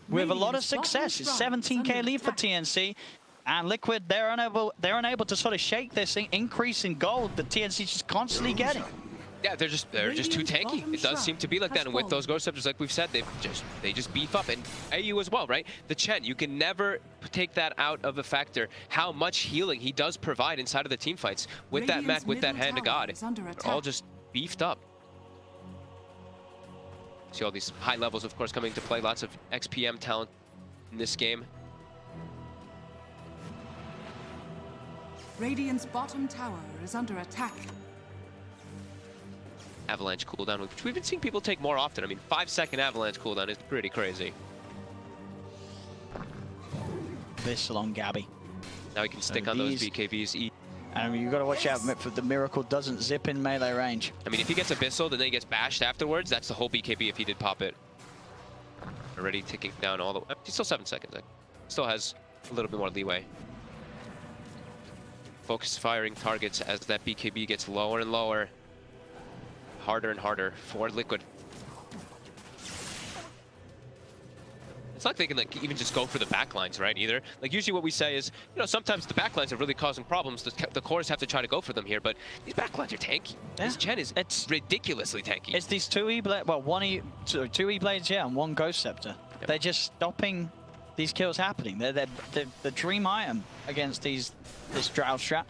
with a lot of success. It's 17k lead for TNC. And Liquid, they're unable to sort of shake this increase in gold that TNC is just constantly getting. Yeah, they're just too tanky. It does seem to be like that, and with those Ghost Scepters, like we've said, they just beef up, and AU as well, right? The Chen, you can never take that out of the factor how much healing he does provide inside of the team fights with that mech, with that Hand of God. They're all just beefed up. See all these high levels, of course, coming to play. Lots of XPM talent in this game. Radiant's bottom tower is under attack. Avalanche cooldown, which we've been seeing people take more often. I mean, 5-second avalanche cooldown is pretty crazy. This along Gabby. Now he can stick on those BKBs. And you've got to watch out if the Miracle doesn't zip in melee range. I mean, if he gets Abyssal, then he gets bashed afterwards. That's the whole BKB if he did pop it. Already ticking down all the way. He's still 7 seconds. Still has a little bit more leeway. Focus firing targets as that BKB gets lower and lower. Harder and harder for Liquid. It's not like they can even just go for the backlines, right, either. Like, usually what we say is, you know, sometimes the backlines are really causing problems. The cores have to try to go for them here, but these backlines are tanky. Yeah. This Chen is ridiculously tanky. It's these two E-blades, well, two E-blades, yeah, and one Ghost Scepter. Yep. They're just stopping these kills happening. They're the dream item against this Drow Strat.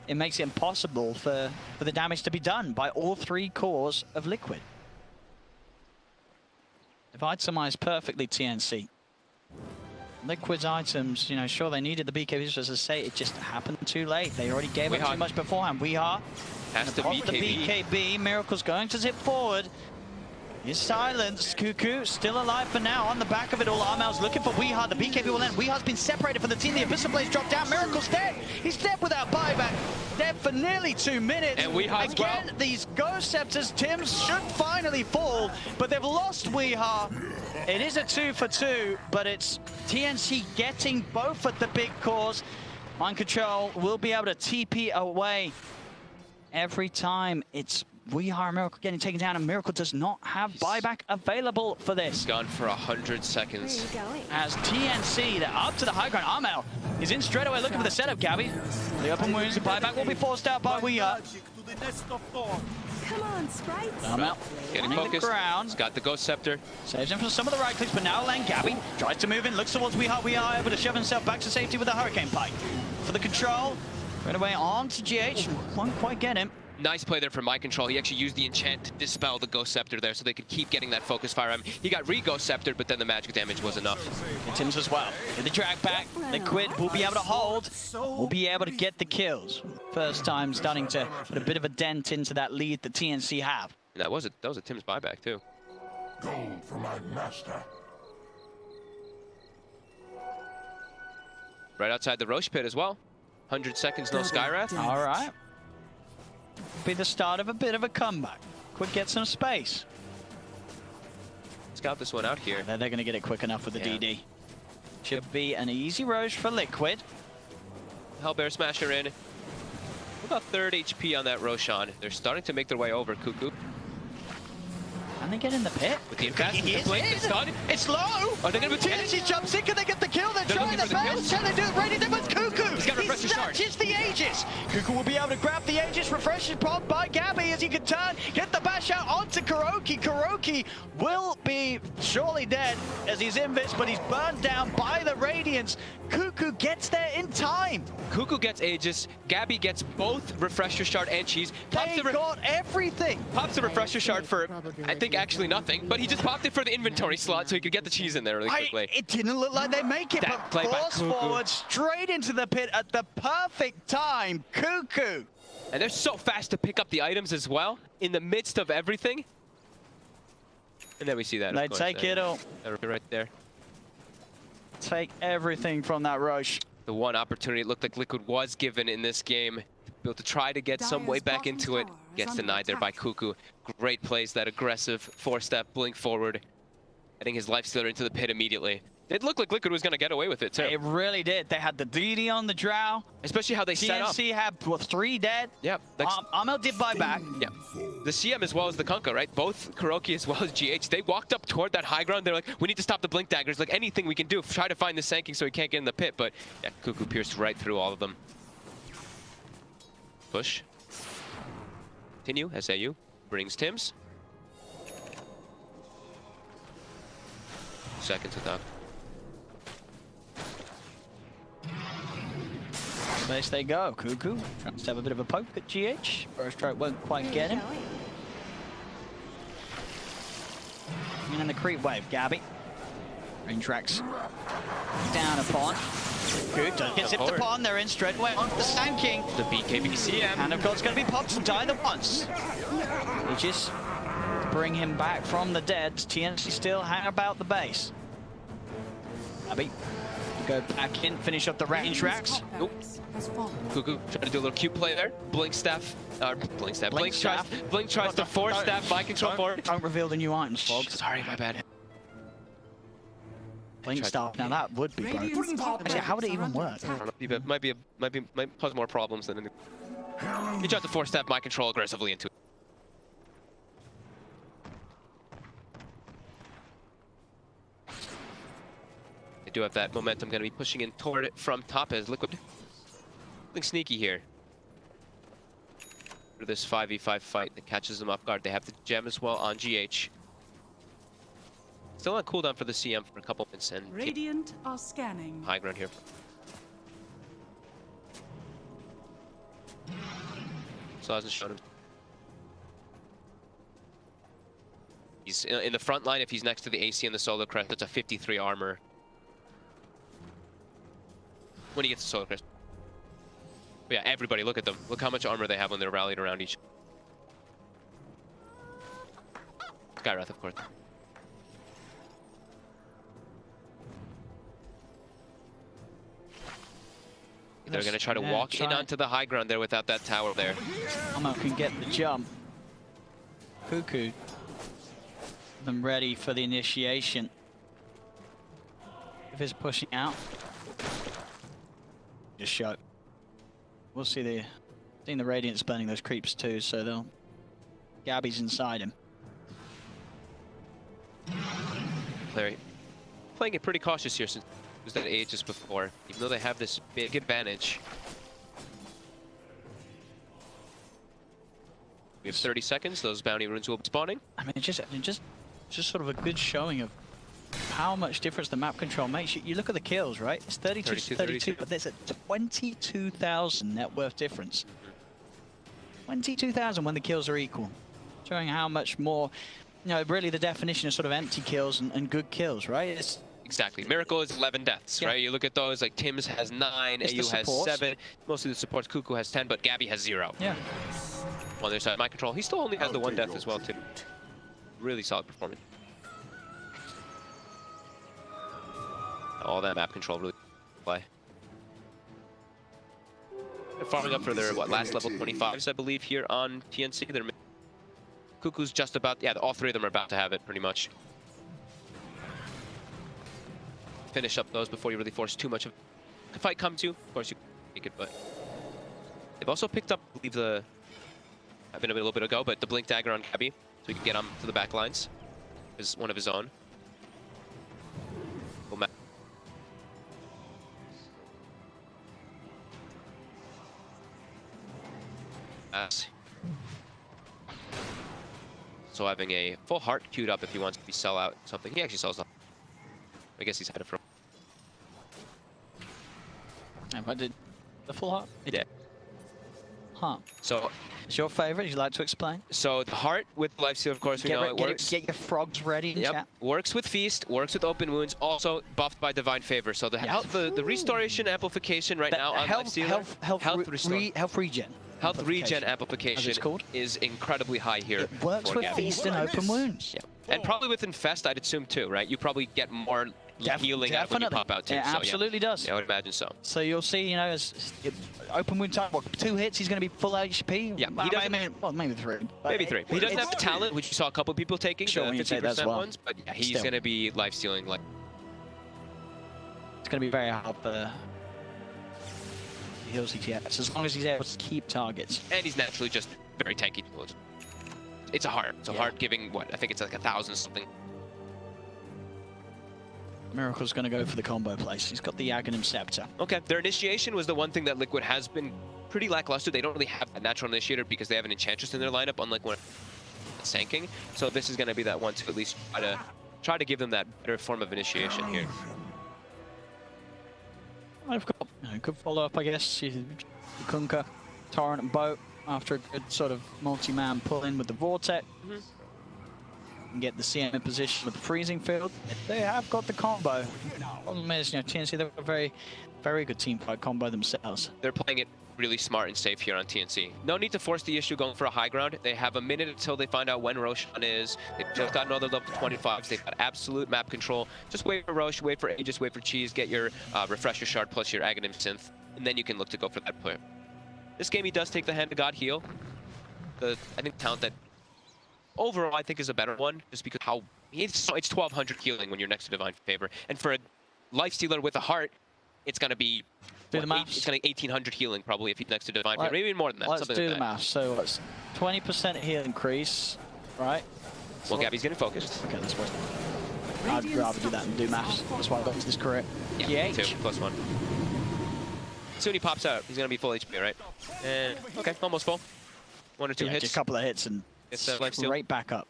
It makes it impossible for the damage to be done by all three cores of Liquid. They've itemized perfectly, TNC. Liquid's items, you know, sure they needed the BKBs, as I say, it just happened too late. They already gave it too much beforehand. Weehaw has the BKB. Miracle's going to zip forward. He's silenced. Cuckoo still alive for now. On the back of it all, Armel's looking for Weehaw. The BKB will end. Weeha's been separated from the team. The Abyssal Blaze dropped down. Miracle's dead. He's dead without buyback. Dead for nearly 2 minutes. And Weehaw again, these Ghost Scepters, Tims should finally fall, but they've lost Weehaw. It is a 2 for 2, but it's TNC getting both at the big cores. Mind Control will be able to TP away every time. It's Weehaw and Miracle getting taken down, and Miracle does not have buyback available for this. He's gone for 100 seconds. As TNC, they're up to the high ground. Armel is in straight away looking for the setup, Gabby. The open wounds, the buyback will be forced out by Weehaw. Come on, Sprites. Armel getting focused. He's got the Ghost Scepter. Saves him from some of the right clicks, but now Len Gabby tries to move in, looks towards Weehaw. Weehaw able to shove himself back to safety with a Hurricane Pike. For the control, right away on to GH. Won't quite get him. Nice play there from My Control. He actually used the enchant to dispel the Ghost Scepter there so they could keep getting that focus fire. He got re-Ghost Sceptered, but then the magic damage was enough. And Tims as well. Get the drag back. Liquid will be able to hold. Will be able to get the kills. First time starting to put a bit of a dent into that lead that TNC have. That was a Tims buyback too. Gold for my master. Right outside the Roche pit as well. 100 seconds, no Skywrath. All right. Be the start of a bit of a comeback. Quick, get some space. Scout this one out here. They're going to get it quick enough with the DD. Should be an easy Roche for Liquid. Hellbear Smasher in. About 3rd HP on that Roshan. They're starting to make their way over, Cuckoo. And Can they get in the pit? With the invest, He is. It's low! Are they going to TNC jumps in, can they get the kill? They're trying their best. Can they do it? Ready there with Cuckoo! He's got to refresh his charge. Snatches the Aegis! Cuckoo will be able to grab the Aegis, refreshes prompt by Gabby as he can turn, get the bash out onto Kuroki. Kuroki will be surely dead as he's in this, but he's burned down by the Radiance. Cuckoo gets there in time. Cuckoo gets Aegis, Gabby gets both Refresher Shard and Cheese. They got everything. Pops the Refresher Shard for, I think, actually nothing, but he just popped it for the inventory slot so he could get the cheese in there really quickly. It didn't look like they make it, That but play by force Cuckoo. forward straight into the pit at the perfect time. Cuckoo. And they're so fast to pick up the items as well, in the midst of everything. And then we see that, They take it all. right there. Take everything from that Roche. The one opportunity it looked like Liquid was given in this game, built to try to get some way back into it, gets denied there by Cuckoo. Great plays, that aggressive four-step blink forward, getting his life stealer into the pit immediately. It looked like Liquid was going to get away with it too. It really did. They had the DD on the drow. Especially how they set up. TNC had, what, 3 dead? Yep. Amel did buy back. Yeah. The CM as well as the Kunkka, right? Both Kuroki as well as GH, they walked up toward that high ground. They're like, we need to stop the blink daggers. Like anything we can do, try to find the Sanking so he can't get in the pit. But yeah, Cuckoo pierced right through all of them. Push. Continue. SAU brings Tims. Seconds without. Place they go. Cuckoo tries to have a bit of a poke at GH. First stroke won't quite get him. And in the creep wave, Gabby. Range tracks down upon. Good, gets zipped upon. They're in straight away onto the Sanking. The BKB CM. And of course, it's going to be popped and died at once. They just bring him back from the dead. TNC still hang about the base. Gabby. Go back in, finish up the range racks. Nope. Cuckoo trying to do a little cute play there. Blink staff. Blink tries to force staff by control forward. Don't reveal the new items, Fogs. Sorry, my bad. Blink staff. Now that would be broken. Actually, how would it even work? I don't know. Might cause more problems than anything. He tried to force step my control aggressively into it. They do have that momentum, going to be pushing in toward it from top as Liquid. Something sneaky here. For this 5v5 fight that catches them off guard. They have the gem as well on GH. Still on cooldown for the CM for a couple minutes and Radiant are scanning. high ground here. So hasn't shown him. He's in the front line. If he's next to the AC and the Solar Crest, that's a 53 armor. When he gets the Solar Crest. But yeah, everybody, look at them. Look how much armor they have when they're rallied around each. Skywrath, of course. They're going to try to walk in onto the high ground there without that tower there. Amel can get the jump. Cuckoo. Them ready for the initiation. If it's pushing out. Just show. We'll see the Radiance burning those creeps too, so they'll. Gabby's inside him. Larry, playing it pretty cautious here since it was that Aegis before, even though they have this big advantage. We have 30 seconds, those bounty runes will be spawning. I mean, just sort of a good showing of how much difference the map control makes. You look at the kills, right? It's 32 to 32, but there's a 22,000 net worth difference. 22,000 when the kills are equal. Showing how much more, you know, really the definition of sort of empty kills and good kills, right? It's exactly. Miracle is 11 deaths, right? You look at those, like Tims has 9, AU has 7. Mostly the supports, Cuckoo has 10, but Gabby has 0. Yeah. On their side, my control, he still only has the 1 death as well, too. Really solid performance. All that map control really play. They're farming up for their, last level 25s, I believe, here on TNC. They're Cuckoo's just about, yeah, all 3 of them are about to have it, pretty much. Finish up those before you really force too much of the fight come to. Of course, you can take it, but they've also picked up, I believe, I've been a little bit ago, but the Blink Dagger on Gabby, so we can get on to the back lines. one of his own. So having a full heart queued up if he wants to sell out something. He actually sells out. I guess he's headed for. And I did the full heart? Yeah. Huh. So it's your favorite? Would you like to explain? So the heart with lifesteal, of course, we know it works. Get your frogs ready in chat. Works with feast, works with open wounds, also buffed by divine favor. So the restoration amplification right now on lifestealer, health regen. Health regen amplification is incredibly high here. It works with feast and open wounds. Yeah. And probably with infest, I'd assume too, right? You probably get more healing out when you pop out too. It absolutely does. Yeah, I would imagine so. So you'll see, you know, as open wound time, what, 2 hits, he's going to be full HP? Yeah, he doesn't. Well, maybe 3. Maybe 3. He doesn't have talent, which you saw a couple people taking, sure, the 50% ones, but yeah, he's going to be lifestealing. Like, it's going to be very hard for heals he gets, as long as he's able to keep targets. And he's naturally just very tanky. It's a heart. It's a heart giving, what, I think it's like 1,000 something. Miracle's going to go for the combo place. He's got the Aghanim Scepter. Okay, their initiation was the one thing that Liquid has been pretty lackluster. They don't really have a natural initiator because they have an Enchantress in their lineup, unlike when it's tanking. So this is going to be that one to at least try to give them that better form of initiation here. I've got a good follow-up, I guess. Kunkka, Torrent, and Boat after a good sort of multi-man pull-in with the Vortex. And get the CM in position with the freezing field. They have got the combo. Problem is, you know, TNC, they've got a very, very good team fight combo themselves. They're playing it really smart and safe here on TNC. No need to force the issue going for a high ground. They have a minute until they find out when Roshan is. They've just got another level 25s. They've got absolute map control. Just wait for Rosh, wait for Aegis, wait for Cheese, get your Refresher Shard plus your Aghanim Synth, and then you can look to go for that player. This game, he does take the Hand of God heal. I think talent that overall, I think is a better one, just because how it's 1,200 healing when you're next to Divine Favor, and for a Lifestealer with a heart, it's gonna be it's gonna 1,800 healing probably if he's next to Divine Favor, maybe even more than that. Let's do the math. So what's 20% heal increase, right? Well, Gabby's getting focused. Okay, that's what. I'd rather do that than do maths. That's why I got to this career. Yeah, 2 + 1. Soon he pops out. He's gonna be full HP, right? And okay, almost full. 1 or 2 hits. Just a couple of hits and it's right back up.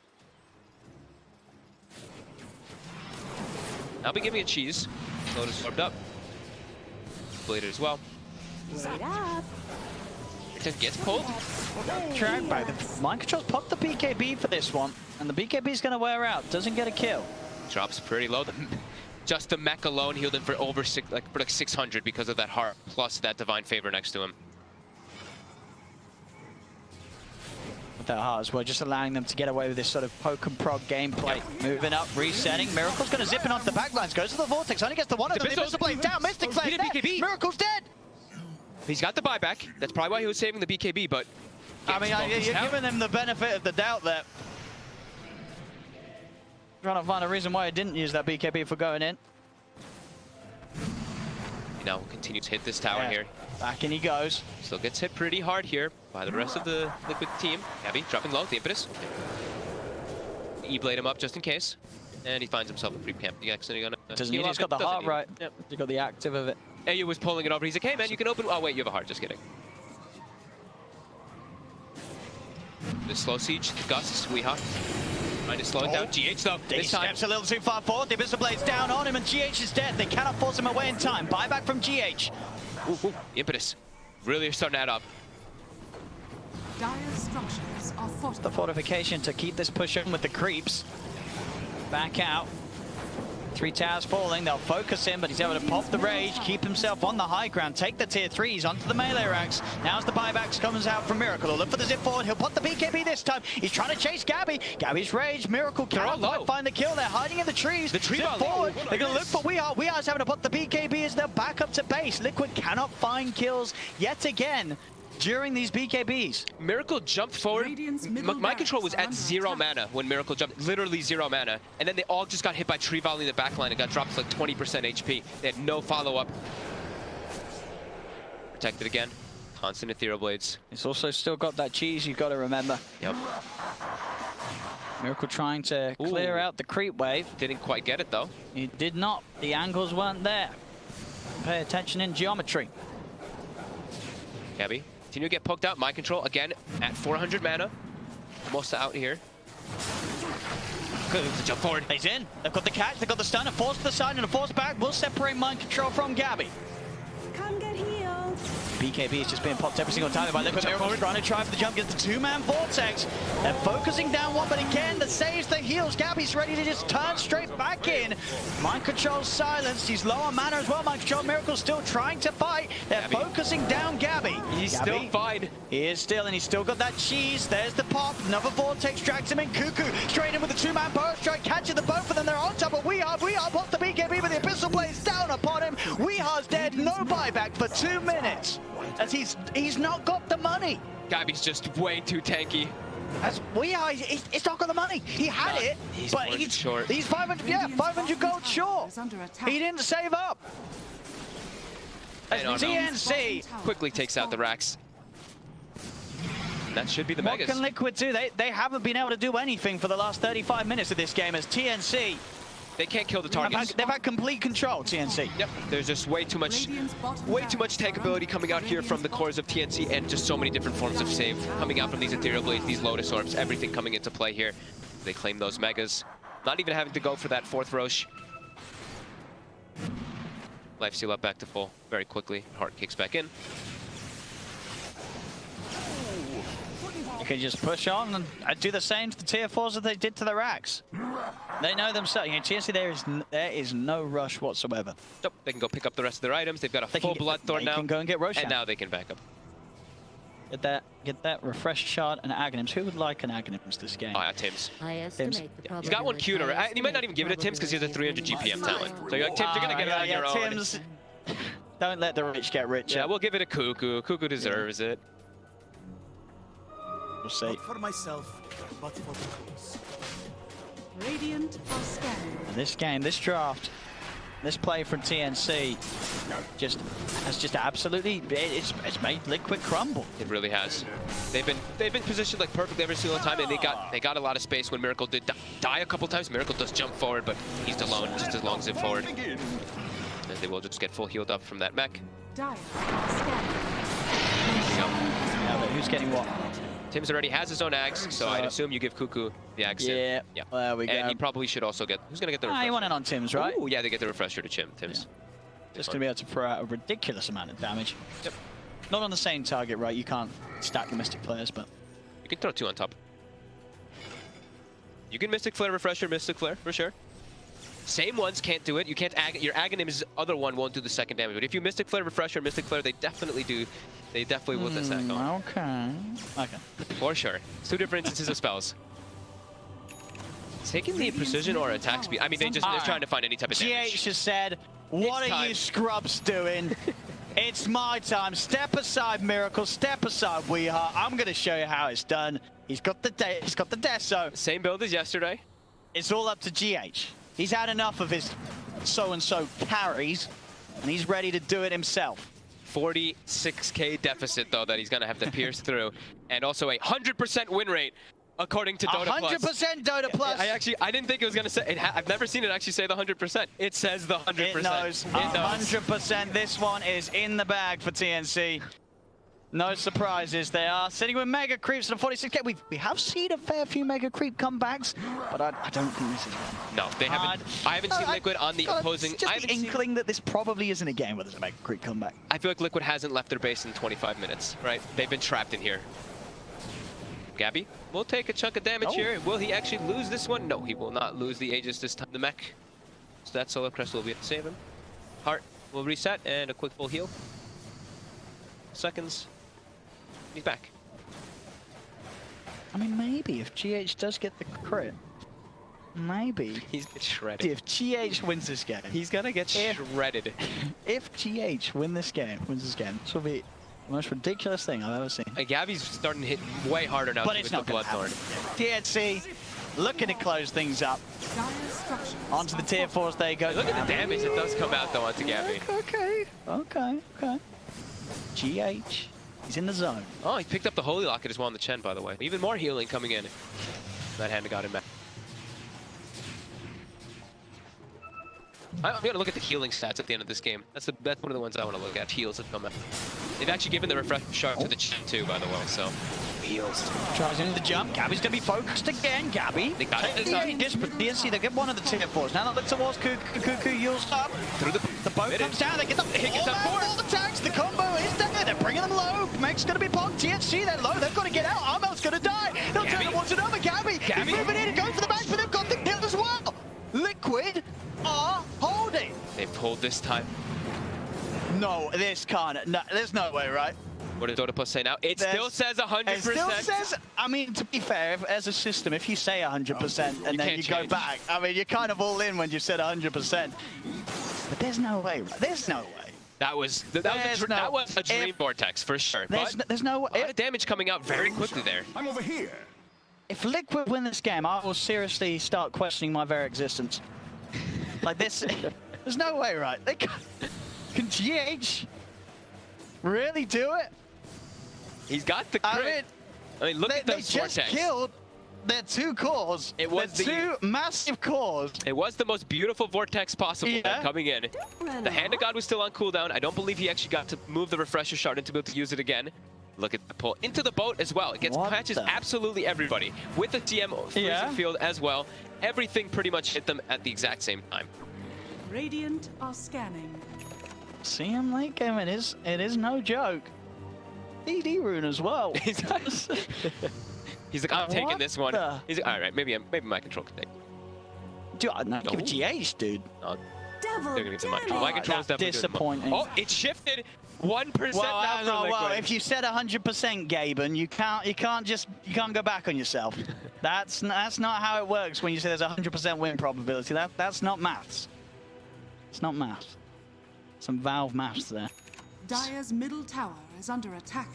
I'll be giving it Cheese. Lotus orbed up. Bladed as well. Wait up. It gets pulled. Track by the mind controls. Pop the BKB for this one, and the BKB is going to wear out. Doesn't get a kill. Drops pretty low. Just the mech alone healed him for over 600 because of that heart plus that divine favor next to him. With that heart as well, just allowing them to get away with this sort of poke and prog gameplay. Moving up, resetting. Miracle's going to zip in onto the backlines, goes to the Vortex, only gets the one of them. The Missile Blade down, Mystic Flame dead. Miracle's dead! He's got the buyback. That's probably why he was saving the BKB, but... I mean, you're giving them the benefit of the doubt there. Trying to find a reason why he didn't use that BKB for going in. He now continues to hit this tower here. Back in he goes. Still gets hit pretty hard here by the rest of the Liquid team. Gabby dropping low, the impetus. E-blade him up just in case. And he finds himself a free camp. Doesn't need, he's got the heart right. Yep. He's got the active of it. Ayu was pulling it over. He's like, hey man, you can open. Oh wait, you have a heart. Just kidding. The slow siege, the gusts, Weeha. Trying to slow it down. GH though. This time steps a little too far forward. The Abyssal Blade's down on him, and GH is dead. They cannot force him away in time. Buyback from GH. Ooh, the impetus. Really starting to add up. Dire structures are fortified. The fortification to keep this push on with the creeps. Back out. 3 towers falling. They'll focus him, but he's able to pop the rage, keep himself on the high ground, take the tier 3s onto the melee ranks. Now's the buybacks comes out from Miracle. He'll look for the zip forward. He'll put the BKB this time. He's trying to chase Gabby. Gabby's rage. Miracle cannot find the kill. They're hiding in the trees. The tree zip forward. They're going to look for Weeha. Weeha's having to put the BKB as they're back up to base. Liquid cannot find kills yet again during these BKBs. Miracle jumped forward. My control was at 0 mana when Miracle jumped, literally 0 mana. And then they all just got hit by tree volley in the backline and got dropped to like 20% HP. They had no follow-up. Protected again. Constant Ethereal Blades. It's also still got that cheese, you've got to remember. Yep. Miracle trying to clear out the creep wave. Didn't quite get it though. He did not. The angles weren't there. Pay attention in geometry. Gabby, continue to get poked out. Mind control again at 400 mana. Almost out here. Good to jump forward. He's in. They've got the catch. They've got the stun. A force to the side and a force back will separate mind control from Gabby. Come get healed. BKB is just being popped every single time. By Liquid Miracle trying to try for the jump, gets the two-man vortex. They're focusing down one, but again, the saves, the heals. Gabby's ready to just turn straight back in. Mind control silenced. He's low on mana as well. Mind control Miracle still trying to fight. They're focusing down Gabby. He's still fine. He is still, and he's still got that cheese. There's the pop. Another vortex drags him in. Cuckoo straight in with the two-man power strike, catching the both of them. They're on top of Weehar. Weehar pops the BKB, but the Abyssal Blaze down upon him. Weehar's dead. No buyback for 2 minutes. As he's not got the money. Gabby's just way too tanky. As Weehar, he's not got the money. He had it, but he's short. He's 500 gold short. He didn't save up. As TNC quickly takes out the racks. That should be the Megas. What can Liquid do? They haven't been able to do anything for the last 35 minutes of this game as TNC. They can't kill the targets. They've had complete control, TNC. Yep, there's just way too much tankability coming out here from the cores of TNC, and just so many different forms of save coming out from these Ethereal Blades, these Lotus Orbs, everything coming into play here. They claim those Megas, not even having to go for that 4th Roche. Life Steal up back to full very quickly. Heart kicks back in. You can just push on and do the same to the tier 4s that they did to the racks. They know themselves. You know, TNC, there is no rush whatsoever. Nope, they can go pick up the rest of their items. They've got a full Bloodthorn now. They can go and get Roshan. And now they can back up. Get that Refresh Shard and Aghanims. Who would like an Aghanims this game? Oh yeah, Tims. Tims. He's got one queued already. You might not even give it to Tims because he has a 300 GPM talent. So you're like, Tims, you're gonna get it on your own. Tims, don't let the rich get richer. Yeah, we'll give it a Cuckoo. Cuckoo deserves it. We'll see. Not for myself, but for the cause. Radiant are scanning. This game, this draft, this play from TNC has just absolutely it's made Liquid crumble. It really has. They've been positioned like perfectly every single time, and they got a lot of space when Miracle did die a couple times. Miracle does jump forward, but he's alone just as long as it's forward. And they will just get full healed up from that mech. Dire are scanning. There you go. Yeah, but who's getting what? Tims already has his own Ags, so I'd assume you give Cuckoo the Ags. Yeah, there we go. And he probably should also get... Who's going to get the refresher? You want it on Tims, right? Oh, yeah, they get the refresher to Tims. Yeah. Just going to be able to throw out a ridiculous amount of damage. Yep. Not on the same target, right? You can't stack the Mystic Flares, but... You can throw 2 on top. You can Mystic Flare, refresher, Mystic Flare, for sure. Same ones can't do it. You can't... Your Aghanim's other one won't do the second damage. But if you Mystic Flare, refresher, Mystic Flare, they definitely do... They definitely will this act on. Okay. For sure. It's 2 different instances of spells. Taking the precision or attack speed. I mean, they're trying to find any type of damage. GH just said, what are you scrubs doing? It's my time. Step aside, Miracle. Step aside, Weehar. I'm going to show you how it's done. He's got the death zone. Same build as yesterday. It's all up to GH. He's had enough of his so-and-so carries, and he's ready to do it himself. 46k deficit, though, that he's going to have to pierce through. And also a 100% win rate, according to Dota Plus. 100% Dota Plus. I didn't think it was going to say... I've never seen it actually say the 100%. It says the 100%. It knows. 100%. This one is in the bag for TNC. No surprises. They are sitting with Mega Creeps and a 46k. We have seen a fair few Mega Creep comebacks, but I don't think this is one. No, they haven't. I haven't seen Liquid on the opposing... Just the inkling that this probably isn't a game where there's a Mega Creep comeback. I feel like Liquid hasn't left their base in 25 minutes, right? They've been trapped in here. Gabby will take a chunk of damage here. Will he actually lose this one? No, he will not lose the Aegis this time. The mech. So that Solar Crest will be able to save him. Heart will reset and a quick full heal. Seconds. He's back. I mean, maybe if GH does get the crit, maybe. He's get shredded. If GH wins this game. He's gonna get shredded. If GH wins this game, this will be the most ridiculous thing I've ever seen. Gabby's starting to hit way harder now with the Bloodthorn. TNC looking to close things up. Onto the tier 4s they go. Look at the damage that does come out though onto Gabby. Okay. GH. He's in the zone. Oh, he picked up the Holy Locket as well on the Chen, by the way. Even more healing coming in. That hand got him back. I'm gonna look at the healing stats at the end of this game. That's one of the ones I want to look at. Heals have come out. They've actually given the refresh shard to the chin too, by the way. So heals. Tries in the jump. Gabby's gonna be focused again. Gabby. They got it. Disparate TNC. They get one of the tier 4s. Now they look towards Cuckoo. Yields up. Through the boat comes down. They get the all the tanks. The combo is there. They're bringing them low. Meg's gonna be punked. TNC, they're low. They've got to get out. Armel's gonna die. They'll turn towards another Gabby. He's moving in and going for the back, but they've got the kill as well. Liquid are holding. They've pulled this time. No, this can't. No, there's no way, right? What did Dota Plus say now? It still says 100%. It still says, I mean, to be fair, as a system, if you say 100% and then you go back, I mean, you're kind of all in when you said 100%. But there's no way, right? There's no way. That was a dream vortex for sure. There's no way. A lot of damage coming out very quickly there. I'm over here. If Liquid win this game, I will seriously start questioning my very existence. Like this, there's no way, right? They can GH really do it? He's got the crit. I mean, look at those vortex. They just killed their 2 cores. It was the 2 massive cores. It was the most beautiful vortex possible coming in. The Hand of God was still on cooldown. I don't believe he actually got to move the refresher shard and to be able to use it again. Look at the pull into the boat as well. It gets patches absolutely everybody with the TM freezing field as well. Everything pretty much hit them at the exact same time. Radiant are scanning. CM late game, it is no joke. DD rune as well. He's like, I'm taking this one. He's like, all right, maybe my control can take. Dude, I'm not give GH, dude. No, they're gonna get my control's definitely disappointing. Oh, it shifted 1% now for Liquid. Well, if you said 100%, Gaben, you can't go back on yourself. That's not how it works when you say there's a 100% win probability. That's not maths. It's not maths. Some Valve maths there. Dire's middle tower is under attack.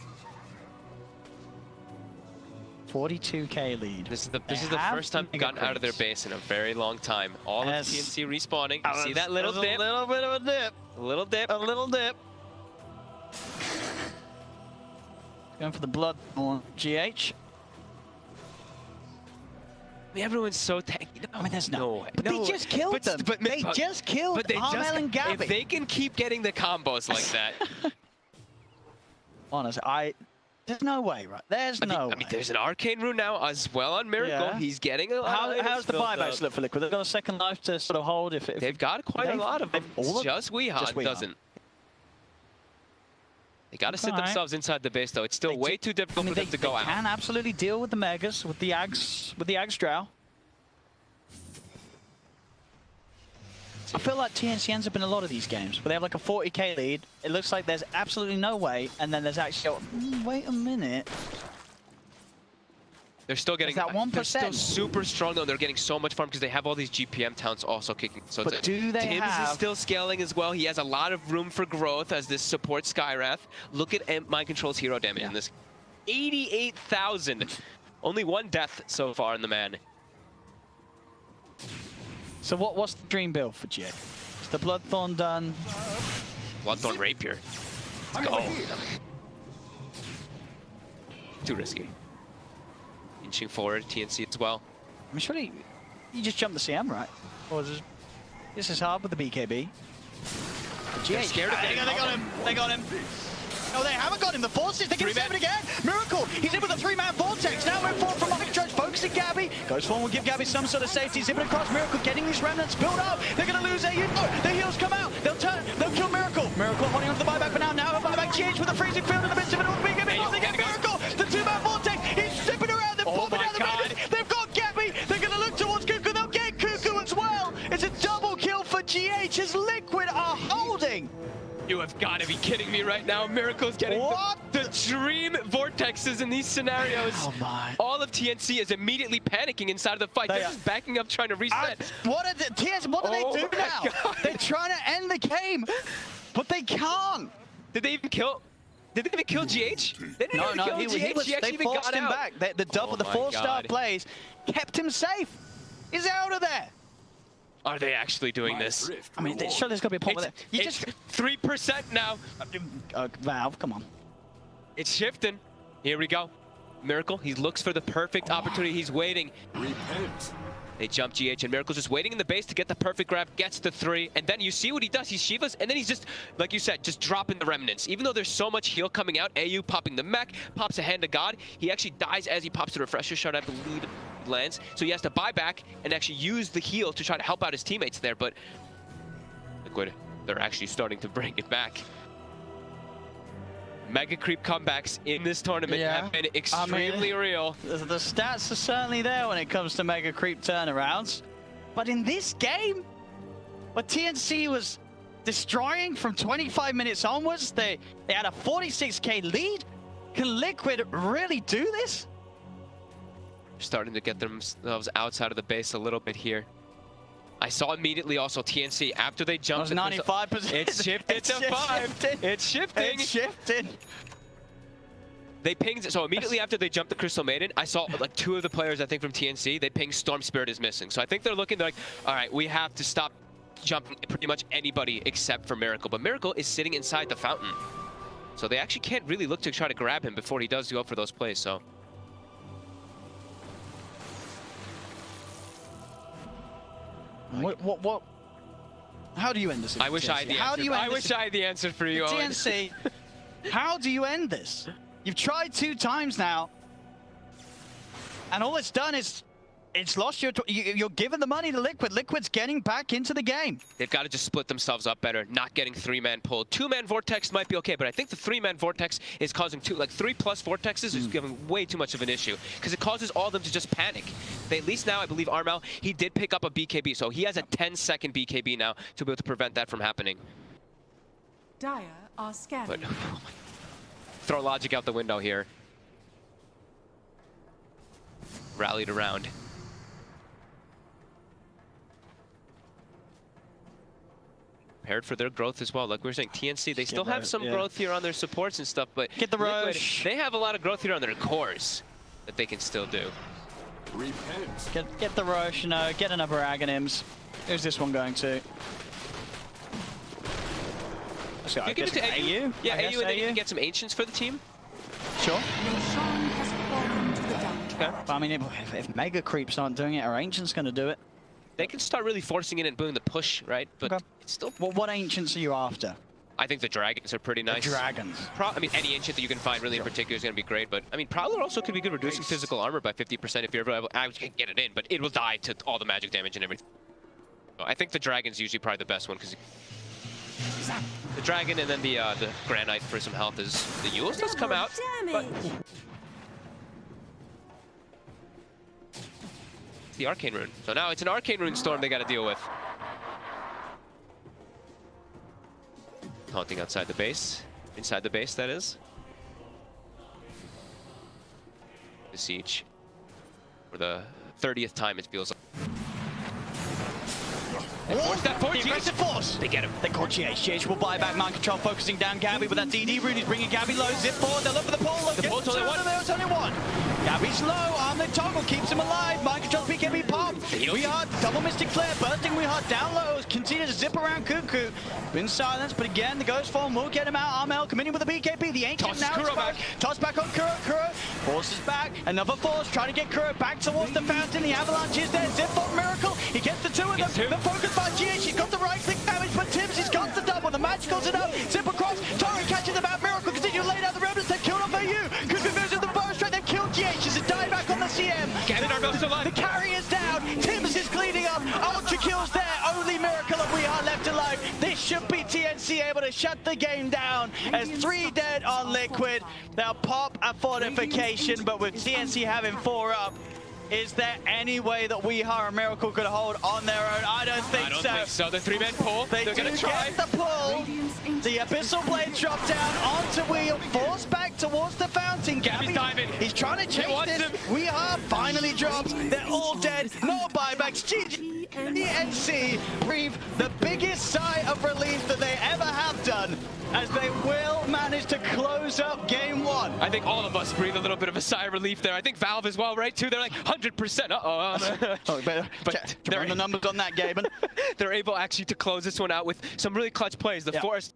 42k lead. This is the first time they've gotten out of their base in a very long time. All of TNC respawning. You see that little dip? A little bit of a dip. A little dip. A little dip. Going for the blood on GH. Everyone's so tanky. I mean, there's no way. But they just killed them. They just killed Armel and Gabby. If they can keep getting the combos like that. Honestly, there's no way, right? There's no way. I mean, there's an arcane rune now as well on Miracle. Yeah. He's getting a lot. How's the buyback look for Liquid? They've got a second life to sort of hold if they've got quite a lot of them. Just Weehawk doesn't. They got to sit themselves inside the base, though. It's still way too difficult for them to go out. They can absolutely deal with the Megas, with the Ags Drow. I feel like TNC ends up in a lot of these games where they have like a 40k lead. It looks like there's absolutely no way, and then there's actually, wait a minute. They're still getting that 1%. They're still super strong though. They're getting so much farm because they have all these GPM towns also kicking. So but do they Tim's have... is still scaling as well. He has a lot of room for growth as this supports Skywrath. Look at Mind Control's hero damage in this. 88,000. Only 1 death so far in the man. So what's the dream build for Jay? Is the Bloodthorn done? Bloodthorn Rapier. Let's go. Too risky. Inching forward, TNC as well. I mean, surely you just jump the CM, right? Or this is hard with the BKB. They're scared of getting they got him. They got him. No, they haven't got him. The forces, they can save it again. Miracle, he's in with a 3-man vortex. Now we're forward from Market Judge, focusing Gabby. Goes forward, will give Gabby some sort of safety. Zipping across Miracle, getting these remnants built up. They're going to lose their Yuno. The heals come out. They'll turn, they'll kill Miracle. Miracle holding on to the buyback for now. Now a buyback GH with a freezing field in the midst of it all. They get Miracle. The 2-man vortex, he's zipping around. They're popping out the Magnus. They've got Gabby. They're going to look towards Cuckoo. They'll get Cuckoo as well. It's a double kill for GH as Liquid are holding. You have got to be kidding me right now. Miracle's getting the dream vortexes in these scenarios. Oh my. All of TNC is immediately panicking inside of the fight. They're just backing up, trying to reset. What do they do now? They're trying to end the game, but they can't. Did they even kill GH? They didn't even kill GH. They forced him back. The 4-star plays kept him safe. He's out of there. Are they actually doing this? I mean, sure, there's got to be a point with it. It's 3% now. Valve, come on. It's shifting. Here we go. Miracle, he looks for the perfect opportunity. He's waiting. Repent. They jump GH, and Miracle's just waiting in the base to get the perfect grab, gets the 3, and then you see what he does. He Shivas, and then he's just, like you said, just dropping the remnants. Even though there's so much heal coming out, AU popping the mech, pops a Hand of God. He actually dies as he pops the Refresher Shard, I believe it lands. So he has to buy back and actually use the heal to try to help out his teammates there, but Liquid, they're actually starting to bring it back. Mega creep comebacks in this tournament have been extremely real. The stats are certainly there when it comes to mega creep turnarounds. But in this game, what TNC was destroying from 25 minutes onwards, they had a 46k lead. Can Liquid really do this? Starting to get themselves outside of the base a little bit here. I saw immediately also TNC after they jumped. 95%. It's shifted to 5. It's shifting. It's shifted. They pinged, so immediately after they jumped the Crystal Maiden, I saw like 2 of the players, I think from TNC, they pinged Storm Spirit is missing. So I think they're looking, they're like, all right, we have to stop jumping pretty much anybody except for Miracle. But Miracle is sitting inside the fountain. So they actually can't really look to try to grab him before he does go for those plays, so. What? How do you end this? I wish I had the answer. I wish I had the answer for you, Owen. TNC, how do you end this? You've tried 2 times now, and all it's done is it's lost your. You're giving the money to Liquid. Liquid's getting back into the game. They've got to just split themselves up better, not getting 3-man pulled. 2-man Vortex might be okay, but I think the 3-man Vortex is causing 3+ Vortexes is giving way too much of an issue because it causes all of them to just panic. They, at least now, I believe Armel, he did pick up a BKB, so he has a 10-second BKB now to be able to prevent that from happening. Dire are scanning. But throw logic out the window here. Rallied around. Prepared for their growth as well. Like we were saying, TNC, they still have some growth here on their supports and stuff, but get the rush. They have a lot of growth here on their cores that they can still do. Get the rush, you know, get another Aghanims. Who's this one going to? Let's go. Give it to AU. Yeah, AU, and then you can get some Ancients for the team. Sure. Okay. But I mean, if Mega Creeps aren't doing it, our Ancient's going to do it. They can start really forcing it and doing the push, right? But it's still... Well, what Ancients are you after? I think the Dragons are pretty nice. The Dragons. I mean, any Ancient that you can find really in particular is going to be great, but I mean, Prowler also could be good reducing physical armor by 50% if you're ever able to get it in, but it will die to all the magic damage and everything. So I think the Dragon's usually probably the best one, because the Dragon and then the Granite for some health is... The Euls does come out, but... The Arcane Rune. So now it's an Arcane Rune storm they got to deal with. Taunting outside the base. Inside the base, that is. The siege. For the 30th time, it feels like. And force that forward, aggressive force! They get him. They call GH. GH will buy back mind control, focusing down Gabby with that DD rune. He's bringing Gabby low. Zip forward, they'll look for the pole. The pole's only one. There's only one. Gabby's low, armlet toggle keeps him alive. Mind control BKB pop. We are double Mystic Flare, bursting we are down low. Continue to zip around Cuckoo. Been silenced, but again, the Ghost Form will get him out. Armel committing with the BKB. The Ancient now is back. Toss back on Kuro. Kuro forces back. Another force trying to get Kuro back towards the fountain. The Avalanche is there. Zip for Miracle. He gets the 2 of them. The focus by GH. He's got the right click damage, but Tibbs has got the double. The Magical's enough. Zip across. Tori catches the back. Miracle continue to lay down the remnants. They've killed off AU. Could be moving the bow straight. They've killed GH. Is it die back on the CM? The carry is down. Tibbs is cleaning up. Ultra kills there. Only Miracle and we are left alive. This should be TNC able to shut the game down as 3 dead on Liquid. They'll pop a fortification, but with TNC having 4 up, is there any way that We Are a Miracle could hold on their own? I don't think so. The 3-man pull. They're going to try the pull. The Abyssal Blades drop down onto Wheel, forced back towards the fountain. Gabby's diving. He's trying to chase this. We Are finally dropped. They're all dead. No buybacks. GG. TNC breathe the biggest sigh of relief that they ever have done, as they will manage to close up game 1. I think all of us breathe a little bit of a sigh of relief there. I think Valve as well, right, too? They're like 100%. But they're on the numbers on that, Gaben. They're able actually to close this one out with some really clutch plays. The Forest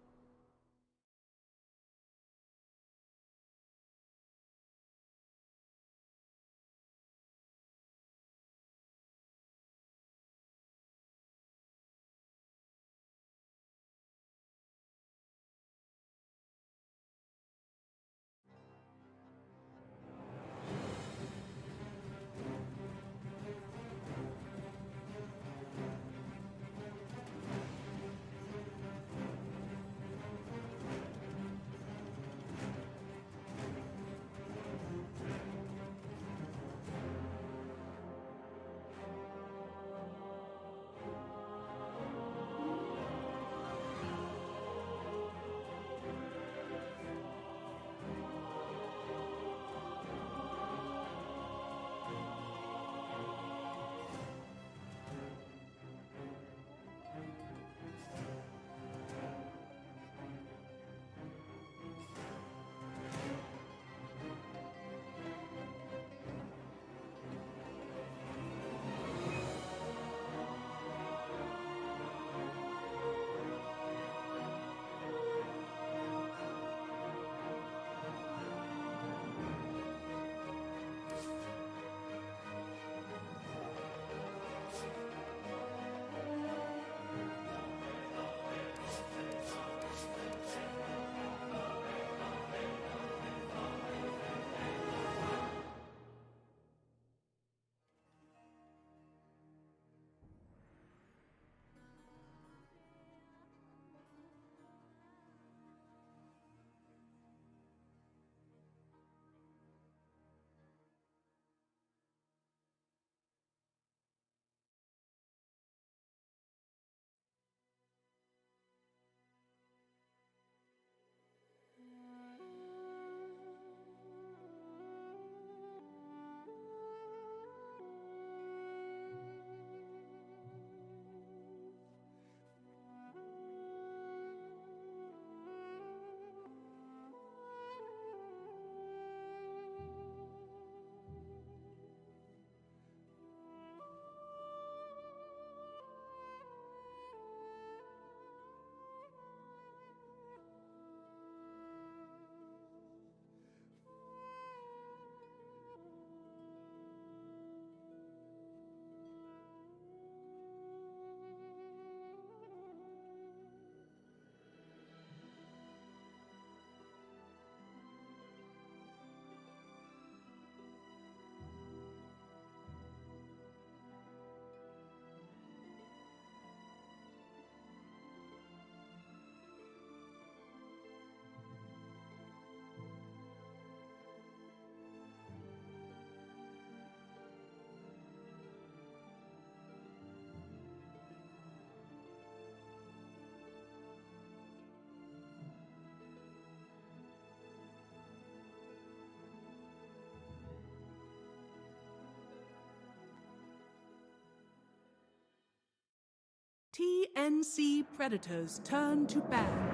TNC Predators turn to ban.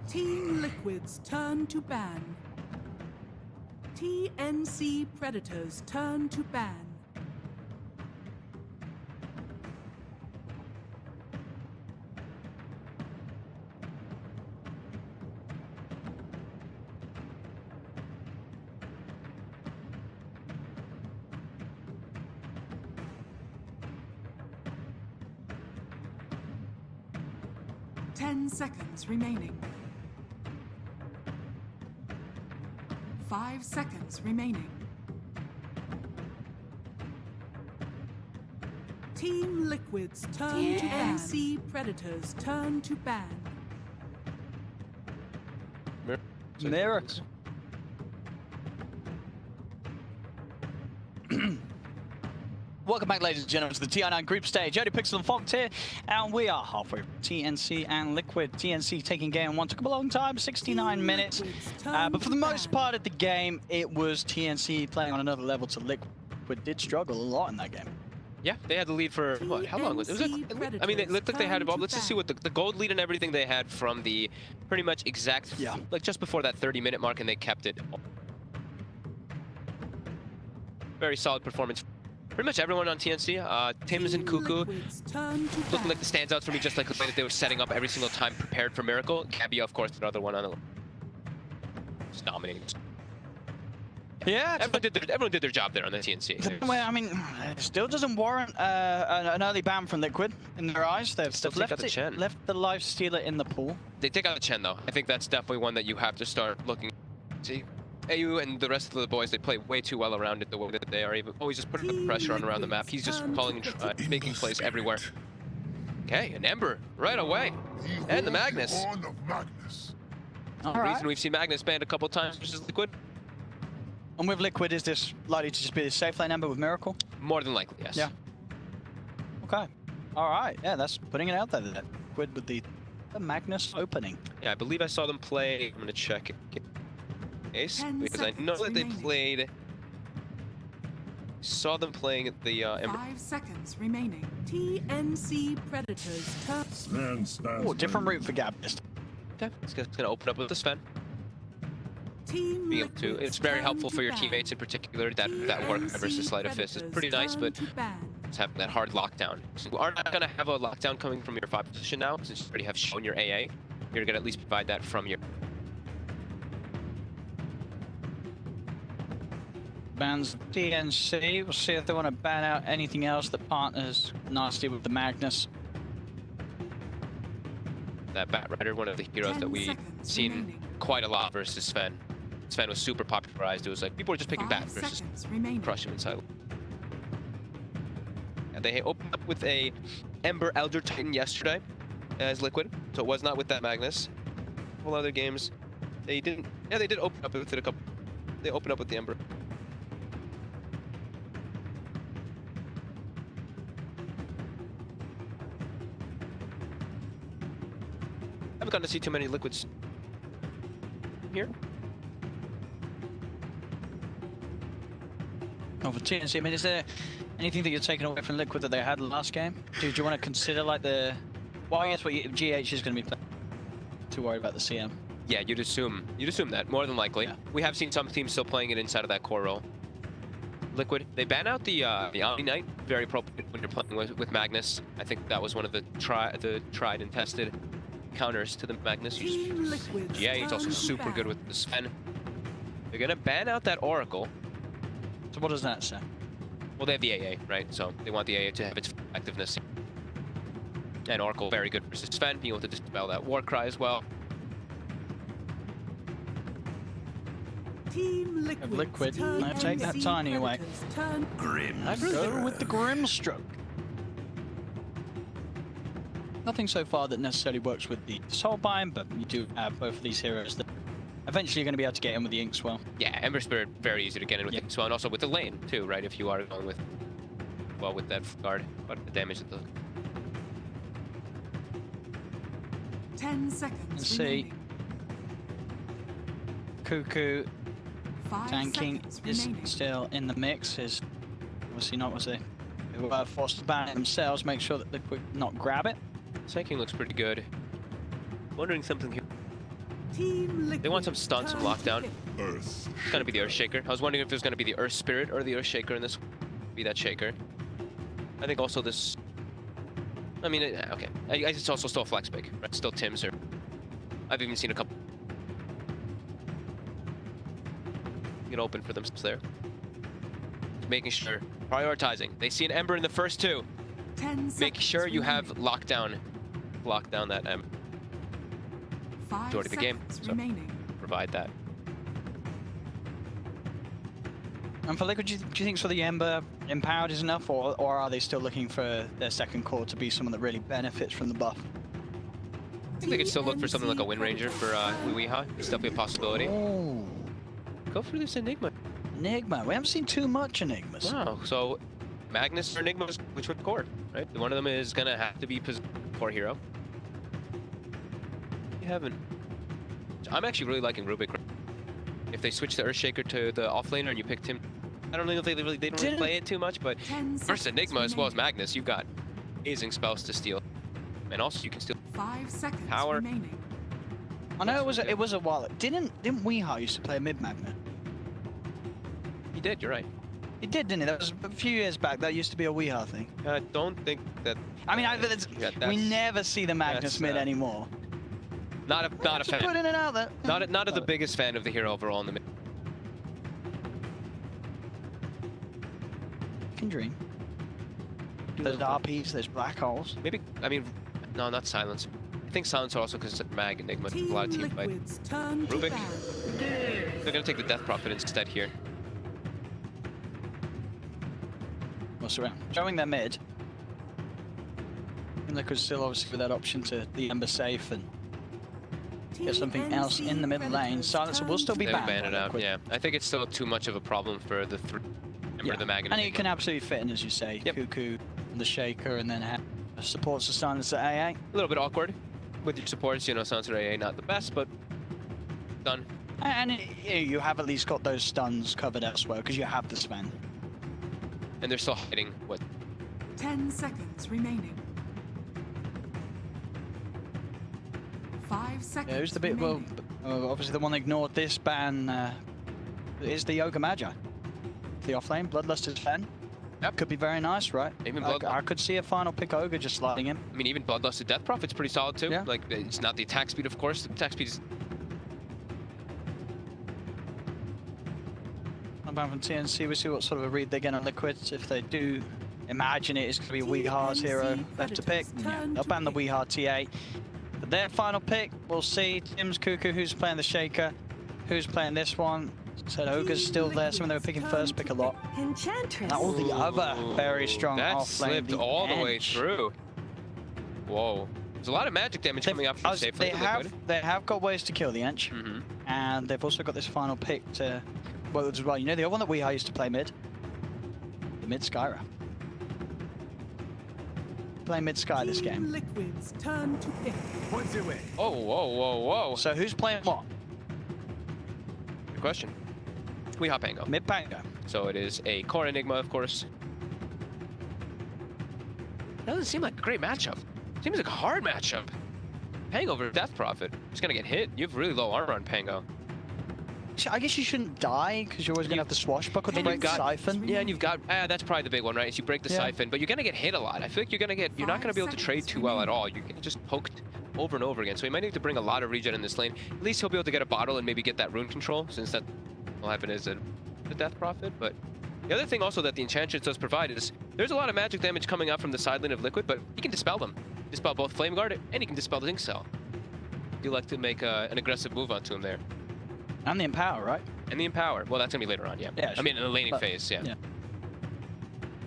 Team Liquid's turn to ban. TNC Predators turn to ban. Ten seconds remaining. 5 seconds remaining. Team Liquid's turn to NC Predators turn to ban. Miracle. Welcome back, ladies and gentlemen, to the TI9 group stage. Jody Pixel and Fox here, and we are halfway. TNC and Liquid. TNC taking game one. Took a long time, 69 minutes. But for the most part of the game, it was TNC playing on another level to Liquid. Did struggle a lot in that game. Yeah, they had the lead for, what, how long was it? It was like, I mean, it looked like they had it. Let's just see what the gold lead and everything they had from the pretty much exact, like just before that 30-minute mark, and they kept it. Very solid performance. Pretty much everyone on TNC, Tim's and Cuckoo, looking like the standouts for me, just like the way that they were setting up every single time, prepared for Miracle. Gabby, of course, another one on the just dominating. Yeah, everyone did their job there on the TNC. Well, I mean, it still doesn't warrant an early ban from Liquid in their eyes. They've left the life stealer in the pool. They take out the Chen, though. I think that's definitely one that you have to start looking. See, AU and the rest of the boys, they play way too well around it the way that they are even always just putting the pressure on around the map. He's just calling and making plays everywhere. Okay, an Ember right away. And the Magnus. The reason we've seen Magnus banned a couple times versus Liquid. And with Liquid, is this likely to just be a safe lane Ember with Miracle? More than likely, yes. Yeah. Okay. All right. Yeah, that's putting it out there. Liquid with the Magnus opening. Yeah, I believe I saw them play. I'm going to check it. Ace, because I know that they played. Saw them playing at the Ember. 5 seconds remaining. TNC Predators turn. Oh, different route for Gab. Okay, it's gonna open up with the Sven. Team Being able to, it's very helpful for your teammates in particular. That work versus Sleight of Fist is pretty nice, but it's having that hard lockdown. So you are not gonna have a lockdown coming from your 5 position now, since you already have shown your AA. You're gonna at least provide that from your. Bans TNC. We'll see if they want to ban out anything else that partners nasty with the Magnus. That Bat Rider, one of the heroes that we've seen quite a lot versus Sven. Sven was super popularized. It was like people were just picking Bat versus crush him inside. And they opened up with a Ember Elder Titan yesterday as Liquid, so it was not with that Magnus. A couple other games, they didn't. Yeah, they did open up with it a couple. They opened up with the Ember. I haven't gotten to see too many Liquids here. Oh, for TNC, I mean, is there anything that you're taking away from Liquid that they had last game? Do you want to consider like the? Well, I guess what GH is going to be playing. Too worried about the CM. Yeah, you'd assume that more than likely. Yeah. We have seen some teams still playing it inside of that core role. Liquid, they ban out the Omni Knight, very appropriate when you're playing with Magnus. I think that was one of the tried and tested counters to the Magnus. Yeah, he's also super good with the Sven. They're gonna ban out that Oracle. So what does that say? Well, they have the AA, right? So they want the AA to have its effectiveness. And Oracle, very good versus Sven, being able to dispel that Warcry as well. Team Liquid, I take that tiny away. Grim. I go with the Grimstroke. Nothing so far that necessarily works with the Soulbind, but you do have both of these heroes that eventually you're going to be able to get in with the Inkswell. Yeah, Ember Spirit, very easy to get in with Inkswell, and also with the lane too, right? If you are going with, well, with that guard, but the damage that the... 10 seconds. Let's see. Cuckoo tanking is still in the mix. Is obviously not was a forced to ban it themselves, make sure that Liquid not grab it. Psyking looks pretty good. Wondering something here. Team Liquid. They want some stun, some lockdown. Earth. It's gonna be the Earth Shaker. I was wondering if it was gonna be the Earth Spirit or the Earth Shaker in this. Be that Shaker. I think also this. I mean, okay. I guess it's also still a flex pick, right? Still Tim's or. I've even seen a couple. Get open for themselves there. Making sure, prioritizing. They see an Ember in the first two. 10 Make sure you have remaining. locked down that Ember. 5 Majority of the game. seconds So remaining. provide that. And for Liquid, do you think so the Ember empowered is enough, or are they still looking for their second core to be someone that really benefits from the buff? I think they could still look for something like a Wind Ranger for Weeha. It's definitely a possibility. Oh. Go for this Enigma. Enigma. We haven't seen too much Enigmas. Wow. So Magnus or Enigma, which would core, right? One of them is gonna have to be core hero. You haven't. I'm actually really liking Rubik. If they switch the Earthshaker to the offlaner and you picked him, I don't know if they don't really play it too much, but versus Enigma as well as Magnus, you've got amazing spells to steal, and also you can steal 5 seconds power. remaining. I know it was a while. Didn't Weeha used to play mid Magnet? He did. You're right. He did, didn't he? That was a few years back. That used to be a Weeha thing. I don't think that. I mean, we never see the Magnus mid anymore. Not a fan. Putting it out there. Not the biggest fan of the hero overall in the mid. Can dream. There's RPs, there's black holes. Maybe, I mean, no, not Silence. I think Silence also because it's Mag, Enigma, a lot of team fight. Rubik, they're gonna take the Death Prophet instead here. What's around? Showing their mid. And Liquid still obviously with that option to the Ember safe and get something else in the mid lane. Silencer will still be They'll banned. ban it out, yeah. I think it's still too much of a problem for the Ember, the Mag, and it can absolutely fit in, as you say. Yep. Cuckoo and the Shaker, and then have supports the Silencer AA. A little bit awkward with your supports, you know, Silencer AA not the best, but done. And you have at least got those stuns covered elsewhere because you have the Sven. And they're still hiding what? 10 seconds remaining. 5 seconds. Yeah, who's the bit? Well, obviously the one that ignored this ban is the Yoga Magi. The offlane, Bloodlust is Sven. Yep. Could be very nice, right? Even I could see a final pick Ogre just sliding him. I mean, even Bloodlusted Death Prophet's pretty solid too. Yeah. Like, it's not the attack speed, of course. The attack speed is. About from TNC, we see what sort of a read they get on Liquid. If they do imagine it is going to be Weeha's hero left to pick, they'll ban the Weeha TA. But their final pick, we'll see. Tim's Cuckoo, who's playing the Shaker, who's playing this one. Said Ogre's still there, something they were picking first pick a lot. Enchantress. Now all the other very strong That offlane. slipped all the way through. Whoa. There's a lot of magic damage coming up from safe. They have got ways to kill the Ench, and they've also got this final pick to. Well, as well, you know the other one that Weeha used to play mid, the mid Skyra. Play mid Sky this game. Liquid's turn to pick. Oh, whoa, whoa, whoa. So who's playing what? Good question. Weeha Pango. Mid Pango. So it is a core Enigma, of course. That doesn't seem like a great matchup. Seems like a hard matchup. Pango over Death Prophet. Just gonna get hit. You have really low armor on Pango. I guess you shouldn't die because you're always gonna have to swashbuckle to break the siphon. Yeah, and you've got that's probably the big one, right? Is you break the siphon, but you're gonna get hit a lot. I feel like you're not gonna be able to trade too well at all. You're getting just poked over and over again. So he might need to bring a lot of regen in this lane. At least he'll be able to get a bottle and maybe get that rune control, since that will happen as the Death Prophet. But the other thing also that the Enchantress does provide is there's a lot of magic damage coming out from the side lane of Liquid, but he can dispel them. Dispel both Flame Guard and he can dispel the Zinc Cell. You like to make an aggressive move onto him there. And the Empower, right? And the Empower. Well, that's gonna be later on, yeah. Yeah, I mean, in the laning phase, yeah.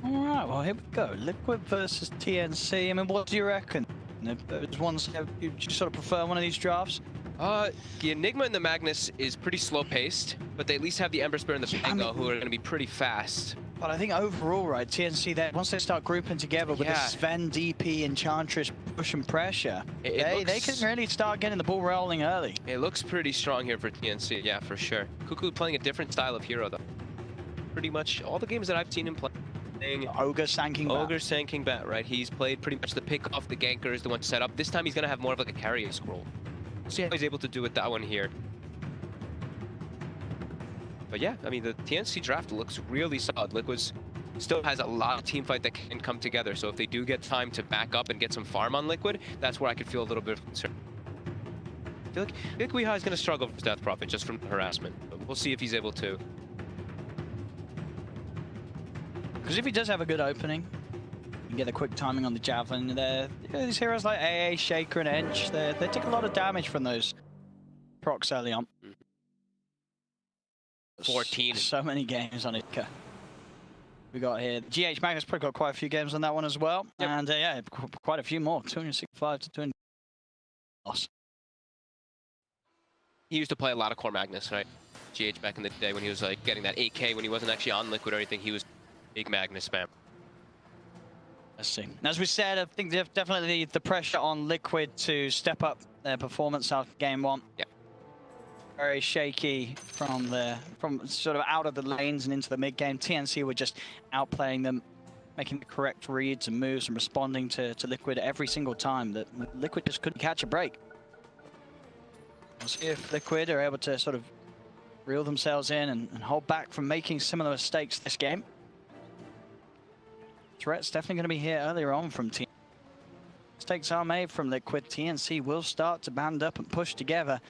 All right, well, here we go. Liquid versus TNC. I mean, what do you reckon? There's ones you sort of prefer one of these drafts? The Enigma and the Magnus is pretty slow-paced, but they at least have the Ember Spirit and the Pango, who are going to be pretty fast. But I think overall, right, TNC, there, once they start grouping together with the Sven, DP, Enchantress, push and pressure, they can really start getting the ball rolling early. It looks pretty strong here for TNC, yeah, for sure. Cuckoo playing a different style of hero, though. Pretty much all the games that I've seen him play, Ogre sanking bat. Ogre sanking bat, right? He's played pretty much the pick off, the ganker is the one set up. This time he's going to have more of like a carrier scroll. We'll see how he's able to do with that one here. But yeah, I mean, the TNC draft looks really solid. Liquid's still has a lot of team fight that can come together. So if they do get time to back up and get some farm on Liquid, that's where I could feel a little bit of concern. I feel like Weehaw is going to struggle for Death Prophet just from harassment. But we'll see if he's able to. Because if he does have a good opening, you get the quick timing on the Javelin there. These heroes like AA, Shaker, and Ench, they take a lot of damage from those procs early on. 14. So many games on it. We got here. GH Magnus probably got quite a few games on that one as well. Yep. And yeah, quite a few more. 265 to 200. Loss. He used to play a lot of core Magnus, right? GH back in the day when he was like getting that 8K when he wasn't actually on Liquid or anything, he was big Magnus spam. Let's see. As we said, I think definitely the pressure on Liquid to step up their performance after game one. Yeah. Very shaky from sort of out of the lanes and into the mid game. TNC were just outplaying them, making the correct reads and moves and responding to Liquid every single time. That Liquid just couldn't catch a break. We'll see if Liquid are able to sort of reel themselves in and hold back from making similar mistakes this game. Threat's definitely going to be here earlier on from TNC. Mistakes are made from Liquid. TNC will start to band up and push together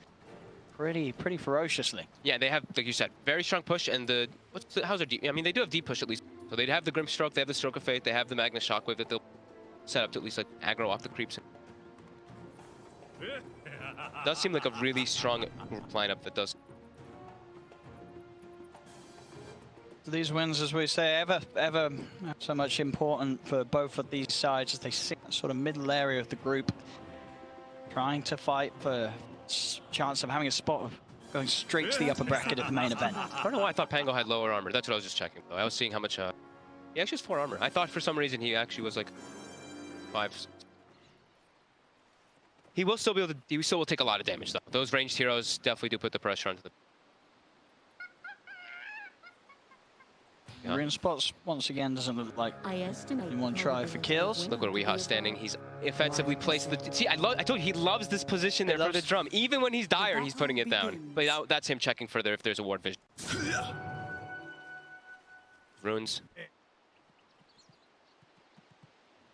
pretty ferociously. Yeah, they have, like you said, very strong push, and how's their deep? I mean, they do have deep push at least. So they have the Grim Stroke, they have the Stroke of Fate, they have the Magnus Shockwave that they'll set up to at least like aggro off the creeps. Does seem like a really strong group lineup that does. These wins, as we say, ever so much important for both of these sides as they sit in that sort of middle area of the group, trying to fight for chance of having a spot of going straight to the upper bracket of the main event. I don't know why I thought Pango had lower armor. That's what I was just checking, though. I was seeing how much... he actually has 4 armor. I thought for some reason he actually was like 5. He will still be able to... He still will take a lot of damage, though. Those ranged heroes definitely do put the pressure onto the... Green spots once again doesn't look like anyone try for kills. Look where Weehaw's standing. He's offensively placed. See, I told you he loves this position there for the drum. Even when he's dire, he's putting it down. But that's him checking further if there's a ward vision. Runes.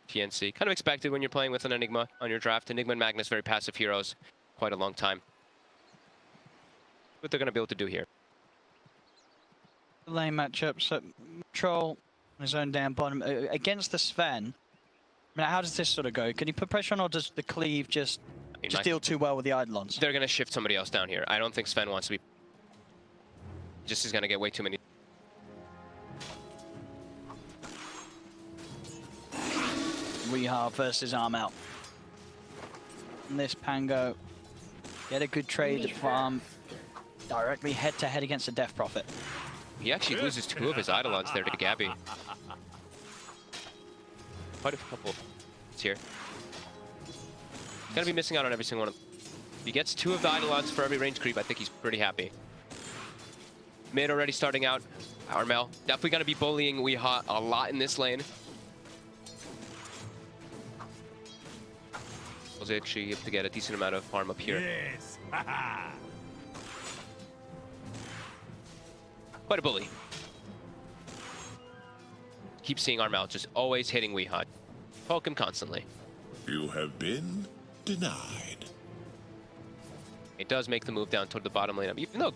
TNC. Kind of expected when you're playing with an Enigma on your draft. Enigma and Magnus, very passive heroes. Quite a long time. What they're going to be able to do here. Lane matchup, so Troll on his own down bottom against the Sven. I mean, how does this sort of go? Can you put pressure on, or does the Cleave just deal too well with the Eidolons? They're going to shift somebody else down here. I don't think Sven wants to be... Just is going to get way too many... Weehaw versus Arm Out. And this Pango, get a good trade at farm, directly head-to-head against the Death Prophet. He actually loses 2 of his Eidolons there to Gabby. Quite a couple here. He's gonna be missing out on every single one of them. If he gets 2 of the Eidolons for every range creep, I think he's pretty happy. Mid already starting out. Armel definitely gonna be bullying Weehaw a lot in this lane. Was actually able to get a decent amount of farm up here. Yes. Quite a bully. Keep seeing Armel just always hitting Weehaw. Poke him constantly. You have been denied. It does make the move down toward the bottom lane. Even though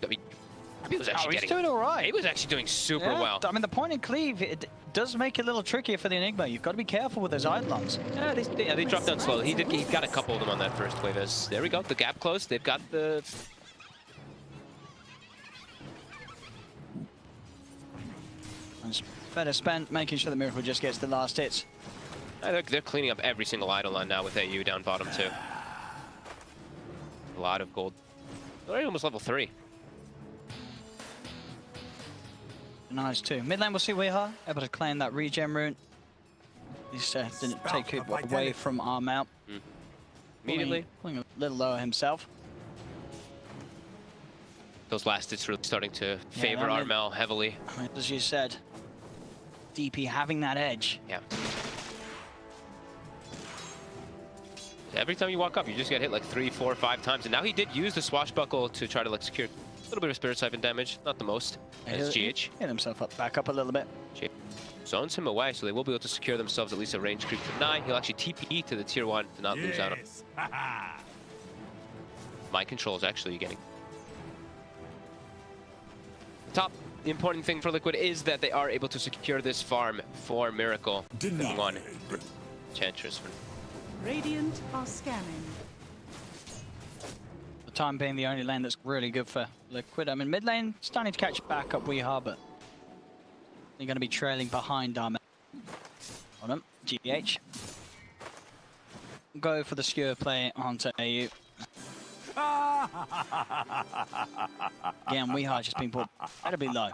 he was actually he's doing all right. He was actually doing super well. I mean, the point and cleave, it does make it a little trickier for the Enigma. You've got to be careful with those Eidolons. Yeah, they dropped down slowly. He got a couple of them on that first wave. There we go. The gap closed. They've got the... Better spent making sure the Miracle just gets the last hits. They're cleaning up every single Eidolon now with AU down bottom too. A lot of gold. They're already almost level 3. Nice too. Mid lane we'll see Weehaw able to claim that regen rune. He didn't take it away from Arm Out. Immediately. Pulling a little lower himself. Those last hits really starting to favor Armel heavily. As you said. DP having that edge. Yeah. Every time you walk up, you just get hit like 3, 4, 5 times. And now he did use the swashbuckle to try to like secure a little bit of spirit siphon damage. Not the most. As GH. Hit himself up, back up a little bit. Zones him away, so they will be able to secure themselves at least a range creep to 9. He'll actually TP to the tier 1 to not lose out on. Mind control is actually getting. The important thing for Liquid is that they are able to secure this farm for Miracle. One Enchantress. Radiant are scanning. For the time being, the only lane that's really good for Liquid. I mean, mid lane starting to catch back up Weehaw, but they're going to be trailing behind Armel. On them, GH. Go for the skewer play onto AU. Again, Weehaw just been put incredibly low.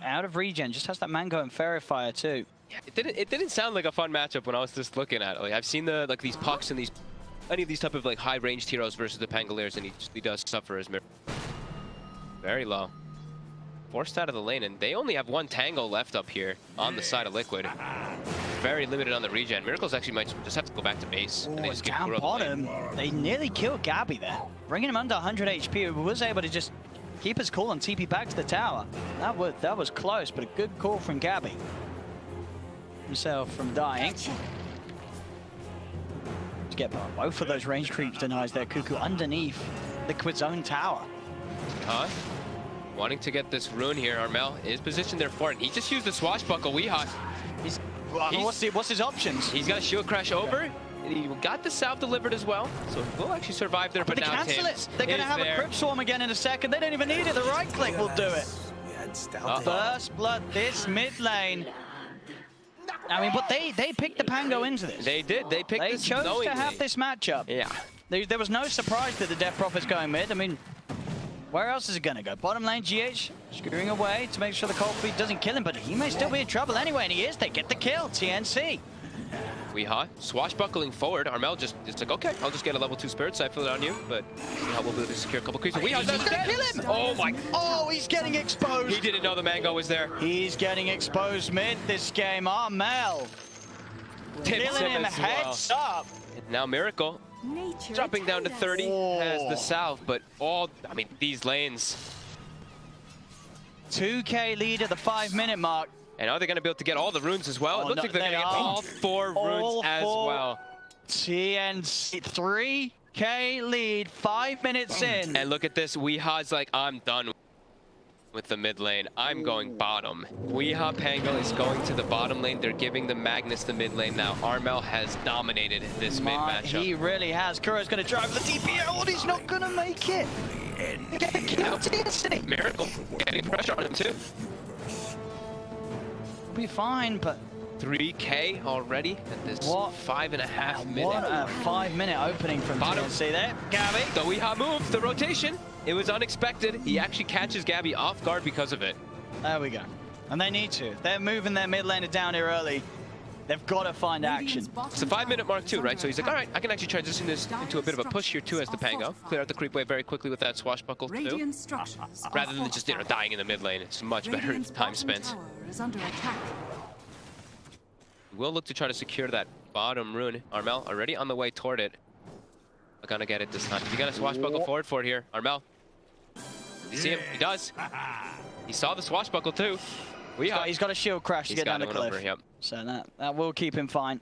Out of regen, just has that Mango and Fairy Fire too. Yeah, it didn't sound like a fun matchup when I was just looking at it. Like I've seen these pucks and any of these type of like high ranged heroes versus the Pangoliers, and he does suffer as Miracle. Very low. Forced out of the lane, and they only have one Tango left up here on the side of Liquid. Very limited on the regen. Miracles actually might just have to go back to base. And they just get down bottom. They nearly killed Gabby there. Bringing him under 100 HP, he was able to just keep his cool and TP back to the tower. That was close, but a good call from Gabby. Himself from dying. To get both of those range creeps denies their Cuckoo underneath Liquid's own tower. Wanting to get this rune here, Armel is positioned there for it. He just used the swashbuckle. Weehaw. What's his options? He's got a shield crash over. And he got the salve delivered as well, so he'll actually survive there. But they now cancel it. They're going to have a Crypt Swarm again in a second. They don't even need it. The right click will do it. First blood, this mid lane. I mean, but they picked the Pango into this. They did. They picked this chose knowingly. to have this matchup. Yeah. There was no surprise that the Death Prophet's going mid. I mean, where else is it going to go? Bottom lane, GH screwing away to make sure the cold feet doesn't kill him, but he may still be in trouble anyway, and he is. They get the kill. TNC. Weehaw swashbuckling forward. Armel just like, okay, I'll just get a level 2 spirit siphon on you, but how we'll be able to secure a couple creeps. Weehaw doesn't kill him. Oh my! Oh, he's getting exposed. He didn't know the Mango was there. He's getting exposed mid this game. Armel killing him heads up. And now Miracle dropping down to 30 has the salve, but I mean, these lanes. 2K lead at the 5-minute mark. And are they going to be able to get all the runes as well? It looks like they're going to get all 4 runes as well. TNC 3K lead, 5 minutes in. And look at this. Weehaw's like, I'm done with the mid lane. I'm going bottom. Weehaw Pango is going to the bottom lane. They're giving the Magnus the mid lane now. Armel has dominated this mid matchup. He really has. Kuro's going to drive the DP out. He's not going to make it. Miracle getting pressure on him too. Be fine, but 3K already at this 5.5 minute. What a 5-minute opening from TNC there. Gabby. The Weehaw move, the rotation. It was unexpected. He actually catches Gabby off guard because of it. There we go. And they need to. They're moving their mid laner down here early. They've got to find action. It's a 5-minute mark too, right? So he's like, all right, I can actually transition this into a bit of a push here too as the Pango. Clear out the creep wave very quickly with that swashbuckle too. Rather than just dying in the mid lane. It's much better time spent. We'll look to try to secure that bottom rune. Armel already on the way toward it. We're gonna get it this time. You got a swashbuckle forward for it here. Armel. You see him? He does. He saw the swashbuckle too. He's got a shield crash to get down the cliff. Over, yep. So that will keep him fine.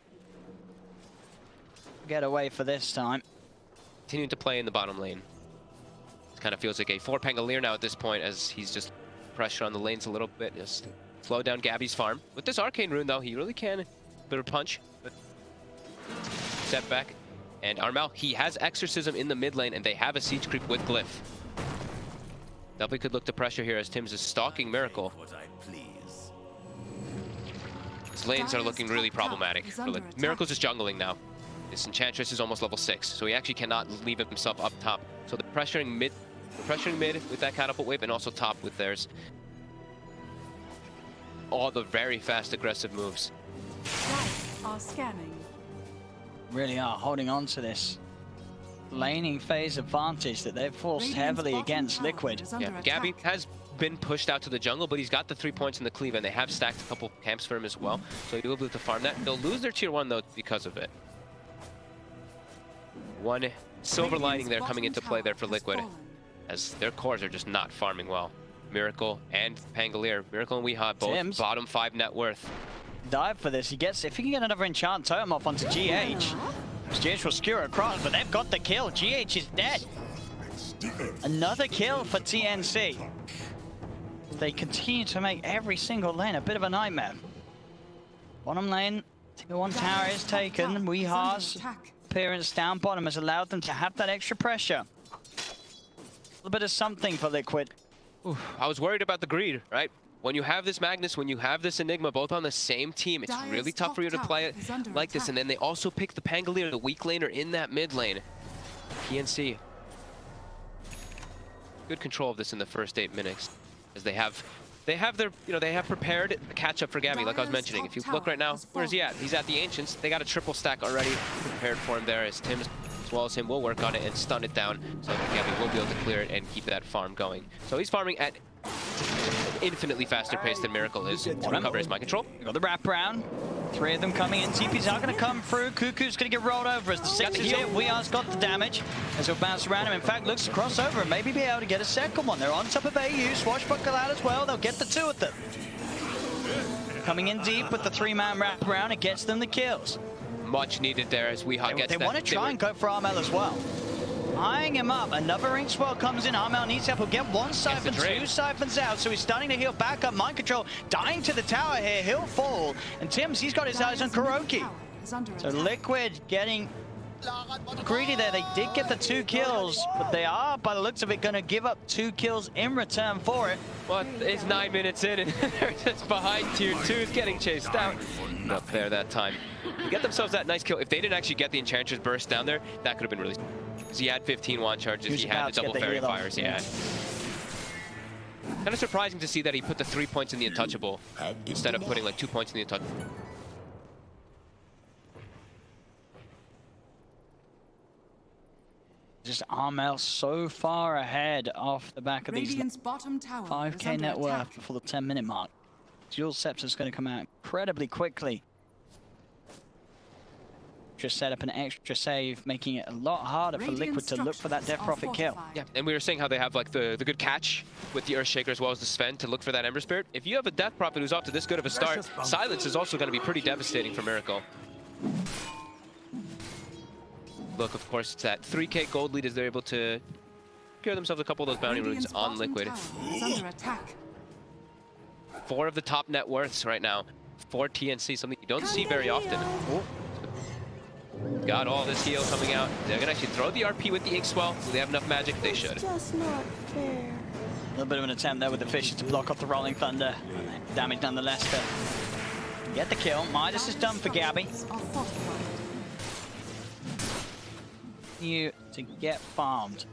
Get away for this time. Continuing to play in the bottom lane. It kind of feels like a 4 Pangolier now at this point, as he's just pressure on the lanes a little bit. Just slow down Gabby's farm. With this Arcane Rune though, he really can. Bit of a punch. But step back. And Armel, he has Exorcism in the mid lane, and they have a Siege Creep with Glyph. Definitely could look to pressure here as Tim's is stalking Miracle. His lanes are looking really problematic. Miracle's just jungling now. This Enchantress is almost level 6, so he actually cannot leave himself up top. So they're pressuring mid with that catapult wave, and also top with theirs. All the very fast aggressive moves. Are scanning. Really are holding on to this laning phase advantage that they've forced heavily against Liquid. Yeah, Gabby has been pushed out to the jungle, but he's got the 3 points in the cleave, and they have stacked a couple camps for him as well. So he'll be able to farm that. They'll lose their tier 1 though because of it. One silver lining there coming into play there for Liquid, as their cores are just not farming well. Miracle and Pangolier. Miracle and Weehaw both Tim's. bottom 5 net worth. Dive for this. He gets, if he can get another enchant totem off onto GH. GH will skewer across, but they've got the kill. GH is dead. Another kill for TNC. They continue to make every single lane a bit of a nightmare. Bottom lane, tier 1 tower is taken. Weehaw's appearance down bottom has allowed them to have that extra pressure. A little bit of something for Liquid. Oof, I was worried about the greed, right? When you have this Magnus, when you have this Enigma, both on the same team, it's really tough for you to play it like this. And then they also pick the Pangolier, the weak laner, in that mid lane. PNC. Good control of this in the first 8 minutes, as they have their, they have prepared a catch up for Gabby, like I was mentioning. If you look right now, where's he at? He's at the Ancients. They got a triple stack already prepared for him there, as Tim as well as him will work on it and stun it down, so Gabby will be able to clear it and keep that farm going. So he's farming at infinitely faster pace than Miracle is. To recover his mind control. We got the wraparound. 3 of them coming in. TP's are going to come through. Cuckoo's going to get rolled over as the 6 is hit. Weehar's got the damage as he'll bounce around him. In fact, looks to cross over and maybe be able to get a second one. They're on top of AU. Swashbuckle out as well. They'll get the 2 of them. Coming in deep with the 3-man wraparound. It gets them the kills. Much needed there as Weehaw gets that. They want to try and go for Armel as well. Eyeing him up, another ring swell comes in. Armel needs help. He'll get 1 siphon, 2 siphons out, so he's starting to heal back up. Mind control, dying to the tower here. He'll fall. And Tim's, he's got his eyes on Kuroki. So Liquid getting greedy there. They did get the 2 kills, but they are, by the looks of it, going to give up 2 kills in return for it. Well, it's 9 minutes in, and they're just behind tier 2, getting chased out. Not there that time. To get themselves that nice kill. If they didn't actually get the Enchantress burst down there, that could have been really... Because he had 15 wand charges, he had the double fairy fires, yeah. Kind of surprising to see that he put the 3 points in the untouchable instead of putting like 2 points in the untouchable. Just Armel so far ahead off the back of these 5k net worth before the 10-minute mark. Dual Scepter's going to come out incredibly quickly. Just set up an extra save, making it a lot harder for Liquid to look for that Death Prophet kill. Yeah, and we were saying how they have like the good catch with the Earthshaker as well as the Sven to look for that Ember Spirit. If you have a Death Prophet who's off to this good of a start, Silence is also going to be pretty devastating for Miracle. Look, of course, it's that 3k gold lead as they're able to secure themselves a couple of those bounty runes on Liquid. 4 of the top net worths right now for TNC, something you don't see very often. Got all this heal coming out. They're gonna actually throw the RP with the Inkswell. Do they have enough magic? They should. Just not fair. A little bit of an attempt there with the Fishes to block off the Rolling Thunder. Damage nonetheless to get the kill. Midas is done for Gabby. You to get farmed.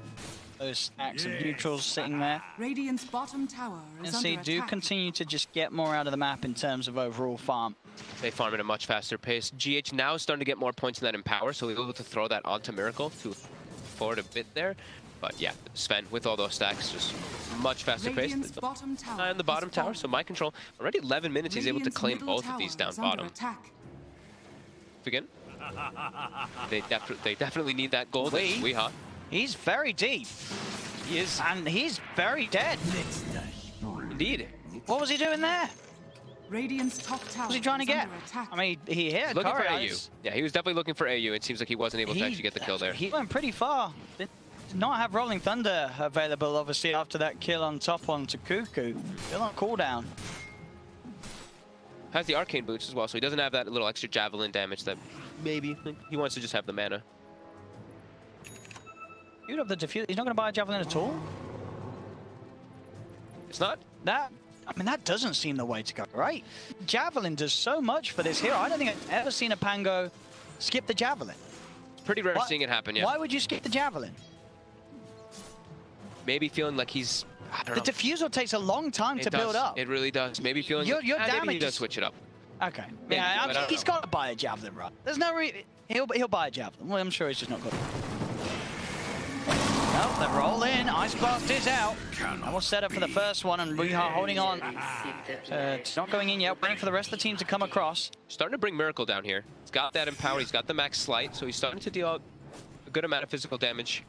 Those stacks of neutrals sitting there. Radiant's bottom tower is TNC do continue to just get more out of the map in terms of overall farm. They farm at a much faster pace. GH now starting to get more points in that Empower, so we'll be able to throw that onto Miracle to forward a bit there. But yeah, Sven with all those stacks, just much faster pace. On the bottom tower, so Mind Control, already 11 minutes, he's able to claim both of these down bottom. Again, they definitely need that gold. Weehaw. He's very deep. He is. And he's very dead. Indeed. What was he doing there? Radiant's top tower. What was he trying to get? I mean, he hit looking for AU. Yeah, he was definitely looking for AU. It seems like he wasn't able to actually get the kill there. He went pretty far. Did not have Rolling Thunder available, obviously, after that kill on top onto Cuckoo. Still on cooldown. Has the Arcane Boots as well, so he doesn't have that little extra Javelin damage that maybe he wants to just have the mana. You'd have the defuse. He's not going to buy a Javelin at all? It's not? That, I mean, that doesn't seem the way to go, right? Javelin does so much for this hero. I don't think I've ever seen a Pango skip the Javelin. It's pretty rare seeing it happen, yeah. Why would you skip the Javelin? Maybe feeling like he's... I don't know. The diffusal takes a long time to build up. It really does. Maybe feeling your damage maybe he does switch it up. Okay. Maybe, yeah, I mean, he's got to buy a Javelin, right? There's no reason. He'll buy a Javelin. Well, I'm sure he's just not got it. Well, they roll in. Ice Blast is out. And we'll set up for the first one, and we are holding on. It's not going in yet. Waiting for the rest of the team to come across. Starting to bring Miracle down here. He's got that empower. He's got the max slight, so he's starting to deal out a good amount of physical damage.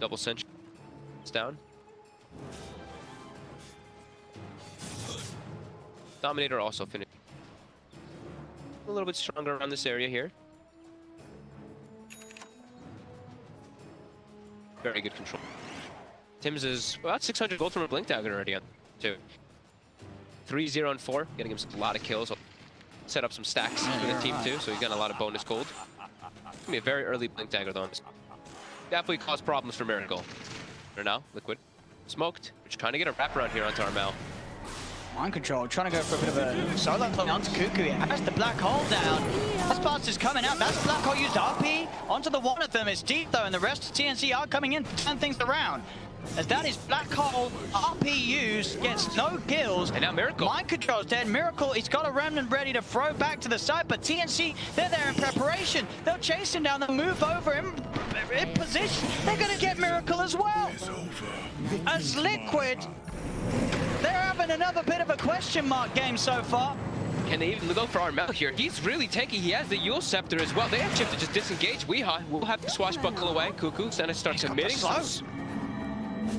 Double cinch. It's down. Dominator also finished. A little bit stronger around this area here. Very good control. Tim's is about 600 gold from a Blink Dagger already on too. 3-0 and 4, getting him a lot of kills. Set up some stacks for the team too, so he's got a lot of bonus gold. It's gonna be a very early Blink Dagger though. Definitely cause problems for Miracle. Right now, Liquid. Smoked. We're trying to get a wraparound here onto Armel. Mind control, trying to go for a bit of a solo play onto Cuckoo. It has the black hole down. This blast is coming out. That's black hole used RP onto the one of them. It's deep though, and the rest of TNC are coming in to turn things around. As that is black hole RP used, gets no kills. And now Miracle. Mind control's dead. Miracle, he's got a remnant ready to throw back to the side, but TNC, they're there in preparation. They'll chase him down, they'll move over him in position. They're gonna get Miracle as well. As Liquid, they're having another bit of a question mark game so far. Can they even go for Armel here? He's really tanky. He has the Yule Scepter as well. They actually have to just disengage. Weehaw will have to swashbuckle away. Cuckoo's gonna start committing.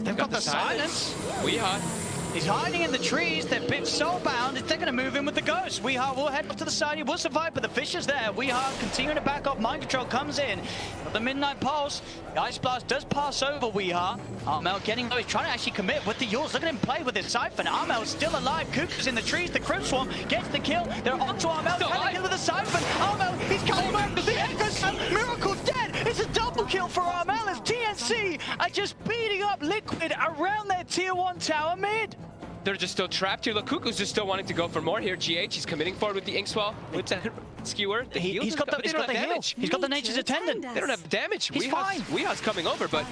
They've got the silence. Weehaw. He's hiding in the trees. They're bit soulbound. They're going to move in with the ghost. Weehaw will head up to the side. He will survive, but the fish is there. Weehaw continuing to back off. Mind control comes in. But the Midnight Pulse. The Ice Blast does pass over Weehaw. Armel getting low. He's trying to actually commit with the Yules. Look at him play with his Siphon. Armel's still alive. Cuckoo's in the trees. The Crimp Swarm gets the kill. They're onto Armel. Trying to kill with the Siphon. Armel, he's coming back. The Echo Slam. Miracle's dead. It's a double kill for Armel as TNC are just beating up Liquid around their tier 1 tower mid. They're just still trapped here. Look, Cuckoo's just still wanting to go for more here. GH, he's committing forward with the Inkswell, with that skewer. He's got the damage. He's got the Nature's Attendant. They don't have damage. He's fine. Weehaw's coming over, but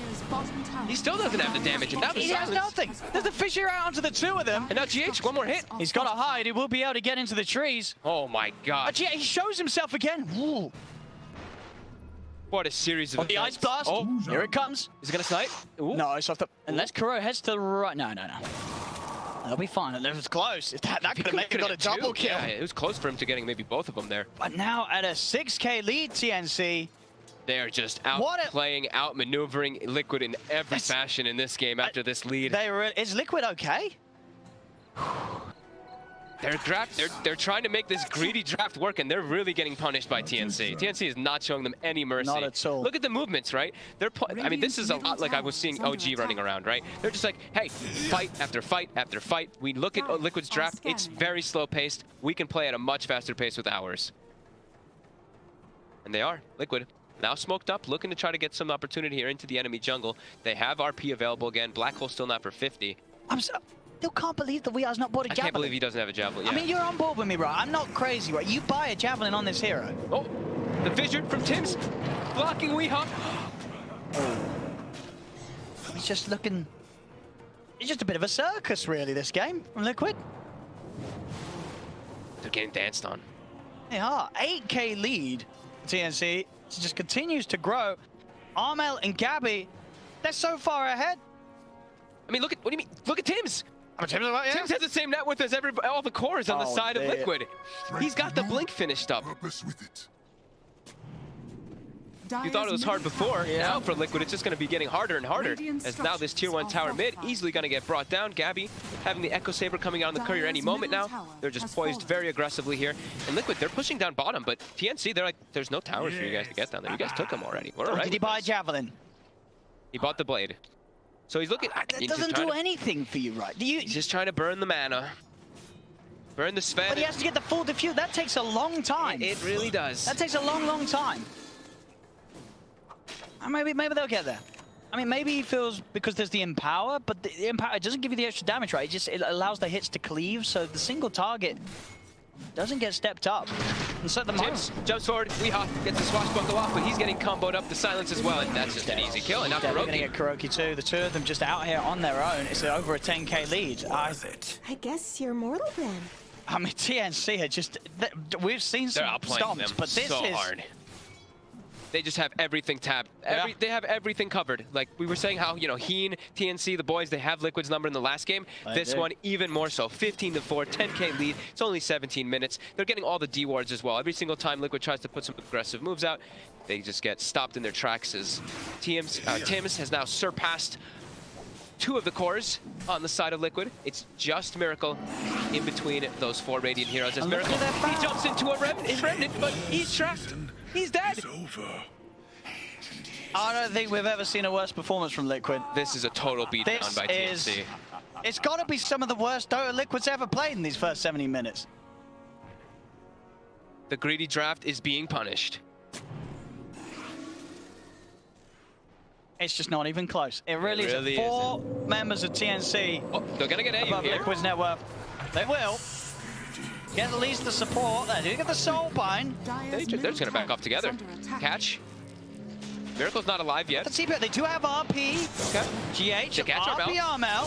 he still doesn't have the damage. And now the he has nothing. There's a Fisher out onto the two of them. And now GH, one more hit. He's got to hide. He will be able to get into the trees. Oh my God. GH, he shows himself again. Ooh. What a series of the Ice Blast. Oh, here it comes. Is it going to snipe? Ooh. No, it's off the... Unless Kuro heads to the right. No. They'll be fine. It was close. That could have maybe got a double kill. Yeah, it was close for him to getting maybe both of them there. But now at a 6K lead, TNC. They are just outplaying, outmaneuvering Liquid in every fashion in this game after this lead. Is Liquid okay? They're trying to make this greedy draft work, and they're really getting punished by TNC. TNC is not showing them any mercy. Not at all. Look at the movements, right? I mean, this is a lot like I was seeing OG running around, right? They're just like, hey, fight after fight after fight. We look at Liquid's draft, it's very slow paced. We can play at a much faster pace with ours. And they are. Liquid now smoked up, looking to try to get some opportunity here into the enemy jungle. They have RP available again. Black Hole still not for 50. Still can't believe that Weehar's not bought a Javelin. I can't believe he doesn't have a Javelin, yeah. I mean, you're on board with me, bro. I'm not crazy, right? You buy a Javelin on this hero. Oh, the fissure from Tim's blocking Weehaw. He's just looking... It's just a bit of a circus, really, this game from Liquid. They're getting danced on. They are. 8K lead, TNC. It just continues to grow. Armel and Gabby, they're so far ahead. I mean, what do you mean? Look at Tim's. Tim's has the same net worth as all the cores on the side of Liquid. He's got the blink finished up. You thought it was hard before. Now for Liquid, it's just going to be getting harder and harder. As now this tier 1 tower mid easily going to get brought down. Gabby having the Echo Saber coming out on the courier any moment now. They're just poised very aggressively here. And Liquid, they're pushing down bottom, but TNC, they're like, there's no towers for you guys to get down there. You guys took them already. We're all right. Did he buy a Javelin? He bought the blade. So he's looking. That doesn't do anything for you, right? He's just trying to burn the mana. Burn the Sven. But he has to get the full diffuse. That takes a long time. It really does. That takes a long, long time. Maybe they'll get there. I mean, maybe he feels because there's the Empower, but the Empower, it doesn't give you the extra damage, right? It allows the hits to cleave, so the single target doesn't get stepped up. And so the Tips jumps forward. Weehaw gets the swashbuckle off, but he's getting comboed up the silence as well, and that's just an easy kill. And now They're going to get Kuroki too. The two of them just out here on their own. It's over a 10K lead. I guess you're mortal then. I mean, TNC are just... We've seen some stomps, but this is... hard. They just have everything tabbed. They have everything covered. Like we were saying how, you know, Heen, TNC, the boys, they have Liquid's number in the last game. This one, even more so. 15-4, 10K lead. It's only 17 minutes. They're getting all the D wards as well. Every single time Liquid tries to put some aggressive moves out, they just get stopped in their tracks as Tims has now surpassed 2 of the cores on the side of Liquid. It's just Miracle in between those 4 Radiant heroes. As Miracle, he jumps into a Remnant, but he's trapped. He's dead. I don't think we've ever seen a worse performance from Liquid. This is a total beatdown by TNC. It's got to be some of the worst Dota Liquid's ever played in these first 70 minutes. The greedy draft is being punished. It's just not even close. It really is. 4 members of TNC. Oh, they're going to get AU here. Liquid's net worth. They will. Get at least the support. They do get the Soulbind. They're just going to back off together. Catch. Miracle's not alive yet. Let's see, but they do have RP. Okay. GH, RP Armel.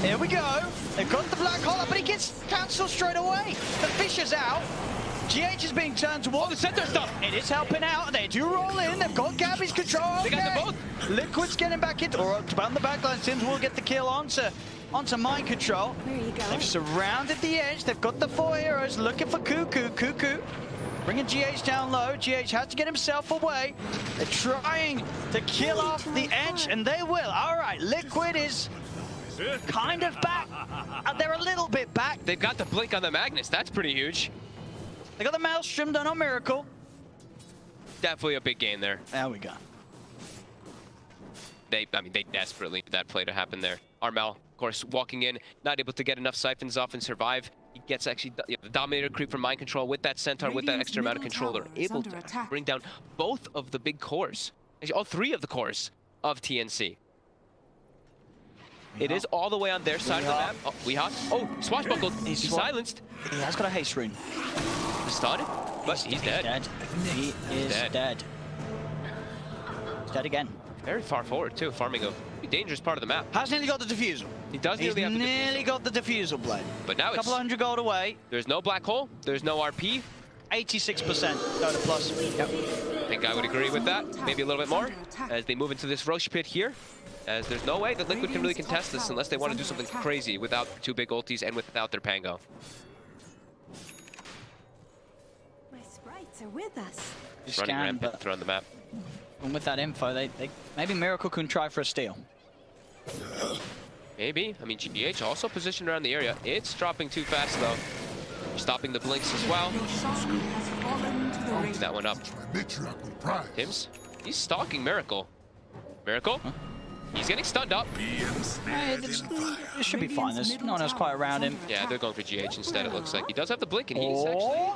Here we go. They've got the Black Hole, but he gets cancelled straight away. The Fisher's out. GH is being turned towards the center stuff. It is helping out. They do roll in. They've got Gabby's control. They got them both. Liquid's getting back into, or on the backline. Tims will get the kill onto Mind Control. There you go. They've surrounded the edge. They've got the 4 heroes looking for Cuckoo. Bringing GH down low. GH has to get himself away. They're trying to kill off the edge, and they will. All right, Liquid is kind of back. They're a little bit back. They've got the blink on the Magnus. That's pretty huge. They got the Maelstrom done on Miracle. Definitely a big gain there. There we go. They desperately need that play to happen there. Armel, of course, walking in, not able to get enough siphons off and survive. He gets actually the Dominator creep from Mind Control with that Centaur, with that extra amount of control. They're able to bring down both of the big cores. Actually, all 3 of the cores of TNC. It is all the way on their side of the map. Oh, Weehawk. Oh, swashbuckled. He's silenced. He has got a haste rune. Stunned, but he's dead. He is dead. He's dead again. Very far forward, too, farming a dangerous part of the map. Has nearly got the defusal. He does nearly have the defusal. Nearly got the defusal blade. But now a couple hundred gold away. There's no black hole. There's no RP. 86% Dota plus. Yep. I think I would agree with that. Maybe a little bit more as they move into this Roche pit here. As there's no way that Liquid can really contest this unless they want to do something crazy without 2 big ultis and without their Pango. My sprites are with us. Just running rampant through on the map. And with that info, maybe Miracle can try for a steal. Maybe. I mean, GH also positioned around the area. It's dropping too fast, though. Stopping the blinks as well. That one up. Tims, he's stalking Miracle. Miracle? Huh? He's getting stunned up. This should be fine. There's no one else quite around him. Yeah, they're going for GH instead, it looks like. He does have the blink, and he's actually...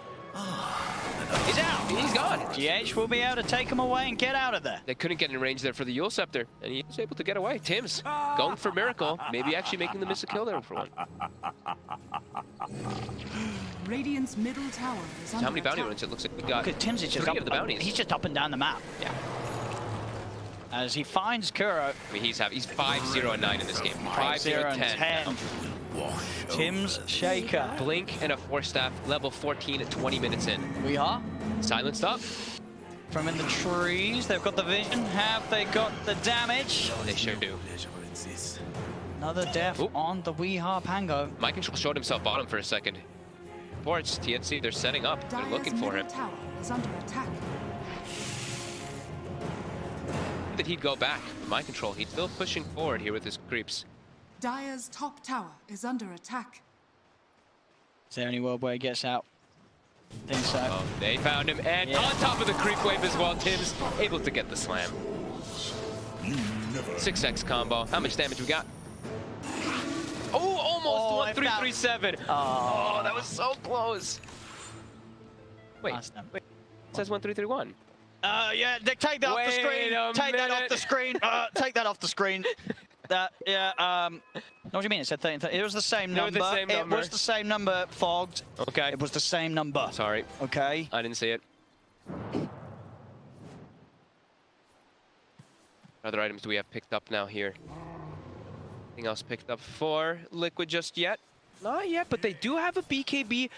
He's out. He's gone. GH will be able to take him away and get out of there. They couldn't get in range there for the Yule Scepter, and he was able to get away. Tims going for Miracle, maybe actually making them miss a kill there for one. Radiant's middle tower is under How many bounty runs? It looks like we got. Look at Tims, just up, of the bounties. He's just up and down the map. Yeah. As he finds Kuro. I mean, he's 5-0-9 in this game. 5-0-10. Tims Shaker. Blink and a 4-staff, level 14 at 20 minutes in. We are. Silenced up. From in the trees, they've got the vision. Have they got the damage? They sure do. Another death on the Weehawk Pango. Mind Control showed himself bottom for a second. Ports, TNC, they're setting up. They're looking for him. Tower is under attack. That he'd go back. Mind Control, he's still pushing forward here with his creeps. Dire's top tower is under attack. Is there any world where he gets out? I think so. Oh, they found him, and on top of the creep wave as well, Tims able to get the slam. 6x combo. How much damage we got? Oh, almost 1337. Oh, that was so close. Wait, it says 1331. Yeah, take that off the screen. Take that off the screen. Take that off the screen. What do you mean? It said 13. It was the same number. It was the same number, fogged. Okay. It was the same number. Sorry. Okay. I didn't see it. Other items do we have picked up now here? Anything else picked up for Liquid just yet? Not yet, but they do have a BKB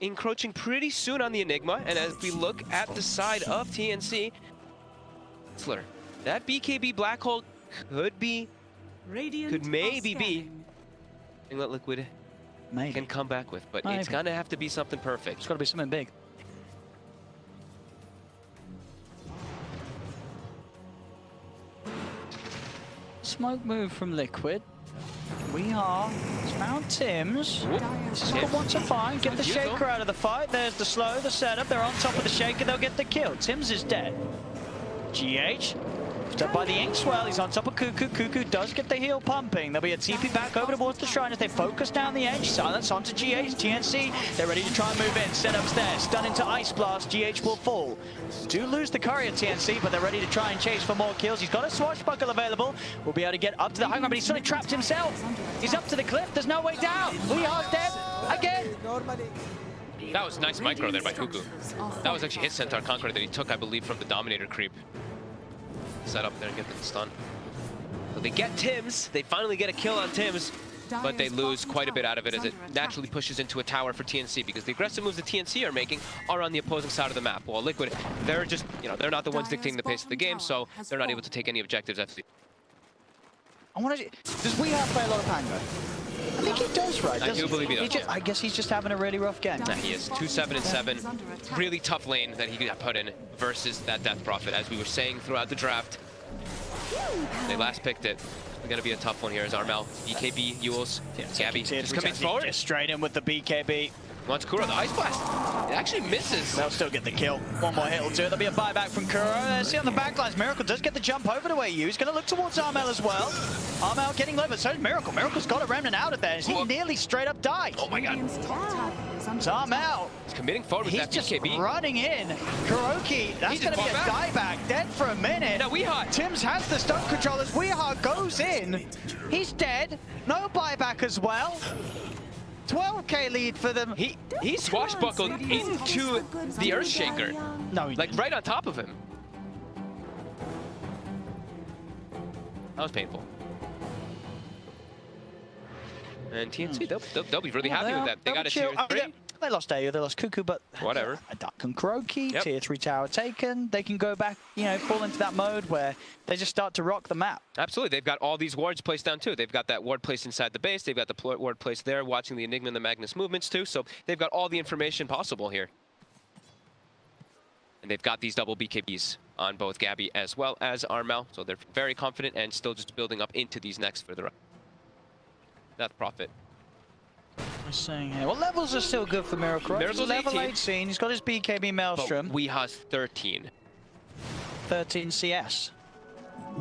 encroaching pretty soon on the Enigma. And as we look at the side of TNC, Chancellor. That BKB black hole could maybe be something that Liquid can come back with, but it's gonna have to be something perfect. It's gotta be something big. Smoke move from Liquid. We are found Tims. This is a good one to find. Get the Shaker out of the fight. There's the slow, the setup. They're on top of the Shaker. They'll get the kill. Tims is dead. GH. Up by the Inkswell, he's on top of Cuckoo. Cuckoo does get the heal pumping. There'll be a TP back over towards the Shrine as they focus down the edge. Silence onto GH. TNC, they're ready to try and move in. Setups there, stun into Ice Blast. GH will fall. Do lose the courier TNC, but they're ready to try and chase for more kills. He's got a Swashbuckle available. Will be able to get up to the high ground, but he's suddenly trapped himself. He's up to the cliff. There's no way down. We are dead again. That was nice micro there by Cuckoo. That was actually his Centaur Conqueror that he took, I believe, from the Dominator creep. Set up there and get the stun. So they get Tims. They finally get a kill on Tims, but they lose quite a bit out of it as it naturally pushes into a tower for TNC because the aggressive moves the TNC are making are on the opposing side of the map. While Liquid, they're just, they're not the ones dictating the pace of the game, so they're not able to take any objectives. I want to. Does We Have play a lot of Pango? I think he does, right? I do believe he does. I guess he's just having a really rough game. Nah, he is 2-7-7. Really tough lane that he got put in versus that Death Prophet, as we were saying throughout the draft. They last picked it. It's going to be a tough one here as Armel, BKB, Yules, Gabby just coming forward. Just straight in with the BKB. Wants Kuro, the Ice Blast. It actually misses. They'll still get the kill. One more hit will do it. There'll be a buyback from Kuro. See on the backlines, Miracle does get the jump over to AU. He's going to look towards Armel as well. Armel getting low, but so does Miracle. Miracle's got a remnant out of there. He nearly straight up died. Oh my god. It's Armel. He's committing forward with that BKB. He's just running in. Kuroki, that's going to be a dieback. Dead for a minute. No, Weehaw. Tims has the stun control as Weehaw goes in. He's dead. No buyback as well. 12k lead for them. He swashbuckled into the Earthshaker. No, like right on top of him. That was painful. And TNC, they'll be really happy with that. They got a tier 3. They lost AU, they lost Cuckoo, but whatever. Duck and Kuroki, tier 3 tower taken. They can go back, fall into that mode where they just start to rock the map. Absolutely. They've got all these wards placed down too. They've got that ward placed inside the base. They've got the ward placed there, watching the Enigma and the Magnus movements too. So they've got all the information possible here. And they've got these double BKBs on both Gabby as well as Armel. So they're very confident and still just building up into these next for the Death Prophet. I'm saying here. Well, levels are still good for Miracle. Miracle's level 18. 18. He's got his BKB Maelstrom. But Weeha's 13. 13 CS.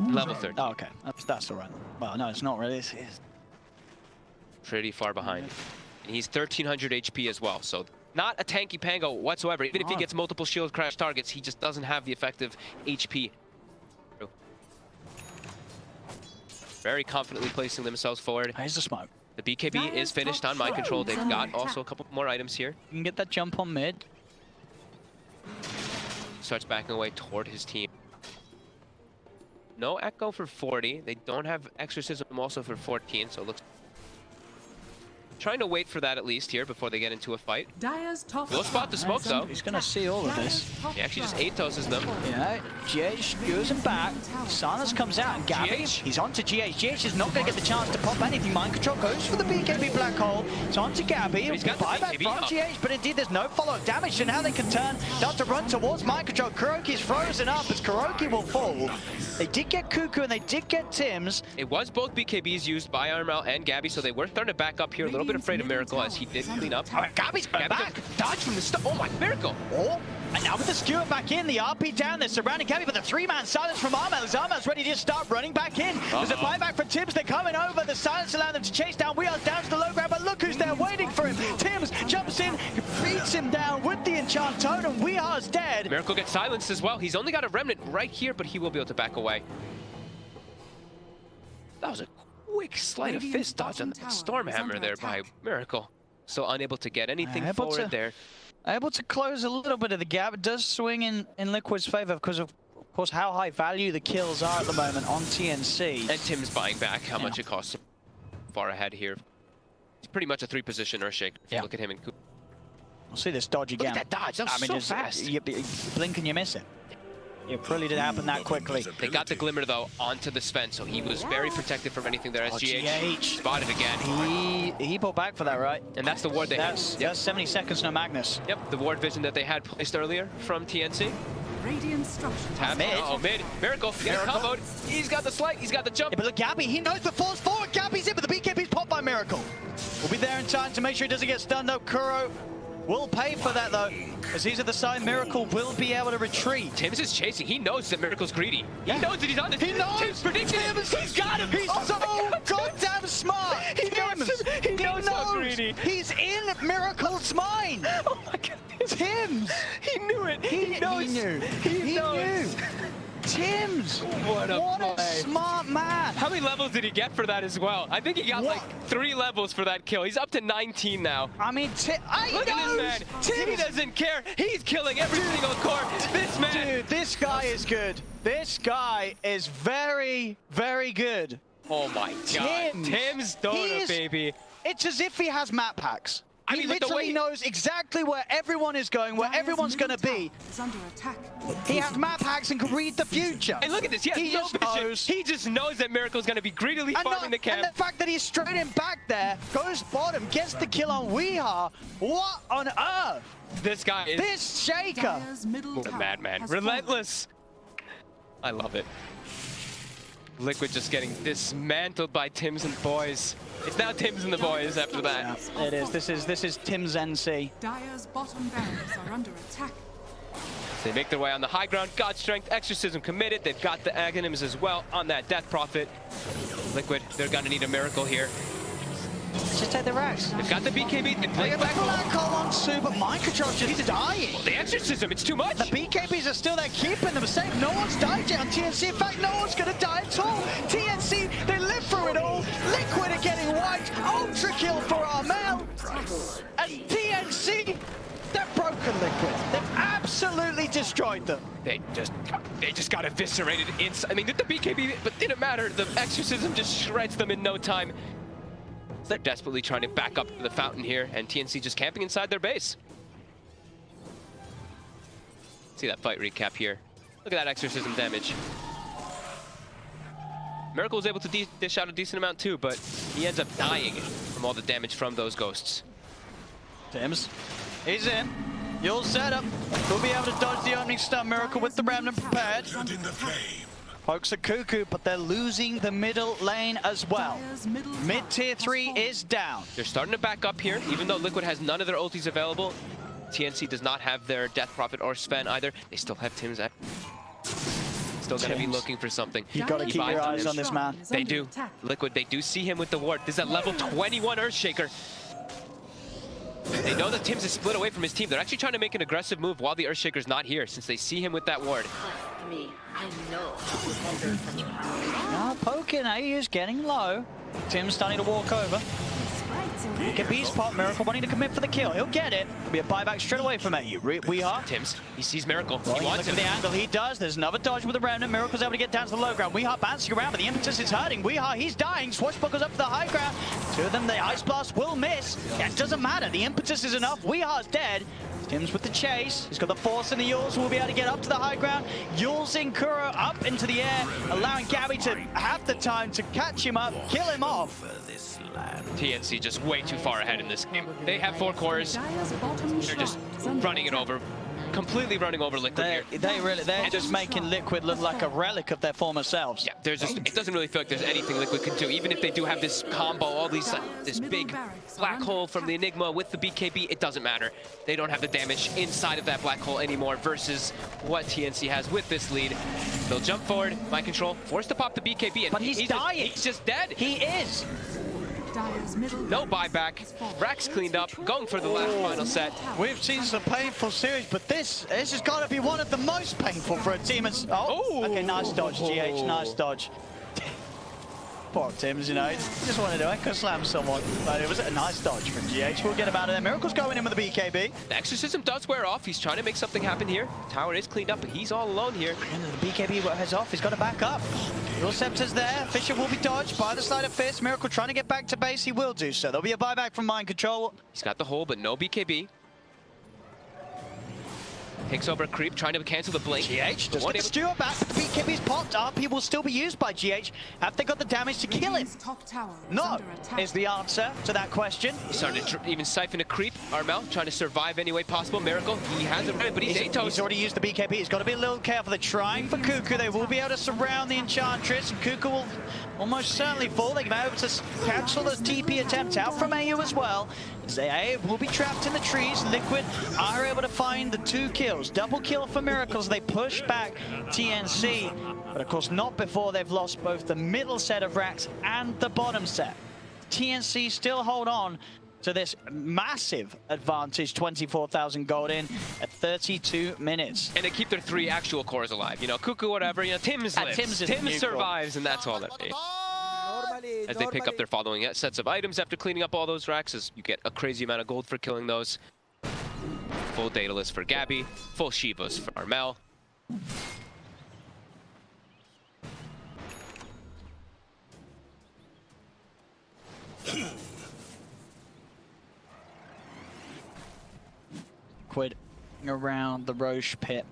Level 13. Oh, okay. That's all right. Well, no, it's not really. It's pretty far behind. And he's 1300 HP as well, so not a tanky Pango whatsoever. Even if he gets multiple shield crash targets, he just doesn't have the effective HP. Very confidently placing themselves forward. Here's the smoke. The BKB is finished on mind control. They've got also a couple more items here. You can get that jump on mid. Starts backing away toward his team. No Echo for 40. They don't have Exorcism also for 14, so it looks... Trying to wait for that at least here before they get into a fight. We'll spot the smoke though. He's going to see all of this. He actually just Athoses them. Yeah, GH goes him back. Silence comes out and Gabby, he's onto GH. GH is not going to get the chance to pop anything. Mind control goes for the BKB black hole. It's onto Gabby. He's got the buyback from GH, but indeed there's no follow-up damage, and now they can turn down to run towards mind control. Kuroki's frozen up as Kuroki will fall. They did get Cuckoo and they did get Tims. It was both BKBs used by Armel and Gabby, so they were starting to back up here a little bit afraid of Miracle as he did clean up. Oh, Gabby's going back. Dodge from the start. Oh my, Miracle. Oh, and now with the skewer back in, the RP down, they're surrounding Gabby, but the 3-man silence from Armel as Armel's ready to start running back in. There's a buyback for Tims, they're coming over, the silence allowing them to chase down Wheels down to the low ground, but look who's there waiting for him. Tims jumps in, beats him down with the enchant totem. Weehar's dead. Miracle gets silenced as well. He's only got a remnant right here, but he will be able to back away. That was a quick sleight of fist dodge on the Stormhammer there by Miracle. So unable to get anything forward there. Able to close a little bit of the gap. It does swing in Liquid's favor because of course how high value the kills are at the moment on TNC. And Tim's buying back how much it costs him. Far ahead here. It's pretty much a 3-position Earthshaker. If you look at him and I'll see this dodge again. Look at that dodge. That was so fast. You blink and you miss it. It really didn't happen that quickly. They got the Glimmer, though, onto the Sven, so he was very protected from anything there. SGH spotted again. He pulled back for that, right? And that's the ward they had. That's 70 seconds, no Magnus. Yep, the ward vision that they had placed earlier from TNC. Radiant structures. Mid. Miracle. Get comboed. He's got the slight. He's got the jump. Yeah, but look, Gabby, he knows the force forward. Gabby's in, but the BKB's popped by Miracle. We'll be there in time to make sure he doesn't get stunned, though. Kuro will pay for that, though. As he's at the side, Miracle will be able to retreat. Tims is chasing. He knows that Miracle's greedy. He knows that he's on this. He knows. Tim's predicting it. He's got him. He's so goddamn smart. He knows how greedy. He's in Miracle's mind. Oh my God. Tims. He knew it. He knows. He knew. Tims. What a smart man. How many levels did he get for that as well? I think he got like 3 levels for that kill. He's up to 19 now. I mean, look at this man. He doesn't care. He's killing every single core. This man. Dude, this guy is good. This guy is very, very good. Oh my God. Tim's donut, baby. It's as if he has map packs. I mean, he literally knows exactly where everyone is going, where everyone's going to be. Under attack. He has map hacks and can read the future. And look at this. He just knows. He just knows that Miracle's going to be greedily farming the camp. And the fact that he's straight in back there, goes bottom, gets the kill on Weeha. What on earth? This guy is... This Shaker. What a madman. Relentless. I love it. Liquid just getting dismantled by Tims and boys. It's now Tims and the boys after that. Yeah, it is. This is Tim's NC. Dire's bottom barracks are under attack. They make their way on the high ground. God Strength, Exorcism committed. They've got the Aghanims as well on that Death Prophet. Liquid, they're gonna need a miracle here. Just take the racks. They've got the BKB. They play back. Call on Super. Mind control's just dying. The Exorcism, it's too much. The BKBs are still there, keeping them safe. No one's died yet on TNC. In fact, no one's gonna die at all. TNC, they live through it all. Liquid are getting wiped. Ultra kill for Armel. And TNC, they're broken, Liquid. They've absolutely destroyed them. They just got eviscerated inside. I mean, the BKB, but didn't matter. The Exorcism just shreds them in no time. They're desperately trying to back up to the fountain here, and TNC just camping inside their base. See that fight recap here. Look at that Exorcism damage. Miracle was able to dish out a decent amount too, but he ends up dying from all the damage from those ghosts. Tims, he's in. You'll set up. We'll be able to dodge the opening stun. Miracle with the remnant prepared. Pokes are cuckoo, but they're losing the middle lane as well. Mid tier 3 is down. They're starting to back up here, even though Liquid has none of their ultis available. TNC does not have their Death Prophet or Sven either. They still have Tim's. Still gonna be looking for something. You've got to keep your eyes on this man. They do. Liquid, they do see him with the ward. This is a level 21 Earthshaker. They know that Tims is split away from his team. They're actually trying to make an aggressive move while the Earthshaker's not here, since they see him with that ward. Poking, he is getting low. Tim's starting to walk over. He can beast pop. Miracle wanting to commit for the kill. He'll get it. It'll be a buyback straight away from it. We are. Tims, he sees Miracle. Well, he wants him. Look at the angle he does. There's another dodge with the remnant. Miracle's able to get down to the low ground. Weeha bouncing around, but the impetus is hurting. Weeha, he's dying. Swashbuckles up to the high ground. Two of them, the Ice Blast will miss. It doesn't matter. The impetus is enough. Weeha's dead. Tims with the chase. He's got the force in the Yules. Will be able to get up to the high ground. Yulesing Kuro up into the air, allowing Gabby to have the time to catch him up, kill him off. TNC just way too far ahead in this game. They have 4 cores. They're just running it over. Completely running over Liquid here. They're just making Liquid look like a relic of their former selves. Yeah, it doesn't really feel like there's anything Liquid can do. Even if they do have this combo, all these this big black hole from the Enigma with the BKB, it doesn't matter. They don't have the damage inside of that black hole anymore versus what TNC has with this lead. They'll jump forward, mind control, forced to pop the BKB, and but he's dying. He's just dead. He is. No buyback. Rack's cleaned up, going for the last final set. We've seen some painful series, but this has got to be one of the most painful for a team. Okay, nice dodge, GH, nice dodge. Poor Tims, you know, just wanted to echo slam someone, but it was a nice dodge from GH. We'll get him out of there. Miracle's going in with the BKB. The Exorcism does wear off. He's trying to make something happen here. Tower is cleaned up, but he's all alone here. And the BKB wears off. He's got to back up. Your Scepter's there. Fisher will be dodged by the Sleight of Fist. Miracle trying to get back to base. He will do so. There'll be a buyback from Mind Control. He's got the hole, but no BKB. Takes over a creep, trying to cancel the blink. GH does get Stuart back. BKB's popped up. He will still be used by GH. Have they got the damage to kill him? No, is the answer to that question. He's starting to even siphon a creep. Armel trying to survive any way possible. Miracle, he has it, but he's Atos. He's already used the BKB. He's got to be a little careful. They're trying for Kuku. They will be able to surround the Enchantress. Kuku will almost certainly fall. They can be able to cancel the TP attempt out from AU as well. They will be trapped in the trees. Liquid are able to find the 2 kills. Double kill for Miracles. They push back TNC, but of course not before they've lost both the middle set of racks and the bottom set. TNC still hold on to this massive advantage, 24,000 gold in at 32 minutes. And they keep their 3 actual cores alive. You know, Kuku, whatever, you know, Tim's lives. Tim survives, and that's all that matters. As they pick up their following sets of items after cleaning up all those racks, as you get a crazy amount of gold for killing those. Full Daedalus for Gabby, full Shivas for Armel. Quid around the Roche pit.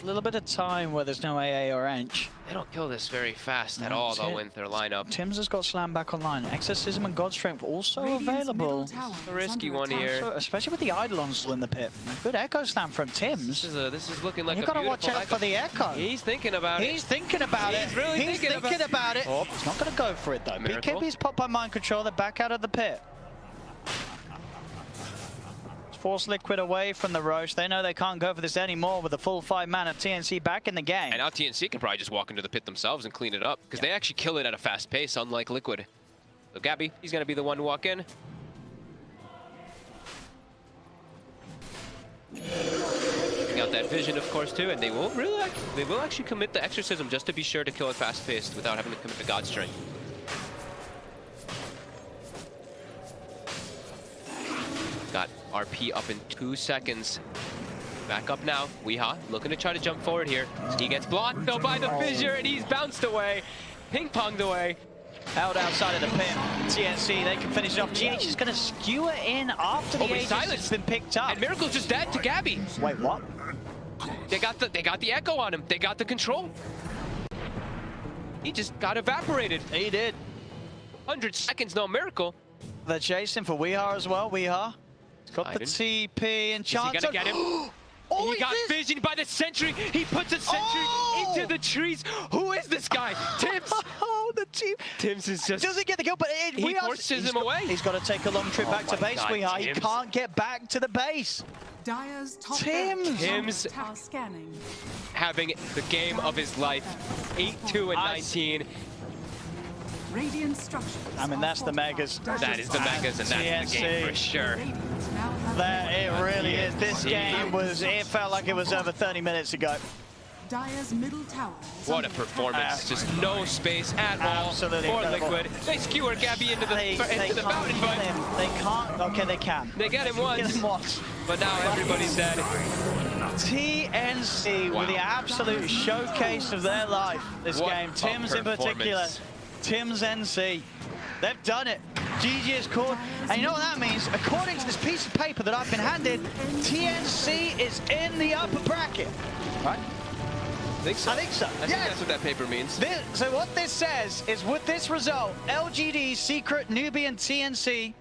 A little bit of time where there's no AA or Ench. They don't kill this very fast at all, though, in their lineup. Tims has got Slam back online. Exorcism and God Strength also available. A risky one here. Also, especially with the Eidolon still in the pit. A good Echo Slam from Tims. This is looking like You've got to watch out for the Echo. He's thinking about it. He's thinking about it. He's really thinking about it. Oh, he's not going to go for it, though. Miracle. BKB's popped by Mind Control. They're back out of the pit. Force Liquid away from the Roche. They know they can't go for this anymore with the full 5-man of TNC back in the game. And now TNC can probably just walk into the pit themselves and clean it up, because they actually kill it at a fast pace, unlike Liquid. So Gabby, he's going to be the one to walk in. Taking out that vision, of course, too, and they will actually commit the Exorcism just to be sure to kill it fast-paced without having to commit the God Strength. Got RP up in 2 seconds. Back up now. Weehaw looking to try to jump forward here. He gets blocked though by the fissure, and he's bounced away. Ping-ponged away. Out outside of the pit. TNC, they can finish it off. GH is going to skewer in after the Aegis has been picked up. And Miracle's just dead to Gabby. Wait, what? They got the echo on him. They got the control. He just got evaporated. He did. 100 seconds, no Miracle. They're chasing for Weehaw as well. Weehaw. Got the TP and chance. Is he gonna get him? Oh, he got vision by the sentry. He puts a sentry into the trees. Who is this guy? Tims. Oh, the team. Tims is just. Doesn't get the kill, but he forces him away. He's got to take a long trip back to base. Weehaw. He can't get back to the base. Dire's top Tims scanning. Having the game of his life. 8-2 and 19. Radiant structures. I mean, that's the Megas. That is the Megas, and that's the game for sure. That it really is. This game it felt like it was over 30 minutes ago. Dire's middle tower. What a performance. Just no space at all for incredible. Liquid. They skewer Gabby into the mountain, but they can't. Okay, they can. They get him once. But now everybody's dead. TNC with the absolute showcase of their life this game. Tims in particular. Tims NC. They've done it. GG is called. And you know what that means? According to this piece of paper that I've been handed, TNC is in the upper bracket. Right? I think so. I think that's what that paper means. So what this says is, with this result, LGD, Secret, Newbee, and TNC